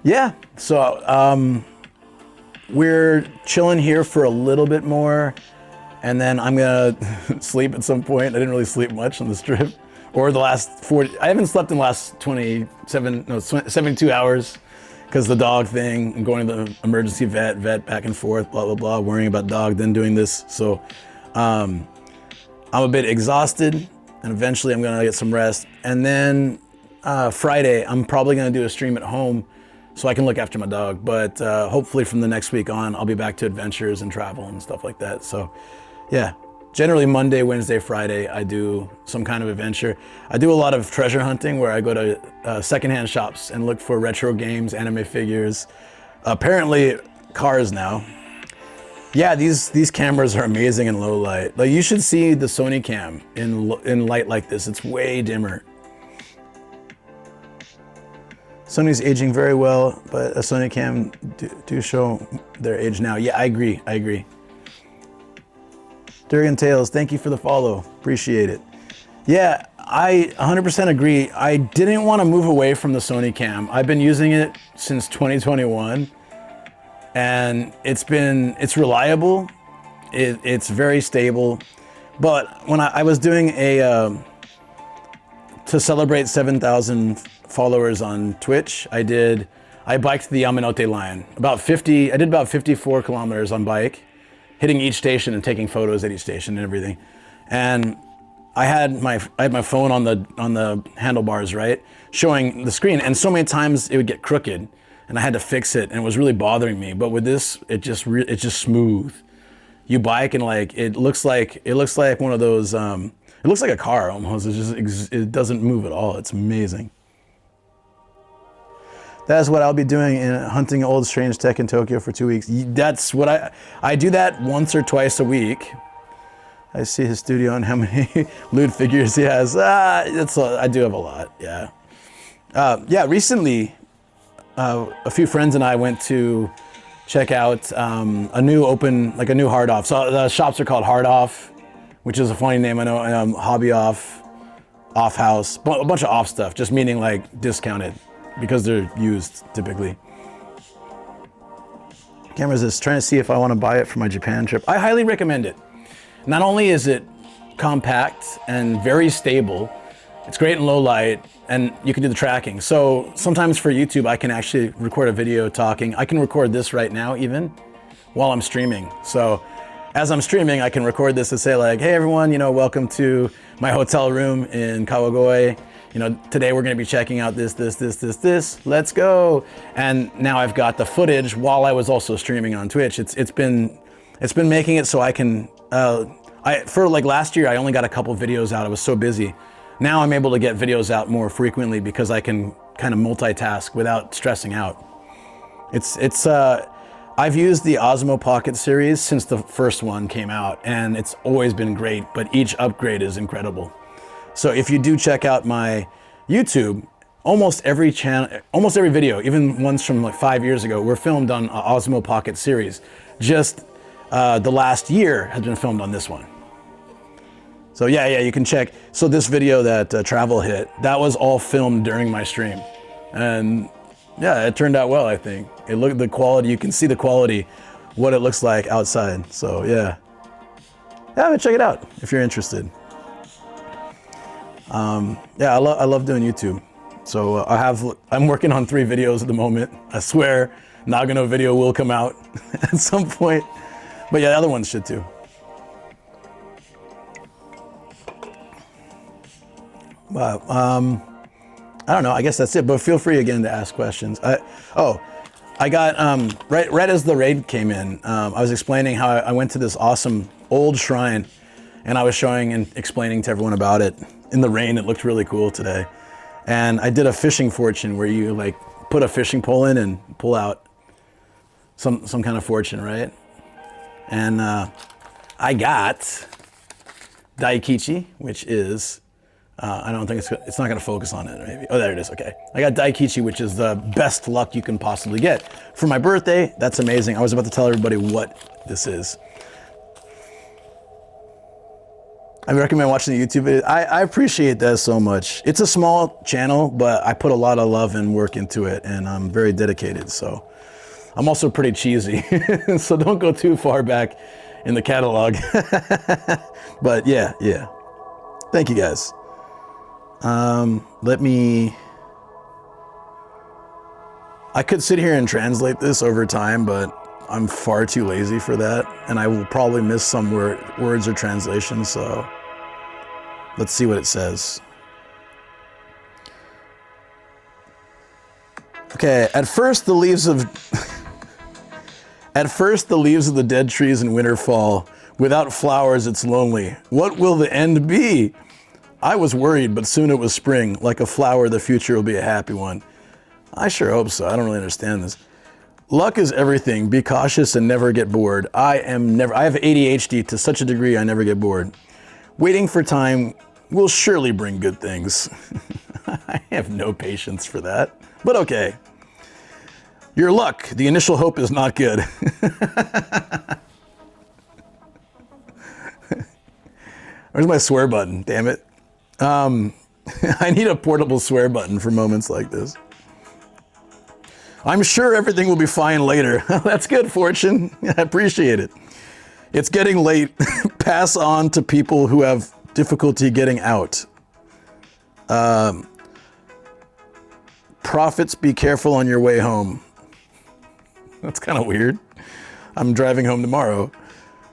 Yeah. So we're chilling here for a little bit more, and then I'm gonna sleep at some point. I didn't really sleep much on this trip, or the last 40. I haven't slept in the last 72 hours. Because the dog thing, and going to the emergency vet back and forth, blah, blah, blah, worrying about dog, then doing this. So I'm a bit exhausted, and eventually I'm gonna get some rest. And then Friday, I'm probably going to do a stream at home so I can look after my dog. But hopefully from the next week on, I'll be back to adventures and travel and stuff like that. So yeah, generally Monday, Wednesday, Friday, I do some kind of adventure. I do a lot of treasure hunting where I go to secondhand shops and look for retro games, anime figures, apparently cars now. Yeah, these cameras are amazing in low light. Like, you should see the Sony cam in light like this. It's way dimmer. Sony's aging very well, but a Sony cam do show their age now. Yeah, I agree. Durgan Tales, thank you for the follow. Appreciate it. Yeah, I 100% agree. I didn't want to move away from the Sony cam. I've been using it since 2021. And it's reliable, it's very stable. But when I was doing to celebrate 7,000 followers on Twitch, I biked the Yamanote line. I did about 54 kilometers on bike, hitting each station and taking photos at each station and everything. And I had my phone on the handlebars, right, showing the screen, and so many times it would get crooked. And I had to fix it, and it was really bothering me. But with this, it's just smooth. You bike and like it looks like one of those. It looks like a car almost. It doesn't move at all. It's amazing. That's what I'll be doing in hunting old strange tech in Tokyo for 2 weeks. That's what I do that once or twice a week. I see his studio and how many lewd figures he has. I do have a lot. Yeah. Yeah. Recently. A few friends and I went to check out a new hard off. So the shops are called Hard Off, which is a funny name, I know. Hobby Off, Off House, a bunch of off stuff, just meaning like discounted because they're used typically. Cameras is trying to see if I want to buy it for my Japan trip. I highly recommend it. Not only is it compact and very stable, it's great in low light, and you can do the tracking. So sometimes for YouTube, I can actually record a video talking. I can record this right now even while I'm streaming. So as I'm streaming, I can record this and say like, hey everyone, welcome to my hotel room in Kawagoe. Today we're gonna be checking out this. Let's go. And now I've got the footage while I was also streaming on Twitch. It's been making it so I can, for like last year, I only got a couple videos out. I was so busy. Now I'm able to get videos out more frequently because I can kind of multitask without stressing out. I've used the Osmo Pocket series since the first one came out, and it's always been great, but each upgrade is incredible. So if you do check out my YouTube, almost every video, even ones from like 5 years ago, were filmed on Osmo Pocket series. Just the last year has been filmed on this one. So yeah, you can check. So this video that Travel hit, that was all filmed during my stream. And yeah, it turned out well, I think. The quality, you can see the quality, what it looks like outside. So yeah, check it out if you're interested. Yeah, I love doing YouTube. So I'm working on 3 videos at the moment. I swear, Nagano video will come out at some point. But yeah, the other ones should too. Wow. I don't know. I guess that's it. But feel free again to ask questions. I got right as the raid came in. I was explaining how I went to this awesome old shrine, and I was showing and explaining to everyone about it in the rain. It looked really cool today, and I did a fishing fortune where you like put a fishing pole in and pull out some kind of fortune, right? And I got Daikichi, which is. I don't think it's not gonna focus on it, maybe. Oh, there it is, okay. I got Daikichi, which is the best luck you can possibly get. For my birthday, that's amazing. I was about to tell everybody what this is. I recommend watching the YouTube video. I appreciate that so much. It's a small channel, but I put a lot of love and work into it, and I'm very dedicated, so. I'm also pretty cheesy, so don't go too far back in the catalog. But yeah. Thank you guys. I could sit here and translate this over time, but I'm far too lazy for that, and I will probably miss some words or translations, so let's see what it says. Okay, at first the leaves of the dead trees in winter fall. Without flowers, it's lonely. What will the end be? I was worried, but soon it was spring. Like a flower, the future will be a happy one. I sure hope so. I don't really understand this. Luck is everything. Be cautious and never get bored. I have ADHD to such a degree I never get bored. Waiting for time will surely bring good things. I have no patience for that, but okay. Your luck, the initial hope is not good. Where's my swear button? Damn it. I need a portable swear button for moments like this. I'm sure everything will be fine later. That's good, Fortune. I appreciate it. It's getting late. Pass on to people who have difficulty getting out. Prophets, be careful on your way home. That's kind of weird. I'm driving home tomorrow.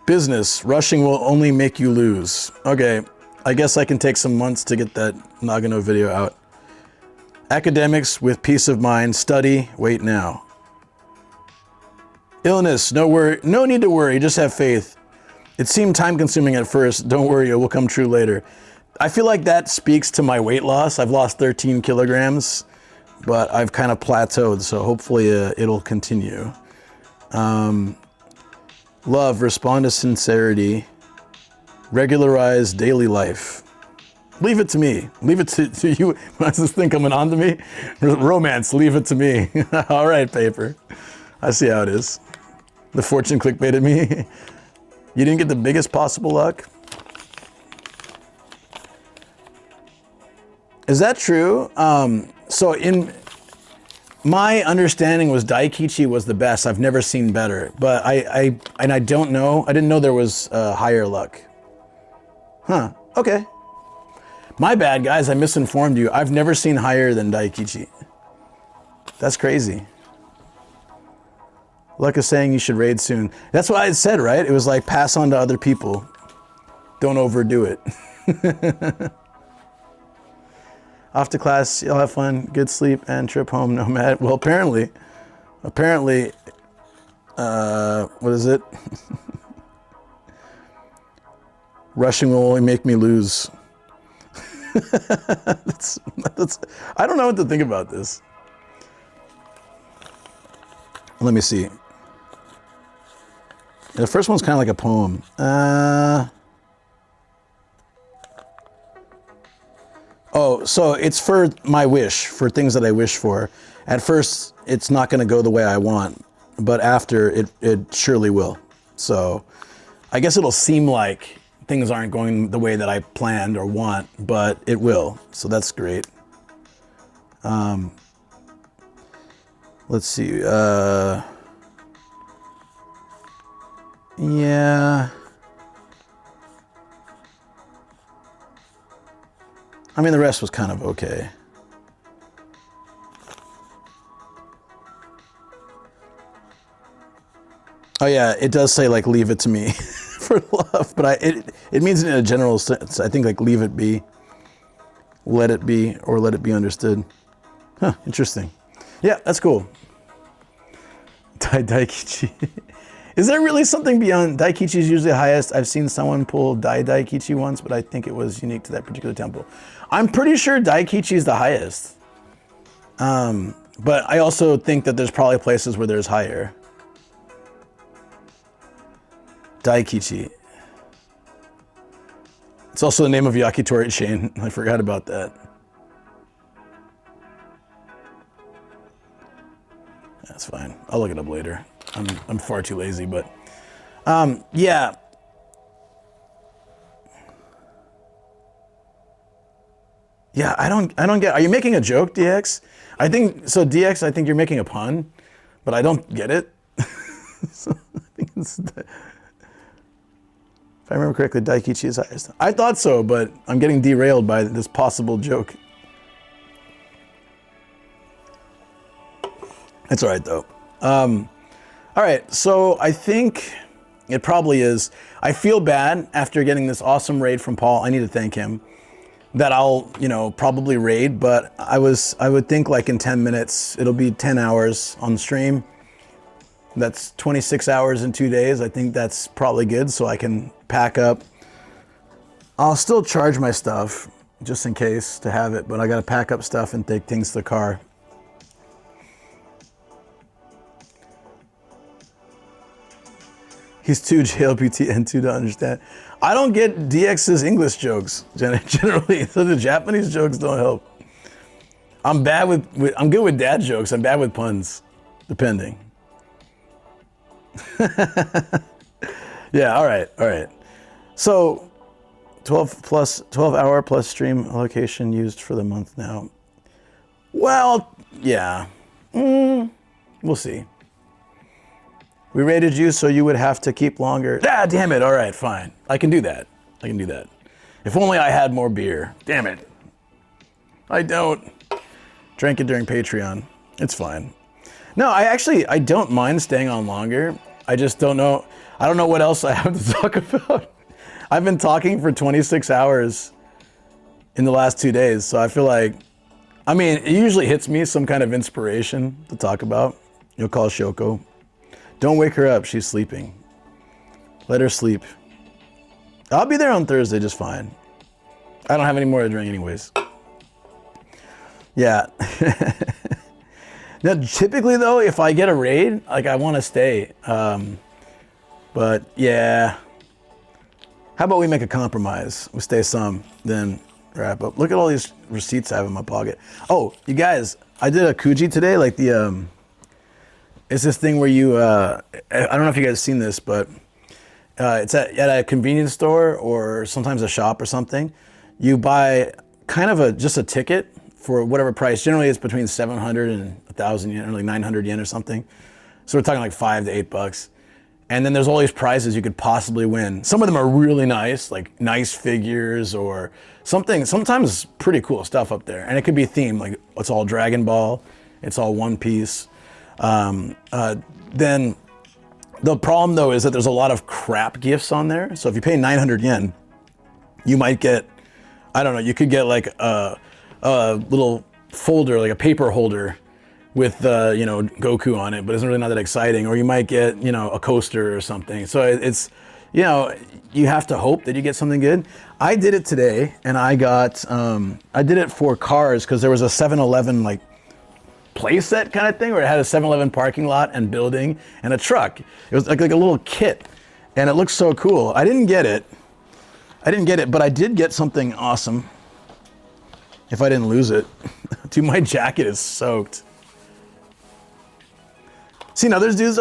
Business, rushing will only make you lose. Okay, I guess I can take some months to get that Nagano video out. Academics with peace of mind, study, wait now. Illness, no need to worry, just have faith. It seemed time consuming at first, don't worry, it will come true later. I feel like that speaks to my weight loss. I've lost 13 kilograms, but I've kind of plateaued, so hopefully it'll continue. Love, respond to sincerity, regularize daily life. Leave it to me. Leave it to you. What's this thing coming on to me? Romance, leave it to me. All right, paper. I see how it is. The fortune clickbaited me. You didn't get the biggest possible luck? Is that true? So in my understanding was Daikichi was the best. I've never seen better, but I don't know. I didn't know there was higher luck. Huh, okay. My bad, guys, I misinformed you. I've never seen higher than Daikichi. That's crazy. Luck is saying you should raid soon. That's what I said, right? It was like pass on to other people. Don't overdo it. Off to class, you'll have fun, good sleep, and trip home nomad. Well, apparently, what is it? Rushing will only make me lose. I don't know what to think about this. Let me see. The first one's kind of like a poem. Oh, so it's for my wish, for things that I wish for. At first, it's not going to go the way I want, but after, it surely will. So I guess it'll seem like things aren't going the way that I planned or want, but it will. So that's great. Let's see. Yeah. I mean, the rest was kind of okay. Oh yeah, it does say like leave it to me for love, but it means in a general sense. I think like leave it be, let it be, or let it be understood. Huh, interesting. Yeah, that's cool. Daikichi. Is there really something beyond Daikichi is usually the highest? I've seen someone pull Daikichi once, but I think it was unique to that particular temple. I'm pretty sure Daikichi is the highest. But I also think that there's probably places where there's higher. Daikichi. It's also the name of yakitori chain. I forgot about that. That's fine. I'll look it up later. I'm far too lazy, but yeah. Yeah, I don't get. Are you making a joke, DX? I think so, DX. I think you're making a pun, but I don't get it. So I think it's. If I remember correctly, Daikichi is highest. I thought so, but I'm getting derailed by this possible joke. It's all right though. All right, so I think it probably is. I feel bad after getting this awesome raid from Paul. I need to thank him. that I'll, you know, probably raid, but I would think like in 10 minutes, it'll be 10 hours on stream. That's 26 hours in 2 days. I think that's probably good, so I can pack up. I'll still charge my stuff just in case to have it, but I gotta pack up stuff and take things to the car. He's too JLPT and too to understand. I don't get DX's English jokes generally, so the Japanese jokes don't help. I'm bad with I'm good with dad jokes. I'm bad with puns, depending. Yeah, all right. So 12 hour plus stream allocation used for the month now. Well, yeah, we'll see. We rated you so you would have to keep longer. Ah, damn it. All right, fine. I can do that. If only I had more beer. Damn it. I don't. Drank it during Patreon. It's fine. No, I don't mind staying on longer. I just don't know. I don't know what else I have to talk about. I've been talking for 26 hours in the last 2 days. So I feel like, I mean, it usually hits me some kind of inspiration to talk about. You'll call Shoko. Don't wake her up, she's sleeping. Let her sleep. I'll be there on Thursday just fine. I don't have any more to drink anyways. Yeah. Now, typically though, if I get a raid, like I want to stay. But yeah. How about we make a compromise? We stay some, then wrap up. Look at all these receipts I have in my pocket. Oh, you guys, I did a Kuji today, like the, it's this thing where you, I don't know if you guys have seen this, but it's at a convenience store or sometimes a shop or something. You buy kind of just a ticket for whatever price. Generally it's between 700 and 1,000 yen, or like 900 yen or something. So we're talking like $5 to $8. And then there's all these prizes you could possibly win. Some of them are really nice, like nice figures or something, sometimes pretty cool stuff up there. And it could be themed, like it's all Dragon Ball, it's all One Piece. Then the problem though is that there's a lot of crap gifts on there. So if you pay 900 yen, you might get, I don't know, you could get like a little folder, like a paper holder with, you know, Goku on it, but it's really not that exciting. Or you might get, you know, a coaster or something. So it's, you know, you have to hope that you get something good. I did it today and I got, I did it for cars because there was a 7-Eleven like playset kind of thing where it had a 7-Eleven parking lot and building and a truck. It was like a little kit and it looks so cool. I didn't get it, but I did get something awesome. If I didn't lose it. Dude, my jacket is soaked. See, now there's dudes,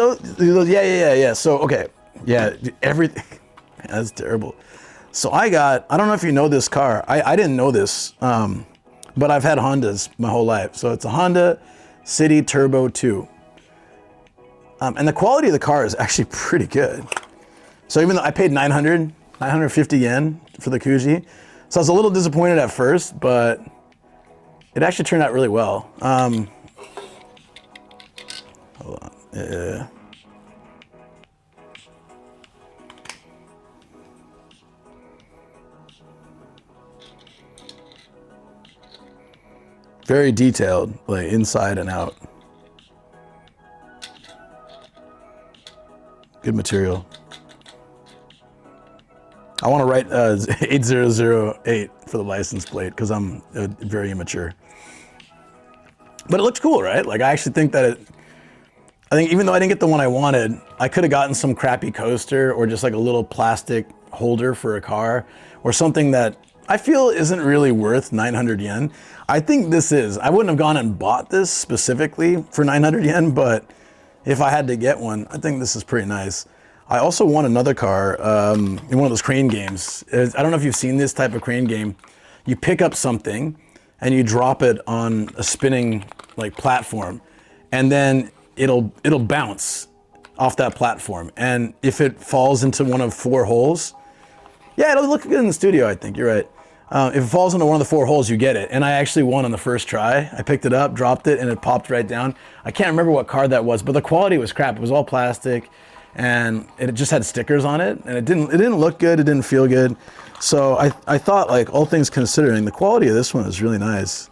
yeah. So, okay, yeah, everything, that's terrible. So I don't know if you know this car. I didn't know this, but I've had Hondas my whole life. So it's a Honda City Turbo 2. And the quality of the car is actually pretty good. So even though I paid 950 yen for the Kuji, so I was a little disappointed at first, but it actually turned out really well. Hold on. Very detailed, like inside and out. Good material. I want to write 8008 for the license plate because I'm very immature. But it looks cool, right? Like I actually think that I think even though I didn't get the one I wanted, I could have gotten some crappy coaster or just like a little plastic holder for a car or something that I feel isn't really worth 900 yen. I think this is. I wouldn't have gone and bought this specifically for 900 yen, but if I had to get one, I think this is pretty nice. I also won another car in one of those crane games. I don't know if you've seen this type of crane game. You pick up something and you drop it on a spinning like platform, and then it'll bounce off that platform. And if it falls into one of 4 holes, yeah, it'll look good in the studio, I think, you're right. If it falls into one of the 4 holes, you get it. And I actually won on the first try. I picked it up, dropped it, and it popped right down. I can't remember what car that was, but the quality was crap. It was all plastic, and it just had stickers on it, and it didn't look good, it didn't feel good. So I thought, like, all things considering, the quality of this one is really nice.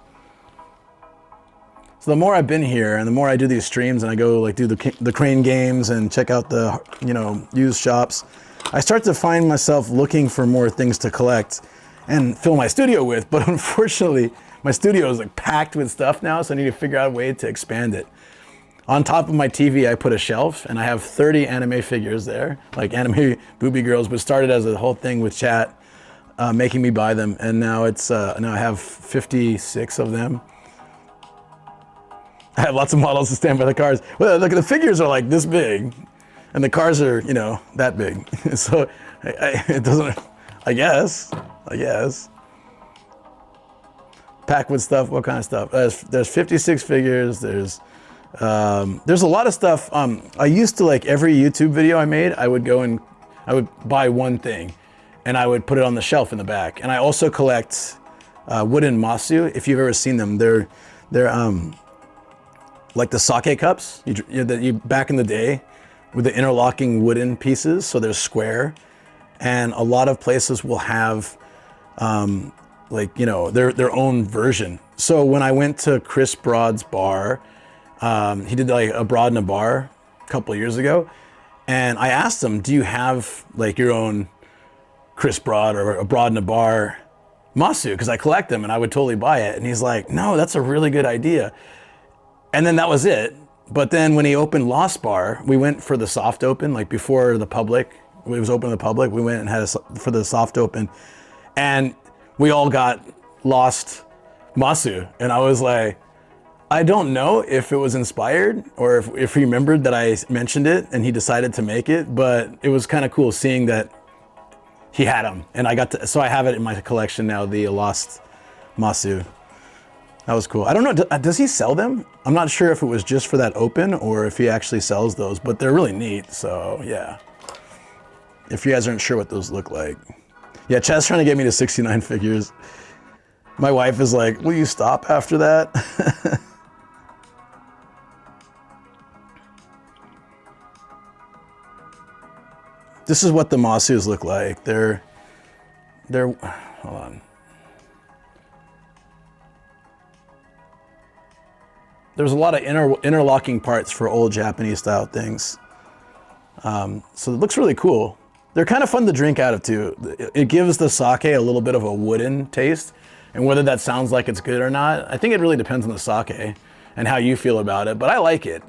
So the more I've been here and the more I do these streams and I go like do the crane games and check out the, you know, used shops, I start to find myself looking for more things to collect and fill my studio with. But unfortunately, my studio is like packed with stuff now, so I need to figure out a way to expand it. On top of my TV, I put a shelf, and I have 30 anime figures there, like anime booby girls, but started as a whole thing with chat, making me buy them, and now it's now I have 56 of them. I have lots of models to stand by the cars. Well, look, the figures are like this big, and the cars are, you know, that big. So it doesn't. I guess. Packed with stuff. What kind of stuff? There's 56 figures. There's a lot of stuff. I used to, like, every YouTube video I made, I would go and I would buy one thing, and I would put it on the shelf in the back. And I also collect wooden masu. If you've ever seen them, they're like the sake cups you back in the day with the interlocking wooden pieces, so they're square. And a lot of places will have like, you know, their own version. So when I went to Chris Broad's bar, he did like a Broad in a bar a couple of years ago, and I asked him, do you have like your own Chris Broad or a Broad in a bar masu? Because I collect them and I would totally buy it. And he's like, no, that's a really good idea. And then that was it. But then when he opened Lost Bar, we went for the soft open, like before the public, it was open to the public, we went and had for the soft open, and we all got Lost masu. And I was like, I don't know if it was inspired or if he remembered that I mentioned it and he decided to make it, but it was kind of cool seeing that he had them. And so I have it in my collection now, the Lost masu. That was cool. I don't know, does he sell them? I'm not sure if it was just for that open or if he actually sells those, but they're really neat, so yeah. If you guys aren't sure what those look like. Yeah, Chad's trying to get me to 69 figures. My wife is like, will you stop after that? This is what the masus look like. They're, hold on. There's a lot of interlocking parts for old Japanese style things. So it looks really cool. They're kind of fun to drink out of too. It gives the sake a little bit of a wooden taste, and whether that sounds like it's good or not, I think it really depends on the sake and how you feel about it, but I like it.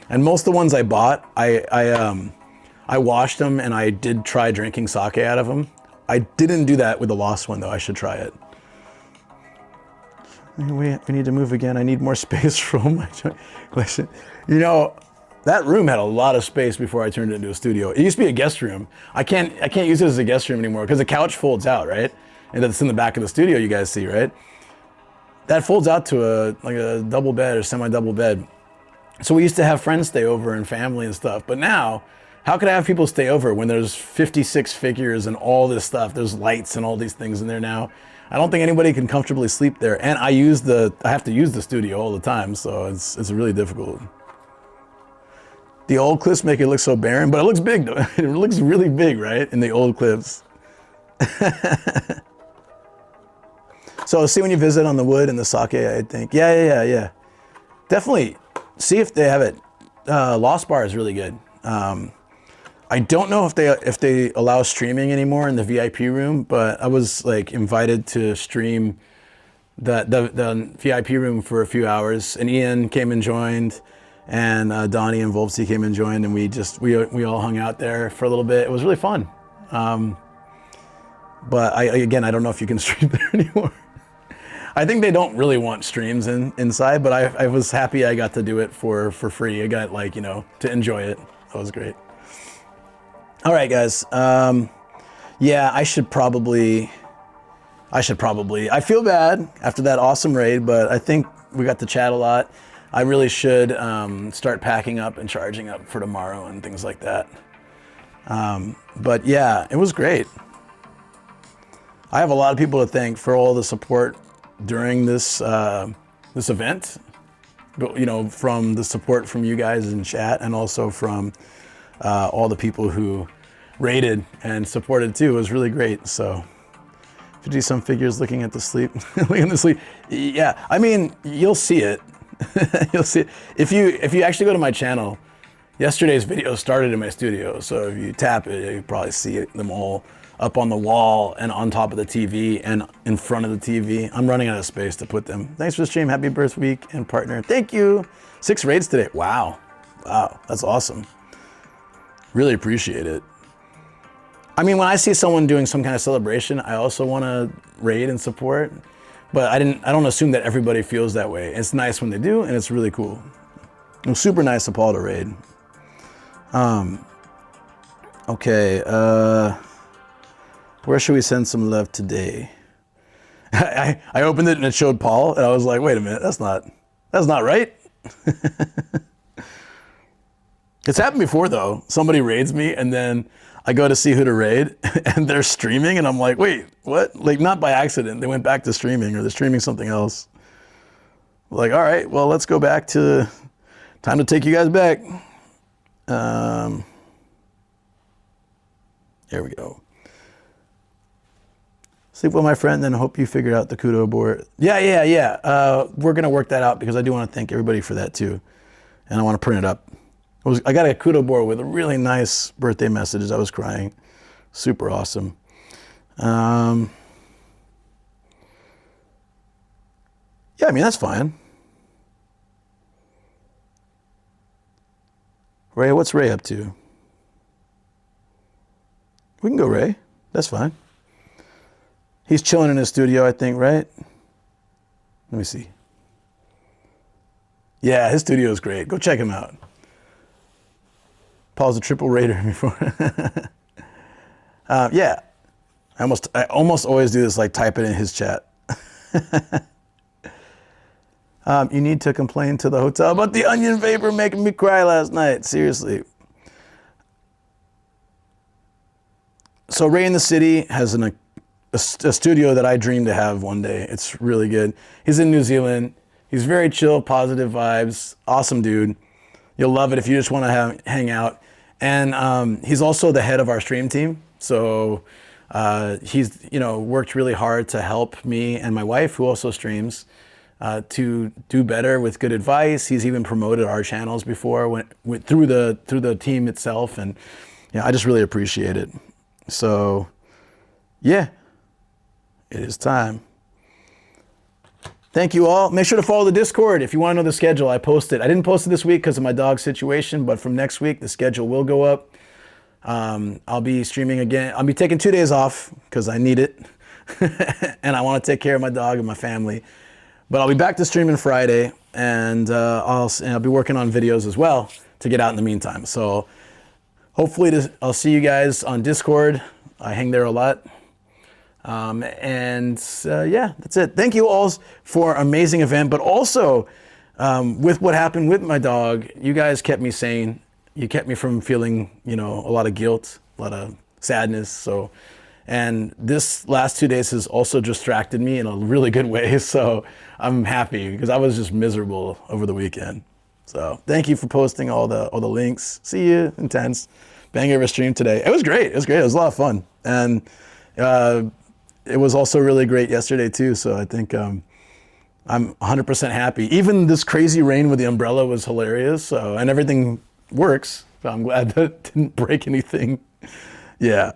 And most of the ones I bought, I washed them and I did try drinking sake out of them. I didn't do that with the Lost one though. I should try it. We need to move again. I need more space for all my collection. You know, that room had a lot of space before I turned it into a studio. It used to be a guest room. I can't use it as a guest room anymore because the couch folds out, right? And that's in the back of the studio, you guys see, right? That folds out to like a double bed or semi-double bed. So we used to have friends stay over and family and stuff. But now, how could I have people stay over when there's 56 figures and all this stuff? There's lights and all these things in there now. I don't think anybody can comfortably sleep there. And I have to use the studio all the time, so it's really difficult. The old clips make it look so barren, but it looks big though. It looks really big, right? In the old clips. So see when you visit on the wood and the sake, I think. Yeah. Definitely see if they have it. Lost Bar is really good. I don't know if they allow streaming anymore in the VIP room, but I was like invited to stream the VIP room for a few hours, and Ian came and joined, and Donnie and Volpsy came and joined, and we all hung out there for a little bit. It was really fun. But I don't know if you can stream there anymore. I think they don't really want streams inside, but I was happy I got to do it for free. I got to enjoy it. That was great. All right, guys. Yeah, I should probably, I feel bad after that awesome raid, but I think we got to chat a lot. I really should start packing up and charging up for tomorrow and things like that. But yeah, it was great. I have a lot of people to thank for all the support during this event. From the support from you guys in chat, and also from all the people who rated and supported too. It was really great. So 50-some figures looking at the sleep, looking at the sleep. Yeah, I mean, you'll see it. You'll see it. If you actually go to my channel, yesterday's video started in my studio. So if you tap it, you probably see them all up on the wall and on top of the TV and in front of the TV. I'm running out of space to put them. Thanks for the stream. Happy birth week and partner. Thank you. 6 raids today. Wow. Wow, that's awesome. Really appreciate it. I mean, when I see someone doing some kind of celebration, I also want to raid and support, but I don't assume that everybody feels that way. It's nice when they do, and it's really cool. It was super nice of Paul to raid. Okay, where should we send some love today? I opened it and it showed Paul, and I was like, wait a minute, that's not right. It's happened before though. Somebody raids me and then I go to see who to raid and they're streaming and I'm like, wait, what? Like not by accident. They went back to streaming or they're streaming something else. Like, all right, well, let's go back to time to take you guys back. Here we go. Sleep well, my friend, then hope you figured out the kudo board. Yeah. We're gonna work that out because I do want to thank everybody for that too. And I want to print it up. I got a kudo board with a really nice birthday messages. I was crying. Super awesome. Yeah, I mean, that's fine. Ray, what's Ray up to? We can go Ray. That's fine. He's chilling in his studio, I think, right? Let me see. Yeah, his studio is great. Go check him out. Paul's a triple raider before. Yeah, I almost always do this, like type it in his chat. You need to complain to the hotel about the onion vapor making me cry last night. Seriously. So Ray in the City has a studio that I dreamed to have one day. It's really good. He's in New Zealand. He's very chill, positive vibes, awesome dude. You'll love it if you just want to hang out. And he's also the head of our stream team. So he's worked really hard to help me and my wife, who also streams, to do better with good advice. He's even promoted our channels before through the team itself, and I just really appreciate it. So yeah, it is time. Thank you all. Make sure to follow the Discord if you want to know the schedule. I posted. I didn't post it this week because of my dog situation, but from next week, the schedule will go up. I'll be streaming again. I'll be taking 2 days off because I need it. And I want to take care of my dog and my family. But I'll be back to streaming Friday, and I'll be working on videos as well to get out in the meantime. So hopefully I'll see you guys on Discord. I hang there a lot. Yeah, that's it. Thank you all for an amazing event, but also with what happened with my dog, you guys kept me sane. You kept me from feeling, a lot of guilt, a lot of sadness. And this last 2 days has also distracted me in a really good way. So I'm happy because I was just miserable over the weekend. So thank you for posting all the links. See you, Intense. Banger of a stream today. It was great. It was a lot of fun. And, it was also really great yesterday too, so I think I'm 100% happy. Even this crazy rain with the umbrella was hilarious, and everything works, so I'm glad that it didn't break anything. Yeah,